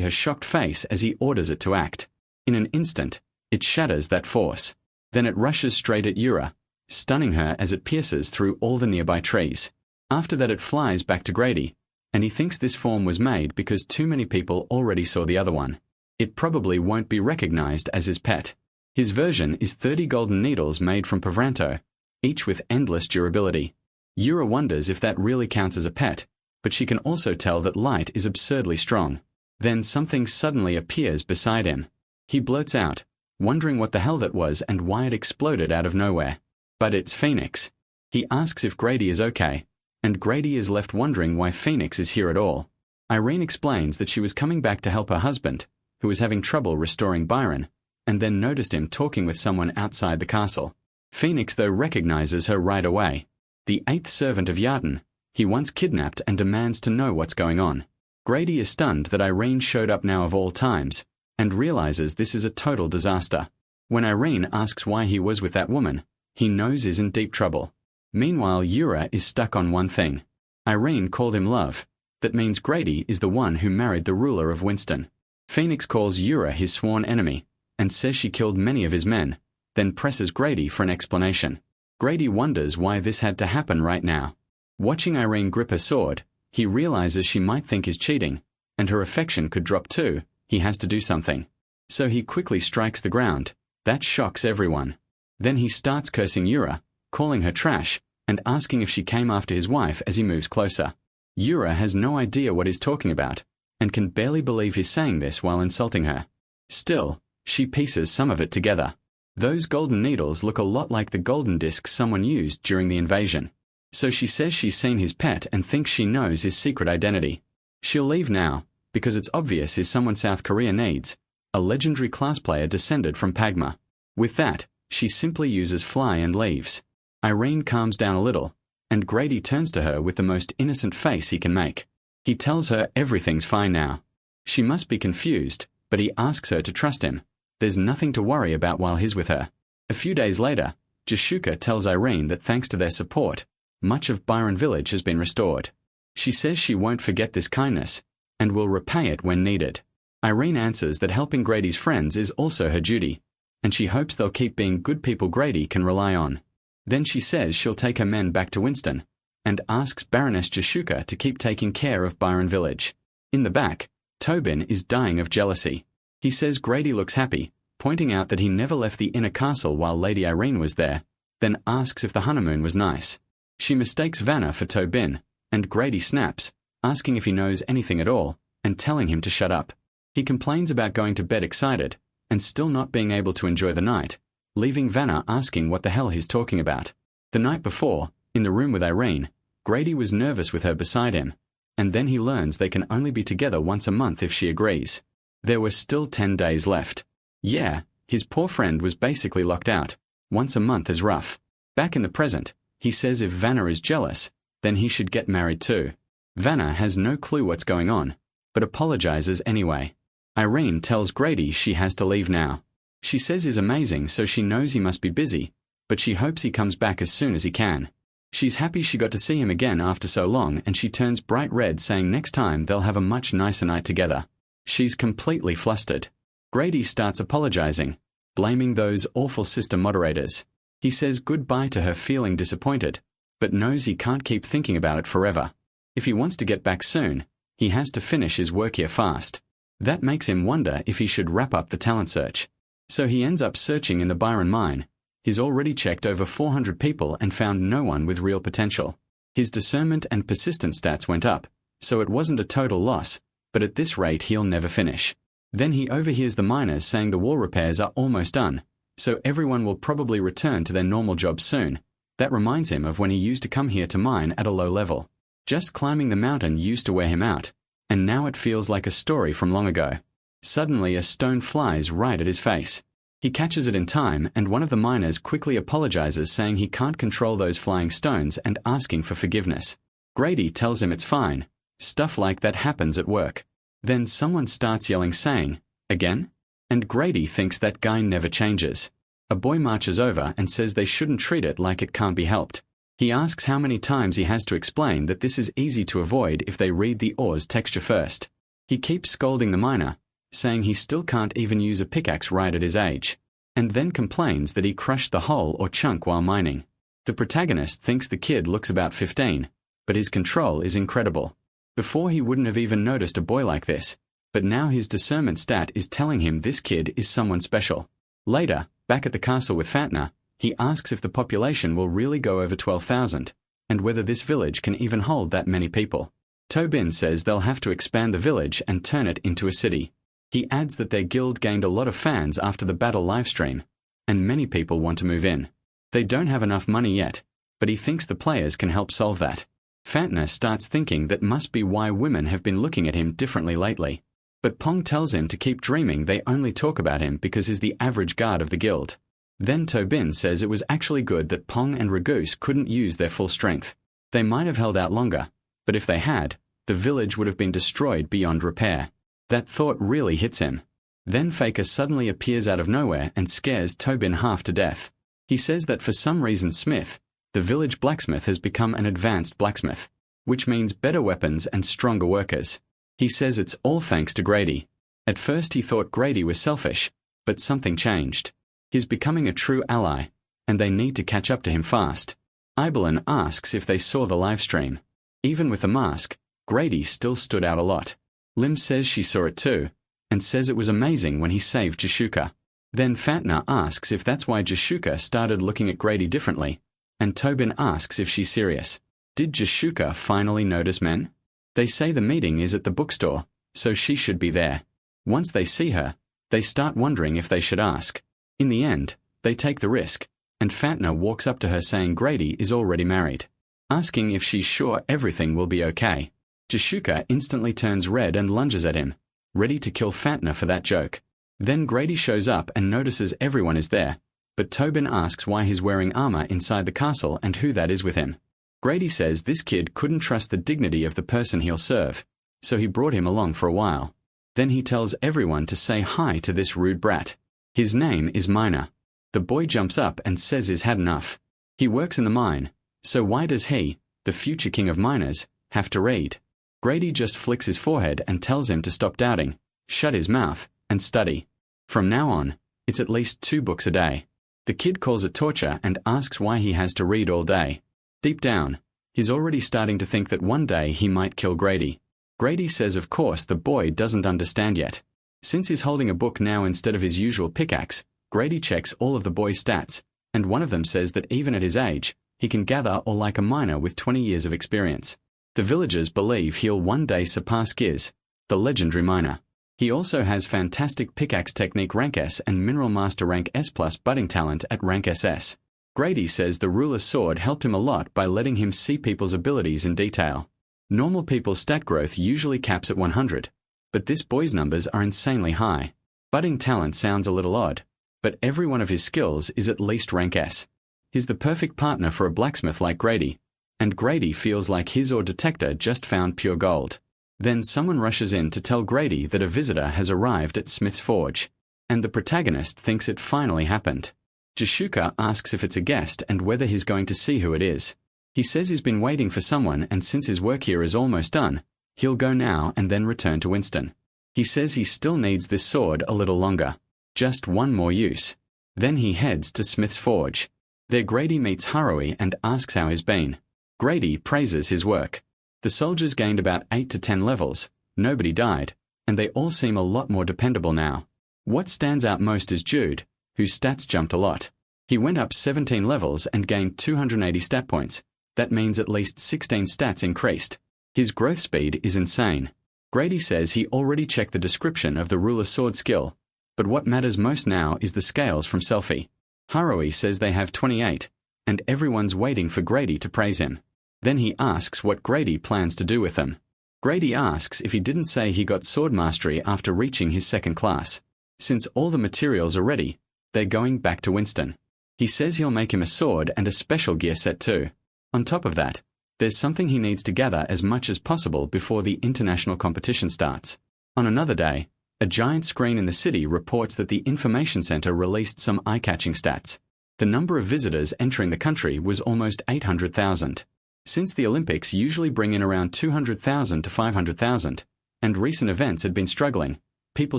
her shocked face as he orders it to act. In an instant, it shatters that force. Then it rushes straight at Yura, stunning her as it pierces through all the nearby trees. After that it flies back to Grady, and he thinks this form was made because too many people already saw the other one. It probably won't be recognized as his pet. His version is 30 golden needles made from Pavranto, each with endless durability. Yura wonders if that really counts as a pet, but she can also tell that light is absurdly strong. Then something suddenly appears beside him. He blurts out, wondering what the hell that was and why it exploded out of nowhere. But it's Phoenix. He asks if Grady is okay, and Grady is left wondering why Phoenix is here at all. Irene explains that she was coming back to help her husband, who was having trouble restoring Byron, and then noticed him talking with someone outside the castle. Phoenix though recognizes her right away. The 8th servant of Yarden, he once kidnapped and demands to know what's going on. Grady is stunned that Irene showed up now of all times, and realizes this is a total disaster. When Irene asks why he was with that woman, he knows is in deep trouble. Meanwhile, Yura is stuck on one thing. Irene called him love. That means Grady is the one who married the ruler of Winston. Phoenix calls Yura his sworn enemy, and says she killed many of his men, then presses Grady for an explanation. Grady wonders why this had to happen right now. Watching Irene grip her sword, he realizes she might think he's cheating, and her affection could drop too. He has to do something. So he quickly strikes the ground. That shocks everyone. Then he starts cursing Yura, calling her trash, and asking if she came after his wife as he moves closer. Yura has no idea what he's talking about, and can barely believe he's saying this while insulting her. Still, she pieces some of it together. Those golden needles look a lot like the golden discs someone used during the invasion. So she says she's seen his pet and thinks she knows his secret identity. She'll leave now, because it's obvious he's someone South Korea needs, a legendary class player descended from Pagma. With that, she simply uses fly and leaves. Irene calms down a little, and Grady turns to her with the most innocent face he can make. He tells her everything's fine now. She must be confused, but he asks her to trust him. There's nothing to worry about while he's with her. A few days later, Jashuka tells Irene that thanks to their support, much of Byron Village has been restored. She says she won't forget this kindness, and will repay it when needed. Irene answers that helping Grady's friends is also her duty, and she hopes they'll keep being good people Grady can rely on. Then she says she'll take her men back to Winston, and asks Baroness Jashuka to keep taking care of Byron Village. In the back, Tobin is dying of jealousy. He says Grady looks happy, pointing out that he never left the inner castle while Lady Irene was there, then asks if the honeymoon was nice. She mistakes Vanna for Tobin, and Grady snaps, asking if he knows anything at all, and telling him to shut up. He complains about going to bed excited, and still not being able to enjoy the night, leaving Vanna asking what the hell he's talking about. The night before, in the room with Irene, Grady was nervous with her beside him, and then he learns they can only be together once a month if she agrees. There were still 10 days left. Yeah, his poor friend was basically locked out. Once a month is rough. Back in the present, he says if Vanna is jealous, then he should get married too. Vanna has no clue what's going on, but apologizes anyway. Irene tells Grady she has to leave now. She says he's amazing, so she knows he must be busy, but she hopes he comes back as soon as he can. She's happy she got to see him again after so long, and she turns bright red, saying next time they'll have a much nicer night together. She's completely flustered. Grady starts apologizing, blaming those awful sister moderators. He says goodbye to her, feeling disappointed, but knows he can't keep thinking about it forever. If he wants to get back soon, he has to finish his work here fast. That makes him wonder if he should wrap up the talent search. So he ends up searching in the Byron mine. He's already checked over 400 people and found no one with real potential. His discernment and persistence stats went up, so it wasn't a total loss, but at this rate he'll never finish. Then he overhears the miners saying the wall repairs are almost done, so everyone will probably return to their normal jobs soon. That reminds him of when he used to come here to mine at a low level. Just climbing the mountain used to wear him out, and now it feels like a story from long ago. Suddenly a stone flies right at his face. He catches it in time, and one of the miners quickly apologizes, saying he can't control those flying stones and asking for forgiveness. Grady tells him it's fine. Stuff like that happens at work. Then someone starts yelling, saying, "Again?" And Grady thinks that guy never changes. A boy marches over and says they shouldn't treat it like it can't be helped. He asks how many times he has to explain that this is easy to avoid if they read the ore's texture first. He keeps scolding the miner, saying he still can't even use a pickaxe right at his age, and then complains that he crushed the hole or chunk while mining. The protagonist thinks the kid looks about 15, but his control is incredible. Before he wouldn't have even noticed a boy like this, but now his discernment stat is telling him this kid is someone special. Later, back at the castle with Fatna, he asks if the population will really go over 12,000, and whether this village can even hold that many people. Tobin says they'll have to expand the village and turn it into a city. He adds that their guild gained a lot of fans after the battle livestream, and many people want to move in. They don't have enough money yet, but he thinks the players can help solve that. Fatna starts thinking that must be why women have been looking at him differently lately. But Pong tells him to keep dreaming, they only talk about him because he's the average guard of the guild. Then Tobin says it was actually good that Pong and Ragoose couldn't use their full strength. They might have held out longer, but if they had, the village would have been destroyed beyond repair. That thought really hits him. Then Faker suddenly appears out of nowhere and scares Tobin half to death. He says that for some reason Smith, the village blacksmith, has become an advanced blacksmith, which means better weapons and stronger workers. He says it's all thanks to Grady. At first he thought Grady was selfish, but something changed. He's becoming a true ally, and they need to catch up to him fast. Ibelin asks if they saw the live stream. Even with the mask, Grady still stood out a lot. Lim says she saw it too, and says it was amazing when he saved Jashuka. Then Fatna asks if that's why Jashuka started looking at Grady differently, and Tobin asks if she's serious. Did Jashuka finally notice men? They say the meeting is at the bookstore, so she should be there. Once they see her, they start wondering if they should ask. In the end, they take the risk, and Fatna walks up to her saying Grady is already married, asking if she's sure everything will be okay. Jashuka instantly turns red and lunges at him, ready to kill Fatna for that joke. Then Grady shows up and notices everyone is there, but Tobin asks why he's wearing armor inside the castle and who that is with him. Grady says this kid couldn't trust the dignity of the person he'll serve, so he brought him along for a while. Then he tells everyone to say hi to this rude brat. His name is Miner. The boy jumps up and says he's had enough. He works in the mine, so why does he, the future king of miners, have to read? Grady just flicks his forehead and tells him to stop doubting, shut his mouth, and study. From now on, it's at least 2 books a day. The kid calls it torture and asks why he has to read all day. Deep down, he's already starting to think that one day he might kill Grady. Grady says of course the boy doesn't understand yet. Since he's holding a book now instead of his usual pickaxe, Grady checks all of the boy's stats, and one of them says that even at his age, he can gather all like a miner with 20 years of experience. The villagers believe he'll one day surpass Giz, the legendary miner. He also has fantastic pickaxe technique rank S and mineral master rank S plus budding talent at rank SS. Grady says the ruler's sword helped him a lot by letting him see people's abilities in detail. Normal people's stat growth usually caps at 100, but this boy's numbers are insanely high. Budding talent sounds a little odd, but every one of his skills is at least rank S. He's the perfect partner for a blacksmith like Grady, and Grady feels like his or detector just found pure gold. Then someone rushes in to tell Grady that a visitor has arrived at Smith's Forge, and the protagonist thinks it finally happened. Jashuka asks if it's a guest and whether he's going to see who it is. He says he's been waiting for someone, and since his work here is almost done, he'll go now and then return to Winston. He says he still needs this sword a little longer. Just one more use. Then he heads to Smith's Forge. There Grady meets Haruhi and asks how he's been. Grady praises his work. The soldiers gained about 8 to 10 levels, nobody died, and they all seem a lot more dependable now. What stands out most is Jude, whose stats jumped a lot. He went up 17 levels and gained 280 stat points. That means at least 16 stats increased. His growth speed is insane. Grady says he already checked the description of the ruler's sword skill, but what matters most now is the scales from Selfie. Haruhi says they have 28, and everyone's waiting for Grady to praise him. Then he asks what Grady plans to do with them. Grady asks if he didn't say he got sword mastery after reaching his 2nd class. Since all the materials are ready, they're going back to Winston. He says he'll make him a sword and a special gear set too. On top of that, there's something he needs to gather as much as possible before the international competition starts. On another day, a giant screen in the city reports that the information center released some eye-catching stats. The number of visitors entering the country was almost 800,000. Since the Olympics usually bring in around 200,000 to 500,000, and recent events had been struggling, people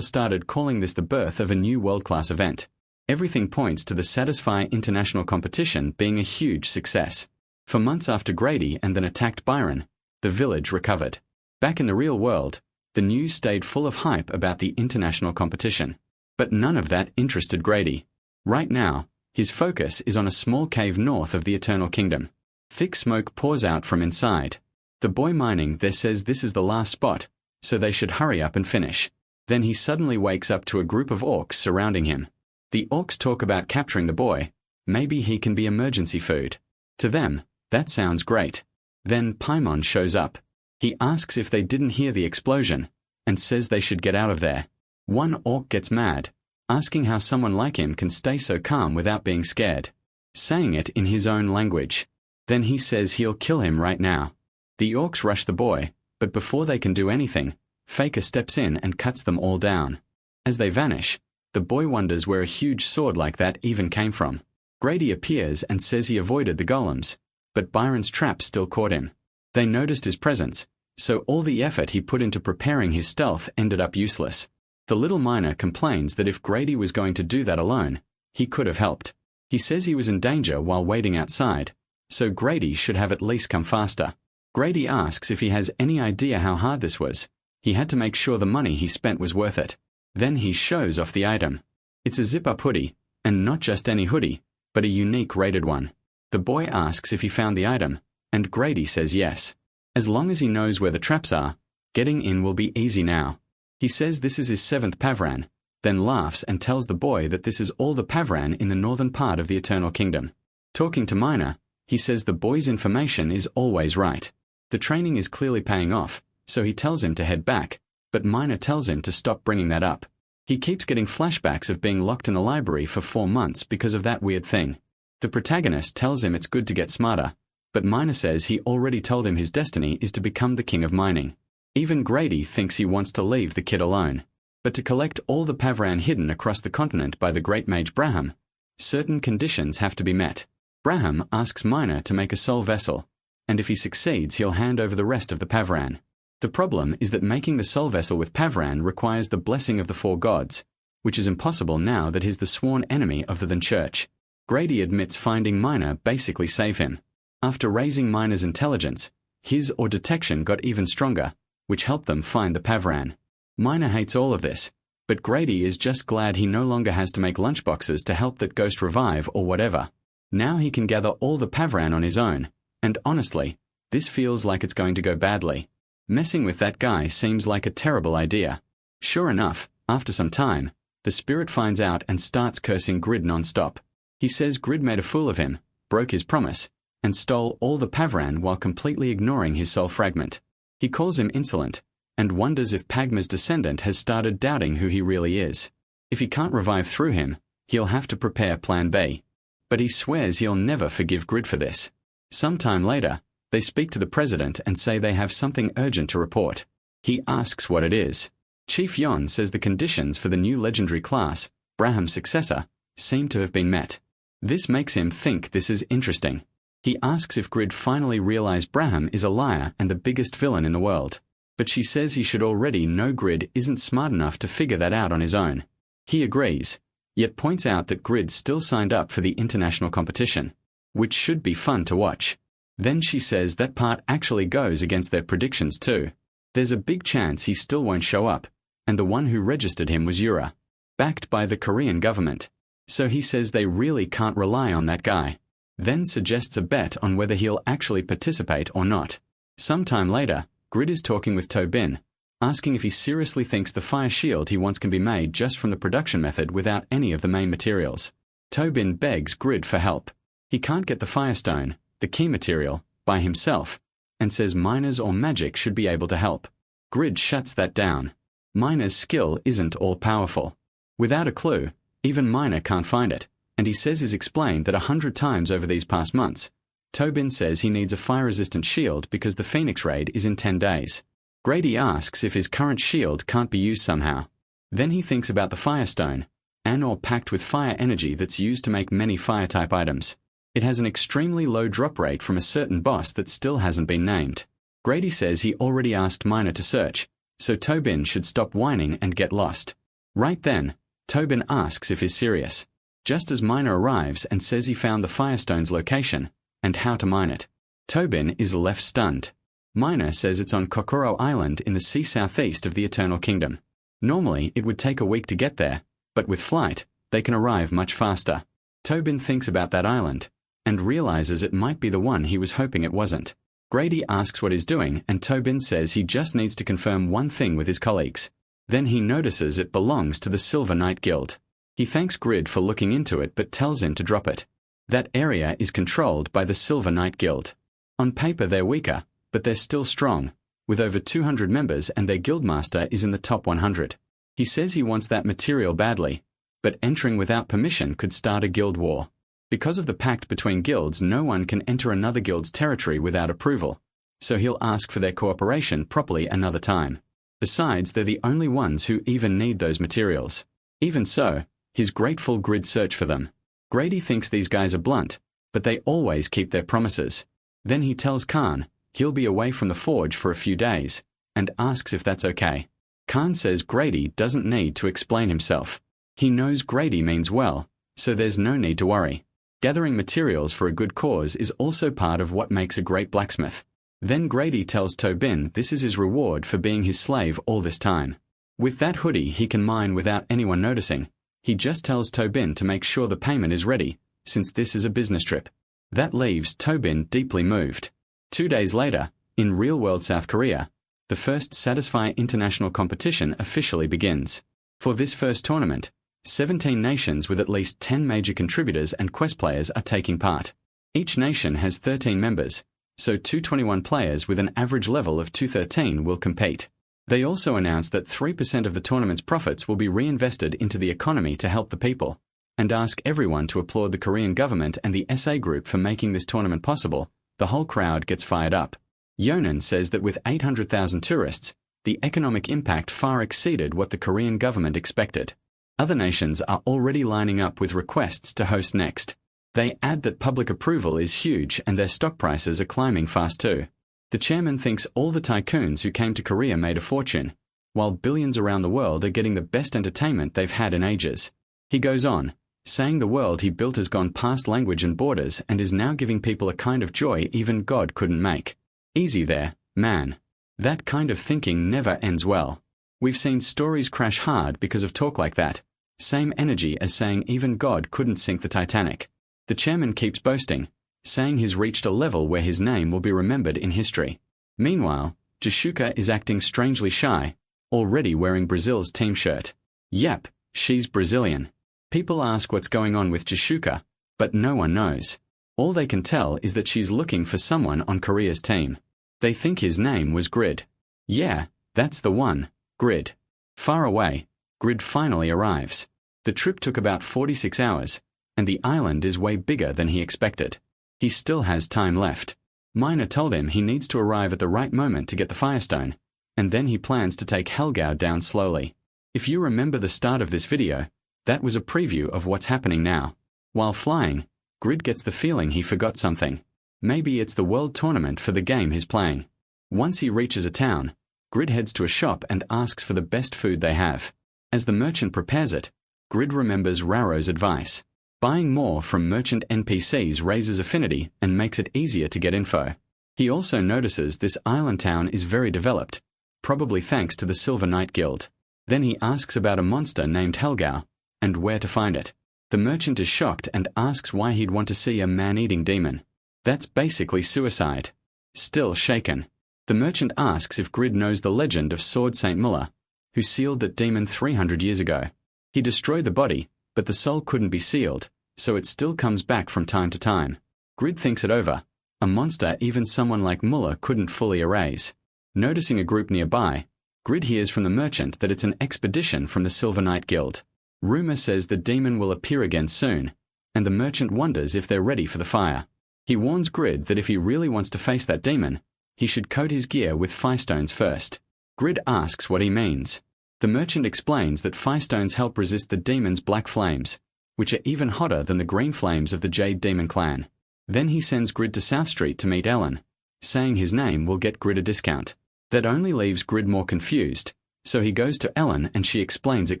started calling this the birth of a new world-class event. Everything points to the Satisfy International competition being a huge success. For months after Grady and then attacked Byron, the village recovered. Back in the real world, the news stayed full of hype about the international competition. But none of that interested Grady. Right now, his focus is on a small cave north of the Eternal Kingdom. Thick smoke pours out from inside. The boy mining there says this is the last spot, so they should hurry up and finish. Then he suddenly wakes up to a group of orcs surrounding him. The orcs talk about capturing the boy. Maybe he can be emergency food. To them, that sounds great. Then Paimon shows up. He asks if they didn't hear the explosion, and says they should get out of there. One orc gets mad, asking how someone like him can stay so calm without being scared, saying it in his own language. Then he says he'll kill him right now. The orcs rush the boy, but before they can do anything, Faker steps in and cuts them all down. As they vanish, the boy wonders where a huge sword like that even came from. Grady appears and says he avoided the golems, but Byron's trap still caught him. They noticed his presence, so all the effort he put into preparing his stealth ended up useless. The little miner complains that if Grady was going to do that alone, he could have helped. He says he was in danger while waiting outside, so Grady should have at least come faster. Grady asks if he has any idea how hard this was. He had to make sure the money he spent was worth it. Then he shows off the item. It's a zip-up hoodie, and not just any hoodie, but a unique rated one. The boy asks if he found the item, and Grady says yes. As long as he knows where the traps are, getting in will be easy now. He says this is his 7th Pavran, then laughs and tells the boy that this is all the Pavran in the northern part of the Eternal Kingdom. Talking to Miner, he says the boy's information is always right. The training is clearly paying off, so he tells him to head back, but Miner tells him to stop bringing that up. He keeps getting flashbacks of being locked in the library for 4 months because of that weird thing. The protagonist tells him it's good to get smarter, but Miner says he already told him his destiny is to become the king of mining. Even Grady thinks he wants to leave the kid alone. But to collect all the Pavran hidden across the continent by the great mage Braham, certain conditions have to be met. Braham asks Miner to make a soul vessel, and if he succeeds he'll hand over the rest of the Pavran. The problem is that making the soul vessel with Pavran requires the blessing of the 4 gods, which is impossible now that he's the sworn enemy of the then church. Grady admits finding Miner basically saved him. After raising Miner's intelligence, his or detection got even stronger, which helped them find the Pavran. Miner hates all of this, but Grady is just glad he no longer has to make lunchboxes to help that ghost revive or whatever. Now he can gather all the Pavran on his own, and honestly, this feels like it's going to go badly. Messing with that guy seems like a terrible idea. Sure enough, after some time, the spirit finds out and starts cursing Grid non-stop. He says Grid made a fool of him, broke his promise, and stole all the Pavran while completely ignoring his soul fragment. He calls him insolent, and wonders if Pagma's descendant has started doubting who he really is. If he can't revive through him, he'll have to prepare Plan B. But he swears he'll never forgive Grid for this. Sometime later, they speak to the president and say they have something urgent to report. He asks what it is. Chief Yon says the conditions for the new legendary class, Braham's successor, seem to have been met. This makes him think this is interesting. He asks if Grid finally realized Braham is a liar and the biggest villain in the world. But she says he should already know Grid isn't smart enough to figure that out on his own. He agrees, yet points out that Grid still signed up for the international competition, which should be fun to watch. Then she says that part actually goes against their predictions too. There's a big chance he still won't show up, and the one who registered him was Yura, backed by the Korean government. So he says they really can't rely on that guy. Then suggests a bet on whether he'll actually participate or not. Sometime later, Grid is talking with Tobin, asking if he seriously thinks the fire shield he wants can be made just from the production method without any of the main materials. Tobin begs Grid for help. He can't get the firestone, the key material, by himself, and says miners or magic should be able to help. Grid shuts that down. Miner's skill isn't all-powerful. Without a clue, even Miner can't find it, and he says he's explained that 100 times over these past months. Tobin says he needs a fire-resistant shield because the Phoenix raid is in 10 days. Grady asks if his current shield can't be used somehow. Then he thinks about the firestone, an ore packed with fire energy that's used to make many fire-type items. It has an extremely low drop rate from a certain boss that still hasn't been named. Grady says he already asked Miner to search, so Tobin should stop whining and get lost. Right then, Tobin asks if he's serious. Just as Miner arrives and says he found the firestone's location, and how to mine it. Tobin is left stunned. Miner says it's on Kokoro Island in the sea southeast of the Eternal Kingdom. Normally, it would take a week to get there, but with flight, they can arrive much faster. Tobin thinks about that island, and realizes it might be the one he was hoping it wasn't. Grady asks what he's doing, and Tobin says he just needs to confirm one thing with his colleagues. Then he notices it belongs to the Silver Knight Guild. He thanks Grid for looking into it but tells him to drop it. That area is controlled by the Silver Knight Guild. On paper they're weaker, but they're still strong, with over 200 members and their guildmaster is in the top 100. He says he wants that material badly, but entering without permission could start a guild war. Because of the pact between guilds, no one can enter another guild's territory without approval, so he'll ask for their cooperation properly another time. Besides, they're the only ones who even need those materials. Even so, he's grateful Grid search for them. Grady thinks these guys are blunt, but they always keep their promises. Then he tells Khan he'll be away from the forge for a few days, and asks if that's okay. Khan says Grady doesn't need to explain himself. He knows Grady means well, so there's no need to worry. Gathering materials for a good cause is also part of what makes a great blacksmith. Then Grady tells Tobin this is his reward for being his slave all this time. With that hoodie he can mine without anyone noticing. He just tells Tobin to make sure the payment is ready, since this is a business trip. That leaves Tobin deeply moved. 2 days later, in real-world South Korea, the first Satisfy International competition officially begins. For this first tournament, 17 nations with at least 10 major contributors and quest players are taking part. Each nation has 13 members, so 221 players with an average level of 213 will compete. They also announced that 3% of the tournament's profits will be reinvested into the economy to help the people, and ask everyone to applaud the Korean government and the SA group for making this tournament possible. The whole crowd gets fired up. Yonan says that with 800,000 tourists, the economic impact far exceeded what the Korean government expected. Other nations are already lining up with requests to host next. They add that public approval is huge and their stock prices are climbing fast too. The chairman thinks all the tycoons who came to Korea made a fortune, while billions around the world are getting the best entertainment they've had in ages. He goes on, saying the world he built has gone past language and borders and is now giving people a kind of joy even God couldn't make. Easy there, man. That kind of thinking never ends well. We've seen stories crash hard because of talk like that. Same energy as saying even God couldn't sink the Titanic. The chairman keeps boasting, saying he's reached a level where his name will be remembered in history. Meanwhile, Jessica is acting strangely shy, already wearing Brazil's team shirt. Yep, she's Brazilian. People ask what's going on with Jessica, but no one knows. All they can tell is that she's looking for someone on Korea's team. They think his name was Grid. Yeah, that's the one, Grid. Far away, Grid finally arrives. The trip took about 46 hours, and the island is way bigger than he expected. He still has time left. Mina told him he needs to arrive at the right moment to get the Firestone, and then he plans to take Helgao down slowly. If you remember the start of this video, that was a preview of what's happening now. While flying, Grid gets the feeling he forgot something. Maybe it's the world tournament for the game he's playing. Once he reaches a town, Grid heads to a shop and asks for the best food they have. As the merchant prepares it, Grid remembers Raro's advice. Buying more from merchant NPCs raises affinity and makes it easier to get info. He also notices this island town is very developed, probably thanks to the Silver Knight Guild. Then he asks about a monster named Helgao, and where to find it. The merchant is shocked and asks why he'd want to see a man-eating demon. That's basically suicide. Still shaken, the merchant asks if Grid knows the legend of Sword St. Muller, who sealed that demon 300 years ago. He destroyed the body, but the soul couldn't be sealed, so it still comes back from time to time. Grid thinks it over. A monster even someone like Muller couldn't fully erase. Noticing a group nearby, Grid hears from the merchant that it's an expedition from the Silver Knight Guild. Rumor says the demon will appear again soon, and the merchant wonders if they're ready for the fire. He warns Grid that if he really wants to face that demon, he should coat his gear with firestones first. Grid asks what he means. The merchant explains that firestones help resist the demon's black flames, which are even hotter than the green flames of the Jade Demon clan. Then he sends Grid to South Street to meet Ellen, saying his name will get Grid a discount. That only leaves Grid more confused, so he goes to Ellen and she explains it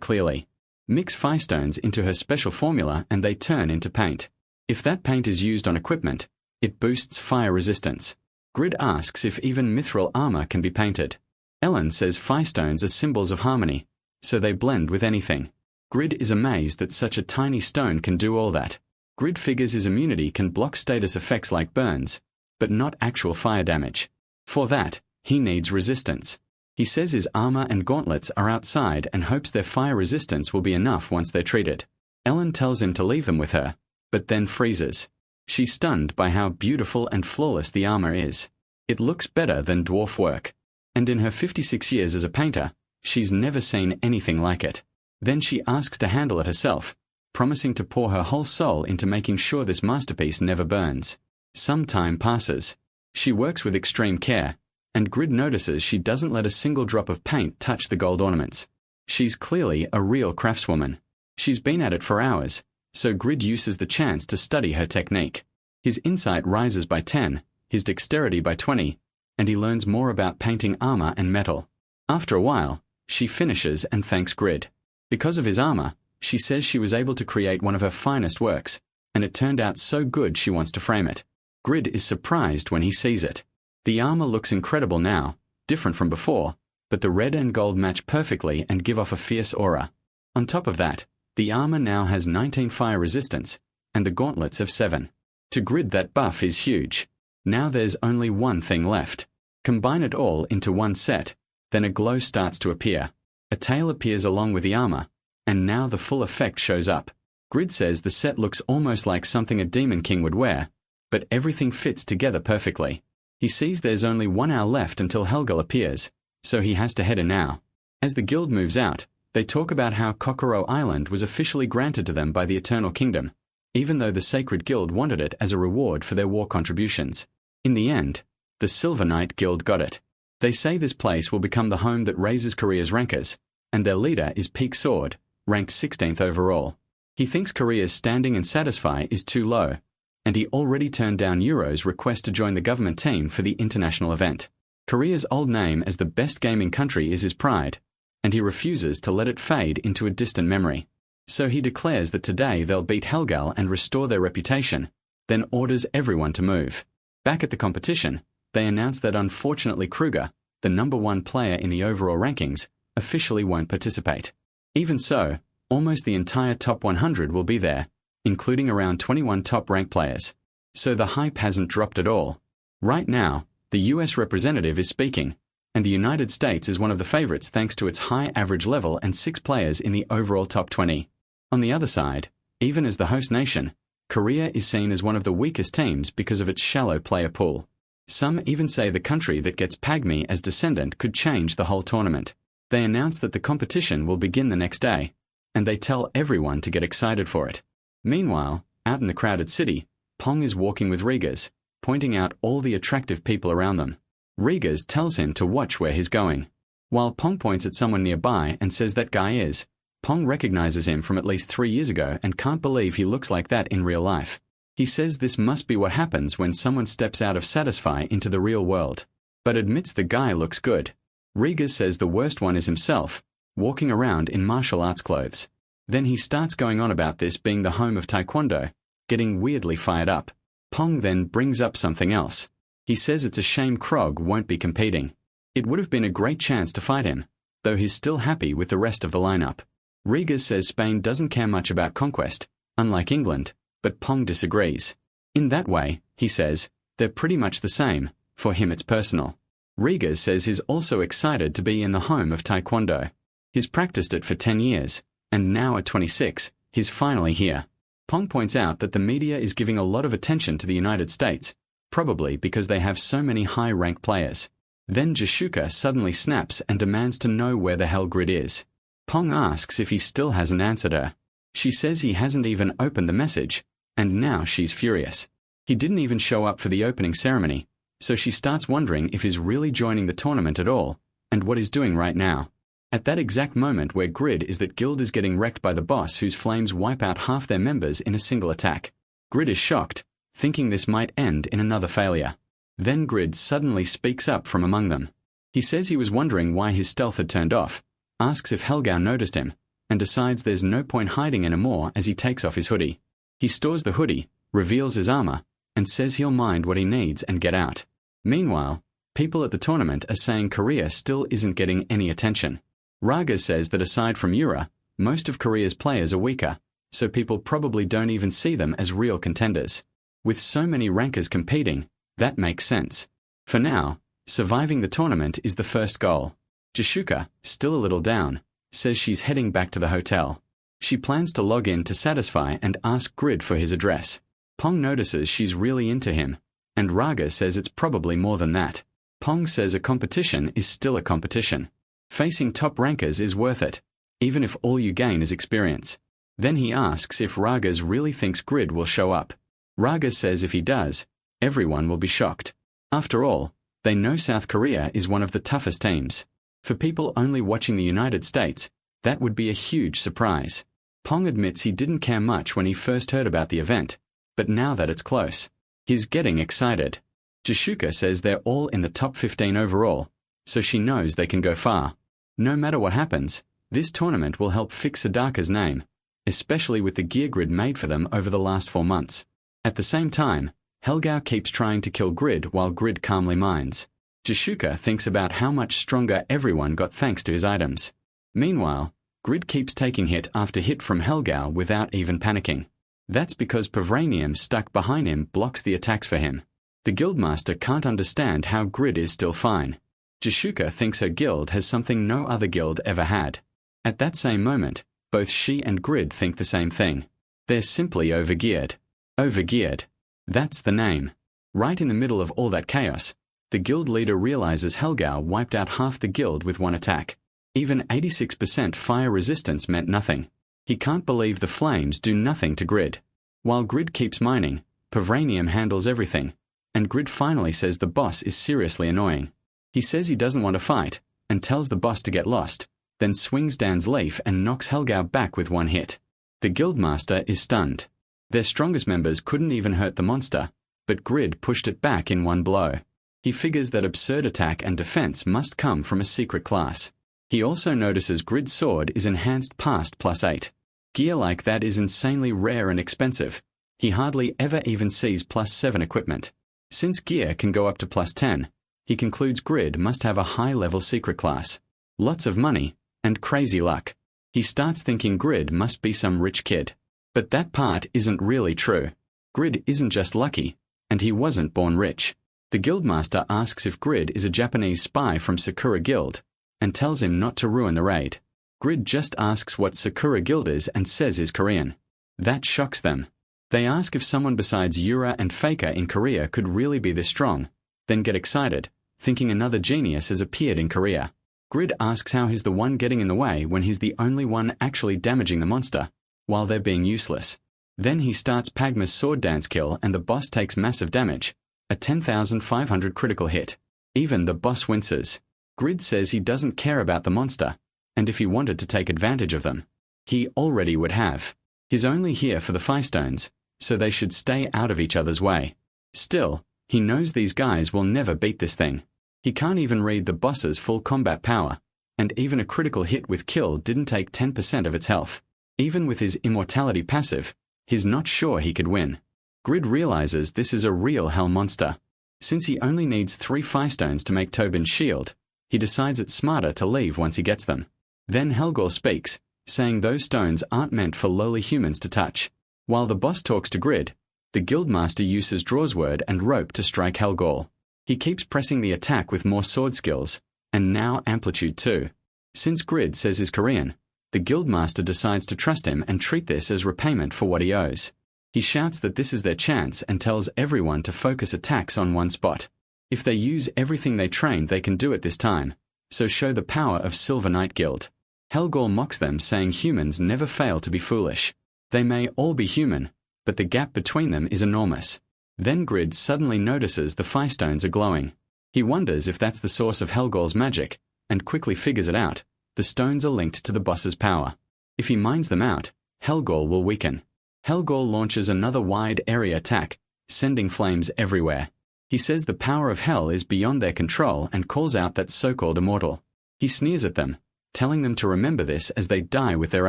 clearly. Mix firestones into her special formula and they turn into paint. If that paint is used on equipment, it boosts fire resistance. Grid asks if even mithril armor can be painted. Ellen says firestones are symbols of harmony, so they blend with anything. Grid is amazed that such a tiny stone can do all that. Grid figures his immunity can block status effects like burns, but not actual fire damage. For that, he needs resistance. He says his armor and gauntlets are outside and hopes their fire resistance will be enough once they're treated. Ellen tells him to leave them with her, but then freezes. She's stunned by how beautiful and flawless the armor is. It looks better than dwarf work. And in her 56 years as a painter, she's never seen anything like it. Then she asks to handle it herself, promising to pour her whole soul into making sure this masterpiece never burns. Some time passes. She works with extreme care, and Grid notices she doesn't let a single drop of paint touch the gold ornaments. She's clearly a real craftswoman. She's been at it for hours, so Grid uses the chance to study her technique. His insight rises by 10, his dexterity by 20, and he learns more about painting armor and metal. After a while, she finishes and thanks Grid. Because of his armor, she says she was able to create one of her finest works, and it turned out so good she wants to frame it. Grid is surprised when he sees it. The armor looks incredible now, different from before, but the red and gold match perfectly and give off a fierce aura. On top of that, the armor now has 19 fire resistance, and the gauntlets have 7. To Grid, that buff is huge. Now there's only one thing left. Combine it all into one set, then a glow starts to appear. A tail appears along with the armor, and now the full effect shows up. Grid says the set looks almost like something a Demon King would wear, but everything fits together perfectly. He sees there's only 1 hour left until Helgal appears, so he has to head in now. As the guild moves out, they talk about how Kokoro Island was officially granted to them by the Eternal Kingdom, even though the Sacred Guild wanted it as a reward for their war contributions. In the end, the Silver Knight Guild got it. They say this place will become the home that raises Korea's rankers, and their leader is Peak Sword, ranked 16th overall. He thinks Korea's standing in Satisfy is too low, and he already turned down Euro's request to join the government team for the international event. Korea's old name as the best gaming country is his pride, and he refuses to let it fade into a distant memory. So he declares that today they'll beat Helgal and restore their reputation, then orders everyone to move. Back at the competition, they announce that unfortunately Kruger, the #1 player in the overall rankings, officially won't participate. Even so, almost the entire top 100 will be there, including around 21 top-ranked players. So the hype hasn't dropped at all. Right now, the US representative is speaking, and the United States is one of the favorites thanks to its high average level and 6 players in the overall top 20. On the other side, even as the host nation, Korea is seen as one of the weakest teams because of its shallow player pool. Some even say the country that gets Pagmy as descendant could change the whole tournament. They announce that the competition will begin the next day, and they tell everyone to get excited for it. Meanwhile, out in the crowded city, Pong is walking with Rigas, pointing out all the attractive people around them. Rigas tells him to watch where he's going. While Pong points at someone nearby and says that guy is, Pong recognizes him from at least 3 years ago and can't believe he looks like that in real life. He says this must be what happens when someone steps out of Satisfy into the real world, but admits the guy looks good. Rigas says the worst one is himself, walking around in martial arts clothes. Then he starts going on about this being the home of Taekwondo, getting weirdly fired up. Pong then brings up something else. He says it's a shame Krog won't be competing. It would have been a great chance to fight him, though he's still happy with the rest of the lineup. Rigas says Spain doesn't care much about conquest, unlike England, but Pong disagrees. In that way, he says, they're pretty much the same. For him it's personal. Rigas says he's also excited to be in the home of Taekwondo. He's practiced it for 10 years, and now at 26, he's finally here. Pong points out that the media is giving a lot of attention to the United States, probably because they have so many high-ranked players. Then Jashuka suddenly snaps and demands to know where the hell Grid is. Pong asks if he still hasn't answered her. She says he hasn't even opened the message, and now she's furious. He didn't even show up for the opening ceremony, so she starts wondering if he's really joining the tournament at all, and what he's doing right now. At that exact moment where Grid is that guild is getting wrecked by the boss whose flames wipe out half their members in a single attack. Grid is shocked, thinking this might end in another failure. Then Grid suddenly speaks up from among them. He says he was wondering why his stealth had turned off, asks if Helgau noticed him, and decides there's no point hiding anymore as he takes off his hoodie. He stores the hoodie, reveals his armor, and says he'll mind what he needs and get out. Meanwhile, people at the tournament are saying Korea still isn't getting any attention. Raga says that aside from Yura, most of Korea's players are weaker, so people probably don't even see them as real contenders. With so many rankers competing, that makes sense. For now, surviving the tournament is the first goal. Jashuka, still a little down, says she's heading back to the hotel. She plans to log in to Satisfy and ask Grid for his address. Pong notices she's really into him, and Raga says it's probably more than that. Pong says a competition is still a competition. Facing top rankers is worth it, even if all you gain is experience. Then he asks if Ragas really thinks Grid will show up. Ragas says if he does, everyone will be shocked. After all, they know South Korea is one of the toughest teams. For people only watching the United States, that would be a huge surprise. Pong admits he didn't care much when he first heard about the event, but now that it's close, he's getting excited. Jishuka says they're all in the top 15 overall, so she knows they can go far. No matter what happens, this tournament will help fix Sadaka's name, especially with the gear Grid made for them over the last 4 months. At the same time, Helgao keeps trying to kill Grid while Grid calmly mines. Jishuka thinks about how much stronger everyone got thanks to his items. Meanwhile, Grid keeps taking hit after hit from Helgao without even panicking. That's because Pavranium stuck behind him blocks the attacks for him. The guildmaster can't understand how Grid is still fine. Jishuka thinks her guild has something no other guild ever had. At that same moment, both she and Grid think the same thing. They're simply overgeared. Overgeared. That's the name. Right in the middle of all that chaos, the guild leader realizes Helgao wiped out half the guild with one attack. Even 86% fire resistance meant nothing. He can't believe the flames do nothing to Grid. While Grid keeps mining, Pavranium handles everything, and Grid finally says the boss is seriously annoying. He says he doesn't want to fight, and tells the boss to get lost, then swings Dan's leaf and knocks Helgao back with one hit. The guildmaster is stunned. Their strongest members couldn't even hurt the monster, but Grid pushed it back in one blow. He figures that absurd attack and defense must come from a secret class. He also notices Grid's sword is enhanced past +8. Gear like that is insanely rare and expensive. He hardly ever even sees +7 equipment. Since gear can go up to +10, he concludes Grid must have a high-level secret class. Lots of money, and crazy luck. He starts thinking Grid must be some rich kid. But that part isn't really true. Grid isn't just lucky, and he wasn't born rich. The guildmaster asks if Grid is a Japanese spy from Sakura Guild, and tells him not to ruin the raid. Grid just asks what Sakura Guild is and says is Korean. That shocks them. They ask if someone besides Yura and Faker in Korea could really be this strong, then get excited, thinking another genius has appeared in Korea. Grid asks how he's the one getting in the way when he's the only one actually damaging the monster, while they're being useless. Then he starts Pagma's sword dance kill and the boss takes massive damage, a 10,500 critical hit. Even the boss winces. Grid says he doesn't care about the monster, and if he wanted to take advantage of them, he already would have. He's only here for the Firestones, so they should stay out of each other's way. Still, he knows these guys will never beat this thing. He can't even read the boss's full combat power, and even a critical hit with kill didn't take 10% of its health. Even with his immortality passive, he's not sure he could win. Grid realizes this is a real hell monster. Since he only needs 3 Firestones to make Tobin's shield, he decides it's smarter to leave once he gets them. Then Helgor speaks, saying those stones aren't meant for lowly humans to touch. While the boss talks to Grid, the guildmaster uses Draw's word and rope to strike Helgor. He keeps pressing the attack with more sword skills, and now amplitude too. Since Grid says he's Korean, the guildmaster decides to trust him and treat this as repayment for what he owes. He shouts that this is their chance and tells everyone to focus attacks on one spot. If they use everything they trained, they can do it this time, so show the power of Silver Knight Guild. Helgor mocks them, saying humans never fail to be foolish. They may all be human, but the gap between them is enormous. Then Grid suddenly notices the Firestones are glowing. He wonders if that's the source of Helgor's magic, and quickly figures it out. The stones are linked to the boss's power. If he mines them out, Helgor will weaken. Helgor launches another wide area attack, sending flames everywhere. He says the power of hell is beyond their control and calls out that so-called immortal. He sneers at them, telling them to remember this as they die with their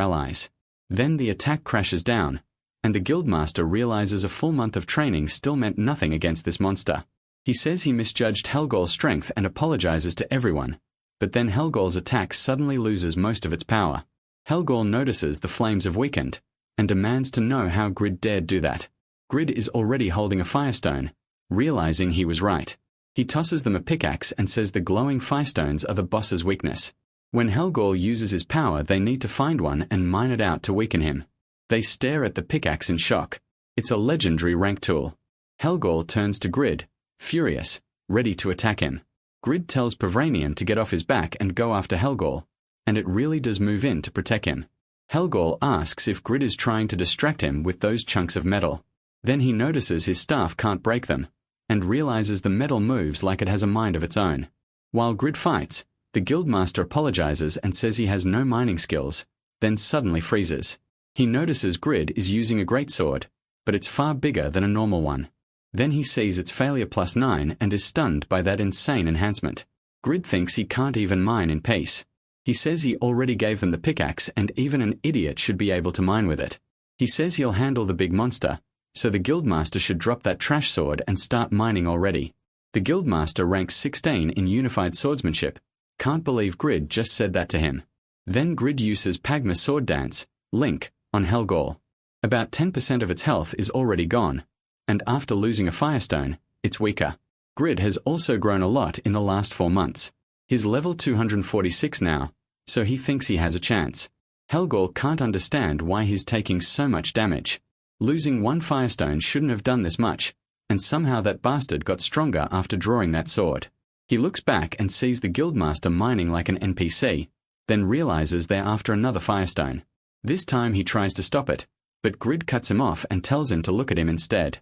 allies. Then the attack crashes down, and the guildmaster realizes a full month of training still meant nothing against this monster. He says he misjudged Helgor's strength and apologizes to everyone, but then Helgor's attack suddenly loses most of its power. Helgor notices the flames have weakened, and demands to know how Grid dared do that. Grid is already holding a Firestone, realizing he was right. He tosses them a pickaxe and says the glowing Firestones are the boss's weakness. When Helgor uses his power, they need to find one and mine it out to weaken him. They stare at the pickaxe in shock. It's a legendary rank tool. Helgor turns to Grid, furious, ready to attack him. Grid tells Pavranium to get off his back and go after Helgor, and it really does move in to protect him. Helgol asks if Grid is trying to distract him with those chunks of metal. Then he notices his staff can't break them, and realizes the metal moves like it has a mind of its own. While Grid fights, the guildmaster apologizes and says he has no mining skills, then suddenly freezes. He notices Grid is using a greatsword, but it's far bigger than a normal one. Then he sees its failure +9 and is stunned by that insane enhancement. Grid thinks he can't even mine in peace. He says he already gave them the pickaxe and even an idiot should be able to mine with it. He says he'll handle the big monster, so the guildmaster should drop that trash sword and start mining already. The guildmaster ranks 16 in unified swordsmanship. Can't believe Grid just said that to him. Then Grid uses Pagma's sword dance, Link, on Helgol. About 10% of its health is already gone, and after losing a firestone, it's weaker. Grid has also grown a lot in the last 4 months. He's level 246 now, so he thinks he has a chance. Helgol can't understand why he's taking so much damage. Losing 1 firestone shouldn't have done this much, and somehow that bastard got stronger after drawing that sword. He looks back and sees the guildmaster mining like an NPC, then realizes they're after another firestone. This time he tries to stop it, but Grid cuts him off and tells him to look at him instead.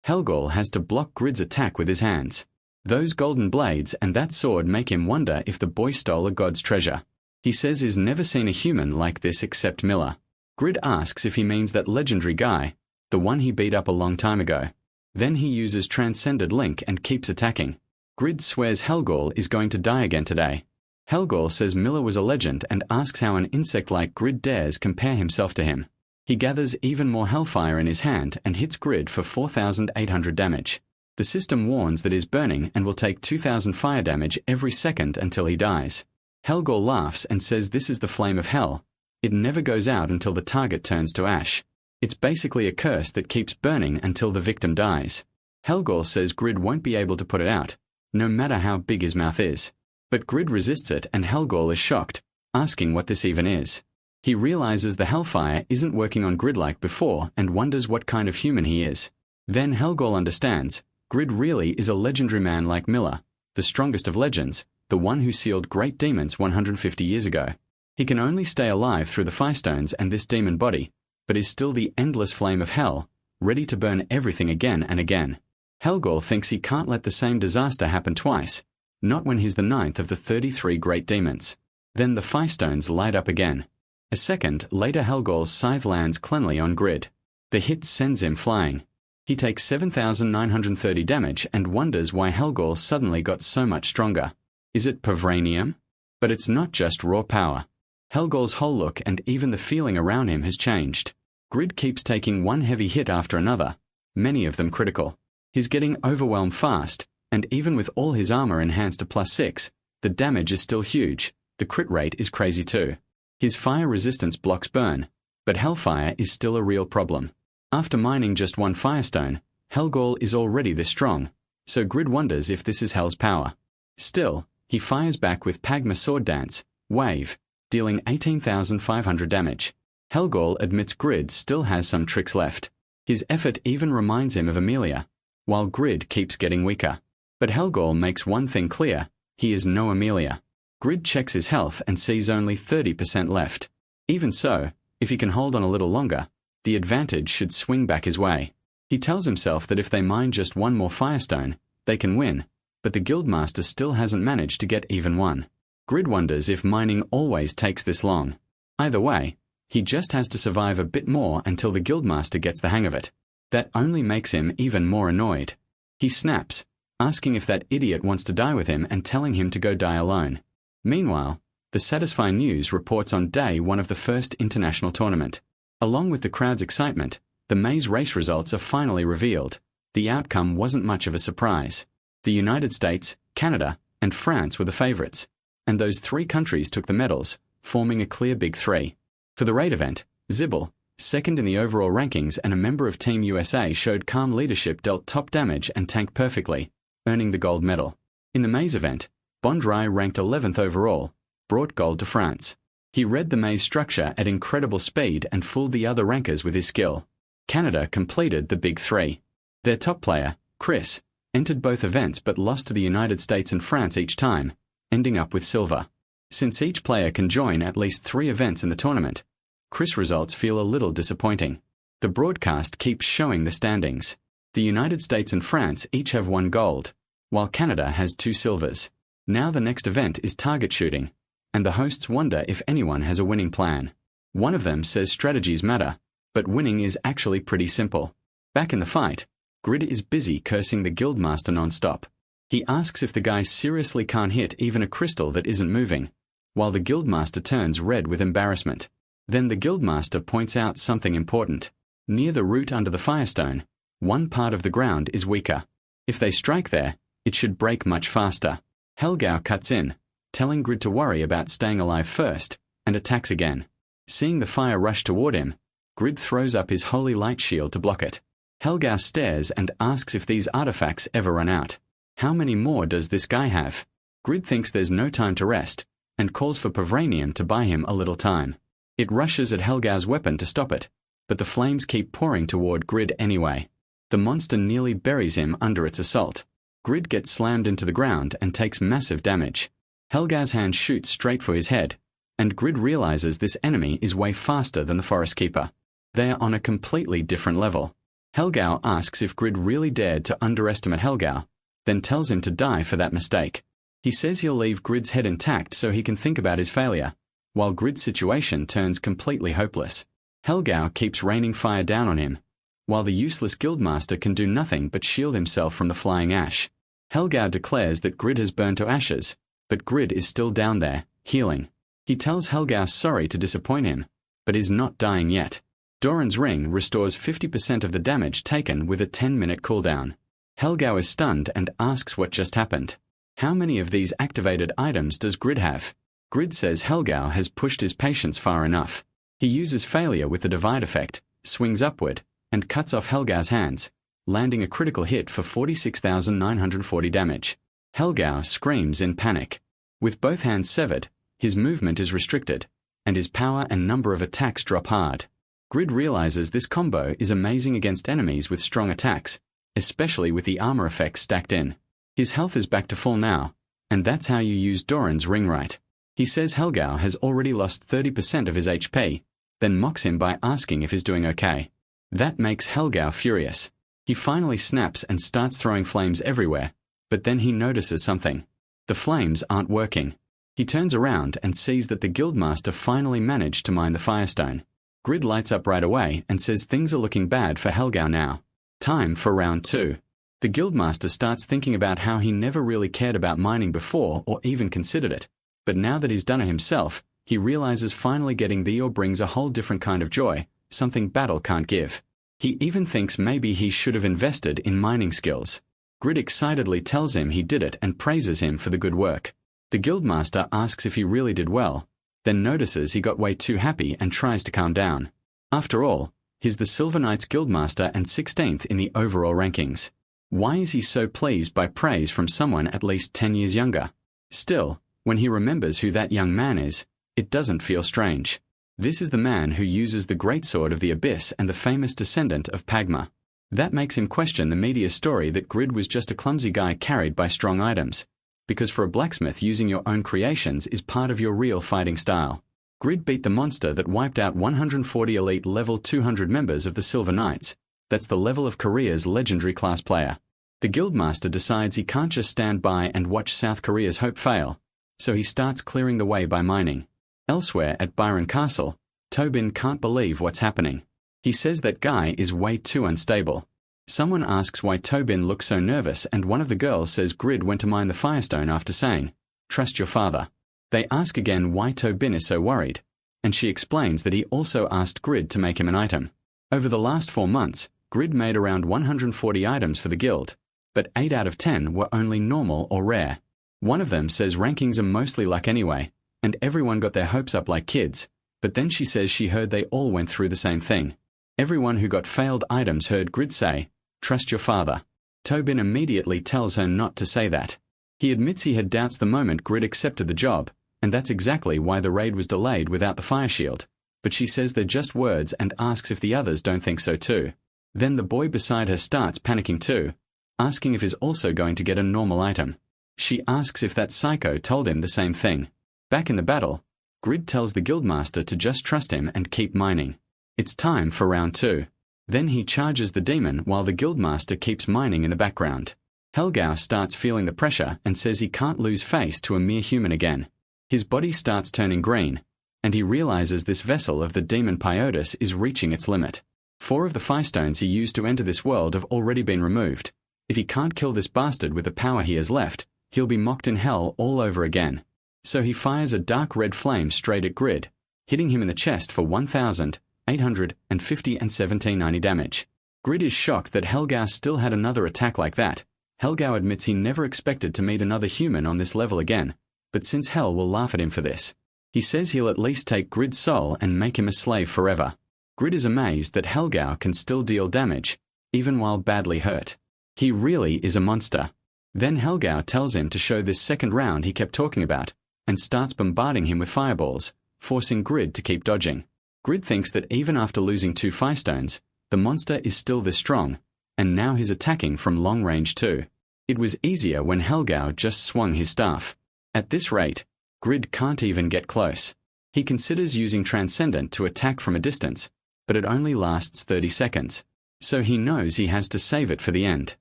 Helgol has to block Grid's attack with his hands. Those golden blades and that sword make him wonder if the boy stole a god's treasure. He says he's never seen a human like this except Miller. Grid asks if he means that legendary guy, the one he beat up a long time ago. Then he uses Transcended Link and keeps attacking. Grid swears Helgol is going to die again today. Helgol says Miller was a legend and asks how an insect like Grid dares compare himself to him. He gathers even more hellfire in his hand and hits Grid for 4,800 damage. The system warns that he's burning and will take 2,000 fire damage every second until he dies. Helgol laughs and says this is the flame of hell. It never goes out until the target turns to ash. It's basically a curse that keeps burning until the victim dies. Helgol says Grid won't be able to put it out, no matter how big his mouth is. But Grid resists it and Helgol is shocked, asking what this even is. He realizes the hellfire isn't working on Grid like before and wonders what kind of human he is. Then Helgol understands, Grid really is a legendary man like Miller, the strongest of legends, the one who sealed great demons 150 years ago. He can only stay alive through the firestones and this demon body, but is still the endless flame of hell, ready to burn everything again and again. Helgol thinks he can't let the same disaster happen twice, not when he's the 9th of the 33 great demons. Then the firestones light up again. A second later Helgol's scythe lands cleanly on Grid. The hit sends him flying. He takes 7,930 damage and wonders why Helgol suddenly got so much stronger. Is it Pavranium? But it's not just raw power. Helgol's whole look and even the feeling around him has changed. Grid keeps taking one heavy hit after another, many of them critical. He's getting overwhelmed fast, and even with all his armor enhanced to +6, the damage is still huge. The crit rate is crazy too. His fire resistance blocks burn, but hellfire is still a real problem. After mining just 1 firestone, Helgol is already this strong, so Grid wonders if this is hell's power. Still, he fires back with Pagma's sword dance, Wave, dealing 18,500 damage. Helgol admits Grid still has some tricks left. His effort even reminds him of Amelia, while Grid keeps getting weaker. But Helgol makes one thing clear, he is no Amelia. Grid checks his health and sees only 30% left. Even so, if he can hold on a little longer, the advantage should swing back his way. He tells himself that if they mine just 1 more firestone, they can win, but the guildmaster still hasn't managed to get even one. Grid wonders if mining always takes this long. Either way, he just has to survive a bit more until the guildmaster gets the hang of it. That only makes him even more annoyed. He snaps, asking if that idiot wants to die with him and telling him to go die alone. Meanwhile, the satisfying news reports on day 1 of the first international tournament. Along with the crowd's excitement, the maze race results are finally revealed. The outcome wasn't much of a surprise. The United States, Canada, and France were the favorites, and those 3 countries took the medals, forming a clear big 3. For the raid event, Zibble, second in the overall rankings and a member of Team USA, showed calm leadership, dealt top damage and tanked perfectly, earning the gold medal. In the maze event, Bondrai, ranked 11th overall, brought gold to France. He read the maze structure at incredible speed and fooled the other rankers with his skill. Canada completed the big 3. Their top player, Chris, entered both events but lost to the United States and France each time, ending up with silver. Since each player can join at least 3 events in the tournament, Chris results feel a little disappointing. The broadcast keeps showing the standings. The United States and France each have 1 gold, while Canada has 2 silvers. Now the next event is target shooting, and the hosts wonder if anyone has a winning plan. One of them says strategies matter, but winning is actually pretty simple. Back in the fight, Grid is busy cursing the guildmaster non-stop. He asks if the guy seriously can't hit even a crystal that isn't moving, while the guildmaster turns red with embarrassment. Then the guildmaster points out something important. Near the root under the firestone, one part of the ground is weaker. If they strike there, it should break much faster. Helgao cuts in, telling Grid to worry about staying alive first, and attacks again. Seeing the fire rush toward him, Grid throws up his holy light shield to block it. Helgao stares and asks if these artifacts ever run out. How many more does this guy have? Grid thinks there's no time to rest, and calls for Povranium to buy him a little time. It rushes at Helgao's weapon to stop it, but the flames keep pouring toward Grid anyway. The monster nearly buries him under its assault. Grid gets slammed into the ground and takes massive damage. Helgao's hand shoots straight for his head, and Grid realizes this enemy is way faster than the Forest Keeper. They are on a completely different level. Helgao asks if Grid really dared to underestimate Helgao, then tells him to die for that mistake. He says he'll leave Grid's head intact so he can think about his failure, while Grid's situation turns completely hopeless. Helgao keeps raining fire down on him, while the useless guildmaster can do nothing but shield himself from the flying ash. Helgao declares that Grid has burned to ashes, but Grid is still down there, healing. He tells Helgao sorry to disappoint him, but is not dying yet. Doran's ring restores 50% of the damage taken with a 10-minute cooldown. Helgao is stunned and asks what just happened. How many of these activated items does Grid have? Grid says Helgao has pushed his patience far enough. He uses failure with the divide effect, swings upward, and cuts off Helgao's hands, landing a critical hit for 46,940 damage. Helgao screams in panic. With both hands severed, his movement is restricted, and his power and number of attacks drop hard. Grid realizes this combo is amazing against enemies with strong attacks, especially with the armor effects stacked in. His health is back to full now, and that's how you use Doran's ring right. He says Helgao has already lost 30% of his HP, then mocks him by asking if he's doing okay. That makes Helgao furious. He finally snaps and starts throwing flames everywhere, but then he notices something. The flames aren't working. He turns around and sees that the guildmaster finally managed to mine the firestone. Grid lights up right away and says things are looking bad for Helgao now. Time for round 2. The guildmaster starts thinking about how he never really cared about mining before or even considered it, but now that he's done it himself, he realizes finally getting the ore brings a whole different kind of joy, something battle can't give. He even thinks maybe he should have invested in mining skills. Grid excitedly tells him he did it and praises him for the good work. The guildmaster asks if he really did well, then notices he got way too happy and tries to calm down. After all, he's the Silver Knights guildmaster and 16th in the overall rankings. Why is he so pleased by praise from someone at least 10 years younger? Still, when he remembers who that young man is, it doesn't feel strange. This is the man who uses the greatsword of the Abyss and the famous descendant of Pagma. That makes him question the media story that Grid was just a clumsy guy carried by strong items, because for a blacksmith using your own creations is part of your real fighting style. Grid beat the monster that wiped out 140 elite level 200 members of the Silver Knights. That's the level of Korea's legendary class player. The guildmaster decides he can't just stand by and watch South Korea's hope fail, so he starts clearing the way by mining. Elsewhere at Byron Castle, Tobin can't believe what's happening. He says that guy is way too unstable. Someone asks why Tobin looks so nervous, and one of the girls says Grid went to mine the firestone after saying, "Trust your father." They ask again why Tobin is so worried, and she explains that he also asked Grid to make him an item. Over the last 4 months, Grid made around 140 items for the guild, but 8 out of 10 were only normal or rare. One of them says rankings are mostly luck anyway, and everyone got their hopes up like kids, but then she says she heard they all went through the same thing. Everyone who got failed items heard Grid say, "Trust your father." Tobin immediately tells her not to say that. He admits he had doubts the moment Grid accepted the job, and that's exactly why the raid was delayed without the fire shield, but she says they're just words and asks if the others don't think so too. Then the boy beside her starts panicking too, asking if he's also going to get a normal item. She asks if that psycho told him the same thing. Back in the battle, Grid tells the guildmaster to just trust him and keep mining. It's time for round 2. Then he charges the demon while the guildmaster keeps mining in the background. Helgao starts feeling the pressure and says he can't lose face to a mere human again. His body starts turning green, and he realizes this vessel of the demon Pyotis is reaching its limit. 4 of the 5 stones he used to enter this world have already been removed. If he can't kill this bastard with the power he has left, he'll be mocked in hell all over again. So he fires a dark red flame straight at Grid, hitting him in the chest for 1,850 and 1790 damage. Grid is shocked that Helgao still had another attack like that. Helgao admits he never expected to meet another human on this level again, but since hell will laugh at him for this. He says he'll at least take Grid's soul and make him a slave forever. Grid is amazed that Helgao can still deal damage, even while badly hurt. He really is a monster. Then Helgao tells him to show this second round he kept talking about, and starts bombarding him with fireballs, forcing Grid to keep dodging. Grid thinks that even after losing 2 firestones, the monster is still this strong, and now he's attacking from long range too. It was easier when Helgao just swung his staff. At this rate, Grid can't even get close. He considers using Transcendent to attack from a distance, but it only lasts 30 seconds, so he knows he has to save it for the end.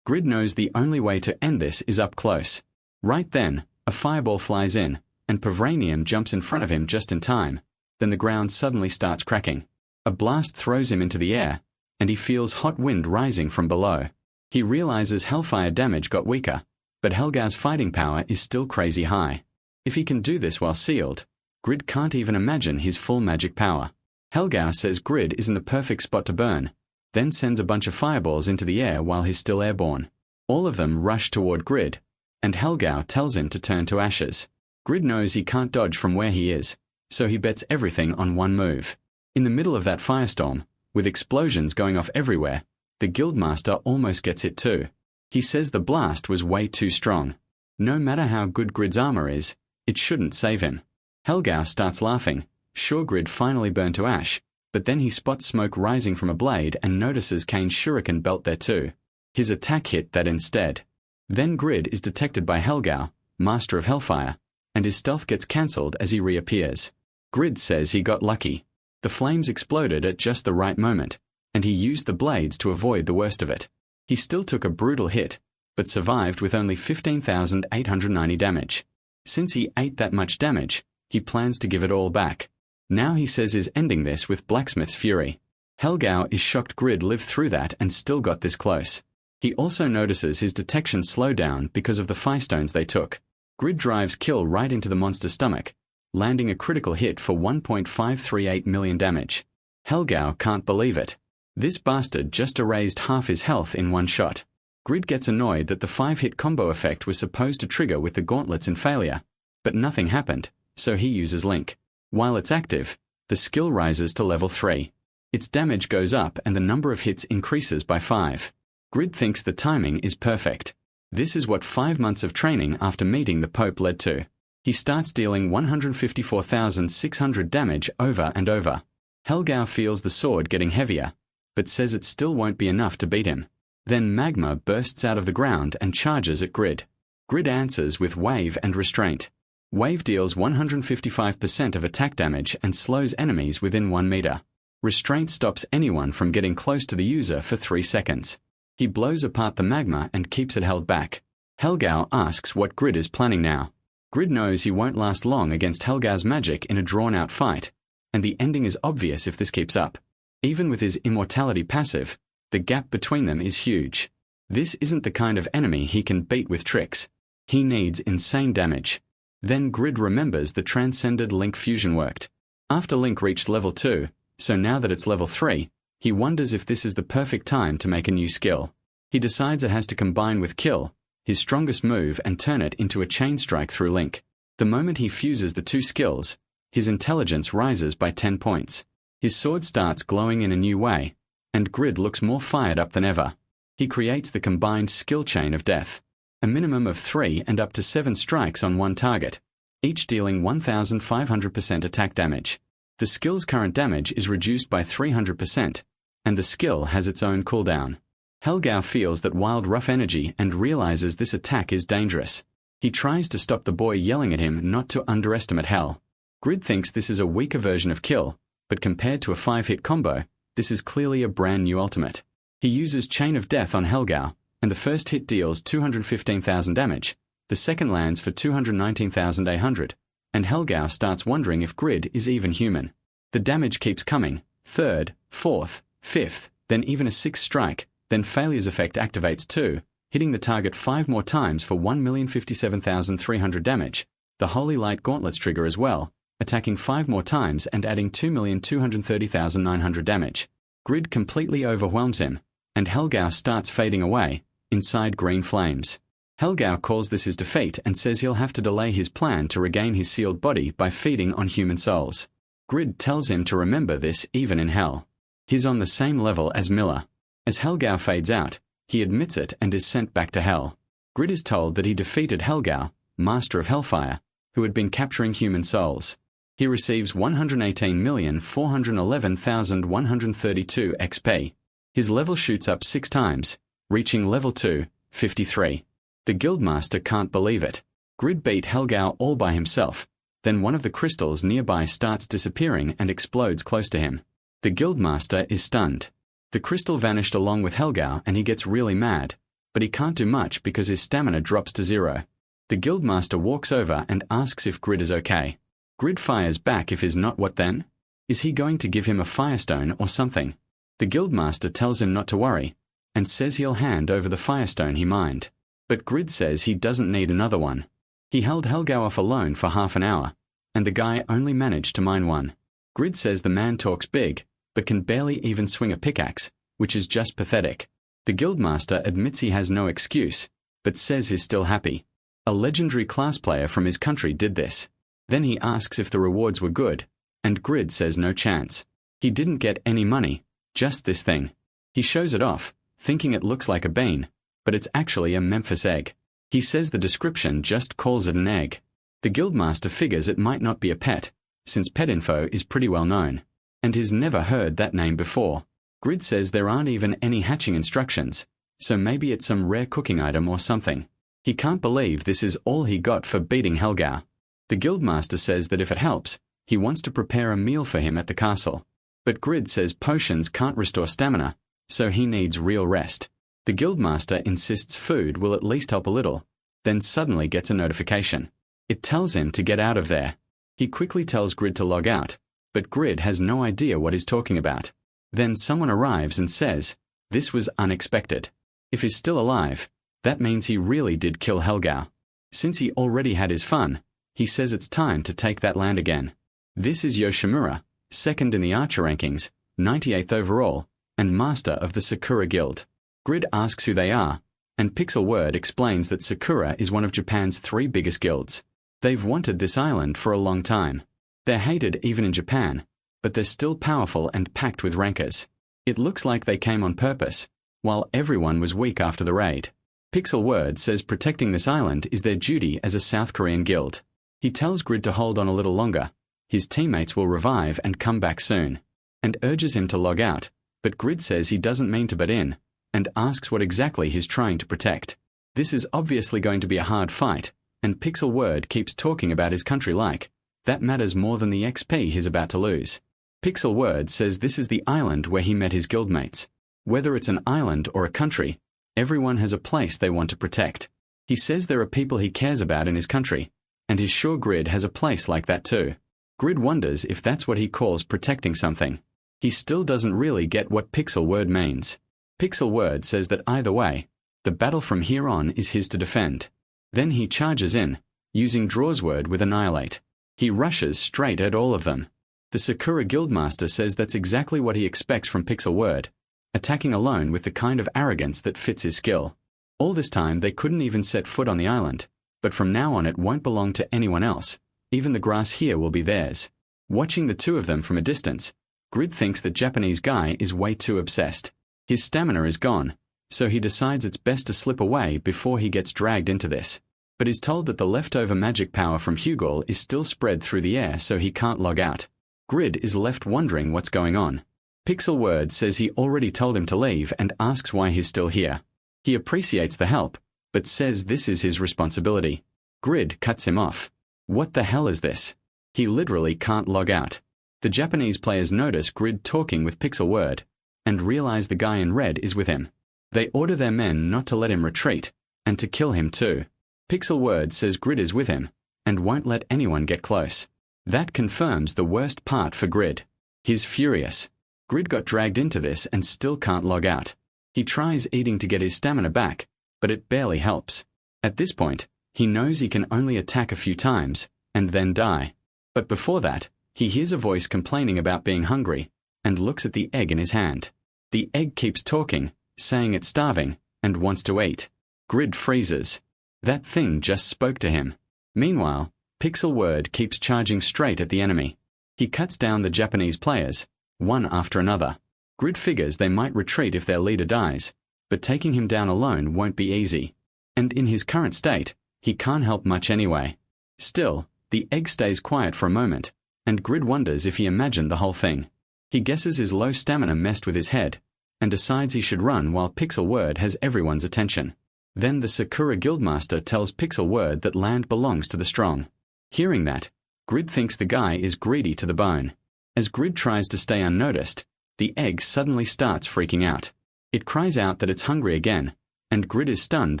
Grid knows the only way to end this is up close. Right then, a fireball flies in, and Pavranium jumps in front of him just in time. Then the ground suddenly starts cracking. A blast throws him into the air, and he feels hot wind rising from below. He realizes Hellfire damage got weaker, but Helgao's fighting power is still crazy high. If he can do this while sealed, Grid can't even imagine his full magic power. Helgao says Grid is in the perfect spot to burn, then sends a bunch of fireballs into the air while he's still airborne. All of them rush toward Grid, and Helgao tells him to turn to ashes. Grid knows he can't dodge from where he is, so he bets everything on one move. In the middle of that firestorm, with explosions going off everywhere, the guildmaster almost gets hit too. He says the blast was way too strong. No matter how good Grid's armor is, it shouldn't save him. Helgao starts laughing, sure Grid finally burned to ash, but then he spots smoke rising from a blade and notices Kane's shuriken belt there too. His attack hit that instead. Then Grid is detected by Helgao, master of Hellfire, and his stealth gets cancelled as he reappears. Grid says he got lucky. The flames exploded at just the right moment, and he used the blades to avoid the worst of it. He still took a brutal hit, but survived with only 15,890 damage. Since he ate that much damage, he plans to give it all back. Now he says he's ending this with Blacksmith's Fury. Helgao is shocked Grid lived through that and still got this close. He also notices his detection slow down because of the firestones they took. Grid drives Kill right into the monster's stomach, landing a critical hit for 1.538 million damage. Helgao can't believe it. This bastard just erased half his health in one shot. Grid gets annoyed that the 5-hit combo effect was supposed to trigger with the gauntlets in failure, but nothing happened, so he uses Link. While it's active, the skill rises to level 3. Its damage goes up and the number of hits increases by 5. Grid thinks the timing is perfect. This is what 5 months of training after meeting the Pope led to. He starts dealing 154,600 damage over and over. Helgao feels the sword getting heavier, but says it still won't be enough to beat him. Then magma bursts out of the ground and charges at Grid. Grid answers with Wave and Restraint. Wave deals 155% of attack damage and slows enemies within 1 meter. Restraint stops anyone from getting close to the user for 3 seconds. He blows apart the magma and keeps it held back. Helgao asks what Grid is planning now. Grid knows he won't last long against Helgao's magic in a drawn-out fight, and the ending is obvious if this keeps up. Even with his immortality passive, the gap between them is huge. This isn't the kind of enemy he can beat with tricks. He needs insane damage. Then Grid remembers the transcended Link fusion worked. After Link reached level 2, so now that it's level 3, he wonders if this is the perfect time to make a new skill. He decides it has to combine with Kill, his strongest move, and turn it into a chain strike through Link. The moment he fuses the 2 skills, his intelligence rises by 10 points. His sword starts glowing in a new way, and Grid looks more fired up than ever. He creates the combined skill chain of death. A minimum of 3 and up to 7 strikes on one target, each dealing 1,500% attack damage. The skill's current damage is reduced by 300%, and the skill has its own cooldown. Helgao feels that wild rough energy and realizes this attack is dangerous. He tries to stop the boy yelling at him not to underestimate hell. Grid thinks this is a weaker version of kill, but compared to a 5-hit combo, this is clearly a brand new ultimate. He uses Chain of Death on Helgao, and the first hit deals 215,000 damage, the second lands for 219,800, and Helgao starts wondering if Grid is even human. The damage keeps coming, 3rd, 4th, 5th, then even a 6th strike, then Failure's effect activates too, hitting the target 5 more times for 1,057,300 damage, the Holy Light Gauntlets trigger as well, attacking 5 more times and adding 2,230,900 damage. Grid completely overwhelms him, and Helgao starts fading away, inside green flames. Helgao calls this his defeat and says he'll have to delay his plan to regain his sealed body by feeding on human souls. Grid tells him to remember this even in hell. He's on the same level as Miller. As Helgao fades out, he admits it and is sent back to hell. Grid is told that he defeated Helgao, Master of Hellfire, who had been capturing human souls. He receives 118,411,132 XP. His level shoots up 6 times, reaching level 2, 53. The Guildmaster can't believe it. Grid beat Helgao all by himself. Then one of the crystals nearby starts disappearing and explodes close to him. The Guildmaster is stunned. The crystal vanished along with Helgao and he gets really mad, but he can't do much because his stamina drops to 0. The Guildmaster walks over and asks if Grid is okay. Grid fires back if is not what then? Is he going to give him a firestone or something? The Guildmaster tells him not to worry, and says he'll hand over the firestone he mined. But Grid says he doesn't need another one. He held Helgao off alone for half an hour, and the guy only managed to mine one. Grid says the man talks big, but can barely even swing a pickaxe, which is just pathetic. The Guildmaster admits he has no excuse, but says he's still happy. A legendary class player from his country did this. Then he asks if the rewards were good, and Grid says no chance. He didn't get any money, just this thing. He shows it off, thinking it looks like a bean, but it's actually a Memphis egg. He says the description just calls it an egg. The Guildmaster figures it might not be a pet, since pet info is pretty well known, and he's never heard that name before. Grid says there aren't even any hatching instructions, so maybe it's some rare cooking item or something. He can't believe this is all he got for beating Helgao. The Guildmaster says that if it helps, he wants to prepare a meal for him at the castle. But Grid says potions can't restore stamina, so he needs real rest. The Guildmaster insists food will at least help a little, then suddenly gets a notification. It tells him to get out of there. He quickly tells Grid to log out, but Grid has no idea what he's talking about. Then someone arrives and says, this was unexpected. If he's still alive, that means he really did kill Helgao. Since he already had his fun, he says it's time to take that land again. This is Yoshimura, 2nd in the Archer rankings, 98th overall, and master of the Sakura Guild. Grid asks who they are, and Pixel Word explains that Sakura is one of Japan's 3 biggest guilds. They've wanted this island for a long time. They're hated even in Japan, but they're still powerful and packed with rankers. It looks like they came on purpose, while everyone was weak after the raid. Pixel Word says protecting this island is their duty as a South Korean guild. He tells Grid to hold on a little longer. His teammates will revive and come back soon, and urges him to log out, but Grid says he doesn't mean to butt in, and asks what exactly he's trying to protect. This is obviously going to be a hard fight, and Pixel Word keeps talking about his country like that matters more than the XP he's about to lose. Pixel Word says this is the island where he met his guildmates. Whether it's an island or a country, everyone has a place they want to protect. He says there are people he cares about in his country, and he's sure Grid has a place like that too. Grid wonders if that's what he calls protecting something. He still doesn't really get what Pixel Word means. Pixel Word says that either way, the battle from here on is his to defend. Then he charges in, using Draw's word with Annihilate. He rushes straight at all of them. The Sakura Guildmaster says that's exactly what he expects from Pixel Word, attacking alone with the kind of arrogance that fits his skill. All this time they couldn't even set foot on the island, but from now on it won't belong to anyone else. Even the grass here will be theirs. Watching the two of them from a distance, Grid thinks the Japanese guy is way too obsessed. His stamina is gone, so he decides it's best to slip away before he gets dragged into this. But is told that the leftover magic power from Hugol is still spread through the air so he can't log out. Grid is left wondering what's going on. Pixel Word says he already told him to leave and asks why he's still here. He appreciates the help, but says this is his responsibility. Grid cuts him off. What the hell is this? He literally can't log out. The Japanese players notice Grid talking with Pixel Word, and realize the guy in red is with him. They order their men not to let him retreat, and to kill him too. Pixel Word says Grid is with him, and won't let anyone get close. That confirms the worst part for Grid. He's furious. Grid got dragged into this and still can't log out. He tries eating to get his stamina back, but it barely helps. At this point, he knows he can only attack a few times, and then die. But before that, he hears a voice complaining about being hungry, and looks at the egg in his hand. The egg keeps talking, saying it's starving, and wants to eat. Grid freezes. That thing just spoke to him. Meanwhile, Pixel Word keeps charging straight at the enemy. He cuts down the Japanese players, one after another. Grid figures they might retreat if their leader dies, but taking him down alone won't be easy. And in his current state, he can't help much anyway. Still, the egg stays quiet for a moment, and Grid wonders if he imagined the whole thing. He guesses his low stamina messed with his head, and decides he should run while Pixel Word has everyone's attention. Then the Sakura Guildmaster tells Pixel Word that land belongs to the strong. Hearing that, Grid thinks the guy is greedy to the bone. As Grid tries to stay unnoticed, the egg suddenly starts freaking out. It cries out that it's hungry again, and Grid is stunned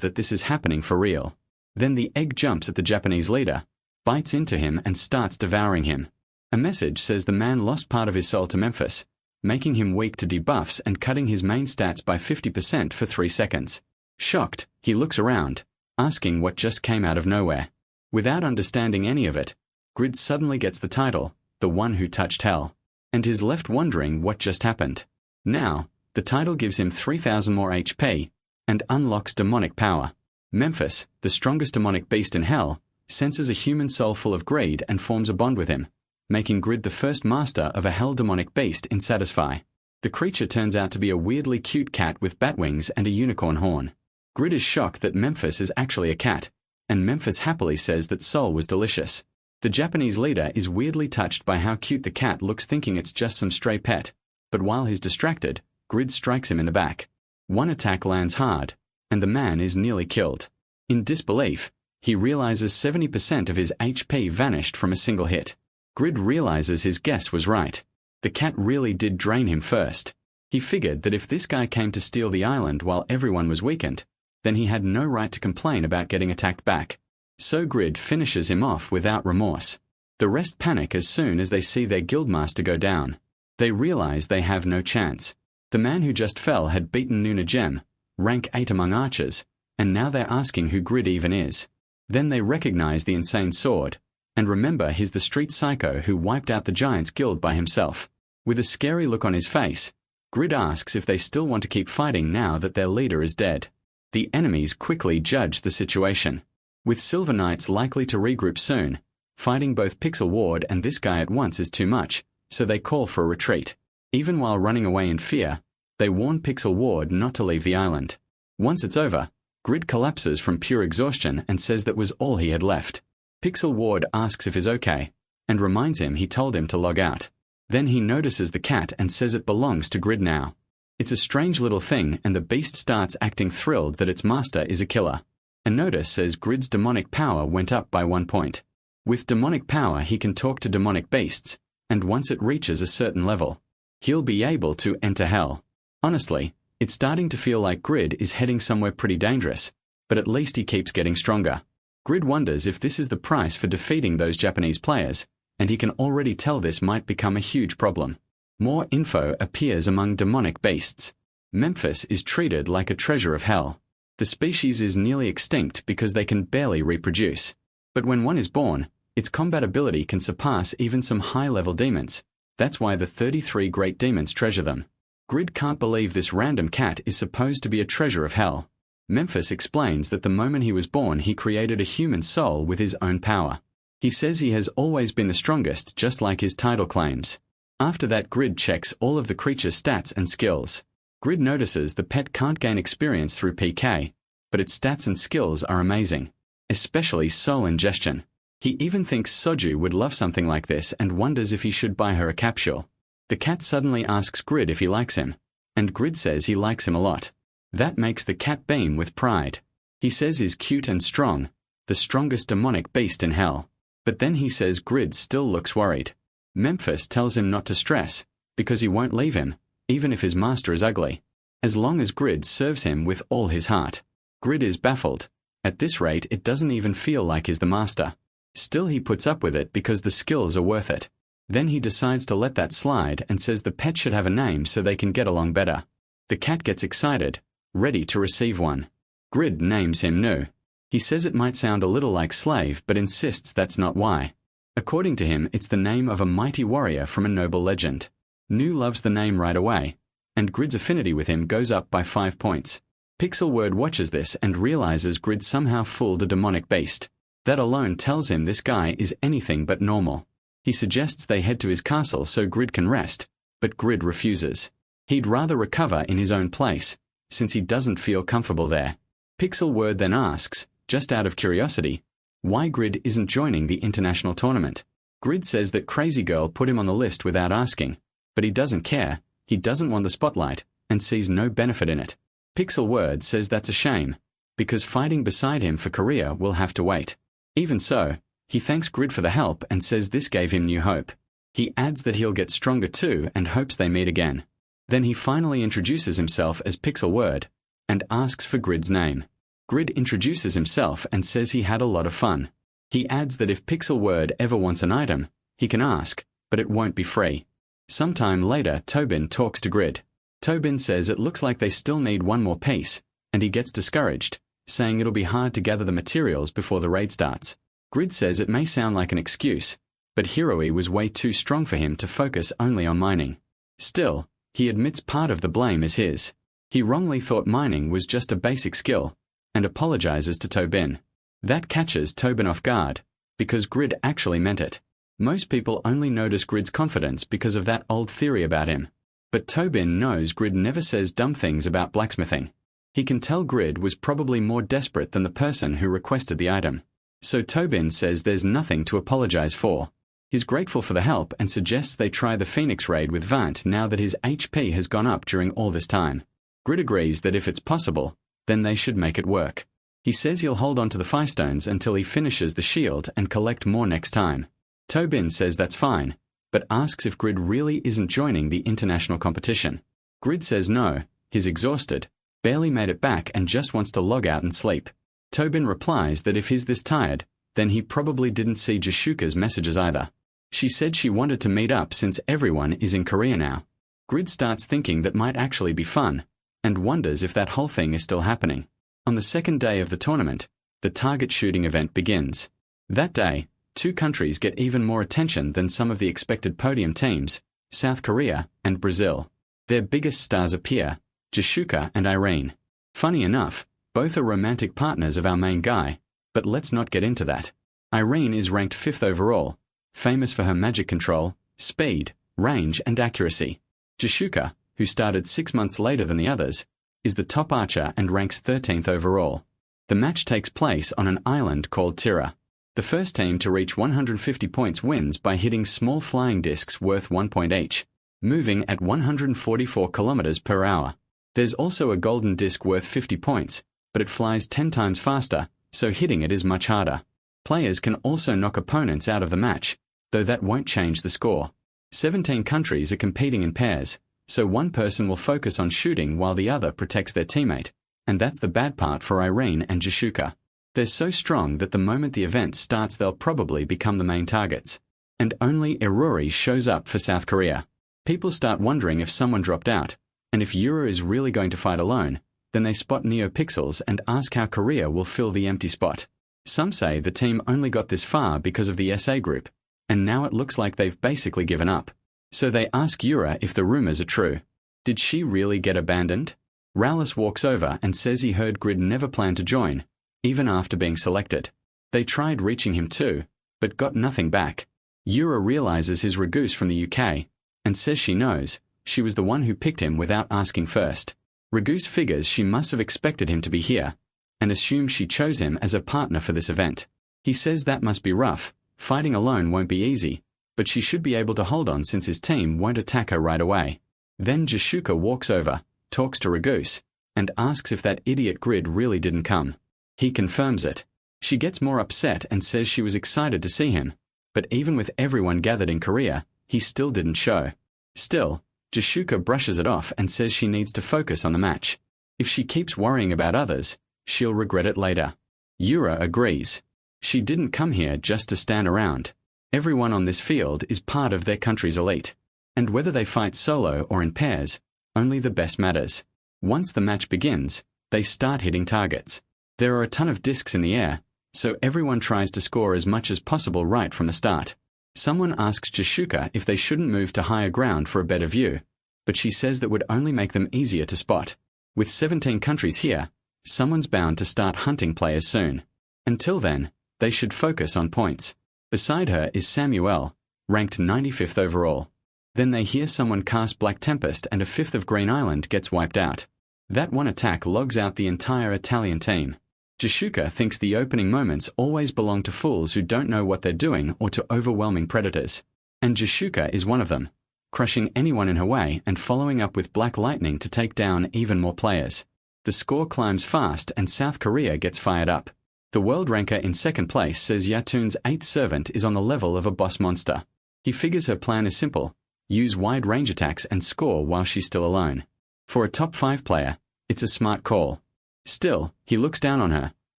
that this is happening for real. Then the egg jumps at the Japanese leader, bites into him and starts devouring him. A message says the man lost part of his soul to Memphis, making him weak to debuffs and cutting his main stats by 50% for 3 seconds. Shocked, he looks around, asking what just came out of nowhere. Without understanding any of it, Grid suddenly gets the title, The One Who Touched Hell, and is left wondering what just happened. Now, the title gives him 3,000 more HP, and unlocks demonic power. Memphis, the strongest demonic beast in hell, senses a human soul full of greed and forms a bond with him, making Grid the first master of a hell demonic beast in Satisfy. The creature turns out to be a weirdly cute cat with bat wings and a unicorn horn. Grid is shocked that Memphis is actually a cat, and Memphis happily says that Soul was delicious. The Japanese leader is weirdly touched by how cute the cat looks, thinking it's just some stray pet, but while he's distracted, Grid strikes him in the back. One attack lands hard, and the man is nearly killed. In disbelief, he realizes 70% of his HP vanished from a single hit. Grid realizes his guess was right. The cat really did drain him first. He figured that if this guy came to steal the island while everyone was weakened, then he had no right to complain about getting attacked back. So Grid finishes him off without remorse. The rest panic as soon as they see their guildmaster go down. They realize they have no chance. The man who just fell had beaten Nuna Gem, rank 8 among archers, and now they're asking who Grid even is. Then they recognize the insane sword, and remember he's the street psycho who wiped out the Giants Guild by himself. With a scary look on his face, Grid asks if they still want to keep fighting now that their leader is dead. The enemies quickly judge the situation. With Silver Knights likely to regroup soon, fighting both Pixel Ward and this guy at once is too much, so they call for a retreat. Even while running away in fear, they warn Pixel Ward not to leave the island. Once it's over, Grid collapses from pure exhaustion and says that was all he had left. Pixel Ward asks if he's okay, and reminds him he told him to log out. Then he notices the cat and says it belongs to Grid now. It's a strange little thing, and the beast starts acting thrilled that its master is a killer. A notice says Grid's demonic power went up by 1 point. With demonic power he can talk to demonic beasts, and once it reaches a certain level, he'll be able to enter hell. Honestly, it's starting to feel like Grid is heading somewhere pretty dangerous, but at least he keeps getting stronger. Grid wonders if this is the price for defeating those Japanese players, and he can already tell this might become a huge problem. More info appears among demonic beasts. Memphis is treated like a treasure of hell. The species is nearly extinct because they can barely reproduce. But when one is born, its combat ability can surpass even some high-level demons. That's why the 33 great demons treasure them. Grid can't believe this random cat is supposed to be a treasure of hell. Memphis explains that the moment he was born he created a human soul with his own power. He says he has always been the strongest, just like his title claims. After that, Grid checks all of the creature's stats and skills. Grid notices the pet can't gain experience through PK, but its stats and skills are amazing, especially soul ingestion. He even thinks Soju would love something like this and wonders if he should buy her a capsule. The cat suddenly asks Grid if he likes him, and Grid says he likes him a lot. That makes the cat beam with pride. He says he's cute and strong, the strongest demonic beast in hell. But then he says Grid still looks worried. Memphis tells him not to stress, because he won't leave him, even if his master is ugly, as long as Grid serves him with all his heart. Grid is baffled. At this rate, it doesn't even feel like he's the master. Still, he puts up with it because the skills are worth it. Then he decides to let that slide and says the pet should have a name so they can get along better. The cat gets excited, ready to receive one. Grid names him Nu. He says it might sound a little like slave, but insists that's not why. According to him, it's the name of a mighty warrior from a noble legend. Nu loves the name right away, and Grid's affinity with him goes up by 5 points. Pixelword watches this and realizes Grid somehow fooled a demonic beast. That alone tells him this guy is anything but normal. He suggests they head to his castle so Grid can rest, but Grid refuses. He'd rather recover in his own place, since he doesn't feel comfortable there. Pixelword then asks, just out of curiosity, why Grid isn't joining the international tournament. Grid says that Crazy Girl put him on the list without asking, but he doesn't care, he doesn't want the spotlight, and sees no benefit in it. Pixelword says that's a shame, because fighting beside him for Korea will have to wait. Even so, he thanks Grid for the help and says this gave him new hope. He adds that he'll get stronger too and hopes they meet again. Then he finally introduces himself as Pixelword, and asks for Grid's name. Grid introduces himself and says he had a lot of fun. He adds that if Pixelword ever wants an item, he can ask, but it won't be free. Sometime later, Tobin talks to Grid. Tobin says it looks like they still need one more piece, and he gets discouraged, saying it'll be hard to gather the materials before the raid starts. Grid says it may sound like an excuse, but Hiroi was way too strong for him to focus only on mining. Still, he admits part of the blame is his. He wrongly thought mining was just a basic skill, and apologizes to Tobin. That catches Tobin off guard, because Grid actually meant it. Most people only notice Grid's confidence because of that old theory about him. But Tobin knows Grid never says dumb things about blacksmithing. He can tell Grid was probably more desperate than the person who requested the item. So Tobin says there's nothing to apologize for. He's grateful for the help and suggests they try the Phoenix raid with Vant now that his HP has gone up during all this time. Grid agrees that if it's possible, then they should make it work. He says he'll hold on to the Firestones until he finishes the shield and collect more next time. Tobin says that's fine, but asks if Grid really isn't joining the international competition. Grid says no, he's exhausted, barely made it back and just wants to log out and sleep. Tobin replies that if he's this tired, then he probably didn't see Jashuka's messages either. She said she wanted to meet up since everyone is in Korea now. Grid starts thinking that might actually be fun, and wonders if that whole thing is still happening. On the second day of the tournament, the target shooting event begins. That day, 2 countries get even more attention than some of the expected podium teams, South Korea and Brazil. Their biggest stars appear, Jashuka and Irene. Funny enough, both are romantic partners of our main guy, but let's not get into that. Irene is ranked 5th overall, famous for her magic control, speed, range and accuracy. Jashuka, who started 6 months later than the others, is the top archer and ranks 13th overall. The match takes place on an island called Tira. The first team to reach 150 points wins by hitting small flying discs worth 1 point each, moving at 144 kilometers per hour. There's also a golden disc worth 50 points, but it flies 10 times faster, so hitting it is much harder. Players can also knock opponents out of the match, though that won't change the score. 17 countries are competing in pairs, so one person will focus on shooting while the other protects their teammate, and that's the bad part for Irene and Jashuka. They're so strong that the moment the event starts they'll probably become the main targets. And only Irori shows up for South Korea. People start wondering if someone dropped out, and if Yura is really going to fight alone, then they spot NeoPixels and ask how Korea will fill the empty spot. Some say the team only got this far because of the SA group, and now it looks like they've basically given up. So they ask Yura if the rumors are true. Did she really get abandoned? Rowless walks over and says he heard Grid never planned to join, even after being selected. They tried reaching him too, but got nothing back. Yura realizes his Ragoose from the UK, and says she knows, she was the one who picked him without asking first. Ragoose figures she must have expected him to be here, and assumes she chose him as a partner for this event. He says that must be rough, fighting alone won't be easy, but she should be able to hold on since his team won't attack her right away. Then Jashuka walks over, talks to Ragoose, and asks if that idiot Grid really didn't come. He confirms it. She gets more upset and says she was excited to see him, but even with everyone gathered in Korea, he still didn't show. Still, Jashuka brushes it off and says she needs to focus on the match. If she keeps worrying about others, she'll regret it later. Yura agrees. She didn't come here just to stand around. Everyone on this field is part of their country's elite. And whether they fight solo or in pairs, only the best matters. Once the match begins, they start hitting targets. There are a ton of discs in the air, so everyone tries to score as much as possible right from the start. Someone asks Jashuka if they shouldn't move to higher ground for a better view, but she says that would only make them easier to spot. With 17 countries here, someone's bound to start hunting players soon. Until then, they should focus on points. Beside her is Samuel, ranked 95th overall. Then they hear someone cast Black Tempest and a fifth of Green Island gets wiped out. That one attack logs out the entire Italian team. Jashuka thinks the opening moments always belong to fools who don't know what they're doing or to overwhelming predators. And Jashuka is one of them, crushing anyone in her way and following up with Black Lightning to take down even more players. The score climbs fast and South Korea gets fired up. The world ranker in second place says Yatoon's 8th servant is on the level of a boss monster. He figures her plan is simple: use wide range attacks and score while she's still alone. For a top 5 player, it's a smart call. Still, he looks down on her,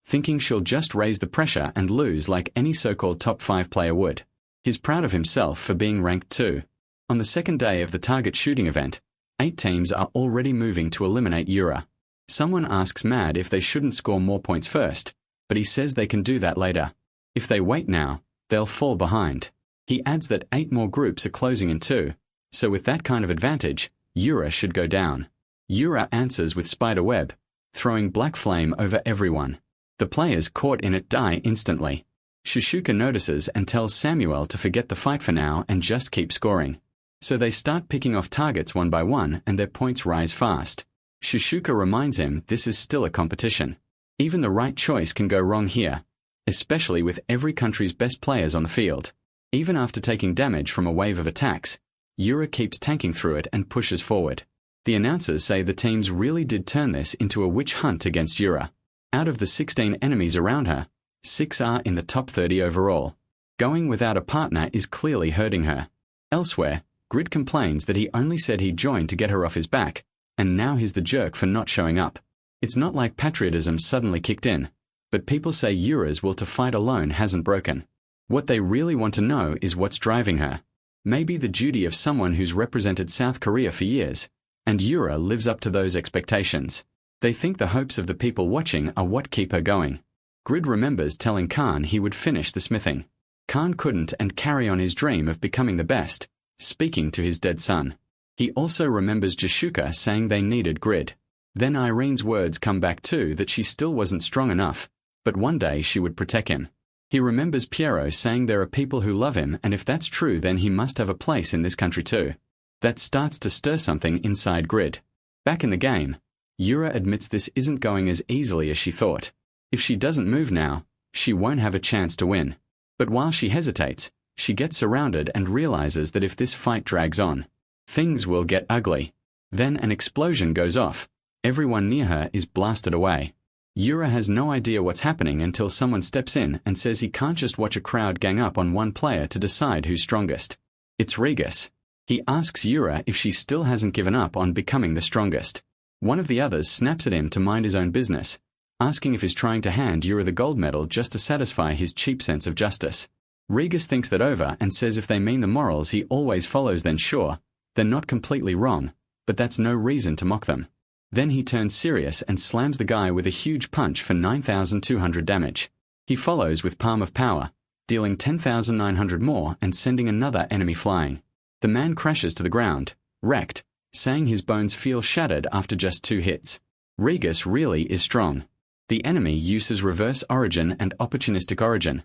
thinking she'll just raise the pressure and lose like any so-called top 5 player would. He's proud of himself for being ranked 2. On the second day of the target shooting event, 8 teams are already moving to eliminate Yura. Someone asks Mad if they shouldn't score more points first, but he says they can do that later. If they wait now, they'll fall behind. He adds that 8 more groups are closing in too, so with that kind of advantage, Yura should go down. Yura answers with Spiderweb, throwing Black Flame over everyone. The players caught in it die instantly. Shushuka notices and tells Samuel to forget the fight for now and just keep scoring. So they start picking off targets one by one and their points rise fast. Shushuka reminds him this is still a competition. Even the right choice can go wrong here, especially with every country's best players on the field. Even after taking damage from a wave of attacks, Yura keeps tanking through it and pushes forward. The announcers say the teams really did turn this into a witch hunt against Yura. Out of the 16 enemies around her, 6 are in the top 30 overall. Going without a partner is clearly hurting her. Elsewhere, Grid complains that he only said he joined to get her off his back, and now he's the jerk for not showing up. It's not like patriotism suddenly kicked in, but people say Yura's will to fight alone hasn't broken. What they really want to know is what's driving her. Maybe the duty of someone who's represented South Korea for years, and Yura lives up to those expectations. They think the hopes of the people watching are what keep her going. Grid remembers telling Khan he would finish the smithing. Khan couldn't and carry on his dream of becoming the best, speaking to his dead son. He also remembers Jashuka saying they needed Grid. Then Irene's words come back too that she still wasn't strong enough, but one day she would protect him. He remembers Piero saying there are people who love him and if that's true then he must have a place in this country too. That starts to stir something inside Grid. Back in the game, Yura admits this isn't going as easily as she thought. If she doesn't move now, she won't have a chance to win. But while she hesitates, she gets surrounded and realizes that if this fight drags on, things will get ugly. Then an explosion goes off. Everyone near her is blasted away. Yura has no idea what's happening until someone steps in and says he can't just watch a crowd gang up on one player to decide who's strongest. It's Regis. He asks Yura if she still hasn't given up on becoming the strongest. One of the others snaps at him to mind his own business, asking if he's trying to hand Yura the gold medal just to satisfy his cheap sense of justice. Regis thinks that over and says if they mean the morals he always follows then sure, they're not completely wrong, but that's no reason to mock them. Then he turns serious and slams the guy with a huge punch for 9,200 damage. He follows with Palm of Power, dealing 10,900 more and sending another enemy flying. The man crashes to the ground, wrecked, saying his bones feel shattered after just 2 hits. Regis really is strong. The enemy uses Reverse Origin and Opportunistic Origin,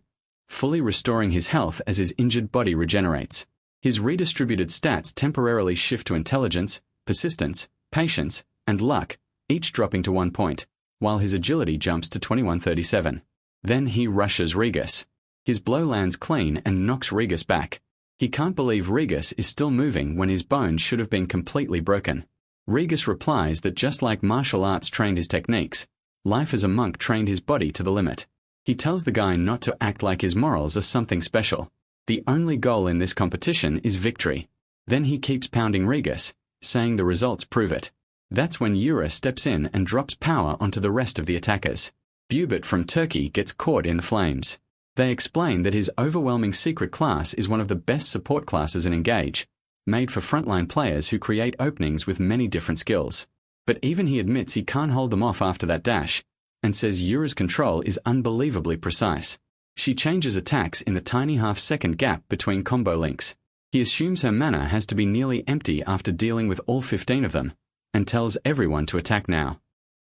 fully restoring his health as his injured body regenerates. His redistributed stats temporarily shift to Intelligence, Persistence, Patience, and Luck, each dropping to 1 point, while his agility jumps to 2137. Then he rushes Regis. His blow lands clean and knocks Regis back. He can't believe Regis is still moving when his bones should have been completely broken. Regis replies that just like martial arts trained his techniques, life as a monk trained his body to the limit. He tells the guy not to act like his morals are something special. The only goal in this competition is victory. Then he keeps pounding Regis, saying the results prove it. That's when Yura steps in and drops power onto the rest of the attackers. Bubit from Turkey gets caught in the flames. They explain that his overwhelming secret class is one of the best support classes in Engage, made for frontline players who create openings with many different skills. But even he admits he can't hold them off after that dash, and says Yura's control is unbelievably precise. She changes attacks in the tiny half-second gap between combo links. He assumes her mana has to be nearly empty after dealing with all 15 of them, and tells everyone to attack now.